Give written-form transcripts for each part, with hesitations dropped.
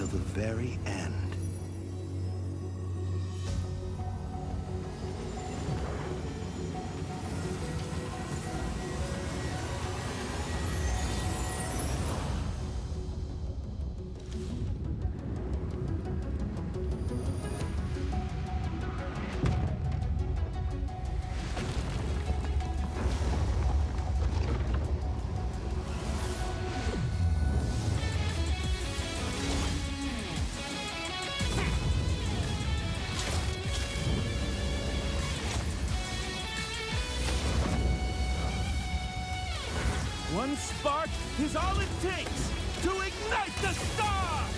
until the very end. One spark is all it takes to ignite the stars!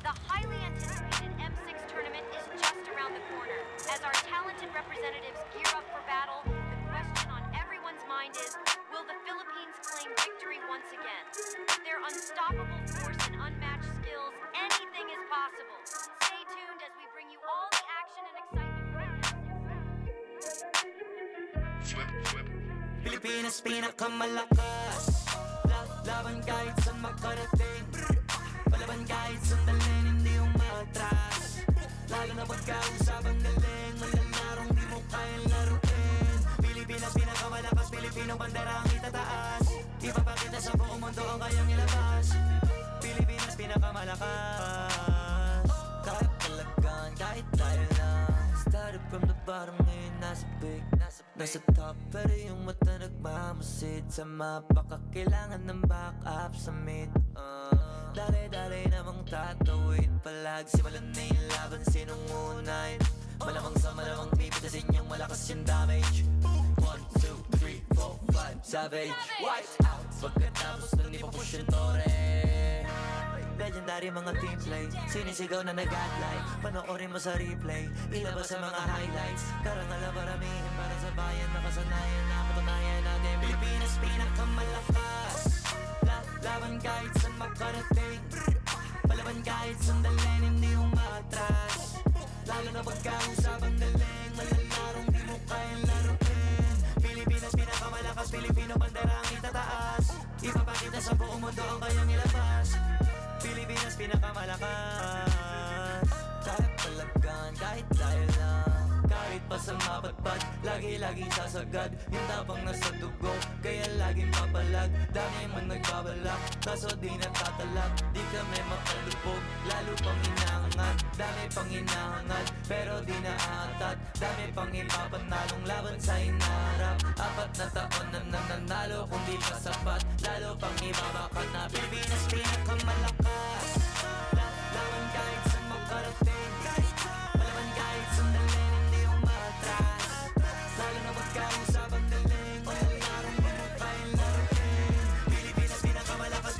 The highly anticipated M6 tournament is just around the corner. As our talented representatives gear up for battle, the question on everyone's mind is, will the Philippines claim victory once again? Their unstoppable force and unmatched skills, anything is possible. Stay tuned as we bring you all the action and excitement. Pilipinas pinakamalakas, laban kahit saan makarating. Palaban kahit sandalin, hindi umatras. Lalo na pagkausapang galing, malalarong di mo kayang laruin. Pilipinas pinakamalakas, Pilipinong bandera ang itataas. Ipapakita sa buong mundo ang kayang ilabas. Pilipinas pinakamalakas, kahit talagaan, kahit tayo lang. Started from the bottom, ngayon nasa big, nasa top, pero yung mata nagmamasid. Sa mapaka kailangan ng backup sa mid. Dali-dali namang tatawid, palag simulan na yung laban, sinong unahin? Malamang sa malamang pipitasin yung malakas yung damage. 1, 2, 3, 4, 5, savage. White out, pagkatapos nun ipapush yung tore. Legendary mga team play, sinisigaw na nag-adlay. Panoorin mo sa replay, ilabas sa mga highlights. Karangal na paramihin para sa bayan, nakasanayan na katunayan natin. Pilipinas pinakamalakas, laban kahit saan makarating. Palaban kahit sandalin, hindi umatras. Lalo na pagkausapang galing, malalarong di mo kayang laruin. Pilipinas pinakamalakas, Pilipino bandera ang itataas. Ipapakita sa buong mundo ang kayang ilabas. Pilipinas pinakamalakas, kahit talagaan, kahit tayo lang. Kahit pa sa mapatpad, lagi-laging sasagad. Yung tapang nasa dugo, kaya laging papalag. Dami man nagbabalak, kaso di natatalag. Di kami makalupog, lalo pang inaangat. Dami pang inaangat, pero di naatat. Dami pang ipapanalong laban sa inaharap. 4 na taon na nanalo, kung di pa sapat. Lalo pang ibabakan na Pilipinas pinakamalakas. Laban kahit saan makarating. Palaban kahit sandalin, hindi umatras. Lalo na pagkausapang galing, malalarong di mo kayang laruin. Pilipinas pinakamalakas,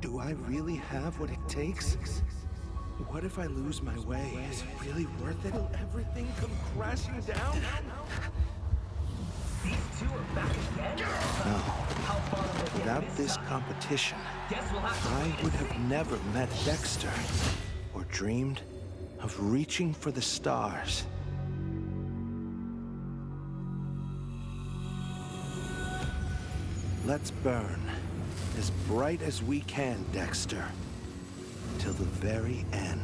Do I really have what it takes? What if I lose my way? Is it really worth it? Will everything come crashing down? These two are back again? No. How far will they get Without this time? competition, Guess we'll have to I wait would and have see. never met Dexter or dreamed of reaching for the stars. Let's burn as bright as we can, Dexter, till the very end.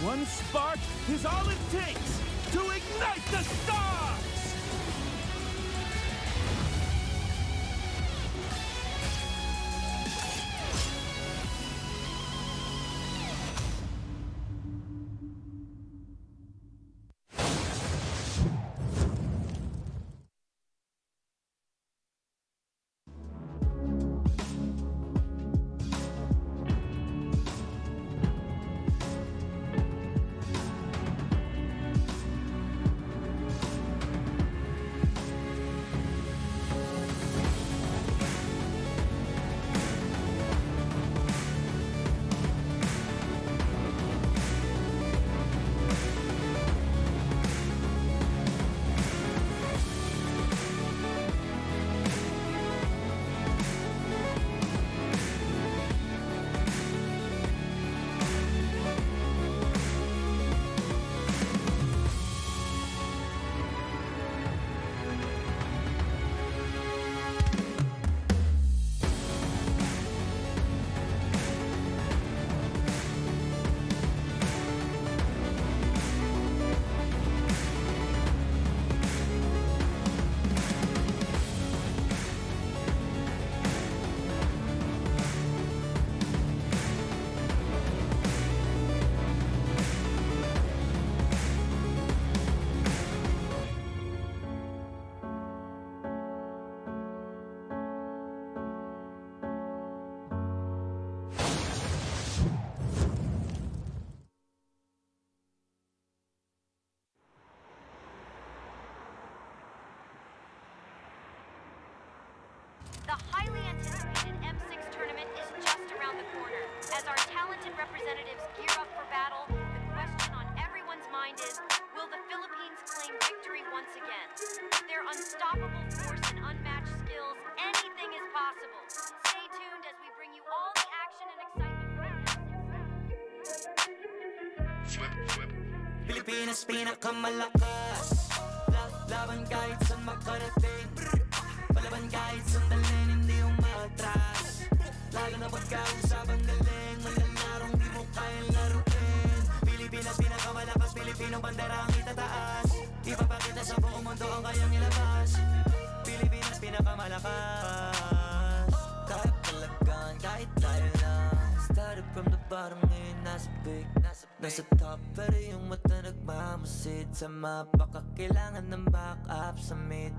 One spark is all it takes to ignite the stars! The highly anticipated M6 tournament is just around the corner. As our talented representatives gear up for battle, the question on everyone's mind is, will the Philippines claim victory once again? Their unstoppable force and unmatched skills, anything is possible. Stay tuned as we bring you all the action and excitement. Pilipinas pinakamalakas. Laban kahit saan makarating. Palaban kahit sandalin, hindi umatras. Lalo na pagkausapang galing, malalarong di mo kayang laruin. Pilipinas pinakamalakas, Pilipinong bandera ang itataas. Ipapakita sa buong mundo ang kayang ilabas. Pilipinas pinakamalakas. Kahit talagaan, kahit tayo lang. Started from the bottom, ngayon nasa big. Nasa top, pero yung mata nagmamasid. Sa mapa, kailangan ng backup sa mid.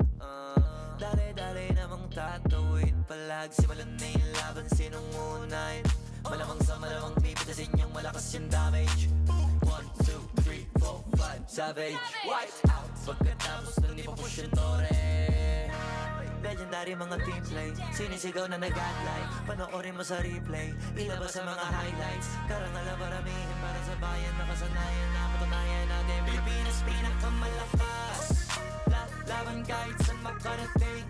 Dali-dali namang tatawid. Palag simulan na yung laban, sinong unahin. Malamang sa malamang pipitasin yung malakas yung damage. 1, 2, 3, 4, 5, savage. Wiped out pagkatapos nang ipapush yung tore. Legendary mga team play, sinisigaw na nag-adlay. Panoorin mo sa replay, ilabas sa mga highlights. Karangal na paramihin para sa bayan. Nakasanayan na patunayan natin Pilipinas pinakamalakas. Laban kahit saan makarating.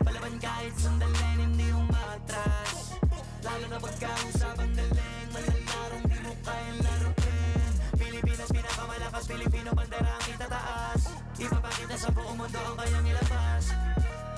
Palaban kahit sandalin, hindi umatras. Lalo na pagkausapang galing, malalarong di mo kayang laruin. Pilipinas pinakamalakas, Pilipino bandera ang itataas. Ipapakita sa buong mundo ang kayang ilabas.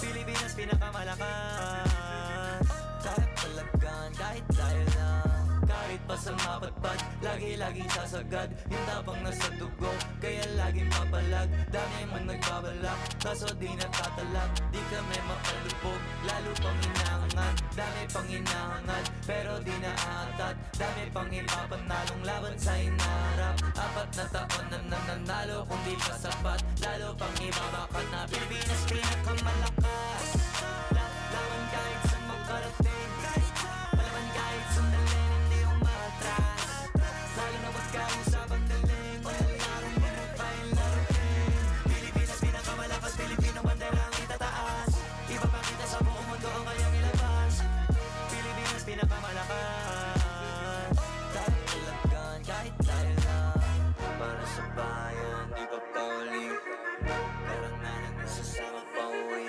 Pilipinas pinakamalakas. Kahit palagan, kahit tayo lang. Kahit pa sa basta mapatpad, lagi-laging sasagad, yung tapang nasa dugo, kaya laging papalag. Dami mong nagbabalak, kaso di natatalag, di kami mapalubog, lalo pang hinahangad. Dami pang hinahangad, pero di naatat, dami pang ipapanalong laban sa hinaharap. 4 na taon na nanalo, kung di pa sapat, lalo pang ibabakat na Pilipinas pinakamalakas. Laban kahit saan magkarating, palaban kahit sandalin, hindi umatras. Lalo na pagkausapang galing, walang larong marupay laruin. Pilipinas pinakamalakas, Pilipino bandera ang itataas. Ipapakita sa buong mundo ang kayang ilabas. Pilipinas pinakamalakas. Tayo talagan kahit tayo lang, para sa bayan, di pa pauli. Karangalan nasasama pa uwi.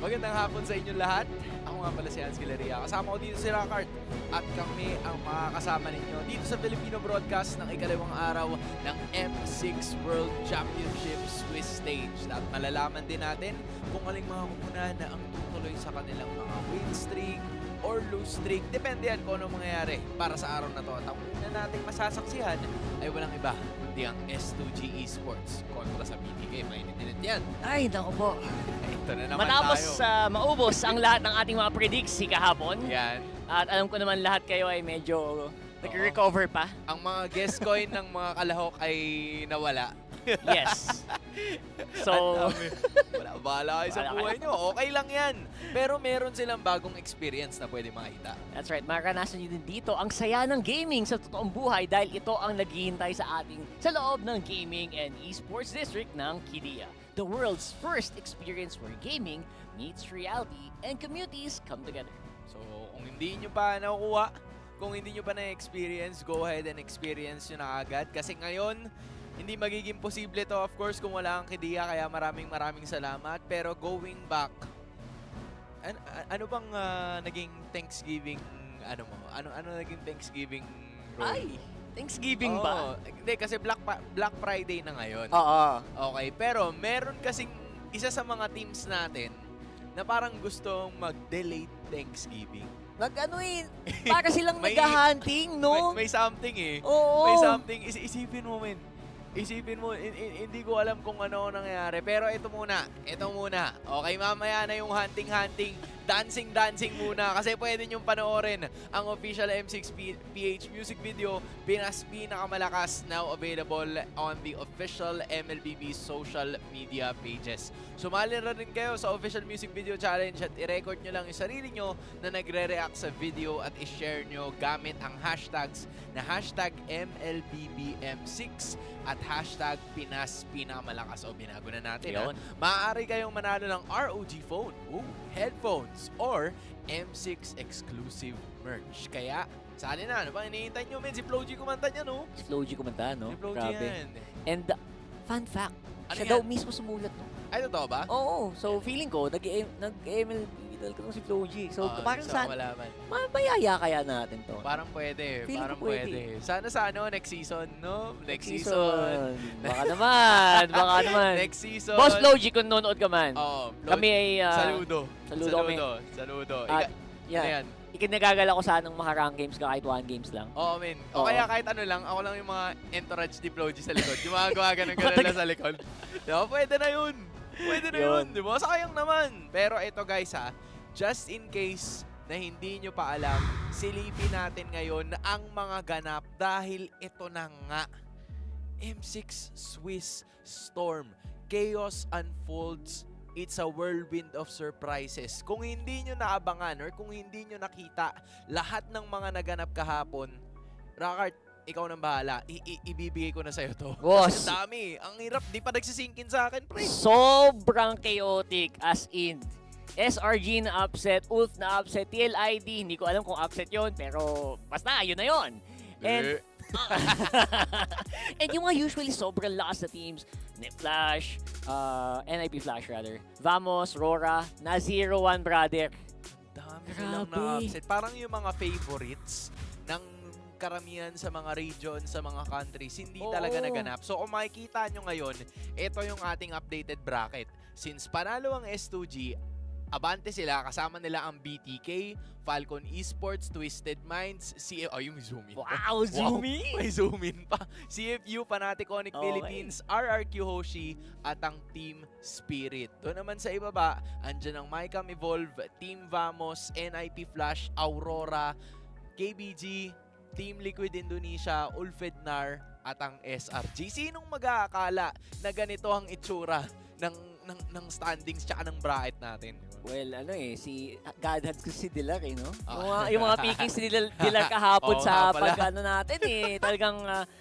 Magandang hapon sa inyong lahat. Ako nga pala si Hans Galeria. Kasama ko dito si Rockart at kami ang makakasama ninyo dito sa Filipino broadcast ng ikalawang araw ng M6 World Championship Swiss Stage. At malalaman din natin kung aling mga koponan na ang tutuloy sa kanilang mga win streak or lose streak. Depende yan kung ano mangyayari para sa araw na to. At ang una nating masasaksihan ay walang iba kundi ang S2G Esports kontra sa BTK. Mainit-init yan. Ay, naku po. Ito na naman Matapos tayo. maubos ang lahat ng ating mga predicts kahapon. Yan. At alam ko naman lahat kayo ay medyo nag-recover pa. Ang mga guest coin ng mga kalahok ay nawala. Yes. So, Wala, bahala kayo sa Bahala buhay kayo. nyo. Okay lang yan. Pero meron silang bagong experience na pwede makita. that's right. Maranasan nyo din dito ang saya ng gaming sa totoong buhay dahil ito ang naghihintay sa ating sa loob ng Gaming and Esports District ng Kidia. The world's first experience where gaming meets reality and communities come together. So, kung hindi nyo pa nakukuha, kung hindi nyo pa na-experience, go ahead and experience nyo na agad. Kasi ngayon, hindi magiging posible to of course kung wala ang Kidia. Kaya maraming salamat. Pero going back, ano bang naging Thanksgiving, ano naging Thanksgiving role? Ay, Thanksgiving Oo. ba? Hindi, kasi Black Friday na ngayon. Oo. Okay, pero meron kasing isa sa mga teams natin na parang gustong mag-delayed Thanksgiving. Para silang May- nag-hunting, no? May something eh. Oo. May something. Isipin mo, men. Isipin mo, hindi ko alam kung ano nangyayari. Pero ito muna. Okay, mamaya na yung hunting-hunting. Dancing muna. Kasi pwede nyong panoorin ang official M6 PH music video, Pinas Pinakamalakas, now available on the official MLBB social media pages. Sumali na rin kayo sa official music video challenge at i-record nyo lang yung sarili nyo na nagre-react sa video at i-share nyo gamit ang hashtags na hashtag MLBBM6 at hashtag Pinas Pinakamalakas. O, binago na natin. Yun. Maaari kayong manalo ng ROG phone, headphones, or M6 exclusive merch. Kaya, sali na. Ano bang hinihintay nyo, men? Si Floji kumanta niya, no? Slow G kumanta, no? Si Floji Grabe. yan. And fun fact, Ano siya yan? daw mismo sumulat, no? Ay, totoo ba? Oo. So, feeling ko, nag-MLB talaga si Flow G. So, parang sa saan, malaman. mayaya kaya natin to. Parang pwede. Feeling Parang ko pwede. pwede. Sana sa ano, next season, no? Next Baka naman. Baka naman. Next season. Boss Flow G, kung nanonood ka man. Oo. Kami ay... Saludo. saludo kami. Saludo. At, Ano yeah. yan? Ikinagagala ko sanang maharang games ka kahit 1 games lang. Oo, men. Oo. O kaya kahit ano lang, ako lang yung mga entourage ni Floji sa likod. Yung mga gawa ganun lang sa likod. Diba? Pwede na yun. Pwede na yun. Diba? Sayang naman. Pero ito guys ha, just in case na hindi nyo pa alam, silipin natin ngayon ang mga ganap dahil ito na nga. M6 Swiss Storm. Chaos unfolds. It's a whirlwind of surprises. Kung hindi nyo naabangan or kung hindi nyo nakita lahat ng mga naganap kahapon, Rockart, ikaw nang bahala. Ibibigay ko na sa'yo to. Boss. Kasi ang dami. Ang hirap. Di pa nagsisinkin sa akin, pre. Sobrang chaotic as in. SRG na upset, Ulf na upset, TLID, hindi ko alam kung upset yon pero basta, yun na yun. And, and yung mga usually sobrang lakas na teams, Flash, NIP Flash rather, Vamos, Aurora, na 0-1 brother. Dami silang Grabe. na-upset. Parang yung mga favorites ng karamihan sa mga region, sa mga countries, hindi Oo. talaga naganap. So kung makikita nyo ngayon, ito yung ating updated bracket. Since panalo ang S2G, abante sila, kasama nila ang BTK, Falcon Esports, Twisted Minds, yung zoom in. Wow, zoom in! May zoom in pa. CFU, Fanatic Onic Okay. Philippines, RRQ Hoshi, at ang Team Spirit. Doon naman sa ibaba, andyan ang Mycam Evolve, Team Vamos, NIP Flash, Aurora, KBG, Team Liquid Indonesia, Ulfednar, at ang SRG. Sinong mag-aakala na ganito ang itsura ng standings tsaka ng bracket natin? Well, si God had ko si Dilar, no? Ah. Yung mga pickings ni Dilar kahapon Oo sa nga pala. pag-ano natin, talagang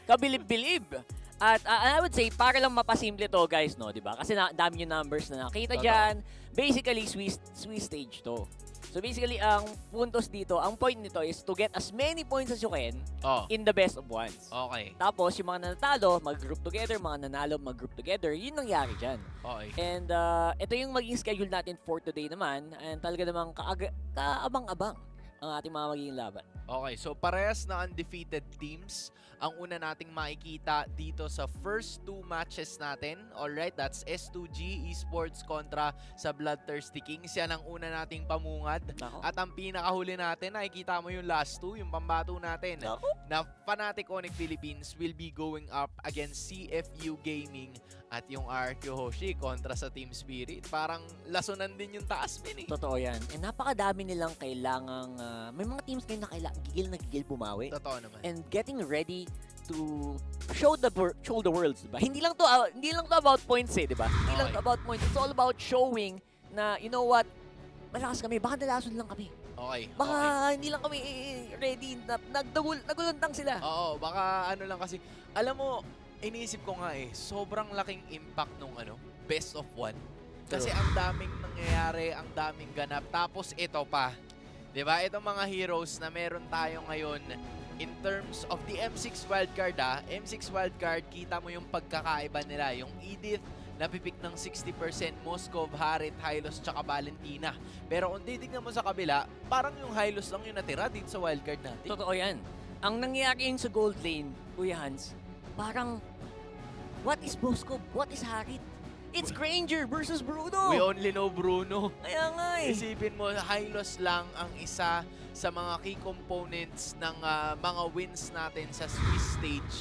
kabilib-bilib. At I would say, para lang mapasimple to, guys, no? Diba? Kasi dami yung numbers na nakita Totoo. dyan. Basically, Swiss stage to. So basically, ang puntos dito, ang point nito is to get as many points as you can Oh, in the best of ones. okay. Tapos, yung mga nanatalo, mag-group together, mga nanalo, mag-group together, yun nangyari dyan. Okay. And ito yung maging schedule natin for today naman. And talaga namang kaabang-abang ang ating mga magiging laban. Okay, so parehas na undefeated teams ang una nating makikita dito sa first 2 matches natin. Alright, that's S2G Esports kontra sa Bloodthirsty Kings. Yan ang una nating pamungad. Nako. At ang pinakahuli natin, nakikita mo yung last 2, yung pambato natin. Nako. Na Fnatic Onic Philippines will be going up against CFU Gaming at yung RRQ Hoshi kontra sa Team Spirit. Parang lasunan din yung taas, Min, eh. Totoo yan. And napakadami nilang kailangang, may mga teams ngayon na kailangan gigil bumawi. Totoo naman. And getting ready to show the worlds, diba? Hindi lang to about points eh, diba? Hindi lang to about points. It's all about showing na, you know what, malakas kami, baka nalason lang kami. Okay. Baka okay. hindi lang kami ready, nagulantang sila. Oo, baka ano lang kasi, alam mo, iniisip ko nga sobrang laking impact nung best of 1. Kasi ang daming nangyayari, ang daming ganap. Tapos ito pa, 'di ba? Itong mga heroes na meron tayo ngayon in terms of the M6 wildcard M6 wildcard, kita mo yung pagkakaiba nila. Yung Edith, napipik ng 60%, Moskov, Harit, Hylos, tsaka Valentina. Pero kung titignan mo sa kabila, parang yung Hylos lang yung natira dito sa wildcard natin. Totoo yan. Ang nangyayari yun sa gold lane, Kuya Hans, parang, what is Moskov? What is Harit? It's Granger versus Bruno! We only know Bruno. Kaya nga eh. Isipin mo, Hylos lang ang isa sa mga key components ng mga wins natin sa Swiss stage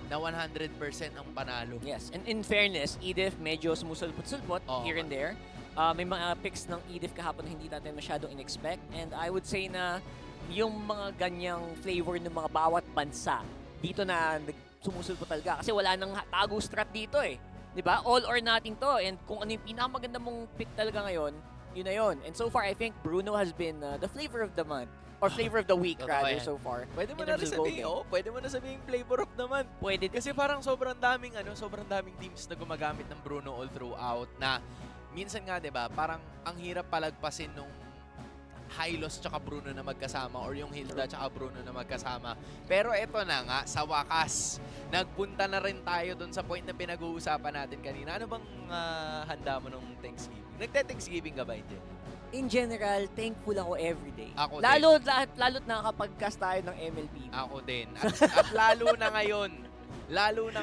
na 100% ang panalo. Yes, and in fairness, Edith medyo sumusulpot-sulpot here and there. May mga picks ng Edith kahapon na hindi natin masyadong in-expect. And I would say na yung mga ganyang flavor ng mga bawat bansa dito na sumusulpot talaga. Kasi wala nang tago strat dito eh. 'Di ba? All or nothing to. And kung ano yung pinakamaganda mong pick talaga ngayon, yun na yun. And so far, I think Bruno has been the flavor of the month. Or flavor of the week, rather, so far. Pwede mo in na rin terms of sabihin, pwede mo na sabihin flavor of the month. Pwede. Kasi parang sobrang daming teams na gumagamit ng Bruno all throughout na minsan nga 'di ba, parang ang hirap palagpasin nung Hylos tsaka Bruno na magkasama or yung Hilda tsaka Bruno na magkasama. Pero eto na nga, sa wakas, nagpunta na rin tayo dun sa point na pinag-uusapan natin kanina. Ano bang handa mo nung Thanksgiving? Nagte-Thanksgiving ka ba, hindi? In general, thankful ako everyday. Ako Lalo't nakakapag-cast tayo ng MLBB. Ako din. At lalo na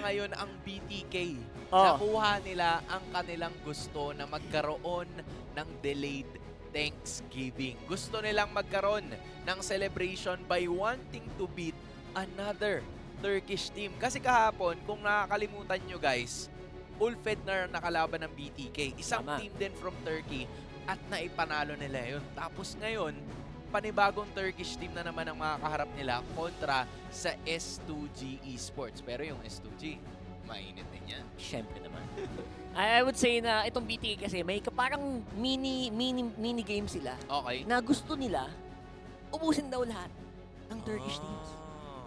ngayon ang BTK. Nakuha nila ang kanilang gusto na magkaroon ng delayed Thanksgiving. Gusto nilang magkaroon ng celebration by wanting to beat another Turkish team. Kasi kahapon, kung nakakalimutan nyo guys, Ulfed na nakalaban ng BTK. Isang team din from Turkey at naipanalo nila yun. Tapos ngayon, panibagong Turkish team na naman ang makakaharap nila kontra sa S2G Esports. Pero yung S2G, mainit din yan. Siyempre naman. I would say na itong BTK kasi may parang mini game sila. Okay. Na gusto nila ubusin daw lahat ng Turkish teams.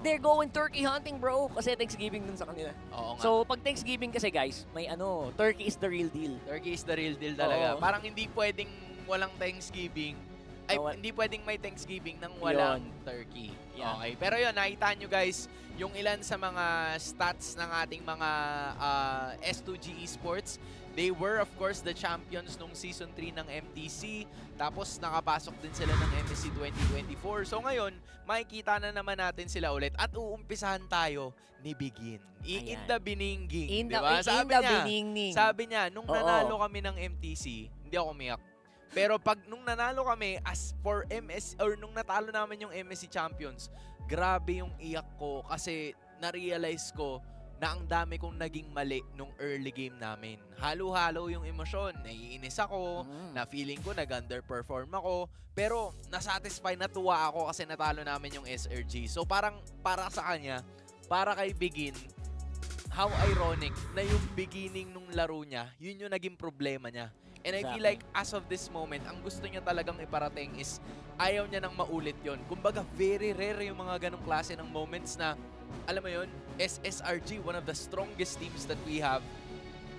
They're going turkey hunting, bro. Kasi Thanksgiving dun sa kanila. Oo nga. So, pag Thanksgiving kasi, guys, may turkey is the real deal. Turkey is the real deal talaga. Oo. Parang hindi pwedeng walang Thanksgiving. Ay, hindi pwedeng may Thanksgiving nang walang turkey. Yeah. Okay. Pero yun, nakita nyo guys, yung ilan sa mga stats ng ating mga S2G Esports. They were, of course, the champions nung Season 3 ng MTC. Tapos, nakapasok din sila ng MSC 2024. So, ngayon, makikita na naman natin sila ulit. At uumpisahan tayo ni Begin. In the Bininging. Diba? Sabi niya, nung nanalo kami ng MTC, hindi ako umiyak. Pero pag nung nanalo kami as for MS or nung natalo namin yung MSC Champions, grabe yung iyak ko kasi na-realize ko na ang dami kong naging mali nung early game namin. Halo-halo yung emosyon. Naiinis ako, na feeling ko nag-underperform ako, pero nasatisfy, natuwa ako kasi natalo namin yung SRG. So parang para sa kanya, para kay Begin, how ironic na yung beginning nung laro niya, yun yung naging problema niya. And I feel like as of this moment, ang gusto niya talagang iparating is ayaw niya nang maulit yon. Kumbaga, very rare yung mga ganong klase ng moments na, alam mo yun, SRG, one of the strongest teams that we have,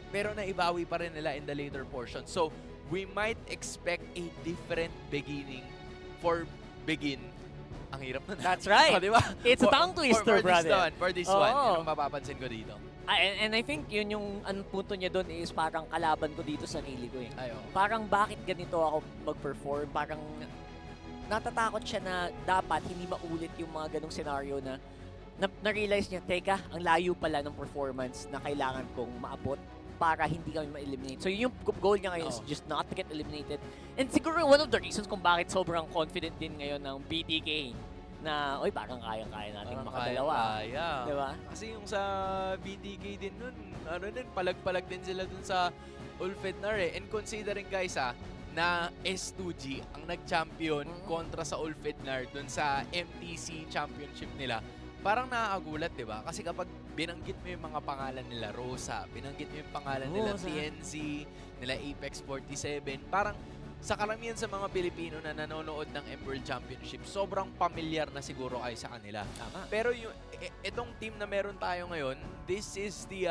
pero naibawi pa rin nila in the later portion. So, we might expect a different beginning for Begin. Ang hirap nun. That's right. Oh, di ba? It's a tongue twister, brother. For this Oo. one, yun ang mapapansin ko dito. And I think yun yung punto niya doon is parang kalaban ko dito sa sarili ko eh. Ayo. Parang bakit ganito ako mag-perform? Parang natatakot siya na dapat hindi maulit yung mga ganong scenario na na-realize niya, teka, ang layo pala ng performance na kailangan kong maabot para hindi kami ma-eliminate. So yung goal niya ngayon is just not to get eliminated. And siguro one of the reasons kung bakit sobrang confident din ngayon ng BTK na, oy, parang kayang-kaya nating makadalawa. Kaya. Diba? Kasi yung sa BTK din nun, palag-palag din sila dun sa Ulfednar eh. And considering guys na S2G ang nag-champion kontra sa Ulfednar dun sa MTC championship nila, parang nakakagulat, di ba? Kasi kapag binanggit mo yung mga pangalan nila, Rosa, binanggit mo yung pangalan nila TNZ, nila Apex 47, parang sa karamihan sa mga Pilipino na nanonood ng Emerald Championship, sobrang familiar na siguro kayo sa kanila. Tama. Pero itong team na meron tayo ngayon, this is the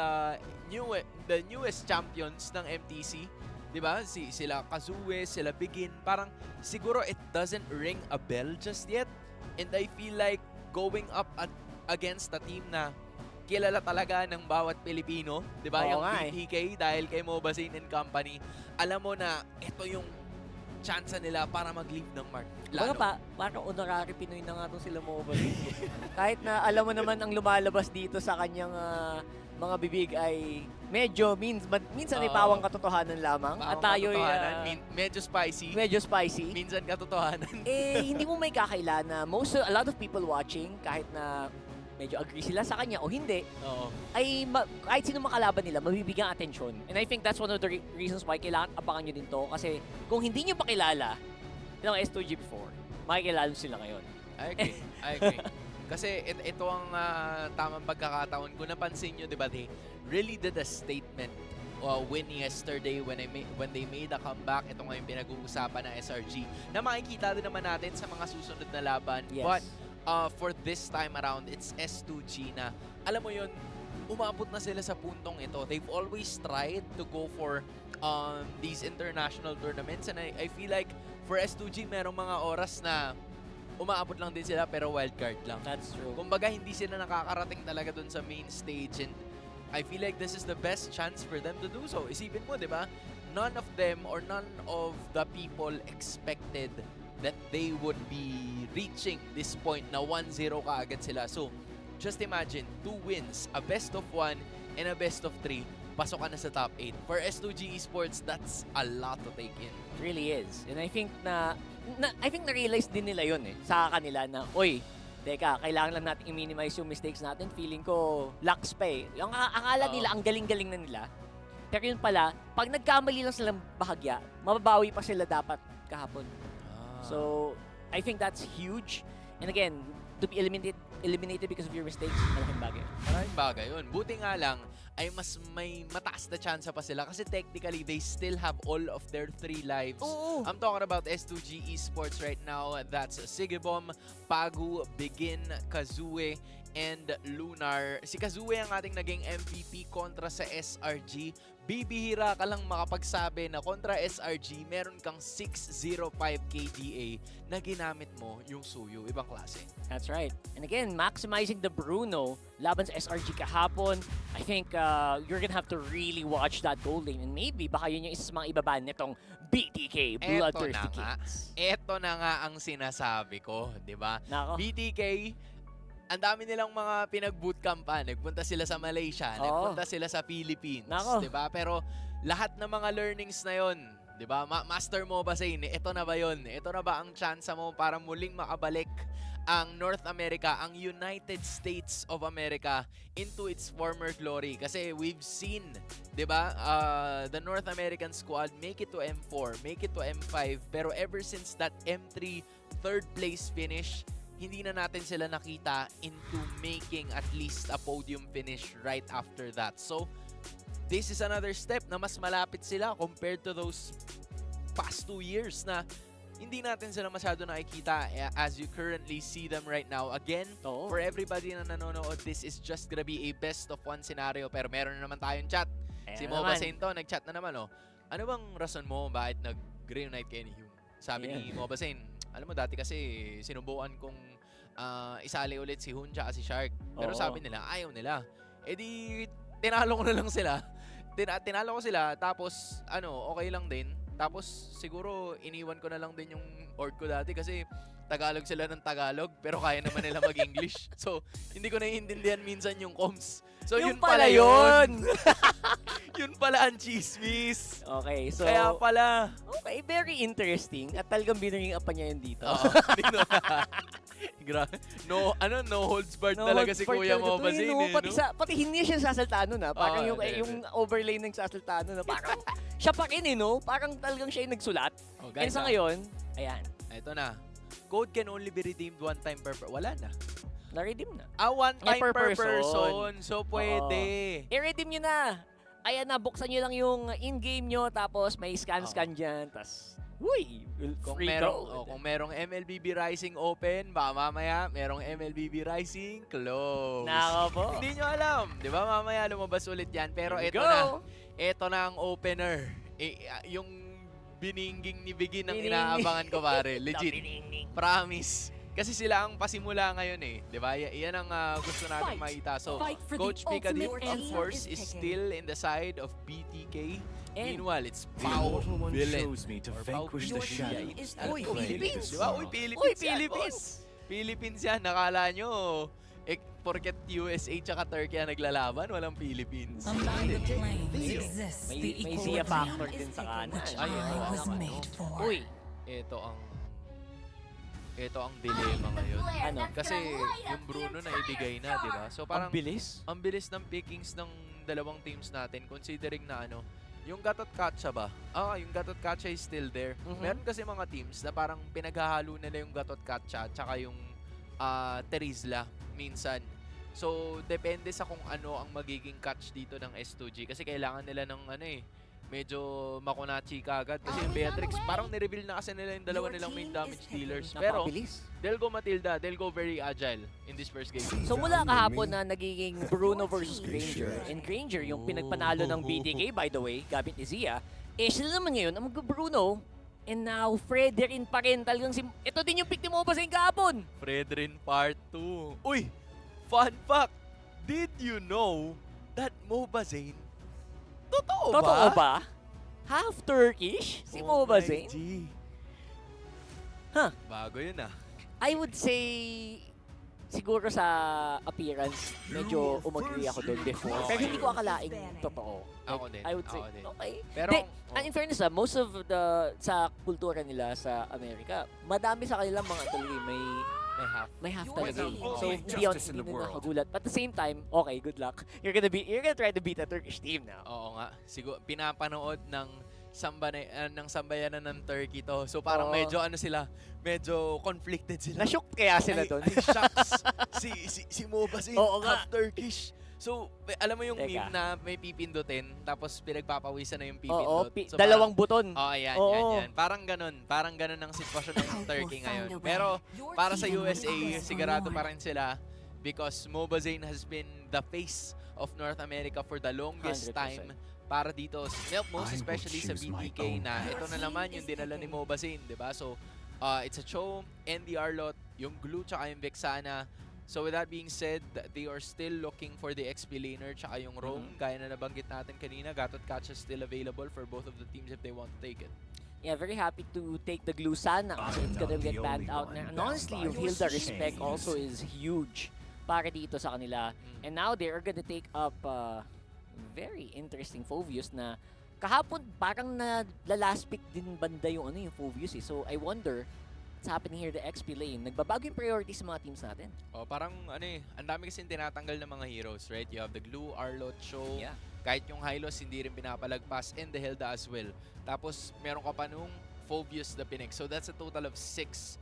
newest champions ng MTC. Diba? Sila Kazue, sila Begin. Parang siguro it doesn't ring a bell just yet. And I feel like going up against a team na kilala talaga ng bawat Pilipino. Diba? Oo Yung nga BTK dahil kay Mobazine and Company. Alam mo na ito yung chance nila para mag-leave ng mark. Lalo. Parang honorary Pinoy na nga itong sila Mobile. Kahit na alam mo naman ang lumalabas dito sa kanyang mga bibig ay medyo minsan ay pawang katotohanan lamang. At tayo medyo spicy. Medyo spicy. Minsan katotohanan. Hindi mo may kakaila na a lot of people watching, kahit na medyo agree sila sa kanya o hindi, ay kahit sino makalaban nila, mabibigyan atensyon. And I think that's one of the reasons why kailangan abangan nyo din to. Kasi kung hindi nyo pa kilala yung S2G before, makikilala sila ngayon. I agree. Kasi ito ang tamang pagkakataon. Kung napansin nyo, di ba, they really did a statement win yesterday when they made a comeback. Ito nga yung pinag-uusapan ng SRG na makikita din naman natin sa mga susunod na laban. Yes. But for this time around, it's S2G na, alam mo yun, umabot na sila sa puntong ito. They've always tried to go for these international tournaments, and I feel like for S2G, merong mga oras na umaabot lang din sila pero wildcard lang. That's true. Kumbaga, hindi sila nakakarating talaga dun sa main stage, and I feel like this is the best chance for them to do so. Isipin mo, di ba? None of them or none of the people expected that they would be reaching this point na 1-0 kaagad sila. So, just imagine, 2 wins, a best of 1 and a best of 3, pasok ka na sa top 8. For S2G Esports, that's a lot to take in. It really is. And I think na-realize din nila yun sa kanila na, oy, teka, kailangan lang natin i-minimize yung mistakes natin. Feeling ko, lax pa eh. Yung akala nila, ang galing-galing na nila. Pero yun pala, pag nagkamali lang silang bahagya, mababawi pa sila dapat kahapon. So, I think that's huge. And again, to be eliminated because of your mistakes, malaking bagay. Maraming bagay yun. Buti nga lang, ay mas may mataas na chance pa sila kasi technically, they still have all of their 3 lives. Oo. I'm talking about S2G Esports right now. That's Sigibom, Pagu, Begin, Kazue, and Lunar. Si Kazue ang ating naging MVP kontra sa SRG. Bibihira ka lang makapagsabi na kontra SRG, meron kang 605 KDA na ginamit mo yung Suyo. Ibang klase. That's right. And again, maximizing the Bruno laban sa SRG kahapon. I think you're gonna have to really watch that goal lane. And maybe baka yun yung isa sa mga ibaban nitong BTK, Bloodthirsty Kings. Eto na nga ang sinasabi ko, di ba? BTK, ang dami nilang mga pinag-bootcamp pa. Nagpunta sila sa Malaysia, nagpunta sila sa Philippines, 'di ba? Pero lahat ng mga learnings na 'yon, 'di ba? Master mo ba sa ito na ba 'yon? Ito na ba ang chance mo para muling makabalik ang North America, ang United States of America into its former glory? Kasi we've seen, 'di ba? The North American squad make it to M4, make it to M5, pero ever since that M3 third place finish, hindi na natin sila nakita into making at least a podium finish right after that. So, this is another step na mas malapit sila compared to those past 2 years na hindi natin sila masyado nakikita as you currently see them right now. Again, for everybody na nanonood, this is just gonna be a best of 1 scenario. Pero meron na naman tayong chat. Si Moba Sainto, nag-chat na naman, oh. ano bang rason mo bakit nag-reunite kayo ni Hyun? Sabi ni Mobasin, alam mo dati kasi sinubukan kong isali ulit si Hyun tsaka si Shark. Pero sabi nila, ayaw nila. Eh di, tinalo ko na lang sila. Tinalo ko sila, tapos okay lang din. Tapos siguro iniwan ko na lang din yung org ko dati kasi Tagalog sila ng Tagalog pero kaya naman nila mag-English. So, hindi ko naiintindihan minsan yung comms. So, yun pala yun. Yun pala ang chismis. Okay, so... Kaya pala. Okay, very interesting. At talagang binring up pa niya yun dito. Dito na. No holds barred talaga si Kuya Mobasin. Pati hindi siya sasaltano na. Parang yung overlay ng sasaltano na. Parang siya pa rin no? Parang talagang siya yung nagsulat. And sa ngayon, ayan. Ito na. Code can only be redeemed one time per person. Wala na. Na-redeem na. One time per person. So, pwede. I-redeem nyo na. Ayan na, buksan nyo lang yung in-game nyo, tapos may scan-scan dyan, tapos, free code. Kung merong MLBB Rising open, baka mamaya merong MLBB Rising close. Nako po. Hindi nyo alam. Di ba mamaya lumabas ulit yan. Pero ito na. Ito na ang opener. Yung biningging ni Bigin ang inaabangan ko pare. Legit. Promise. Kasi sila ang pasimula ngayon di ba? Yan ang gusto natin makita. So, Coach Picadit, of course, is still in the side of BTK. Meanwhile, it's Pau Villain. Philippines. Di ba? Philippines. Philippines yan. Nakala nyo, porket USA tsaka Turkey ang naglalaban, walang Philippines. May Zia factor din sa kanan. Uy, ito ang dilemma ngayon. Kasi yung Bruno na ibigay na, di ba? So parang ang bilis ng pickings ng dalawang teams natin considering na yung Gatot Katsa ba? Yung Gatot Katsa is still there. Meron kasi mga teams na parang pinaghahalo nila yung Gatot Katsa tsaka yung Terizla minsan. So, depende sa kung ano ang magiging catch dito ng S2G. Kasi kailangan nila ng medyo makunachi kagad. Kasi yung Beatrix, parang nireveal na kasi nila yung dalawa nilang main damage dealers. Pero, they'll go Matilda. They'll go very agile in this first game. So, mula kahapon na nagiging Bruno versus Granger. And Granger, yung pinagpanalo ng BTK, by the way, gamit ni Zia, sila naman ngayon ang mag-Bruno. And now, Fredrin pa rin. Talagang ito din yung pick ni Mobasin kahapon. Fredrin Part 2. Uy! Fun fact! Did you know that Mobasin? Totoo ba? Half Turkish? Si Mobasin? Bago yun I would say, siguro sa appearance, medyo umagri ako doon before. Pero hindi ko akalaing totoo. Ako din. I would say, okay. Pero, in fairness most of sa kultura nila sa Amerika, madami sa kanilang mga tuloy may half talaga. So, hindi na nakagulat. But at the same time, okay, good luck. You're gonna try to beat a Turkish team now. Oo nga. Siguro, pinapanood ng sambayanan ng Turkey to. So, parang medyo medyo conflicted sila. Na-shock kaya sila doon. Ay, shocks. si Mobasin, half Turkish. So, alam mo yung meme na may pipindutin, tapos pinagpapawisan na yung pipindot. So, dalawang buton. Yan. Parang ganun ang sitwasyon ng Turkey ngayon. Pero, para sa USA, sigurado pa rin sila because Mobasin has been the face of North America for the longest 100%. time para dito. Most especially sa BTK na ito na naman yung dinala ni Mobasin, di ba? So, it's a Cho and the Arlot, yung Glue tsaka yung Vexana. So with that being said, they are still looking for the XP laner tsaka yung Roam. Gaya na nabanggit natin kanina, Gatot Catch is still available for both of the teams if they want to take it. Yeah, very happy to take the Glue sana kasi it's gonna get banned out na. And honestly, yung Hilda respect also is huge para dito sa kanila. And now they are gonna take up very interesting Phoveus na kahapon parang na-last pick din banda yung yung Phoveus So I wonder what's happening here the XP lane. Nagbabago yung priorities sa mga teams natin. Parang ang dami kasing tinatanggal ng mga heroes, right? You have the Glue, Arlot, Cho. Yeah. Kahit yung Hylos hindi rin pinapalagpas and the Hilda as well. Tapos meron ka pa nung Phoveus the Pinex. So that's a total of 6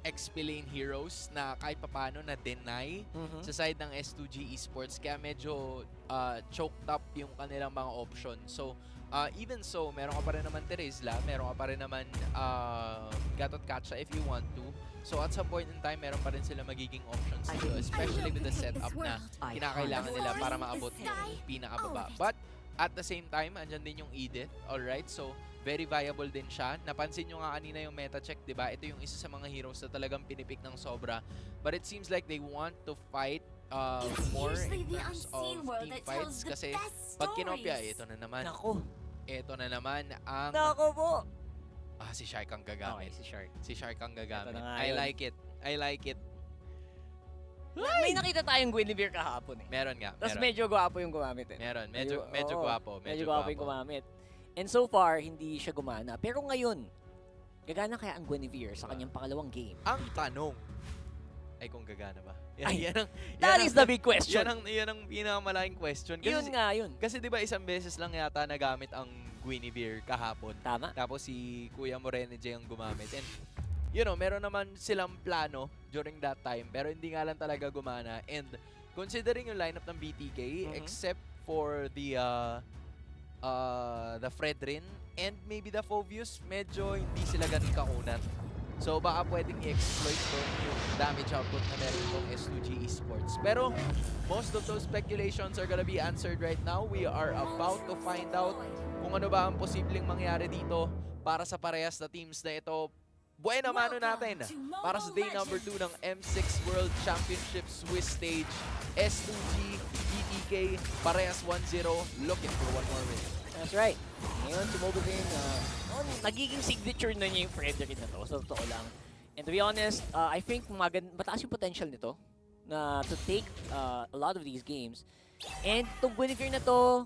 XP lane heroes na kahit papano na-deny sa side ng S2G Esports. Kaya medyo choked up yung kanilang mga options. So, even so, meron ka pa rin naman Terizla, meron ka pa rin naman Gatot Katsa if you want to. So at some point in time, meron pa rin sila magiging options dito, especially with the setup na kinakailangan nila para maabot yung pinakababa. But At the same time, andyan din yung Edith. Alright, so very viable din siya. Napansin nyo nga kanina yung meta check, di ba? Ito yung isa sa mga heroes na talagang pinipik ng sobra. But it seems like they want to fight more in terms of team fights. Kasi pag kinopya, ito na naman. Nako. Ito na naman ang... Nako po. Si Shark ang gagamit. Okay, si Shark. Si Shark ang gagamit. Ito na nga I yun. like it. I like it. May nakita tayong Guinevere kahapon eh. Meron nga. Tapos Meron. medyo gwapo yung gumamit eh. Meron. Medyo Oo, gwapo. Medyo gwapo yung gumamit. And so far, hindi siya gumana. Pero ngayon, gagana kaya ang Guinevere sa kanyang pangalawang game? Ang tanong ay kung gagana ba? Ay, Yan That is the big question. Yan ang pinakamalaking question. Kasi, Yun nga, yun. Kasi di ba isang beses lang yata nagamit ang Guinevere kahapon. Tama. Tapos si Kuya Morene J ang gumamit. And meron naman silang plano during that time. Pero hindi nga lang talaga gumana. And considering yung lineup ng BTK, except for the Fredrin and maybe the Phobius, medyo hindi sila ganun kaunat. So baka pwedeng i-exploit ko yung damage output na meron itong S2G Esports. Pero most of those speculations are gonna be answered right now. We are about to find out kung ano ba ang posibleng mangyari dito para sa parehas na teams na ito. Buena mano natin para sa day number 2 ng M6 World Championship Swiss Stage. S2G, BTK, parehas 1-0, looking for one more win. That's right. Ngayon, si Mobile Game, nagiging signature na niya yung Frederick na to. So, totoo lang. And to be honest, I think mataas yung potential nito na to take a lot of these games. And itong Guinevere na to,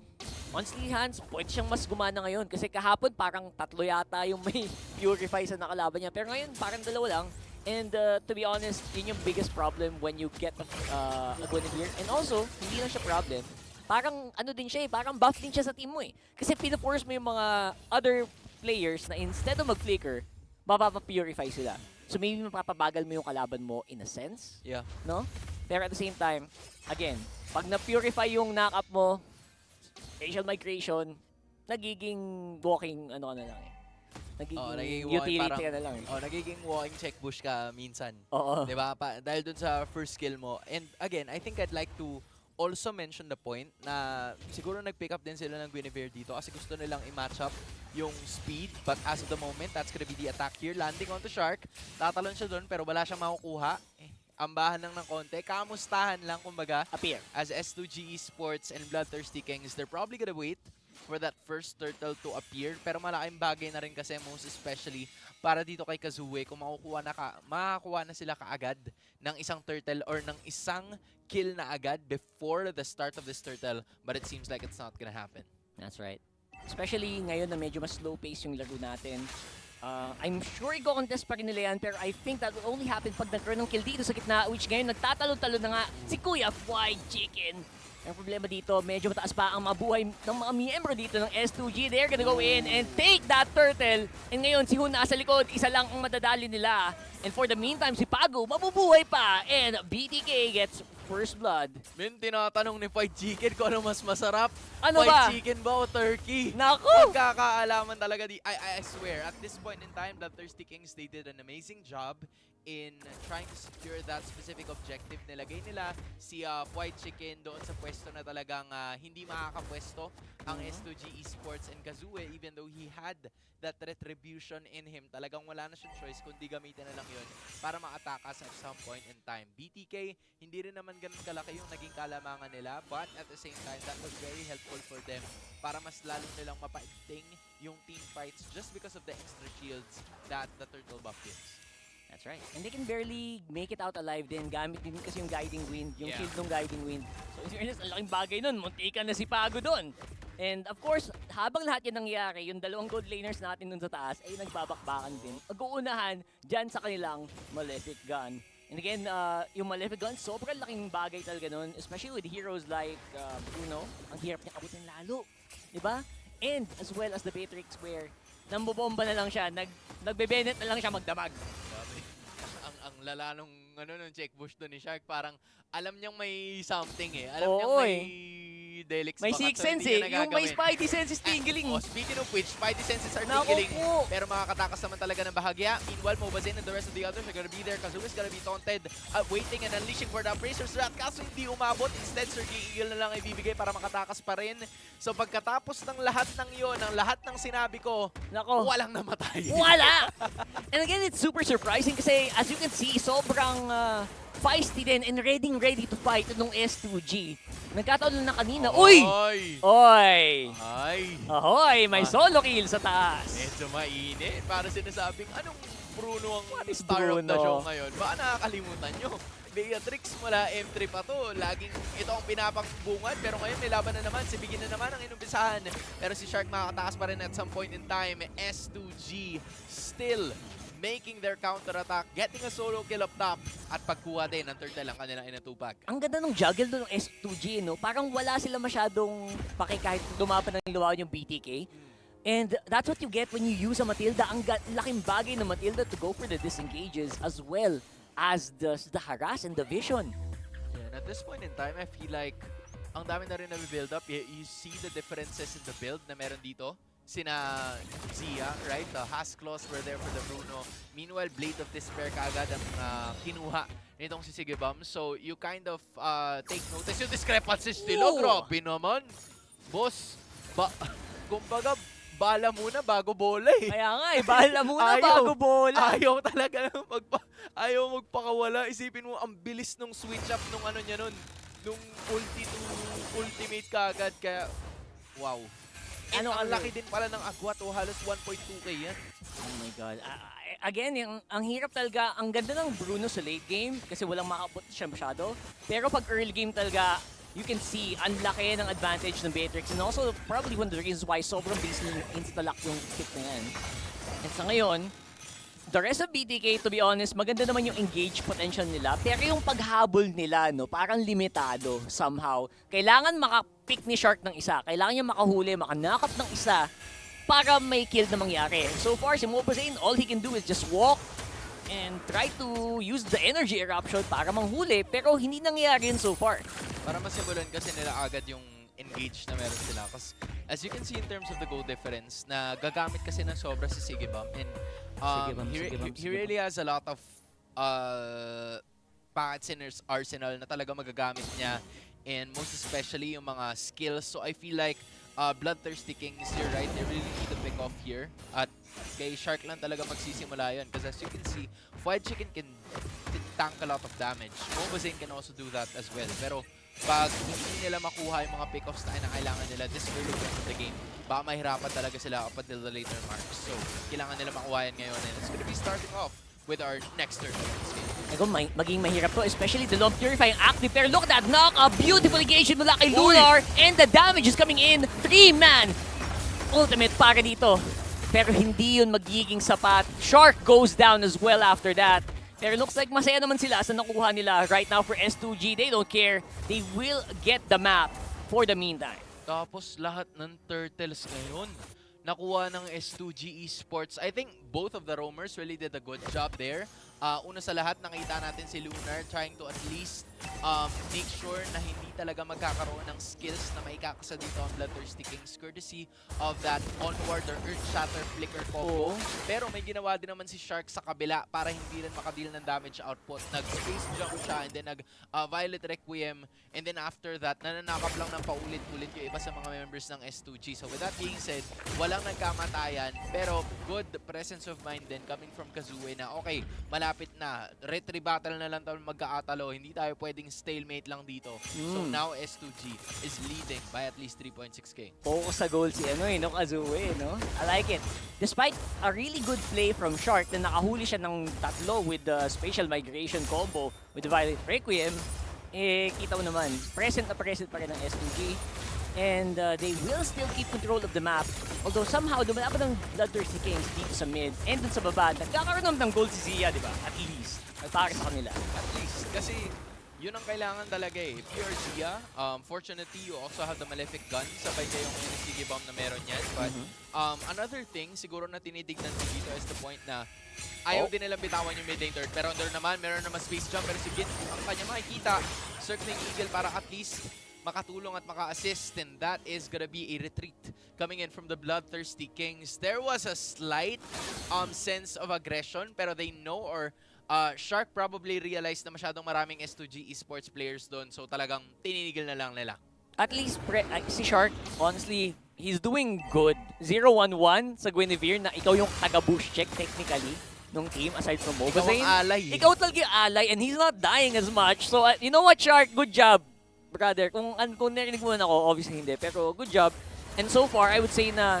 honestly, Hans, pwede siyang mas gumana ngayon. Kasi kahapon, parang 3 yata yung may Purify sa nakalaban niya. Pero ngayon, parang 2 lang. And to be honest, yun yung biggest problem when you get a Guinevere. And also, hindi lang siya problem. Parang ano din siya eh, parang buff din siya sa team mo eh. Kasi pina-force mo yung mga other players na instead of mag-flicker, mapapapurify sila. So maybe mapapabagal mo yung kalaban mo in a sense. Yeah. No? Pero at the same time, again, pag na-purify yung knock-up mo, facial migration, nagiging walking, ano ka na lang eh. Nagiging utility ka na lang eh. Nagiging walking check bush ka minsan. Oo. Diba? Dahil dun sa first skill mo. And again, I think I'd like to also mention the point na siguro nag-pick up din sila ng Guinevere dito kasi gusto nilang i-match up yung speed. But as of the moment, that's gonna be the attack here. Landing onto Shark. Tatalon siya doon pero wala siyang makukuha. Ambahan lang ng konti. Kamustahan lang kumbaga. Appear. As S2G Esports and Bloodthirsty Kings, they're probably gonna wait for that first turtle to appear. Pero malaking bagay na rin kasi most especially para dito kay Kazue kung makakuha na sila kaagad ng isang turtle or ng isang kill na agad before the start of this turtle. But it seems like it's not gonna happen. That's right. Especially ngayon na medyo mas slow pace yung laro natin. I'm sure i-contest pa rin nila yan, pero I think that will only happen pag nagkaroon ng kill dito sa gitna, which ngayon nagtatalo-talo na nga si Kuya Fried Chicken. Ang problema dito, medyo mataas pa ang mabuhay ng mga miyembro dito ng S2G. They're gonna go in and take that turtle. And ngayon, si Hun nasa likod, isa lang ang madadali nila. And for the meantime, si Pago mabubuhay pa. And BTK gets first blood. Min, tinatanong ni Fried Chicken kung ano mas masarap. Ano Fried ba? Chicken ba o turkey? Naku! Magkakaalaman talaga di. I swear, at this point in time, the Thirsty Kings, they did an amazing job in trying to secure that specific objective. Nilagay nila si White Chicken doon sa pwesto na talagang hindi makakapwesto ang S2G Esports and Kazue, even though he had that retribution in him. Talagang wala na siyang choice kundi gamitin na lang yun para ma-attack us at some point in time. BTK, hindi rin naman ganun kalaki yung naging kalamangan nila, but at the same time, that was very helpful for them para mas lalo nilang mapaigting yung team fights just because of the extra shields that the turtle buff gives. That's right. And they can barely make it out alive din. Gamit din kasi yung Guiding Wind, yung shield ng Guiding Wind. So in fairness, ang laking bagay nun. Muntikan na si Pago dun. And of course, habang lahat yan nangyayari, yung 2 gold laners natin dun sa taas ay nagbabakbakan din. Mag-uunahan dyan sa kanilang Malefic Gun. And again, yung Malefic Gun, sobrang laking bagay talaga nun. Especially with heroes like Bruno. Ang hirap niya abutin lalo. Diba? And as well as the Matrix where nambobomba na lang siya, nagbe-benet na lang siya magdamag. Ang lala nung check bush doon ni Shark, parang alam niyang may something eh. Alam niyang may yung Delix. May Bakat, sixth so sense hindi eh. niya Yung may nagagawin. Spidey sense is tingling. Oh, speaking of which, Spidey senses are Naku tingling. po. Pero makakatakas naman talaga ng bahagya. Meanwhile, Mobazin and the rest of the others are gonna be there. Kazuma's gonna be taunted, waiting and unleashing for the Appraiser's Wrath. Kaso hindi umabot. Instead, SRG Eagle na lang ibibigay para makatakas pa rin. So pagkatapos ng lahat ng yon, ng lahat ng sinabi ko, Nako. walang namatay. Wala! And again, it's super surprising kasi as you can see, sobrang feisty din and ready to fight itong S2G. Nagkataon na kanina. Uy! Ay! Oy! Ay! Ahoy! May solo kill sa taas. Medyo mainit. Para sinasabing, anong Bruno ang What is star of the Bruno? show ngayon? Baka nakakalimutan nyo. Beatrix mula M3 pa to. Laging ito ang pinapakbungan. Pero ngayon may laban na naman. Si Bigin na naman ang inumpisahan. Pero si Shark makakataas pa rin at some point in time. S2G still making their counter-attack, getting a solo kill up top, at pagkuha din ng turtle ang kanilang inatupak. Ang ganda ng juggle doon ng S2G, no? Parang wala sila masyadong paki kahit lumapan ng luwawan yung BTK. And that's what you get when you use a Matilda. Ang laking bagay ng Matilda to go for the disengages as well as the harass and the vision. Yeah, and at this point in time, I feel like ang dami na rin na build up. You see the differences in the build na meron dito. Sina Zia, right? The Hasclaws were there for the Bruno. Meanwhile, Blade of Despair kaagad ang kinuha nitong si Sigibam. So, you kind of take notice yung discrepancies nila. Grabe naman. Boss, kumbaga, bala muna bago bola eh. Kaya nga eh, bahala muna bago bola. Ayaw talaga na ayaw magpakawala. Isipin mo, ang bilis nung switch up nung ano niya nun. Nung ulti to ultimate kaagad. Kaya, wow. Ang laki din pala ng agwat o halos 1.2k yan. Oh my god. Again, ang hirap talaga. Ang ganda ng Bruno sa late game kasi walang makabot siya masyado. Pero pag early game talaga, you can see ang laki ng advantage ng Beatrix and also probably one of the reasons why sobrang bilis ng insta-lock yung pick na yan. And sa ngayon, the rest of BTK, to be honest, maganda naman yung engage potential nila. Pero yung paghabol nila, no, parang limitado somehow. Kailangan makapick ni Shark ng isa. Kailangan niya makahuli, makanakap ng isa para may kill na mangyari. So far, si Mobazin, all he can do is just walk and try to use the energy eruption para manghuli. Pero hindi nangyayari yun so far. Para masimulan kasi nila agad yung engage na meron sila. Kasi as you can see in terms of the goal difference, na gagamit kasi ng sobra si Sigibam. And he really has a lot of packets in his arsenal na talaga magagamit niya. And most especially yung mga skills. So I feel like Bloodthirsty Kings, you're right, they really need to pick off here. At kay Shark lang talaga magsisimula yun. Because as you can see, Fried Chicken can tank a lot of damage. Mobazin can also do that as well. Pero pag hindi nila makuha yung mga pick-offs na kailangan nila this early point of the game, baka mahirapan talaga sila up until the later marks. So, kailangan nila makuha yan ngayon. And it's gonna be starting off with our next turn of this game. Ego, maging mahirap to, especially the long purifying active. Pero look at that knock, a beautiful engagement mula kay Lunar, and the damage is coming in. 3-man ultimate para dito. Pero hindi yun magiging sapat. Shark goes down as well after that. Pero looks like masaya naman sila sa nakuha nila right now for S2G. They don't care. They will get the map for the meantime. Tapos lahat ng turtles ngayon nakuha ng S2G Esports. I think both of the roamers really did a good job there. Una sa lahat, nakita natin si Lunar trying to at least make sure na hindi talaga magkakaroon ng skills na maikakasa dito ang Bloodthirsty Kings courtesy of that onward or Earth Shatter Flicker combo. Pero may ginawa din naman si Shark sa kabila para hindi rin makadeal ng damage output. Nag-space jump siya and then nag-Violet Requiem, and then after that, nananakap lang ng paulit-ulit yung iba sa mga members ng S2G. So with that being said, walang nagkamatayan, pero good presence of mind din coming from Kazue na okay, malapit na, retry battle na lang tayo magkaatalo, hindi tayo pwedeng stalemate lang dito. So now S2G is leading by at least 3.6k. Focus sa goal si Kazue, no? I like it. Despite a really good play from Shark na nakahuli siya ng tatlo with the spatial migration combo with the Violet Requiem, kita mo naman, present na present pa rin ng S2G. And they will still keep control of the map. Although somehow, lumalaban ng Bloodthirsty Kings dito sa mid and dun sa baba, nagkakaroon naman ng gold si Zia, di ba? At least. Para sa kanila. At least. Kasi yun ang kailangan talaga eh. If you're Zia, fortunately, you also have the Malefic Gun. Sabay kayong Sige Bomb na meron yan. But another thing, siguro na tinitignan din dito is the point na ayaw din nilang bitawan yung mid-lane turret. Pero under naman, meron naman space jump. Pero si Gin, ang kanya makikita, circling eagle para at least makatulong at maka-assist, and that is gonna be a retreat coming in from the Bloodthirsty Kings. There was a slight sense of aggression, pero they know, or Shark probably realized na masyadong maraming S2G Esports players doon, so talagang tininigil na lang nila. At least, si Shark, honestly, he's doing good. 0-1-1 sa Guinevere na ikaw yung taga-boost check technically nung team aside from Mo. Ikaw ang alay. Ikaw talaga yung alay and he's not dying as much. So, you know what, Shark? Good job, brother. Kung narinig mo na ako, obviously hindi. Pero good job. And so far, I would say na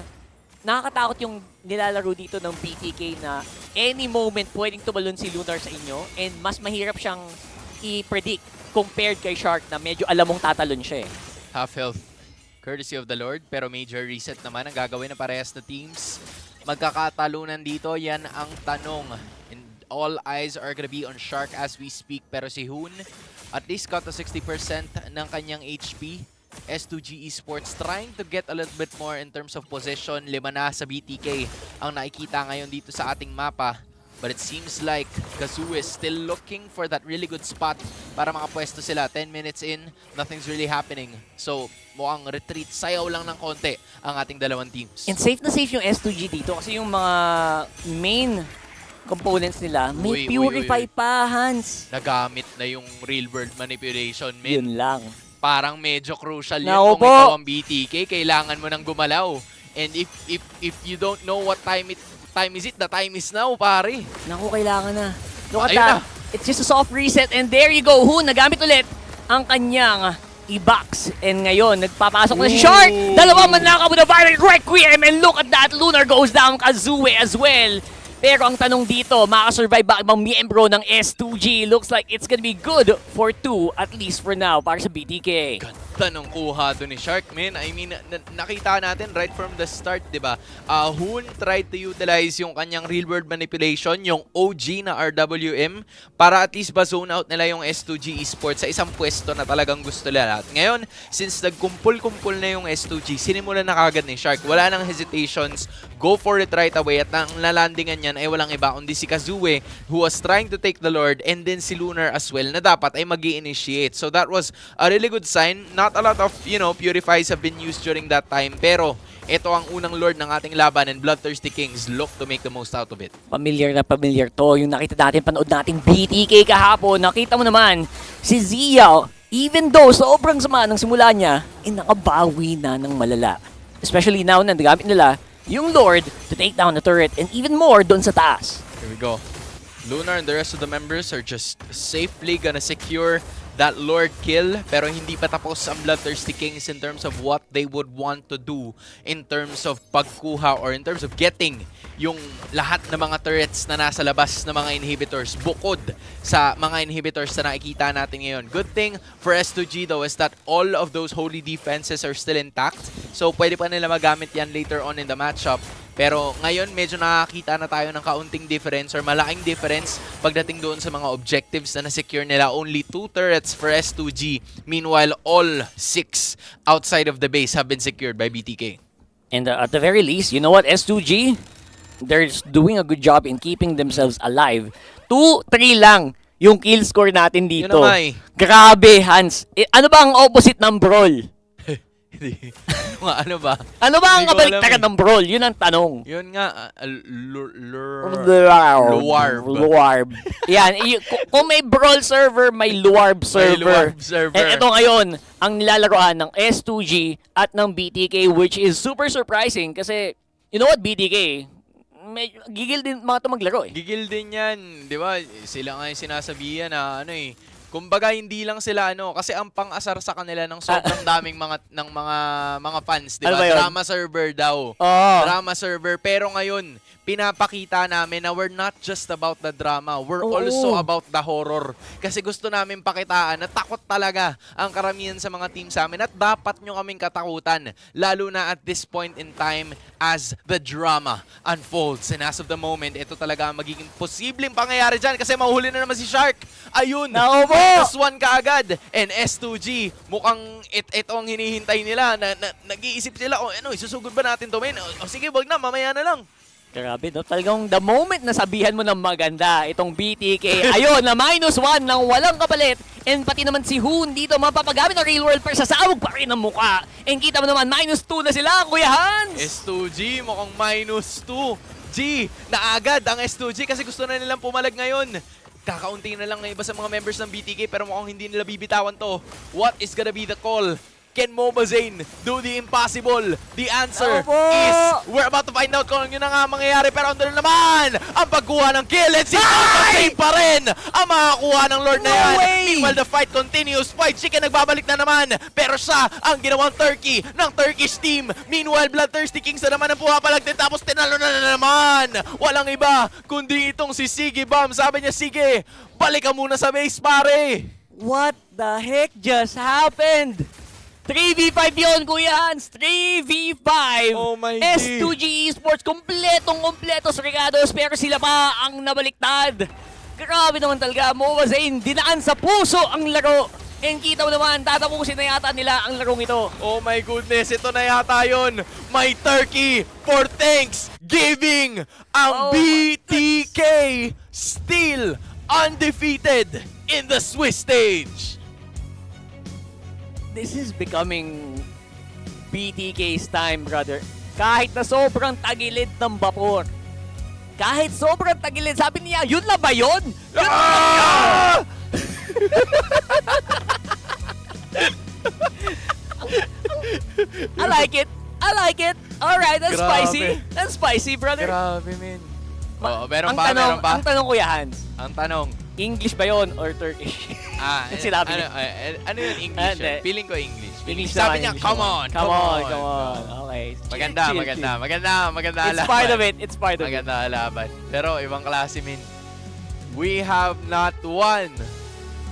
nakakatakot yung nilalaro dito ng BTK na any moment pwedeng tumalon si Lunar sa inyo and mas mahirap siyang i-predict compared kay Shark na medyo alam mong tatalon siya eh. Half health, courtesy of the Lord, pero major reset naman ang gagawin ng parehas na teams. Magkakatalunan dito, yan ang tanong. And all eyes are gonna be on Shark as we speak, pero si Hoon at least got to 60% ng kanyang HP. S2G Esports trying to get a little bit more in terms of position. 5 na sa BTK ang nakikita ngayon dito sa ating mapa. But it seems like Kazoo is still looking for that really good spot para makapwesto sila. 10 minutes in, nothing's really happening. So, mukhang retreat, sayaw lang ng konti ang ating dalawang teams. And safe na safe yung S2G dito kasi yung mga main components nila, may purify pa, Hans. Nagamit na yung real world manipulation, man. Yun lang. Parang medyo crucial yun Naku kung po. ikaw ang BTK. Kailangan mo nang gumalaw. And if you don't know what time is it, the time is now, pare. Naku, kailangan na. Look at Ayun that. na. It's just a soft reset and there you go. Hoon, nagamit ulit ang kanyang i-box. And ngayon, nagpapasok na si Shark. Dalawang manlakaw with a violent requiem. And look at that, Lunar goes down, Kazooie as well. Pero ang tanong dito, makasurvive ba ibang miyembro ng S2G? Looks like it's gonna be good for 2, at least for now, para sa BTK. Ganda ng kuha to ni Shark, man. I mean, nakita natin right from the start, di ba? Hoon tried to utilize yung kanyang real-world manipulation, yung OG na RWM, para at least ba zone out nila yung S2G Esports sa isang pwesto na talagang gusto nila. At ngayon, since nagkumpul-kumpul na yung S2G, sinimulan na kagad ni Shark. Wala nang hesitations, go for it right away. At ang nalandingan niyan ay walang iba kundi si Kazooie, who was trying to take the Lord, and then si Lunar as well, na dapat ay mag-i-initiate. So that was a really good sign. Not a lot of, purifies have been used during that time, pero ito ang unang Lord ng ating laban, and Bloodthirsty Kings look to make the most out of it. Familiar na familiar to. Yung nakita natin, panood natin BTK kahapon. Nakita mo naman, si Zia, even though sobrang sama ng simula niya, nakabawi na ng malala. Especially now na nagamit nila yung Lord to take down the turret and even more doon sa taas. Here we go. Lunar and the rest of the members are just safely gonna secure that Lord kill, pero hindi pa tapos ang Bloodthirsty Kings in terms of what they would want to do in terms of pagkuha or in terms of getting yung lahat ng mga turrets na nasa labas ng mga inhibitors bukod sa mga inhibitors na nakikita natin ngayon. Good thing for S2G though is that all of those holy defenses are still intact, so pwede pa nila magamit yan later on in the matchup. Pero ngayon, medyo nakakita na tayo ng kaunting difference or malaking difference pagdating doon sa mga objectives na na-secure nila. Only 2 turrets for S2G. Meanwhile, all 6 outside of the base have been secured by BTK. And at the very least, you know what, S2G? They're doing a good job in keeping themselves alive. 2-3 lang yung kill score natin dito. Yun na nga eh. Grabe, Hans. Ano ba ang opposite ng brawl? Ano ba? Ano ba ang Hindi ko kabaliktaran alam ng brawl? Yun ang tanong. Yun nga, Luarb. Yan, kung may brawl server, may Luarb server. And ito ngayon, ang nilalaroan ng S2G at ng BTK, which is super surprising kasi, you know what, BTK, gigil din mga ito maglaro eh. Gigil din yan, di ba? Sila nga yung sinasabihan na kumbaga hindi lang sila kasi ang pang-asar sa kanila ng sobrang daming mga fans, di ba? Ano ba yun? Drama server daw. Oh. Drama server, pero ngayon pinapakita namin na we're not just about the drama, we're also about the horror. Kasi gusto namin pakitaan na takot talaga ang karamihan sa mga team sa amin at dapat nyo kaming katakutan, lalo na at this point in time as the drama unfolds. And as of the moment, ito talaga ang magiging posibleng pangyayari dyan kasi mahuhuli na naman si Shark. Ayun! Plus 1 kaagad. And S2G, mukhang ito ang hinihintay nila. Nag-iisip sila, isusugod ba natin to, men? O sige, wag na, mamaya na lang. Grabe, no? Talagang the moment na sabihan mo ng maganda itong BTK, ayun, na -1 ng walang kapalit. And pati naman si Hoon dito, mapapagamit ng real world sa sawag pa rin ang mukha. And kita mo naman, -2 na sila, Kuya Hans! S2G, mukhang -2. G, na agad ang S2G kasi gusto na nilang pumalag ngayon. Kakaunti na lang ng iba sa mga members ng BTK pero mukhang hindi nila bibitawan to. What is gonna be the call? Can Moba Zane do the impossible? The answer is, we're about to find out kung ano na nga mangyayari. Pero andun na naman ang pagkuha ng kill. And si Moba Zane pa rin ang makakuha ng Lord na yan. Meanwhile, the fight continues. White Chicken nagbabalik na naman. Pero siya ang ginawang turkey ng Turkish team. Meanwhile, Bloodthirsty Kings na naman ang pumapalag din. Tapos tinalo na naman. Walang iba kundi itong si Sige Bam. Sabi niya, sige, balik ka muna sa base, pare. What the heck just happened? 3v5 yun, Kuya Hans! 3v5! Oh my S2G Esports, kompletong-kompletos regados, pero sila pa ang nabaliktad. Grabe naman talaga, Moba Zane, dinaan sa puso ang laro. And kita mo naman, tatapusin na yata nila ang larong ito. Oh my goodness, ito na yata yun. May turkey for Thanksgiving. Ang BTK still undefeated in the Swiss stage. This is becoming BTK's time, brother. Kahit na sobrang tagilid ng vapor. Kahit sobrang tagilid, sabi niya, yun na ba yun? Yun na ba yun? I like it. I like it. Alright, that's Grabe. spicy. That's spicy, brother. Grabe, man. Oo, meron pa, meron pa. Ang tanong, Kuya Hans, Ang tanong, English ba yun or Turkish? Sinabi niya. ano yun English? Hindi. Feeling ko English. English Sabi naman, niya, English come naman. on, Come on. Okay. Maganda, Chill, maganda, chill. maganda It's laban. part of it. It's part of it. Maganda laban. Pero ibang klase, min. We have not one,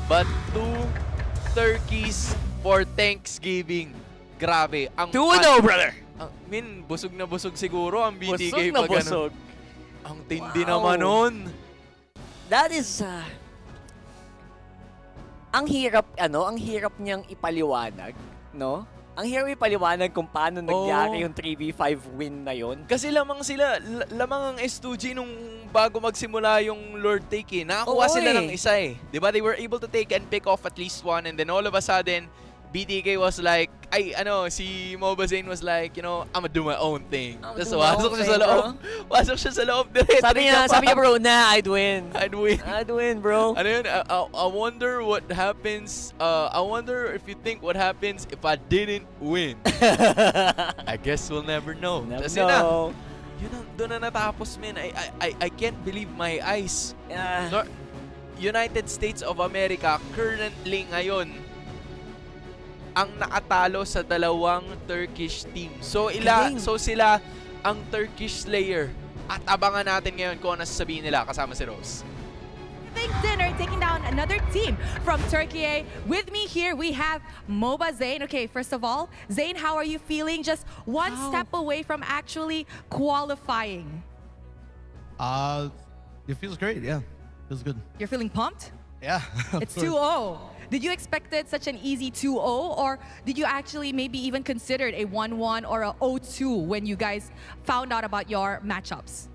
but 2 turkeys for Thanksgiving. Grabe. Ang 2-0, brother. Min, busog na busog siguro ang BTK Busog na pag ganun. busog. Ang tindi Wow. naman nun. That is, ang hirap niyang ipaliwanag, no? Ang hirap ipaliwanag kung paano nangyari yung 3v5 win na yon. Kasi lamang ang S2G nung bago magsimula yung Lord Take eh. Nakakuha sila ng isa eh. Diba? They were able to take and pick off at least one and then all of a sudden, BTK was like, si Moba Zane was like, you know, I'm gonna do my own thing. Tapos wasok siya sa loob. Wasok siya sa loob. Sabi niya, bro, I'd win. I'd win. I'd win, bro. Ano yun? I wonder what happens. I wonder if you think what happens if I didn't win. I guess we'll never know. Never Kasi know. doon na natapos, man. I can't believe my eyes. United States of America currently ngayon ang nakatalo sa dalawang Turkish team. So sila ang Turkish Slayer. At abangan natin ngayon kung ano sasabihin nila kasama si Rose. Big dinner taking down another team from Turkey. With me here we have Moba Zane. Okay, first of all, Zane, how are you feeling? Just one step away from actually qualifying. It feels great, yeah. Feels good. You're feeling pumped? Yeah. It's 2-0. Did you expect it such an easy 2-0, or did you actually maybe even considered a 1-1 or a 0-2 when you guys found out about your matchups?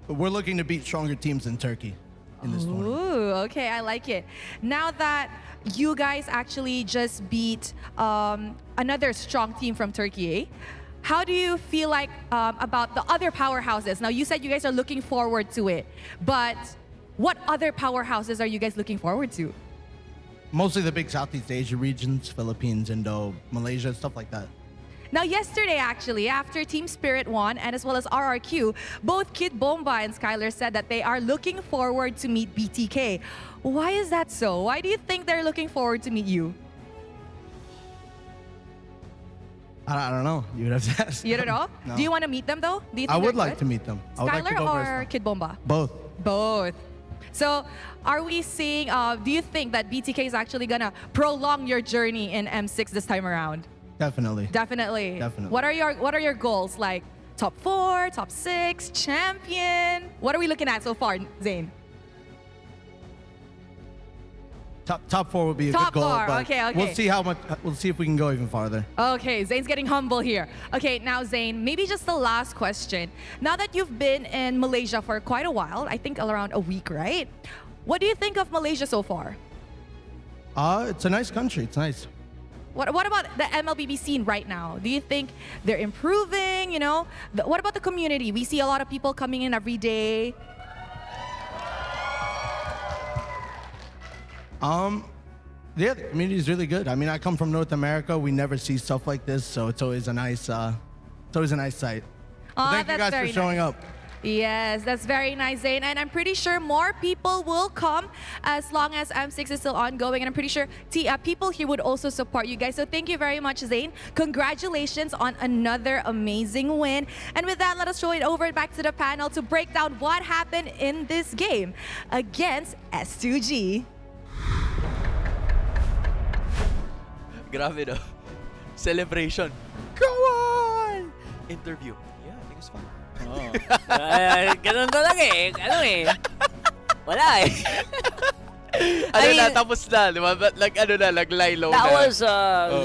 We're looking to beat stronger teams in Turkey in this tournament. Ooh, okay, I like it. Now that you guys actually just beat another strong team from Turkey, how do you feel like about the other powerhouses? Now, you said you guys are looking forward to it, but what other powerhouses are you guys looking forward to? Mostly the big Southeast Asia regions, Philippines, Indo, Malaysia, stuff like that. Now, yesterday, actually, after Team Spirit won, and as well as RRQ, both Kid Bomba and Skylar said that they are looking forward to meet BTK. Why is that so? Why do you think they're looking forward to meet you? I don't know. You would have to ask. You don't know? No. Do you want to meet them, though? Do you think I would they're like good? to meet them. I would like to Skylar go or versus Kid Bomba? both. Both. So, are we seeing, do you think that BTK is actually gonna prolong your journey in M6 this time around? Definitely. Definitely. Definitely. What are your goals? Like top 4, top 6, champion? What are we looking at so far, Zane? Top 4 would be a Top good goal. 4, But okay. We'll see we'll see if we can go even farther. Okay, Zane's getting humble here. Okay, now Zane, maybe just the last question. Now that you've been in Malaysia for quite a while, I think around a week, right? What do you think of Malaysia so far? It's a nice country. It's nice. What about the MLBB scene right now? Do you think they're improving, you know? What about the community? We see a lot of people coming in every day. Yeah, the community is really good. I mean, I come from North America. We never see stuff like this, so it's always a nice sight. Aw, Thank you that's guys for very showing nice. up. Yes, that's very nice, Zane. And I'm pretty sure more people will come as long as M6 is still ongoing. And I'm pretty sure people here would also support you guys. So thank you very much, Zane. Congratulations on another amazing win. And with that, let us throw it over back to the panel to break down what happened in this game against S2G. Grabe, no? Celebration. Go on! Interview. Yeah, I think it's fun. Oh. Ganun talaga eh. Ano eh. Wala eh. Tapos na, di ba? Nag-lie low na. That was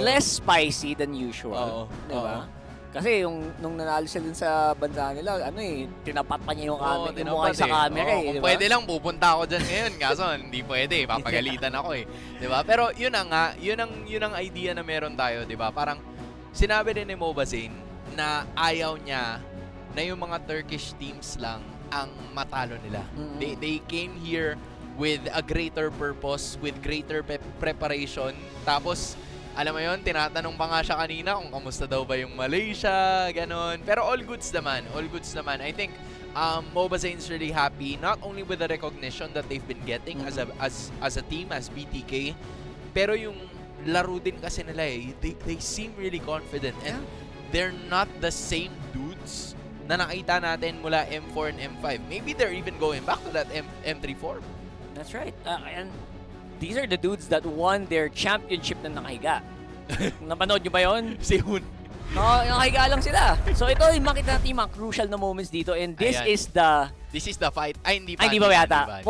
less spicy than usual. Oo. Di ba? Kasi nung nanalo sila dun sa bansa nila, tinapat pa niya yung camera, yung mukha sa camera eh. Kung pwede lang, pupunta ako dyan ngayon. Kaso, hindi pwede. Papagalitan ako eh. Di ba? Pero yun na nga, yun ang idea na meron tayo, di ba? Parang sinabi din ni Mobazane na ayaw niya na yung mga Turkish teams lang ang matalo nila. They came here with a greater purpose, with greater preparation. Tapos, alam mo yun, tinatanong pa nga siya kanina kung kamusta daw ba yung Malaysia, ganon. Pero all goods naman, all goods naman. I think Mobazane's really happy, not only with the recognition that they've been getting as a team, as BTK, pero yung laro din kasi nila eh, they seem really confident. And they're not the same dudes na nakita natin mula M4 and M5. Maybe they're even going back to that M3 form. That's right. And these are the dudes that won their championship na nakahiga. Napanood nyo ba yun? Si Hun. Nakahiga lang sila. So ito, makita natin yung mga crucial na moments dito. And this is the fight. Ay, hindi pa. Hindi ba yata?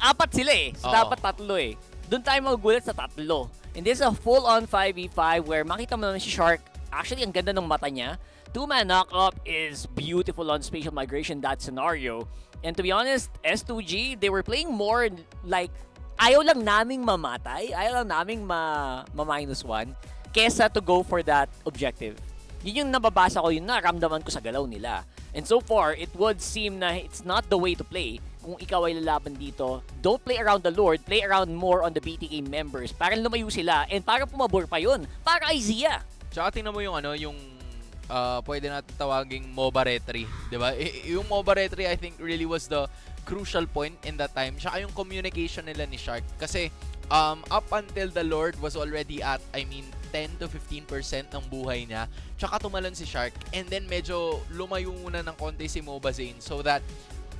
Apat sila eh. So dapat tatlo eh. Doon tayo magugulat sa tatlo. And this is a full-on 5v5 where makita mo naman si Shark. Actually, ang ganda ng mata niya. Two-man knock-up is beautiful on spatial migration, that scenario. And to be honest, S2G, they were playing more like ayaw lang naming mamatay, ayaw lang naming ma-minus-1 kesa to go for that objective. Yun yung nababasa ko, yun naramdaman ko sa galaw nila. And so far, it would seem na it's not the way to play. Kung ikaw ay lalaban dito, don't play around the Lord, play around more on the BTK members para lumayo sila and para pumabor pa yun, para kay Zia. Tsaka tingnan mo yung yung pwede natin tawaging MOBA retry, di ba? Yung MOBA retry, I think, really was the crucial point in that time. Tsaka yung communication nila ni Shark. Kasi, up until the Lord was already at, 10 to 15% ng buhay niya. Tsaka tumalon si Shark. And then, medyo lumayo muna ng konti si Mobazane so that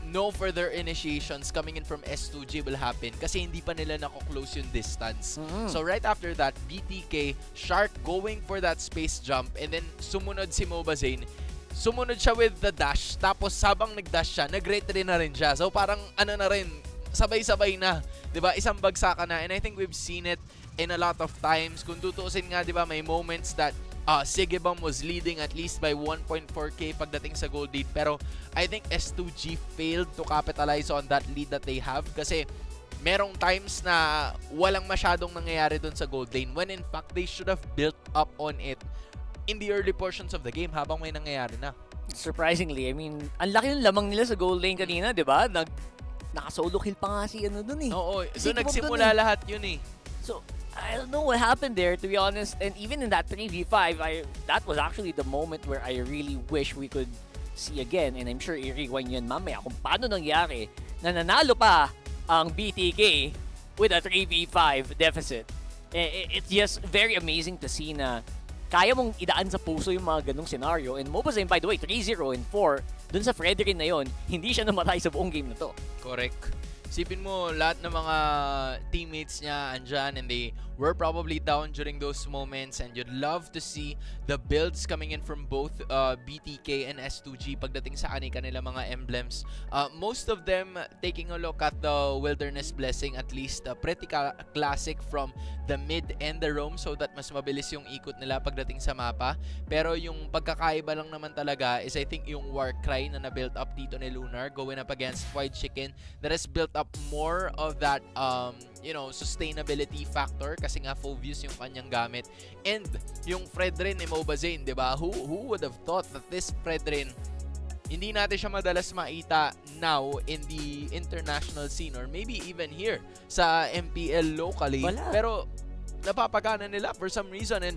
no further initiations coming in from S2G will happen kasi hindi pa nila nako-close yung distance. So right after that, BTK, Shark going for that space jump and then sumunod si Mobazane. Sumunod siya with the dash tapos habang nag-dash siya, nag-retry na rin siya. So parang na rin, sabay-sabay na. 'Di ba? Isang bagsakan na. And I think we've seen it in a lot of times. Kung tutuusin nga, 'di ba, may moments that Sigibam was leading at least by 1.4k pagdating sa gold lead. Pero I think S2G failed to capitalize on that lead that they have kasi merong times na walang masyadong nangyayari dun sa gold lane when in fact they should have built up on it in the early portions of the game habang may nangyayari na. Surprisingly, ang laki ng lamang nila sa gold lane kanina, di ba? Naka-solo kill pa nga si dun eh. Oo, doon nagsimula lahat yun eh. So, I don't know what happened there, to be honest. And even in that 3v5, that was actually the moment where I really wish we could see again. And I'm sure i-rewind yun mamaya kung paano nangyari na nanalo pa ang BTK with a 3v5 deficit. It's just very amazing to see na kaya mong idaan sa puso yung mga ganung scenario. And Mobazane, by the way, 3-0 and 4, dun sa Frederick na yon, hindi siya namatay sa buong game na to. Correct. Sipin mo, lahat ng mga teammates niya andyan and they were probably down during those moments, and you'd love to see the builds coming in from both BTK and S2G pagdating sa kanila mga emblems. Most of them taking a look at the Wilderness Blessing, at least pretty classic from the mid and the roam, so that mas mabilis yung ikot nila pagdating sa mapa. Pero yung pagkakaiba lang naman talaga is I think yung Warcry na na-build up dito ni Lunar going up against Fried Chicken that has built up more of that sustainability factor kasi nga full views yung kanyang gamit. And yung Fredrin ni Mobazane, 'di ba? Who would have thought that this Fredrin, hindi natin siya madalas makita now in the international scene or maybe even here sa MPL locally. Wala. Pero napapagana nila for some reason, and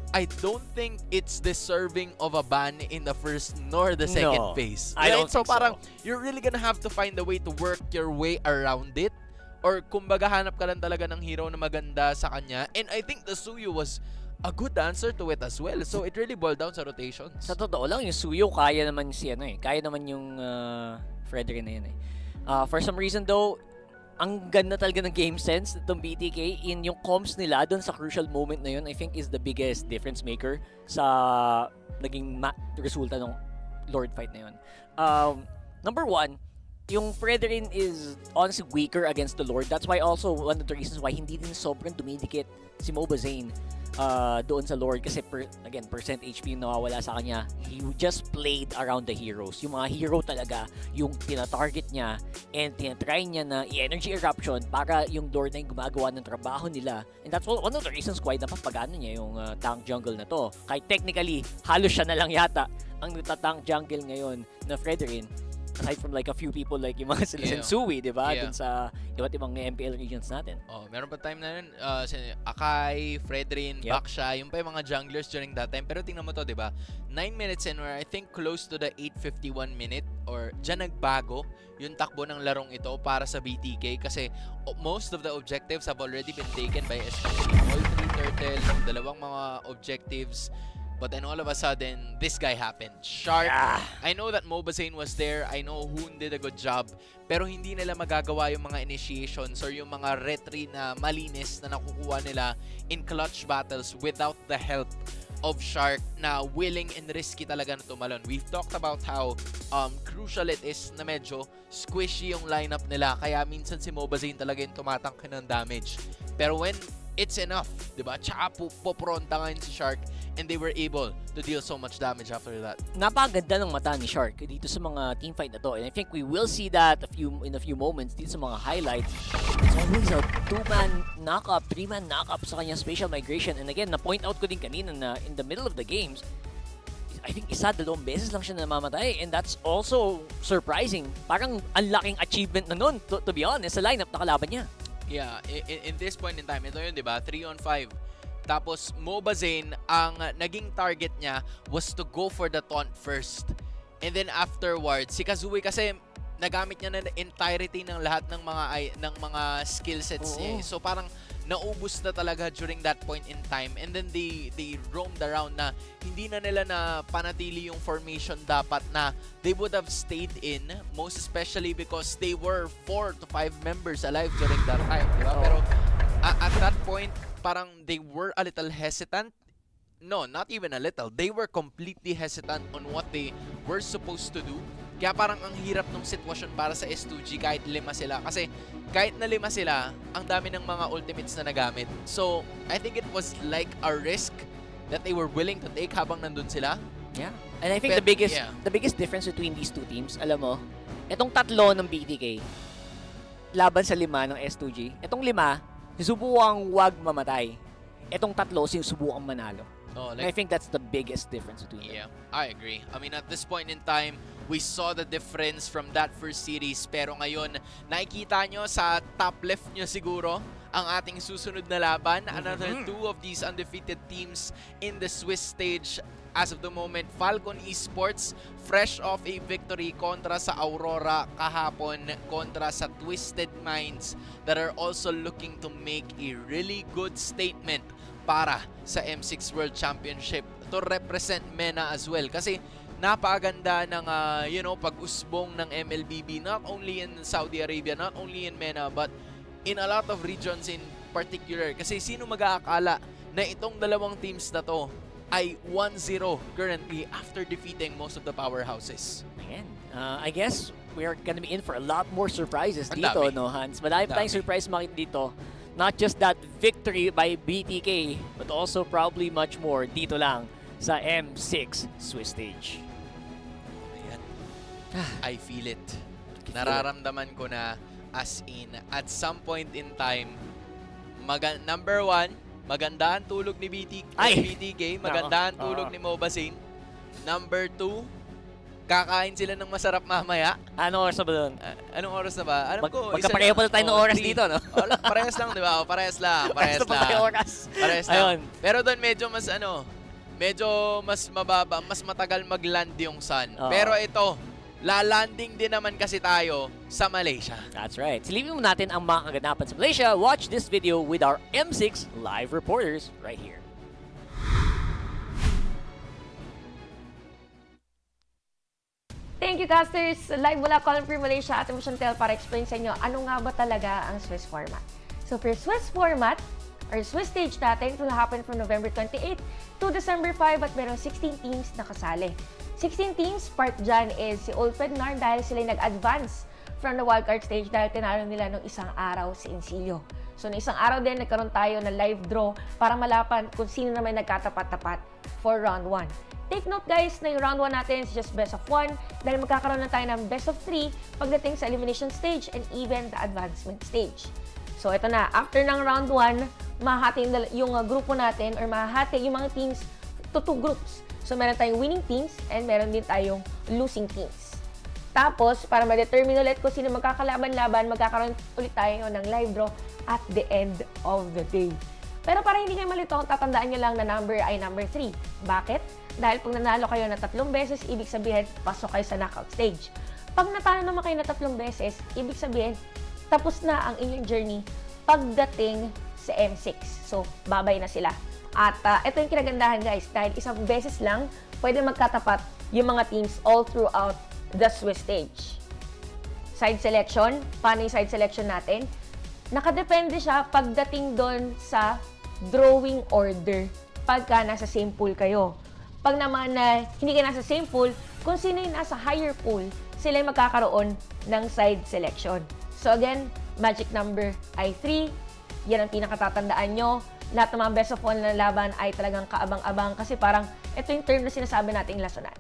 I don't think it's deserving of a ban in the first nor the second phase. I don't think parang so. you're really gonna have to find a way to work your way around it. Or kumbaga hanap ka lang talaga ng hero na maganda sa kanya. And I think the Suyu was a good answer to it as well. So it really boiled down sa rotations. Sa totoo lang, yung Suyo, kaya naman kaya naman yung Frederick na yun eh. For some reason though, ang ganda talaga ng game sense itong BTK in yung comms nila doon sa crucial moment na yun, I think is the biggest difference maker sa naging resulta ng Lord fight na yun. Number one, yung Fredrin is honestly weaker against the Lord. That's why also one of the reasons why hindi din sobrang dumidikit si Mobazane doon sa Lord kasi percent HP yung nawawala sa kanya. He just played around the heroes. Yung mga hero talaga yung tina-target niya and tinatry niya na i-energy eruption para yung Lord na yung gumagawa ng trabaho nila. And that's one of the reasons why napapagano niya yung tank jungle na to. Kahit technically, halos siya na lang yata ang nagtatank jungle ngayon na Fredrin. Aside from like a few people like yung mga sila Sensui, di ba? Dun sa iba't ibang MPL regions natin. Meron pa time na yun, Akai, Fredrin, Baksha, yung pa yung mga junglers during that time. Pero tingnan mo to, di ba? 9 minutes in, where I think close to the 8:51 minute, or dyan nagbago yung takbo ng larong ito para sa BTK kasi most of the objectives have already been taken by especially all three turtle, yung dalawang mga objectives. But then all of a sudden, this guy happened. Shark. I know that Mobazane was there. I know Hoon did a good job. Pero hindi nila magagawa yung mga initiations or yung mga retry na malinis na nakukuha nila in clutch battles without the help of Shark na willing and risky talaga na tumalon. We've talked about how crucial it is na medyo squishy yung lineup nila. Kaya minsan si Mobazane talaga yung tumatangke ng damage. Pero when it's enough, diba? Tsaka popronta ngayon si Shark and they were able to deal so much damage after that. Napakaganda ng mata ni Shark dito sa mga teamfight na to. And I think we will see that in a few moments dito sa mga highlights. It's always a 2-man knock-up, 3-man knock-up sa kanyang spatial migration. And again, na-point out ko din kanina na in the middle of the games, I think dalawang beses lang siya namamatay. And that's also surprising. Parang ang laking achievement na nun, to be honest, sa lineup na kalaban niya. Yeah, in this point in time, ito yun, di ba? 3-on-5. Tapos, Mobazane, ang naging target niya was to go for the taunt first. And then afterwards, si Kazooie kasi nagamit niya na the entirety ng lahat ng mga skill sets niya. So parang naubos na talaga during that point in time. And then they roamed around na hindi na nila na panatili yung formation dapat na they would have stayed in, most especially because they were 4 to 5 members alive during that time, diba? Pero at that point, parang they were a little hesitant. No, not even a little. They were completely hesitant on what they were supposed to do. Kaya parang ang hirap ng sitwasyon para sa S2G kahit 5 sila. Kasi kahit na 5 sila, ang dami ng mga ultimates na nagamit. So, I think it was like a risk that they were willing to take habang nandun sila. Yeah. And I think the biggest difference between these two teams, alam mo, itong 3 ng BTK, laban sa 5 ng S2G. Itong 5, sinubukan Huwag mamatay. Itong 3, sinusubukan manalo. And I think that's the biggest difference between them. Yeah, I agree. I mean, at this point in time, we saw the difference from that first series. Pero ngayon, nakikita nyo sa top left nyo siguro ang ating susunod na laban. Another 2 of these undefeated teams in the Swiss stage. As of the moment, Falcon Esports, fresh off a victory kontra sa Aurora kahapon, kontra sa Twisted Minds that are also looking to make a really good statement para sa M6 World Championship to represent MENA as well. Kasi napakaganda ng pag-usbong ng MLBB, not only in Saudi Arabia, not only in MENA, but in a lot of regions in particular. Kasi sino mag-aakala na itong dalawang teams na to ay 1-0 currently after defeating most of the powerhouses. Ayan. I guess we're gonna be in for a lot more surprises Ang dito, dami. no, Hans? Madami tayong surprise makita dito. Not just that victory by BTK, but also probably much more dito lang sa M6 Swiss stage. Ayan. I feel it. Nararamdaman ko na as in, at some point in time, number 1, maganda ang tulog ni BTK, maganda ang tulog ni Mobasin. Number 2, kakain sila ng masarap mamaya. Anong oras na ba doon? Anong oras na ba? Alam ko, magkapareho pala tayo ng oras dito, no? Parehas lang, di ba? Parehas lang. Parehas lang. Parehas lang. Pero doon medyo mas mababa, mas matagal mag-land yung sun. Pero ito, lalanding din naman kasi tayo sa Malaysia. That's right. Silipin mo natin ang mga kaganapan sa Malaysia. Watch this video with our M6 live reporters right here. Thank you, casters. Live mula Column for Malaysia at Chantel para explain sa inyo ano nga ba talaga ang Swiss format. So for Swiss format, or Swiss stage natin, it will happen from November 28 to December 5 at merong 16 teams na kasali. 16 teams, part dyan is si Old Pednar dahil sila nag-advance from the wildcard stage dahil tinalo nila nung isang araw si Encilio. So na isang araw din, nagkaroon tayo ng live draw para malapan kung sino naman nagkatapat-tapat for round 1. Take note guys na yung round 1 natin is just best of 1 dahil magkakaroon na tayo ng best of 3 pagdating sa elimination stage and even the advancement stage. So ito na, after ng round 1, mahahati yung grupo natin or mahahati yung mga teams to 2 groups. So meron tayong winning teams and meron din tayong losing teams. Tapos, para ma-determine ulit kung sino magkakalaban-laban, magkakaroon ulit tayo ng live draw at the end of the day. Pero para hindi kayo malito, tatandaan nyo lang na number ay number 3. Bakit? Dahil pag nanalo kayo na 3 beses, ibig sabihin, pasok kayo sa knockout stage. Pag natalo naman kayo na 3 beses, ibig sabihin, tapos na ang inyong journey pagdating sa M6. So, babay na sila. At ito yung kinagandahan guys, dahil isang beses lang, pwede magkatapat yung mga teams all throughout the Swiss stage. Side selection, paano yung side selection natin? Nakadepende siya pagdating doon sa drawing order pagka nasa same pool kayo. Pag naman na hindi kayo nasa same pool, kung sino yung nasa higher pool, sila yung magkakaroon ng side selection. So again, magic number ay 3. Yan ang pinakatatandaan nyo. Lahat ng mga best of 1 na laban ay talagang kaabang-abang kasi parang ito yung term na sinasabi nating lasonan.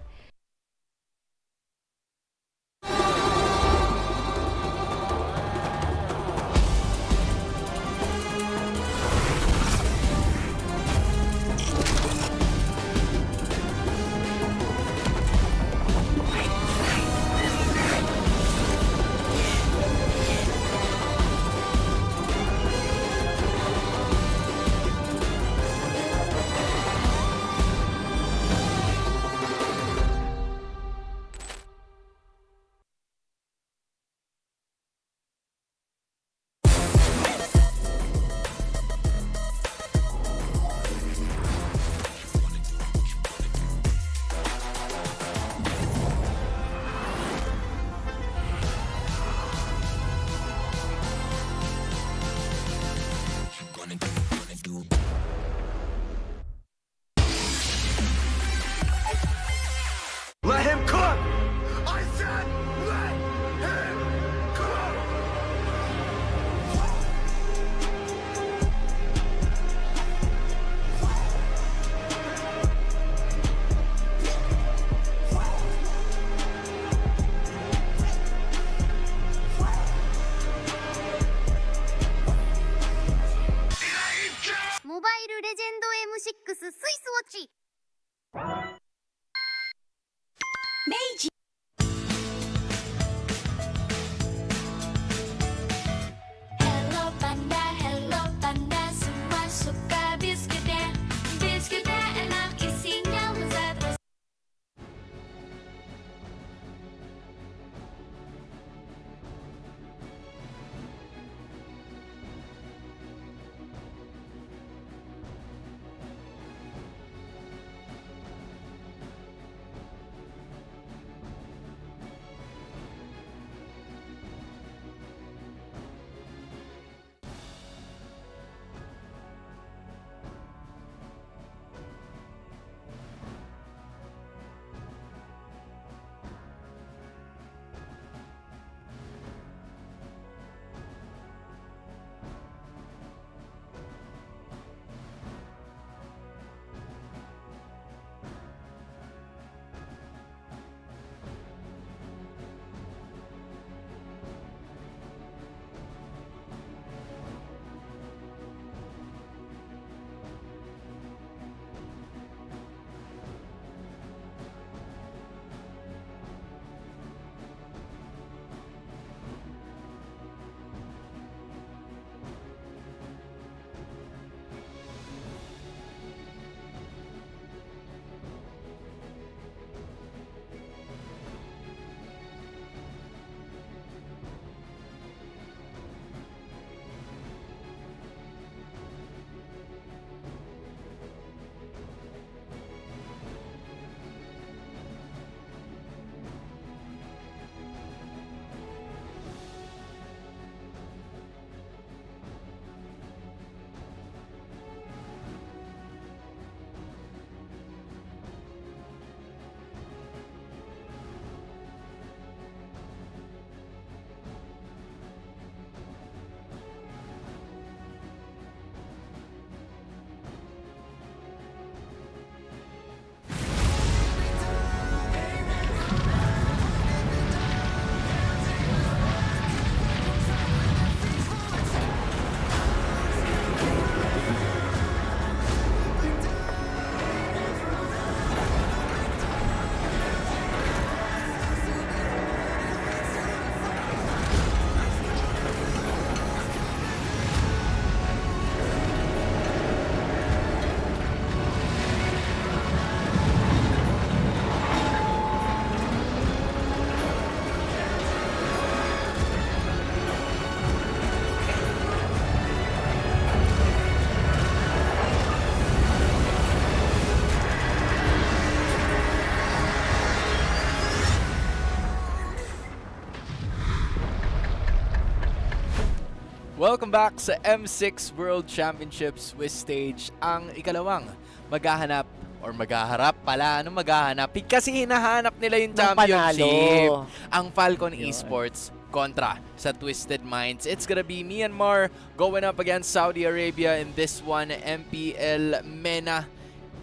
Welcome back sa M6 World Championship Swiss Stage. Ang ikalawang maghahanap or maghaharap pala. Ano maghahanap? Kasi hinahanap nila yung championship. Ang Falcon Esports kontra sa Twisted Minds. It's gonna be Myanmar going up against Saudi Arabia in this one. MPL MENA.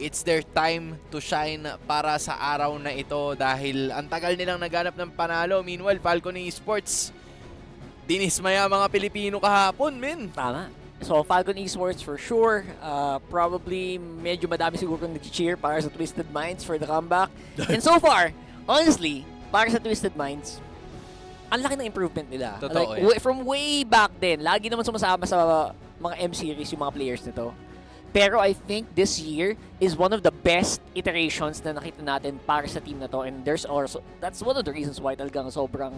It's their time to shine para sa araw na ito dahil ang tagal nilang naghanap ng panalo. Meanwhile, Falcon Esports dinismaya mga Pilipino kahapon, men. Tama. So, Falcon Esports for sure. Probably medyo madami siguro kung nag-cheer para sa Twisted Minds for the comeback. And so far, honestly, para sa Twisted Minds, ang laki ng improvement nila. Totoo, like, from way back then, lagi naman sumasama sa mga M-series yung mga players nito. Pero I think this year is one of the best iterations na nakita natin para sa team na to. And there's also, that's one of the reasons why talagang sobrang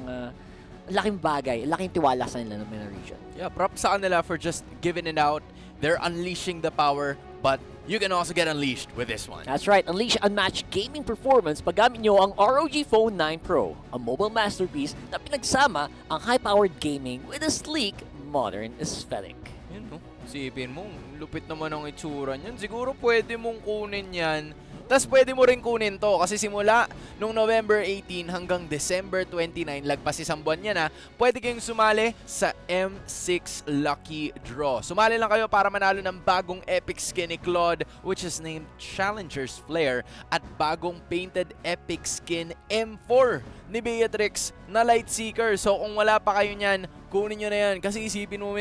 laking bagay, laking tiwala sa nila ng MENA region. Yeah, props sa kanila for just giving it out. They're unleashing the power, but you can also get unleashed with this one. That's right, unleash unmatched gaming performance paggamit nyo ang ROG Phone 9 Pro, a mobile masterpiece na pinagsama ang high-powered gaming with a sleek, modern aesthetic. Yun, no? Sipin mo, lupit naman ang itsura niyan. Siguro pwede mong kunin yan. Tapos pwede mo rin kunin to kasi simula nung November 18 hanggang December 29, lagpas isang buwan yan pwede kayong sumali sa M6 Lucky Draw. Sumali lang kayo para manalo ng bagong epic skin ni Claude, which is named Challenger's Flare, at bagong painted epic skin M4 ni Beatrix na Lightseeker. So kung wala pa kayo niyan, kunin nyo na yan kasi isipin mo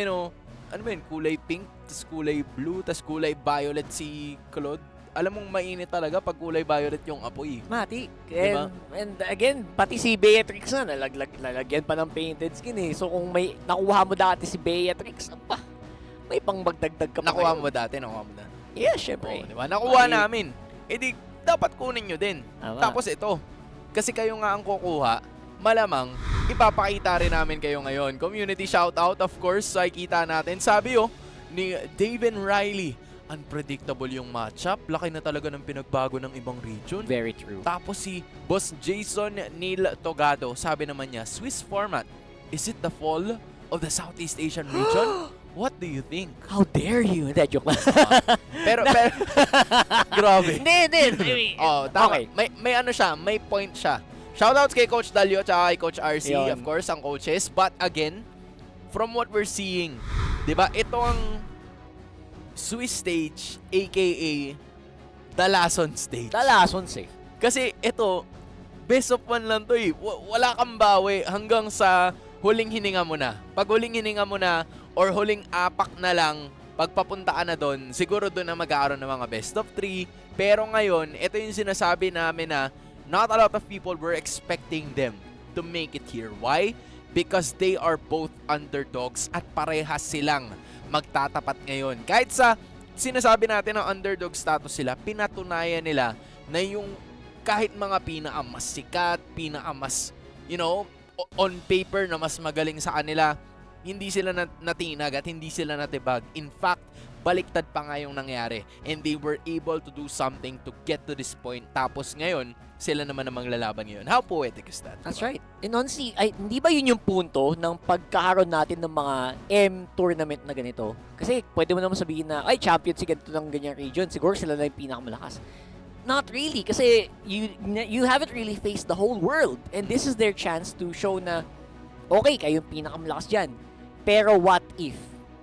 ano ba yun, kulay pink, tas kulay blue, tas kulay violet si Claude. Alam mong mainit talaga pag kulay violet yung apoy. Mati. Diba? And again, pati si Beatrix na lalagyan pa ng painted skin So kung may nakuha mo dati si Beatrix, may pang magdagdag ka pa. Nakuha mo dati? Yeah, syempre. Diba? Nakuha namin. Di dapat kunin nyo din. Tama. Tapos ito, kasi kayo nga ang kukuha, malamang ipapakita rin namin kayo ngayon. Community shoutout, of course, ay kita natin. Sabi ni David Riley, unpredictable yung matchup. Laki na talaga ng pinagbago ng ibang region. Very true. Tapos si Boss Jason Neil Togado, sabi naman niya, Swiss format, is it the fall of the Southeast Asian region? What do you think? How dare you? Hindi, joke lang. pero grabe. Hindi. Tama. Okay. May ano siya, may point siya. Shoutouts kay Coach Dalio at kay Coach RC, Yun. of course, ang coaches. But again, from what we're seeing, di ba, ito ang Swiss stage, aka the Lason stage. The Lason stage. Kasi ito, best of one lang to Wala kang bawi hanggang sa huling hininga mo na. Pag huling hininga mo na or huling apak na lang, pagpapunta ka na doon, siguro doon na mag-aaroon ng mga best of 3. Pero ngayon, ito yung sinasabi namin na not a lot of people were expecting them to make it here. Why? Because they are both underdogs at parehas silang magtatapat ngayon. Kahit sa sinasabi natin ng underdog status sila, pinatunayan nila na yung kahit mga pinakamas sikat, pinakamas, on paper na mas magaling sa kanila, hindi sila natinag at hindi sila natibag. In fact, baliktad pa nga yung nangyari. And they were able to do something to get to this point. Tapos ngayon, sila naman ang maglalaban ngayon. How poetic is that? That's right. And honestly, hindi ba yun yung punto ng pagkakaroon natin ng mga M-tournament na ganito? Kasi pwede mo naman sabihin na, champion si ganito ng ganyang region. Siguro sila na yung pinakamalakas. Not really. Kasi you haven't really faced the whole world. And this is their chance to show na, okay, kayo yung pinakamalakas dyan. Pero what if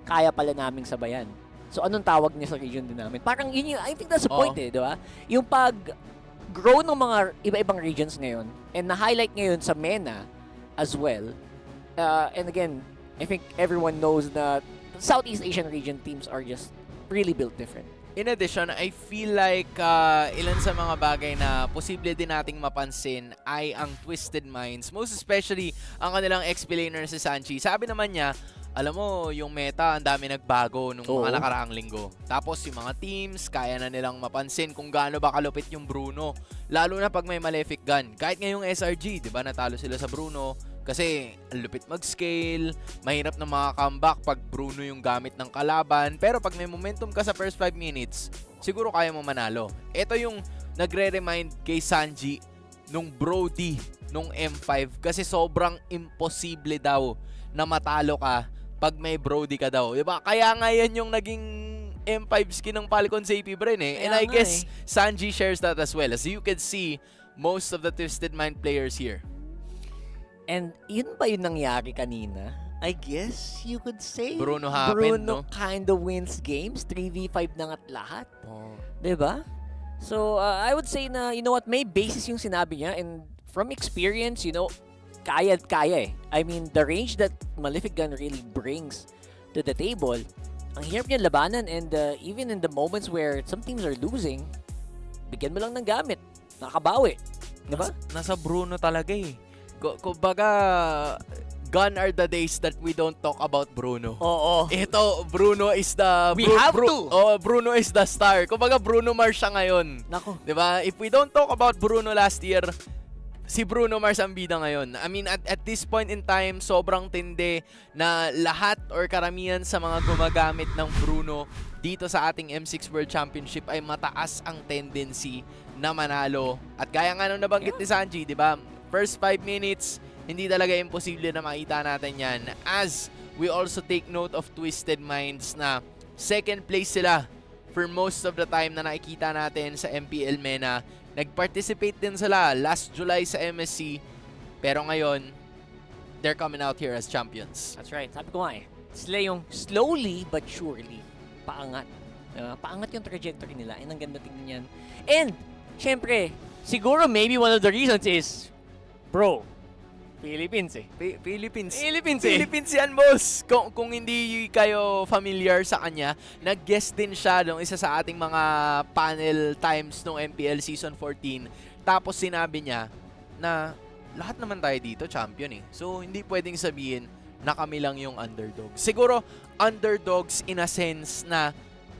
kaya pala naming sabayan? So anong tawag niya sa region din namin? Parang yun I think that's the point di ba? Yung pag-grow ng mga iba-ibang regions ngayon and na-highlight ngayon sa MENA as well. And again, I think everyone knows that Southeast Asian region teams are just really built different. In addition, I feel like ilan sa mga bagay na posible din nating mapansin ay ang Twisted Minds. Most especially, ang kanilang explainer si Sanchi. Sabi naman niya, alam mo, yung meta, ang dami nagbago nung mga nakaraang linggo. Tapos yung mga teams, kaya na nilang mapansin kung gaano ba kalupit yung Bruno. Lalo na pag may Malefic Gun. Kahit ngayong SRG, di ba, natalo sila sa Bruno. Kasi ang lupit mag-scale, mahirap na mga comeback pag Bruno yung gamit ng kalaban. Pero pag may momentum ka sa first 5 minutes, siguro kaya mo manalo. Ito yung nagre-remind kay Sanji nung Brody nung M5 kasi sobrang imposible daw na matalo ka pag may Brody ka daw. Diba? Kaya nga yan yung naging M5 skin ng Falcon sa AP Brain eh. And Kaya I nga guess Sanji shares that as well. As you can see, most of the Twisted Mind players here. And yun ba yung nangyari kanina? I guess you could say Bruno happened, Bruno no? kind of wins games. 3v5 na nga't lahat. Oh. Diba? So, I would say na, you know what, may basis yung sinabi niya. And from experience, you know, kaya eh. I mean, the range that Malefic Gun really brings to the table, ang hirap niya labanan. And even in the moments where some teams are losing, bigyan mo lang ng gamit. Nakabawi. Diba? Nasa Bruno talaga eh. Kumbaga, gone are the days that we don't talk about Bruno. Oo. Ito, Bruno is the... We have to. Oh, Bruno is the star. Kumbaga, Bruno Mars siya ngayon. Nako. Diba? If we don't talk about Bruno last year, si Bruno Mars ang bida ngayon. I mean, at this point in time, sobrang tindi na lahat or karamihan sa mga gumagamit ng Bruno dito sa ating M6 World Championship ay mataas ang tendency na manalo. At gaya nga nung nabanggit ni Sanji, diba? First 5 minutes, hindi talaga imposible na makita natin yan. As we also take note of Twisted Minds na second place sila for most of the time na nakikita natin sa MPL MENA. Nag-participate din sila last July sa MSC. Pero ngayon, they're coming out here as champions. That's right. Sabi ko nga eh. Sila yung slowly but surely paangat. Paangat yung trajectory nila. And ang ganda tingnan yan. And, syempre, siguro maybe one of the reasons is, bro, Philippines eh. Philippines eh. Philippines yan, boss. Kung hindi kayo familiar sa kanya, nag-guest din siya nung isa sa ating mga panel times nung MPL Season 14. Tapos sinabi niya na lahat naman tayo dito champion eh. So, hindi pwedeng sabihin na kami lang yung underdogs. Siguro, underdogs in a sense na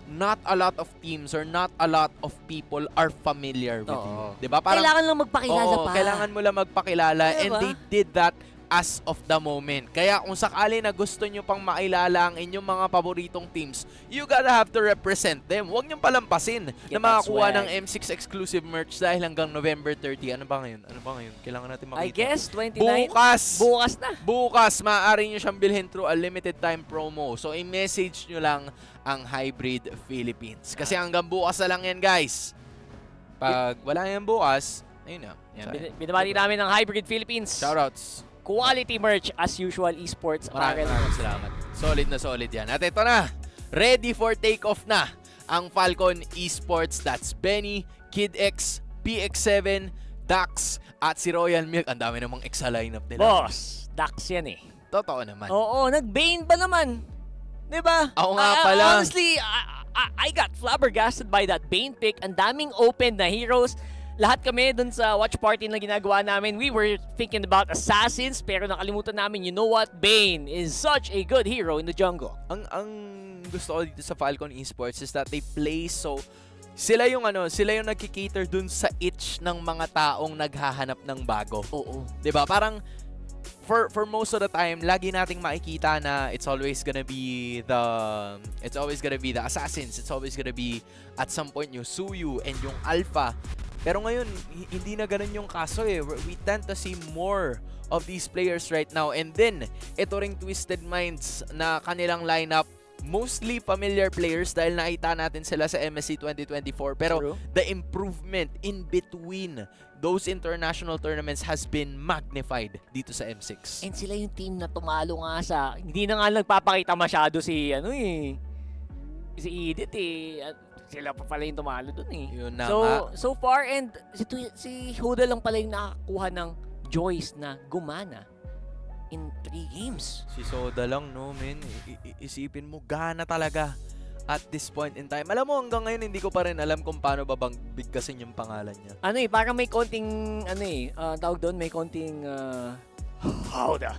not a lot of teams or not a lot of people are familiar with you. Diba? Parang, kailangan lang magpakilala pa. Kailangan mo lang magpakilala. Diba? And they did that as of the moment. Kaya kung sakali na gusto nyo pang makilala ang inyong mga paboritong teams, you gotta have to represent them. Huwag nyo palampasin na makakuha ng M6 exclusive merch dahil hanggang November 30. Ano ba ngayon? Kailangan natin makita. I guess, 29? Bukas na. Bukas, maaari nyo siyang bilhin through a limited time promo. So, i-message nyo lang ang Hybrid Philippines. Kasi hanggang bukas na lang yan, guys. Pag wala yan bukas, ayun na. Binabati namin ng Hybrid Philippines. Shoutouts. Quality merch as usual, esports. Maraming salamat. Solid na solid yan. At ito na, ready for takeoff na ang Falcon Esports. That's Benny, Kid X, PX7, Dax, at si Royal Milk. Ang dami namang exa lineup nila. Boss, Dax yan eh. Totoo naman. Oo, nag-Bane pa naman. Diba? Ako nga pala. Honestly, I got flabbergasted by that Bane pick. Ang daming open na heroes. Lahat kami dun sa watch party na ginagawa namin, we were thinking about assassins, pero nakalimutan namin, you know what? Bane is such a good hero in the jungle. Ang gusto ko dito sa Falcon Esports is that they play so... Sila yung nagki-cater dun sa itch ng mga taong naghahanap ng bago. Oo. 'Di ba? Parang for most of the time, lagi nating makikita na it's always gonna be the assassins. It's always gonna be at some point yung Suyu and yung Alpha. Pero ngayon, hindi na ganun yung kaso eh. We tend to see more of these players right now. And then, ito ring Twisted Minds na kanilang lineup, mostly familiar players dahil nakita natin sila sa MSC 2024. Pero True. The improvement in between those international tournaments has been magnified dito sa M6. And sila yung team na tumalo nga sa... Hindi na nga nagpapakita masyado si Edith eh. Sila pa pala yung tumalo dun eh. Yun na So far, and si Huda lang pala yung nakakuha ng Joyce na gumana in 3 games. Si Soda lang, no, men. Isipin mo, gana talaga at this point in time. Alam mo, hanggang ngayon, hindi ko pa rin alam kung paano bigkasin yung pangalan niya. Parang may konting, tawag doon, may konting, Huda.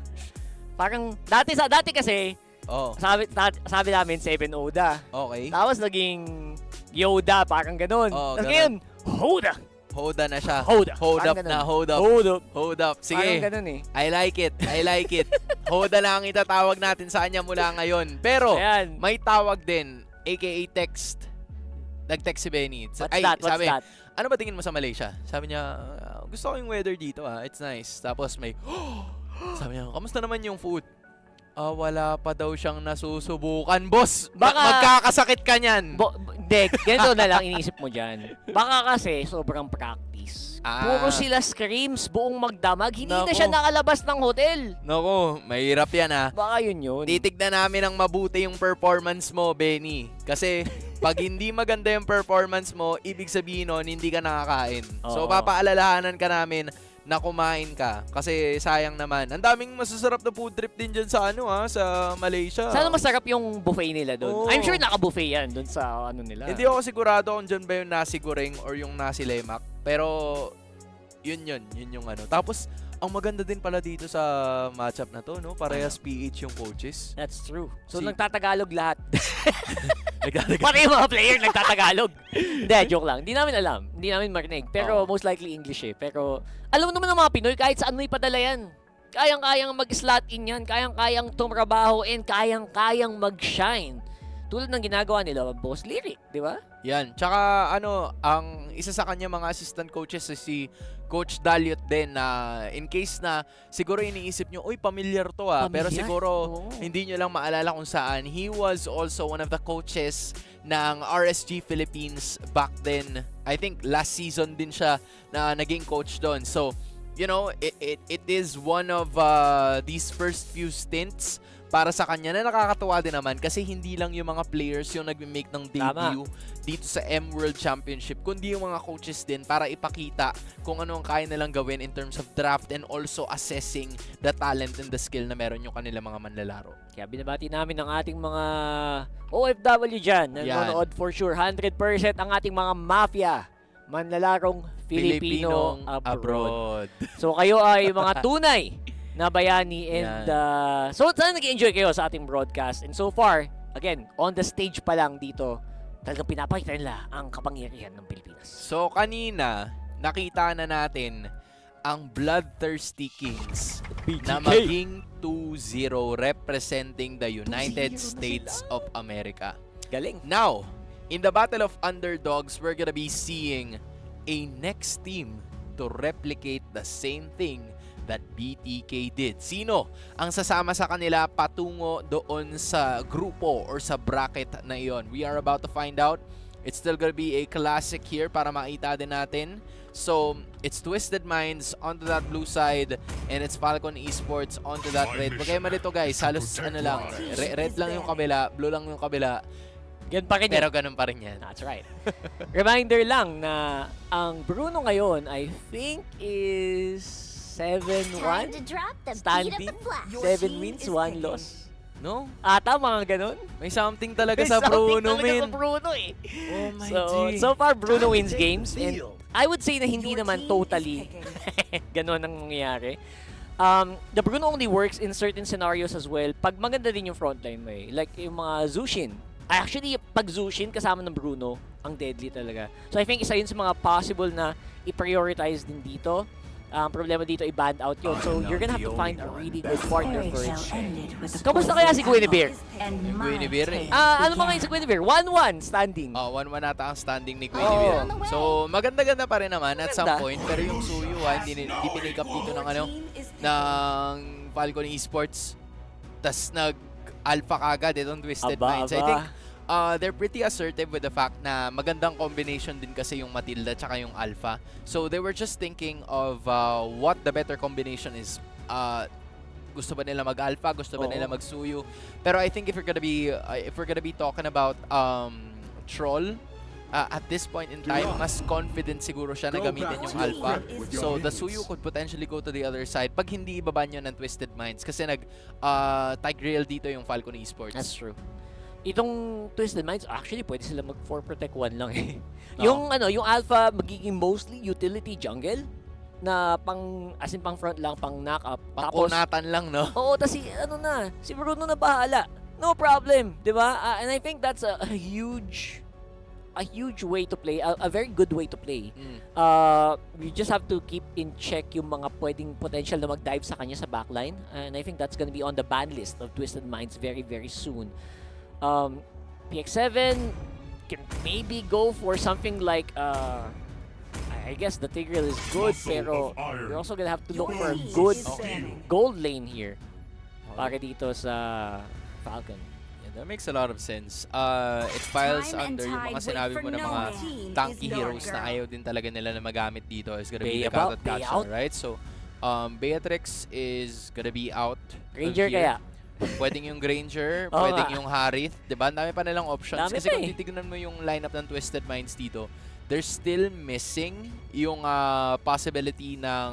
Parang, dati kasi, sabi namin 7 Oda. Okay. Tapos naging Yoda, parang ganun. Tapos ngayon, Hoda. Hoda na siya. Hold up. Sige. Parang ganun eh. I like it. Hoda lang ang itatawag natin sa kanya mula ngayon. Pero, Ayan. may tawag din, aka text. Nag-text si Benny. What's that? Ano ba tingin mo sa Malaysia? Sabi niya, gusto ko yung weather dito It's nice. Tapos may, sabi niya, kamusta naman yung food? Wala pa daw siyang nasusubukan, boss. Baka- Magkakasakit ka niyan. Hindi, ganito na lang iniisip mo dyan. Baka kasi sobrang practice. Puro sila screams, buong magdamag. Hindi na Nako. siya nakalabas ng hotel. Nako, mahirap yan ah. Baka yun. Titignan namin ang mabuti yung performance mo, Benny. Kasi pag hindi maganda yung performance mo, ibig sabihin nun, hindi ka nakakain. So, Oo. papaalalahanan ka namin na kumain ka. Kasi sayang naman. Ang daming masasarap na food trip din dyan sa sa Malaysia. Sana masarap yung buffet nila doon. Oo. I'm sure naka-buffet yan doon sa nila. Hindi ako sigurado kung dyan ba yung nasi goreng or yung nasi lemak. Pero, yun yung Tapos, ang maganda din pala dito sa matchup na to, no? Parehas PH yung coaches. That's true. So, Si- nagtatagalog lahat. Pati yung mga player nagtatagalog. Hindi, joke lang. Hindi namin alam. Hindi namin marinig. Pero most likely English eh. Pero alam mo naman ng mga Pinoy, kahit saan mo ipadala yan. Kayang-kayang mag-slot in yan. Kayang-kayang tumrabaho and kayang-kayang mag-shine. Tulad ng ginagawa nila, Boss Lyric, di ba? Yan. Tsaka ang isa sa kanya mga assistant coaches si Coach Daliot din na in case na siguro iniisip nyo, uy, familiar to Pero Pamilyar? siguro Oo. hindi nyo lang maalala kung saan. He was also one of the coaches ng RSG Philippines back then. I think last season din siya na naging coach doon. So, you know, it is one of these first few stints para sa kanya na nakakatuwa din naman kasi hindi lang yung mga players yung nag-make ng debut dito sa M World Championship, kundi yung mga coaches din para ipakita kung ano ang kaya nilang gawin in terms of draft and also assessing the talent and the skill na meron yung kanilang mga manlalaro. Kaya binabati namin ang ating mga OFW dyan. Nanonood for sure. 100% ang ating mga mafia. Manlalarong Filipino abroad. So kayo ay mga tunay na bayani and so sana nag-enjoy kayo sa ating broadcast. And so far, again, on the stage pa lang dito, talagang pinapakita nila ang kapangyarihan ng Pilipinas. So kanina, nakita na natin ang Bloodthirsty Kings na maging 2-0 representing the United States of America. Galing. Now, in the Battle of Underdogs, we're gonna be seeing a next team to replicate the same thing that BTK did. Sino ang sasama sa kanila patungo doon sa grupo or sa bracket na iyon? We are about to find out. It's still gonna be a classic here para makita din natin. So, it's Twisted Minds onto that blue side and it's Falcon Esports onto that red. Huwag kayo malito guys, halos lang. Red lang yung kabila, blue lang yung kabila. Ganun pa rin Pero ganun pa rin yan. That's right. Reminder lang na ang Bruno ngayon, I think is 7-1 standing. 7 wins, 1 loss. No? Ata, mga ganun. May something talaga sa Bruno, Sa Bruno eh. Oh my G. So far, Bruno wins games. And I would say na hindi naman totally ganun ang nangyayari. The Bruno only works in certain scenarios as well. Pag maganda din yung frontline mo eh. Like yung mga Zushin. Actually, pag Zushin kasama ng Bruno, ang deadly talaga. So I think isa yun sa mga possible na i-prioritize din dito. Problema dito i-band out yun. So you're gonna have to find a really good partner for it. Kamusta kaya si Guinevere? Guinevere eh. Ano ba ngayon si Guinevere? 1-1 standing. 1-1 nata ang standing ni Guinevere. So maganda-ganda pa rin naman at some point. Pero yung Suyu hindi pinick up dito ng ng Falcon Esports. Tas nag-alpha kagad itong Twisted Minds. I think they're pretty assertive with the fact na magandang combination din kasi yung Matilda tsaka yung Alpha. So they were just thinking of what the better combination is. Gusto ba nila mag-Alpha? Gusto ba nila mag-Suyu? Pero I think if we're gonna be talking about Troll, at this point in time, mas confident siguro siya na gamitin yung Alpha. So the Suyu could potentially go to the other side pag hindi ibaban yun ng Twisted Minds kasi nag-Tigreal dito yung Falcon Esports. That's true. Itong Twisted Minds, actually, pwede sila mag-4 protect 1 lang eh. Yung Alpha, magiging mostly utility jungle na pang front lang, pang knock-up. Pangkunatan lang, no? Oo, tas si Bruno na bahala. No problem, di ba? And I think that's a huge way to play, a very good way to play. You just have to keep in check yung mga pwedeng potential na mag-dive sa kanya sa backline. And I think that's gonna be on the ban list of Twisted Minds very, very soon. PX7 can maybe go for something like I guess the Tigreal is good, pero you're also gonna have to look for a good gold lane here. para dito sa Falcon. Yeah, that makes a lot of sense. It files under yung mga sinabi mo ng mga tanky heroes na ayaw din talaga nila na magamit dito is gonna be the Gatot Catcher, right? So, Beatrix is gonna be out. Ranger kaya? Pwedeng yung Granger, pwedeng yung Harith, diba? Ang dami pa nilang options. Kasi kung titignan mo yung lineup ng Twisted Minds dito, they're still missing yung possibility ng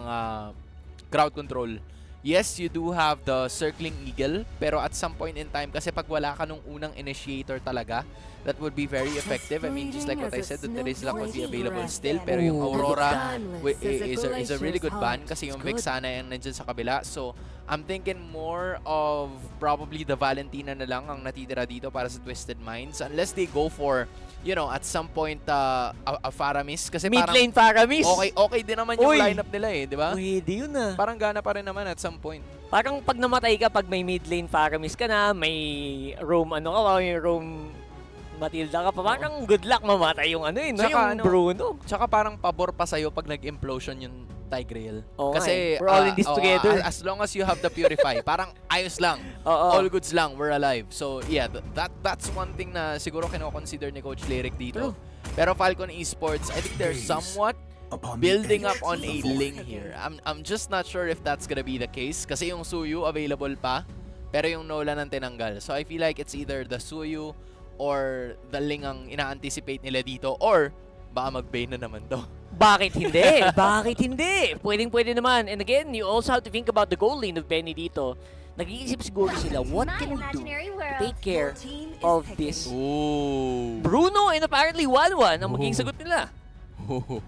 crowd control. Yes, you do have the Circling Eagle, pero at some point in time, kasi pag wala ka nung unang initiator talaga, that would be very effective. I mean, just like what I said, that there is luck would be available still, pero yung Aurora is a really good ban kasi yung Vexana yung nandyan sa kabila. So, I'm thinking more of probably the Valentina na lang ang natitira dito para sa Twisted Minds. Unless they go for, you know, at some point, a Faramis. Kasi mid lane Faramis. Okay din naman yung lineup nila eh, di ba? Pwede yun ah. Parang gana pa rin naman at some point. Parang pag namatay ka, pag may mid lane Faramis ka na, may roam may roam Matilda ka pa, parang good luck mamatay yung ano yun, yung Bruno. Tsaka parang pabor pa sa'yo pag nag-implosion yung Tigreal. Kasi we're all in this together. As long as you have the Purify, parang ayos lang. All goods lang, we're alive. So yeah, that's one thing na siguro kino-consider ni Coach Lyric dito. Pero Falcon Esports, I think they're somewhat building up on a Ling here. I'm just not sure if that's gonna be the case. Kasi yung Suyu available pa, pero yung Nolan ang tinanggal. So I feel like it's either the Suyu or the Ling ang ina-anticipate nila dito, or baka mag-Bane na naman to. Bakit hindi? Bakit hindi? Pwedeng-pwede naman. And again, you also have to think about the goal lane of Benny dito. Nag-iisip siguro sila, what can we do to take care of this Bruno and apparently 1-1 ang magiging sagot nila.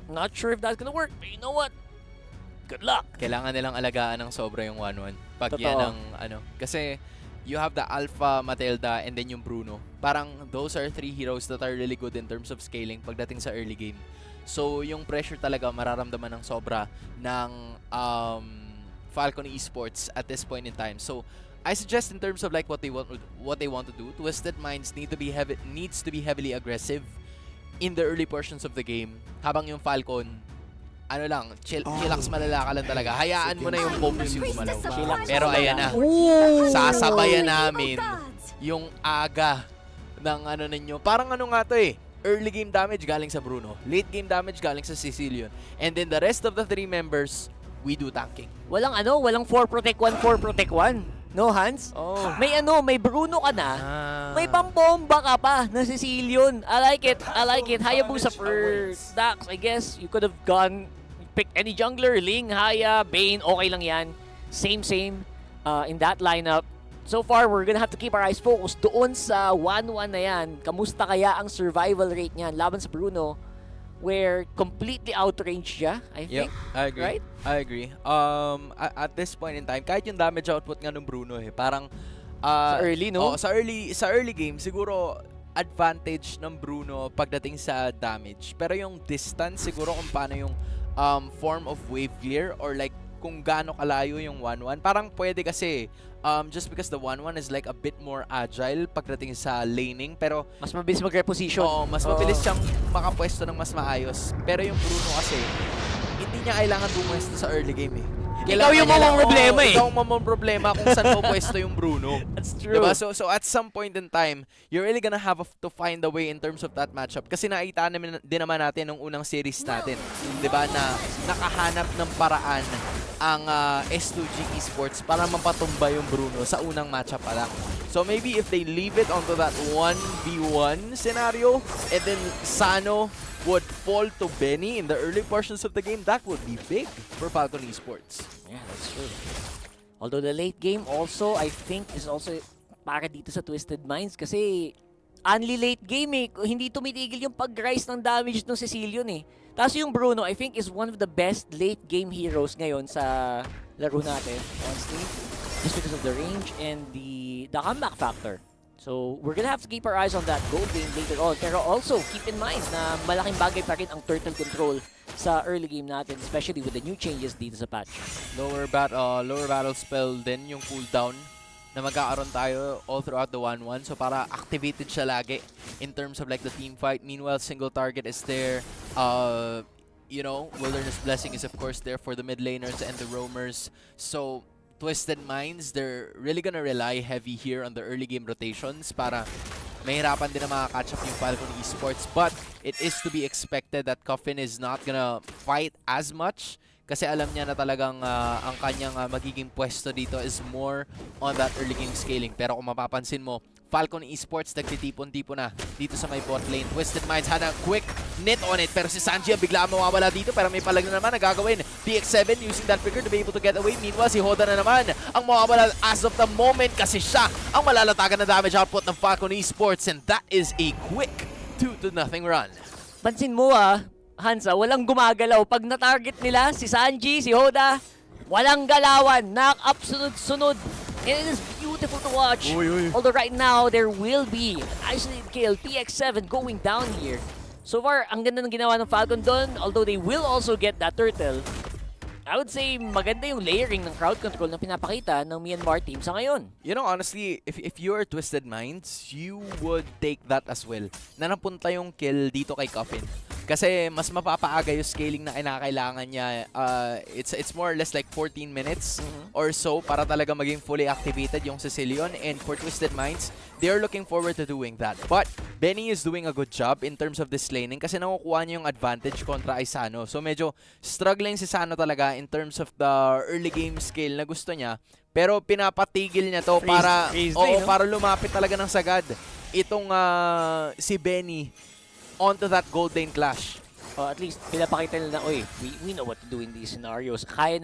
Not sure if that's gonna work, but you know what? Good luck. Kailangan nilang alagaan ng sobra yung 1-1. Pag yan ang ano. Kasi you have the Alpha, Matilda, and then yung Bruno. Parang those are three heroes that are really good in terms of scaling pagdating sa early game. So, yung pressure talaga mararamdaman ng sobra ng Falcon Esports at this point in time. So, I suggest in terms of like what they want to do, Twisted Minds needs to be heavily aggressive in the early portions of the game. Habang yung Falcon, ano lang, chillax malala ka lang talaga. Hayaan mo na yung focus yung gumalaw. Pero ayan na, sasabayan namin yung aga ng ano ninyo. Parang ano nga to eh, early game damage galing sa Bruno, late game damage galing sa Sicilian, and then the rest of the 3 members, we do tanking. Walang 4 protect 1, 4 protect 1. No, Hans? May Bruno ka na, may pambomba ka pa na Sicilian. I like it. Hayabusa for stacks. I guess you could have pick any jungler, Ling, Haya, Bane, okay lang yan. Same in that lineup. So far, we're gonna have to keep our eyes focused doon sa 1-1 na yan. Kamusta kaya ang survival rate niyan laban sa Bruno, where completely outranged siya, I think. I agree. Right? I agree. At this point in time, kahit yung damage output nga ng Bruno parang sa early, no? Sa early game siguro advantage ng Bruno pagdating sa damage. Pero yung distance siguro kung paano yung form of wave clear or like kung gaano kalayo yung 1-1, parang pwede kasi just because the 1-1 is like a bit more agile pagdating sa laning, pero mas mabilis mag-reposition. Mas mabilis siyang makapwesto ng mas maayos. Pero yung Bruno kasi hindi niya kailangan pumwesto sa early game eh. Ikaw yung mamang problema eh. Ikaw ang mamang problema kung saan mo pwesto yung Bruno. That's true. Diba? So at some point in time, you're really gonna have to find a way in terms of that matchup. Kasi nakita din naman natin nung unang series natin, diba, na nakahanap ng paraan ang S2G Esports para mapatumba yung Bruno sa unang matchup pa lang. So maybe if they leave it onto that 1v1 scenario, and then Sano would fall to Benny in the early portions of the game, that would be big for Falcon Esports. Yeah, that's true. Although the late game also, I think, is also para dito sa Twisted Minds kasi only late game eh. Hindi tumitigil yung pag-rise ng damage ng Sicilian eh. Tapos yung Bruno, I think, is one of the best late game heroes ngayon sa laro natin, honestly. Just because of the range and the comeback factor. So, we're gonna have to keep our eyes on that gold game later on. Pero also, keep in mind na malaking bagay pa rin ang turtle control sa early game natin, especially with the new changes dito sa patch. Lower battle spell din yung cooldown na magkakaroon tayo all throughout the 1-1. So, para activated siya lagi in terms of like the team fight. Meanwhile, single target is there. You know, Wilderness Blessing is of course there for the mid laners and the roamers. So, Twisted Minds, they're really gonna rely heavy here on the early game rotations para mahirapan din na makakatch up yung Falcon Esports. But it is to be expected that Coffin is not gonna fight as much kasi alam niya na talagang ang kanyang magiging pwesto dito is more on that early game scaling. Pero kung mapapansin mo, Falcon Esports nagtitipon-tipon na dito sa may bot lane. Twisted Minds had a quick knit on it pero si Sanji bigla mawawala dito pero may palag na naman na gagawin. PX7 using that figure to be able to get away. Meanwhile, si Hoda na naman ang mawawala as of the moment kasi siya ang malalatagan na damage output ng Falcon Esports and that is a quick 2-0 run. Pansin mo Hansa, walang gumagalaw. Pag na-target nila, si Sanji, si Hoda, walang galawan. Knock-up sunod-sunod. And it is beautiful to watch. Although right now, there will be an isolated kill. PX7 going down here. So far, ang ganda ng ginawa ng Falcon doon. Although they will also get that turtle. I would say maganda yung layering ng crowd control na pinapakita ng Myanmar team sa ngayon. You know, honestly, if you're Twisted Minds, you would take that as well. Na napunta yung kill dito kay Coffin. Kasi mas mapapaaga yung scaling na kinakailangan niya. It's more or less like 14 minutes or so para talaga maging fully activated yung Sicilian. And for Twisted Minds, they're looking forward to doing that. But Benny is doing a good job in terms of this laning kasi nakukuha niya yung advantage kontra Isano. So medyo struggling si Sano talaga in terms of the early game skill na gusto niya. Pero pinapatigil niya to para lumapit talaga ng sagad itong si Benny onto that gold lane clash. At least pinapakita nila na, we know what to do in these scenarios. Kaya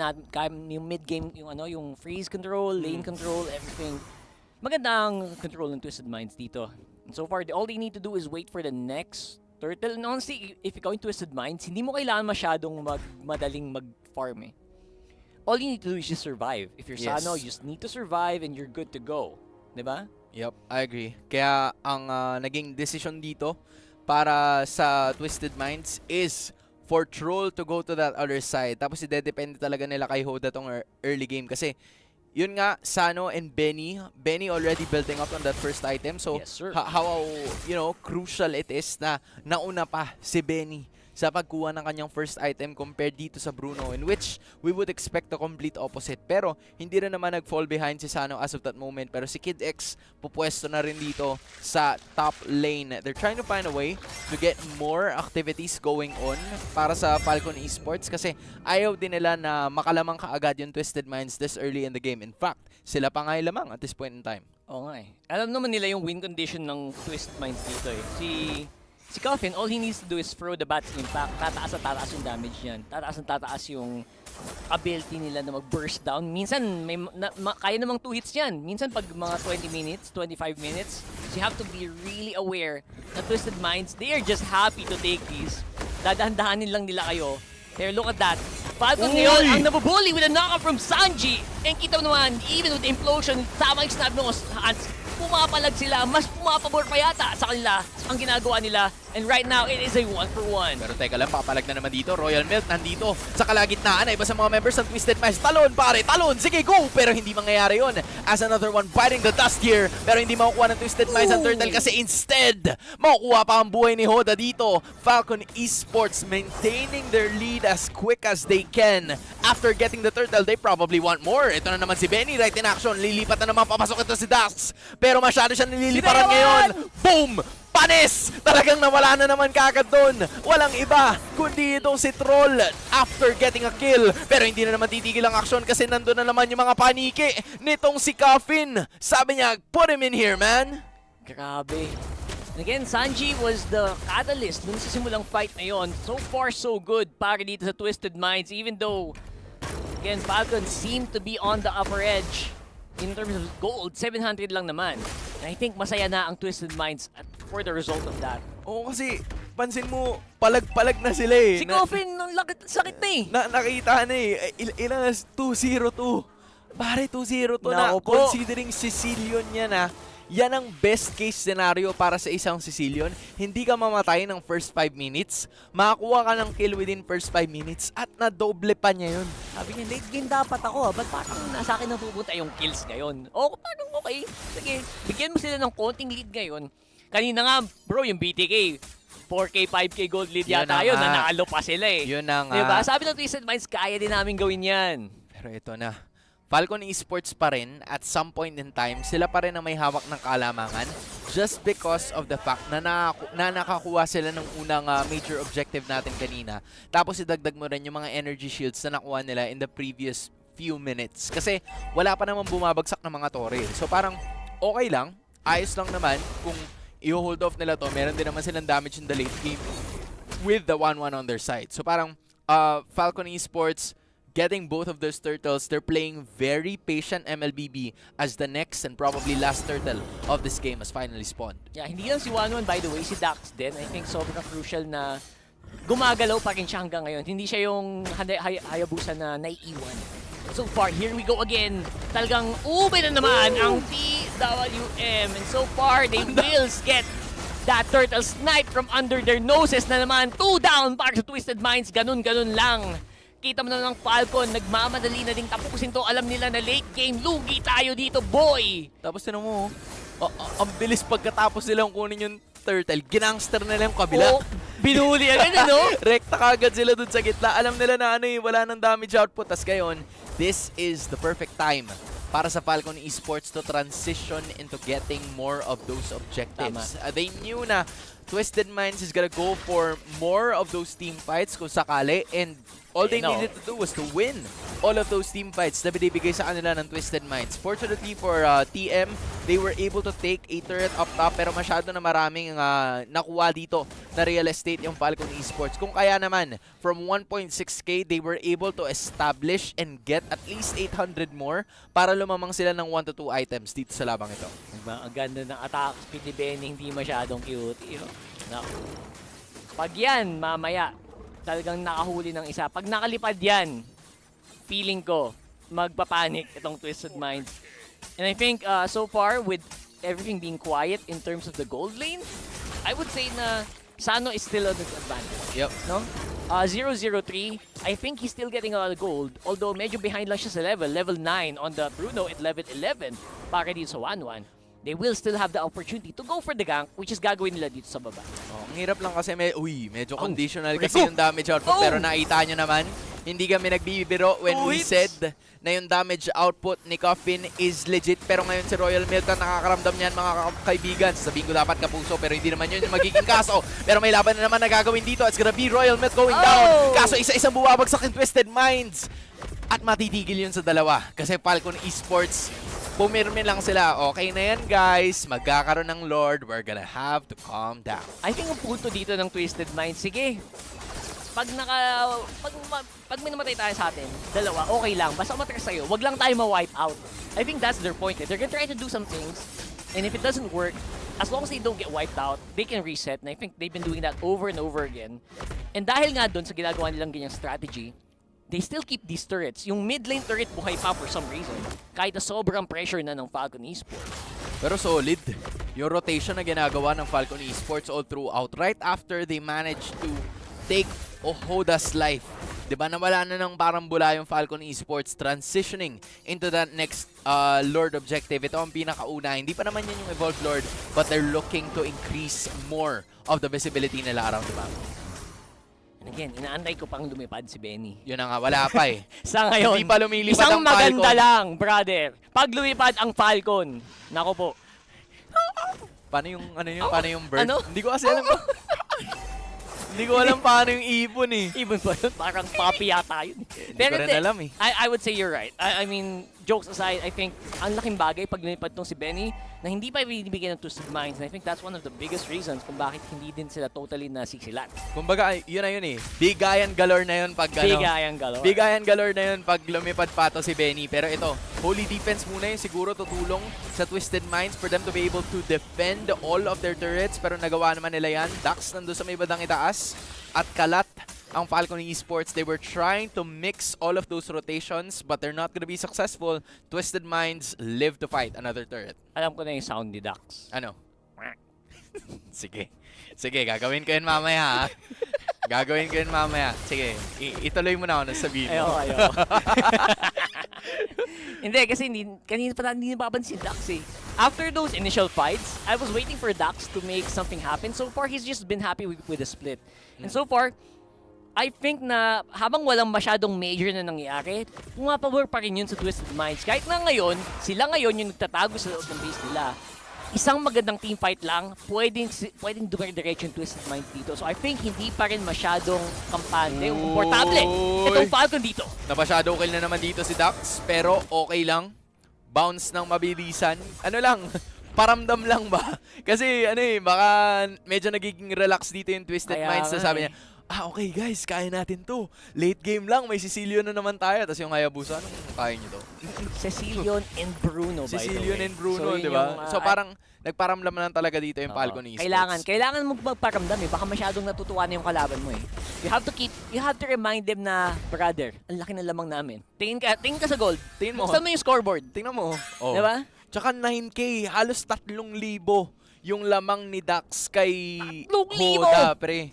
yung mid game, yung freeze control, lane control, everything. Maganda ang control ng Twisted Minds dito. And so far, all they need to do is wait for the next turtle. And honestly, if you're going Twisted Minds, hindi mo kailangan masyadong madaling mag-farm All you need to do is just survive. If you're Sano, you just need to survive and you're good to go. Diba? Yep, I agree. Kaya ang naging decision dito para sa Twisted Minds is for Troll to go to that other side. Tapos idedepende talaga nila kay Hoda tong early game kasi yun nga, Sano and Benny already building up on that first item. So how crucial it is na nauna pa si Benny sa pagkuha ng kanyang first item compared dito sa Bruno, in which we would expect the complete opposite. Pero hindi rin naman nag-fall behind si Sano as of that moment. Pero si Kid X pupwesto na rin dito sa top lane. They're trying to find a way to get more activities going on para sa Falcon Esports kasi ayaw din nila na makalamang kaagad yung Twisted Minds this early in the game. In fact, sila pa nga yung lamang at this point in time. Oo nga Alam naman nila yung win condition ng Twisted Minds dito Si Coffin, all he needs to do is throw the bat's impact. Tataas at tataas yung damage niyan. Tataas yung ability nila na mag-burst down. Minsan, kaya namang 2 hits yan. Minsan, pag mga 20 minutes, 25 minutes, you have to be really aware na Twisted Minds, they are just happy to take these. Dadahan-dahanin lang nila kayo. Pero look at that. Falcon ngayon ang nabubully with a knockout from Sanji. And kita mo naman, even with the implosion, tama yung snap ng Hans, pumapalag sila, mas pumapabor pa yata sa kanila ang ginagawa nila. And right now, it is a 1-for-1. Pero teka lang, papalag na naman dito. Royal Melt nandito sa kalagitnaan. Iba sa mga members ng Twisted Minds. Talon, pare! Talon! Sige, go! Pero hindi mangyayari yun. As another one biting the dust here. Pero hindi makukuha ng Twisted Minds ang turtle kasi instead, makukuha pa ang buhay ni Hoda dito. Falcon Esports maintaining their lead as quick as they can. After getting the turtle, they probably want more. Ito na naman si Benny, right in action. Lilipat na naman, papasok ito si Dax. Pero masyado siya nililiparan ngayon. Boom! Panis! Talagang nawala na naman kagad doon. Walang iba kundi itong si Troll after getting a kill. Pero hindi na naman titigil ang aksyon kasi nandun na naman yung mga paniki nitong si Coffin. Sabi niya, put him in here, man. Grabe. And again, Sanji was the catalyst dun sa simulang fight na yun. So far, so good para dito sa Twisted Minds. Even though, again, Falcon seemed to be on the upper edge. In terms of gold, 700 lang naman. And I think masaya na ang Twisted Minds for the result of that. Oo, kasi pansin mo, palag-palag na sila Si Coffin, sakit na nakita na Ilang 2-0-2. Pare, 2-0-2 na. Considering Sicilian niya na, yan ang best case scenario para sa isang Sicilian. Hindi ka mamatay ng first 5 minutes. Makakuha ka ng kill within first 5 minutes at na-doble pa niya yun. Sabi niya, late game dapat ako. Ba't parang nasa akin na pupunta yung kills ngayon? O, parang okay. Sige, bigyan mo sila ng konting lead ngayon. Kanina nga, bro, yung BTK, 4K, 5K gold lead yata yun. Nanalo pa sila Yun na nga. Diba? Sabi ng Twisted Minds, kaya din namin gawin yan. Pero ito na. Falcon Esports pa rin, at some point in time, sila pa rin ang may hawak ng kalamangan just because of the fact na nakakuha sila ng unang major objective natin kanina. Tapos idagdag mo rin yung mga energy shields na nakuha nila in the previous few minutes. Kasi wala pa naman bumabagsak ng mga torre. So parang okay lang, ayos lang naman kung i-hold off nila to. Meron din naman silang damage in the late game with the 1-1 on their side. So parang Falcon Esports getting both of those turtles, they're playing very patient MLBB as the next and probably last turtle of this game has finally spawned. Yeah, hindi lang si 1-1 by the way, si Dax din. I think sobrang crucial na gumagalaw pa rin siya hanggang ngayon. Hindi siya yung Hayabusa na naiiwan. So far, here we go again. Talagang ube na naman ang TWM. And so far, they will get that turtle snipe from under their noses na naman. 2 down para sa Twisted Minds. Ganun-ganun lang. Kita mo na ng Falcon, nagmamadali na ding tapusin to. Alam nila na late game, lugi tayo dito, boy! Tapos tinan mo, ang bilis pagkatapos nilang kunin yung turtle, ginangster na lang yung kabila. Oh, binuli agad, ano? Rekta kagad sila dun sa gitna. Alam nila na wala nang damage output. Tas ngayon, this is the perfect time para sa Falcon Esports to transition into getting more of those objectives. They knew na Twisted Minds is gonna go for more of those team fights kung sakali, and all they needed to do was to win all of those team fights na binibigay sa kanila ng Twisted Minds. Fortunately for TM, they were able to take a turret up top, pero masyado na maraming nakuha dito na real estate yung Falcon Esports. Kung kaya naman, from 1.6k, they were able to establish and get at least 800 more para lumamang sila ng 1 to 2 items dito sa labang ito. Ang ganda ng attack speed ni Benny, hindi masyadong cute. Pag yan, mamaya, talagang nakahuli ng isa. Pag nakalipad yan, feeling ko, magpapanik itong Twisted Minds. And I think so far, with everything being quiet in terms of the gold lane, I would say na Sano is still on the advantage. Yep. No? 0-0-3, I think he's still getting a lot of gold. Although medyo behind lang siya sa level. Level 9 on the Bruno at level 11 para dito sa 1-1. They will still have the opportunity to go for the gank, which is gagawin nila dito sa baba. Ang hirap lang kasi medyo conditional kasi yung damage output. Pero nakita nyo naman, hindi kami nagbibiro when we said na yung damage output ni Coffin is legit. Pero ngayon si Royal Milton nakakaramdam niyan, mga kaibigan. Sabihin ko dapat kapuso, pero hindi naman yun yung magiging kaso. Pero may laban na naman na gagawin dito. It's gonna be Royal Milton going down. Kaso isa-isang bumabagsak yung Twisted Minds. At matitigil yun sa dalawa. Kasi Falcon Esports, pumirme lang sila. Okay na yan, guys. Magkakaroon ng Lord. We're gonna have to calm down. I think ang punto dito ng Twisted Mind, sige, pag may namatay tayo sa atin, dalawa, okay lang. Basta matras sa'yo, wag lang tayo ma-wipe out. I think that's their point. They're gonna try to do some things, and if it doesn't work, as long as they don't get wiped out, they can reset. And I think they've been doing that over and over again. And dahil nga dun sa ginagawa nilang ganyang strategy, they still keep these turrets. Yung mid lane turret buhay pa for some reason. Kahit na sobrang pressure na ng Falcon Esports. Pero solid yung rotation na ginagawa ng Falcon Esports all throughout. Right after they managed to take Ohoda's life. Diba nawala na ng parang bula yung Falcon Esports, transitioning into that next Lord objective. Ito ang pinakauna. Hindi pa naman yun yung Evolved Lord, but they're looking to increase more of the visibility nila around the map. And again, inaantay ko pang lumipad si Benny. Yun na nga, wala pa eh. Sa ngayon, hindi pa lumilipad isang ang Falcon. maganda lang, brother. Pag lumipad ang Falcon, nako po. Paano yung, paano yung bird? Ano? Hindi ko kasi alam. Hindi ko alam paano yung ibon eh. Ibon ba yun? Parang puppy yata yun. Hindi ko rin alam eh. I would say you're right. I mean, jokes aside, I think ang laking bagay pag lumipad tong si Benny na hindi pa binibigyan ng Twisted Minds. And I think that's one of the biggest reasons kung bakit hindi din sila totally nasisilat. Kumbaga, yun na yun eh. Bigayan galore na yun pag Bigayan galore. Bigayan galore na yun pag lumipad pa to si Benny. Pero ito, holy defense muna yun. Siguro tutulong sa Twisted Minds for them to be able to defend all of their turrets. Pero nagawa naman nila yan. Dax nandun sa may badang itaas. At kalat ang Falcon Esports. They were trying to mix all of those rotations but they're not gonna be successful. Twisted Minds live to fight another turret. Alam ko na yung sound ni Dax. Ano? Sige. Sige, gagawin ko yun mamaya. Gagawin ko yun mamaya. Sige, ituloy mo na ako na sabihin mo. Ayoko. Hindi, kasi kanina pa hindi napapansin si Dax eh. After those initial fights, I was waiting for Dax to make something happen. So far, he's just been happy with the split. And so far, I think na habang walang masyadong major na nangyayari, pumapabor pa rin yun sa Twisted Minds. Kahit na ngayon, sila ngayon yung nagtatago sa loob ng base nila. Isang magandang team fight lang, pwedeng dumire-diretso yung Twisted Minds dito. So I think hindi pa rin masyadong kampante, komportable itong Falcon dito. Napashadow kill na naman dito si Dax, pero okay lang. Bounce ng mabilisan. Ano lang, paramdam lang ba? Kasi baka medyo nagiging relax dito yung Twisted Minds na sabi niya, okay guys, kaya natin to. Late game lang, may Cecilion na naman tayo. Tapos yung Hayabusa, anong kaya nyo to? Cecilion and Bruno, by the way. Cecilion and Bruno, di ba? So parang nagparamdam lang talaga dito yung Falcon Esports. Kailangan mo magparamdam Baka masyadong natutuwa na yung kalaban mo You have to remind them na, brother, ang laki ng lamang namin. Tingin ka sa gold. Tingin mo. Saan mo yung scoreboard? Tingnan mo. Oh. Di ba? Tsaka 9K, halos 3,000 yung lamang ni Dax kay 3,000! Hoda, pre.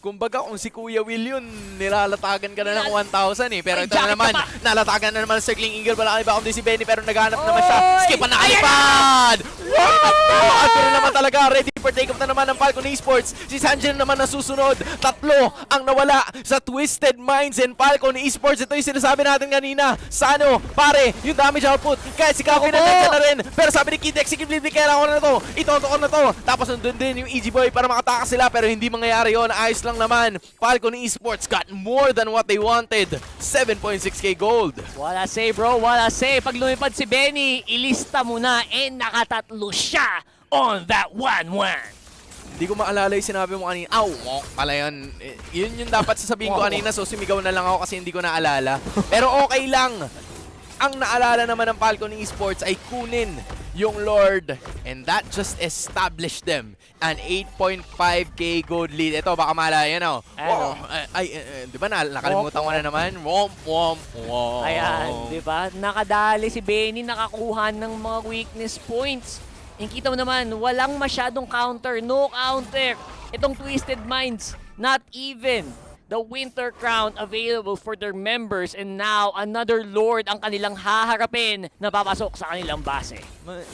Kumbaga kung si Kuya Will yun, nilalatagan ka na ng 1,000 Pero ito na naman, nalatagan na naman sa Circling Eagle. Wala iba kundi si Benny pero naghanap naman siya. Skip pa nakalipad! At pero naman talaga, ready for take-off na naman ng Falcon Esports. Si Sanjay naman nasusunod. 3 ang nawala sa Twisted Minds and Falcon Esports. Ito yung sinasabi natin kanina. Sano, pare, yung damage output. Kahit si Kako nandiyan na rin. Pero sabi ni Kid, executively, kailangan ko na to. Ito na to. Tapos nandun din yung EG Boy para makatakas sila. Pero hindi mangyayari yun. Ayos lang naman. Falcon Esports got more than what they wanted. 7.6k gold. Wala say bro, wala say. Pag lumipad si Benny, ilista mo na nakatatlo siya on that 1-1. Hindi ko maalala yung sinabi mo kanina. Pala yun. Yun yung dapat sasabihin ko kanina. So sumigaw na lang ako kasi hindi ko naalala. Pero okay lang. Ang naalala naman ng Falcon Esports ay kunin yung Lord. And that just established them an 8.5k gold lead. Ito, baka maalala yan, di ba nakalimutan ko na naman? Ayan, di ba? Nakadali si Benny, nakakuha ng mga weakness points. Yung kita mo naman, walang masyadong counter, no counter. Itong Twisted Minds, not even the Winter Crown available for their members, and now another Lord ang kanilang haharapin na papasok sa kanilang base.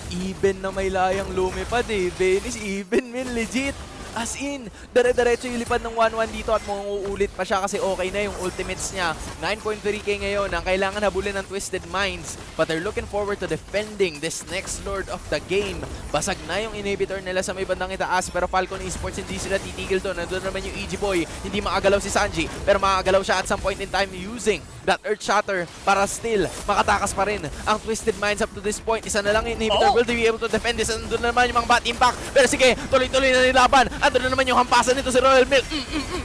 Even na may layang lumipad Benis, even legit. As in, dire-diretso yung lipad ng 1-1 dito at uulit pa siya kasi okay na yung ultimates niya. 9.3k ngayon ang kailangan habulin ng Twisted Minds. But they're looking forward to defending this next Lord of the game. Basag na yung inhibitor nila sa may bandang itaas pero Falcon Esports hindi sila titigil doon. Nandun naman yung EG Boy. Hindi makagalaw si Sanji pero makagalaw siya at some point in time using that Earth Shatter para still makatakas pa rin ang Twisted Minds up to this point. Isa na lang yung inhibitor. Will they be able to defend this? Nandun naman yung mga bat impact. Pero sige, tuloy-tuloy na nilaban. Andun na naman yung hampasan nito si Royal Milk.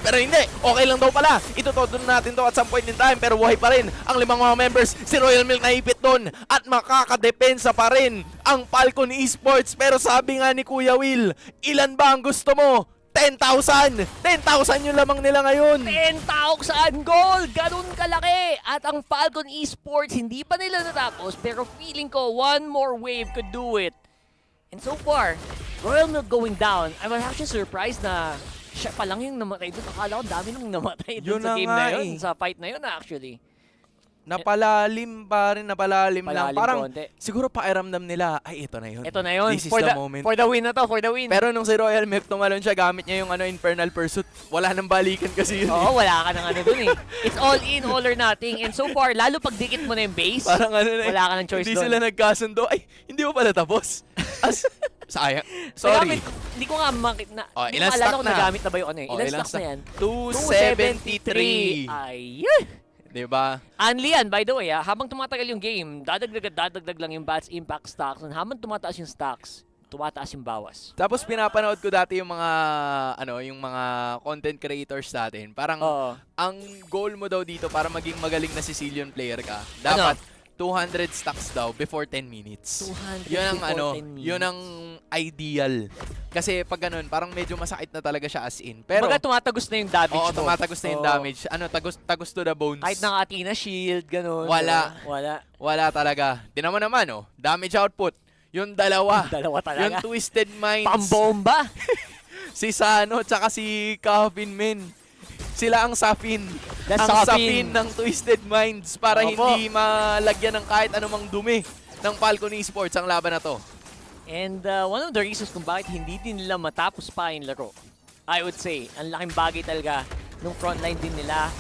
Pero hindi. Okay lang daw pala. Itututo natin to at some point in time. Pero buhay pa rin ang 5 mga members. Si Royal Milk naipit doon. At makakadepensa pa rin ang Falcon Esports. Pero sabi nga ni Kuya Will, ilan ba ang gusto mo? 10,000! 10,000 yung lamang nila ngayon! 10,000 gold! Ganun kalaki! At ang Falcon Esports, hindi pa nila natapos, pero feeling ko one more wave could do it. And so far, Royal Milk going down, I was actually surprised na siya pa lang yung namatay doon. Akala ko dami nang namatay doon sa game na yun, sa fight na yun actually. Napalalim pa rin, napalalim lang. Parang konti. siguro pakiramdam nila, ay ito na yun. Ito na yun. This is the moment. For the win na to, for the win. Pero nung si Royal Milk tumalon siya, gamit niya yung Infernal Pursuit. Wala nang balikan kasi yun. Oo, wala ka nang dun It's all in, all or nothing. And so far, lalo pag dikit mo na yung base, parang wala ka nang choice hindi doon. Hindi sila nagkasundo. Ay, hindi mo pala tapos. Sayang. Sorry. Hindi ko nga makita. Ilang stock na? Nagamit na ba yung ilang stocks na yan? 273. Ayun. Diba? Only yan, by the way, habang tumatagal yung game, dadagdag lang yung bats, impact stocks, and habang tumataas yung stocks, tumataas yung bawas. Tapos pinapanood ko dati yung mga yung mga content creators natin. Parang ang goal mo daw dito para maging magaling na Sicilian player ka, dapat 200 stocks daw before 10 minutes. 200 yun ang before 10 minutes. Yun ang ideal. Kasi pag ganun, parang medyo masakit na talaga siya as in. Pero baga tumatagos na yung damage mo. tumatagos na yung damage. Tagos to the bones. Kahit nakati na shield, ganun. Wala talaga. Tinan mo naman, damage output. Yung dalawa. Dalawa talaga. Yung Twisted Minds. Pambomba. Si Sano, tsaka si Calvin Men. Sila ang Safin. Safin ng Twisted Minds para hindi malagyan ng kahit anumang dumi ng Falcon Esports ang laban na to. And one of the reasons kung bakit hindi din nila matapos pa yung laro, I would say, ang laking bagay talaga nung frontline din nila.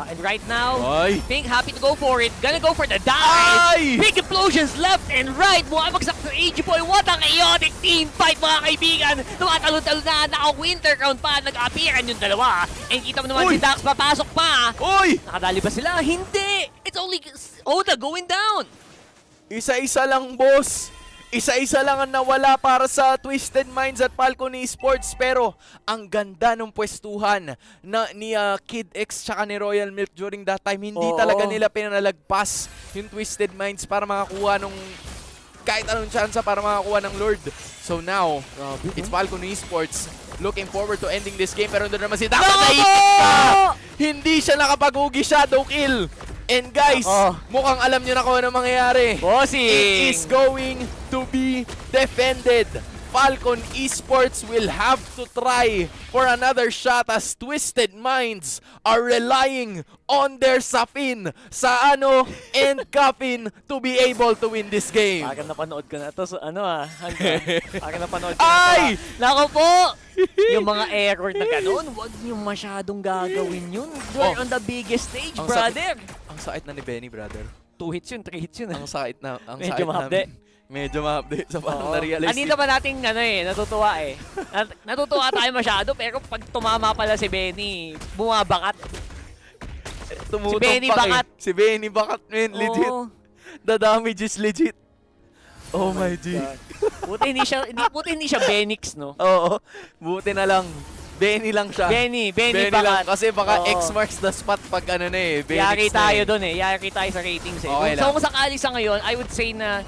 And right now, Ay. Pink happy to go for it. Gonna go for the dive. Ay! Big explosions left and right. Bumabagsak sa AG Boy. What a chaotic team fight, mga kaibigan. Tumatalo-talo na. Naka-winter crown pa. Nag-appearan yung dalawa. And kita mo naman Uy! si Dax papasok pa. Uy! Nakadali ba sila? Hindi. It's only Oda going down. Isa-isa lang, boss. Isa-isa lang ang nawala para sa Twisted Minds at Falcon Esports. Pero ang ganda ng pwestuhan ni Kid X tsaka ni Royal Milk during that time. Hindi talaga nila pinalagpas yung Twisted Minds para makakuha nung kahit anong chance para makakuha ng Lord. So now, it's Falcon Esports looking forward to ending this game. Pero doon naman si Dax naisip pa! Hindi siya nakapag-ugi shadow kill. And guys, mukhang alam nyo na kung ano mangyayari. Bossing! It is going to be defended. Falcon Esports will have to try for another shot as Twisted Minds are relying on their Sapin sa and Kapin to be able to win this game. Parang napanood ko na ito. So, parang napanood ko Ay! na ito. Nako po! Yung mga error na gano'n, huwag niyo masyadong gagawin yun. We're on the biggest stage, brother. Ang sakit na ni Benny, brother. 2 hits yun, 3 hits yun. Ang sakit na. Medyo ma-update. Medyo ma-update sa parang na-realize. Kanina pa nating natutuwa eh. Natutuwa tayo masyado pero pag tumama pala si Benny, bumabakat. Si Benny bakat. Si Benny bakat, man. Legit. The damage is legit. Oh my G. Buti hindi siya Benix, no? Oo. Buti na lang. Benny lang siya. Benny Benny bakat. lang. Kasi baka X marks the spot pag Benix Yari na tayo dun eh. Yari tayo sa ratings eh. Okay So kung sakali sa ngayon, I would say na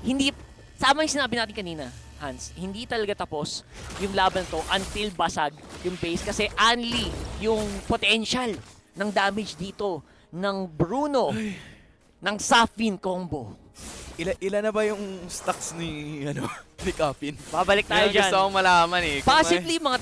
hindi, sama yung sinabi natin kanina, Hans, hindi talaga tapos yung laban to until basag yung base kasi only yung potential ng damage dito ng Bruno, ng Safin combo. Ilan na ba yung stocks ni ni Kapin? Babalik tayo dyan. Gusto kong malaman eh. Possibly mga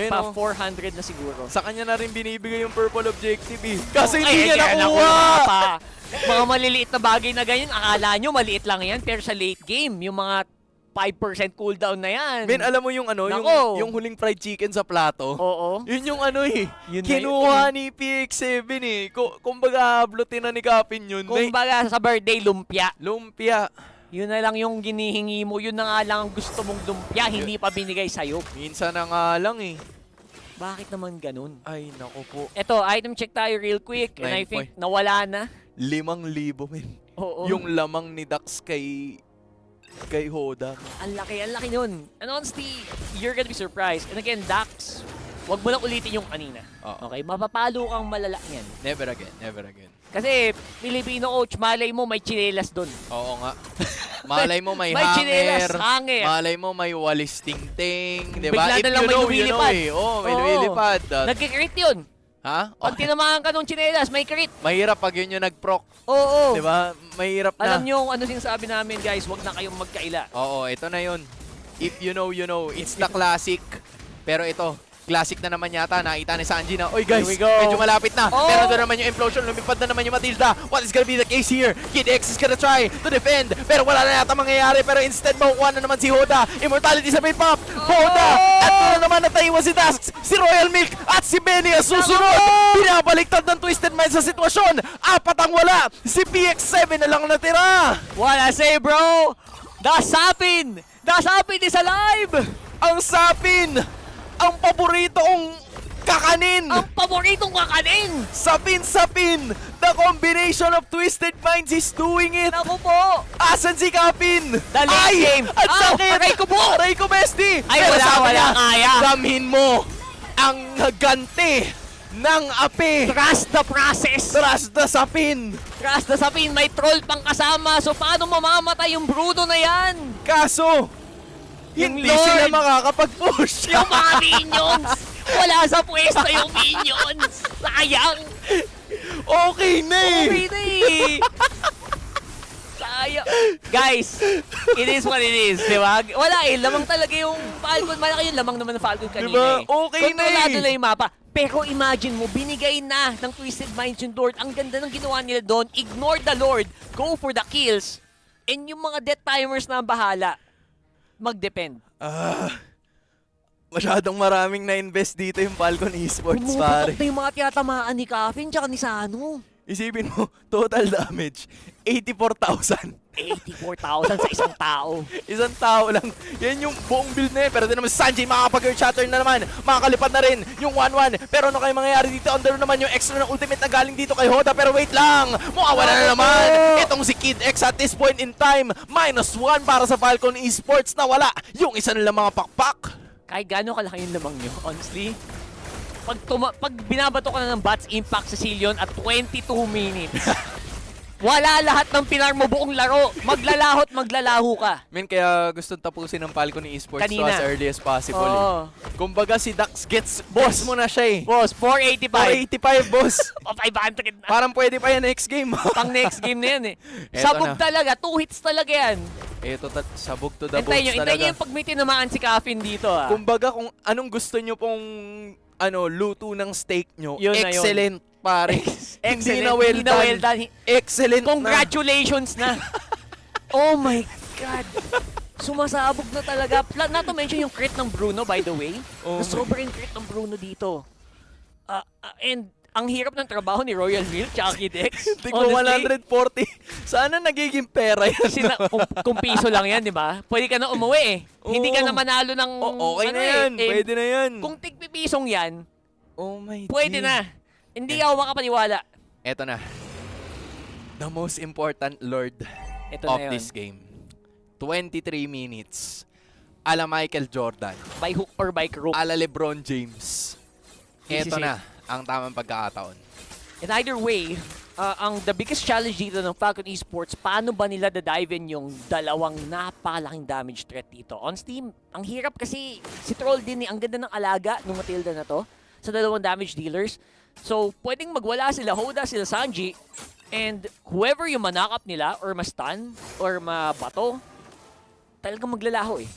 350 pa 400 na siguro. Sa kanya na rin binibigay yung purple objective eh. Kasi Ay, hindi niya nakuha! Mga maliliit na bagay na ganyan, akala nyo maliit lang yan, pero sa late game, yung mga 5% cooldown na yan. Ben, alam mo yung yung huling fried chicken sa plato? Oo. Yun yung Yun kinuha ni PX7 eh. Kumbaga, hablutin na ni Kapin yun. Kumbaga sa birthday, lumpia. Lumpia. Yun na lang yung ginihingi mo, yun na nga lang ang gusto mong lumpia, hindi pa binigay sa'yo. Minsan na nga lang eh. Bakit naman ganun? Ay, naku po. Eto, item check tayo real quick, and I think nawala na. 5,000 men. Oo. Yung lamang ni Dax kay Hoda. Ang laki nun. And honestly, you're gonna be surprised. And again, Dax, wag mo lang ulitin yung kanina. Okay? Mapapalo kang malala niyan. Never again, never again. Kasi, Filipino coach, malay mo may chinelas dun. Oo nga. Malay mo may, May chinelas, hanger. Malay mo may walis ting-ting. Diba? Bigla na lang may lumilipad. May lumilipad. Nagkikrit yun. Ha? Pag tinamaan ka nung chinelas, may crit. Mahirap pag yun yung nag-proc. Oo. Diba? Mahirap na. Alam nyo kung ano sinasabi namin, guys, wag na kayong magkaila. Oo, ito na yun. If you know, you know. It's the classic. Pero ito, classic na naman yata. Nakita ni Sanji na, oy guys, medyo malapit na. Pero doon naman yung implosion. Lumipad na naman yung Matilda. What is gonna be the case here? Kid X is gonna try to defend. Pero wala na yata mangyayari. Pero instead, makukuha na naman si Hoda. Immortality sa main pop. Hoda! At doon naman nataiwan si Dax, si Royal Milk, at si Benny ang susunod. Pinabaliktad ng Twisted Minds sa sitwasyon. 4 ang wala. Si PX7 na lang natira. What I say, bro? The Sapin! The Sapin is alive! Ang Sapin! Ang paboritong kakanin! Ang paboritong kakanin! Sapin! The combination of Twisted Minds is doing it! Naku po! Asan si Kapin? The late game! At sakit! Aray ko po! Aray ko, bestie! Ay, pero wala kaya! Damhin mo ang ganti ng api! Trust the process! Trust the Sapin! Trust the Sapin! May troll pang kasama, so paano mamamatay yung Bruno na yan? Kaso, hindi sila makakapag-push! Yung mga minions! Wala sa pwesto yung minions! Sayang! Okay na eh! Okay na eh! Sayang! Guys, it is what it is, di ba? Wala eh, lamang talaga yung Falcon. Malaki yung lamang naman ng Falcon kanina diba? eh. Okay na eh! Kontrolado na yung mapa. Pero imagine mo, binigay na ng Twisted Minds yung Lord. Ang ganda ng ginawa nila doon. Ignore the Lord. Go for the kills. And yung mga death timers na ang bahala, mag-depend. Masyadong maraming na-invest dito yung Falcon Esports, pare. Pumuputok na yung mga tiyatamaan ni Kafin tsaka ni Sano. Isipin mo, total damage, 84,000. 84,000 sa isang tao. Isang tao lang. Yan yung buong build na yun. Pero din naman si Sanjay makakapag-earth shatter na naman. Makakalipad na rin yung 1-1. Pero ano kayo mangyayari dito? Under naman yung extra ng ultimate na galing dito kay Hoda. Pero wait lang! Mawawala na naman! Itong si Kid X at this point in time. -1 para sa Falcon Esports na wala yung isa nilang mga pakpak. Kahit gano'n kalaki yung lamang nyo, honestly. Pag binabato ka na ng Bats Impact sa Silion at 22 minutes, wala lahat ng pinar mo buong laro. Maglalaho ka. Kaya gusto tapusin ng Falcon Esports Kanina. as early as possible. Oo. Kumbaga si Dax gets boss mo na siya eh. Boss, 485. 485 boss. O 500 na. Parang pwede pa yan next game. Pang next game na yan eh. Eto Sabog na. talaga, 2 hits talaga yan. Ito sabog to the bones Hintayin talaga. nyo yung pag may tinamaan si Kafin dito ah. Kumbaga kung anong gusto nyo pong luto ng steak nyo, Yun na yun. excellent pare. Hindi Excellent. na well Hindi na well done. done. Excellent Congratulations na. Oh my God. Sumasabog na talaga. Not to mention yung crit ng Bruno, by the way. Oh Na sobrang crit ng Bruno dito. And ang hirap ng trabaho ni Royal Real tsaka Kidex. Tigmo 140. Sana nagiging pera yan. Kung piso lang yan, di ba? Pwede ka na umuwi eh. Hindi ka na manalo ng... Okay na yan. Pwede na yan. Kung tigpipisong yan, Oh my pwede G. na. Hindi ako makapaniwala. Eto na. The most important lord Ito of na yun. this game. 23 minutes. Ala Michael Jordan. By hook or by crook. Ala LeBron James. This Eto is na ang tamang pagkakataon. In either way, the biggest challenge dito ng Falcon Esports, paano ba nila dadive in yung dalawang napakalaking damage threat dito? On Steam, ang hirap kasi si Troll din ang ganda ng alaga ng Matilda na to sa dalawang damage dealers. So, pwedeng magwala sila Hoda, sila Sanji, and whoever yung manakap nila or ma-stun or mabato, talagang maglalaho eh.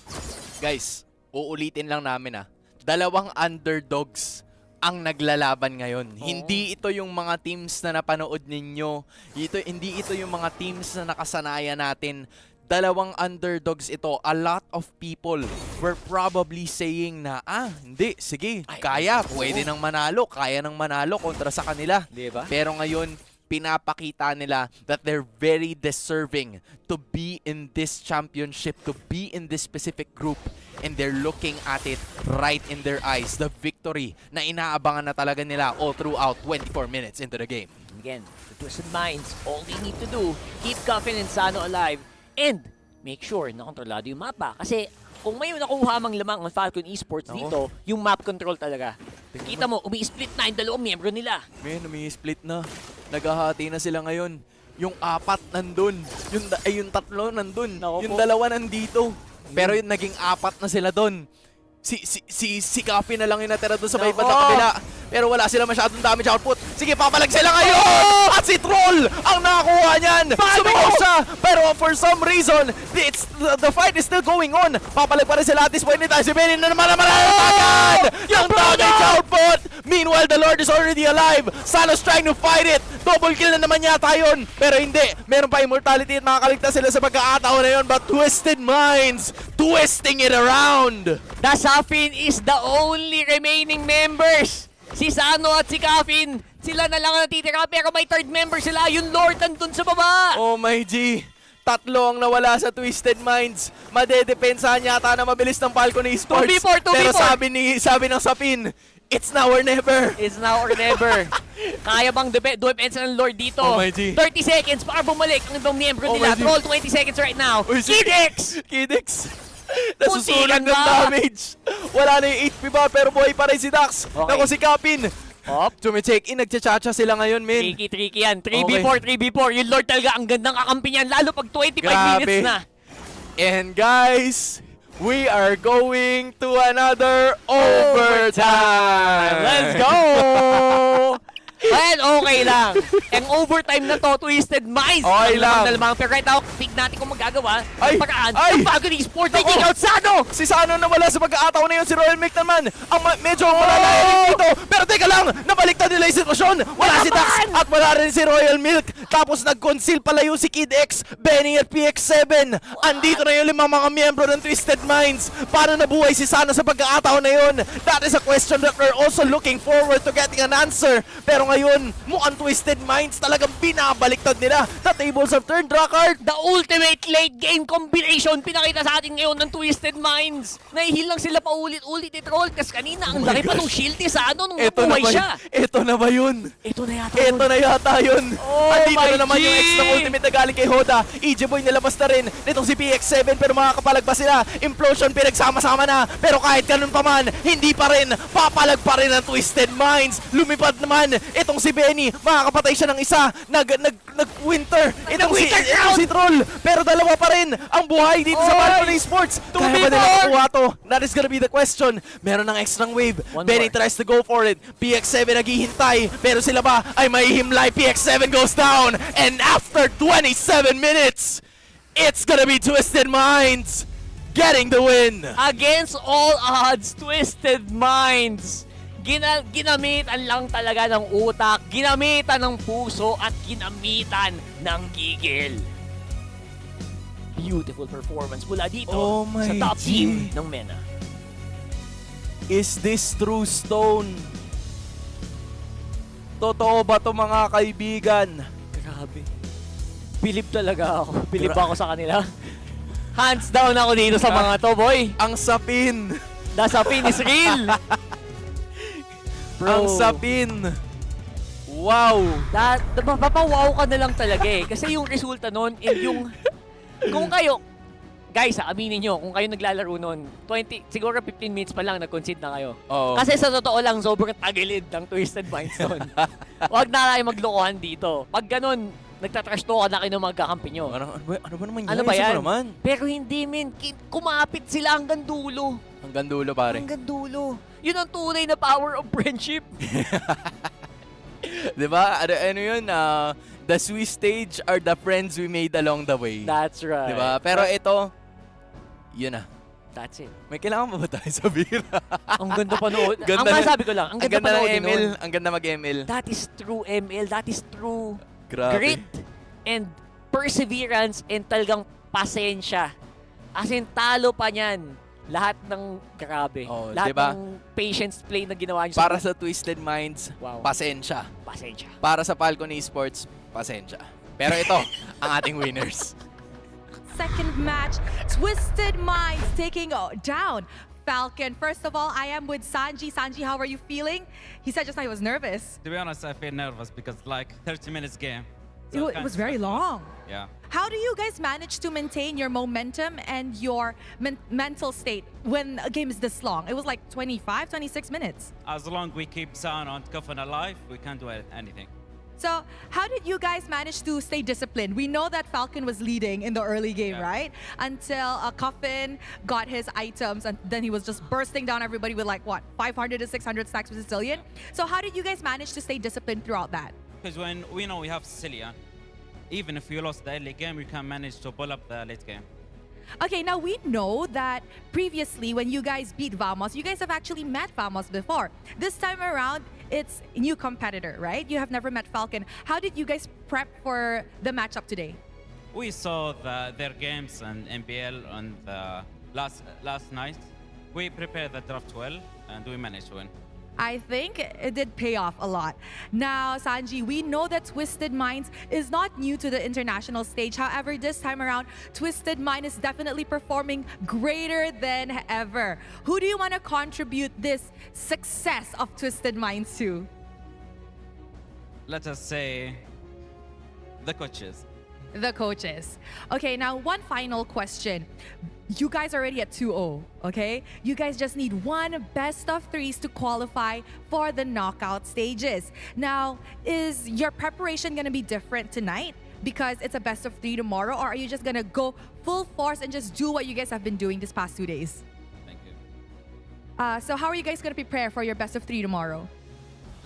Guys, uulitin lang namin dalawang underdogs ang naglalaban ngayon. Hindi ito yung mga teams na napanood ninyo. Hindi ito yung mga teams na nakasanayan natin. Dalawang underdogs ito. A lot of people were probably saying na, hindi, sige, kaya, pwede nang manalo, kaya nang manalo kontra sa kanila. Diba? Pero ngayon, pinapakita nila that they're very deserving to be in this championship, to be in this specific group. And they're looking at it right in their eyes. The victory na inaabangan na talaga nila all throughout 24 minutes into the game. Again, the Twisted Minds, all they need to do, keep Kafin and Sano alive, and make sure na kontrolado yung mapa. Kasi kung may nakuha mang lamang ng Falcon Esports dito, yung map control talaga. Kita mo, umi-split na yung dalawang miyembro nila. Man, umi-split na. Naghahati na sila ngayon. Yung 4 nandun. Yung 3 nandun. Yung 2 nandito. Pero yung naging 4 na sila doon. Si Kafi na lang yung natira doon sa may bandang kabila. Pero wala sila masyadong damage output. Sige, papalag sila ngayon! At si Troll ang nakakuha niyan! Sumigaw siya! Pero for some reason, the fight is still going on. Papalag pa rin sila at this point in time. Si Benny na naman agad! Yung damage output! Meanwhile, the Lord is already alive. Sano's trying to fight it. Double kill na naman yata yun. Pero hindi. Meron pa immortality at makakaligtas sila sa pagkakataon na yun. But Twisted Minds, twisting it around. The Safin is the only remaining members. Si Sano at si Kafin, sila na lang ang natitira. Pero may third member sila. Yung Lord nandun sa baba. Oh my G. 3 ang nawala sa Twisted Minds. Madedepensahan yata na mabilis ng Falcon Esports. 2v4. Pero sabi ng Sapin, it's now or never. It's now or never. Kaya bang depensa ng Lord dito? Oh my G. 30 seconds para bumalik ang ibang miyembro Oh nila. my G. Troll 20 seconds right now. Kidex! Kidex! Nasusunog Puntikan ng ba? damage. Wala na yung HP bar pero buhay pa rin si Dax. Okay. Nako si Kapin. Tumicheck in, nagchachacha sila ngayon, men. Tricky yan. 3v4. Yung Lord talaga ang gandang kakampi niyan. Lalo pag 25 minutes na. And guys, we are going to another overtime. Let's go! Well, okay lang. Ang overtime na to, Twisted Minds. Okay lang. Pero right now, tig natin kung magagawa. Ay! Paraan. Ay! Ang Falcon Esports, Nako! taking out Sano! Si Sano na wala sa pagkakataon na yun. Si Royal Mick naman. Ang medyo malalayan dito. Pero teka lang, nabaliktad nila yung sitwasyon. Wala si Dax at wala rin si Royal Milk. Tapos nag-conceal palayo si Kid X, Benny at PX7. Andito na yung 5 mga miyembro ng Twisted Minds. Paano nabuhay si Sana sa pagkakataon na yun? That is a question that we're also looking forward to getting an answer. Pero ngayon, mukhang Twisted Minds talagang binabaliktad nila. The tables have turned, Rockard. The ultimate late game combination pinakita sa atin ngayon ng Twisted Minds. Nahihil lang sila paulit-ulit ni Troll kasi kanina ang laki pa nung shield ni Sano nung nabuhay siya. Ito na ba yun? Ito na yata Ito na yata yun. Oh Andito my na naman yung G! X ng ultimate na galing kay Hoda. EJ Boy nilabas na rin nitong si PX7 pero makakapalag ba sila? Implosion pinagsama-sama na. Pero kahit ganun pa man, hindi pa rin. Papalag pa rin ang Twisted Minds. Lumipad naman itong si Benny. Makakapatay siya ng isa. Nag-winter. Itong si Troll. Pero dalawa pa rin ang buhay dito sa Falcon Esports. Kaya ba nila makuha to? That is gonna be the question. Meron ng X ng wave. Benny tries to go for it. PX7 naghihintay. Pero sila ba ay mahihimlay? PX7 goes down. And after 27 minutes, it's gonna be Twisted Minds getting the win. Against all odds, Twisted Minds. Ginamitan lang talaga ng utak, ginamitan ng puso, at ginamitan ng gigil. Beautiful performance mula dito sa top team ng MENA. Is this true, Stone? Totoo ba to, mga kaibigan? Grabe. Bilib talaga ako. Bilib ako sa kanila. Hands down ako dito sa mga to, boy. Ang sapin. The sapin is real. Bro. Ang sapin. Wow. Mapapawaw ka na lang talaga eh. Kasi yung resulta nun, yung... Kung kayo, guys, aminin nyo, kung kayo naglalaro nun, siguro 15 minutes pa lang, nag-concede na kayo. Oo. Kasi sa totoo lang, sobrang tagilid ng Twisted Minds nun. Huwag na tayo maglokohan dito. Pag ganun, nagtatrash talk ka na kayo ng magkakampi nyo. Ano ba naman yan? Ano ba yan? Naman? Pero hindi, min. Kumapit sila hanggang dulo. Hanggang dulo, pare. Hanggang dulo. Yun ang tunay na power of friendship. Diba? Ano yun? The Swiss stage are the friends we made along the way. That's right. Diba? Pero ito, yun na. That's it. May kailangan ba tayo sabihin? Ang ganda panood. Ang Ganda masabi ko lang, ang ganda ng panoodin ML. nun. Ang ganda mag-ML. That is true ML. That is true Grabe. grit and perseverance and talagang pasensya. As in, talo pa niyan. Lahat ng grabe. Oh, lahat diba? ng patience play na ginawa niyo. Para sa Twisted Minds, Wow. pasensya. Pasensya. Para sa Falcon Esports, pasensya. Pero ito, ang ating winners. Second match, Twisted Minds taking down Falcon. First of all, I am with Sanji. Sanji, how are you feeling? He said just now he was nervous. To be honest, I feel nervous because like 30 minutes game. It was very long. Yeah. How do you guys manage to maintain your momentum and your mental state when a game is this long? It was like 25, 26 minutes. As long we keep Sound and Coffin alive, we can't do anything. So how did you guys manage to stay disciplined? We know that Falcon was leading in the early game, right? Until Coffin got his items and then he was just bursting down everybody with like, what, 500 to 600 stacks with Sicilian? So how did you guys manage to stay disciplined throughout that? Because when we know we have Sicilian, even if we lost the early game, we can manage to pull up the late game. Okay, now we know that previously when you guys beat Vamos, you guys have actually met Vamos before. This time around, it's a new competitor, right? You have never met Falcon. How did you guys prep for the matchup today? We saw their games and NBL on the last night. We prepared the draft well, and we managed to win. I think it did pay off a lot. Now, Sanji, we know that Twisted Minds is not new to the international stage. However, this time around, Twisted Mind is definitely performing greater than ever. Who do you want to contribute this success of Twisted Minds to? Let us say the coaches. The coaches. Okay, now one final question. You guys are already at 2-0, okay? You guys just need one best of threes to qualify for the knockout stages. Now, is your preparation gonna be different tonight because it's a best of 3 tomorrow, or are you just gonna go full force and just do what you guys have been doing this past 2 days? Thank you. So how are you guys gonna prepare for your best of 3 tomorrow?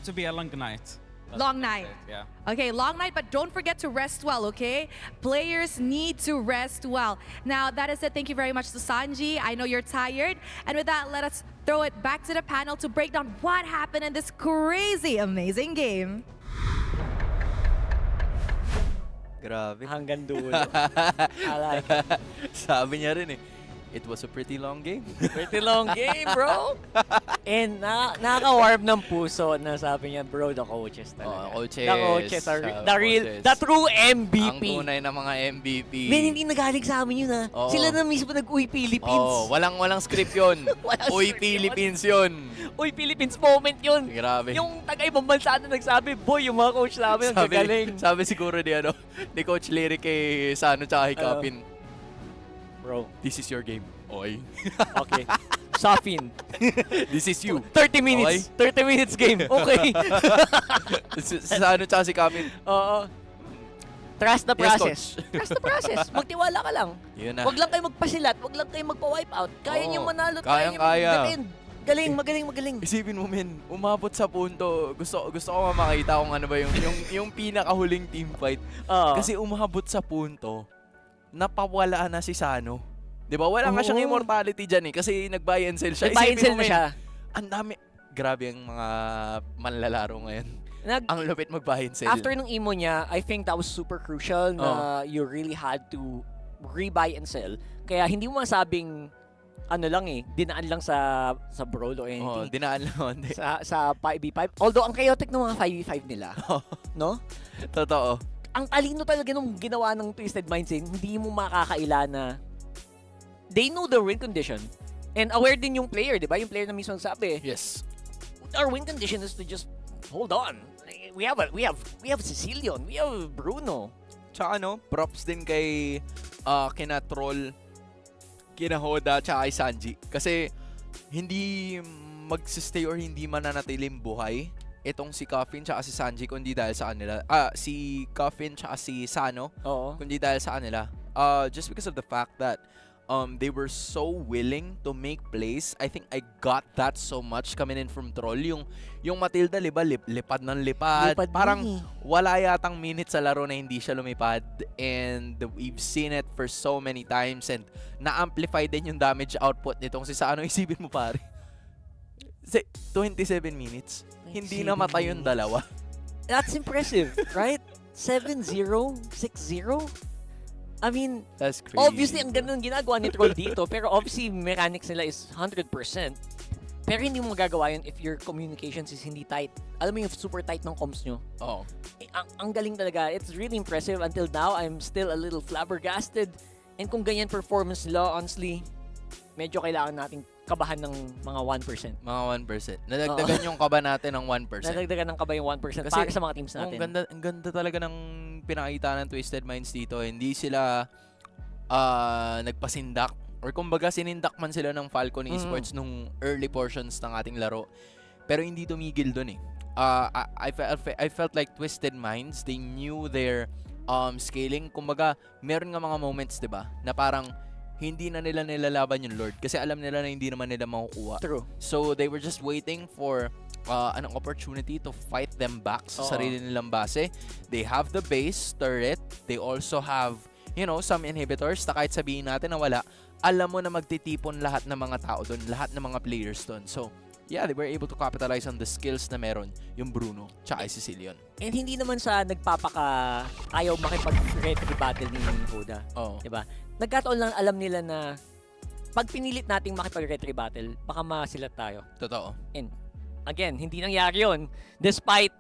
To be a long night. Long night. Yeah. Okay, long night, but don't forget to rest well, okay? Players need to rest well. Now, that is it. Thank you very much to Sanji. I know you're tired. And with that, let us throw it back to the panel to break down what happened in this crazy, amazing game. Grabe. Hanggang dulo. I like it. Sabi niya rin it was a pretty long game. Pretty long game, bro. And nakaka-warm ng puso na sabi niya, bro, the coaches talaga. Coaches. The coaches are the real, coaches. the true MVP. Ang tunay na mga MVP. Men, hindi nagaling sa amin yun, ha. Oo. Sila na mismo nag-uy Philippines. Walang script yun. Walang Uy, script Philippines yun. Uy, Philippines moment yun. Grabe. Yung taga-ibang bansa na nagsabi, boy, yung mga coach namin, ang gagaling. Sabi siguro ni Coach Lyric kay Sano tsaka kay Kapin. Bro, this is your game. Oy. Okay. Safin. This is you. 30 minutes. Okay? 30 minutes game. Okay. Sano tsaka si Kapin. Oo. Trust the Yes, process. coach. Trust the process. Magtiwala ka lang. Yun na. Huwag lang kayo magpasilat. Huwag lang kayo magpa-wipe out. Kaya niyo manalo. Kaya niyo Kaya. mag-defend. Magaling. Isipin mo, men, umabot sa punto. Gusto ko makita kung ano ba yung pinakahuling team fight. Kasi umabot sa punto, napawalaan na si Sano. 'Di ba? Wala nga siyang immortality diyan kasi nag-buy and sell siya. Nag-buy and sell na siya. Ang dami. Grabe ang mga manlalaro ngayon. Ang lupit mag-buy and sell. After nung emo niya, I think that was super crucial na you really had to re-buy and sell. Kaya hindi mo masabing dinaan lang sa brawl o anything. Dinaan lang. Sa 5v5. Although, ang chaotic ng mga 5v5 nila. No? Totoo. Ang talino talaga nung ginawa ng Twisted Minds, hindi mo makakaila na they know the win condition. And aware din yung player, di ba? Yung player na mismo nagsabi. Yes. Our win condition is to just hold on. We have Sicilian, we have Bruno. Tsaka props din kay kina Troll, kina Hoda, tsaka kay Sanji. Kasi hindi magsistay or hindi mananatiling buhay itong si Coffin tsaka si Sanji kundi dahil sa kanila. Si Coffin tsaka si Sano kundi dahil sa kanila. Just because of the fact that they were so willing to make plays. I think I got that so much coming in from Troll. Yung Matilda, lipad ng lipad. Parang wala yatang minutes sa laro na hindi siya lumipad. And we've seen it for so many times. And na-amplify din yung damage output nitong si Sano. Isipin mo pare. 27 minutes. Hindi namatay yung dalawa. That's impressive, right? 7-0, 6-0. I mean, that's crazy. Obviously, ang ganda ng ginagawa ni Troll dito, pero obviously, mechanics nila is 100%. Pero hindi mo magagawa yun if your communications is hindi tight. Alam mo yung super tight ng comms nyo? Oo. Ang galing talaga. It's really impressive. Until now, I'm still a little flabbergasted. And kung ganyan performance nila, honestly, medyo kailangan nating kabahan ng mga 1%. Mga 1%. Nadagdagan yung kaba natin ng 1%. Nadagdagan ng kaba yung 1% para sa mga teams natin. Ang ganda talaga ng pinakita ng Twisted Minds dito. Hindi sila nagpasindak or kumbaga sinindak man sila ng Falcon Esports nung early portions ng ating laro. Pero hindi tumigil dun eh. I felt like Twisted Minds, they knew their scaling. Kumbaga, meron nga mga moments, 'di ba, na parang hindi na nila nilalaban yung Lord kasi alam nila na hindi naman nila makukuha. True. So they were just waiting for an opportunity to fight them back sa sarili nilang base. They have the base turret. They also have, some inhibitors na kahit sabihin natin na wala, alam mo na magtitipon lahat ng mga tao doon, lahat ng mga players doon. So, yeah, they were able to capitalize on the skills na meron yung Bruno tsaka si Sicilian. And hindi naman sa ayaw makipag-retry battle ni Hoda. Diba? Nagkataon lang alam nila na pag pinilit nating makipag-retry battle, baka masilat tayo. Totoo. And again, hindi nangyari yun. Despite,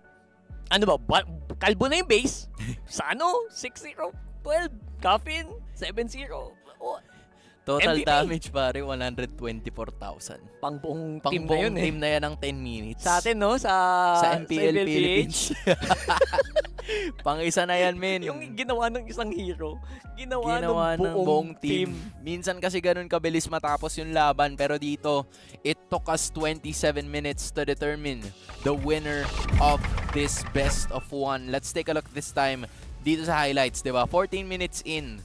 kalbo na yung base. Sano? 6-0, 12. Coffin, 7-0. Total MVP. damage pare, 124,000. Pang buong Pang team na yun team na yan ng 10 minutes. Sa atin, no? Sa MPL Philippines. Pang isa na yan, men. Yung ginawa ng isang hero, ginawa ng buong team. Minsan kasi ganun kabilis matapos yung laban. Pero dito, it took us 27 minutes to determine the winner of this best of one. Let's take a look this time dito sa highlights, diba? 14 minutes in.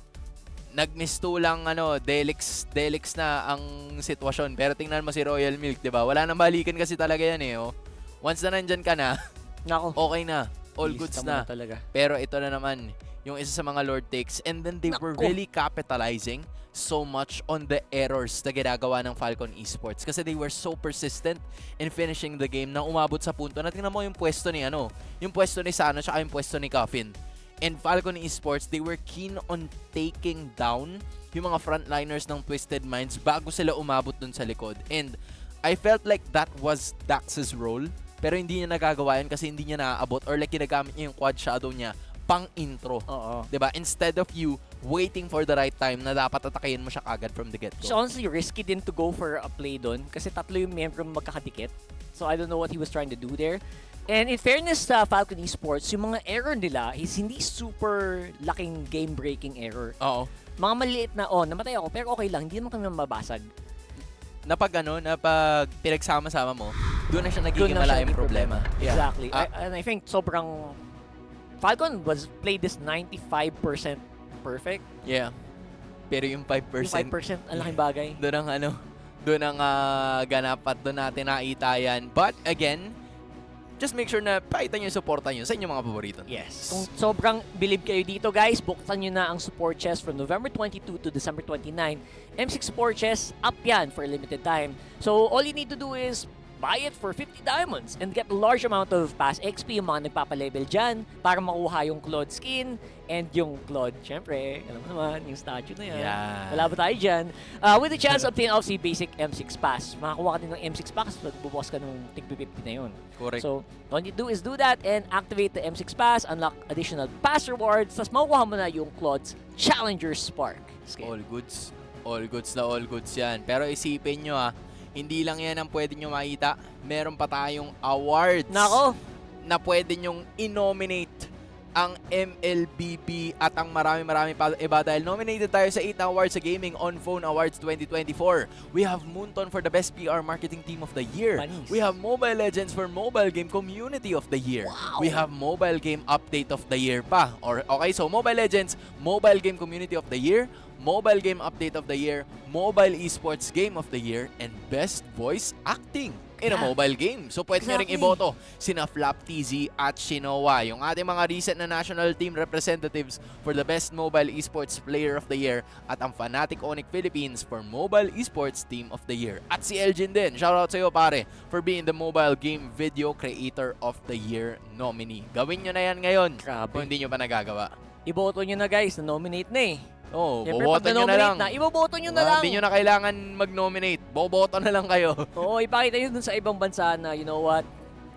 Nag-miss-2 lang, Delix na ang sitwasyon. Pero tingnan mo si Royal Milk, 'di ba? Wala nang balikan kasi talaga yan eh, oh. Once na nandyan ka na, Nako. Okay na. All Lista goods mo na. talaga. Pero ito na naman, yung isa sa mga Lord takes. And then they were really capitalizing so much on the errors na ginagawa ng Falcon Esports. Kasi they were so persistent in finishing the game na umabot sa punto na tingnan mo yung pwesto ni yung pwesto ni Sano tsaka yung pwesto ni Coffin. And Falcon Esports, they were keen on taking down yung mga frontliners ng Twisted Minds bago sila umabot dun sa likod. And I felt like that was Dax's role. Pero hindi niya nagagawa yun kasi hindi niya naaabot or like ginagamit niya yung quad shadow niya pang intro. Oo. 'Di ba? Instead of you waiting for the right time na dapat atakayin mo siya kagad from the get-go. So honestly, risky din to go for a play doon kasi tatlo yung member magkakadikit. So I don't know what he was trying to do there. And in fairness sa Falcon Esports, yung mga error nila is hindi super laking game-breaking error. Oo. Mga maliit na, namatay ako, pero okay lang, hindi naman kami mabasag. Napag pinagsama-sama mo, doon na siya nagiging malaking problema. Yeah. Exactly. And I think sobrang Falcon was played this 95% perfect. Yeah. Pero yung 5%, Yung 5%, ang laking bagay. doon ang ganap at doon natin nakita yan. But again, just make sure na pakita nyo yung suporta nyo sa inyong mga paborito. Yes. Kung sobrang believe kayo dito, guys, buksan nyo na ang support chest from November 22 to December 29. M6 support chest, up yan for a limited time. So, all you need to do is buy it for 50 diamonds and get a large amount of past XP, yung mga nagpapalevel dyan, para makuha yung Claude skin and yung Claude, syempre, alam mo naman, yung statue na yan. Yeah. Wala ba tayo dyan? With the chance of obtain off si basic M6 pass. Makakuha ka din ng M6 pass, magbubukas ka ng tig-50 na yun. Correct. So, all you do is do that and activate the M6 pass, unlock additional pass rewards, tapos makukuha mo na yung Claude's Challenger Spark skin. All goods. All goods na all goods yan. Pero isipin nyo hindi lang yan ang pwede nyo makita. Meron pa tayong awards. Nako! Na pwede nyong i-nominate ang MLBB at ang marami pa iba dahil nominated tayo sa 8 awards sa Gaming On Phone Awards 2024. We have Moonton for the Best PR Marketing Team of the Year. Panis. We have Mobile Legends for Mobile Game Community of the Year. Wow. We have Mobile Game Update of the Year pa. Okay, so Mobile Legends, Mobile Game Community of the Year, Mobile Game Update of the Year, Mobile Esports Game of the Year, and Best Voice Acting in a mobile game. So pwede nyo ring iboto sina Flap TZ at Shinowa, yung ating mga recent na national team representatives for the Best Mobile Esports Player of the Year at ang Fnatic Onic Philippines for Mobile Esports Team of the Year. At si Elgin din, shoutout sa iyo pare, for being the Mobile Game Video Creator of the Year nominee. Gawin nyo na yan ngayon kung hindi nyo pa nagagawa. Iboto nyo na guys, na-nominate na eh. Boboto nyo na lang. Iboboto nyo na lang. Hindi nyo na kailangan mag-nominate. Boboto na lang kayo. Oo, ipakita nyo dun sa ibang bansa na, you know what,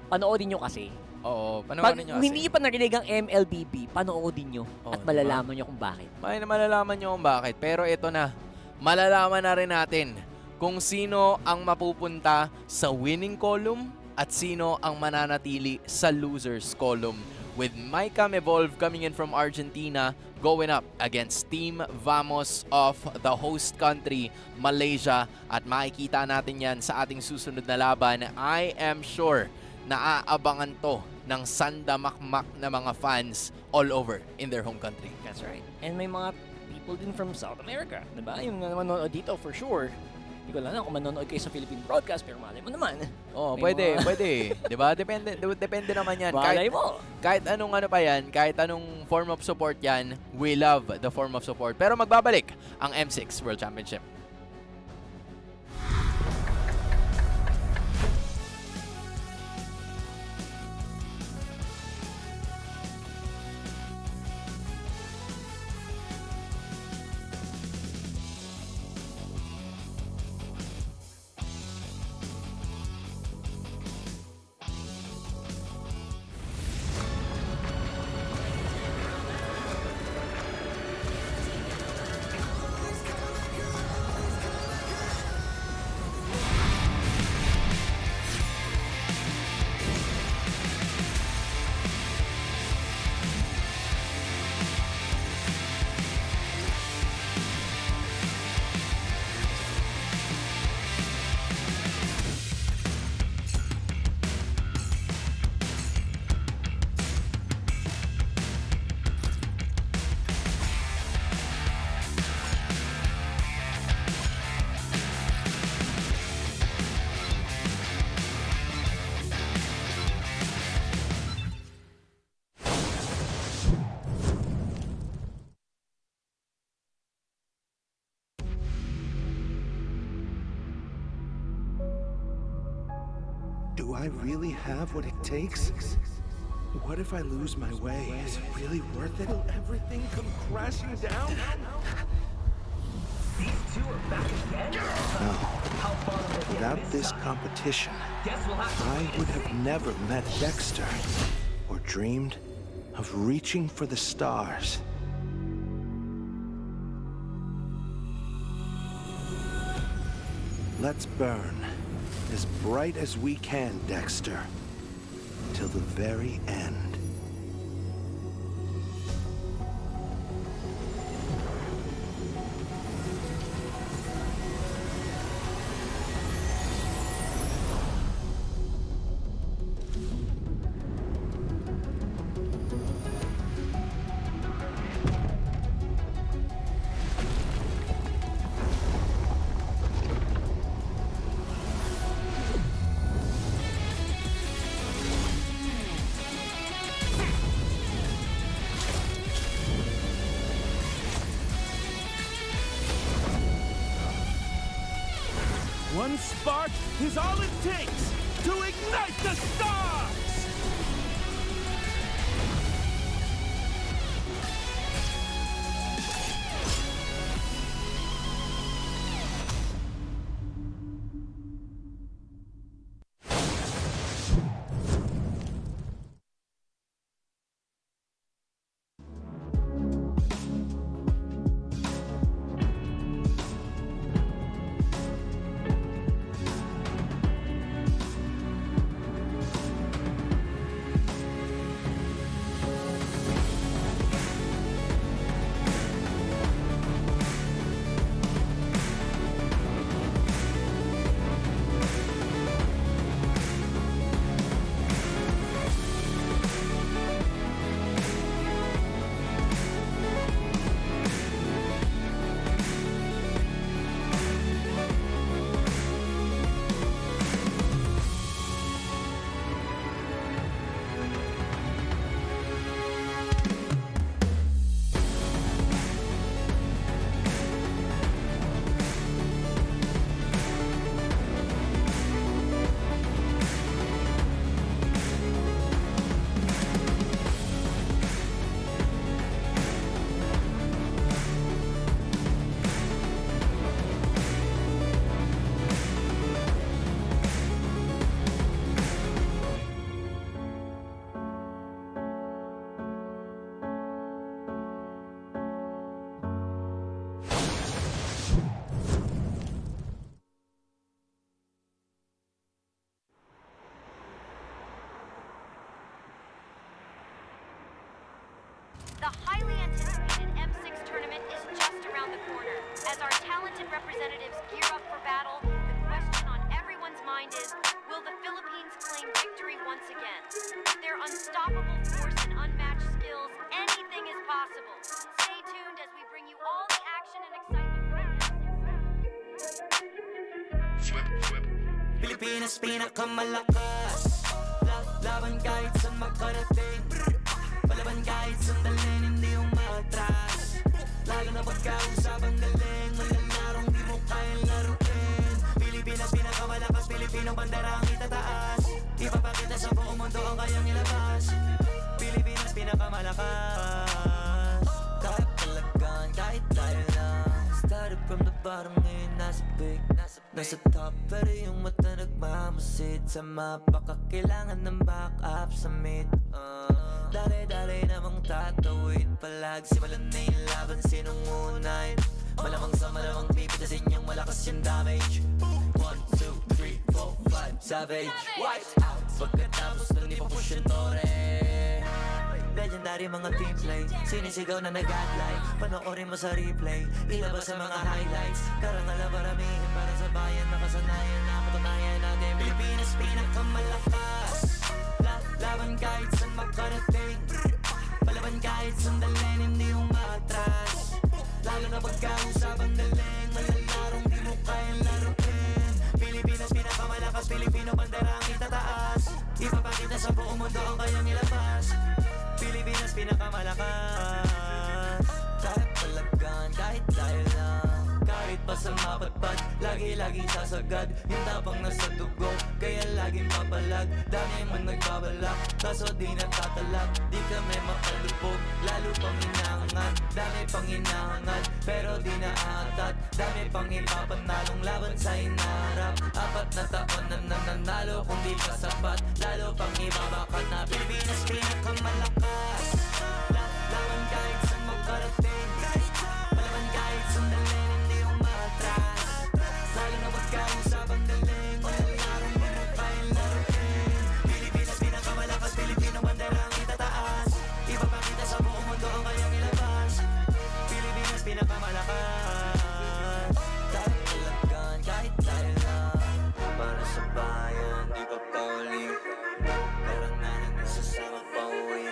panoodin nyo kasi. Oo, panoorin nyo kasi. Hindi pa narinig ang MLBB, panoodin nyo at malalaman nyo kung bakit. Malalaman nyo kung bakit. Pero ito na, malalaman na rin natin kung sino ang mapupunta sa winning column at sino ang mananatili sa losers column. With Maicam Evolve coming in from Argentina, going up against Team Vamos of the host country, Malaysia. At makikita natin yan sa ating susunod na laban. I am sure na aabangan to ng sandamakmak na mga fans all over in their home country. That's right. And may mga people din from South America, diba? Yung manonood dito for sure. Hindi ko lang kung manonood kayo sa Philippine broadcast, pero malay mo naman. Pwede. Diba? Depende naman yan. Malay mo. Kahit anong pa yan, kahit anong form of support yan, we love the form of support. Pero magbabalik ang M6 World Championship. Do I really have what it takes? What if I lose my way? Is it really worth it? Will everything come crashing down? These two are back again? No. How far will they get Without this time? competition, Guess we'll have to I wait would and have see. never met Dexter or dreamed of reaching for the stars. Let's burn as bright as we can, Dexter, till the very end. One spark is all it takes to ignite the stars! The highly anticipated M6 tournament is just around the corner. As our talented representatives gear up for battle, the question on everyone's mind is, will the Philippines claim victory once again? With their unstoppable force and unmatched skills, anything is possible. Stay tuned as we bring you all the action and excitement. Pilipinas pinakamalakas. Laban kahit saan makarating. Palaban kahit sandalin, hindi umatras. Lalo na pagkausapang galing. Malalarong di mo kayang laruin. Pilipinas pinakamalakas, Pilipinong bandera ang itataas. Ipapakita sa buong mundo ang kayang ilabas. Pilipinas pinakamalakas. Kahit palagan, kahit tayo lang. Started from the bottom, ngayon nasa big. Nasa top, pero yung mata nagmamasid. Sa mapa, kakailangan ng backup sa mid. Dali-dali namang tatawid. Simulan na yung laban, sinong unahin. Malamang sa malamang pipitasin yung malakas yung damage. 1, 2, 3, 4, 5, savage. Wiped out pagkatapos nang ipapush yung tore. Legendary mga team play, sinisigaw na nag-adlay. Panoorin mo sa replay, ilabas sa mga highlights. Karangal na paramihin para sa bayan. Nakasanayan na patunayan natin Pilipinas pinakamalakas. Laban kahit saan makarating. Palaban kahit sandalin, hindi umatras. Lalo na pagkausapang galing. Malalarong di mo kayang laruin. Pilipinas pinakamalakas, Pilipino bandera ang itataas. Ipapakita sa buong mundo ang kayang ilabas. Pilipinas pinakamalakas. Kahit palagan, kahit tayo lang. Kahit pa sa mapatpat, lagi-laging sasagad. Yung tapang nasa dugo, kaya laging papalag. Dami mong nagbabalak, kaso di natatalag. Di kami mapalubog, lalo pang inaangat. Dami pang inaangat, pero di naatat. Dami pang ipapanalong laban sa inaharap. 4 na taon na nanalo, kung di pa sapat. Lalo pang ibabakat na Pilipinas pinakamalakas. Laban kahit saan magkarating, palaban kahit sandali, hindi umatras. Lalo na pagkausapang galing, walang larong marupay laruin. Pilipinas pinakamalakas, Pilipino bandera ang itataas. Ipapakita sa buong mundo ang kayang ilabas. Pilipinas pinakamalakas. Tatalagan kahit tayo lang, para sa bayan, di pa pauli. Karangalan nasasama pa uwi.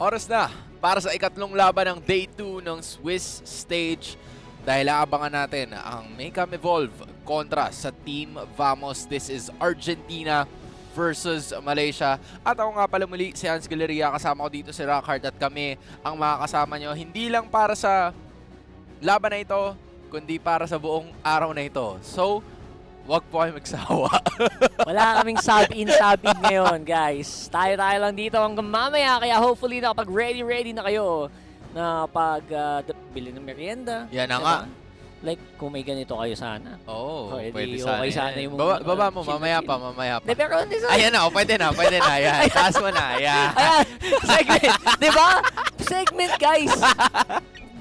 Oras na para sa ikatlong laban ng Day 2 ng Swiss Stage. Dahil aabangan natin ang Makeup Evolve kontra sa Team Vamos. This is Argentina versus Malaysia. At ako nga pala muli, si Hans Galeria. Kasama ko dito si Rockhart at kami ang makakasama nyo. Hindi lang para sa laban na ito, kundi para sa buong araw na ito. So, wag po kayo magsawa. Wala kaming sub-in, sub-in ngayon, guys. Tayo-tayo lang dito hanggang mamaya. Kaya hopefully nakapag-ready na kayo na bili ng merienda. Yan na nga. Like, kung may ganito kayo sana. Oo, pwede sana. Okay sana yung baba mo, chill mamaya na pa, chill. mamaya pa. De, pero hindi sa... Ayan na, pwede na. Ayan, taas mo na. Ayan. Ayan, segment. Diba? Segment, guys.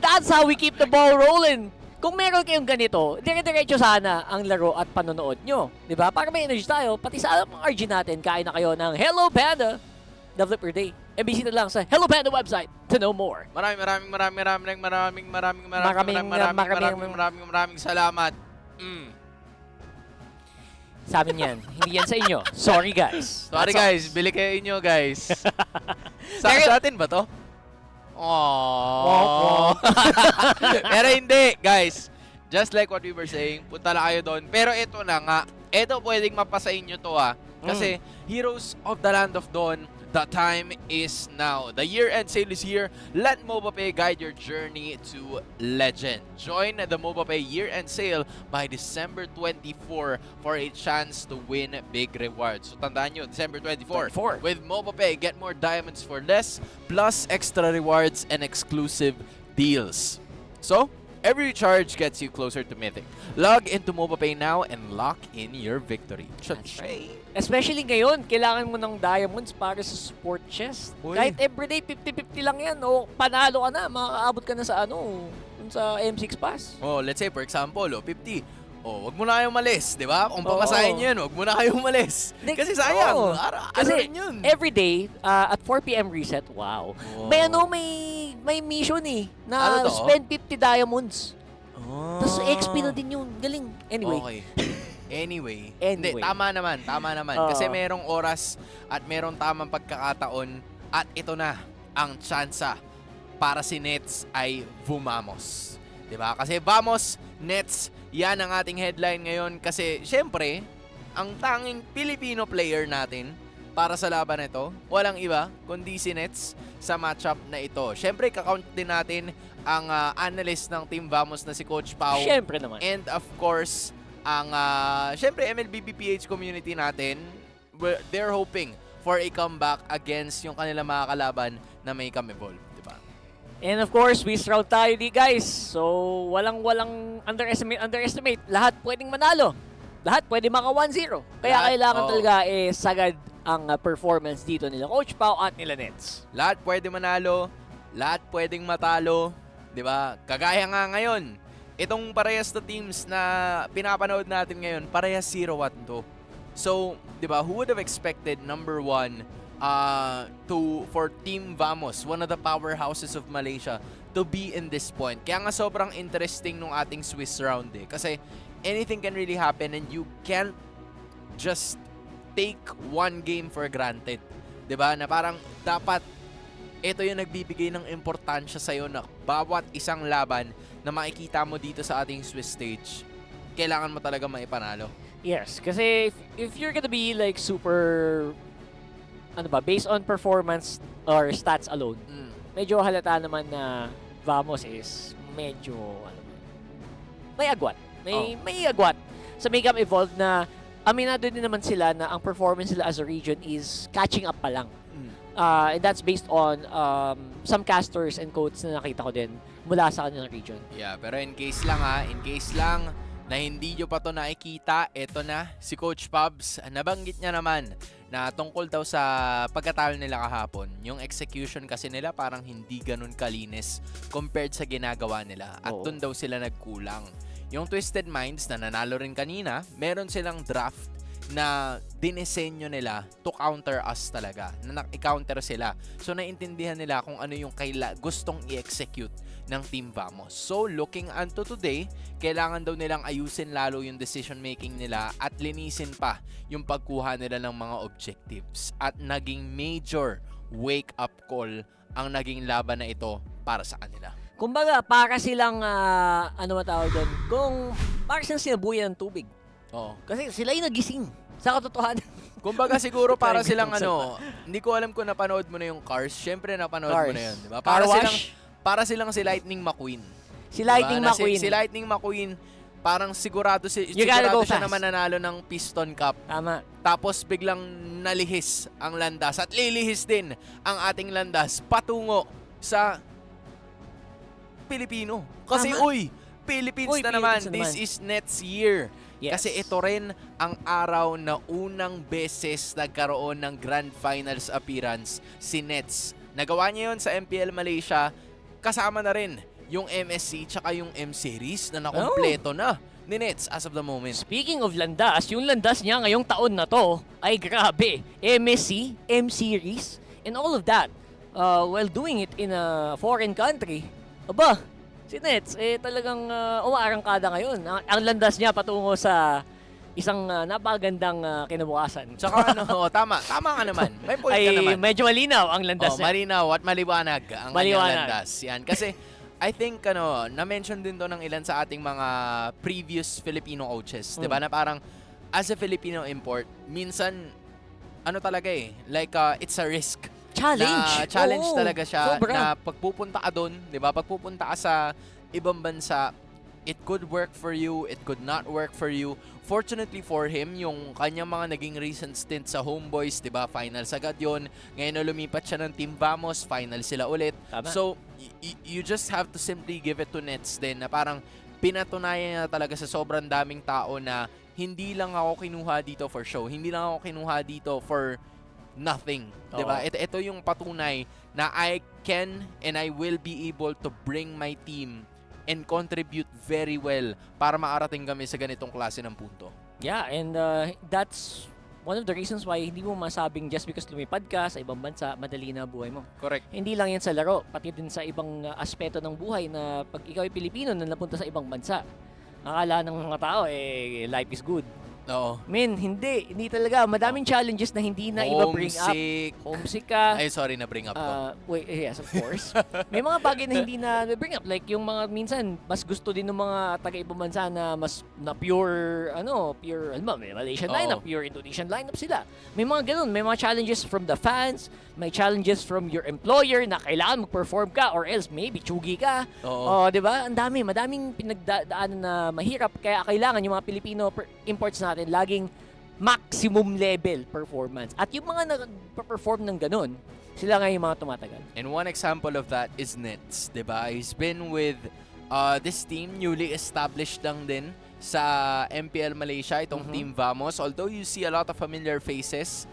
That's how we keep the ball rolling. Kung meron kayong ganito, dire-diretso sana ang laro at panonood nyo. Diba? Para may energy tayo, pati sa mga RG natin, kain na kayo ng Hello Panda Developer Day. E bisita lang sa Hello Panda website to know more. Maraming salamat. Sa amin yan. Hindi yan sa inyo. Sorry, guys. Sorry, guys. Bili kayo inyo, guys. Sa atin ba to? Aww. Pero hindi, guys. Just like what we were saying, punta lang kayo doon. Pero ito na nga. Ito pwedeng mapasa inyo to Kasi Heroes of the Land of Dawn, the time is now. The year-end sale is here. Let MobaPay guide your journey to legend. Join the MobaPay year-end sale by December 24 for a chance to win big rewards. So tandaan nyo, December 24. With MobaPay, get more diamonds for less, plus extra rewards and exclusive deals. So, every recharge gets you closer to Mythic. Log into MobaPay now and lock in your victory. Cha-ching! Especially ngayon, kailangan mo ng diamonds para sa support chest. Uy. Kahit everyday 50-50 lang yan, o panalo ka na, makakaabot ka na sa sa M6 pass. Oh, let's say for example, 50. Oh, wag mo na kayong malis, 'di ba? Kung pamasahin niyo 'yan, wag mo na kayong malis. Kasi sayang, Kasi rin 'yun. everyday at 4 PM reset, wow. May may mission na spend 50 diamonds. Tapos XP na din 'yun. Galing. Anyway. Okay. Anyway. Hindi, tama naman. Kasi merong oras at merong tamang pagkakataon at ito na ang tsansa para si Nets ay vumamos. 'Di ba? Kasi vamos, Nets, yan ang ating headline ngayon kasi syempre, ang tanging Filipino player natin para sa laban na ito, walang iba kundi si Nets sa matchup na ito. Syempre, kakount din natin ang analyst ng Team Vamos na si Coach Pau. Syempre naman. And of course, ang syempre MLBB PH community natin, they're hoping for a comeback against yung kanilang mga kalaban na may Evolve, di ba? And of course, we round tayo di guys. So, walang underestimate. Lahat pwedeng manalo. Lahat pwede maka 1-0. Kaya kailangan talaga sagad ang performance dito nila Coach Pau at nila Nets. Lahat pwede manalo, lahat pwedeng matalo, di ba? Kagaya nga ngayon, itong parehas na teams na pinapanood natin ngayon, parehas 0-1-2. So, di ba, who would have expected number 1 for Team Vamos, one of the powerhouses of Malaysia, to be in this point? Kaya nga sobrang interesting nung ating Swiss round kasi anything can really happen and you can't just take one game for granted. 'Di ba? Na parang dapat ito yung nagbibigay ng importansya sa'yo na bawat isang laban na makikita mo dito sa ating Swiss stage, kailangan mo talaga maipanalo. Yes, kasi if you're gonna be like super, based on performance or stats alone, medyo halata naman na Vamos is medyo, may agwat. May agwat sa Makeup Evolve na aminado din naman sila na ang performance nila as a region is catching up pa lang. And that's based on some casters and codes na nakita ko din mula sa kanilang region. Yeah, pero in case lang na hindi nyo pa to nakikita, eto na, si Coach Pubs, nabanggit niya naman na tungkol daw sa pagkatalo nila kahapon. Yung execution kasi nila parang hindi ganun kalinis compared sa ginagawa nila. At doon daw sila nagkulang. Yung Twisted Minds na nanalo rin kanina, meron silang draft na dinesenyo nila to counter us talaga. Na i-counter sila. So, naintindihan nila kung ano yung gustong i-execute ng Team Vamos. So, looking unto today, kailangan daw nilang ayusin lalo yung decision-making nila at linisin pa yung pagkuha nila ng mga objectives. At naging major wake-up call ang naging laban na ito para sa kanila. Kumbaga, para silang, ano matawag doon? Para silang sinabuyan ng tubig. Oo. Kasi sila yung nagising. Sa katotohanan. Kumbaga siguro para silang hindi ko alam kung napanood mo na yung Cars. Syempre napanood mo na yun, di ba? Para silang si Lightning McQueen. Si Lightning McQueen. Si Lightning McQueen, parang sigurado siya na mananalo ng Piston Cup. Tama. Tapos biglang nalihis ang landas at lilihis din ang ating landas patungo sa Pilipino. Kasi Philippines na naman. This is Nets year. Yes. Kasi ito rin ang araw na unang beses nagkaroon ng Grand Finals appearance si Nets. Nagawa niya yun sa MPL Malaysia. Kasama na rin yung MSC tsaka yung M-Series na nakompleto na ni Nets as of the moment. Speaking of landas, yung landas niya ngayong taon na to ay grabe. MSC, M-Series, and all of that while doing it in a foreign country. Aba, si Nets, talagang umaarangkada ngayon. Ang landas niya patungo sa isang napagandang kinabukasan. Tsaka tama ka naman. May point ka naman. Medyo malinaw ang landas niya. Malinaw at maliwanag ang kanyang landas. Yan. Kasi I think na-mention din to ng ilan sa ating mga previous Filipino coaches. Diba? Na parang as a Filipino import, minsan talaga like it's a risk. Challenge talaga siya. Sobra. Na pagpupunta ka doon, di ba? Pagpupunta ka sa ibang bansa, it could work for you, it could not work for you. Fortunately for him, yung kanyang mga naging recent stint sa Homeboys, di ba? Finals agad yun. Ngayon na lumipat siya ng Team Vamos, final sila ulit. Tama. So, you just have to simply give it to Nets din na parang pinatunayan niya talaga sa sobrang daming tao na hindi lang ako kinuha dito for show. Hindi lang ako kinuha dito for nothing. Diba? Ito yung patunay na I can and I will be able to bring my team and contribute very well para maarating kami sa ganitong klase ng punto. Yeah, and that's one of the reasons why hindi mo masabing just because lumipad ka sa ibang bansa, madali na buhay mo. Correct. Hindi lang yan sa laro, pati din sa ibang aspeto ng buhay na pag ikaw ay Pilipino na napunta sa ibang bansa, akala ng mga tao, life is good. Oo. Hindi talaga. Madaming challenges na hindi na iba bring up. Homesick ka. Ay, sorry na bring up ko. Yes, of course. May mga bagay na hindi na bring up. Like yung mga minsan, mas gusto din ng mga taga-ibang bansa na mas na pure, may Malaysian lineup, pure Indonesian lineup sila. May mga ganun. May mga challenges from the fans, may challenges from your employer na kailangan mag-perform ka or else maybe chugi ka. Diba? Madaming pinagdaanan na mahirap. Kaya kailangan yung mga Pilipino imports natin laging maximum level performance. At yung mga nag-perform ng ganun, sila nga yung mga tumatagal. And one example of that is Nets, diba? He's been with this team, newly established lang din sa MPL Malaysia, itong Team Vamos. Although you see a lot of familiar faces,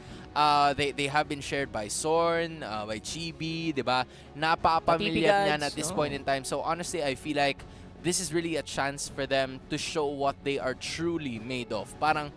they have been shared by Sorn, by Chibi, diba? Napaka-familiar niyan at this point in time. So honestly, I feel like this is really a chance for them to show what they are truly made of. Parang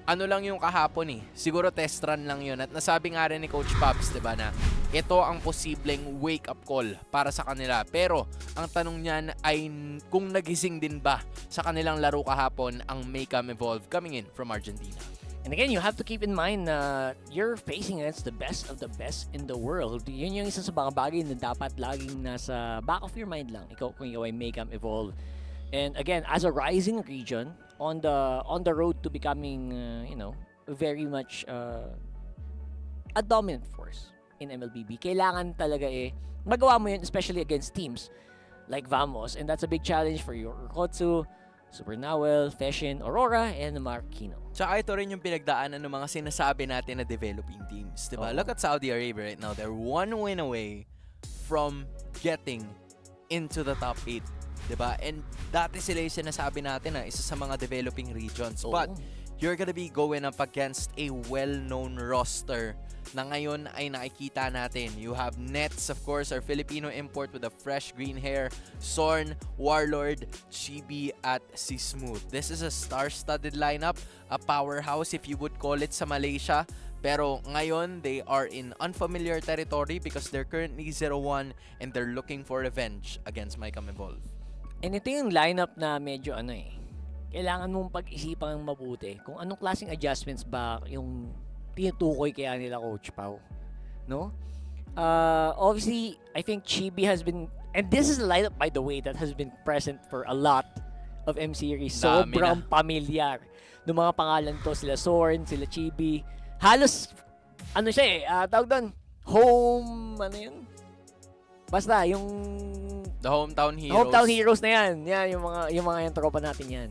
lang yung kahapon siguro test run lang yun. At nasabi nga rin ni Coach Pops, diba, na ito ang posibleng wake-up call para sa kanila. Pero ang tanong niyan ay kung nagising din ba sa kanilang laro kahapon ang Maycam Evolve coming in from Argentina. And again, you have to keep in mind na you're facing against the best of the best in the world. Yun yung isa sa mga bagay na dapat laging nasa back of your mind lang. Kung ikaw ay Maycam Evolve. And again, as a rising region, on the road to becoming, very much a dominant force in MLBB, kailangan talaga magawa mo yun, especially against teams like Vamos. And that's a big challenge for your Kotsu, Super Nawel, Feshin, Aurora, and Marquino. Tsaka ito rin yung pinagdaanan ng mga sinasabi natin na developing teams. Diba? Look at Saudi Arabia right now. They're one win away from getting into the top 8. Diba? And dati sila yung sinasabi natin na isa sa mga developing regions. But you're gonna be going up against a well-known roster na ngayon ay nakikita natin. You have Nets, of course, our Filipino import with a fresh green hair, Sorn, Warlord, Chibi, at si Smooth. This is a star-studded lineup, a powerhouse if you would call it sa Malaysia. Pero ngayon, they are in unfamiliar territory because they're currently 0-1 and they're looking for revenge against Maycam Evolve. And ito yung lineup na medyo kailangan mong pag-isipan mabuti kung anong klaseng adjustments ba yung tinutukoy kaya nila Coach Pau, no? Obviously, I think Chibi has been, and this is a lineup, by the way, that has been present for a lot of M-Series. Dami Sobrang pamilyar. Ng mga pangalan to, sila Sorn, sila Chibi. Halos, ano siya eh, tawag doon, home, ano yun? Basta, yung... The Hometown Heroes. Hometown Heroes na yan. Yan, yung mga yung tropa natin yan.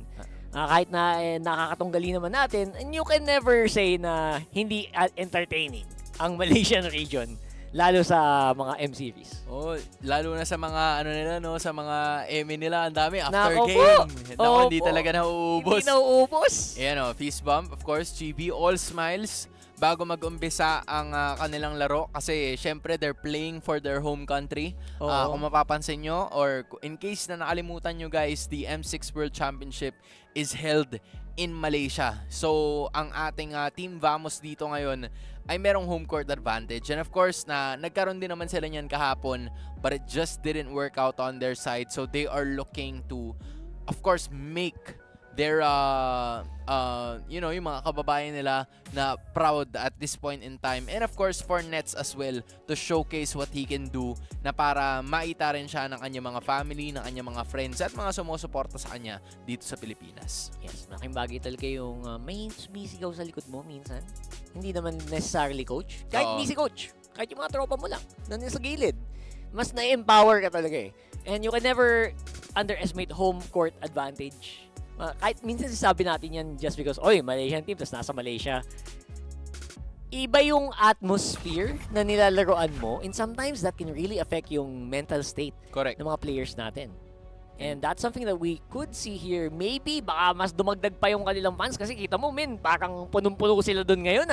Kahit na nakakatunggali naman natin, and you can never say na hindi entertaining ang Malaysian region. Lalo sa mga M-Series. Oh, lalo na sa mga ano nila no, sa mga Emmy nila, ang dami after Nako game. po. Nako, hindi talaga nauubos. Hindi nauubos. Ayan oh, fist bump, of course, GB all smiles bago mag-umpisa ang kanilang laro kasi syempre they're playing for their home country. Kung mapapansin nyo or in case na nakalimutan nyo guys, the M6 World Championship is held in Malaysia. So, ang ating Team Vamos dito ngayon ay merong home court advantage. And of course, nagkaroon din naman sila niyan kahapon, but it just didn't work out on their side. So, they are looking to, of course, make their, yung mga kababayan nila na proud at this point in time. And of course, for Nets as well, to showcase what he can do na para maita rin siya ng kanyang mga family, ng kanyang mga friends at mga sumusuporta sa kanya dito sa Pilipinas. Yes, malaking bagay talaga yung may sumisigaw sa likod mo minsan. Hindi naman necessarily coach. Kahit hindi si coach. Kahit yung mga tropa mo lang. Nandun sa gilid. Mas na-empower ka talaga eh. And you can never underestimate home court advantage. Kahit minsan sasabi natin yan just because, oy, Malaysian team, tapos nasa Malaysia. Iba yung atmosphere na nilalaroan mo, and sometimes that can really affect yung mental state ng mga players natin. And that's something that we could see here. Maybe, baka mas dumagdag pa yung kanilang fans kasi kita mo, parang punong-puno sila doon ngayon,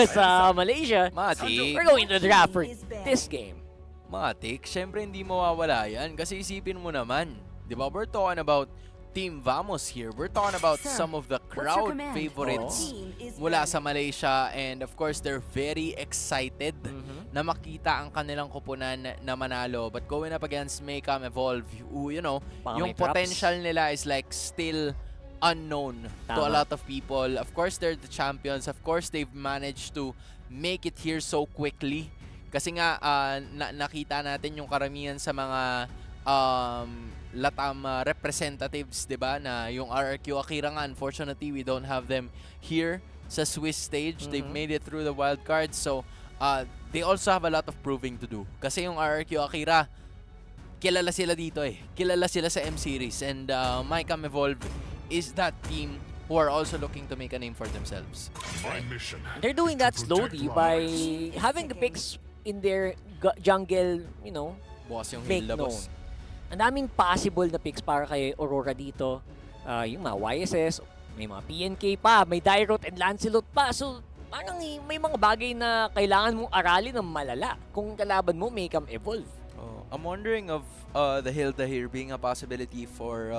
sa Malaysia. Matik. We're going to the draft for this game. Matik, syempre hindi mawawala yan kasi isipin mo naman, di ba, we're talking about Team Vamos here. We're talking about some of the crowd favorites mula sa Malaysia, and of course they're very excited na makita ang kanilang koponan na manalo. But going up against Maycam Evolve, yung potential nila is like still unknown to a lot of people. Of course they're the champions. Of course they've managed to make it here so quickly. Kasi nga nakita natin yung karamihan sa mga Latam representatives, 'di ba? Na yung RRQ Akira nga, unfortunately we don't have them here sa Swiss stage. They've made it through the wild cards. So, they also have a lot of proving to do. Kasi yung RRQ Akira, kilala sila dito eh. Kilala sila sa M-Series, and Maycam Evolve is that team who are also looking to make a name for themselves. They're doing that slowly by having the picks in their jungle, Bukas yung make hill known. labos. Ang daming possible na picks para kay Aurora dito. Yung mga YSS, may mga PNK pa, may Dairot and Lancelot pa. So, parang may mga bagay na kailangan mong aralin ng malala kung kalaban mo may Maycam Evolve. I'm wondering of the Hilda here being a possibility for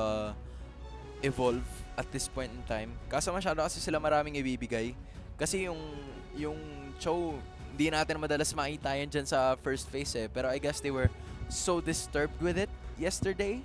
Evolve at this point in time. Kaso masyado kasi sila maraming ibibigay. Kasi yung Cho, hindi natin madalas makita yan dyan sa first phase eh. Pero I guess they were so disturbed with it yesterday,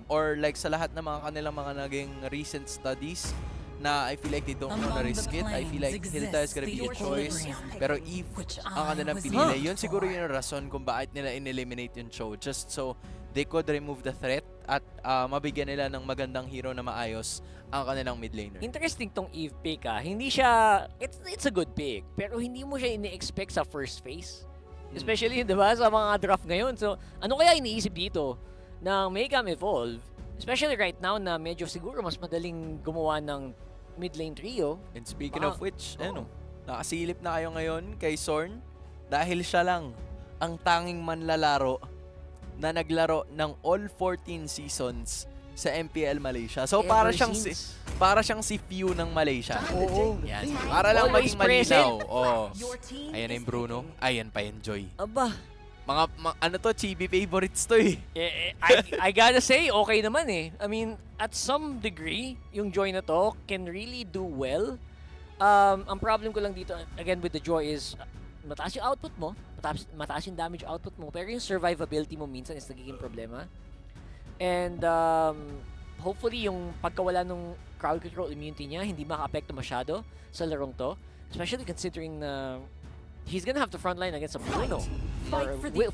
or like sa lahat ng mga kanilang mga naging recent studies na I feel like they don't want to risk it. I feel like Hilda is gonna be a choice. Pero if ang kanilang pinili, yun siguro yung rason kung bakit nila in-eliminate yung Cho. Just so they could remove the threat at mabigyan nila ng magandang hero na maayos ang kanilang mid laner. Interesting tong Eve pick Hindi siya, it's a good pick, pero hindi mo siya ini-expect sa first phase. Especially, di ba, sa mga draft ngayon. So, ano kaya iniisip dito ng Maycam Evolve? Especially right now na medyo siguro mas madaling gumawa ng mid lane trio. And speaking of which, nakasilip na kayo ngayon kay Sorn dahil siya lang ang tanging manlalaro na naglaro ng all 14 seasons sa MPL Malaysia. So, para siyang si Few ng Malaysia. Oo. Yan. Para lang maging malinaw. Ayan na yung Bruno. Ayan pa yung Joy. Aba. Ano to, chibi favorites to eh. I gotta say, okay naman eh. I mean, at some degree, yung Joy na to can really do well. Ang problem ko lang dito, again with the Joy is, mataas yung output mo, mataas yung damage output mo, pero yung survivability mo minsan is nagiging problema. And hopefully yung pagkawala ng crowd control immunity niya hindi maka-apekto masyado sa larong to, especially considering na he's gonna have to frontline against a Bruno.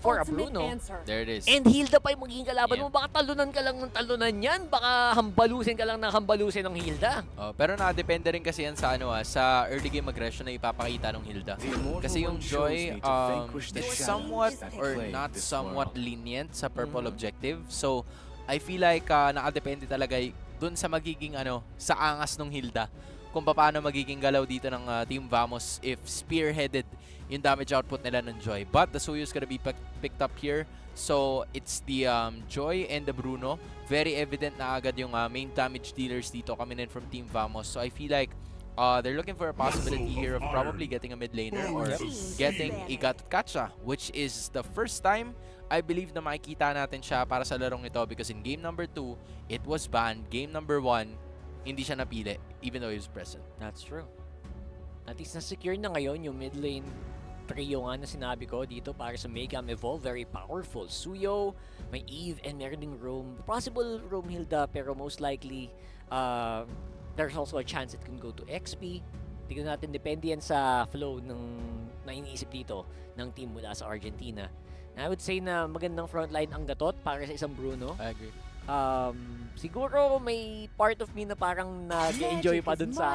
For a Bruno. There it is. And Hilda pa yung magiging kalaban Yeah. mo. Baka talunan ka lang ng talunan yan. Baka hambalusin ka lang ng hambalusin ng Hilda. Pero nakadepende rin kasi yan sa sa early game aggression na ipapakita ng Hilda. Kasi yung Joy is somewhat or not somewhat lenient sa purple objective. So I feel like nakadepende talaga dun sa magiging sa angas ng Hilda. Kung paano magiging galaw dito ng Team Vamos if spearheaded yung damage output nila ng Joy. But the Suyo is gonna be picked up here. So it's the Joy and the Bruno. Very evident na agad yung main damage dealers dito coming in from Team Vamos. So I feel like they're looking for a possibility here of probably getting a mid laner or getting a Gatkacha, which is the first time I believe na makikita natin siya para sa larong ito because in game number 2, it was banned. Game number 1, hindi siya napili even though he was present. That's true. At least na-secure na ngayon yung mid lane trio nga na sinabi ko dito para sa Megam Evolve. Very powerful. Suyo, may Eve, and meron ding Roam. Possible Roam Hilda, pero most likely there's also a chance it can go to XP. Tignan natin, depende yan sa flow ng na iniisip dito ng team mula sa Argentina. I would say na magandang frontline ang gatot para sa isang Bruno. I agree. Siguro may part of me na parang nag-enjoy pa dun sa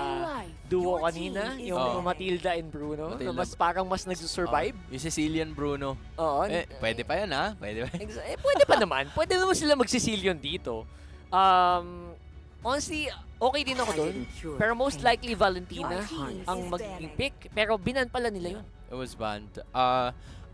duo kanina, yung Matilda and Bruno, na parang mas nagsusurvive. Yung Sicilian Bruno. Oo. Pwede pa yan Pwede pa. Pwede pa naman. Pwede naman sila mag-Sicilian dito. Honestly, okay din ako dun. Pero most likely Valentina ang magiging pick. Pero binan pala nila yun. It was banned.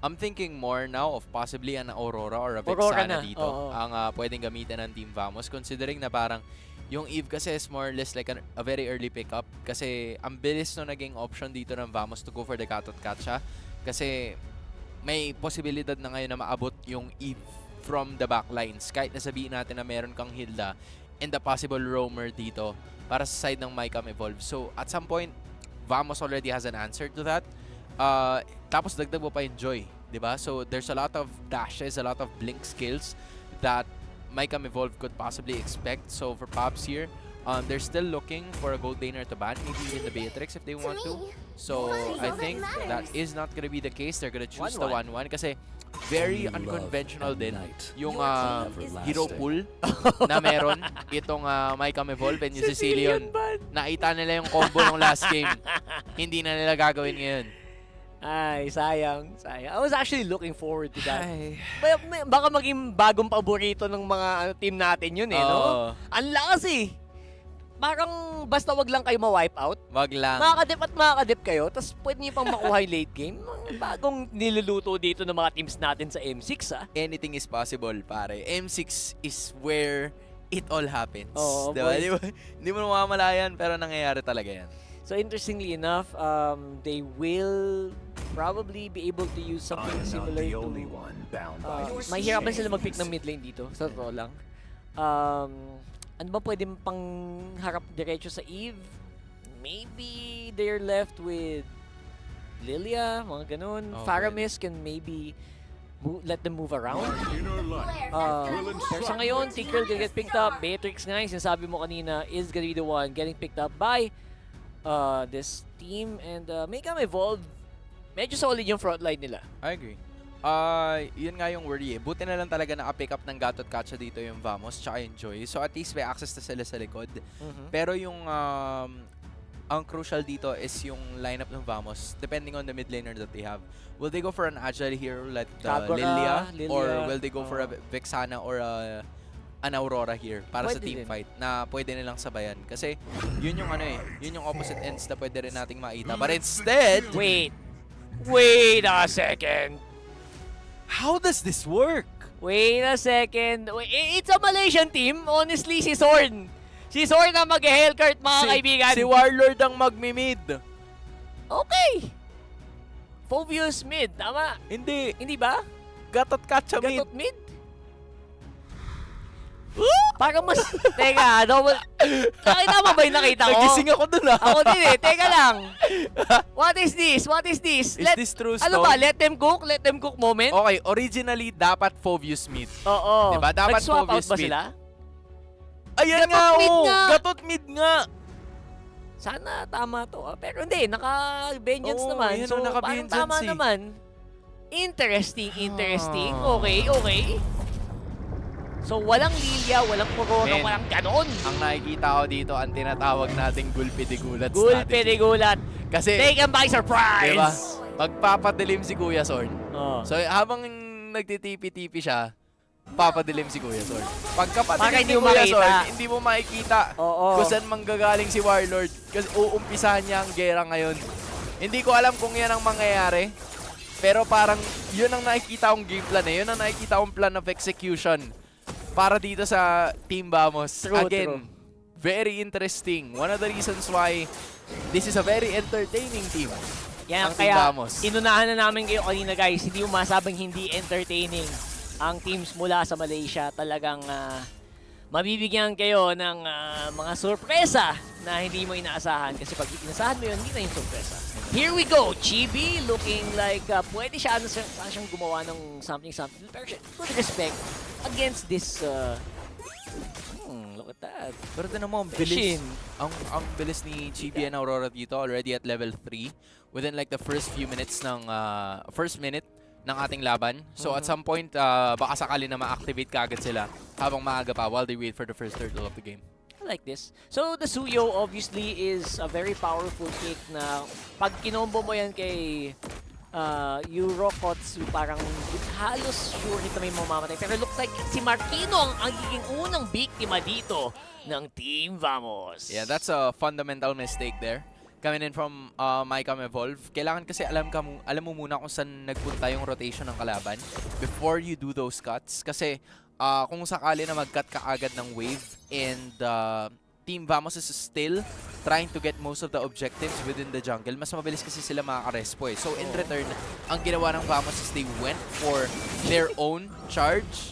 I'm thinking more now of possibly an Aurora or a Aurora Vexana dito ang pwedeng gamitin ng Team Vamos considering na parang yung Eve kasi is more or less like a very early pickup kasi ang bilis no naging option dito ng Vamos to go for the Gatkacha kasi may posibilidad na ngayon na maabot yung Eve from the backlines kahit nasabihin natin na meron kang Hilda and the possible roamer dito para sa side ng Mycam Evolve. So at some point, Vamos already has an answer to that. Tapos dagdag mo pa yung Joy, di ba? So there's a lot of dashes, a lot of blink skills that Mycam Evolve could possibly expect. So for Pops here, they're still looking for a gold laner to ban, maybe even the Beatrix if they want to. So I think that is not gonna be the case. They're gonna choose the 1-1 kasi very unconventional din yung hero pool na meron itong Mycam Evolve and yung Sicilian. Nakita nila yung combo ng last game. Hindi na nila gagawin ngayon. Ay, sayang. I was actually looking forward to that. Baka maging bagong paborito ng mga team natin yun no? Ang lakas Parang basta wag lang kayo ma-wipe out. Wag lang. Makakadip at makakadip kayo, tapos pwede niyo pang makuha yung late game. Bagong niluluto dito ng mga teams natin sa M6 Anything is possible, pare. M6 is where it all happens. Diba? Hindi mo mamamalayan, pero nangyayari talaga yan. So interestingly enough, they will probably be able to use something similar to... mahirapan sila mag-pick ng mid lane dito, sa totoo lang. Ano ba pwede pang harap diretso sa Eve? Maybe they're left with Lilia, mga ganun. Faramis can maybe let them move around. Pero sa ngayon, Tigreal gonna get picked up. Beatrix nga, yung sinasabi mo kanina, is gonna be the one getting picked up by this team. And Megam Evolve, medyo solid yung frontline nila. I agree. Yun nga yung worry Buti na lang talaga naka-pick up ng Gatkacha dito yung Vamos tsaka yung Joy. So at least may access na sila sa likod. Pero yung ang crucial dito is yung lineup ng Vamos depending on the mid laner that they have. Will they go for an agile hero like Lilia? Or will they go for a Vexana or an Aurora here para Pwede sa team din. fight na pwede nilang sabayan? Kasi yun yung yun yung opposite ends na pwede rin nating makita. But instead... Wait a second. How does this work? Wait a second. It's a Malaysian team. Honestly, si Zorn. Si Zorn ang mag-hellcart, mga kaibigan. Si Warlord ang magmi-mid. Okay. Phobius mid, tama? Hindi. Hindi ba? Gatkacha mid. Gatot mid? Parang mas... Teka, double... Nakita mo ba yung nakita ko? Nagising ako dun Ako din Teka lang. What is this? What is this? Is this true, Stone? Ano ba? Let them cook? Let them cook moment? Okay, originally, dapat Phobius mid. Oo. Diba? Dapat Nag-swap out Phobius ba mid. sila? Ayan Gatot mid nga. Gatot mid nga. sana tama to. Pero hindi, naka-vengeance Oo, naman. yun, So, parang naka-vengeance tama eh. naman. Interesting. Okay. So, walang Lilia, walang Aurora, Men, walang ganoon. Ang nakikita ko dito, ang tinatawag nating gulpi-digulat Gulpi-digulat. Kasi, Take 'em by surprise! diba, magpapadilim si Kuya Sorn. Oh. So, habang nagtitipi-tipi siya, papadilim si Kuya Sorn. Para Pagkapadilim hindi ni mo Kuya makita. Sorn, hindi mo makikita Oo. kung saan manggagaling si Warlord. Kasi uumpisahan niya ang gera ngayon. Hindi ko alam kung yan ang mangyayari. Pero parang yun ang nakikita kong game plan eh. Yun ang nakikita kong plan of execution para dito sa Team Vamos. Again, very interesting. One of the reasons why this is a very entertaining team. Yan, ang Team kaya Vamos. inunahan na namin kayo kanina guys. Hindi mo masabing hindi entertaining ang teams mula sa Malaysia. Talagang mabibigyan kayo ng mga sorpresa na hindi mo inaasahan. Kasi pag inaasahan mo yun, hindi na yung sorpresa. Here we go! Chibi looking like pwede siya siyang gumawa ng something. Pero with respect against this... look at that. Pero tinan mo, ang bilis. Ang bilis ni Chibi and Aurora dito, already at level 3. Within like the first few minutes ng... first minute ng ating laban. So at some point, baka sakali na ma-activate kaagad sila habang maaga pa while they wait for the first turtle of the game. I like this. So the Suyo obviously is a very powerful pick na pag kinombo mo yan kay Eurokotsu, parang halos sure hit na may mamamatay. Pero looks like si Marquino ang magiging unang biktima dito ng Team Vamos. Yeah, that's a fundamental mistake there. Coming in from Mycam Evolve. Kailangan kasi alam mo muna kung saan nagpunta yung rotation ng kalaban before you do those cuts. Kasi kung sakali na mag-cut ka agad ng wave and Team Vamos is still trying to get most of the objectives within the jungle, mas mabilis kasi sila makaka-respo eh. So in return, ang ginawa ng Vamos is they went for their own charge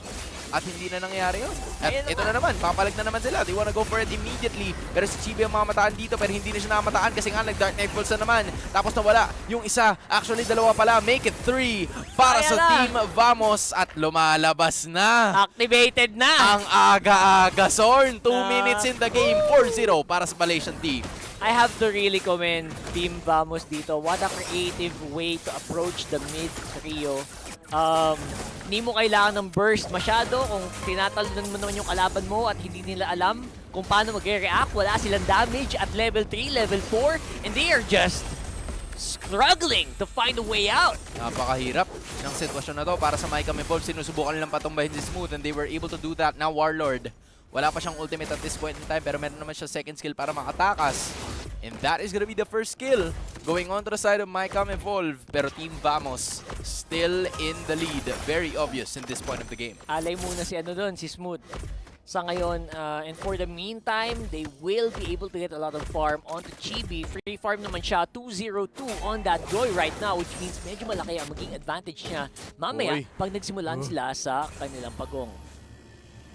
at hindi na nangyari yun. At ito na naman, papalag na naman sila. They wanna go for it immediately. Pero si Chibi ang mamataan dito pero hindi na siya namataan kasi nga nag-Dark Knight Pulse na naman. Tapos nawala yung isa. Actually, dalawa pala. Make it 3 para sa Team Vamos at lumalabas na. Activated na. Ang aga-aga, Sorn. 2 minutes in the game. 4-0 para sa Malaysian team. I have to really commend Team Vamos dito. What a creative way to approach the mid trio. Hindi mo kailangan ng burst masyado kung tinatalon mo naman yung kalaban mo at hindi nila alam kung paano mag-react. Wala silang damage at level 3, level 4, and they are just struggling to find a way out. Napakahirap ng sitwasyon na to para sa Mycam Evolve. Sinusubukan nilang patumbahin si Smooth and they were able to do that. Now Warlord, wala pa siyang ultimate at this point in time pero meron naman siya second skill para makatakas. And that is gonna be the first kill going on to the side of Mycam Evolve. Pero Team Vamos still in the lead. Very obvious in this point of the game. Alay muna si si Smooth. Sa ngayon, and for the meantime, they will be able to get a lot of farm onto Chibi. Free farm naman siya, 202 on that Joy right now, which means medyo malaki ang maging advantage niya mamaya pag nagsimulan sila sa kanilang pagong.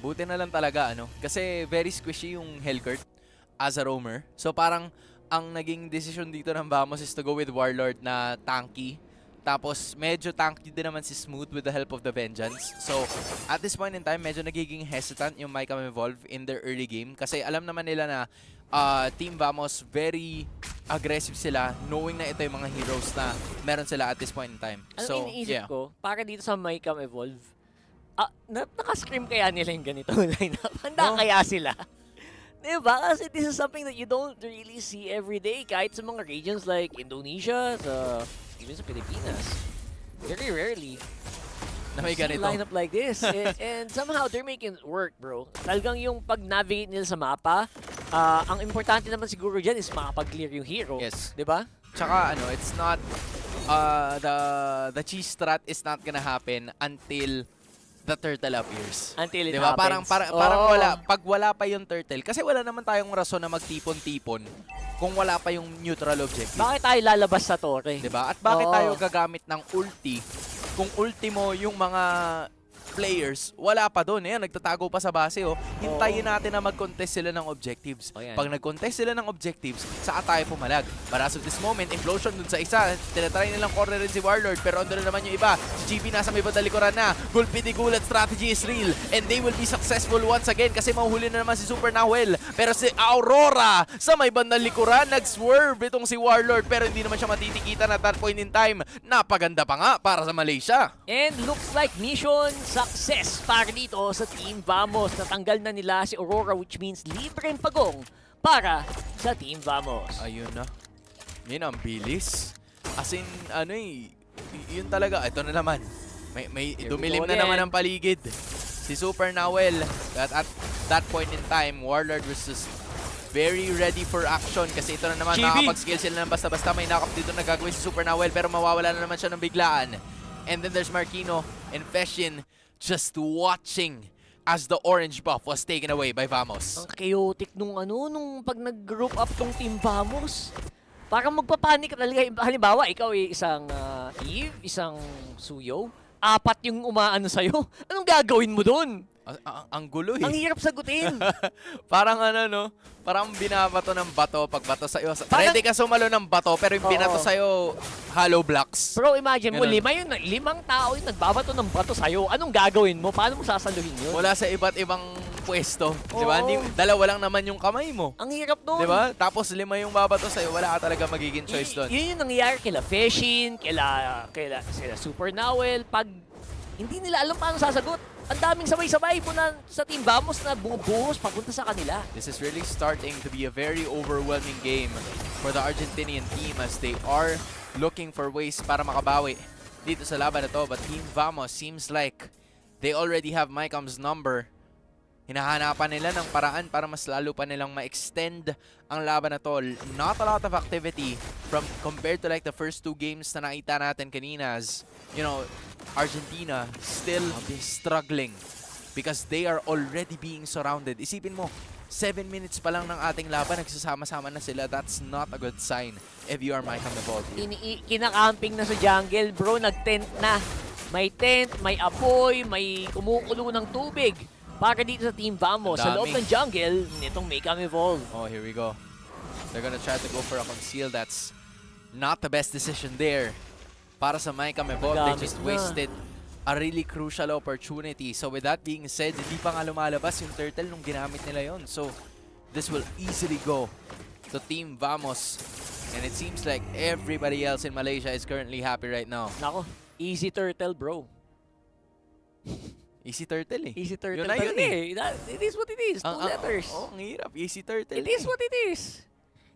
Buti na lang talaga, kasi very squishy yung Hellcourt as a roamer. So parang ang naging decision dito ng Vamos is to go with Warlord na tanky. Tapos medyo tanky din naman si Smooth with the help of the Vengeance. So at this point in time, medyo nagiging hesitant yung Mycam Evolve in their early game. Kasi alam naman nila na Team Vamos very aggressive sila knowing na ito yung mga heroes na meron sila at this point in time. So, iniisip ko, para dito sa Mycam Evolve, nakascream kaya nila yung ganito lineup? Handa kaya sila? Diba? Kasi this is something that you don't really see every day kahit sa mga regions like Indonesia, even sa Pilipinas. Very rarely na may ganito. Lineup like this. And somehow they're making it work, bro. Talagang yung pag-navigate nila sa mapa, ang importante naman siguro dyan is makapag-clear yung hero. Yes. Diba? Tsaka it's not, the cheese strat is not gonna happen until the turtle appears. Until it diba? happens. Parang wala. Pag wala pa yung turtle, kasi wala naman tayong rason na magtipon-tipon kung wala pa yung neutral objective. Bakit tayo lalabas sa torre? Diba? At bakit tayo gagamit ng ulti kung ulti mo yung mga players, wala pa doon. Ayan, nagtatago pa sa base. Hintayin natin na mag-contest sila ng objectives. Pag nag-contest sila ng objectives, saka tayo pumalag. But as of this moment, implosion dun sa isa. Tinatry nilang cornerin si Warlord, pero andun na naman yung iba. Si GB nasa may bandalikuran na. Gulpi di gulat, strategy is real. And they will be successful once again kasi mahuhuli na naman si Super Nahuel. Pero si Aurora sa may bandang likuran, nag-swerve itong si Warlord, pero hindi naman siya matitikitan at that point in time. Napaganda pa nga para sa Malaysia. And looks like mission success para dito sa Team Vamos. Natanggal na nila si Aurora, which means libreng pagong para sa Team Vamos. Ayun na. Yun ang bilis. As in, yun talaga. Ito na naman. May dumilim na naman ang paligid. Si Super Nahuel. At that point in time, Warlord was just very ready for action kasi ito na naman, nakakapag-skill sila ng basta-basta. May knock-up dito na gagawin si Super Nahuel pero mawawala na naman siya ng biglaan. And then there's Marquino and Feshin just watching as the orange buff was taken away by Vamos. Ang chaotic nung pag nag-group up tong Team Vamos. Parang magpapanik talaga. Halimbawa, ikaw isang Eve, isang Suyo, 4 yung umaano sa'yo. Anong gagawin mo dun? Ang gulo eh. Ang hirap sagutin. Parang parang binabato ng bato pag bato sa'yo. Ready ka sumalo ng bato pero yung binato sa'yo, hollow blocks. Bro, imagine mo, 5 tao yung nagbabato ng bato sa'yo. Anong gagawin mo? Paano mo sasaluhin yun? Wala sa iba't ibang pwesto. Diba? Dalawa lang naman yung kamay mo. Ang hirap doon. Diba? Tapos 5 yung babato sa'yo, wala ka talaga magiging choice doon. Yun yung nangyayari kila Feshin, kila Super Nahuel. Pag hindi nila alam paano sasagot, ang daming sabay-sabay po na sa Team Vamos na bumubuhos papunta sa kanila. This is really starting to be a very overwhelming game for the Argentinian team as they are looking for ways para makabawi dito sa laban na to. But Team Vamos seems like they already have Mycom's number. Hinahanapan nila ng paraan para mas lalo pa nilang ma-extend ang laban na to. Not a lot of activity compared to like the first 2 games na nakita natin kanina as, Argentina still struggling because they are already being surrounded. Isipin mo, 7 minutes pa lang ng ating laban, nagsasama-sama na sila. That's not a good sign if you are Mycom involved. Kinakamping na sa jungle, bro. Nag-tent na. May tent, may apoy, may kumukulo ng tubig. Para dito sa Team Vamos, sa loob ng jungle, nitong Mycom Evolve. Oh, here we go. They're gonna try to go for a conceal. That's not the best decision there. Para sa Mycom Evolve, they just wasted a really crucial opportunity. So with that being said, hindi pa nga lumalabas yung turtle nung ginamit nila yon. So this will easily go to Team Vamos. And it seems like everybody else in Malaysia is currently happy right now. Nako, easy turtle, bro. Easy turtle eh. Easy turtle. Yun na yun eh. It is what it is. 2 letters. Ang hirap. Easy turtle. It is what it is.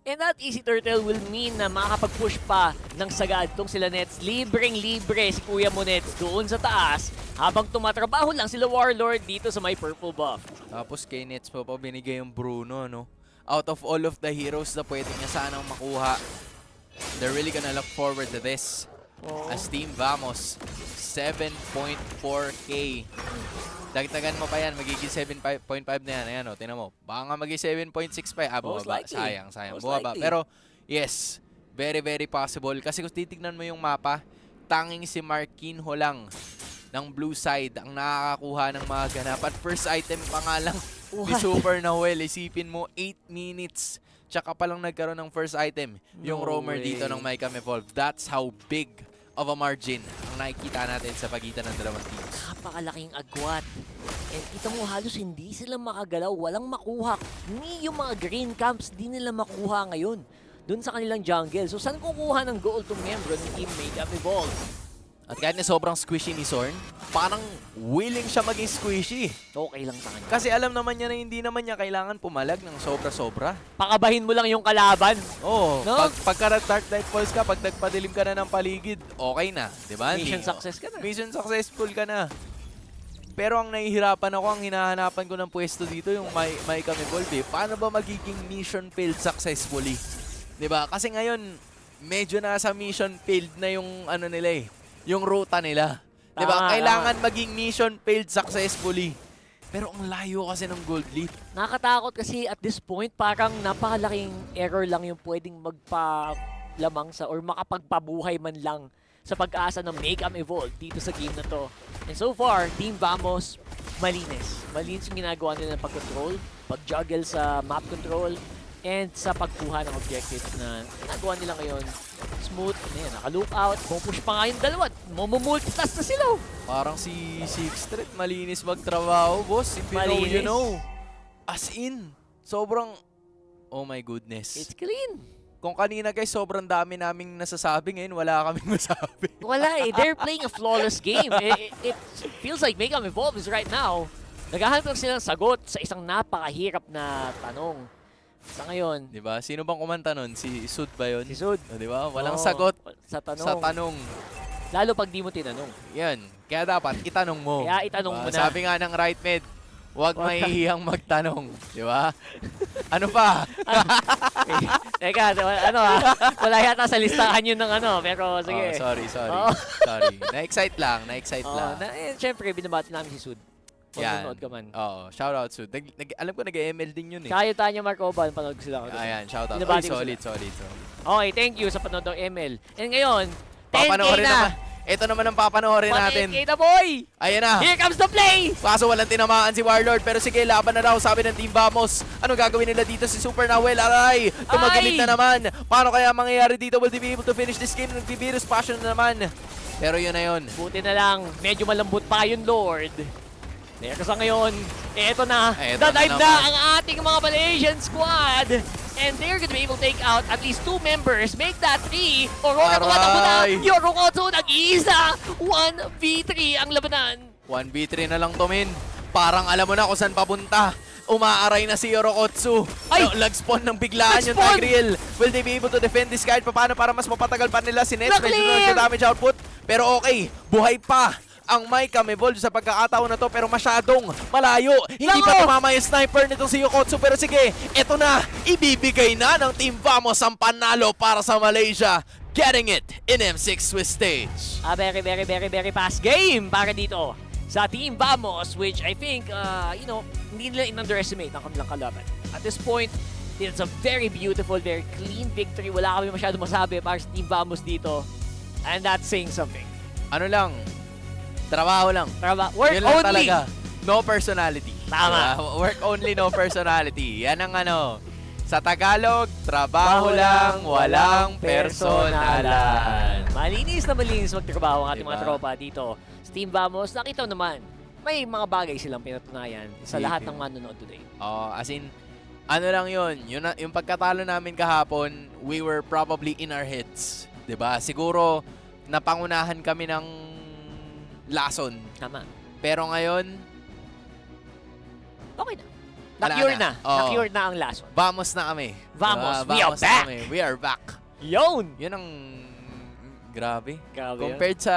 And that easy turtle will mean na makakapag-push pa ng sagad tong sila Nets. Libreng-libre si Kuya mo Nets doon sa taas habang tumatrabaho lang sila Warlord dito sa may purple buff. Tapos kay Nets pa binigay yung Bruno, Out of all of the heroes na pwede niya sanang makuha, they're really gonna look forward to this. As Team Vamos, 7.4k. Dagdagan mo pa yan, magiging 7.5 na yan. Ayan tingnan mo. Baka nga magiging 7.6 pa. Bumaba. Sayang. Bumaba. Pero, yes, very, very possible. Kasi kung titignan mo yung mapa, tanging si Marquinho lang ng blue side ang nakakakuha ng mga ganap. At first item pa nga lang ni Super Nahuel. Isipin mo, 8 minutes. Tsaka pa lang nagkaroon ng first item. Yung roamer dito ng Mycom Evolve. That's how big of a margin ang nakikita natin sa pagitan ng dalawang teams. Napakalaking agwat. And kita mo halos hindi sila makagalaw, walang makuha. Ni yung mga green camps, di nila makuha ngayon dun sa kanilang jungle. So saan kukuha ng goal tong membro ng Team Mycom Evolve? At kahit na sobrang squishy ni Zorn, parang willing siya maging squishy. Okay lang sa kanya. Kasi alam naman niya na hindi naman niya kailangan pumalag ng sobra-sobra. Pakabahin mo lang yung kalaban. Oo. No? Pagka Dark Light Falls ka, pag nagpadilim ka na ng paligid, okay na. Diba? Mission success ka na. Mission successful ka na. Pero ang nahihirapan ako, ang hinahanapan ko ng pwesto dito, yung Mycom Evolve. Paano ba magiging mission failed successfully? Diba? Kasi ngayon, medyo nasa mission failed na yung nila yung ruta nila. Diba? Kailangan maging mission failed successfully. Pero ang layo kasi ng gold lead. Nakakatakot kasi at this point, parang napakalaking error lang yung pwedeng magpalamang sa or makapagpabuhay man lang sa pag-asa ng Make 'em Evolve dito sa game na to. And so far, Team Vamos, malinis. Malinis yung ginagawa nila ng pag-control, pag-juggle sa map control, and sa pagkuha ng objectives na ginagawa nila ngayon. Smooth, naka-lookout, push pa nga yung dalawa, multitask na sila. Parang si Sixtret, malinis magtrabaho, boss. If you know, you know. As in, sobrang, oh my goodness. It's clean. Kung kanina guys, sobrang dami naming nasasabi, ngayon wala kaming masabi. Wala eh, they're playing a flawless game. It feels like Make 'em Evolve is right now. Naghahanap lang silang sagot sa isang napakahirap na tanong. Sa ngayon. Diba? Sino bang kumanta nun? Si Sud ba yun? Si Sud. Diba? Walang sagot sa tanong. Sa tanong. Lalo pag di mo tinanong. Yan. Kaya dapat itanong mo. Kaya itanong mo na. Sabi nga ng right mid, huwag mahihiyang magtanong. Diba? Ano pa? Teka, ano wala yata sa listahan yun ng ano, pero sige. Sorry. Sorry. Na-excite lang. Siyempre, binabati namin si Sud. Yan. Panonood ka man. Oo, shoutout Sud. Alam ko nag-ML din yun eh. Kaya Tanya Marcoban, panood ko sila. Ayan, shoutout. Solid. Okay, thank you sa panood ng ML. And ngayon, 10K Papanoorin na. naman. Ito naman ang papanoorin natin. 10K na, boy! Ayan na. Here comes the play! Kaso walang tinamaan si Warlord, pero sige, laban na daw, sabi ng Team Vamos. Ano gagawin nila dito si Super Nawel? Aray! Tumagilid na naman. Paano kaya mangyayari dito? Will they be able to finish this game? Nagbivirus passion na naman. Pero yun na yun. Buti na lang, medyo malambot pa yung Lord. Pero sa ngayon, eto na, dadive na ang ating mga Malaysian squad. And they're gonna be able to take out at least 2 members. Make that 3. Aurora tumatakbo na. Yorokotsu nag-iisa. 1v3 ang labanan. 1v3 na lang to, min. Parang alam mo na kung saan papunta. Umaaray na si Yorokotsu. Ay! Lag-spawn ng biglaan yung Tigreal. Will they be able to defend this kahit paano para mas mapatagal pa nila si Nets? Medyo damage output. Pero okay, buhay pa ang Make 'em Evolve sa pagkakataon na to, pero masyadong malayo. Hindi pa tumama yung sniper nito si Yokotsu, pero sige, eto na, ibibigay na ng Team Vamos ang panalo para sa Malaysia. Getting it in M6 Swiss stage. Very fast game para dito sa Team Vamos, which I think, hindi nila in-underestimate ang kanilang kalaban. At this point, it's a very beautiful, very clean victory. Wala kami masyadong masabi para sa Team Vamos dito. And that's saying something. Ano lang, trabaho lang. Work yun lang only. Talaga. No personality. Tama. Work only, no personality. Yan ang ano. Sa Tagalog, trabaho lang, walang personalan. Malinis na malinis magtrabaho ang ating mga tropa dito. Sa Team Vamos, nakita naman, may mga bagay silang pinatunayan sa lahat ng manonood today. As in, ano lang yun. Yung pagkatalo namin kahapon, we were probably in our heads. 'Di ba? Siguro, napangunahan kami ng lason. Tama. Pero ngayon, okay na. Na-cure na. Na-cure na ang lason. Vamos na kami. Vamos, we are back. We are back. Yun! Yun ang grabe. Compared Compared sa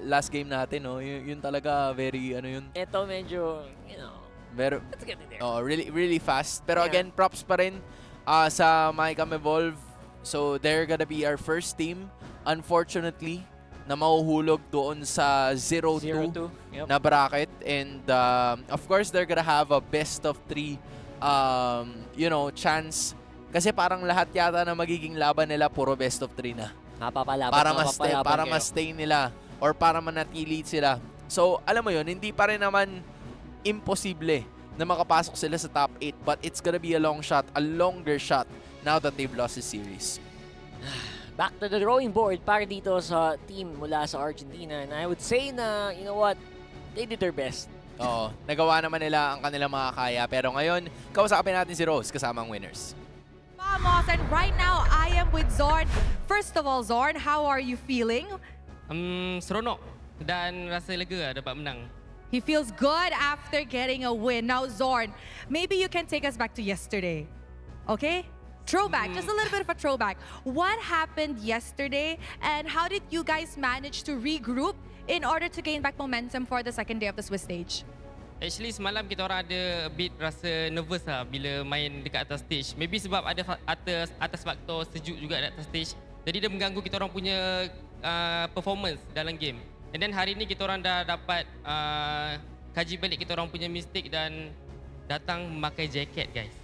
last game natin, no, yun talaga very, yun. Ito medyo, let's get it there. Really fast. Pero again, props pa rin sa Make 'em Evolve. So, they're gonna be our first team. Unfortunately, na mahuhulog doon sa 0-2 na bracket. And of course, they're gonna have a best of 3 chance. Kasi parang lahat yata na magiging laban nila puro best of 3 na. Para ma-stay nila or para manatili sila. So, alam mo yun, hindi pa rin naman imposible na makapasok sila sa top 8. But it's gonna be a longer shot now that they've lost the series. Back to the drawing board para dito sa team mula sa Argentina. And I would say na, you know what, they did their best. Oo, nagawa naman nila ang kanilang mga kaya. Pero ngayon, kausapin natin si Rose kasama ang winners. Vamos, and right now I am with Zorn. First of all, Zorn, how are you feeling? Seronok dan rasa lega dapat menang. He feels good after getting a win. Now, Zorn, maybe you can take us back to yesterday, okay? Throwback, just a little bit of a throwback. What happened yesterday and how did you guys manage to regroup in order to gain back momentum for the second day of the Swiss stage? Actually, semalam kita orang ada a bit rasa nervous lah bila main dekat atas stage. Maybe sebab ada atas faktor sejuk juga di atas stage. Jadi dia mengganggu kita orang punya performance dalam game. And then hari ni kita orang dah dapat kaji balik kita orang punya mistake dan datang memakai jaket, guys.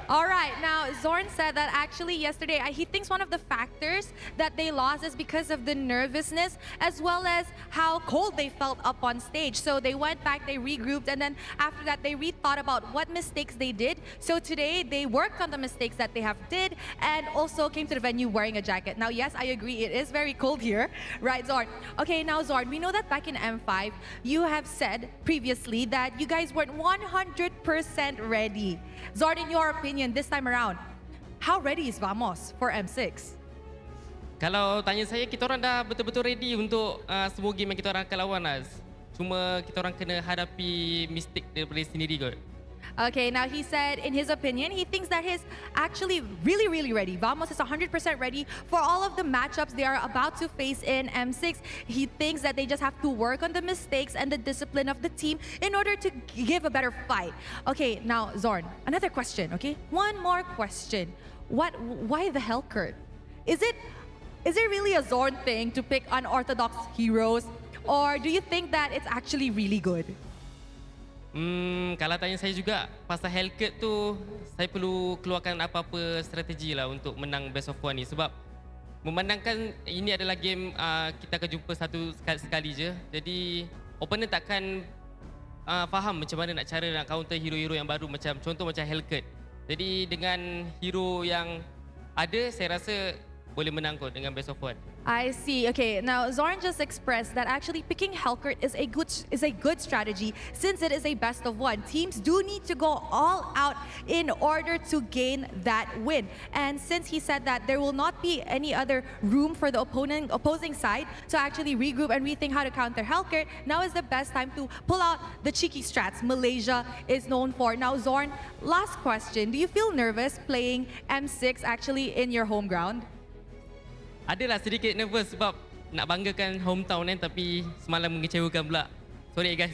All right, now Zorn said that actually yesterday he thinks one of the factors that they lost is because of the nervousness as well as how cold they felt up on stage. So they went back, they regrouped, and then after that they rethought about what mistakes they did. So today they worked on the mistakes that they have did and also came to the venue wearing a jacket. Now yes, I agree, it is very cold here, right Zorn? Okay, now Zorn, we know that back in M5, you have said previously that you guys weren't 100% ready. Zorn, in your opinion, this time around, how ready is Vamos for M6? Kalau tanya saya, kita orang dah betul-betul ready untuk semua game yang kita orang akan lawan lah. Cuma kita orang kena hadapi mistake daripada sendiri kot. Okay, now he said, in his opinion, he thinks that he's actually really ready. Vamos is 100% ready for all of the matchups they are about to face in M6. He thinks that they just have to work on the mistakes and the discipline of the team in order to give a better fight. Okay, now Zorn, another question, okay? One more question. Why the hell, Kurt? Is it really a Zorn thing to pick unorthodox heroes? Or do you think that it's actually really good? Kalau tanya saya juga, pasal Hellcat tu, saya perlu keluarkan apa-apa strategi lah untuk menang Best of One ni. Sebab memandangkan ini adalah game kita akan jumpa satu sekali je. Jadi opponent takkan faham macam mana nak counter hero-hero yang baru macam contoh macam Hellcat. Jadi dengan hero yang ada, saya rasa boleh menang kot dengan Best of One. I see. Okay, now Zorn just expressed that actually picking Hellcat is a good strategy since it is a best of one. Teams do need to go all out in order to gain that win. And since he said that there will not be any other room for the opposing side to actually regroup and rethink how to counter Hellcat, now is the best time to pull out the cheeky strats Malaysia is known for. Now Zorn, last question. Do you feel nervous playing M6 actually in your home ground? Adalah sedikit nervous sebab nak banggakan hometown kan, tapi semalam mengecewakan pula. Sorry guys.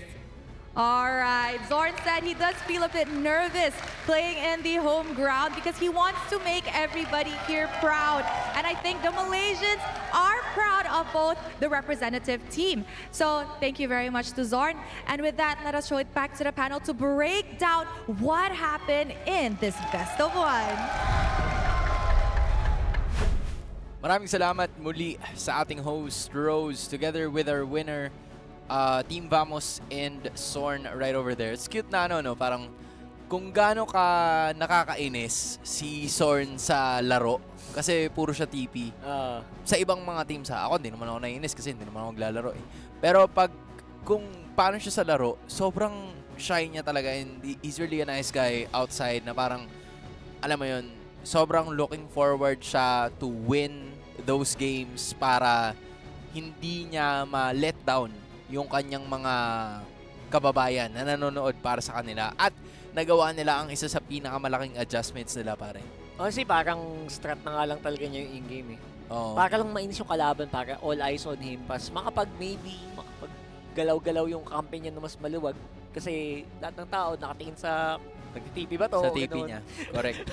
Alright, Zorn said he does feel a bit nervous playing in the home ground because he wants to make everybody here proud. And I think the Malaysians are proud of both the representative team. So thank you very much to Zorn. And with that, let us show it back to the panel to break down what happened in this best of one. Maraming salamat muli sa ating host, Rose, together with our winner, Team Vamos and Zorn right over there. It's cute na no? Parang kung gaano ka nakakainis si Zorn sa laro, kasi puro siya TP. Sa ibang mga teams ako, hindi naman ako naiinis kasi hindi naman ako maglalaro eh. Pero kung paano siya sa laro, sobrang shy niya talaga and he's really a nice guy outside na parang, alam mo yun, sobrang looking forward siya to win those games para hindi niya ma-let down yung kanyang mga kababayan na nanonood para sa kanila. At nagawa nila ang isa sa pinakamalaking adjustments nila, pare. Kasi parang strat na nga lang talaga niya yung in-game eh. Oh. Para lang mainis yung kalaban, para all eyes on him. Pas makapag-galaw-galaw yung campaign niya na mas maluwag. Kasi lahat ng tao nakatingin sa nag-TP ba to? Sa TP niya. Correct.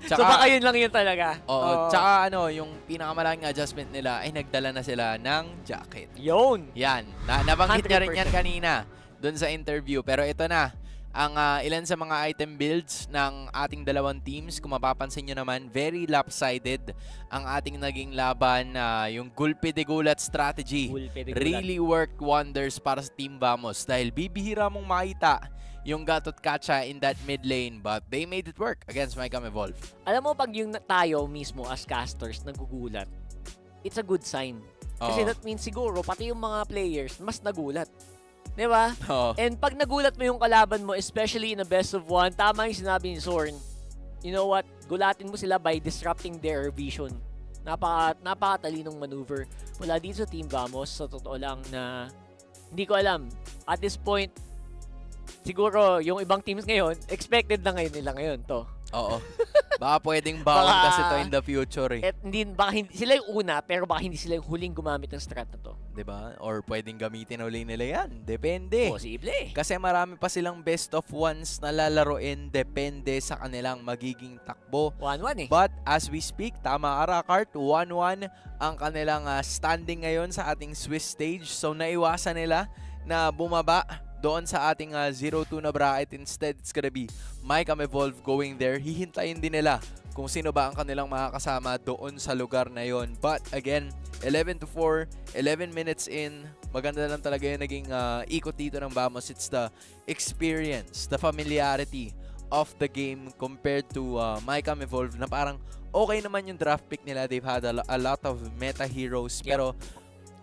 Tsaka, so baka yun lang yun talaga. Oo. Tsaka yung pinakamalaking adjustment nila ay nagdala na sila ng jacket. Yun! Yan. Nabanggit niya rin yan kanina doon sa interview. Pero ito na. Ang ilan sa mga item builds ng ating dalawang teams. Kung mapapansin nyo naman, very lopsided ang ating naging laban. Yung gulpi de gulat strategy really worked wonders para sa Team Vamos. Dahil bibihira mong makita yung gatot kacha in that mid lane, but they made it work against Mycam Evolve. Alam mo, pag yung tayo mismo as casters nagugulat, it's a good sign. Kasi that means siguro, pati yung mga players, mas nagulat. Di ba? And pag nagulat mo yung kalaban mo, especially in a best of one, tama yung sinabi ni Zorn, you know what, gulatin mo sila by disrupting their vision. Napakatalinong maneuver mula dito sa Team Vamos. Sa totoo lang na, hindi ko alam, at this point, siguro, yung ibang teams ngayon, expected na ngayon nila ngayon to. Oo. Baka pwedeng bawang kasi to in the future eh. At baka hindi sila yung una, pero baka hindi sila yung huling gumamit ng strat na to. Diba? Or pwedeng gamitin uli nila yan. Depende. Posible. Kasi marami pa silang best of ones na lalaroin. Depende sa kanilang magiging takbo. 1-1 eh. But as we speak, tama Arakart, 1-1 ang kanilang standing ngayon sa ating Swiss stage. So naiwasan nila na bumaba doon sa ating 0-2 na bracket. Instead, it's gonna be Micam Evolve going there. Hihintayin din nila kung sino ba ang kanilang makakasama doon sa lugar na yon. But again, 11-4, 11 minutes in, maganda lang talaga yung naging ikot dito ng Vamos. It's the experience, the familiarity of the game compared to Micam Evolve na parang okay naman yung draft pick nila. They've had a lot of meta heroes, pero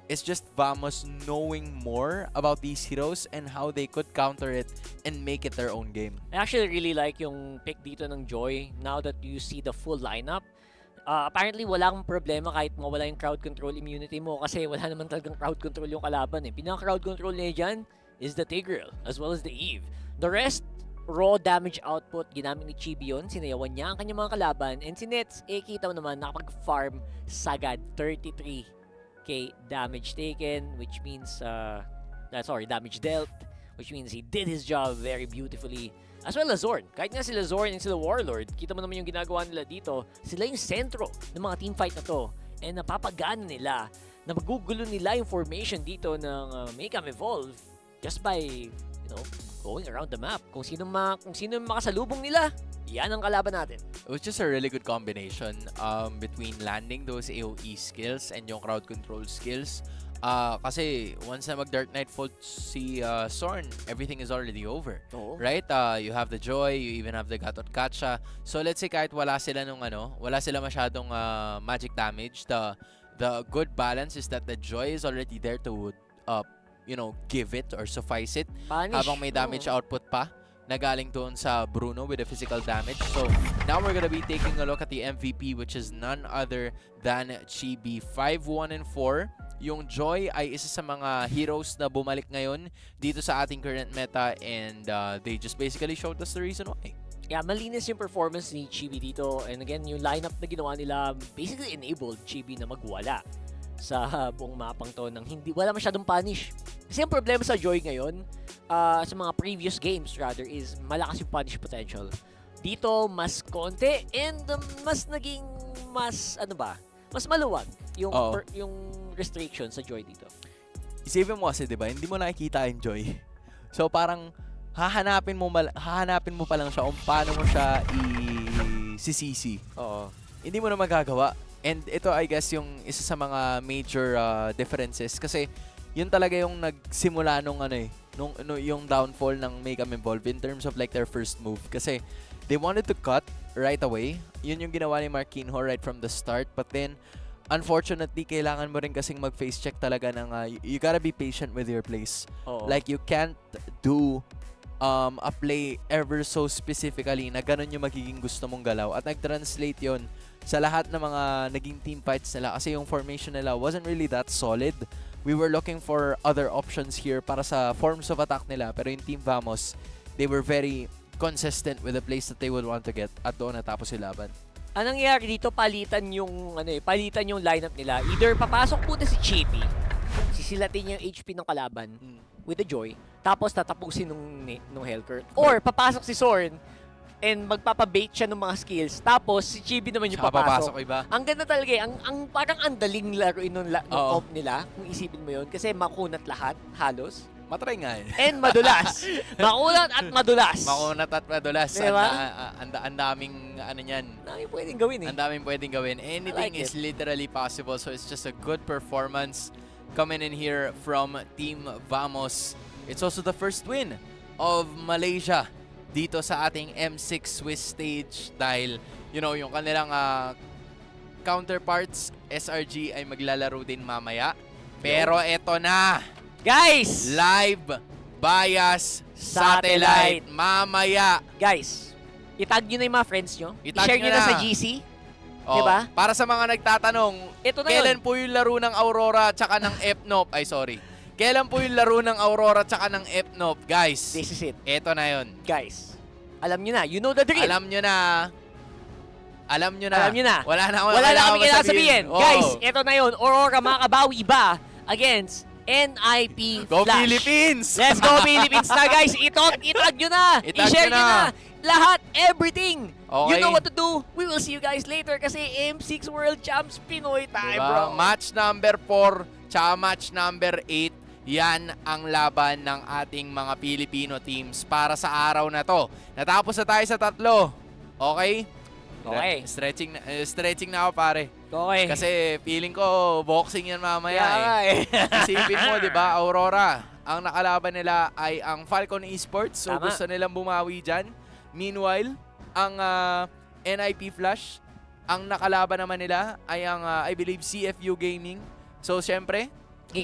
it's just Vamos knowing more about these heroes and how they could counter it and make it their own game. I actually really like yung pick dito ng Joy now that you see the full lineup. Apparently, walang problema kahit mawala yung crowd control immunity mo kasi wala naman talagang crowd control yung kalaban. Pinaka-crowd control niya dyan is the Tigreal as well as the Eve. The rest, raw damage output, ginamit ni Chibi yun. Sinayawan niya ang kanyang mga kalaban. And si Nets, kita mo naman, nakapag-farm sagad 33 damage taken, which means damage dealt, which means he did his job very beautifully. As well as Zorn. Kahit nga sila Zorn and sila Warlord, kita mo naman yung ginagawa nila dito. Sila yung sentro ng mga teamfight na to. And napapagana nila, na magugulo nila yung formation dito ng Micam Evolve just by, going around the map. Kung sino makasalubong nila, yan ang kalaban natin. It was just a really good combination between landing those AoE skills and yung crowd control skills. Kasi once na mag-Dark Knight Fault si Sorn, everything is already over. Right? You have the Joy, you even have the Gatot Kacha. So let's say kahit wala sila masyadong magic damage, the good balance is that the Joy is already there to give it or suffice it. Punish. Habang may damage output pa na galing doon sa Bruno with the physical damage. So now we're gonna be taking a look at the MVP, which is none other than Chibi. 5-1-4. Yung Joy ay isa sa mga heroes na bumalik ngayon dito sa ating current meta, and they just basically showed us the reason why. Yeah, malinis yung performance ni Chibi dito. And again, yung lineup na ginawa nila basically enabled Chibi na magwala sa buong mapang to nang wala masyadong punish. Kasi ang problema sa Joy ngayon, sa mga previous games rather, is malakas yung punish potential. Dito, mas konti and mas maluwag yung restriction sa Joy dito. Isipin mo kasi, diba, hindi mo nakikita yung Joy. So parang hahanapin mo pa lang siya kung paano mo siya i-CC. Hindi mo na magagawa. And ito, I guess, yung isa sa mga major differences. Kasi yun talaga yung nagsimula yung downfall ng Micam Evolve in terms of like their first move. Kasi they wanted to cut right away. Yun yung ginawa ni Marquinhos right from the start. But then, unfortunately, kailangan mo rin kasing mag-face check talaga ng you gotta be patient with your plays. Like, you can't do a play ever so specifically na ganun yung magiging gusto mong galaw. At nag-translate yon sa lahat ng mga naging team fights nila kasi yung formation nila wasn't really that solid. We were looking for other options here para sa forms of attack nila, pero yung Team Vamos, they were very consistent with the plays that they would want to get at doon natapos yung laban. Anong nangyayari dito, palitan yung lineup nila. Either papasok muna si Chibi, sisilatin niya yung HP ng kalaban with the Joy, tapos tatapusin nung Hellcurt. Or papasok si Sorn and magpapabait siya ng mga skills, tapos si Chibi naman yung papasok. Iba. Ang ganda talaga parang ang daling laruin nung comp nila, kung isipin mo yun, kasi makunat lahat, halos. Matry nga And madulas. Makunat at madulas. Makunat at madulas. Diba? Ang daming niyan. Ang daming pwedeng gawin Ang daming pwedeng gawin. Anything is literally possible. So it's just a good performance coming in here from Team Vamos. It's also the first win of Malaysia dito sa ating M6 Swiss stage dahil, yung kanilang counterparts, SRG, ay maglalaro din mamaya. Pero eto na! Guys! Live bias satellite mamaya. Guys, itag nyo na yung mga friends nyo. Itag I-share nyo nyo na na sa GC. Diba? Para sa mga nagtatanong, ito na kailan po yung laro ng Aurora tsaka ng FNOP? Ay, sorry. Kailan po yung laro ng Aurora tsaka ng FNOP? Guys, this is it. Ito na yun. Guys, alam nyo na. You know the drill. Alam nyo na. Wala na kami kailangan sabihin. Guys, ito na yun. Aurora makabawi ba against NIP Go Flash? Philippines! Let's go Philippines na, guys. Itag nyo na. I-share nyo na. Lahat, everything. Okay. You know what to do. We will see you guys later kasi M6 World Champs Pinoy tayo, bro. Match number 4 tsaka match number 8. yan ang laban ng ating mga Filipino teams para sa araw na to. Natapos na tayo sa 3. Okay? Okay. Stretching na ako, pare. Okay. Kasi feeling ko boxing yan mamaya eh. Isipin mo, di ba, Aurora, ang nakalaban nila ay ang Falcon Esports. So Tama. gusto nilang bumawi dyan. Meanwhile, ang NIP Flash, ang nakalaban naman nila ay ang, I believe, CFU Gaming. So, syempre,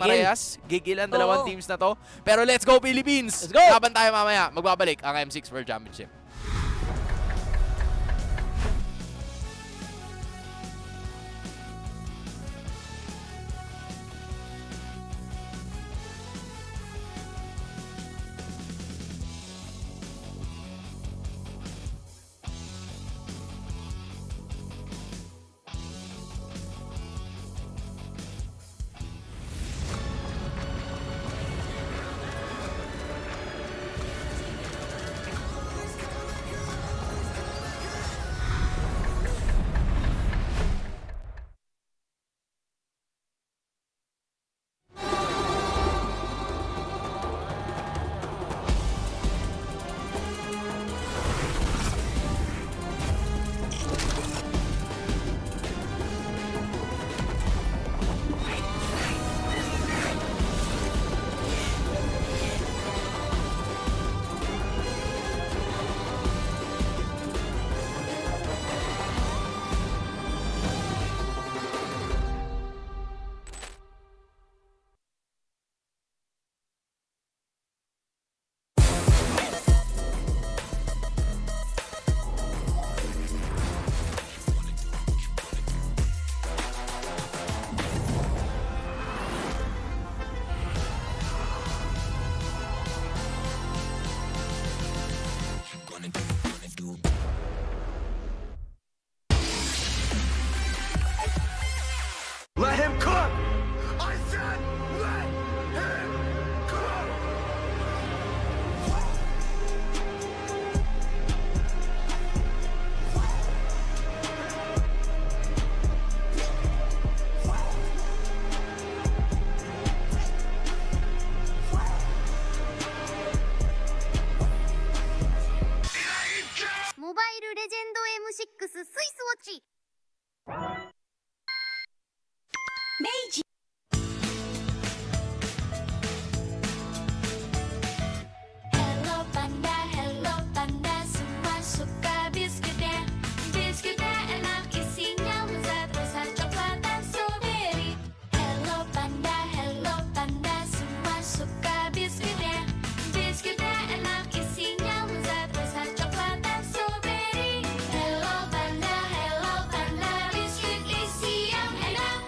parehas. Gigil ang dalawang teams na to. Pero let's go, Philippines! Let's go! Laban tayo mamaya. Magbabalik ang M6 World Championship. Let him cook! I said let him cook! Mobile Legend M6 スイスウォッチ Hello Panda, semua suka biskuitnya. Biskuitnya enak, isinya lezat, rasa coklat dan strawberry. Hello Panda, semua suka biskuitnya. Biskuitnya enak, isinya lezat, rasa coklat dan strawberry. Hello Panda, biskuit isi yang enak.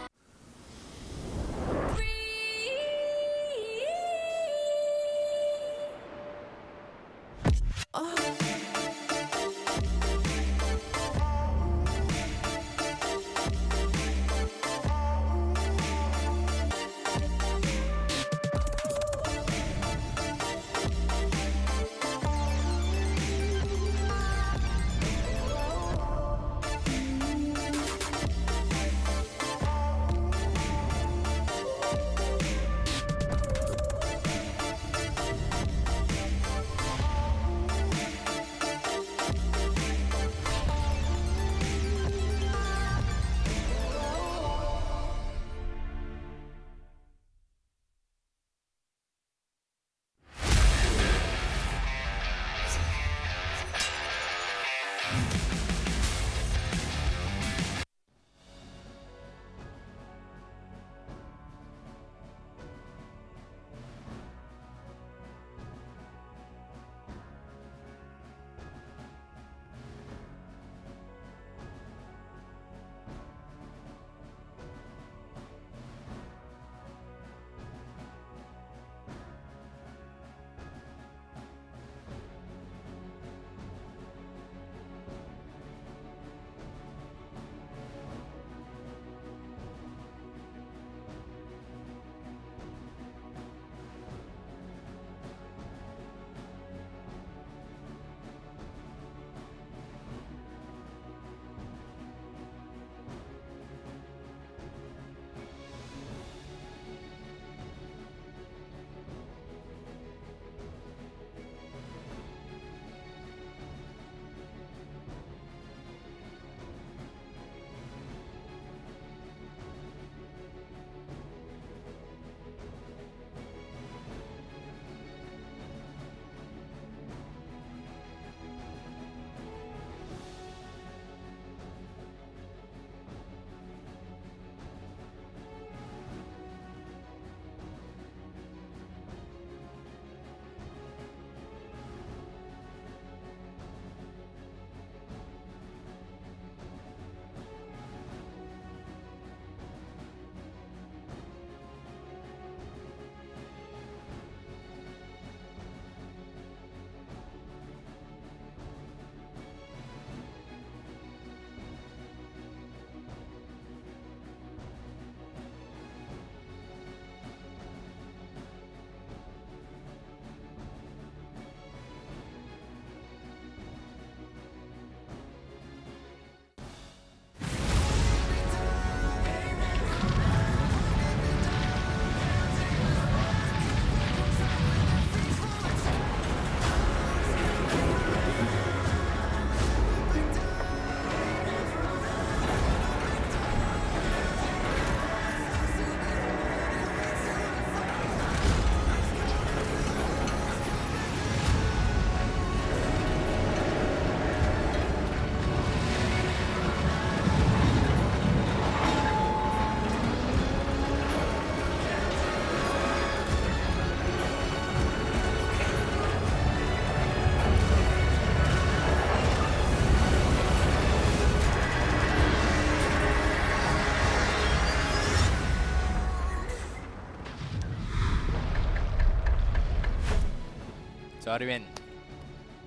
Sorry, men.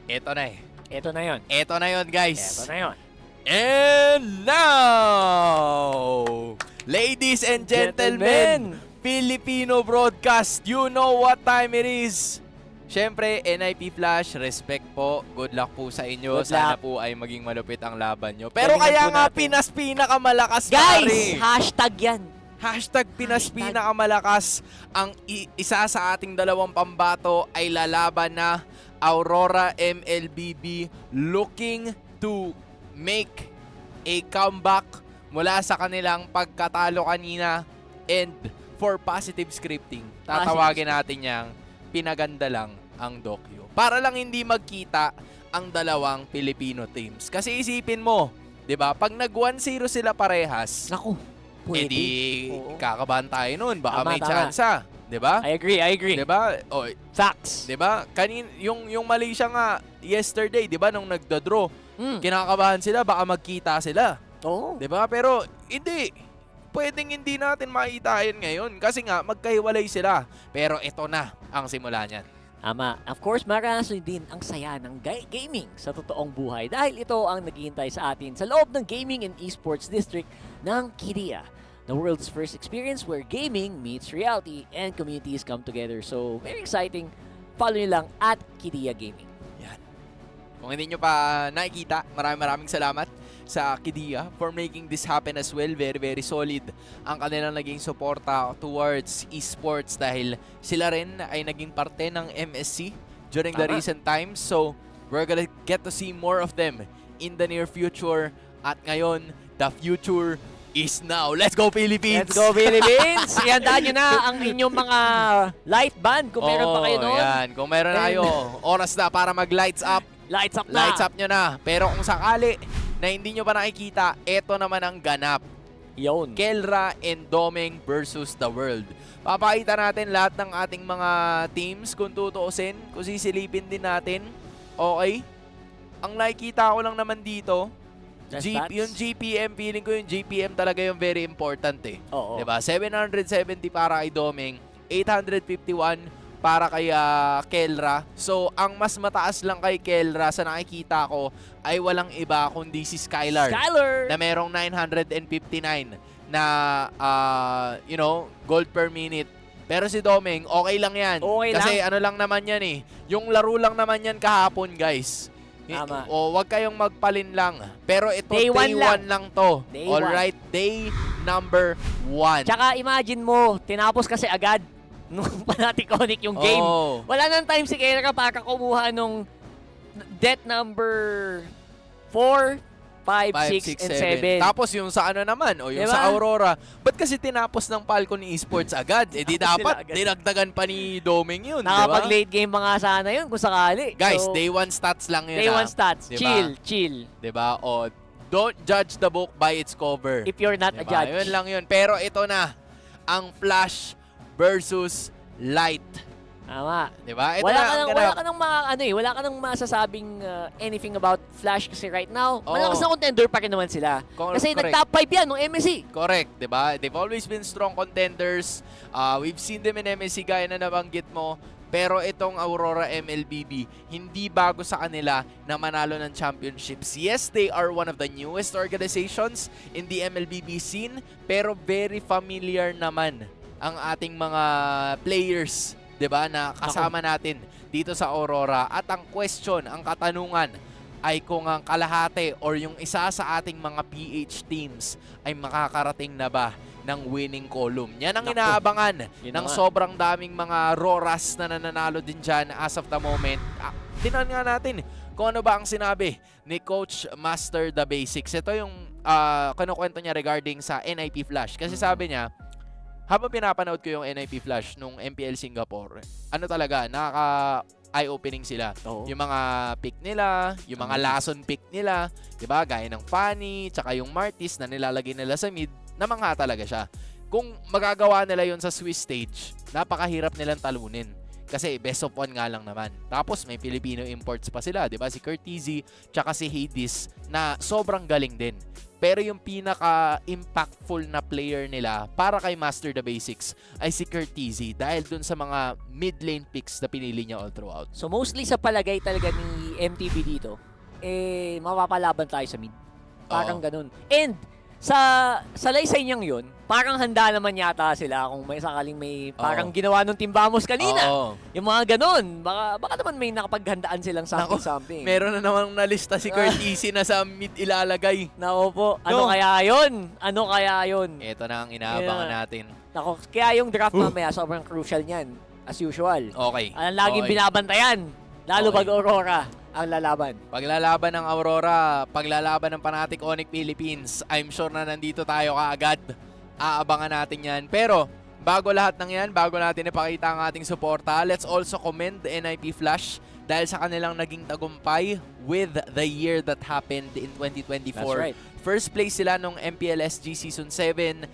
Ito na eh. Ito na yon. Ito na yon, guys. Ito na yon. And now, ladies and gentlemen, Filipino broadcast, you know what time it is. Siyempre, NIP Flash, respect po. Good luck po sa inyo. Good Sana luck. po ay maging malupit ang laban nyo. Pero Galingan kaya po nga natin. Pinas pinakamalakas, Guys, pare. hashtag yan. Hashtag Pinas pinakamalakas. Ang isa sa ating dalawang pambato ay lalaban na Aurora MLBB, looking to make a comeback mula sa kanilang pagkatalo kanina, and for positive scripting, tatawagin natin yang pinaganda lang ang dokyo. Para lang hindi magkita ang dalawang Filipino teams. Kasi isipin mo, 'di ba? Pag nag 1-0 sila parehas, naku, pwede. Edi Oo. kakabahan tayo noon, baka Tama, may tama. tsansa, 'di ba? I agree. 'Di ba? O, Facts. 'di ba? Yung Malaysia nga yesterday, 'di ba, nung nagda-draw, kinakabahan sila, baka magkita sila. Oo. 'Di ba? Pero hindi. Pwedeng hindi natin makita yan ngayon kasi nga magkahiwalay sila. Pero ito na ang simula niyan. Tama. Of course, maranasan din ang saya ng gaming sa totoong buhay dahil ito ang naghihintay sa atin sa loob ng Gaming and Esports District ng Kidia. The world's first experience where gaming meets reality and communities come together. So, very exciting. Follow nyo lang at Kidia Gaming. Yan. Kung hindi nyo pa nakikita, maraming salamat sa Kidia for making this happen as well. Very, very solid ang kanilang naging suporta towards esports dahil sila rin ay naging parte ng MSC during the recent times. So, we're gonna get to see more of them in the near future. At ngayon, the future is now. Let's go, Philippines! Let's go, Philippines! Ihandaan nyo na ang inyong mga light band kung meron pa kayo noon. Yan. Kung meron na kayo, oras na para mag-lights up. Lights up na! Lights up nyo na. Pero kung sakali na hindi nyo pa nakikita, eto naman ang ganap. Yun. Kelra and Domeng versus the world. Papakita natin lahat ng ating mga teams kung tutuusin, kung sisilipin din natin. Okay? Ang nakikita ko lang naman dito, yung GPM, feeling ko yung GPM talaga yung very important eh. Oo. Diba? 770 para kay Domeng, 851 para kay Kelra. So, ang mas mataas lang kay Kelra sa nakikita ko ay walang iba kundi si Skylar. Na merong 959 na, gold per minute. Pero si Domeng, okay lang yan. Okay Kasi lang. ano lang naman yan eh. Yung laro lang naman yan kahapon, guys. Tama. O, wag kayong magpalin lang. Pero ito, Day day 1 one lang to. Day Alright, day number 1. Tsaka imagine mo, tinapos kasi agad nung Panaticonik yung game. Oh. Wala nang time si Kelra para kumuha nung death number 4, 5, 6, and 7. Tapos yung sa ano naman, o yung Diba? sa Aurora, ba't kasi tinapos ng Falcon Esports agad? Eh di dapat, dinagdagan pa ni Domeng yun, Nakapag-late game pa nga sana yun kung sakali. Guys, So, day 1 stats lang yun. Day 1 stats. Diba? Chill. Diba? O, don't judge the book by its cover. If you're not a Diba? judge. Yun lang yun. Pero ito na, ang Flash versus Light. Tama. Diba? Ito Wala na ka ang nang, ganap. wala ka nang masasabing anything about Flash kasi right now, Oo. malakas na contender pa rin naman sila. Kasi Correct. nag-top 5 yan nung MSC. Correct, 'di ba? They've always been strong contenders. We've seen them in MSC gaya na nabanggit mo. Pero itong Aurora MLBB, hindi bago sa kanila na manalo ng championships. Yes, they are one of the newest organizations in the MLBB scene, pero very familiar naman ang ating mga players, 'di ba, na kasama natin dito sa Aurora. At ang question, ang katanungan ay kung ang kalahati or yung isa sa ating mga PH teams ay makakarating na ba ng winning column. Yan ang inaabangan ng sobrang daming mga Roras na nananalo din dyan as of the moment. Tinan nga natin kung ano ba ang sinabi ni Coach Master The Basics. Ito yung kinukwento niya regarding sa NIP Flash. Kasi sabi niya, habang pinapanood ko yung NIP Flash nung MPL Singapore, ano talaga, eye-opening sila. Yung mga pick nila, yung mga lason pick nila, 'di ba? Gaya ng Fanny, tsaka yung Martis na nilalagay nila sa mid, namangha talaga siya. Kung magagawa nila yon sa Swiss stage, napakahirap nilang talunin. Kasi best of 1 nga lang naman. Tapos may Filipino imports pa sila, 'di ba? Si Curtizy, tsaka si Hades na sobrang galing din. Pero yung pinaka-impactful na player nila para kay Master the Basics ay si Curtizy dahil dun sa mga mid-lane picks na pinili niya all throughout. So mostly sa palagay talaga ni MTB dito, mapapalaban tayo sa mid. Parang ganun. And sa laysay niyang yun, parang handa naman yata sila kung may sakaling may parang ginawa nung Timbamos kanina. Yung mga ganun. Baka naman may nakapaghandaan silang something. Meron na namang nalista si Curtizy na sa mid ilalagay. Nako po. Ano kaya yun? Ano kaya yun? Ito na ang inaabangan natin. Nako, kaya yung draft mamaya sobrang crucial niyan. As usual. Okay. Ang laging binabantayan. Lalo pag Aurora ang lalaban. Paglalaban ng Aurora, paglalaban ng Fnatic Onic Philippines, I'm sure na nandito tayo kaagad. Aabangan natin yan. Pero, bago lahat ng yan, bago natin ipakita ang ating suporta, let's also commend NIP Flash dahil sa kanilang naging tagumpay with the year that happened in 2024. That's right. First place sila nung MPLSG Season 7.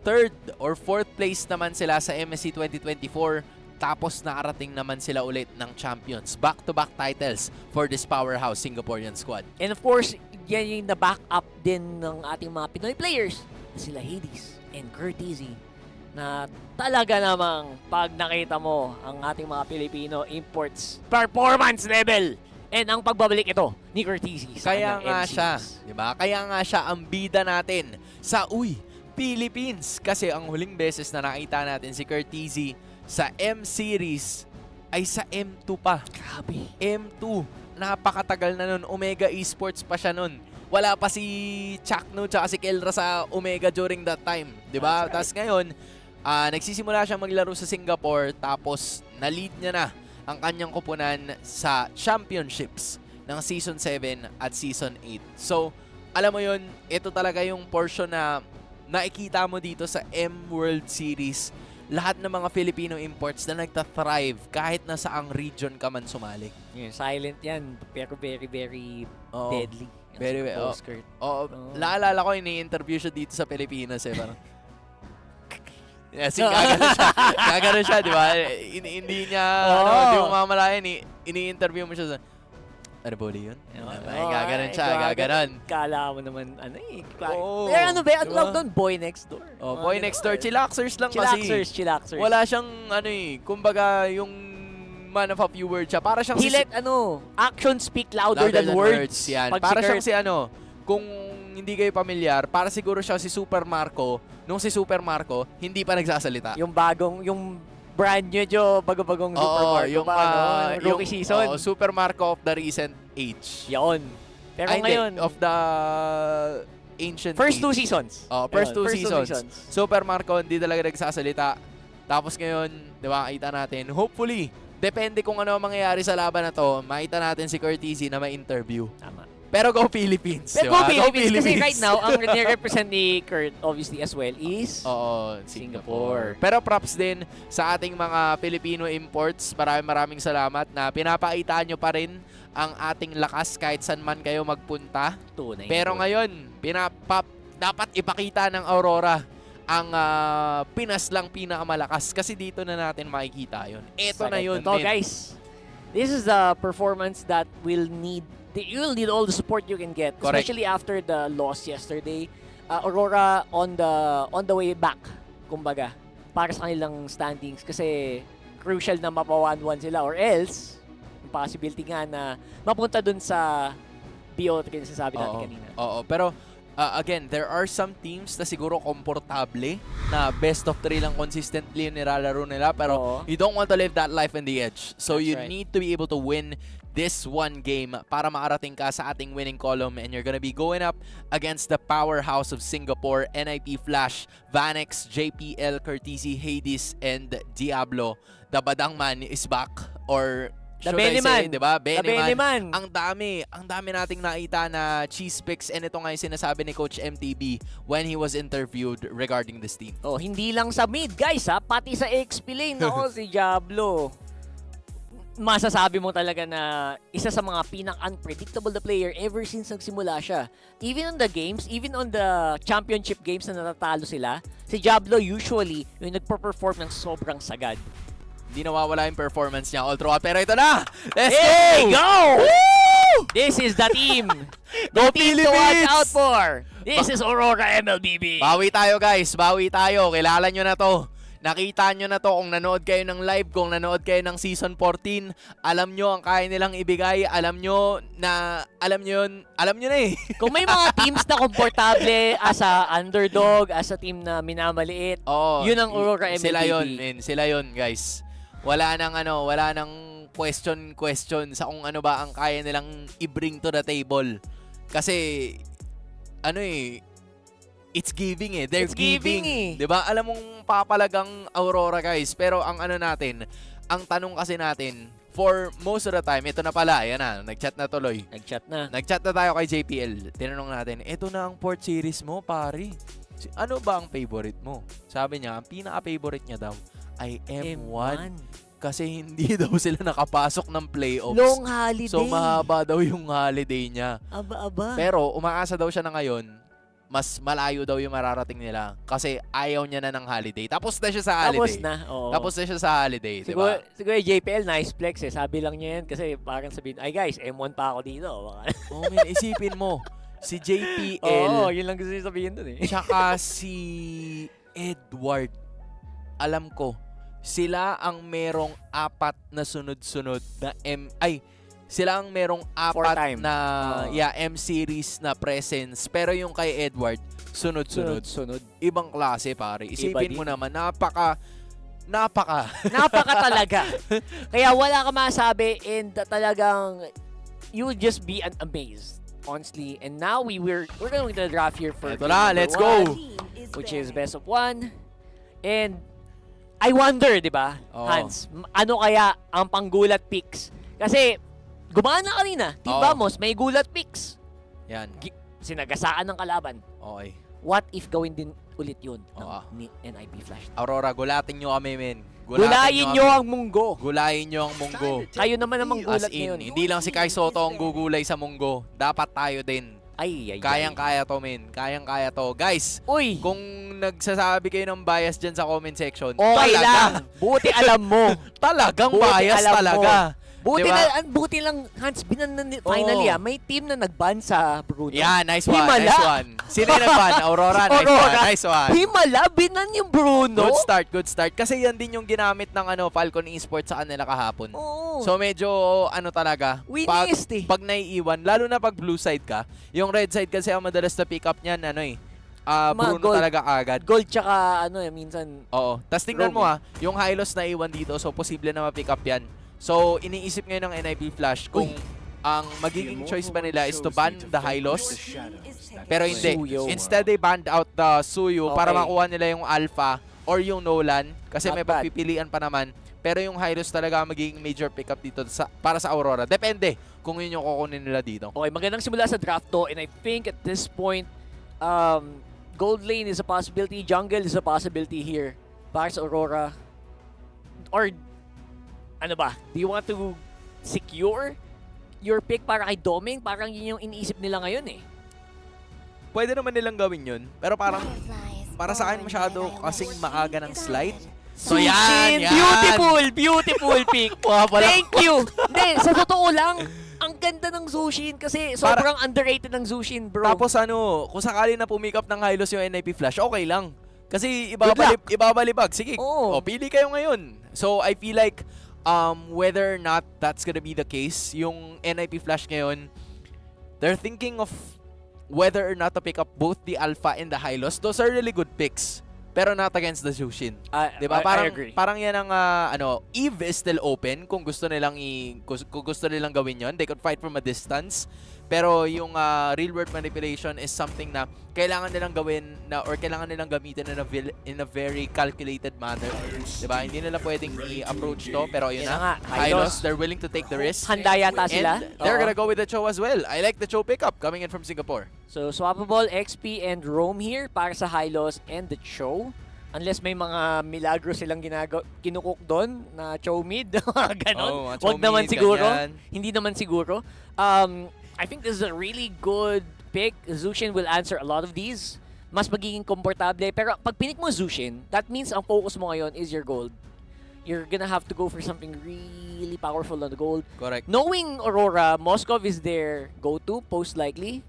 Third or fourth place naman sila sa MSC 2024. Tapos nakarating naman sila ulit ng champions. Back-to-back titles for this powerhouse Singaporean squad. And of course, yan yung na-back up din ng ating mga Pinoy players. Sila Hades and Curtizy. Na talaga namang pag nakita mo ang ating mga Filipino imports performance level. And ang pagbabalik ito ni Curtizy. Kaya nga siya, di ba? Kaya nga siya ang bida natin sa Philippines. Kasi ang huling beses na nakita natin si Curtizy sa M-Series ay sa M2 pa. Grabe. M2. Napakatagal na nun. Omega Esports pa siya nun. Wala pa si Chakno tsaka si Kelra sa Omega during that time. Diba? Tapos ngayon, nagsisimula siya maglaro sa Singapore tapos na-lead niya na ang kanyang koponan sa championships ng Season 7 at Season 8. So, alam mo yun, ito talaga yung portion na nakikita mo dito sa M World Series. Lahat ng mga Filipino imports na nagta-thrive kahit na saang region ka man sumali. Silent yan, pero very, very deadly. Very, Laalala ko, ini-interview siya dito sa Pilipinas eh. Parang, gagano siya, di ba? Hindi niya, di mo mamalayan, ini-interview mo siya sa, ano po yun? Gaganon siya, gaganon. Kala mo naman, Pero ano ba, ang tawag doon? Boy next door. Boy next door, chillaxers lang kasi. Chillaxers. Wala siyang, kumbaga, yung man of a few words siya. Para siyang actions speak louder than words. Yan. Para siyang kung hindi kayo pamilyar, para siguro siya si Super Marco. Nung si Super Marco, hindi pa nagsasalita. Yung brand nyo, bago-bagong Super Marco yung, rookie season. Super Marco of the recent age. Yun. Pero ngayon, of the ancient first age. 2 seasons. First two seasons. Super Marco, hindi talaga nagsasalita. Tapos ngayon, di ba, kita natin, hopefully, depende kung ano ang mangyayari sa laban na to, makita natin si Curtizy na may interview. Tama. Pero go Philippines. Pero go Philippines. Kasi right now, ang nire-represent ni Kurt, obviously as well, is Singapore. Pero props din sa ating mga Filipino imports. Maraming salamat na pinapakita nyo pa rin ang ating lakas kahit saan man kayo magpunta. Tunay. Pero ngayon, dapat ipakita ng Aurora ang Pinas lang pinakamalakas. Kasi dito na natin makikita yun. Ito na yun. So guys, this is the performance that you'll need all the support you can get. Correct. Especially after the loss yesterday. Aurora on the way back, kumbaga, para sa kanilang standings. Kasi crucial na mapa 1-1 sila or else, yung possibility nga na mapunta dun sa BO3 na sasabi natin kanina. Pero again, there are some teams na siguro komportable na best of 3 lang consistently yung nilalaro nila. Pero you don't want to live that life in the edge. So you need to be able to win this one game para makarating ka sa ating winning column, and you're gonna be going up against the powerhouse of Singapore, NIP Flash, Vanex, JPL, Curtizy, Hades, and Diablo. The Badang Man is back, or The should I say, diba? Beniman. Ang dami nating nakita na cheese picks, and ito nga yung sinasabi ni Coach MTB when he was interviewed regarding this team. Hindi lang sa mid, guys, pati sa XP lane, si Diablo. Masasabi mo talaga na isa sa mga pinaka-unpredictable na player ever since nagsimula siya. Even on the games, even on the championship games na natatalo sila, si Diablo usually yung nagpo-perform ng sobrang sagad. Hindi nawawala yung performance niya all throughout. Pero ito na! Let's go! Woo! This is the team. Go The team to watch Philippines! out for. This is Aurora MLBB. Bawi tayo guys, bawi tayo. Kilala nyo na to. Nakita nyo na to kung nanood kayo ng live, kung nanood kayo ng Season 14. Alam nyo ang kaya nilang ibigay. Alam nyo na eh. Kung may mga teams na komportable as a underdog, as a team na minamaliit, yun ang Aurora MLBB. Sila yun guys. Wala nang question sa kung ano ba ang kaya nilang i-bring to the table. Kasi, it's giving eh. They're giving. Diba? Alam mong papalagang Aurora guys. Pero ang ang tanong kasi natin, for most of the time, ito na pala, yan na, nag-chat na tuloy. Nag-chat na tayo kay JPL. Tinanong natin, ito na ang port series mo, pare. Ano ba ang favorite mo? Sabi niya, ang pinaka-favorite niya daw ay M1. Kasi hindi daw sila nakapasok ng playoffs. Long holiday. So mahaba daw yung holiday niya. Aba. Pero umaasa daw siya na ngayon, mas malayo daw yung mararating nila. Kasi ayaw niya na ng holiday. Tapos na siya sa holiday. Tapos na siya sa holiday. Siguro JPL, nice flex eh. Sabi lang niya yan kasi parang sabihin, ay guys, M1 pa ako dito. Man, isipin mo, si JPL. Yun lang gusto niya sabihin dun eh. Tsaka si Edward. Alam ko, sila ang merong 4 na sunod-sunod na sila ang merong 4 na M-series na presence. Pero yung kay Edward, sunod-sunod. Ibang klase, pare. Isipin mo naman, napaka talaga. Kaya wala ka masabi and talagang you'll just be amazed, honestly. And now we're going to draft here for ito na, let's go. Which is best of 1. And I wonder, di ba, Hans, ano kaya ang panggulat picks? Kasi gumana kanina, Team Vamos, may gulat picks. Yan. Sinagasaan ng kalaban. Okay. What if gawin din ulit yun ni NIP Flash? Aurora, gulatin nyo kami, men. Gulayin nyo ang munggo. Gulayin nyo ang munggo. Kayo naman ang gulat ngayon. Hindi lang si Kai Soto ang gugulay sa munggo. Dapat tayo din. Kayang-kaya to, men. Kayang-kaya to. Guys, kung nagsasabi kayo ng bias dyan sa comment section, okay lang. Buti alam mo. Talagang bias talaga. Buti lang, Hans, finally may team na nag-ban sa Bruno. Yeah, nice one. Sino yung nag-ban? Aurora, nice one. Himala, binan yung Bruno. Good start. Kasi yan din yung ginamit ng Falcon Esports sa kanila kahapon. So medyo talaga. Pag naiiwan, lalo na pag blue side ka, yung red side kasi ang madalas na pick up niyan, Bruno gold, talaga agad. Gold tsaka minsan. Oo. Tapos tingnan mo yung Hylos na iwan dito, so posible na ma-pick up yan. So, iniisip ngayon ng NIP Flash kung ang magiging choice pa nila is to ban the Hylos. Pero hindi. Instead, they banned out the Suyo para makuha nila yung Alpha or yung Nolan. Kasi may pagpipilian pa naman. Pero yung Hylos talaga magiging major pickup dito para sa Aurora. Depende kung yun yung kukunin nila dito. Okay, magandang simula sa draft to. And I think at this point, Gold Lane is a possibility. Jungle is a possibility here para sa Aurora. Or ano ba? Do you want to secure your pick para kay Doming? Parang yun yung iniisip nila ngayon eh. Pwede naman nilang gawin yun. Pero parang para sa akin masyado kasing maaga ng slide. So yan. Beautiful pick. Thank you. Hindi, sa totoo lang, ang ganda ng Zushin kasi sobrang underrated ng Zushin, bro. Tapos kung sakali na pumick up ng Hylos yung NIP Flash, okay lang. Kasi ibabalibag. Sige, pili kayo ngayon. So I feel like whether or not that's gonna be the case, yung NIP Flash ngayon, they're thinking of whether or not to pick up both the Alpha and the Hylos. Those are really good picks. Pero not against the Zushin. Diba? I agree. Parang yan ang, Eve is still open kung gusto nilang gawin yon. They could fight from a distance. Pero yung real world manipulation is something na kailangan nilang gawin or kailangan nilang gamitin in a very calculated manner. Diba? Hindi nila pwedeng i-approach to. Pero yun na. Hylos, they're willing to take the risk. Handa yata sila. And they're gonna go with the Cho as well. I like the Cho pickup coming in from Singapore. So, swappable XP and Roam here para sa Hylos and the Cho. Unless may mga milagro silang kinukuk doon na Cho mid. Ganon. Wag naman siguro. Hindi naman siguro. I think this is a really good pick. Zushin will answer a lot of these. Mas magiging komportable. Pero pag pinik mo Zushin, that means ang focus mo ngayon is your gold. you're gonna have to go for something really powerful on the gold. Correct. Knowing Aurora, Moskov is their go-to, most likely,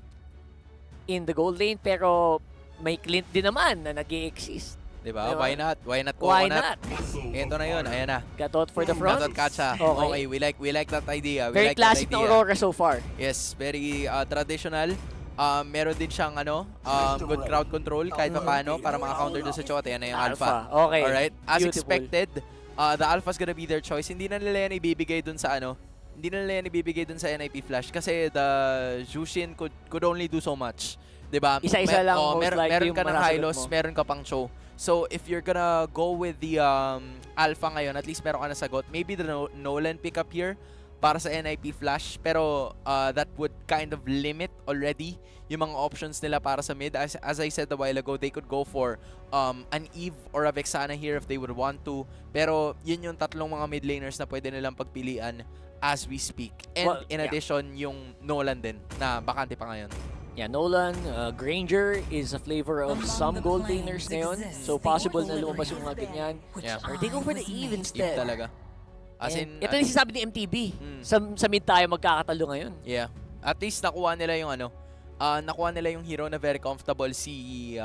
in the gold lane, pero may Clint din naman na nag-i-exist. Diba? Why not? Why not Why Coconut? not? Ito na yun. Ayan na. Gatot for the front. Gatot Katsa. Okay. Okay, we like that idea. Very classic na Aurora so far. Yes, very traditional. Meron din siyang good crowd control kahit pa paano para maka-counter doon sa Chote. Yan na yung Alpha. Okay. Alright? As Beautiful. expected, the Alpha's gonna be their choice. Hindi na nila yan ibibigay doon sa hindi na nila yan ibibigay doon sa NIP Flash kasi the Jushin could only do so much. Diba? Isa-isa lang most likely meron yung ka ng marasagot Hylos, mo. meron ka pang show. So, if you're gonna go with the Alpha ngayon, at least meron ka na sagot. Maybe the Nolan pick up here para sa NIP Flash. Pero that would kind of limit already yung mga options nila para sa mid. As I said a while ago, they could go for an Eve or a Vexana here if they would want to. Pero yun yung tatlong mga mid laners na pwede nilang pagpilian as we speak. And in addition, yung Nolan din na bakante pa ngayon. Yeah, Nolan, Granger is a flavor of some gold laners ngayon. So possible na lumabas yung mga ganyan. Yeah. Or they go for the Eve instead. Eve talaga. As in, ito yung sinasabi ni MTB. Sa mid tayo magkakatalo ngayon. Yeah. At least nakuha nila yung nakuha nila yung hero na very comfortable si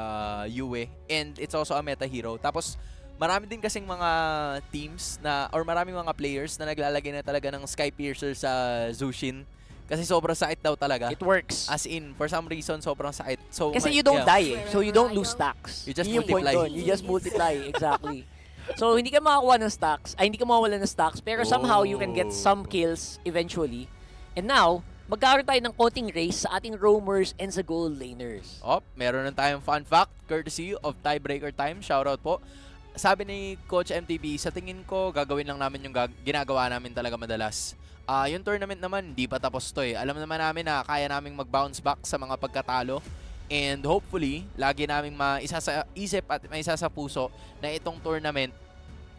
Yue. And it's also a meta hero. Tapos marami din kasing mga teams na or maraming mga players na naglalagay na talaga ng Sky Piercer sa Zushin. Kasi sobrang sakit daw talaga. It works. As in, for some reason, sobrang sakit. So, kasi you don't die eh. So you don't lose stacks. You just Yun yung multiply. point doon. You just multiply. Exactly. So hindi ka makakuha ng stacks. Ay, hindi ka mawala ng stacks. Pero somehow you can get some kills eventually. And now, magkaroon tayo ng konting race sa ating roamers and sa gold laners. Meron na tayong fun fact courtesy of Tiebreaker Time. Shoutout po. Sabi ni Coach MTB, sa tingin ko, gagawin lang namin yung ginagawa namin talaga madalas. Yung tournament naman, hindi pa tapos to eh. Alam naman namin na kaya naming mag-bounce back sa mga pagkatalo. And hopefully, lagi naming maisa sa isip at maisa sa puso na itong tournament,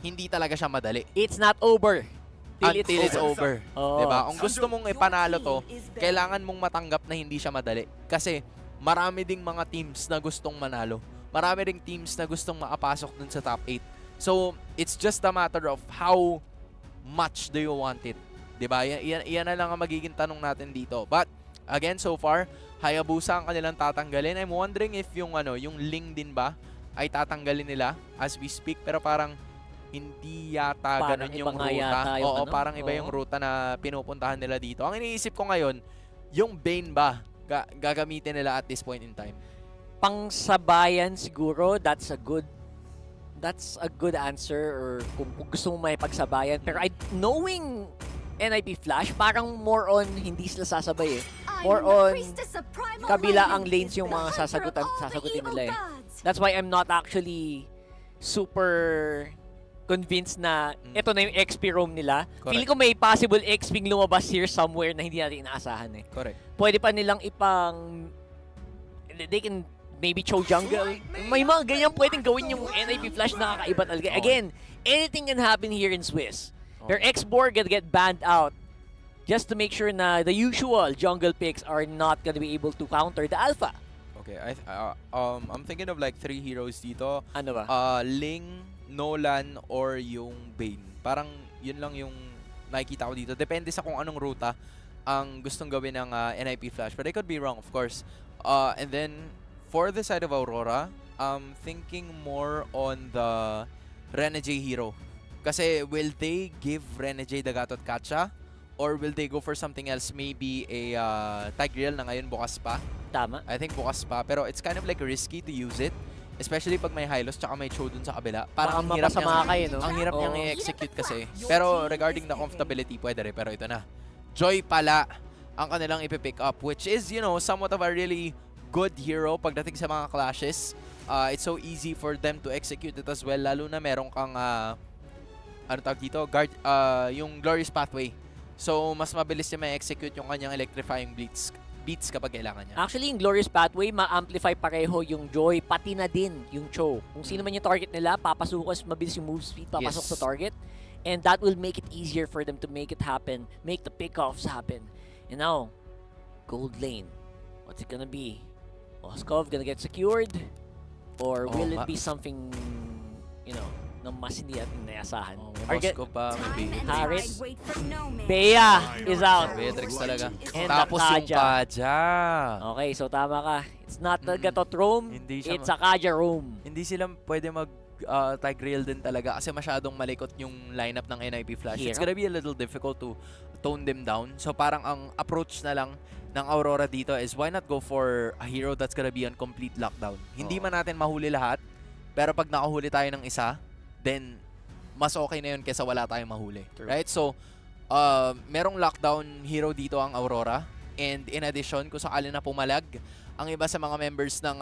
hindi talaga siya madali. It's not over. Until it's over. Oh. Diba? Kung gusto mong ipanalo to, kailangan mong matanggap na hindi siya madali. Kasi marami ding mga teams na gustong manalo. Marami ding teams na gustong makapasok dun sa top 8. So, it's just a matter of how much do you want it. Diba? Yan na lang ang magiging tanong natin dito. But, again, so far, Hayabusa ang kanilang tatanggalin. I'm wondering if yung Ling din ba ay tatanggalin nila as we speak. Pero parang hindi yata parang ganun yung ruta. Oo, parang iba yung ruta na pinupuntahan nila dito. Ang iniisip ko ngayon, yung Bane ba gagamitin nila at this point in time? Pangsabayan siguro, that's a good answer, or kung gusto mo may pagsabayan. Pero knowing NIP Flash, parang more on hindi sila sasabay eh. More on kabila ang lanes yung mga sasagutin nila eh. That's why I'm not actually super convinced na ito na yung XP roam nila. Correct. Feeling ko may possible XP lumabas here somewhere na hindi natin inaasahan eh. Correct. Pwede pa nilang they can maybe chow jungle. May mga ganyan pwedeng gawin yung NIP Flash na kakaiba talaga. Again, anything can happen here in Swiss. Their X-Borg get banned out just to make sure na the usual jungle picks are not gonna be able to counter the Alpha. Okay, I'm thinking of like 3 heroes dito. Ano ba? Ling, Nolan, or yung Bane. Parang yun lang yung nakikita ko dito. Depende sa kung anong ruta ang gustong gawin ng NIP Flash. But I could be wrong, of course. And then, for the side of Aurora, I'm thinking more on the Renegade hero. Kasi will they give Renegade the Gatot Katsa? Or will they go for something else? Maybe a Tigreal na ngayon bukas pa. Tama. I think bukas pa. Pero it's kind of like risky to use it. Especially pag may Hylos tsaka may Cho dun sa kabila. Parang ang hirap niyang i-execute kasi. Pero regarding the comfortability, pwede rin. Pero ito na. Joy pala ang kanilang ipipick up. Which is, somewhat of a really good hero pagdating sa mga clashes. It's so easy for them to execute it as well. Lalo na meron kang yung Glorious Pathway. So, mas mabilis niya ma-execute yung kanyang electrifying beats kapag kailangan niya. Actually, yung Glorious Pathway, ma-amplify pareho yung Joy, pati na din yung Cho. Kung sino man yung target nila, papasok, mabilis yung move speed, papasok sa target. And that will make it easier for them to make it happen, make the pickoffs happen. And now, gold lane. What's it gonna be? Moskov gonna get secured? Or will it be something, ng mas hindi natin naasahan. Bosco pa, may Harris. Bea is out. Beatrix talaga. And Tapos yung Kaja. Kaja. Okay, so tama ka. It's not the Gatot room, Hindi siya it's a Kaja room. Hindi sila pwede mag tag rail din talaga kasi masyadong malikot yung lineup ng NIP Flash. It's gonna be a little difficult to tone them down. So parang ang approach na lang ng Aurora dito is why not go for a hero that's gonna be on complete lockdown. Hindi man natin mahuli lahat, pero pag nakahuli tayo ng isa, then mas okay na yun kesa wala tayong mahuli. Right? So, merong lockdown hero dito ang Aurora. And in addition, kung sakali na pumalag ang iba sa mga members ng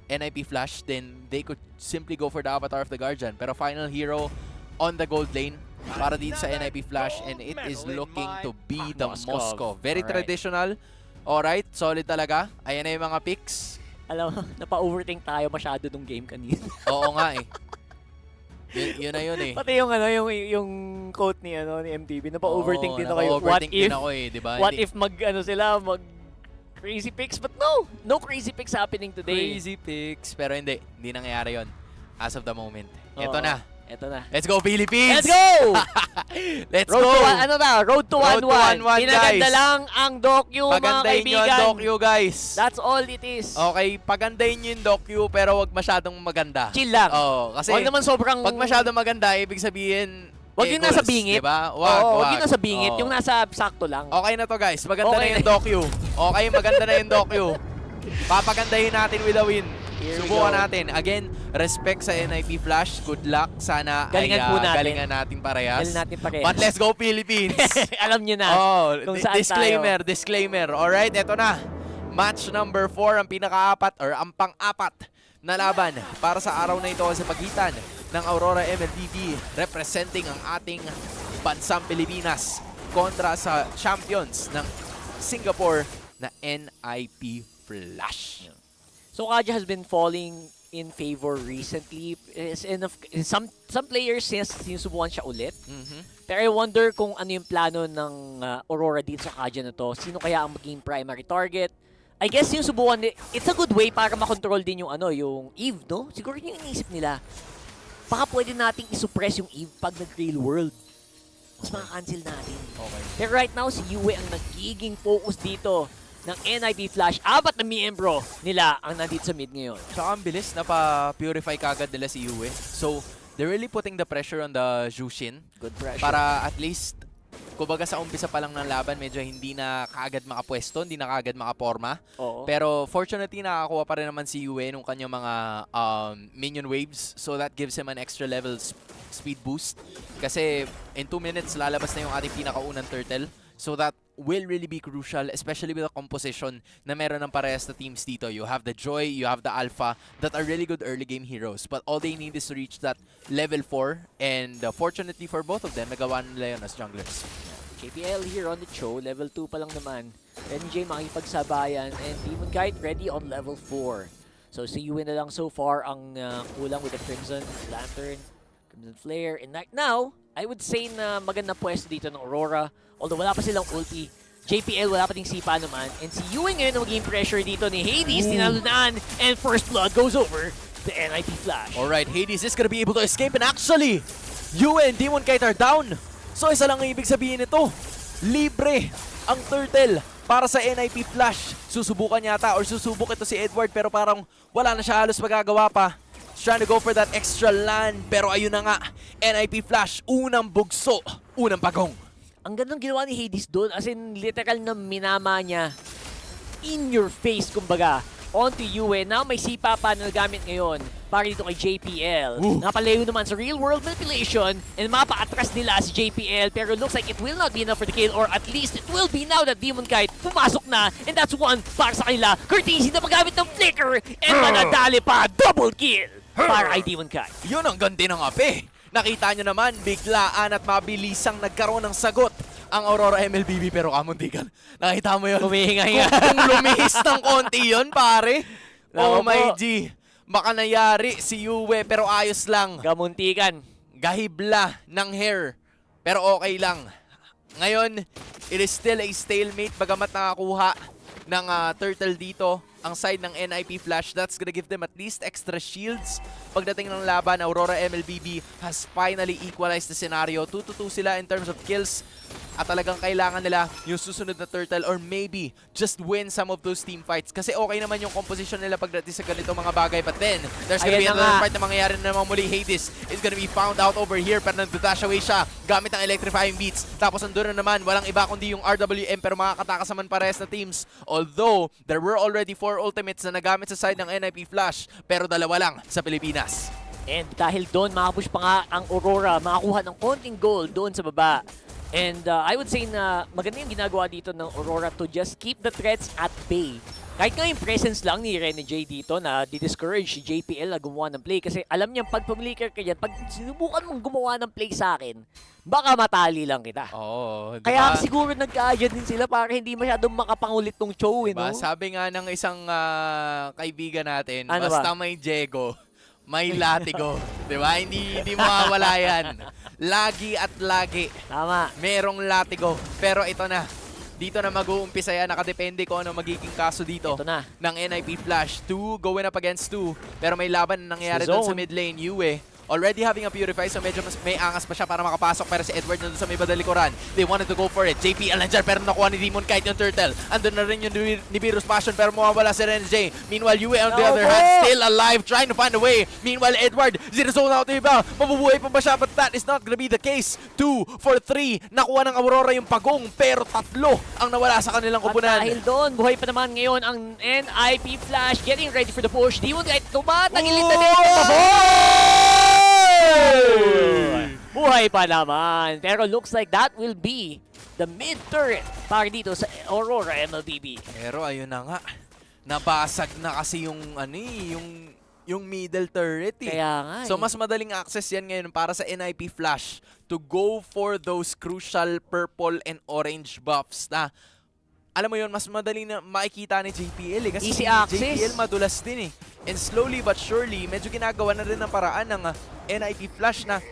NIP Flash, then they could simply go for the Avatar of the Guardian. Pero final hero on the gold lane para dito sa NIP Flash, and it is looking to be the Moscow. Very traditional. Alright, solid talaga. Ayan na yung mga picks. Alam mo, napa-overthink tayo masyado nung game kanina. Oo nga eh. Yun na yun eh. Pati yung yung quote ni MTV, napa-overthink din ako. Napa-overthink din ako eh, di ba? What if mag crazy picks, but no crazy picks happening today. Crazy picks, pero hindi nangyayari yon as of the moment. Ito na. Let's go Philippines! Let's go! Let's road go! Road to 1-1. Pinaganda lang ang Dokyu, mga pagandahin nyo kaibigan. ang Dokyu, guys. That's all it is. Okay, pagandahin nyo yung Dokyu, pero wag masyadong maganda. Chill lang. Kasi wag naman sobrang... pag masyadong maganda, ibig sabihin... Wag yung nasa bingit. Diba? Wag yung nasa bingit. Yung nasa sakto lang. Okay na to, guys. Maganda na yung Dokyu. Okay, maganda na yung Dokyu. Papagandahin natin with a win. Subukan natin. Again, respect sa NIP Flash. Good luck. Sana galingan natin parehas. But let's go Philippines! Alam nyo na kung saan disclaimer. Alright, eto na. Match number 4, ang pinaka-apat or ang pang-apat na laban para sa araw na ito sa pagitan ng Aurora MLBB representing ang ating bansang Pilipinas kontra sa champions ng Singapore na NIP Flash. So Kaja has been falling in favor recently. Some players sinusubukan siya ulit. Pero I wonder kung ano yung plano ng Aurora dito sa Kaja na to. Sino kaya ang maging primary target? I guess yung subukan, it's a good way para makontrol din yung yung Eve, no? Siguro yung iniisip nila. Baka pwede nating isuppress yung Eve pag nag-real world. Mas maka-cancel natin. Okay. Pero right now, si Yue ang nagiging focus dito ng NIP Flash. 4 na miyembro nila ang nandito sa mid ngayon. Tsaka ang bilis na pa-purify kagad nila si Yue. So, they're really putting the pressure on the Jushin. Good pressure. Para at least, kumbaga sa umpisa pa lang ng laban, medyo hindi na kaagad makapwesto, hindi na kaagad makaporma. Oo. Pero fortunately, nakakuha pa rin naman si Yue nung kanyang mga minion waves. So that gives him an extra level speed boost. Kasi in 2 minutes, lalabas na yung ating pinakaunang turtle. So that will really be crucial, especially with the composition na meron ng parehas na teams dito. You have the Joy, you have the Alpha that are really good early game heroes. But all they need is to reach that level 4. And fortunately for both of them, nagawa nila yun as junglers. JPL here on the show, level 2 pa lang naman. NJ makipagsabayan and Demon Kite ready on level 4. So si Yue na lang so far ang kulang with the Crimson Lantern, Crimson Flare. And right now, I would say na maganda pwesto dito ng Aurora. Although wala pa silang ulti. JPL wala pa ding sipa naman. And si Yue ngayon na maging pressure dito ni Hades. Tinalunan. And first blood goes over the NIP Flash. Alright, Hades is gonna be able to escape. And actually, Yue and Demon Kite are down. So isa lang ang ibig sabihin nito. Libre ang turtle para sa NIP Flash. Susubukan yata or susubok ito si Edward pero parang wala na siya halos magagawa pa. He's trying to go for that extra land pero ayun na nga. NIP Flash, unang bugso, unang pagong. Ang gandang ginawa ni Hades doon, as in literal na minama niya in your face, kumbaga, onto Yue. Now may sipa pa na nagamit ngayon para dito kay JPL. Napalayo naman sa real world manipulation and mapaatras nila si JPL pero looks like it will not be enough for the kill or at least it will be now that Demon Kite pumasok na and that's one para sa kanila. Courtesy na paggamit ng flicker and manadali pa. Double kill para kay Demon Kite. Yun ang ganda ng ape. Nakita nyo naman, biglaan at mabilisang nagkaroon ng sagot ang Aurora MLBB pero kamuntikan. Nakita mo yun? Humihinga-hinga. Kung lumihis ng konti yun, pare. Oh my G. Baka nayari si Yue pero ayos lang. Kamuntikan. Gahibla ng hair. Pero okay lang. Ngayon, it is still a stalemate bagamat nakakuha ng Turtle dito. Ang side ng NIP Flash, that's gonna give them at least extra shields. Pagdating ng laban, Aurora MLBB has finally equalized the scenario. 2-2 sila in terms of kills. At talagang kailangan nila yung susunod na Turtle or maybe just win some of those team fights. Kasi okay naman yung composition nila pagdating sa ganito mga bagay. But then, there's gonna be another fight na mangyayari na naman muli. Hades is gonna be found out over here pero nag-dash away siya gamit ang electrifying beats. Tapos andun na naman, walang iba kundi yung RWM pero makakatakas naman parehas na teams. Although, there were already 4 ultimates na nagamit sa side ng NIP Flash pero dalawa lang sa Pilipinas. And dahil doon, makapush pa nga ang Aurora, makakuha ng konting goal doon sa baba. And I would say na maganda yung ginagawa dito ng Aurora to just keep the threats at bay. Kahit nga yung presence lang ni Rene J dito na di-discourage si JPL na gumawa ng play. Kasi alam niya, pag pumiliker ka dyan, pag sinubukan mong gumawa ng play sa akin, baka matali lang kita. Oo. Kaya siguro nag-aadyan din sila para hindi masyadong makapangulit tong show. No? Sabi nga ng isang kaibigan natin, ano basta may Diego, may latigo. Diba? Hindi mawawala yan. Lagi at lagi. Tama. Merong latigo. Pero ito na. Dito na mag-uumpisa yan. Nakadepende kung ano magiging kaso dito. Ito na. Ng NIP Flash. 2 going up against 2. Pero may laban na nangyayari doon sa mid lane. Yue already having a Purify, so medyo may angas pa siya para makapasok. Pero si Edward nandun sa may badalikuran. They wanted to go for it. JPL nandyan, pero nakuha ni Demon Kite yung Turtle. Andun na rin yung ni Virus Passion, pero mawawala si Ren J. Meanwhile, Yue on the other hand, still alive, trying to find a way. Meanwhile, Edward, zero-zone out yung iba. Mabubuhay pa ba siya? But that is not gonna be the case. 2 for 3. Nakuha ng Aurora yung pagong, pero 3 ang nawala sa kanilang kupunan. At dahil doon, buhay pa naman ngayon ang NIP Flash, getting ready for the push. Demon Kite, tumatangilid na din yung buhay pa naman. Pero looks like that will be the mid-turret para dito sa Aurora MLBB. Pero ayun na nga. Nabasag na kasi yung yung middle turret eh. Kaya nga So mas madaling access yan ngayon para sa NIP Flash to go for those crucial purple and orange buffs na alam mo yun, mas madali na makikita ni JPL eh. Kasi easy access. JPL madulas din eh. And slowly but surely, medyo ginagawa na rin ng paraan ng NIP Flash na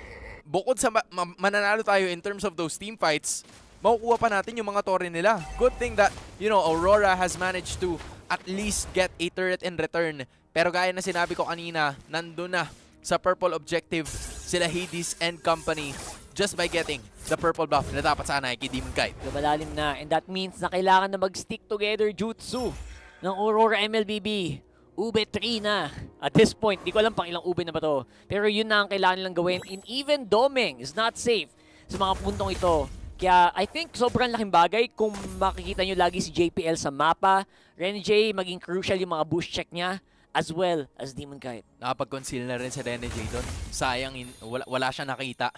bukod sa mananalo tayo in terms of those team fights, makukuha pa natin yung mga torre nila. Good thing that, you know, Aurora has managed to at least get a turret in return. Pero gaya na sinabi ko kanina, nandun na sa purple objective sila Hades and company just by getting the purple buff na dapat sana kay Demon Kite. Lumalalim na, and that means na kailangan na mag-stick together jutsu ng Aurora MLBB. Ube 3 na. At this point, di ko alam pang ilang ube na ba to. Pero yun na ang kailangan nilang gawin. And even doming is not safe sa mga puntong ito. Kaya I think sobrang laking bagay kung makikita nyo lagi si JPL sa mapa. Ren J, maging crucial yung mga boost check niya as well as Demon Kite. Nakapag-conceal na rin si Ren J doon. Sayang, wala siya nakita.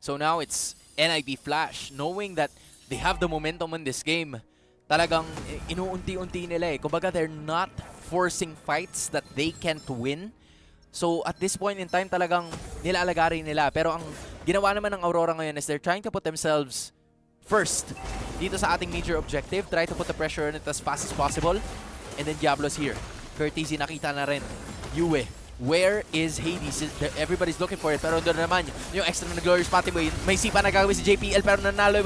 So now it's NIP Flash, knowing that they have the momentum in this game. Talagang inuunti-unti nila eh. Kumbaga they're not forcing fights that they can't win. So at this point in time talagang nilalagari nila. Pero ang ginawa naman ng Aurora ngayon is they're trying to put themselves first dito sa ating major objective. Try to put the pressure on it as fast as possible. And then Diablo's here. Courtesy nakita na rin. Yue. Where is Hades? Everybody's looking for it. Pero doon naman, yung extra na glorious pathway. May sipa na gagawin si JPL pero nanalo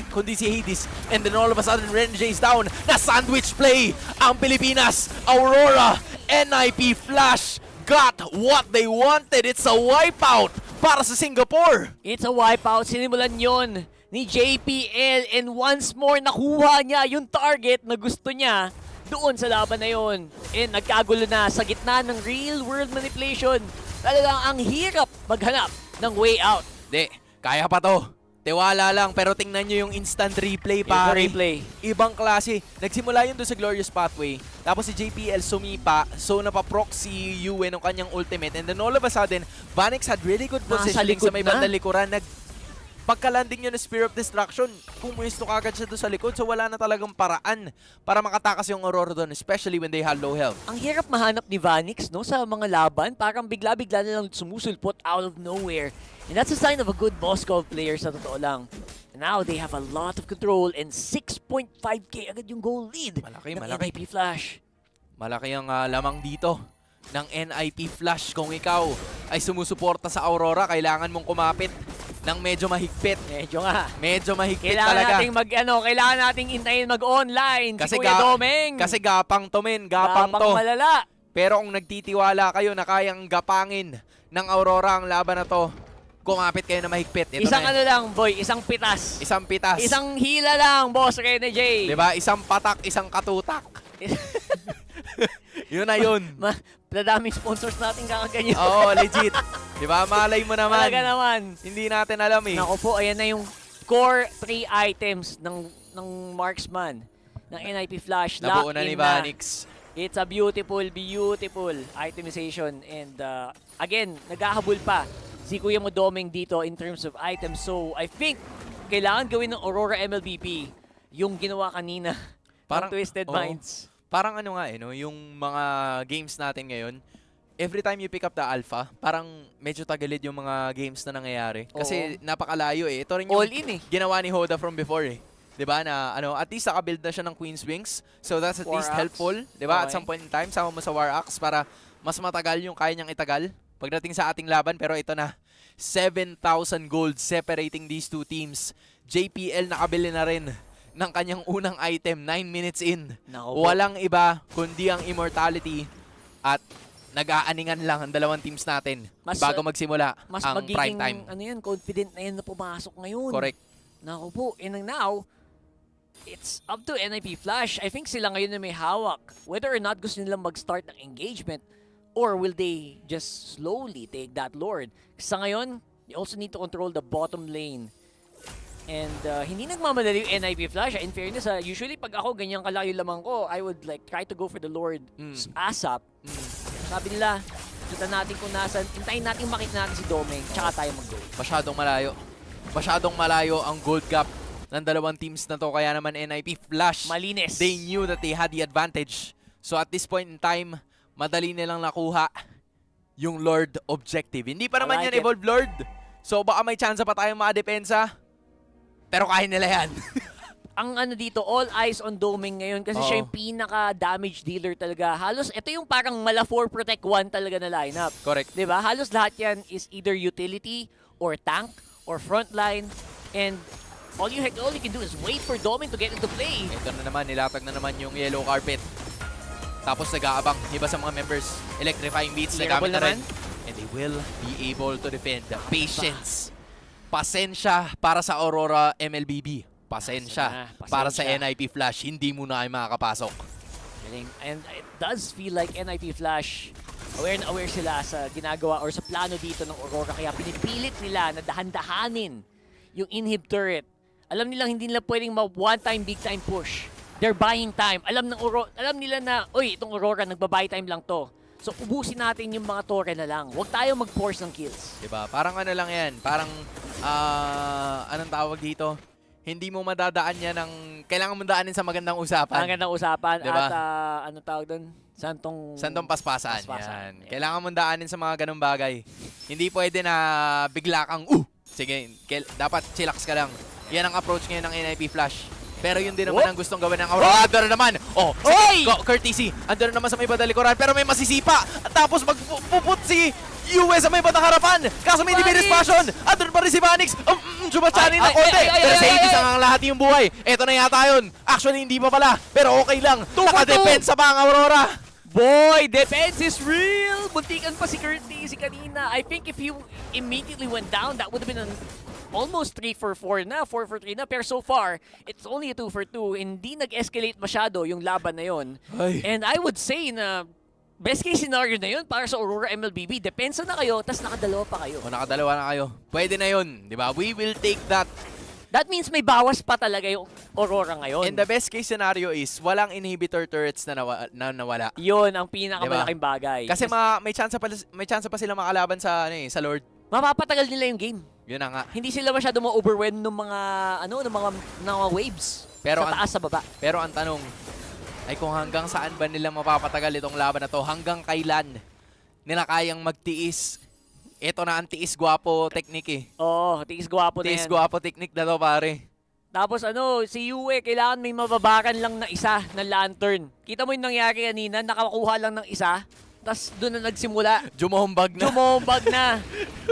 kundi si Hades. And then all of a sudden, Ren J is down. Na-sandwich play ang Pilipinas. Aurora, NIP Flash got what they wanted. It's a wipeout para sa Singapore. It's a wipeout. Sinimulan yon ni JPL and once more nakuha niya yung target na gusto niya doon sa laban na yun. And nagkagulo na sa gitna ng real-world manipulation. Talagang ang hirap maghanap ng way out. Di, kaya pa to. Tiwala lang, pero tingnan nyo yung instant replay, pare. Ibang klase. Nagsimula yun doon sa Glorious Pathway. Tapos si JPL sumipa, so napaproc si Yue ng kanyang ultimate. And then all of a sudden, Vanix had really good positioning sa may bandang likuran. Pagka-landing nyo na Spear of Destruction, pumuisto kagad siya doon sa likod. So wala na talagang paraan para makatakas yung Aurora doon, especially when they had low health. Ang hirap mahanap ni Vanix no, sa mga laban. Parang bigla-bigla na lang sumusulpot out of nowhere. And that's a sign of a good boss call player sa totoo lang. And now they have a lot of control and 6.5k agad yung goal lead ng NIP Flash. Malaki ang lamang dito ng NIP Flash. Kung ikaw ay sumusuporta sa Aurora, kailangan mong kumapit ng medyo mahigpit. Medyo nga. Medyo mahigpit Kailangan talaga. nating kailangan nating intayin mag-online. Kasi Si Kuya Domeng. Kasi gapang to, men. Gapang to. Malala. Pero kung nagtitiwala kayo na kayang gapangin ng Aurora ang laban na to, kumapit kayo na mahigpit. Ito Isang na lang, boy. Isang pitas. Isang pitas. Isang hila lang, boss Rene J. Diba? Isang patak, isang katutak. Yun na yun. Daming sponsors natin kakaganyan. Oo, legit. Diba? Malay mo naman. Talaga naman. Hindi natin alam eh. Naku po, ayan na yung core 3 items ng marksman ng NIP Flash. Nabuo na ni Lock in Vanix. It's a beautiful, beautiful itemization. And again, naghahabol pa si Kuya mo Domeng dito in terms of items. So I think kailangan gawin ng Aurora MLBB yung ginawa kanina ng Twisted Minds. Parang ano nga no, yung mga games natin ngayon, every time you pick up the alpha, parang medyo tagalid yung mga games na nangyayari. Kasi napakalayo eh. Ito rin yung all in ginawa ni Hoda from before eh. 'Di ba na at least naka-build na siya ng Queen's Wings. So that's at least helpful, 'di ba? At some point in time sama mo sa War Axe para mas matagal yung kaya niyang itagal pagdating sa ating laban. Pero ito na, 7,000 gold separating these two teams. JPL nakabili na rin ng kanyang unang item 9 minutes in. Walang iba kundi ang immortality at nag-aaningan lang ang dalawang teams natin bago magsimula ang prime time. Ano yan, confident na yan na pumasok ngayon. Correct. Naku po, and now, it's up to NIP Flash. I think sila ngayon na may hawak. Whether or not gusto nilang mag-start ng engagement or will they just slowly take that Lord. Sa ngayon, they also need to control the bottom lane. And hindi nagmamadali yung NIP Flash. In fairness, usually pag ako ganyan kalaki yung lamang ko, I would like try to go for the Lord ASAP. Sabi nila, kita natin kung nasan, hintayin natin makita natin si Domeng, tsaka tayo mag-go. Masyadong malayo. Masyadong malayo ang gold gap ng dalawang teams na to. Kaya naman NIP Flash, malinis. They knew that they had the advantage. So at this point in time, madali nilang nakuha yung Lord objective. Hindi pa naman yan Evolve Lord. So baka may chance pa tayong makadepensa. Pero kaya nila yan. Ang dito, all eyes on Domeng ngayon kasi siya yung pinaka-damage dealer talaga. Halos, ito yung parang mala 4 protect 1 talaga na lineup. Correct. Diba? Halos lahat yan is either utility or tank or frontline. And all you can do is wait for Domeng to get into play. Ito na naman, nilatag na naman yung yellow carpet. Tapos nag-aabang iba sa mga members. Electrifying beats na gamit na rin. And they will be able to defend. Patience. Pasensya para sa Aurora MLBB. Pasensya para sa NIP Flash. Hindi muna kayo makakapasok. And it does feel like NIP Flash, aware na aware sila sa ginagawa or sa plano dito ng Aurora. Kaya pinipilit nila na dahan-dahanin yung inhib turret. Alam nilang hindi nila pwedeng one-time, big-time push. They're buying time. Alam nila na, itong Aurora, nagbabuy time lang to. So, ubusin natin yung mga torre na lang. Huwag tayo mag-force ng kills. Diba? Parang ano lang yan. Parang, anong tawag dito? Hindi mo madadaan yan ng... Kailangan mo daanin sa magandang usapan. Magandang usapan. Diba? At, anong tawag doon? Santong paspasan. Yan. Yeah. Kailangan mo daanin sa mga ganong bagay. Hindi pwede na bigla kang, sige, dapat chillax ka lang. Yan ang approach ngayon ng NIP Flash. Pero yun din naman ang gustong gawin ng Aurora. Andun na naman. Courtesy. Andun na naman sa may badalikuran. Pero may masisipa. At tapos magpuput si US sa may batang harapan. Kaso may Divinis Passion. Andun pa rin si Vanix. Chumachani na konti. Pero sa Hades ang lahat yung buhay. Eto na yata yun. Actually, hindi pa pala. Pero okay lang. Nakadepensa pa ang Aurora. Boy, defense is real! Buntikan pa si Courtesy kanina. I think if he immediately went down, that would have been almost 3 for 4 na, 4 for 3 na. Pero so far, it's only a 2 for 2. Hindi nag-escalate masyado yung laban na yun. And I would say na best case scenario na yun para sa Aurora MLBB. Depensa na kayo, tas nakadalawa pa kayo. Nakadalawa na kayo. Pwede na yun, di ba? We will take that. That means may bawas pa talaga yung Aurora ngayon. And the best case scenario is walang inhibitor turrets na nawala. Yun ang pinakamalaking bagay. Kasi may chance pa sila makalaban sa sa Lord. Mapapatagal nila yung game. Yun na nga. Hindi sila masyado ma-overwhelm ng mga waves. Pero sa taas sa baba. Pero ang tanong ay kung hanggang saan ba nila mapapatagal itong laban na to? Hanggang kailan nila kayang magtiis? Ito na ang tiis gwapo technique eh. Oo, tiis gwapo na yan. Tiis gwapo technique na to pare. Tapos si Yue, kailangan may mababakan lang na isa na lantern. Kita mo yung nangyari kanina, nakakuha lang ng isa. Tapos doon na nagsimula. Jumuhumbag na. Jumuhumbag na.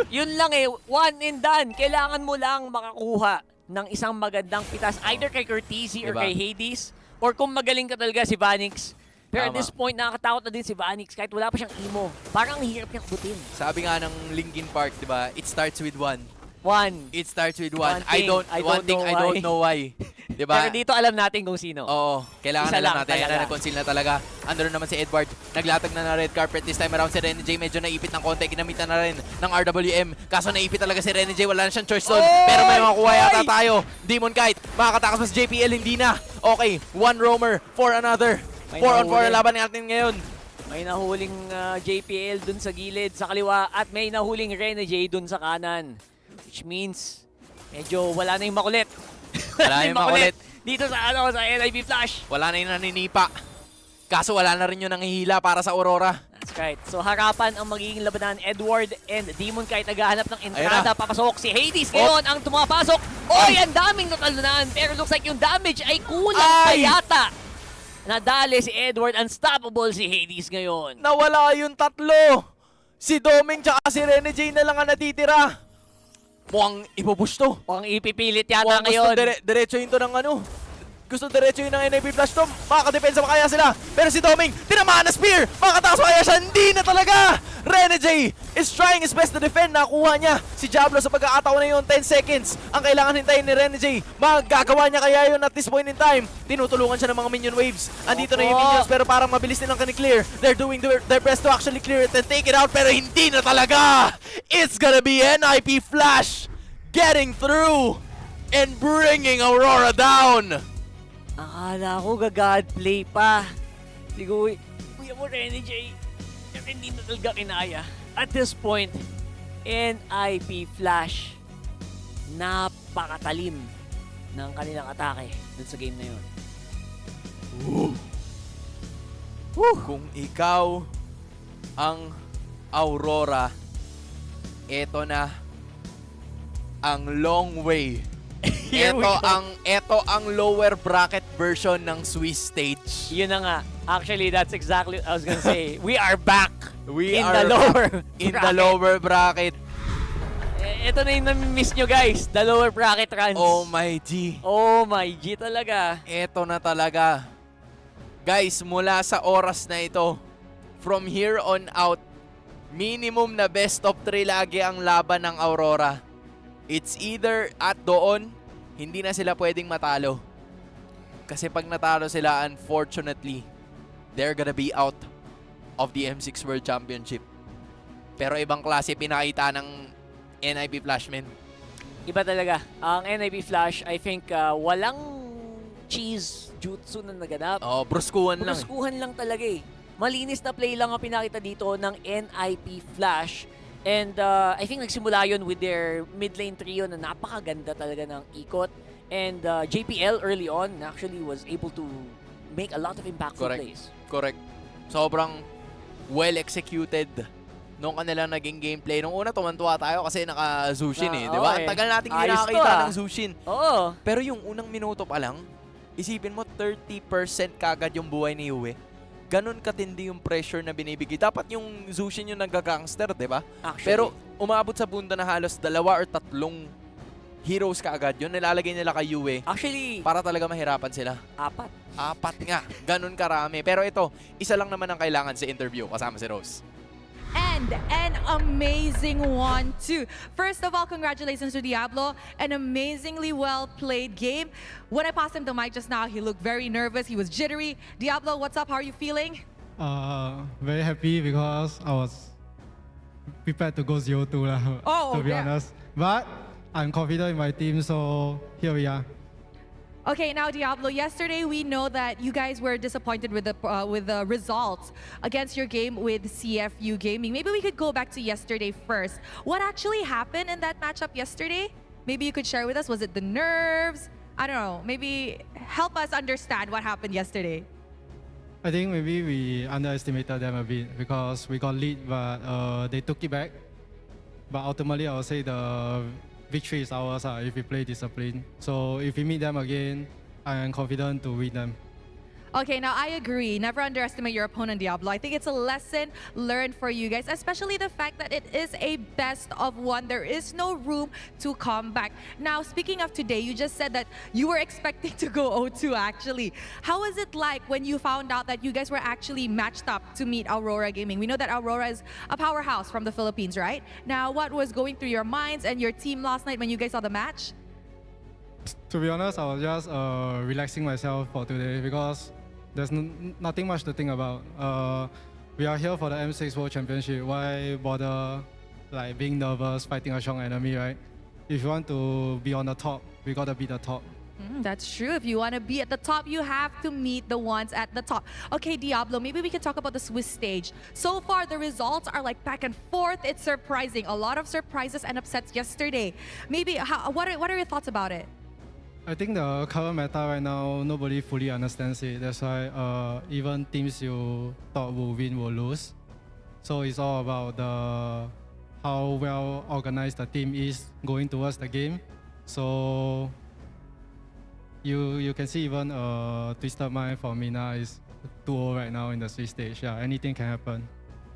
Yun lang eh, one and done. Kailangan mo lang makakuha ng isang magandang pitas, either kay Curtisi or Diba? kay Hades, or kung magaling ka talaga si Vanix. Pero at Tama. this point, nakakatakot na din si Vanix kahit wala pa siyang emo. Parang ang hirap niyang kutin. Sabi nga ng Linkin Park, di ba? It starts with one. One. It starts with one. One thing, I don't know why. Di ba? Pero dito alam natin kung sino. Oo, kailangan Isa na lang lang natin. Ayan talaga. na, nag-conceal na talaga. Andun naman si Edward. Naglatag na ng red carpet. This time around si Rene J. Medyo naipit ng konti. Ginamitan na rin ng RWM. Kaso naipit talaga si Rene J. Wala na siyang choice doon. Pero may makukuha yata tayo. Demon Kite. Makakatakas pa si JPL. Hindi na. Okay, one roamer for another. May 4 on 4 nahuli. ang laban natin ngayon. May nahuling JPL dun sa gilid, sa kaliwa, at may nahuling Rene J dun sa kanan. Which means, medyo wala na yung makulit. Wala yung makulit. Dito sa sa NIB Flash. Wala na yung naninipa. Kaso wala na rin yung nanghihila para sa Aurora. That's right. So harapan ang magiging labanan, Edward and Demon Kite naghahanap ng entrada. Papasok si Hades ngayon ang tumapasok. Oy, ang daming natalunan. Pero looks like yung damage ay kulang pa yata. Nadali si Edward, unstoppable si Hades ngayon. Nawala yung tatlo. Si Doming tsaka si Rene J na lang ang natitira. Mukhang ipupush to. Mukhang ipipilit yata Mukhang ngayon. gusto diretso yun to ng ano. Gusto diretso yun ng NIB Flash to. Makakadepensa pa kaya sila. Pero si Doming, tinamaan na spear. Makakatakas pa kaya siya. Hindi na talaga. Rene J is trying his best to defend. Nakuha niya si Diablo sa pagkakataon na yun. 10 seconds ang kailangan hintayin ni Rene J. Magagawa niya kaya yun at this point in time. Tinutulungan siya ng mga minion waves. Andito na yung minions pero parang mabilis nilang kani-clear. They're doing their best to actually clear it and take it out. Pero hindi na talaga. It's gonna be NIP Flash getting through and bringing Aurora down. Akala ko ga-godplay pa. Siguro, kuya mo Rene J. Pero hindi na talaga kinaya. At this point, NIP Flash, napakatalim ng kanilang atake dun sa game na yun. Kung ikaw ang Aurora, eto na ang long way. Ito ang lower bracket version ng Swiss stage. Yun na nga. Actually, that's exactly what I was gonna say. We are back We in are the lower in the lower bracket. Ito na yung nami-miss nyo guys. The lower bracket runs. Oh my G. Oh my G talaga. Ito na talaga. Guys, mula sa oras na ito, from here on out, minimum na best of 3 lagi ang laban ng Aurora. It's either at doon, hindi na sila pwedeng matalo. Kasi pag natalo sila, unfortunately, they're gonna be out of the M6 World Championship. Pero ibang klase pinakita ng NIP Flash, men. Iba talaga. Ang NIP Flash, I think walang cheese jutsu na naganap. Oh, bruskuhan lang. Bruskuhan lang talaga eh. Malinis na play lang ang pinakita dito ng NIP Flash. And I think nagsimula yun with their mid lane trio na napakaganda talaga ng ikot. And JPL early on actually was able to make a lot of impactful plays. Correct. Sobrang well executed nung kanilang naging gameplay. Nung una, tumantuwa tayo kasi naka-Zushin eh. Di ba? Ang tagal natin hindi nakakita ng Zushin. Oo. Pero yung unang minuto pa lang, isipin mo 30% kagad yung buhay ni Yue. Ganon katindi yung pressure na binibigay. Dapat yung Zushin yung nagagangster, di ba? Pero umabot sa punto na halos 2 or 3 heroes kaagad yun. Nilalagay nila kay Yue. Actually, para talaga mahirapan sila. 4 nga. Ganon karami. Pero ito, isa lang naman ang kailangan sa interview kasama si Rose. And an amazing one too. First of all, congratulations to Diablo. An amazingly well-played game. When I passed him the mic just now, he looked very nervous. He was jittery. Diablo, what's up? How are you feeling? Very happy because I was prepared to go 0-2 to be honest. But I'm confident in my team, so here we are. Okay, now Diablo, yesterday we know that you guys were disappointed with the results against your game with CFU Gaming. Maybe we could go back to yesterday first. What actually happened in that matchup yesterday? Maybe you could share with us. Was it the nerves? I don't know. Maybe help us understand what happened yesterday. I think maybe we underestimated them a bit because we got lead, but they took it back. But ultimately, I would say the victory is ours if we play discipline. So if we meet them again, I am confident to win them. Okay, now I agree. Never underestimate your opponent, Diablo. I think it's a lesson learned for you guys, especially the fact that it is a best of one. There is no room to come back. Now, speaking of today, you just said that you were expecting to go 0-2 actually. How was it like when you found out that you guys were actually matched up to meet Aurora Gaming? We know that Aurora is a powerhouse from the Philippines, right? Now, what was going through your minds and your team last night when you guys saw the match? To be honest, I was just relaxing myself for today because there's nothing much to think about. We are here for the M6 World Championship. Why bother like being nervous, fighting a strong enemy, right? If you want to be on the top, we gotta be the top. That's true. If you want to be at the top, you have to meet the ones at the top. Okay, Diablo, maybe we can talk about the Swiss stage. So far, the results are like back and forth. It's surprising. A lot of surprises and upsets yesterday. Maybe, what are your thoughts about it? I think the current meta right now, nobody fully understands it. That's why even teams you thought will win will lose. So it's all about how well organized the team is going towards the game. So you can see even Twisted Mind for Mina is 2-0 right now in the Swiss stage. Yeah, anything can happen.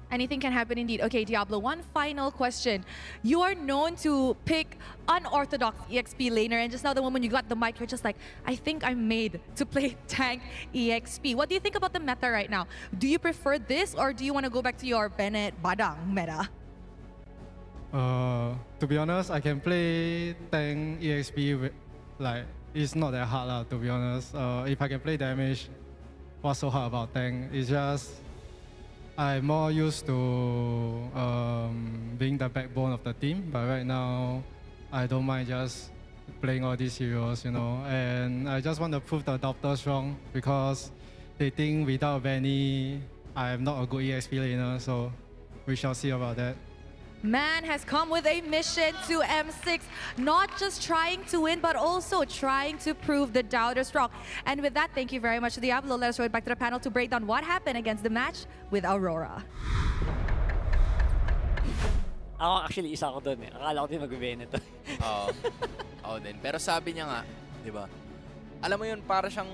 Anything can happen indeed. Okay, Diablo, one final question. You are known to pick unorthodox EXP laner, and just now the moment you got the mic, you're just like, I think I'm made to play tank EXP. What do you think about the meta right now? Do you prefer this, or do you want to go back to your Bennett Badang meta? To be honest, I can play tank EXP like it's not that hard to be honest. If I can play damage, what's so hard about tank? It's just I'm more used to being the backbone of the team, but right now I don't mind just playing all these heroes, you know. And I just want to prove the doctors wrong because they think without Benny, I'm not a good EXP laner, so we shall see about that. Man has come with a mission to M6, not just trying to win, but also trying to prove the doubters wrong. And with that, thank you very much, Diablo. Let us go back to the panel to break down what happened against the match with Aurora. Actually, isa ako doon eh. Akala ko din mag-Bennett. Oo. Ako din. Pero sabi niya nga, di ba? Alam mo yun, para siyang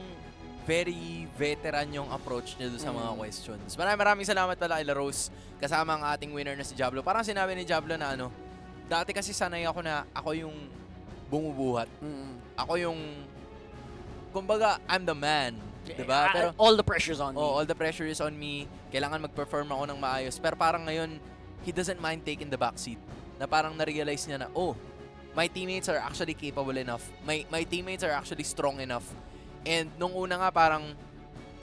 very veteran yung approach niya doon sa mga questions. Maraming salamat pala kay La Rose, kasama ang ating winner na si Diablo. Parang sinabi ni Diablo na dati kasi sanay ako na ako yung bumubuhat. Ako yung, kumbaga, I'm the man. Diba? Pero all the pressure's on me. All the pressure is on me. Kailangan mag-perform ako ng maayos. Pero parang ngayon, he doesn't mind taking the backseat. Na parang na-realize niya na, my teammates are actually capable enough. My teammates are actually strong enough. And nung una nga parang,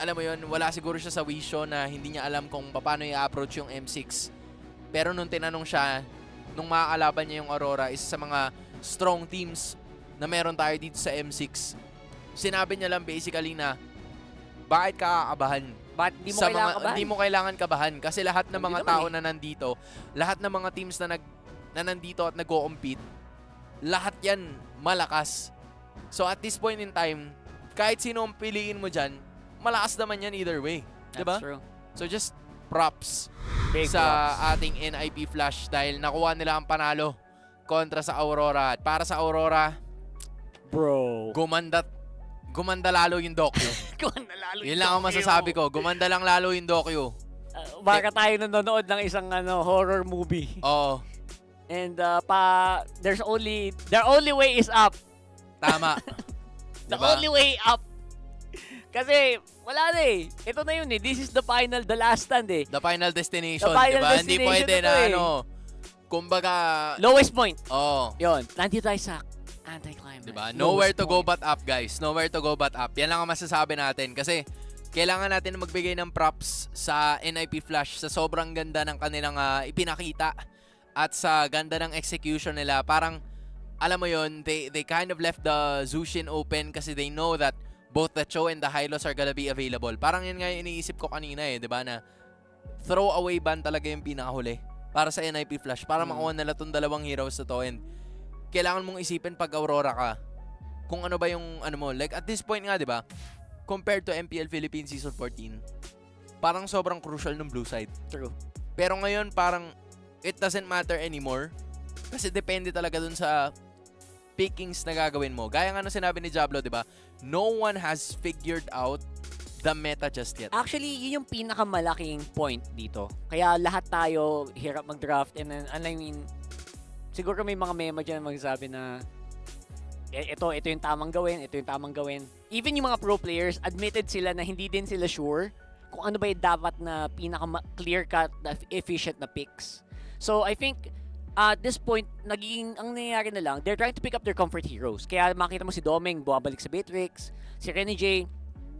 alam mo yun, wala siguro siya sa wisyo na hindi niya alam kung paano i-approach yung M6. Pero nung tinanong siya, nung makakalaban niya yung Aurora, isa sa mga strong teams na meron tayo dito sa M6, sinabi niya lang basically na, bakit ka kakabahan? Bakit di mo kailangan kabahan? Hindi mo kailangan kabahan kasi lahat ng mga tao na nandito, lahat ng mga teams na nandito at nag-compete, lahat yan malakas. So at this point in time, kahit sino ang piliin mo dyan, malakas naman yan either way. Diba? That's true. So just props Big sa props. ating NIP Flash dahil nakuha nila ang panalo kontra sa Aurora. At para sa Aurora, bro, gumanda lalo yung Dokyo. Gumanda lalo Yun lang ang masasabi ko. Gumanda lang lalo yung Dokyo. Baka tayo nanonood ng isang horror movie. Oo. And their only way is up. Tama. The only way up. Kasi wala na eh. Ito na yun eh. This is the last stand eh. The final destination, The final diba? Hindi destination pwede na na kumbaga, lowest point. Oo. Yun. Nandito tayo sa anti-climax. Diba? Nowhere to go but up, guys. Nowhere to go but up. Yan lang ang masasabi natin. Kasi kailangan natin magbigay ng props sa NIP Flash sa sobrang ganda ng kanilang ipinakita at sa ganda ng execution nila. Parang, alam mo yun, they kind of left the Zushin open kasi they know that both the Cho and the Hylos are gonna be available. Parang yun nga yung iniisip ko kanina eh, di ba, na throw away ban talaga yung pinakahuli para sa NIP Flash, para makuha nila itong dalawang heroes na to. And kailangan mong isipin pag Aurora ka, kung ano ba yung, like at this point nga, di ba, compared to MPL Philippines Season 14, parang sobrang crucial ng blue side. True. Pero ngayon, parang it doesn't matter anymore kasi depende talaga dun sa pickings na gagawin mo. Gaya nga nung sinabi ni Diablo, di ba? No one has figured out the meta just yet. Actually, yun yung pinakamalaking point dito. Kaya lahat tayo hirap mag-draft and then, I mean, siguro may mga memo dyan magsasabi na ito yung tamang gawin, ito yung tamang gawin. Even yung mga pro players, admitted sila na hindi din sila sure kung ano ba yung dapat na pinaka-clear-cut, na efficient na picks. So, I think, at this point, ang nangyayari na lang, they're trying to pick up their comfort heroes. Kaya makita mo si Domeng, bumabalik sa Matrix, si Rene J,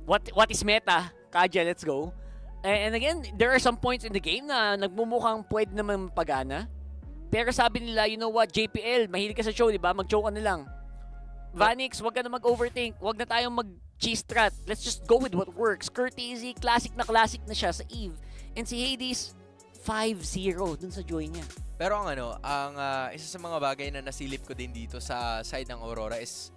what is meta? Kaja, let's go. And again, there are some points in the game na nagmumukhang pwede naman pagana. Pero sabi nila, you know what, JPL, mahilig ka sa show, di ba? Mag-show ka na lang. Vanix, wag ka na mag-overthink. Wag na tayong mag-cheese strat. Let's just go with what works. Courtesy, classic na siya sa Eve. And si Hades, 5-0 dun sa joy niya. Pero ang isa sa mga bagay na nasilip ko din dito sa side ng Aurora is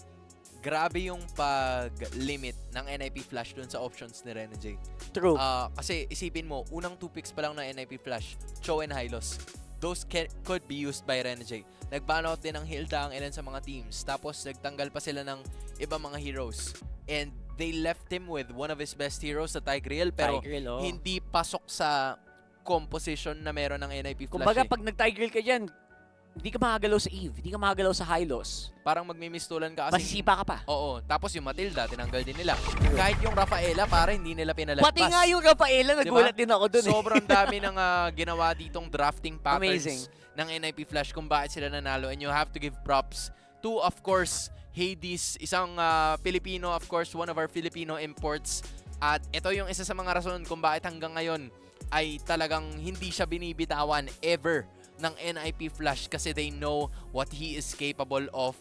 grabe yung pag-limit ng NIP Flash dun sa options ni Rene J. True. Kasi isipin mo, unang 2 picks pa lang ng NIP Flash, Cho and Hylos. Those could be used by Rene J. Nag-ban out din ng Hilda ang ilan sa mga teams. Tapos nagtanggal pa sila ng ibang mga heroes. And they left him with one of his best heroes, sa Tigreal. Pero hindi pasok sa composition na meron ng NIP Flash. Kumbaga, pag nag-Tigreal ka dyan, hindi ka makagalaw sa Eve, hindi ka makagalaw sa Hylos. Parang magmimistulan ka kasi. Masisipa ka pa. Oo. Tapos yung Matilda, tinanggal din nila. Kahit yung Rafaela, para hindi nila pinalagpas. Pati nga yung Rafaela, nagulat din ako dun. Sobrang dami ng ginawa ditong drafting patterns Amazing. ng NIP Flash kung bakit sila nanalo. And you have to give props to, of course, Hades, isang Filipino, of course, one of our Filipino imports. At ito yung isa sa mga rason kung bakit hanggang ngayon ay talagang hindi siya binibitawan ever ng NIP Flash kasi they know what he is capable of.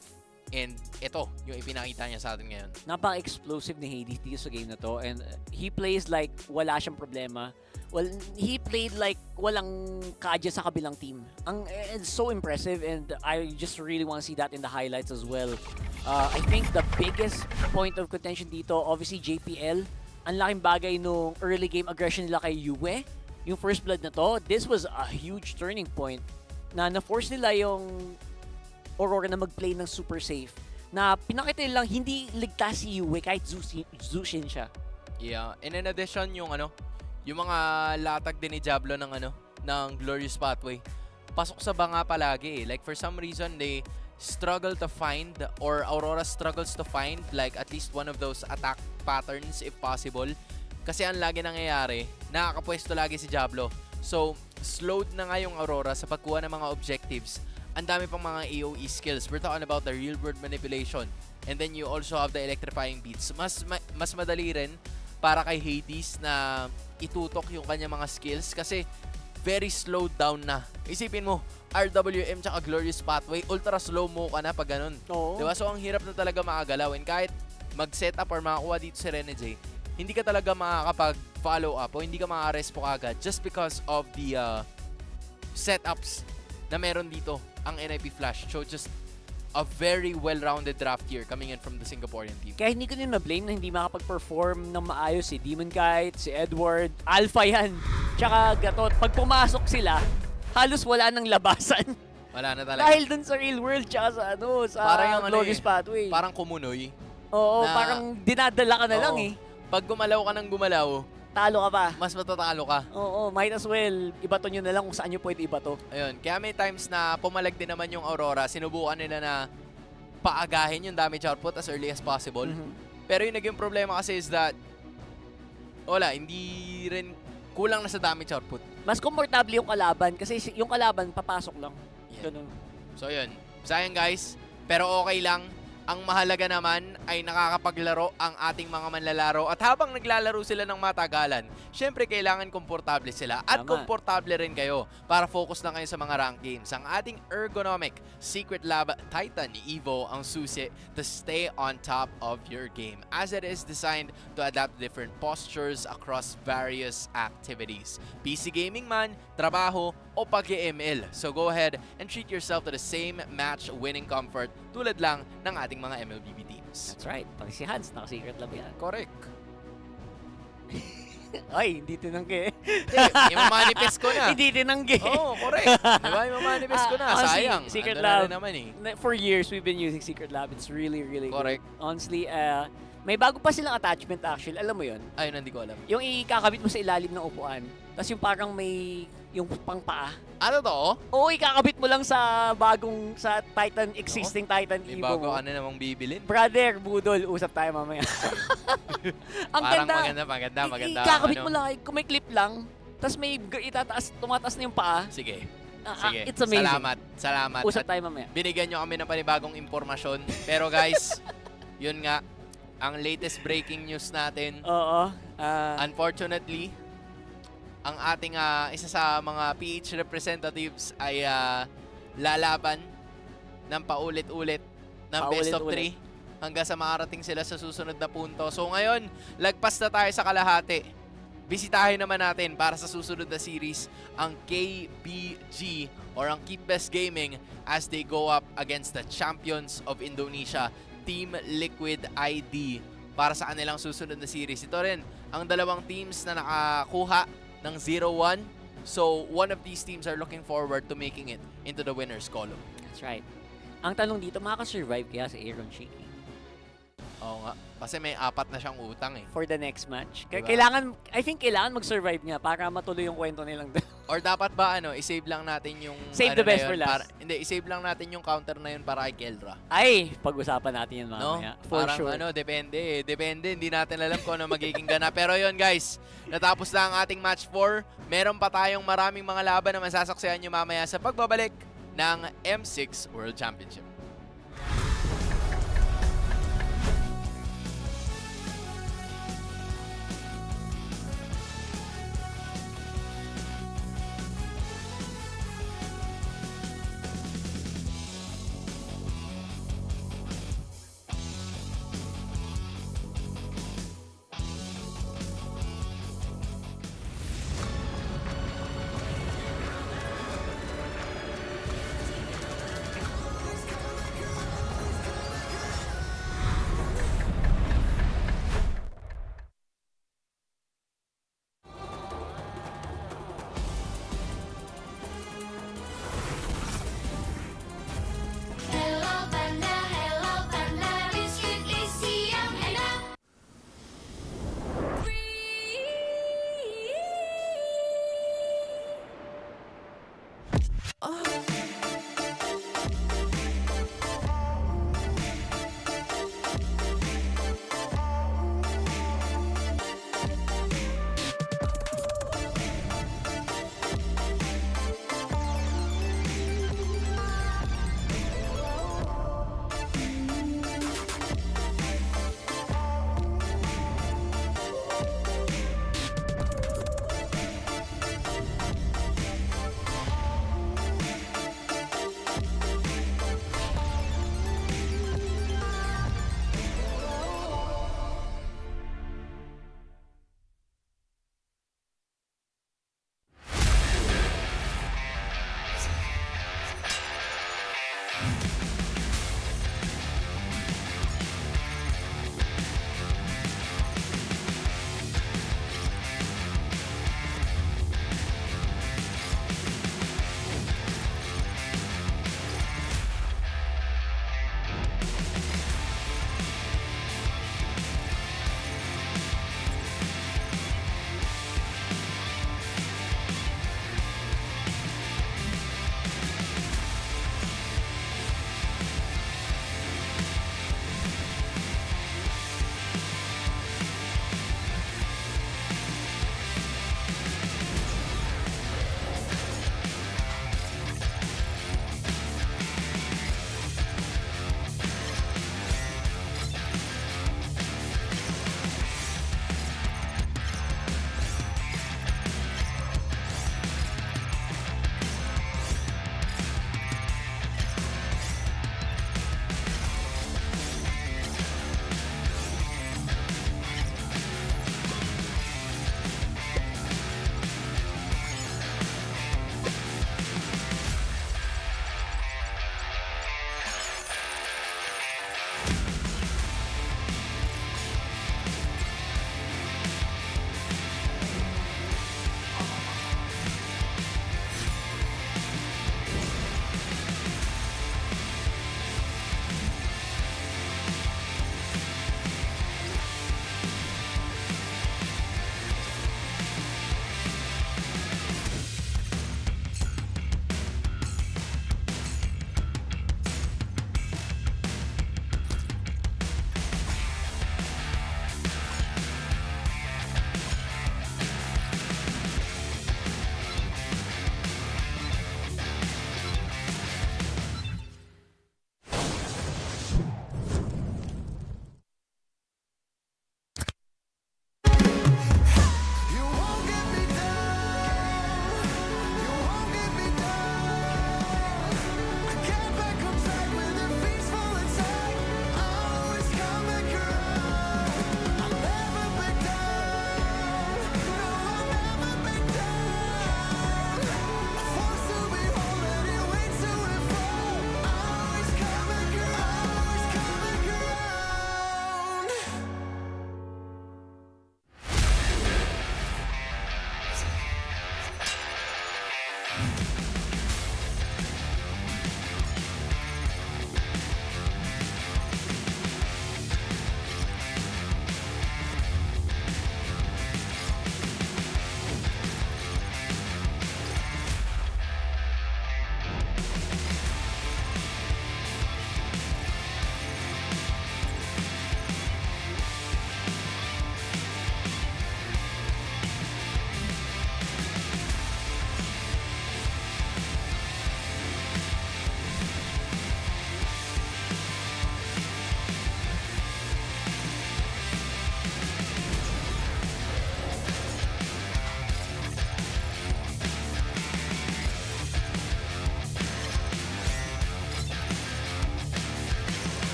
And ito, yung ipinakita niya sa atin ngayon. Napaka-explosive ni Hades dito sa game na to. And he plays like wala siyang problema. Well, he played like walang kadya sa kabilang team. It's so impressive and I just really want to see that in the highlights as well. I think the biggest point of contention dito, obviously JPL. Ang laking bagay nung early game aggression nila kay Yue. Yung first blood na to, this was a huge turning point na na-force nila yung Aurora na mag-play ng super safe. Na pinakita nilang hindi ligtas si Yue kahit Zushin siya. Yeah, and in addition yung mga latag din ni Diablo ng Glorious Pathway. Pasok sa banga palagi eh. Like for some reason they struggle to find or Aurora struggles to find like at least one of those attack patterns if possible. Kasi ang lagi nangyayari, nakakapwesto lagi si Diablo. So, slowed na nga yung Aurora sa pagkuha ng mga objectives. Ang dami pang mga AoE skills. We're talking about the real-world manipulation. And then you also have the electrifying beats. Mas madali rin para kay Hades na itutok yung kanyang mga skills kasi very slowed down na. Isipin mo, RWM tsaka Glorious Pathway, ultra slow mo ka na pag ganun. Diba? So, ang hirap na talaga makagalaw. And kahit mag-set up or makakuha dito si Rene J, hindi ka talaga makakapag-follow up o hindi ka maka-respo agad just because of the setups na meron dito ang NIP Flash. So just a very well-rounded draft here coming in from the Singaporean team. Kaya hindi ko din ma-blame na hindi makapag-perform ng maayos si Demon Kite, si Edward, Alpha yan. Tsaka Gatot, pag pumasok sila, halos wala nang labasan. Wala na talaga. Dahil dun sa real world tsaka sa Glorious Pathway. Parang kumunoy. Oo, parang dinadala ka na lang eh. Pag gumalaw ka ng gumalaw, talo ka pa. Mas matatalo ka. Oo, might as well ibato nyo na lang kung saan nyo pwede ibato. Ayun, kaya may times na pumalag din naman yung Aurora, sinubukan nila na paagahin yung damage output as early as possible. Pero yung naging problema kasi is that hindi rin kulang na sa damage output. Mas komportable yung kalaban kasi yung kalaban papasok lang. Ganun. So yun, sayang guys, pero okay lang. Ang mahalaga naman ay nakakapaglaro ang ating mga manlalaro at habang naglalaro sila ng matagalan, syempre kailangan komportable sila at komportable rin kayo para focus na kayo sa mga rank games. Ang ating ergonomic Secret Lab Titan Evo ang susi to stay on top of your game as it is designed to adapt different postures across various activities. PC gaming man, trabaho, o pag-ML. So go ahead and treat yourself to the same match-winning comfort tulad lang ng ating mga MLBB teams. That's right. Pag si Hans, naka-secret lab yan. Correct. Ay, hindi tinanggi. Imamanifest ko na. Hindi tinanggi. Oo, correct. Diba? Imamanifest ko na. Sayang. Secret Ando Lab. na naman eh. For years, we've been using Secret Lab. It's really, really correct. Good. Honestly, May bago pa silang attachment actually, alam mo yun? Ayun, hindi ko alam. Yung ikakabit mo sa ilalim ng upuan, tapos yung parang may yung pangpaa. Ano to? Oo, ikakabit mo lang sa Titan, existing Titan May Evo bago mo. ka na namang bibilin. Brother, budol, usap tayo mamaya. Ang Parang ganda. maganda. Ikakabit ano. mo lang, kung may clip lang, tapos may tumataas na yung paa. Sige. It's amazing. Salamat. Usap At tayo mamaya. binigyan nyo kami ng panibagong impormasyon. Pero guys, yun nga, ang latest breaking news natin. Oo. Unfortunately, ang ating isa sa mga PH representatives ay lalaban ng paulit-ulit ng best of 3 hanggang sa makarating sila sa susunod na punto. So ngayon, lagpas na tayo sa kalahati. Bisitahin naman natin para sa susunod na series ang KBG or ang Keep Best Gaming as they go up against the champions of Indonesia, Team Liquid ID, para sa kanilang susunod na series. Ito rin ang dalawang teams na nakakuha ng 0-1. So, one of these teams are looking forward to making it into the winner's column. That's right. Ang tanong dito, makaka-survive kaya si Aaron Cheeky? Oo nga. Kasi may 4 na siyang utang eh. For the next match. Diba? I think kailangan mag-survive niya para matuloy yung kwento nilang Or dapat ba i-save lang natin yung Save the best for last. I-save lang natin yung counter na yun para kay Keldra. Ay, pag-usapan natin yan mamaya. No? For Parang sure. Depende. Hindi natin alam kung ano magiging gana. Pero yun guys, natapos na ang ating match 4. Meron pa tayong maraming mga laban na masasaksihan nyo mamaya sa pagbabalik ng M6 World Championship.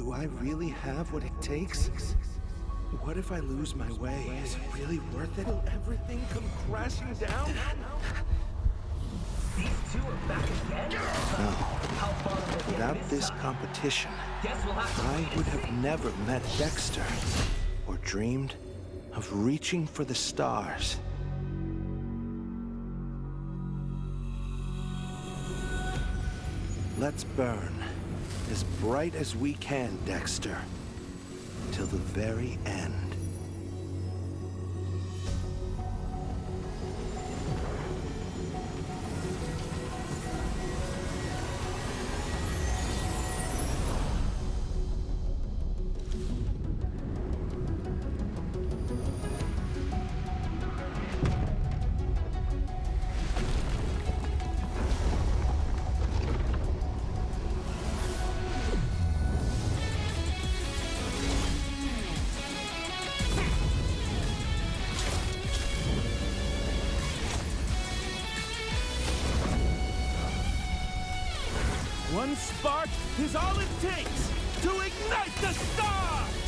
Do I really have what it takes? What if I lose my way? Is it really worth it? Will everything come crashing down? These two are back again? No. How far will they get Without this time? competition, Guess we'll have to I wait would and have see. never met Dexter or dreamed of reaching for the stars. Let's burn as bright as we can, Dexter, till the very end. One spark is all it takes to ignite the stars!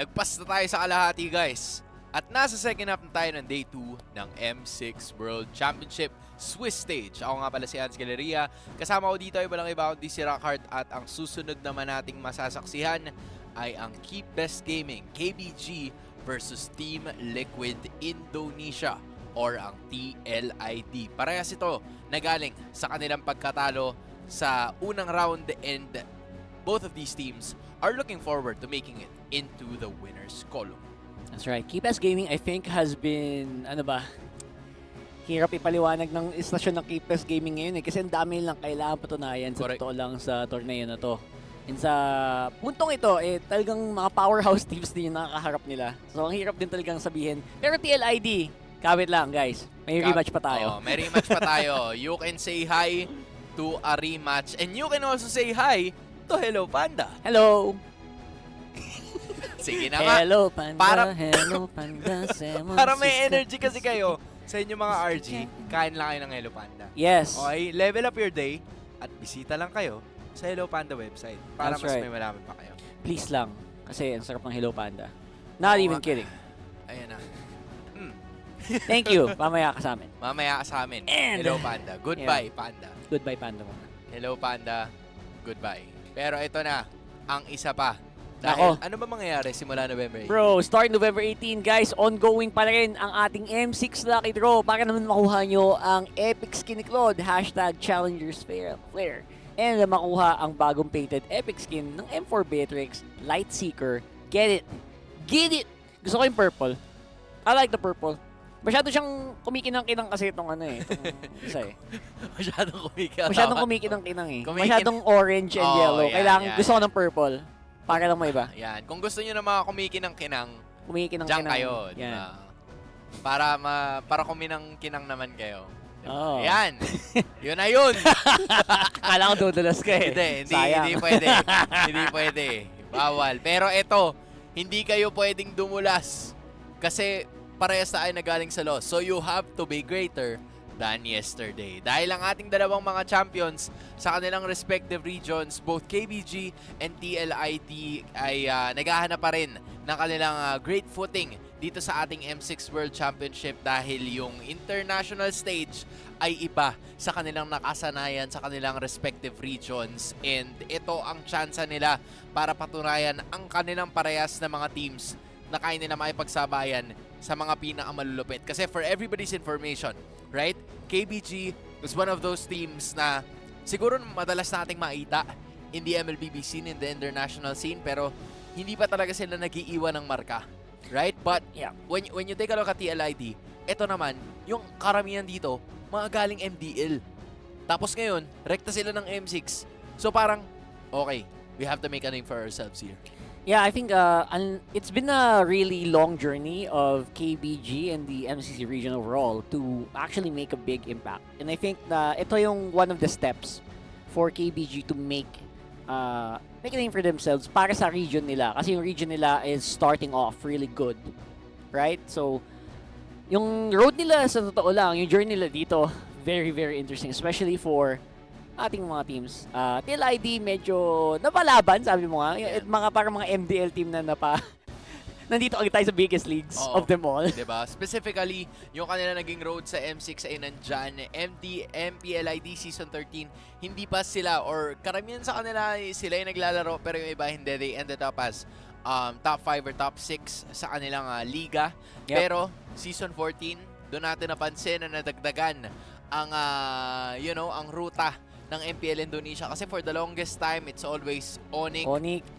Nagpas na tayo sa kalahati, guys. At nasa second half na tayo ng Day 2 ng M6 World Championship. Swiss stage. Ako nga pala si Hans Galeria. Kasama ko dito ay walang iba kundi si Rockhart at ang susunod naman nating masasaksihan ay ang Keep Best Gaming KBG versus Team Liquid Indonesia or ang TLID. Parehas ito nagaling sa kanilang pagkatalo sa unang round and both of these teams are looking forward to making it into the winner's column. That's right. Keep Best Gaming I think has been, hirap ipaliwanag ng istasyon ng Keep Best Gaming ngayon kasi ang dami lang kailangan patunayan sa totoo lang sa torneo na to. And sa puntong ito, talagang mga powerhouse teams din yung nakakaharap nila. So ang hirap din talagang sabihin. Pero TLID, kawit lang guys. May rematch pa tayo. May rematch pa tayo. You can say hi to a rematch and you can also say hi to Hello Panda. Hello! Sige na nga. Hello Panda, Hello Panda, para may energy kasi kayo sa inyo mga RG, kain lang kayo ng Hello Panda. Yes. Okay, level up your day at bisita lang kayo sa Hello Panda website para That's mas right. may malaman pa kayo. Please lang. Kasi ang sarap ng Hello Panda. Not even kidding. Ayan na. Thank you. Mamaya ka sa amin. Mamaya ka sa amin. And, Hello Panda. Goodbye Panda. Goodbye Panda muna. Hello Panda. Goodbye. Pero ito na, ang isa pa. Dahil ano ba mangyayari simula November 18? Bro, start November 18, guys. Ongoing pa rin ang ating M6 Lucky Draw para naman makuha nyo ang Epic Skin ni Claude, #Challengers Flare. And makuha ang bagong painted Epic Skin ng M4 Beatrix, Lightseeker. Get it! Get it! Gusto ko yung purple. I like the purple. Masyado siyang kumikinang-kinang kasi itong isa Masyadong kumikinang. Masyadong kumikinang-kinang Masyadong orange and yellow. Yan, Kailangan, yan. Gusto ko ng purple. Para lang may iba. Yan. Kung gusto niyo ng mga kumikinang-kinang, kumikinang-kinang. diyan kayo. Yan. Para kuminang-kinang naman kayo. Oh. Yan. Yun na yun. Kala ko dudulas ka Hindi pwede. Hindi pwede. Bawal. Pero ito, hindi kayo pwedeng dumulas. Kasi parehas tayo na galing sa loss. So you have to be greater than yesterday. Dahil ang ating dalawang mga champions sa kanilang respective regions, both KBG and TLID ay naghahanap pa rin ng kanilang great footing dito sa ating M6 World Championship dahil yung international stage ay iba sa kanilang nakasanayan sa kanilang respective regions. And ito ang tsansa nila para patunayan ang kanilang parehas na mga teams na kaya nila makipagsabayan sa mga pinakamalulupit. Kasi for everybody's information, right? KBG was one of those teams na siguro madalas nating makita in the MLBB scene, in the international scene, pero hindi pa talaga sila nag-iiwan ng marka. Right? But yeah, when you take a look at TLID, ito naman, yung karamihan dito, mga galing MDL. Tapos ngayon, rekta sila ng M6. So parang, okay, we have to make a name for ourselves here. Yeah, I think it's been a really long journey of KBG and the MCC region overall to actually make a big impact. And I think ito yung one of the steps for KBG to make a name for themselves para sa region nila. Kasi yung region nila is starting off really good. Right? So, yung road nila sa totoo lang, yung journey nila dito, very, very interesting. Especially for ating mga teams. TLID medyo napalaban, sabi mo nga. Yeah. Parang mga MDL team na nandito agad tayo sa biggest leagues of them all. Diba? Specifically, yung kanila naging road sa M6 ay nandyan. MPLID Season 13, hindi pa sila, or karamihan sa kanila, sila yung naglalaro, pero yung iba hindi. They ended up as top 5 or top 6 sa kanilang liga. Yep. Pero, Season 14, doon natin napansin na nadagdagan ang, ang ruta ng MPL Indonesia kasi for the longest time it's always Onic,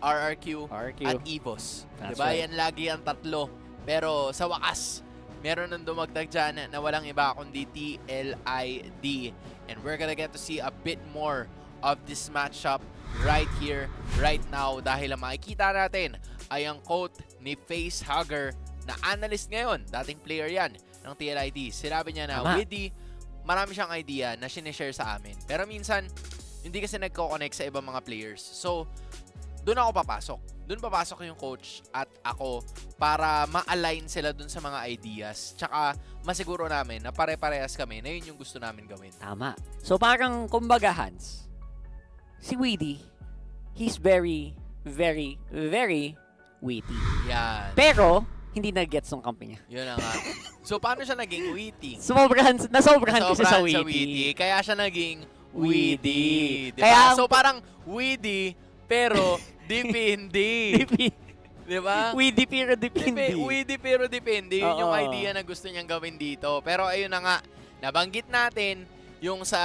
RRQ, at EVOS. Diba? Right. Yan lagi ang tatlo. Pero sa wakas, meron nang dumagdag dyan na walang iba kundi TLID. And we're gonna get to see a bit more of this matchup right here, right now. Dahil ang makikita natin ay ang quote ni Facehugger na analyst ngayon. Dating player yan ng TLID. Sinabi niya na, Widdy, marami siyang idea na sinishare sa amin. Pero minsan, hindi kasi nagko-connect sa ibang mga players. So, doon ako papasok. Doon papasok yung coach at ako para ma-align sila doon sa mga ideas. Tsaka, masiguro namin na pare-parehas kami na yun yung gusto namin gawin. Tama. So, parang kumbaga, Hans, si Widdy, he's very, very, very witty. Yan. Pero, hindi na-gets ng kampi niya. Yun na nga. So, paano siya naging witty? Nasobrahan kasi sa witty. Kaya siya naging witty. Diba? Kaya, so, parang witty, pero dipindi. Diba? Witty pero dipindi. Witty pero dipindi. Yun yung idea na gusto niyang gawin dito. Pero ayun na nga, nabanggit natin yung sa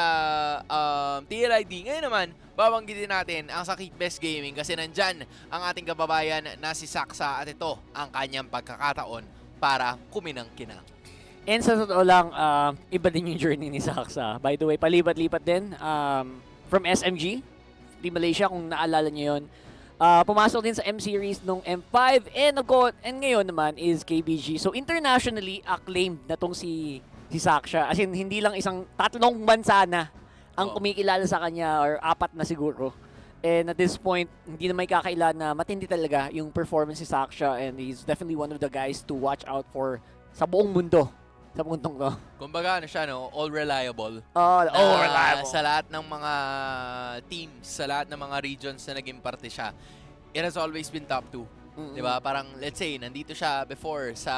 TLID. Ngayon naman, babanggitin natin ang sa Keep Best Gaming kasi nandyan ang ating kababayan na si Saksa at ito ang kanyang pagkakataon para kuminang-kinang. And sa totoo lang, iba din yung journey ni Saksa. By the way, palipat-lipat din from SMG, Team Malaysia, kung naalala nyo yun. Pumasok din sa M-Series nung M5 and ngayon naman is KBG. So internationally acclaimed na tong si Saksha. As in, hindi lang tatlong bansa na ang kumikilala sa kanya or 4 na siguro. And at this point, hindi na may kakailan na matindi talaga yung performance ni Saksha and he's definitely one of the guys to watch out for sa buong mundo. Sa mundong to. Kumbaga, all reliable. All reliable. Sa lahat ng mga teams, sa lahat ng mga regions na naging parte siya, it has always been top 2. Diba? Parang, let's say, nandito siya before sa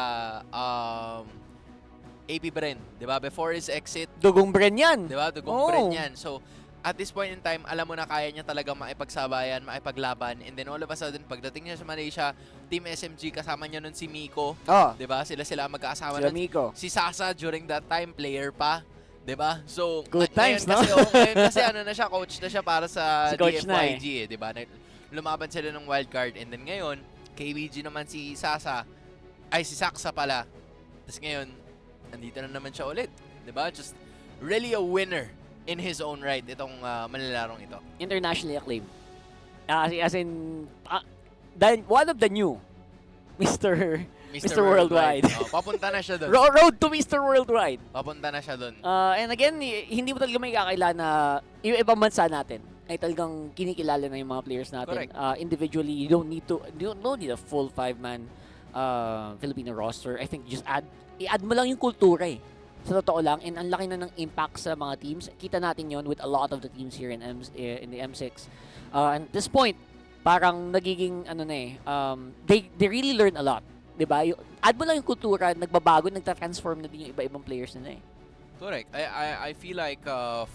AP Bren, di ba? Before his exit. Dugong Bren yan. Di ba? Dugong Bren yan. So, at this point in time, alam mo na kaya niya talaga maipagsabayan, maipaglaban. And then all of a sudden, pagdating niya sa Malaysia, Team SMG, kasama niya nun si Miko. Di ba? Sila magkakasama nun. Miko. Si Sasa, during that time, player pa. Di ba? So, good times, no? Kasi ano na siya, coach na siya para sa si DFYG, di ba? Lumaban sila ng wildcard. And then ngayon, KBG naman si Sasa, si Saksa pala. Tapos ngayon, andito na naman siya ulit. Diba? Just really a winner in his own right itong manilarong ito. Internationally acclaimed. As in, one of the new Mr. Worldwide. Papunta na siya doon. Road to Mr. Worldwide. Papunta na siya doon. And again, hindi mo talaga may kakailan na yung ibang bansa natin ay talagang kinikilala na yung mga players natin. Individually, you don't need a full 5-man Filipino roster. I think just i-add mo lang yung kultura eh. Sa totoo lang, and ang laki na ng impact sa mga teams. Kita natin yon with a lot of the teams here in the M6. And at this point, parang nagiging, they really learn a lot. Diba? Add mo lang yung kultura, nagbabago, nagta-transform na din yung iba-ibang players nila eh. Correct. I feel like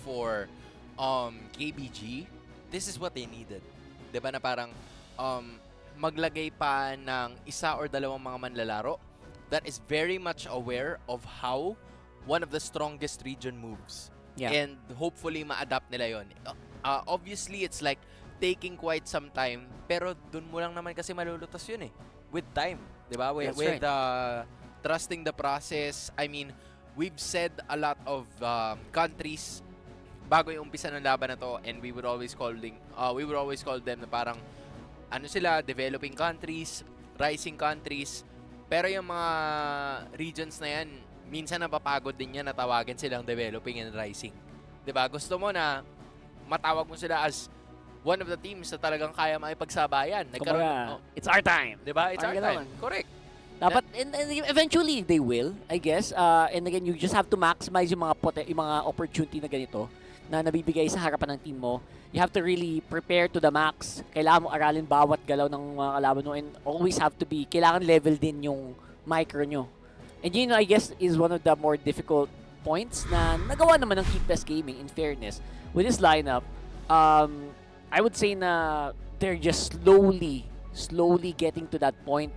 for KBG, this is what they needed. Diba na parang maglagay pa ng isa or dalawang mga manlalaro that is very much aware of how one of the strongest region moves. Yeah. And hopefully ma-adapt nila yon. Obviously, it's like taking quite some time, pero dun mo lang naman kasi malulutas yun eh. With time, di ba? With trusting the process. I mean, we've said a lot of countries bago yung umpisa ng laban na to, and we would always call them na parang developing countries, rising countries. Pero yung mga regions na yan, minsan napapagod din yan na tawagin silang developing and rising. Diba? Gusto mo na matawag mo sila as one of the teams na talagang kaya makipagsabayan. It's our time. Diba? It's our time. Correct. Dapat, and eventually, they will, I guess. And again, you just have to maximize yung mga opportunity na ganito na nabibigay sa harapan ng team mo. You have to really prepare to the max. Kailangan mo aralin bawat galaw ng mga kalaban mo and always have to be, kailangan level din yung micro nyo. And yun, I guess, is one of the more difficult points na nagawa naman ng Keep Best Gaming, in fairness. With this lineup, I would say na they're just slowly getting to that point.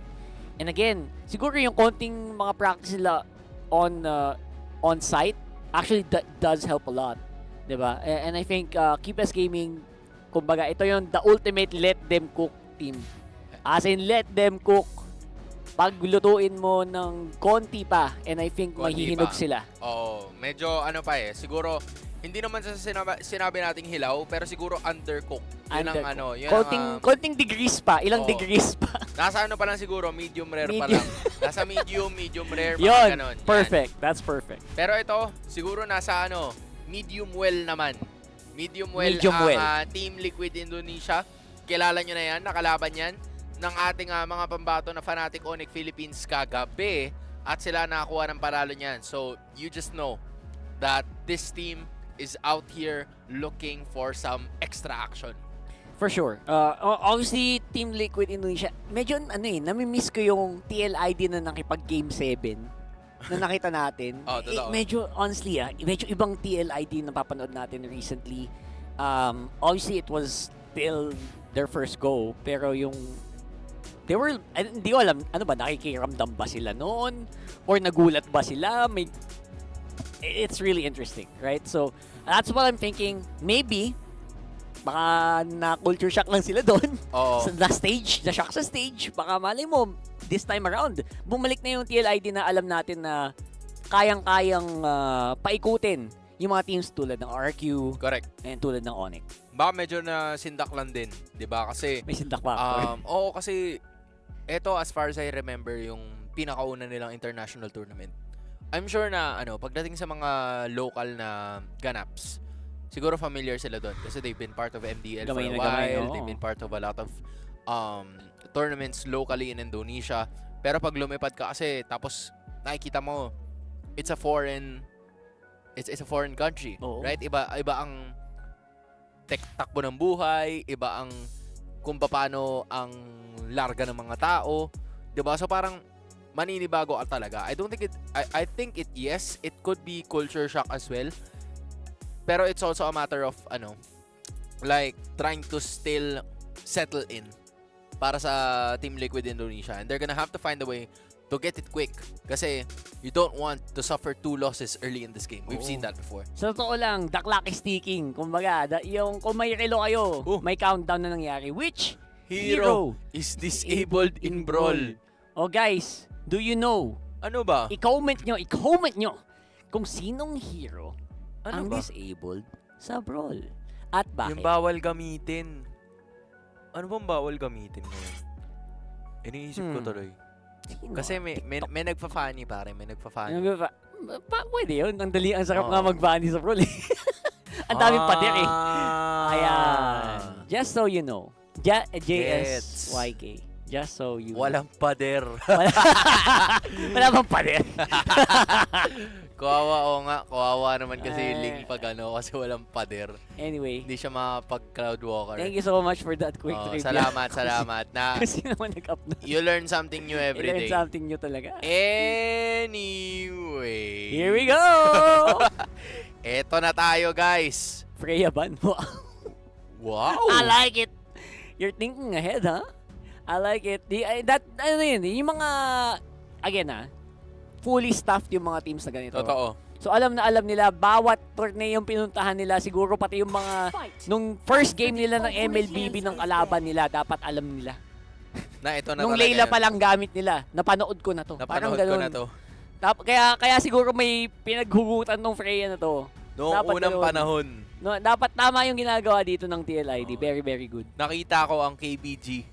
And again, siguro yung konting mga practice nila on site, actually that does help a lot. Diba? And I think Keep Best Gaming, kumbaga, ito yung the ultimate let them cook team. As in, let them cook. Paglutuin mo ng konti pa, and I think mahihinog sila. Medyo siguro, hindi naman sa sinabi nating hilaw, pero siguro undercook. Konting degrees pa, ilang degrees pa. Nasa pa lang siguro, medium rare pa lang. Nasa medium rare, mga ganon. Perfect, that's perfect. Pero ito, siguro nasa medium well naman. Medium well Team Liquid Indonesia. Kilala nyo na yan, nakalaban yan ng ating mga pambato na Fnatic Onic Philippines kagabi at sila nakakuha ng paralo niyan. So, you just know that this team is out here looking for some extra action. For sure. Obviously, Team Liquid Indonesia, medyo nami-miss ko yung TLID na nakipag-Game 7 na nakita natin. Totoo. Medyo, honestly, medyo ibang TLID na papanood natin recently. Obviously, it was still their first go, pero hindi ko alam, ano ba, nakikiramdam ba sila noon? Or nagulat ba sila? It's really interesting, right? So, that's what I'm thinking. Maybe, baka na-culture shock lang sila doon. Sa shock sa stage. Baka malay mo, this time around, bumalik na yung TLID na alam natin na kayang-kayang paikutin yung mga teams tulad ng RRQ. Correct. And tulad ng Onic. Baka medyo na sindak lang din, 'di ba? Kasi may sindak factor. Oo, kasi eto, as far as I remember, yung pinakauna nilang international tournament. I'm sure na pagdating sa mga local na ganaps, siguro familiar sila doon kasi they've been part of MDL for a while. They've been part of a lot of tournaments locally in Indonesia. Pero pag lumipad ka kasi tapos nakikita mo it's a foreign country, right? Iba ang takbo ng buhay, iba ang kung paano ang larga ng mga tao, 'di ba? So parang maninibago ka talaga. I think it could be culture shock as well. Pero it's also a matter of like trying to still settle in para sa Team Liquid Indonesia, and they're gonna have to find a way to get it quick kasi you don't want to suffer 2 losses early in this game. We've seen that before. Sa totoo lang, the clock is ticking. Kumbaga, kung may relo kayo, may countdown na nangyari. Which hero is disabled in Brawl? Guys, do you know? Ano ba? I-comment nyo kung sinong hero ang disabled sa Brawl. At bakit? Yung bawal gamitin. Ano bang bawal gamitin ngayon? Iniisip ko tuloy. Kasi may nagpa-funny, pare. May nagpa-funny. Pwede yun. Ang dali, ang sarap nga mag-funny sa Brawl. Ang daming pader eh. Ayan. Just so you know. JSYK. Just so you know. Walang pader. Wala bang pader? Kawawa naman kasi Ling pag kasi walang pader. Anyway. Hindi siya mapag-cloud walker. Thank you so much for that quick trivia. Salamat. Kasi naman nag-up na. You learn something new every day. You learn something new talaga. Anyway. Here we go! Eto na tayo, guys. Freya ban mo. Wow! I like it. You're thinking ahead, huh? I like it. Yung mga, again fully staffed yung mga teams na ganito. Totoo. So alam nila, bawat torneo yung pinuntahan nila, siguro pati yung mga, nung first game nila ng MLBB ng kalaban nila, dapat alam nila. Na ito na nung Layla pa lang gamit nila, napanood ko na to. Parang ko ganun. na to. Kaya siguro may pinaghugutan ng Freya na to. Noong unang panahon. Dapat tama yung ginagawa dito ng TLID. Very, very good. Nakita ko ang KBG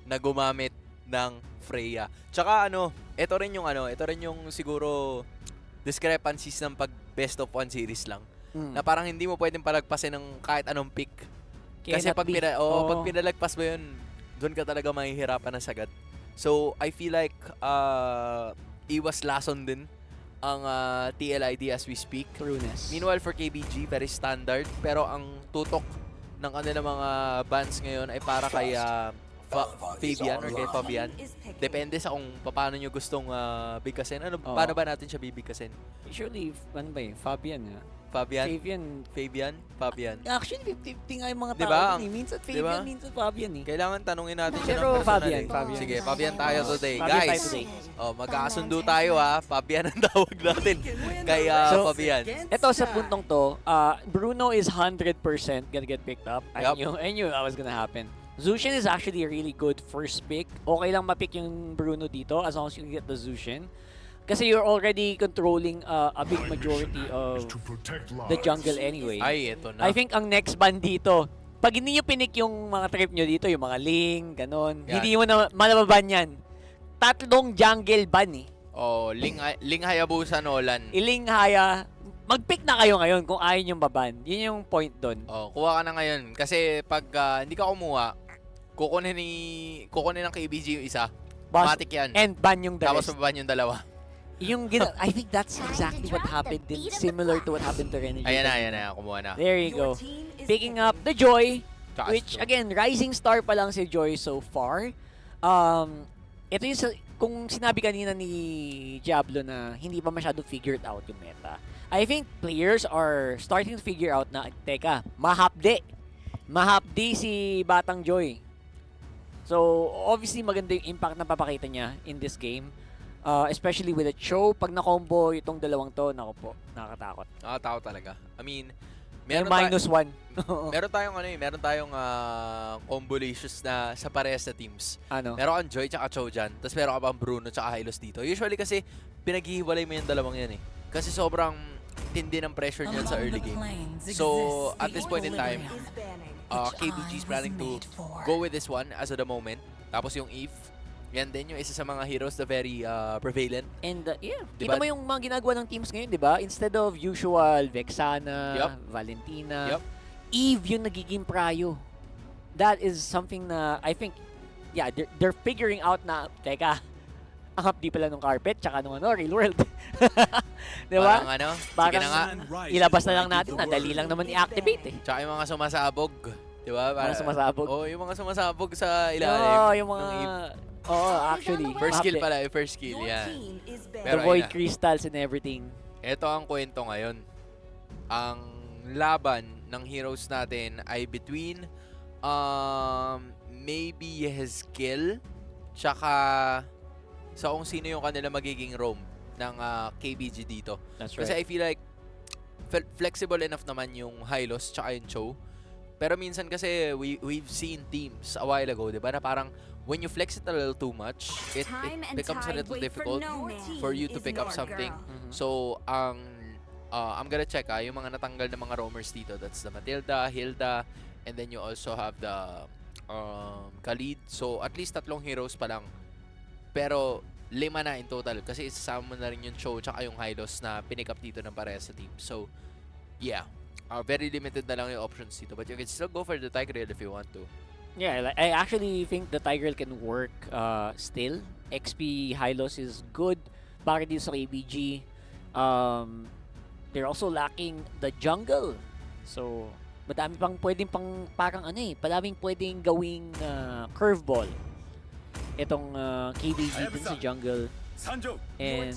na gumamit ng Freya. Tsaka ito rin yung siguro discrepancies ng pag best of 1 series lang. Na parang hindi mo pwedeng palagpasin ng kahit anong pick. Kasi pag pinalagpas mo yun, doon ka talaga mahihirapan ng sagat. So, I feel like iwas lason din ang TLID as we speak. Trueness. Meanwhile, for KBG, very standard. Pero ang tutok ng kanilang mga bans ngayon ay para kay Fabian or kay Fabian. Depende sa kung paano nyo gustong bigkasin. Paano ba natin siya bibigkasin? Usually, Fabian Fabian? Actually, 50-50 nga yung mga tao. Diba? Minsan Fabian, minsan Fabian eh. Kailangan tanungin natin siya Pero ng personal. Fabian. Sige, Fabian tayo today. Fabian Guys, tayo today. magkakasundo tayo Fabian ang tawag natin. Kay Fabian. Ito sa puntong to, Bruno is 100% gonna get picked up. I knew that was gonna happen. Zushin is actually a really good first pick. Okay lang ma-pick yung Bruno dito as long as you get the Zushin. Kasi you're already controlling a big majority of the jungle anyway. Ay, ito na. I think ang next ban dito, pag hindi nyo pinik yung mga trip nyo dito, yung mga Ling, ganon, hindi mo na malababan yan. 3 jungle ban eh. Ling Hayabusa Nolan. Iling Haya, mag-pick na kayo ngayon kung ayaw nyo baban. Yun yung point doon. Kuha ka na ngayon. Kasi pag hindi ka kumuha, kukunin ng KBG yung isa. Matik yan. And ban yung the Tapos rest. ban yung dalawa. I think that's exactly what happened similar to what happened to Renegade. Ayan na. Kumuha na. There you go. Picking up the Joy. Which, again, rising star pa lang si Joy so far. Ito yung kung sinabi kanina ni Diablo na hindi pa masyado figured out yung meta. I think players are starting to figure out na, teka, mahapde. Mahapdi si Batang Joy. So, obviously, maganda yung impact na papakita niya in this game. Especially with the show, pag na-combo itong dalawang to, naku po, nakakatakot. Nakakatakot talaga. I mean, meron -1. meron tayong combolations na sa parehas na teams. Ano? Meron kang Joy tsaka Cho dyan, tapos meron ka pang Bruno tsaka Hylos dito. Usually kasi, pinaghihiwalay mo yung dalawang yan eh. Kasi sobrang tindi ng pressure niyan sa early game. So, at this point in time, KBG is planning to go with this one as of the moment. Tapos yung Eve, yan din yung isa sa mga heroes na very prevalent. And yeah, diba? Kita mo yung mga ginagawa ng teams ngayon, di ba? Instead of usual Vexana, Valentina, Eve yung nagiging prayo. That is something na I think, yeah, they're figuring out na, teka, ang hapdi pala nung carpet, tsaka nung real world. Di ba? Sige na nga. Ilabas na lang natin, nadali lang naman i-activate eh. Tsaka yung mga sumasabog, di ba? Mga sumasabog? Yung mga sumasabog sa ilalim. Yung mga... actually. First skill pala, first skill, yan. The void crystals and everything. Ito ang kwento ngayon. Ang laban ng heroes natin ay between maybe his skill tsaka sa kung sino yung kanila magiging roam ng KBG dito. That's right. Kasi I feel like flexible enough naman yung Hylos tsaka yung Cho. Pero minsan kasi we've seen teams a while ago, di ba, na parang when you flex it a little too much, it becomes a little difficult for you to pick up something. So, I'm gonna check yung mga natanggal na mga roamers dito. That's the Matilda, Hilda, and then you also have the Khalid. So, at least 3 heroes pa lang. Pero 5 na in total kasi isasama mo na rin yung Cho tsaka yung Hylos na pinick up dito ng parehas sa team. So, yeah. Very limited na lang yung options dito. But you can still go for the Tigreal if you want to. Yeah, I actually think the Tigreal can work still. XP Hylos is good para dito sa KBG. They're also lacking the jungle. So, madami pang pwedeng parang madaming pwedeng gawing curveball. Itong KBG din sa jungle. And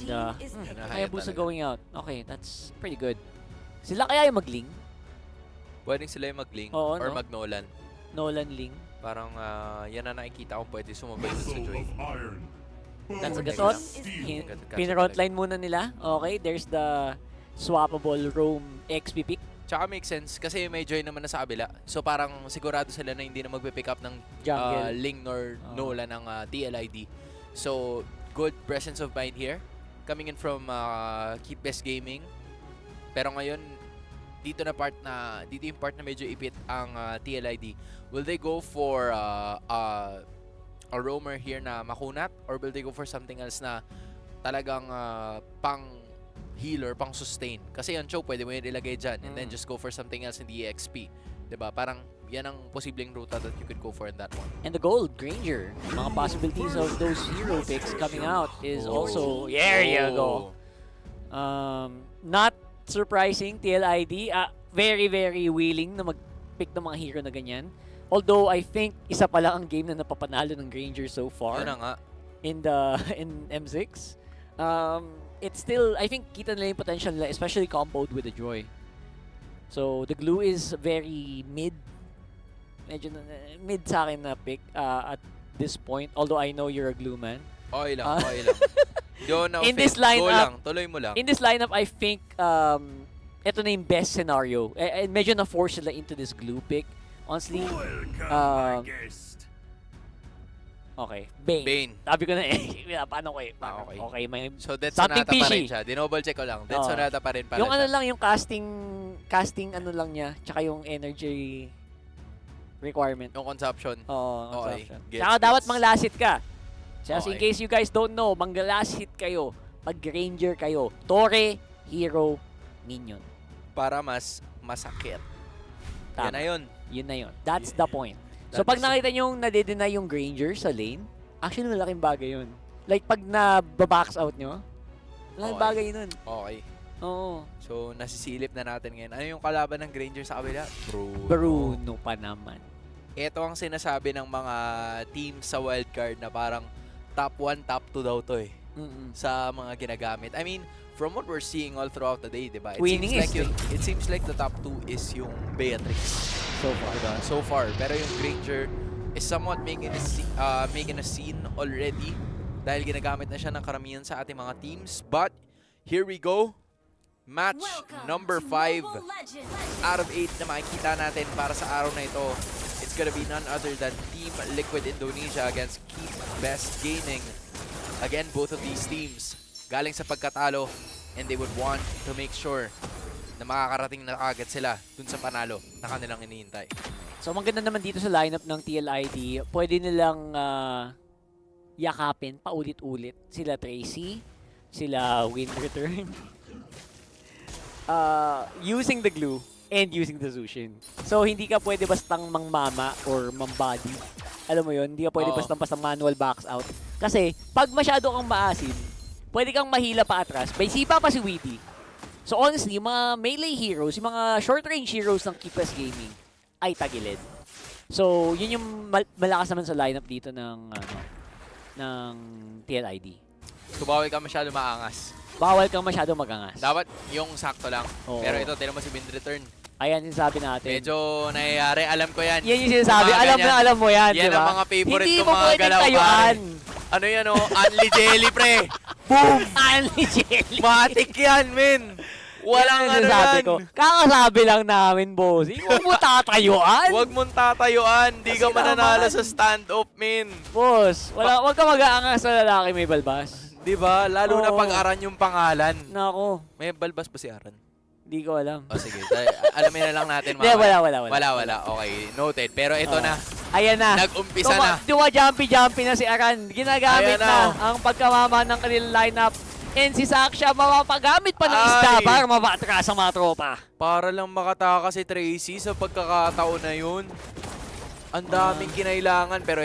Hayabusa going out. Okay, that's pretty good. Sila kaya yung mag-Ling? Pwedeng sila yung mag-Ling or mag-Nolan. Nolan Ling. Parang yan na nakikita kung pwede sumabay dun sa Joy. That's a gatot. Pin-frontline muna nila. Okay, there's the swappable roam XP pick. Tsaka makes sense kasi may Joy naman na sa kabila. So parang sigurado sila na hindi na magpipick up ng Ling nor Nola ng TLID. So good presence of mind here. Coming in from Keep Best Gaming. Pero ngayon, dito yung part na medyo ipit ang TLID. Will they go for a roamer here na makunat? Or will they go for something else na talagang pang healer, pang sustain? Kasi yung Cho, pwede mo yun ilagay dyan and then just go for something else in the EXP. Diba? Parang yan ang posibleng ruta that you could go for in that one. And the gold, Granger. Mga possibilities of those hero picks coming out is also... There you go. Not surprising, TLID. Very, very willing na mag-pick ng mga hero na ganyan. Although, I think isa pa lang ang game na napapanalo ng Granger so far. Yun na nga. In M6. It's still, I think, kita nila yung potential nila, especially comboed with the Joy. So, the glue is very mid. Medyo mid sa akin na pick at this point. Although I know you're a glue man. Okay lang, okay lang. In this lineup, tuloy mo lang. In this lineup, I think ito na yung best scenario. Medyo na-force sila into this glue pick. Honestly, okay, Bane. Sabi ko na paano ko okay, may so Dead something Sonata pa rin fishy. siya. Dinoble check ko lang. Dead Sonata pa rin pala yung siya. lang, yung casting ano lang niya, tsaka yung energy requirement. Yung consumption. Consumption. Okay. Tsaka dapat manglasit ka. Just in case you guys don't know, manglasit kayo pag Ranger kayo. Torre, hero, minion. Para mas masakit. Tama. Yan na yun. Yun na yun. That's the point. So pag nakita nyo nade-deny yung Granger sa lane, actually malaking bagay yun. Like pag na-box out nyo, malaking bagay yun. Okay. Oo. So nasisilip na natin ngayon. Ano yung kalaban ng Granger sa kabila? Bruno pa naman. ito ang sinasabi ng mga team sa wildcard na parang top 1, top 2 daw to eh. Sa mga ginagamit. I mean, from what we're seeing all throughout the day, diba? It seems like the top 2 is yung Beatrix. So far. Diba? So far. Pero yung Granger is somewhat making a scene already dahil ginagamit na siya ng karamihan sa ating mga teams. But, here we go. Match number 5 out of 8 na makikita natin para sa araw na ito. It's gonna be none other than Team Liquid Indonesia against Keep Best Gaming. Again, both of these teams galing sa pagkatalo and they would want to make sure na makakarating na agad sila dun sa panalo na kanilang hinihintay. So, maganda naman dito sa lineup ng TLID. Pwede nilang yakapin paulit-ulit sila Tracy, sila Wind Return, using the glue and using the Zushin. So, hindi ka pwede bastang mangmama or mambody. Alam mo yun, hindi ka pwede bastang manual box out. Kasi, pag masyado kang maasin, pwede kang mahila pa atras. May sipa pa si Weedy. So, honestly, yung mga melee heroes, yung mga short-range heroes ng Keepless Gaming ay tagilid. So, yun yung malakas naman sa lineup dito ng TLID. So, bawal ka masyado maangas. Bawal kang masyado magangas. Dapat yung sakto lang. Oo. Pero ito, tinan mo si Wind Return. Ayan yung sabi natin. Medyo nangyayari. Alam ko yan. Yan yung sinasabi. Alam mo yan, yan diba? ang mga favorite Hindi ko mo mga pwedeng galaw. tayuan. Ano yan o? Unli Jelly, pre. Boom! Unli Jelly. Matik yan, men. Walang ano yan. Ko. Kakasabi lang namin, boss. Huwag mo tatayuan. Huwag mong tatayuan. Di ka mananalo sa stand-up, men. Boss, huwag ka mag-aangas sa lalaki may balbas. Diba? Lalo na pag Aran yung pangalan. Nako. May balbas ba si Aran? Di ko alam. O sige, alamin na lang natin. Wala. Okay, noted. Pero ito na. Ayan na. Nag-umpisa na. Jumpy na si Aran. Ginagamit na ang pagkamama ng kanilang lineup. And si Saksha mapapagamit pa ng isda para mabatras ang mga tropa. Para lang makataka si Tracy sa pagkakataon na yun. Ang daming kinailangan pero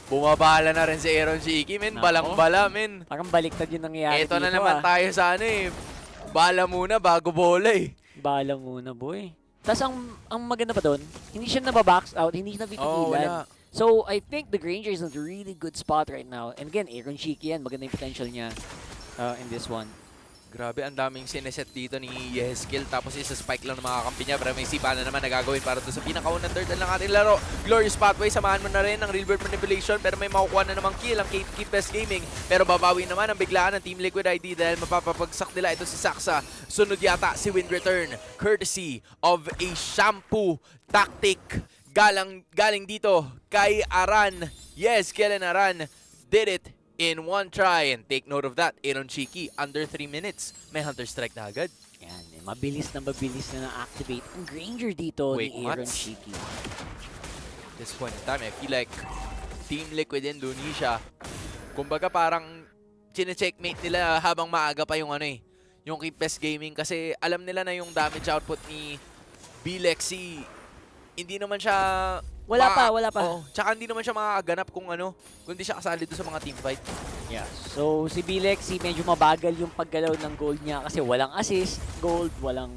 bumabala na rin si Aaron Shiki, men. Balang-bala, men. Parang baliktad yung nangyayari dito. Ito na naman tayo sa ano eh. Bala muna bago bola eh. Bala muna, boy. Tapos ang maganda pa doon, hindi siya nababox out, hindi siya nabitigilan. So, I think the Granger is in a really good spot right now. And again, Aaron Shiki yan. Maganda yung potential niya in this one. Grabe, ang daming sineset dito ni Yeskel. Tapos isa spike lang ng mga kampi niya. Pero may sipa na naman nagagawin para doon sa pinakaunang third ng ating laro. Glorious Pathway, samahan mo na rin ng Real World Manipulation. Pero may makukuha na namang kill ang Keep Best Gaming. Pero babawi naman ang biglaan ng Team Liquid ID dahil mapapapagsak nila ito si Saksa. Sunod yata si Wind Return. Courtesy of a shampoo tactic. Galing dito kay Aran. Yes, Kellen Aran did it in one try. And take note of that, Aaron Shiki, under 3 minutes, may Hunter Strike na agad. Yan, mabilis na na-activate ang Granger dito ni Aaron Shiki. At this point in time, I feel like Team Liquid Indonesia, kumbaga parang chine-checkmate nila habang maaga pa yung yung Keep Best Gaming kasi alam nila na yung damage output ni Bilexi, hindi naman siya wala pa. Oh, tsaka hindi naman siya makakaganap kung kundi siya kasali doon sa mga team fight. Yeah. So si Bilexi medyo mabagal yung paggalaw ng gold niya kasi walang assist gold, walang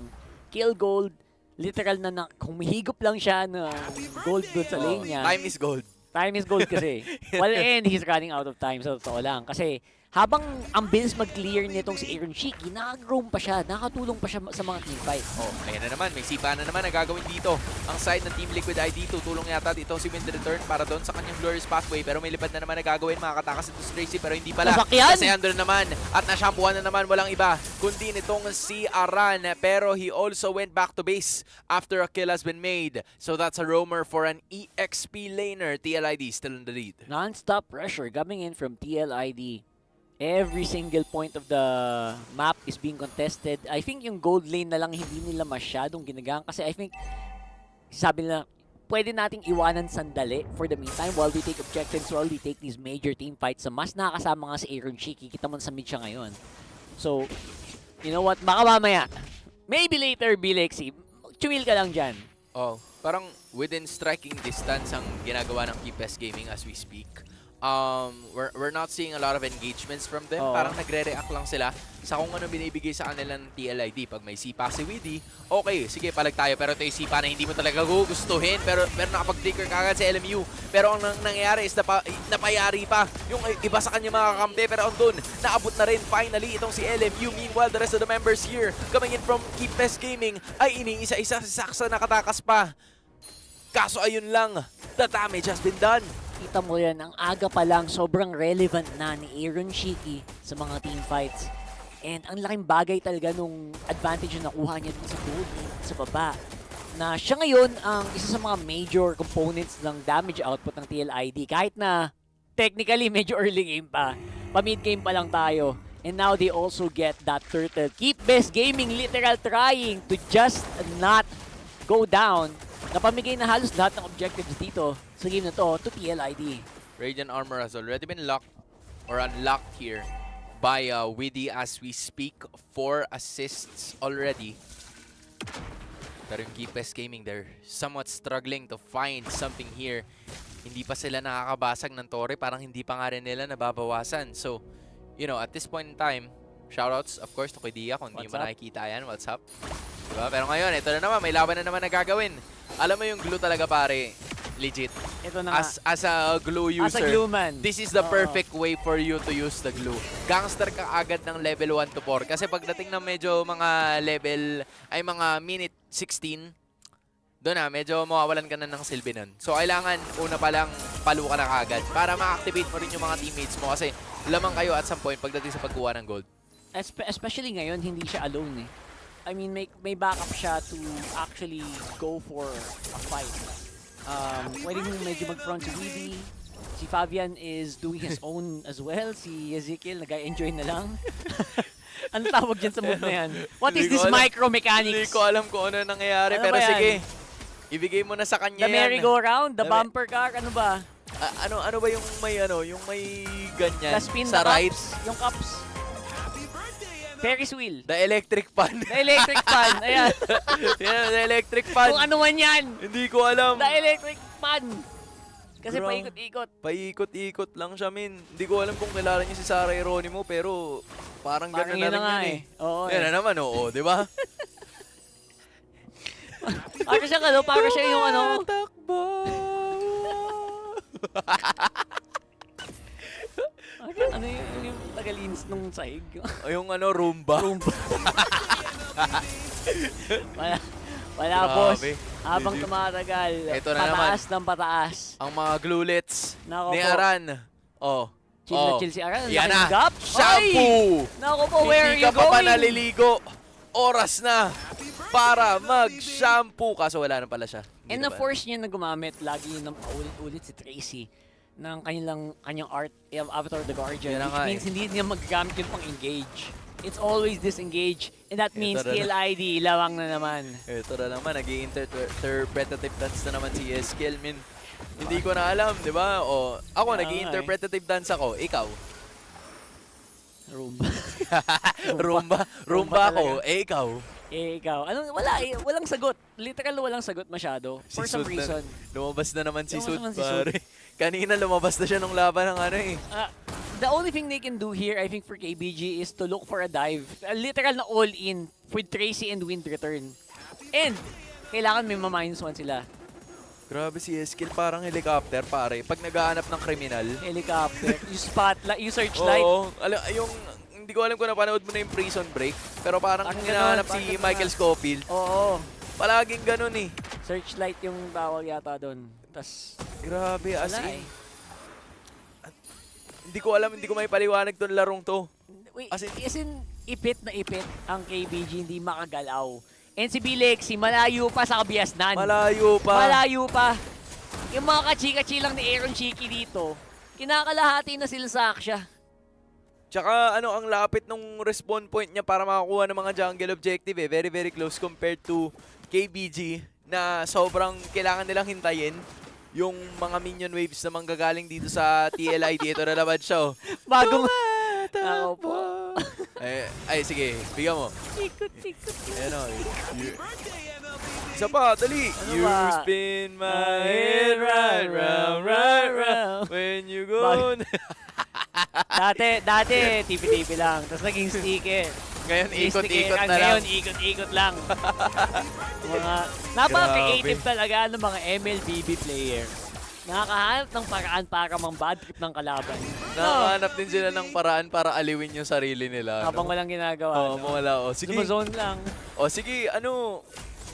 kill gold. Literal na humihigop lang siya na gold doon sa lane niya. Time is gold. Time is gold kasi. Well, and he's running out of time, so totoo lang. Kasi habang ang bilis mag-clear nitong si Aaron Shiki, naka-roam pa siya, nakatulong pa siya sa mga teamfight. Oh, ayan na naman, may sipa na naman na gagawin dito. Ang side ng Team Liquid ID, tutulong yata dito si Wind Return para doon sa kanyang Glorious Pathway. Pero may lipad na naman na gagawin, makakatakas ito si Tracy, pero hindi pala. Nasakyan! Kasi andun naman, at nasyampuhan na naman, walang iba, kundi nitong si Aran. Pero he also went back to base after a kill has been made. So that's a roamer for an EXP laner. TLID still in the lead. Non-stop pressure coming in from TLID. Every single point of the map is being contested. I think yung gold lane na lang hindi nila masyadong ginagamit kasi I think sabi nila pwede nating iwanan sandali for the meantime while we take objectives, while we take these major team fights. Mas nakakasama nga si Aaron Shiki. Kita mo sa mid siya ngayon. So, you know what? Baka mamaya. Maybe later, Bilexi. Chumil ka lang dyan. Oh, parang within striking distance ang ginagawa ng Keep Best Gaming as we speak. we're not seeing a lot of engagements from them. Parang nagre-react lang sila sa kung ano binibigay sa kanila ng TLID. Pag may sipa si Widdy, okay, sige, palag tayo. Pero ito yung sipa na hindi mo talaga gugustuhin. Pero nakapag-trigger kagad si LMU. Pero ang nangyayari is napayari pa yung iba sa kanya mga kakampi. Pero andun, naabot na rin finally itong si LMU. Meanwhile, the rest of the members here coming in from Keep Best Gaming ay iniisa-isa si Saksa nakatakas pa. Kaso ayun lang, the damage has been done. Kita mo yan, ang aga pa lang, sobrang relevant na ni Aaron Shiki sa mga team fights. And ang laking bagay talaga nung advantage na nakuha niya dun sa gold sa baba. Na siya ngayon ang isa sa mga major components ng damage output ng TLID. Kahit na technically medyo early game pa. Pa-mid game pa lang tayo. And now they also get that turtle. Keep Best Gaming literal trying to just not go down. Napamigay na halos lahat ng objectives dito sa game na to TLID. Radiant Armor has already been locked or unlocked here by Widdy as we speak. 4 assists already. Pero yung Keep Best Gaming, they're somewhat struggling to find something here. Hindi pa sila nakakabasag ng Torre. Parang hindi pa nga rin nila nababawasan. So, you know, at this point in time, shoutouts, of course, to Kuya kung hindi mo nakikita yan. What's up? Diba? Pero ngayon, ito na naman. May laban na naman na gagawin. Alam mo yung glue talaga, pare. Legit. Ito na as a glue user, as a glue man, this is the perfect way for you to use the glue. Gangster ka agad ng level 1 to 4. Kasi pagdating ng medyo mga level, ay mga minute 16, doon na, medyo mawawalan ka na ng silbi nun. So, kailangan una pa lang palo ka na agad para ma-activate mo rin yung mga teammates mo. Kasi lamang kayo at some point pagdating sa pagkuha ng gold. Especially ngayon, hindi siya alone eh. I mean, may backup siya to actually go for a fight. Pwedeng medyo mag-front si Widdy. Si Fabian is doing his own as well. Si Ezekiel, nag-enjoy na lang. Ano tawag dyan sa move na yan? What is this micro-mechanics? Hindi ko alam kung ano nangyayari. Pero sige, ibigay mo na sa kanya yan. The merry-go-round? The bumper car? Ano ba? Ano ba yung may ganyan? The spin, sa right? Yung cups. Ferris wheel. The electric fan. The electric fan. Ayan. Yeah, the electric fan. Kung ano man yan. Hindi ko alam. The electric fan. Kasi paikot-ikot. Paikot-ikot lang siya, min. Hindi ko alam kung kilala niyo si Sarah Geronimo, pero parang gano'n na rin yun eh. Oo, yan na naman, oo, di ba? Parang siya parang siya yung ano. Takbo! Ano yung tagalinis nung sahig? Yung ano, Roomba. Wala boss. Habang tumatagal, ito na pataas naman. ng pataas. Ang mga glulets ni po. Aran. Chill na chill si Aran. Yan na. Gap. Shampoo! Nako po, where are you going? Hindi ka pa ba naliligo? Oras na para mag-shampoo. Kaso wala na pala siya. And na-force niya na gumamit lagi ng paulit-ulit si Tracy ng kanyang art Avatar the Guardian. Which means hindi niya magagamit yun pang engage. It's always disengage. And that means TLID, lawang na naman. Ito na naman, nag-i-interpretative dance na naman si Eskiel, min. Hindi ko na alam, di ba? O, ako, nag-i-interpretative dance ako. Ikaw? Rumba ako. Ikaw? Ikaw. Walang sagot. Literal walang sagot masyado. For some reason. Lumabas na naman si Sud, pare. Kanina lumabas na siya nung laban ng ano eh. The only thing they can do here, I think, for KBG is to look for a dive. Literal na all-in with Tracy and Wind return. And, kailangan may ma-1 sila. Grabe si Eskiel, parang helicopter, pare. Pag naghahanap ng kriminal. Helicopter. Yung spotlight, yung searchlight. Oo. Hindi ko alam kung napanood mo na yung Prison Break. Pero parang hinahanap si Michael Scofield. Oo. Palaging ganun eh. Searchlight yung tawag yata doon. Tas, grabe, as in. Hindi ko alam, hindi ko may paliwanag tong larong to. As in, ipit na ipit ang KBG, hindi makagalaw. And si Bilexi, malayo pa sa kabiasnan. Malayo pa. Yung mga kachi-kachi lang ni Aaron Chiki dito, kinakalahati na sila sa Aksya. Tsaka ang lapit nung respawn point niya para makakuha ng mga jungle objective eh. Very, very close compared to KBG na sobrang kailangan nilang hintayin yung mga minion waves na manggagaling dito sa TLID. Ito na naman siya. Bagong... Ako po. Ay, sige. Bigyan mo. Sikot. Ayan o. Isa pa, dali. Ano You ba? spin my head right round. When you go... Dati, tipi-tipi lang. Tapos naging sticker. Ngayon, ikot-ikot na lang. Ngayon, ikot-ikot lang. Napaka-creative talaga ng mga MLBB player. Nakakahanap ng paraan para mang-bad trip ng kalaban. Nakahanap din sila ng paraan para aliwin yung sarili nila. Habang walang ginagawa. Oo, wala. O, sige. Zone lang. O, sige,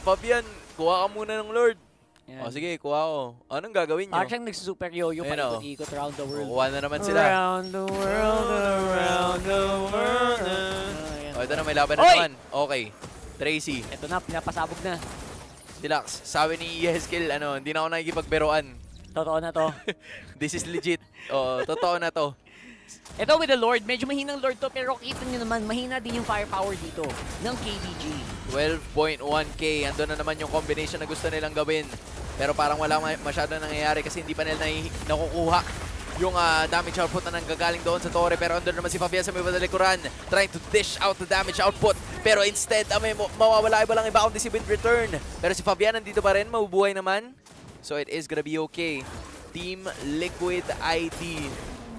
Fabian, kuha ka muna ng Lord. Yan. O, sige, kuha ko. Anong gagawin nyo? Parang siyang nagsusuper yo-yo pa ikot-ikot around the world. Kuha na naman sila. Around the world, around the world. O, ito na, may laban na naman. Okay. Tracy. Ito na, pinapasabog na. Relax. Sabi ni Yeskel, hindi na ako nakikipagberoan. Totoo na to. This is legit. Oo, totoo na to. Ito with the Lord, medyo mahinang Lord to, pero kita nyo naman, mahina din yung firepower dito ng KBG. 12.1k. Ando na naman yung combination na gusto nilang gawin. Pero parang wala masyado nangyayari kasi hindi pa nila nakukuha yung damage output na nanggagaling doon sa Torre. Pero ando naman si Fabian sa may badalikuran, trying to dish out the damage output. Pero instead, may mawawala iba lang iba on deceive return. Pero si Fabian nandito pa rin, mabubuhay naman. So it is gonna be okay. Team Liquid ID,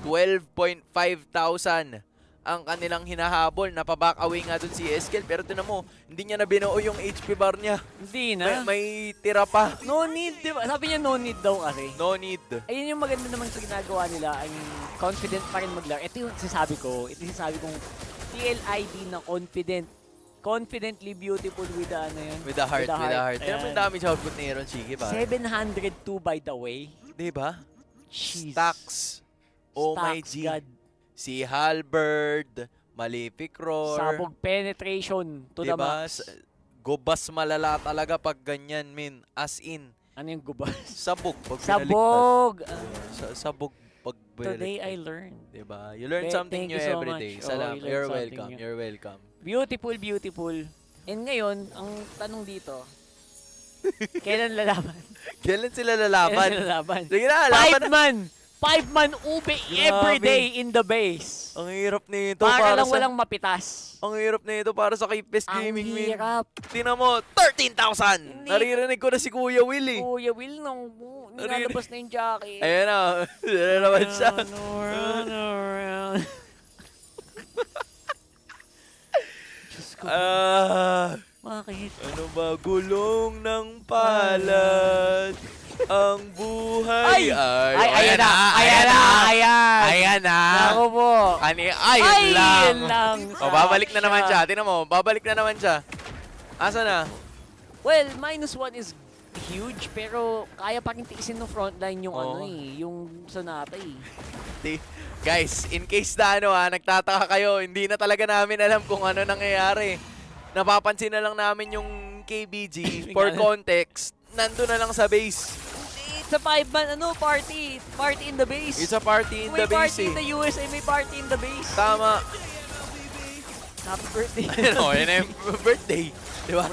12,500 ang kanilang hinahabol. Napaback away nga dun si Eskel, pero tinan mo, hindi niya na binuo yung HP bar niya. Hindi na. May tira pa. No need, diba? Sabi niya no need daw kasi. No need. Ayun yung maganda naman sa ginagawa nila. I mean, confident pa rin maglaro. Ito yung sinasabi ko. Ito yung sinasabi kong TLID na confident. Confidently beautiful with the With the heart, with the heart. Tinan mo yung damage output ni Aaron Chiki ba? 702 by the way. Diba? Jeez. Stacks. Oh my G. God. Si Halberd, Malefic Roar. Sabog penetration to the max. Gubas malala talaga pag ganyan, min. As in. Ano yung gubas? Sabog. Sabog! Sabog. Today I learned. Diba? You learn something new every day. Salam. You're welcome. You're welcome. Beautiful, beautiful. And ngayon, ang tanong dito, kailan lalaban? Kailan sila lalaban? Kailan lalaban? Sige na, laban. 5-man ube every day in the base. Ang hirap nito para lang walang mapitas. Ang hirap nito para sa K-Pest Gaming. Ang hirap. Tingnan mo, 13,000! Naririnig ko na si Kuya Will eh. Kuya Will, nilalabas na yung jacket. Ayan na, nilalaban siya. Run around. Bakit? Ano ba? Gulong ng palad. Ang buhay ayan na. Ayan na. Naku po. Ayun lang. O, babalik na naman siya. Tingnan mo, babalik na naman siya. Asa na? Well, -1 is huge, pero kaya pa rin tiisin ng frontline yung yung Sonata eh. Guys, in case na nagtataka kayo, hindi na talaga namin alam kung ano nangyayari. Napapansin na lang namin yung KBG, for context, nandun na lang sa base. It's a 5-man party. Party in the base. It's a party in the base. May party in the USA, may party in the base. Tama. Happy birthday. Yun na yung birthday. Diba?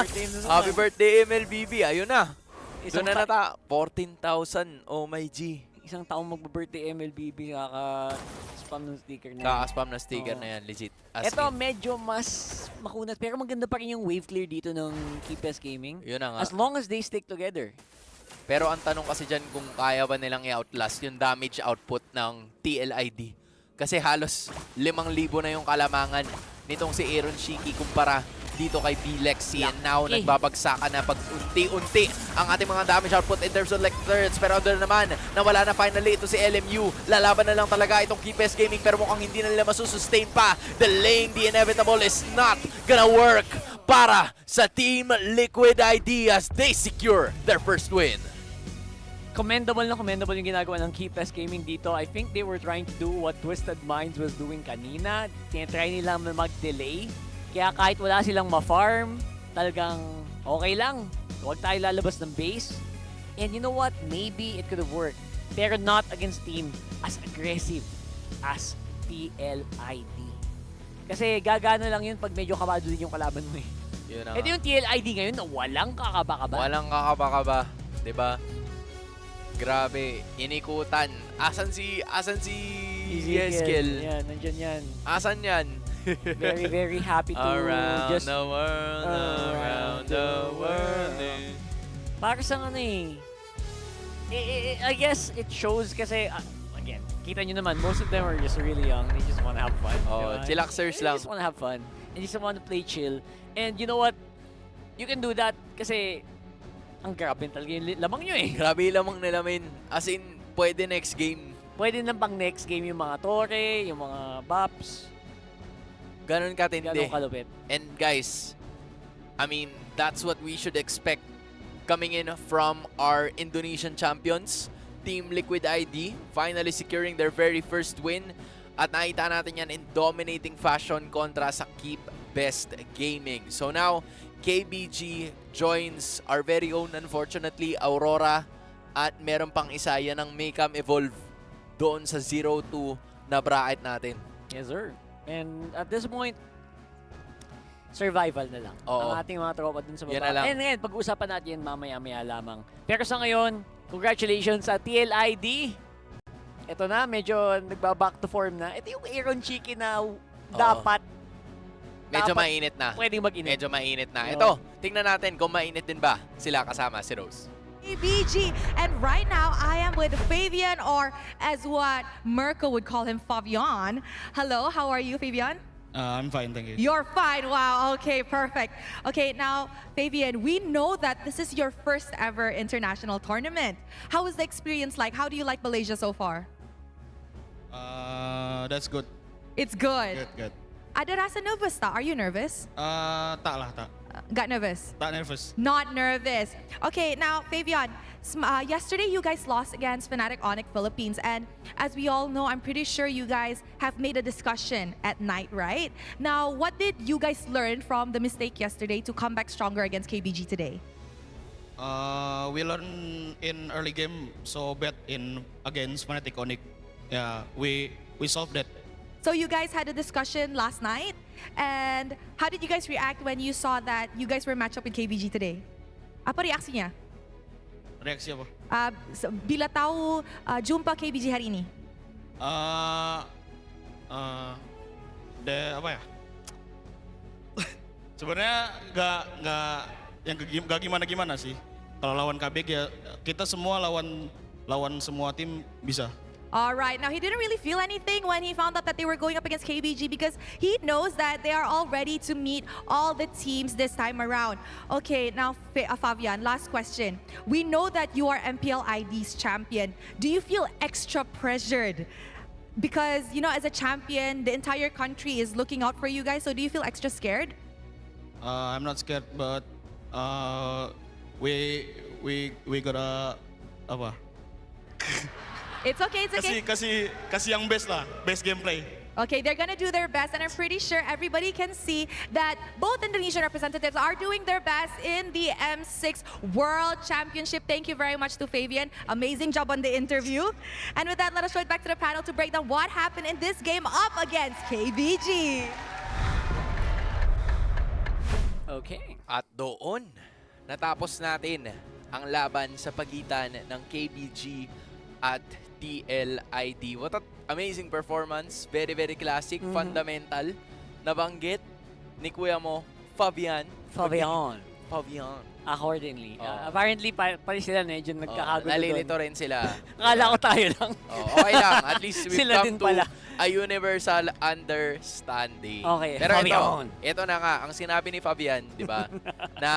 Happy birthday MLBB. Ayun na. Doon na 14,000. Oh my G. Isang taong mag-birthday MLBB, kaka-spam ng sticker na yan. Kaka-spam na sticker na yan, legit. Ito, medyo mas makunat, pero maganda pa rin yung wave clear dito ng Keepers Gaming. Yun na nga. As long as they stick together. Pero ang tanong kasi dyan kung kaya ba nilang i-outlast yung damage output ng TLID. Kasi halos 5,000 na yung kalamangan nitong si Aaron Shiki kumpara dito kay Bilexy. And now, nagbabagsakan na pag-unti-unti ang ating mga damage output in terms of lectures. Pero under naman, nawala na finally ito si LMU. Lalaban na lang talaga itong Keepers Gaming, pero mukhang hindi na nila masusustain pa. Delaying the inevitable is not gonna work para sa Team Liquid ID as they secure their first win. Commendable yung ginagawa ng Keepers Gaming dito. I think they were trying to do what Twisted Minds was doing kanina. Tinatry nila mag-delay. Kaya kahit wala silang ma-farm, talagang okay lang. Huwag tayo lalabas ng base. And you know what? Maybe it could have worked. Pero not against team as aggressive as TLID. Kasi gagana lang yun pag medyo kabado din yung kalaban mo eh. Ito yung TLID ngayon na walang kakaba-kaba. Walang kakaba-kaba. Diba? Grabe. Inikutan. Asan si Yeskel? Yan, nandyan yan. Asan yan? Very, very happy to around just... the world, around the world. Para sa ano I guess it shows kasi, again, kita nyo naman, most of them are just really young. They just want to have fun. Oh, chillaxers lang. They just want to have fun. And just want to play chill. And you know what? You can do that kasi ang grabe talaga yung lamang nyo Grabe yung lamang nila, men. As in, pwede next game. Pwede na pang next game yung mga Torre, yung mga Baps. Ganon katindi. Ganon kalupit. And guys, I mean, that's what we should expect coming in from our Indonesian champions, Team Liquid ID, finally securing their very first win. At nakita natin yan in dominating fashion kontra sa Keep Best Gaming. So now, KBG joins our very own, unfortunately, Aurora. At meron pang isa, yan ang Maycam Evolve doon sa 0-2 na bracket natin. Yes, sir. And at this point, survival na lang. Oo. Ang ating mga tropa dun sa baba. Yan na lang. And ngayon, pag-uusapan natin mamaya-maya lamang. Pero sa ngayon, congratulations sa TLID. Ito na, medyo nagba-back to form na. Ito yung Aaron Cheeky na dapat medyo mainit na. Pwedeng mag-init. Medyo mainit na. Ito, tingnan natin kung mainit din ba sila kasama si Rose. KBG. And right now, I am with Fabian, or as what Mirko would call him, Fabian. Hello, how are you, Fabian? I'm fine, thank you. You're fine. Wow. Okay, perfect. Okay, now, Fabian, we know that this is your first ever international tournament. How was the experience like? How do you like Malaysia so far? That's good. It's good. Good. Ada rasa nervous ta? Are you nervous? Tak lah, tak. Got nervous? Tak nervous. Not nervous. Okay, now, Fabian, yesterday you guys lost against Fnatic Onic Philippines, and as we all know, I'm pretty sure you guys have made a discussion at night, right? Now, what did you guys learn from the mistake yesterday to come back stronger against KBG today? We learned in early game, so bet in against Fnatic Onic. Yeah, we solved that. So you guys had a discussion last night, and how did you guys react when you saw that you guys were matched up with KBG today? Apa reaksi niya? Reaksi apa? Bila tahu jumpa KBG hari ini? Apa ya? Sebenarnya nggak gimana sih. Kalau lawan KBG ya kita semua lawan semua tim bisa. All right. Now, he didn't really feel anything when he found out that they were going up against KBG because he knows that they are all ready to meet all the teams this time around. Okay, now, Fabian, last question. We know that you are MPL ID's champion. Do you feel extra pressured? Because, you know, as a champion, the entire country is looking out for you guys. So do you feel extra scared? I'm not scared, but we gotta apa? It's okay, it's okay. Kasih yang best lah, best gameplay. Okay, they're gonna do their best, and I'm pretty sure everybody can see that both Indonesian representatives are doing their best in the M6 World Championship. Thank you very much to Fabian. Amazing job on the interview. And with that, let us throw it back to the panel to break down what happened in this game up against KBG. Okay. At doon, natapos natin ang laban sa pagitan ng KBG at TLID. What an amazing performance. Very, very classic. Fundamental. Nabanggit ni kuya mo, Fabian. Accordingly. Apparently, pari sila medyo nagkakagulo doon. Nalilito rin sila. Akala ko tayo lang. Okay lang. At least we've Sila come din to pala. a universal understanding. Okay, Pero Fabian. ito na nga. Ang sinabi ni Fabian, di ba, na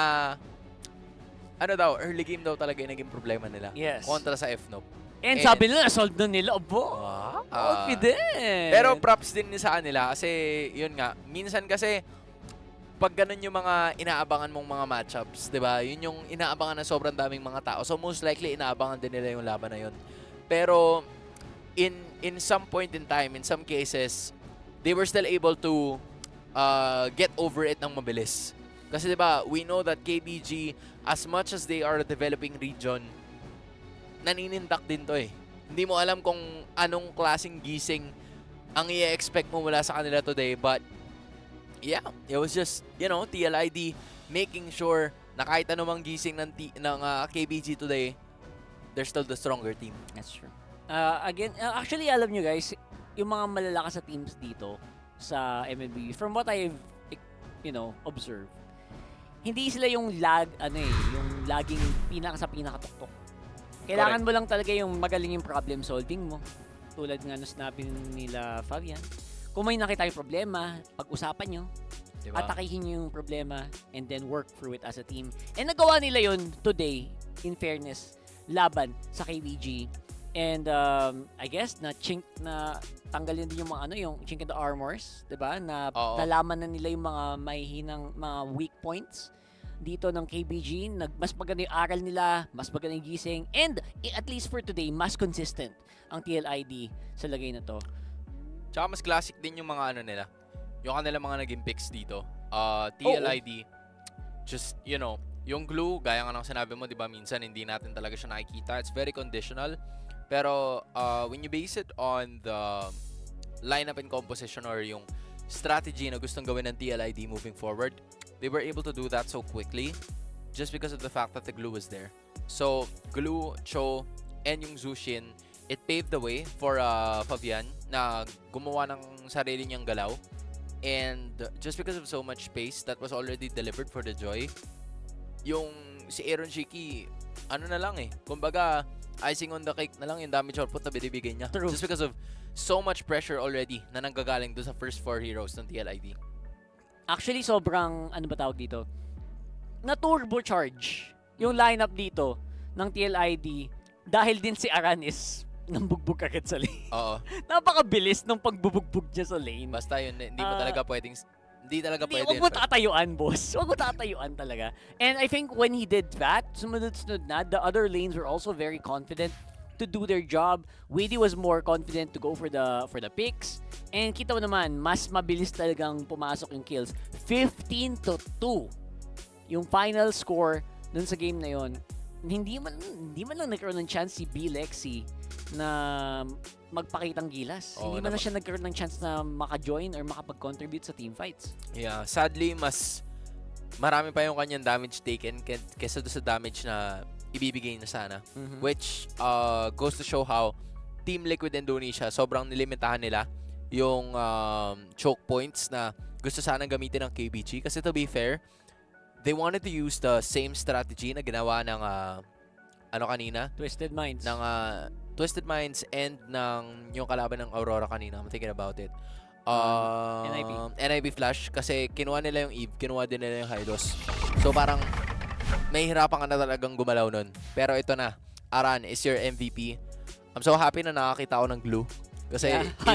ano daw, early game daw talaga yung naging problema nila. Yes. Kontra sa FNOP. And sabi nila, nasolve na nila. Abo, confident. Pero props din sa kanila kasi yun nga, minsan kasi pag ganun yung mga inaabangan mong mga matchups, di ba? Yun yung inaabangan ng sobrang daming mga tao. So most likely, inaabangan din nila yung laban na yun. Pero in some point in time, in some cases, they were still able to get over it ng mabilis. Kasi di ba, we know that KBG, as much as they are a developing region, naninindak din to eh. Hindi mo alam kung anong klaseng gising ang i-expect mo mula sa kanila today. But, yeah, it was just, you know, TLID making sure na kahit anumang gising ng KBG today, they're still the stronger team. That's true. Again, actually, alam nyo guys, yung mga malalakas sa teams dito sa MLBB, from what I've, observed, hindi sila yung yung laging pinaka tuktok. Kailangan mo lang talaga yung magaling yung problem solving mo. Tulad nga nung sinabi nila Fabian. Kung may nakita yung problema, pag-usapan nyo, Diba? atakihin nyo yung problema, and then work through it as a team. And nagawa nila yun today, in fairness, laban sa KBG. And I guess na tanggalin din yung mga yung chink in the armors, 'di ba? Na nalaman na nila yung mga mahihinang mga weak points dito ng KBG. Mas maganda yung aral nila, mas maganda yung gising, and at least for today, mas consistent ang TLID sa lagay na to. Tsaka mas classic din yung mga nila. Yung kanila mga naging picks dito. TLID, just, yung glue, gaya nga ng sinabi mo, di ba, minsan hindi natin talaga siya nakikita. It's very conditional. Pero when you base it on the lineup and composition or yung strategy na gustong gawin ng TLID moving forward, they were able to do that so quickly just because of the fact that the glue was there. So, glue, Cho, and yung Zushin, it paved the way for Fabian na gumawa ng sarili niyang galaw. And just because of so much space that was already delivered for the Joy, yung si Aaron Shiki, na lang kumbaga, icing on the cake na lang yung damage output na binibigay niya. True. Just because of so much pressure already na nanggagaling doon sa first 4 heroes ng TLID. Actually, sobrang, ba tawag dito? Na-turbocharge yung lineup dito ng TLID dahil din si Aran is nambugbog agad sa lane. Oo. Napakabilis ng pagbubugbog niya sa lane. Basta yun, hindi mo talaga pwedeng, Huwag mo tatayuan, boss. Huwag mo tatayuan talaga. And I think when he did that, sumunod-sunod na, the other lanes were also very confident to do their job. Wady was more confident to go for the picks. And kita mo naman, mas mabilis talagang pumasok yung kills. 15-2 yung final score dun sa game na yon. Hindi man lang nagkaroon ng chance si B. Lexi na magpakitang gilas. Hindi man lang siya nagkaroon ng chance na maka-join or makapag-contribute sa team fights. Yeah, sadly, mas marami pa yung kanyang damage taken kesa doon sa damage na ibibigay na sana. Which goes to show how Team Liquid Indonesia, sobrang nilimitahan nila yung choke points na gusto sanang gamitin ng KBG. Kasi to be fair, they wanted to use the same strategy na ginawa ng kanina? Twisted Minds. Ng Twisted Minds and ng yung kalaban ng Aurora kanina. I'm thinking about it. NIB Flash. Kasi kinuha nila yung Eve, kinuha din nila yung Hydos. So parang may hirapan ka na talagang gumalaw nun. Pero ito na, Aran is your MVP. I'm so happy na nakakita ako ng glue. Kasi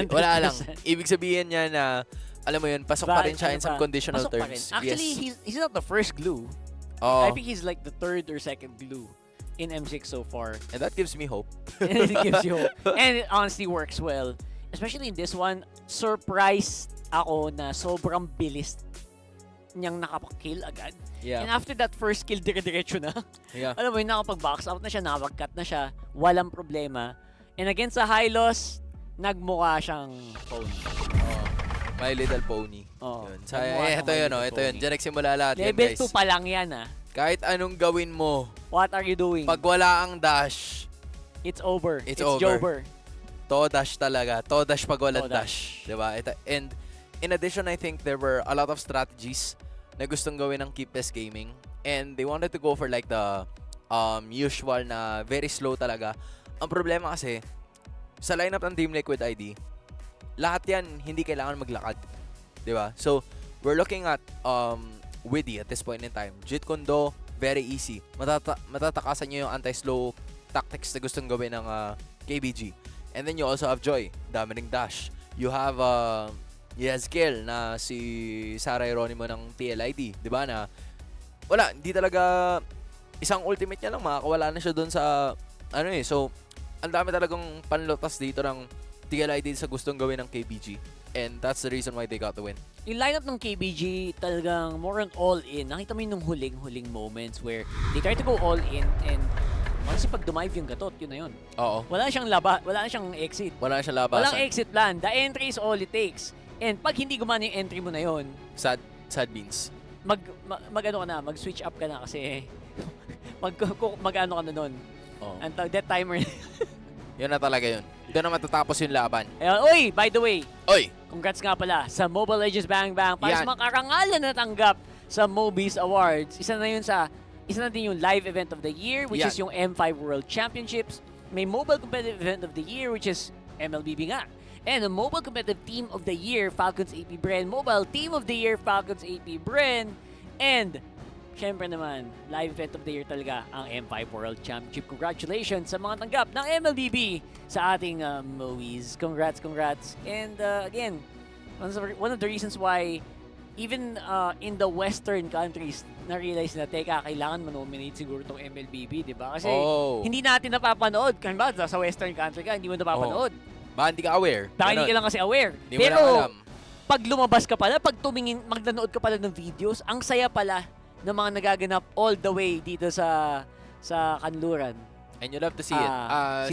wala lang. Ibig sabihin niya na, alam mo yun, pasok pa rin siya in some conditional terms. Actually, he's not the first glue. I think he's like the 3rd or 2nd glue in M6 so far. And that gives me hope. It gives you hope. And it honestly works well. Especially in this one, surprised ako na sobrang bilis niyang nakapag-kill agad. Yeah. And after that first kill, dire-diretso na. Yeah. Alam mo yun, nakapag-box out na siya, nakapag-cut na siya, walang problema. And against sa high loss, nagmukha siyang pony. My Little Pony. Yun. Ito yun, ito yun. Diyan nagsimula lahat yan, Level guys. 2 pa lang yan, Kahit anong gawin mo. What are you doing? Pag wala ang dash, it's over. It's over. To-dash talaga. To-dash pag walang dash. Diba? And in addition, I think there were a lot of strategies na gustong gawin ng Keep Best Gaming. And they wanted to go for like the usual na very slow talaga. Ang problema kasi, sa lineup ng Team Liquid ID, lahat yan hindi kailangan maglakad. Diba? So, we're looking at Widdy at this point in time. Jeet Kundo, very easy. Matatakasan nyo yung anti-slow tactics na gustong gawin ng KBG. And then you also have Joy, dami ring dash. You have Yazkiel na si Sarah Hieronimo ng TLID. Diba na, wala, hindi talaga isang ultimate niya lang, makakawala na siya doon sa, so, ang dami talagang panlotas dito ng TLID sa gustong gawin ng KBG. And that's the reason why they got the win. Yung lineup ng KBG talagang more on all-in. Nakita mo yung huling moments where they try to go all-in and kasi pag dumive yung gatot, yun na yun. Oo. Wala na siyang exit. Wala na siyang labasan. Walang exit plan. The entry is all it takes. And pag hindi gumana yung entry mo na yun, sad beans. mag-switch up ka na kasi mag-ano ka na nun. Until that timer. Yun na talaga yun. Doon na matatapos yung laban. By the way. Oy! Congrats nga pala sa Mobile Legends Bang Bang para sa mga karangalan na tanggap sa MOBIS Awards. Isa na din yung live event of the year, which is yung M5 World Championships. May mobile competitive event of the year, which is MLBB nga. And the mobile competitive team of the year, Falcons AP Bren. Mobile team of the year, Falcons AP Bren. And syempre naman, live event of the year talaga ang M5 World Championship. Congratulations sa mga tanggap ng MLBB sa ating MOBIS. Congrats. And again, one of the reasons why even in the Western countries, na-realize na, teka, kailangan manominate siguro itong MLBB, di ba? Kasi hindi natin napapanood. Kaya ba, sa Western country ka, hindi mo napapanood. Baka hindi ka aware. Baka hindi ka lang kasi aware. Hindi Pero, mo alam. pag lumabas ka pala, pag magnanood ka pala ng videos, ang saya pala ng mga nagaganap all the way dito sa Kanluran. And you love to see it.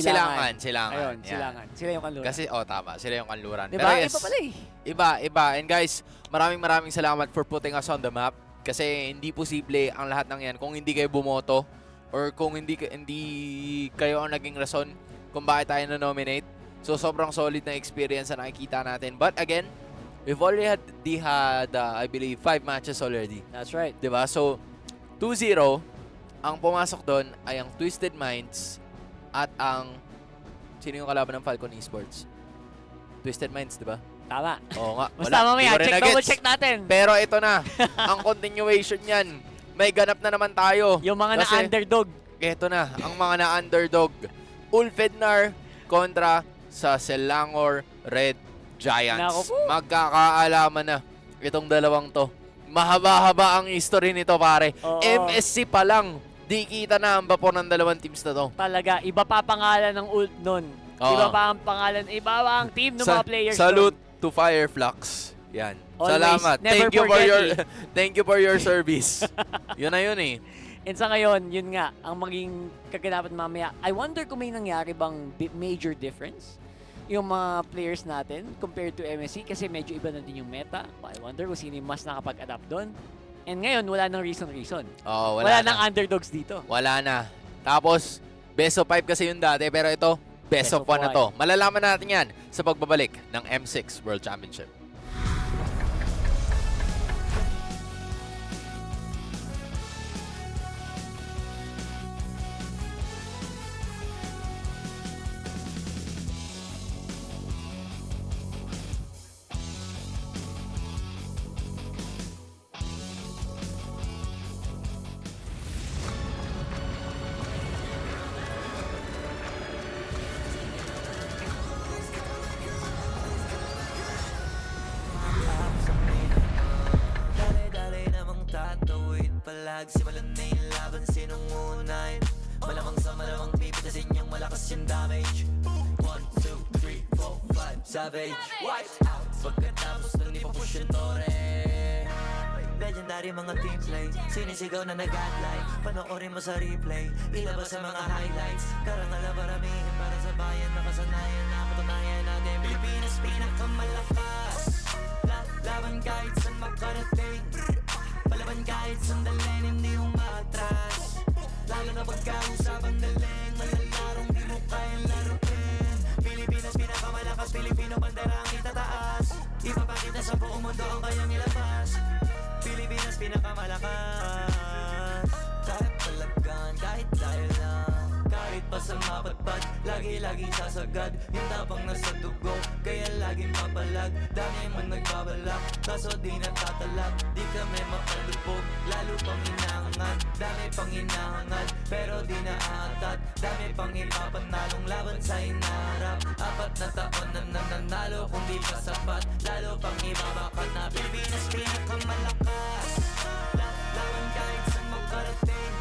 Silangan. Ayun, Silangan. Sila yung Kanluran. Kasi, tama. Sila yung Kanluran. Diba? Pero yes, Iba pala eh. Iba. And guys, maraming salamat for putting us on the map. Kasi hindi posible ang lahat ng yan kung hindi kayo bumoto or kung hindi kayo ang naging rason kung bakit tayo na-nominate. So, sobrang solid na experience na nakikita natin. But again, we've already had I believe, 5 matches already. That's right. Diba? So, 2-0, ang pumasok doon ay ang Twisted Minds at ang... Sino yung kalaban ng Falcon Esports? Twisted Minds, diba? Tama. Oo nga. Basta mamaya, double-check natin. Pero ito na, ang continuation yan. May ganap na naman tayo. Yung mga na-underdog. Ito na, ang mga na-underdog. Ulfednar kontra sa Selangor Red Giants. Magkakaalaman na itong dalawang to. Mahaba-haba ang history nito, pare. MSC pa lang, di kita na ang bapo ng dalawang teams na to. Talaga, iba pa pangalan ng ult nun. Iba pa ang pangalan, iba pa ang team ng mga players. Salute to Fireflux. Yan. Always, salamat. Thank you for your service. Yun na yun eh. And sa ngayon, yun nga, ang maging kaganapan mamaya. I wonder kung may nangyari bang major difference yung mga players natin compared to MSC kasi medyo iba na din yung meta. I wonder kung sino yung mas nakapag-adapt doon. And ngayon, wala nang reason. Wala nang underdogs dito. Wala na. Tapos, best of 5 kasi yung dati, pero ito, best of 1 na to. Malalaman natin yan sa pagbabalik ng M6 World Championship. Simulan na yung laban, sinong unahin? Malamang sa malamang pipitasin yung malakas yung damage. 1, 2, 3, 4, 5, savage. Wiped out pagkatapos nang ipapush yung tore. Legendary mga team play, sinisigaw na nag-adlay. Panoorin mo sa replay, ilabas sa mga highlights. Karangal na paramihin para sa bayan, nakasanayan na patunayan natin Pilipinas pinakamalakas. Laban kahit saan makarating, palaban kahit sandalin, hindi umatras. Lalo na pagkausapang daling, malalarong di mo kayang laruin. Pilipinas pinakamalakas, Pilipino bandera ang itataas. Ipapakita sa buong mundo ang kayang ilabas. Pilipinas pinakamalakas. Kahit palagan, kahit dahil lang, kahit pa sa mapatpad, lagi-laging sasagad. Yung tapang nasa dugo, kaya laging papalag. Dami mo nagbabalak, kaso di natatalag. Di kami mapalubog, lalo pang hinahangad. Dami pang hinahangad, pero di naatat. Dami pang ipapanalong laban sa inaharap. 4 na taon na nanalo, kung di pa sapat. Lalo pang ibabakat na Pilipinas pinakamalakas. Laban kahit saan makarating,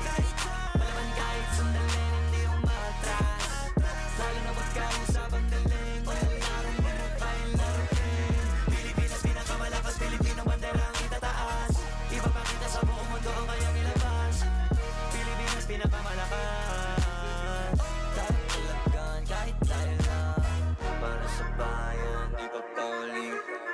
palaban kahit sandalin, hindi umatras. Lalo na pagkausapang daling, malalarong di mo kayang laruin. Pilipinas pinakamalakas, Pilipino bandera ang itataas. Ipapakita sa buong mundo ang kayang ilabas. Pilipinas pinakamalakas. Kahit talagan, kahit dahil lang, para sa bayan, di pa pauling.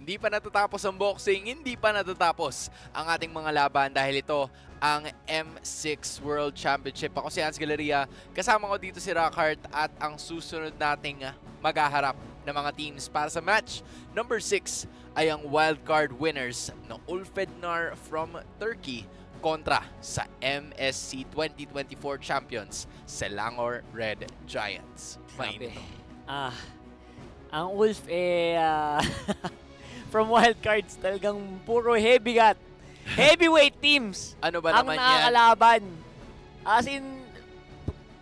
Hindi pa natatapos ang boxing, hindi pa natatapos ang ating mga laban dahil ito ang M6 World Championship. Ako si Hans Galeria, kasama ko dito si Rockhart at ang susunod nating maghaharap ng mga teams para sa match number 6 ay ang wildcard winners na Ulfednar from Turkey kontra sa MSC 2024 champions, Selangor Red Giants. Grabe. Ang Wolf from wildcards talagang puro heavyweight teams ano ba ang naman yan? nakakalaban. As in,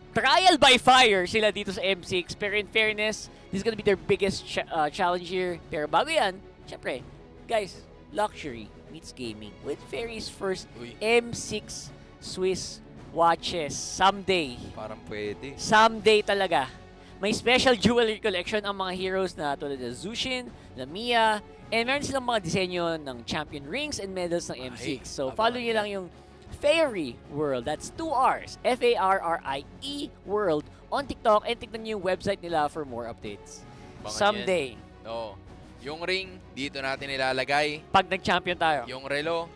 trial by fire sila dito sa M6. Pero in fairness, this is gonna be their biggest challenge here. Pero bago yan, syempre, guys, luxury meets gaming with Ferry's first M6 Swiss watches. Someday. Parang pwede. Someday talaga. May special jewelry collection ang mga heroes na tulad ng Zushin, Lamia, and meron silang mga disenyo ng champion rings and medals ng M6. So follow nyo lang yung Fairy World. That's 2 R's. F-A-R-R-I-E World on TikTok, and tignan nyo yung website nila for more updates. Someday. No. Yung ring, dito natin ilalagay. Pag nag-champion tayo. Yung relo,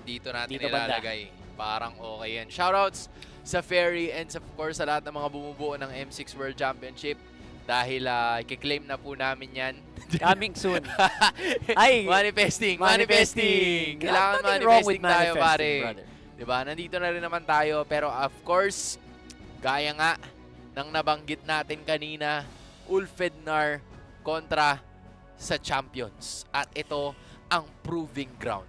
dito natin Dito ilalagay. Parang okay yan. Shoutouts sa Ferry and of course sa lahat ng mga bumubuo ng M6 World Championship dahil i-claim na po namin yan. Coming soon. Ay, manifesting. Kailangan manifesting tayo, pare. Diba? Nandito na rin naman tayo. Pero of course, gaya nga ng nabanggit natin kanina, Ulfednar kontra sa champions. At ito ang proving ground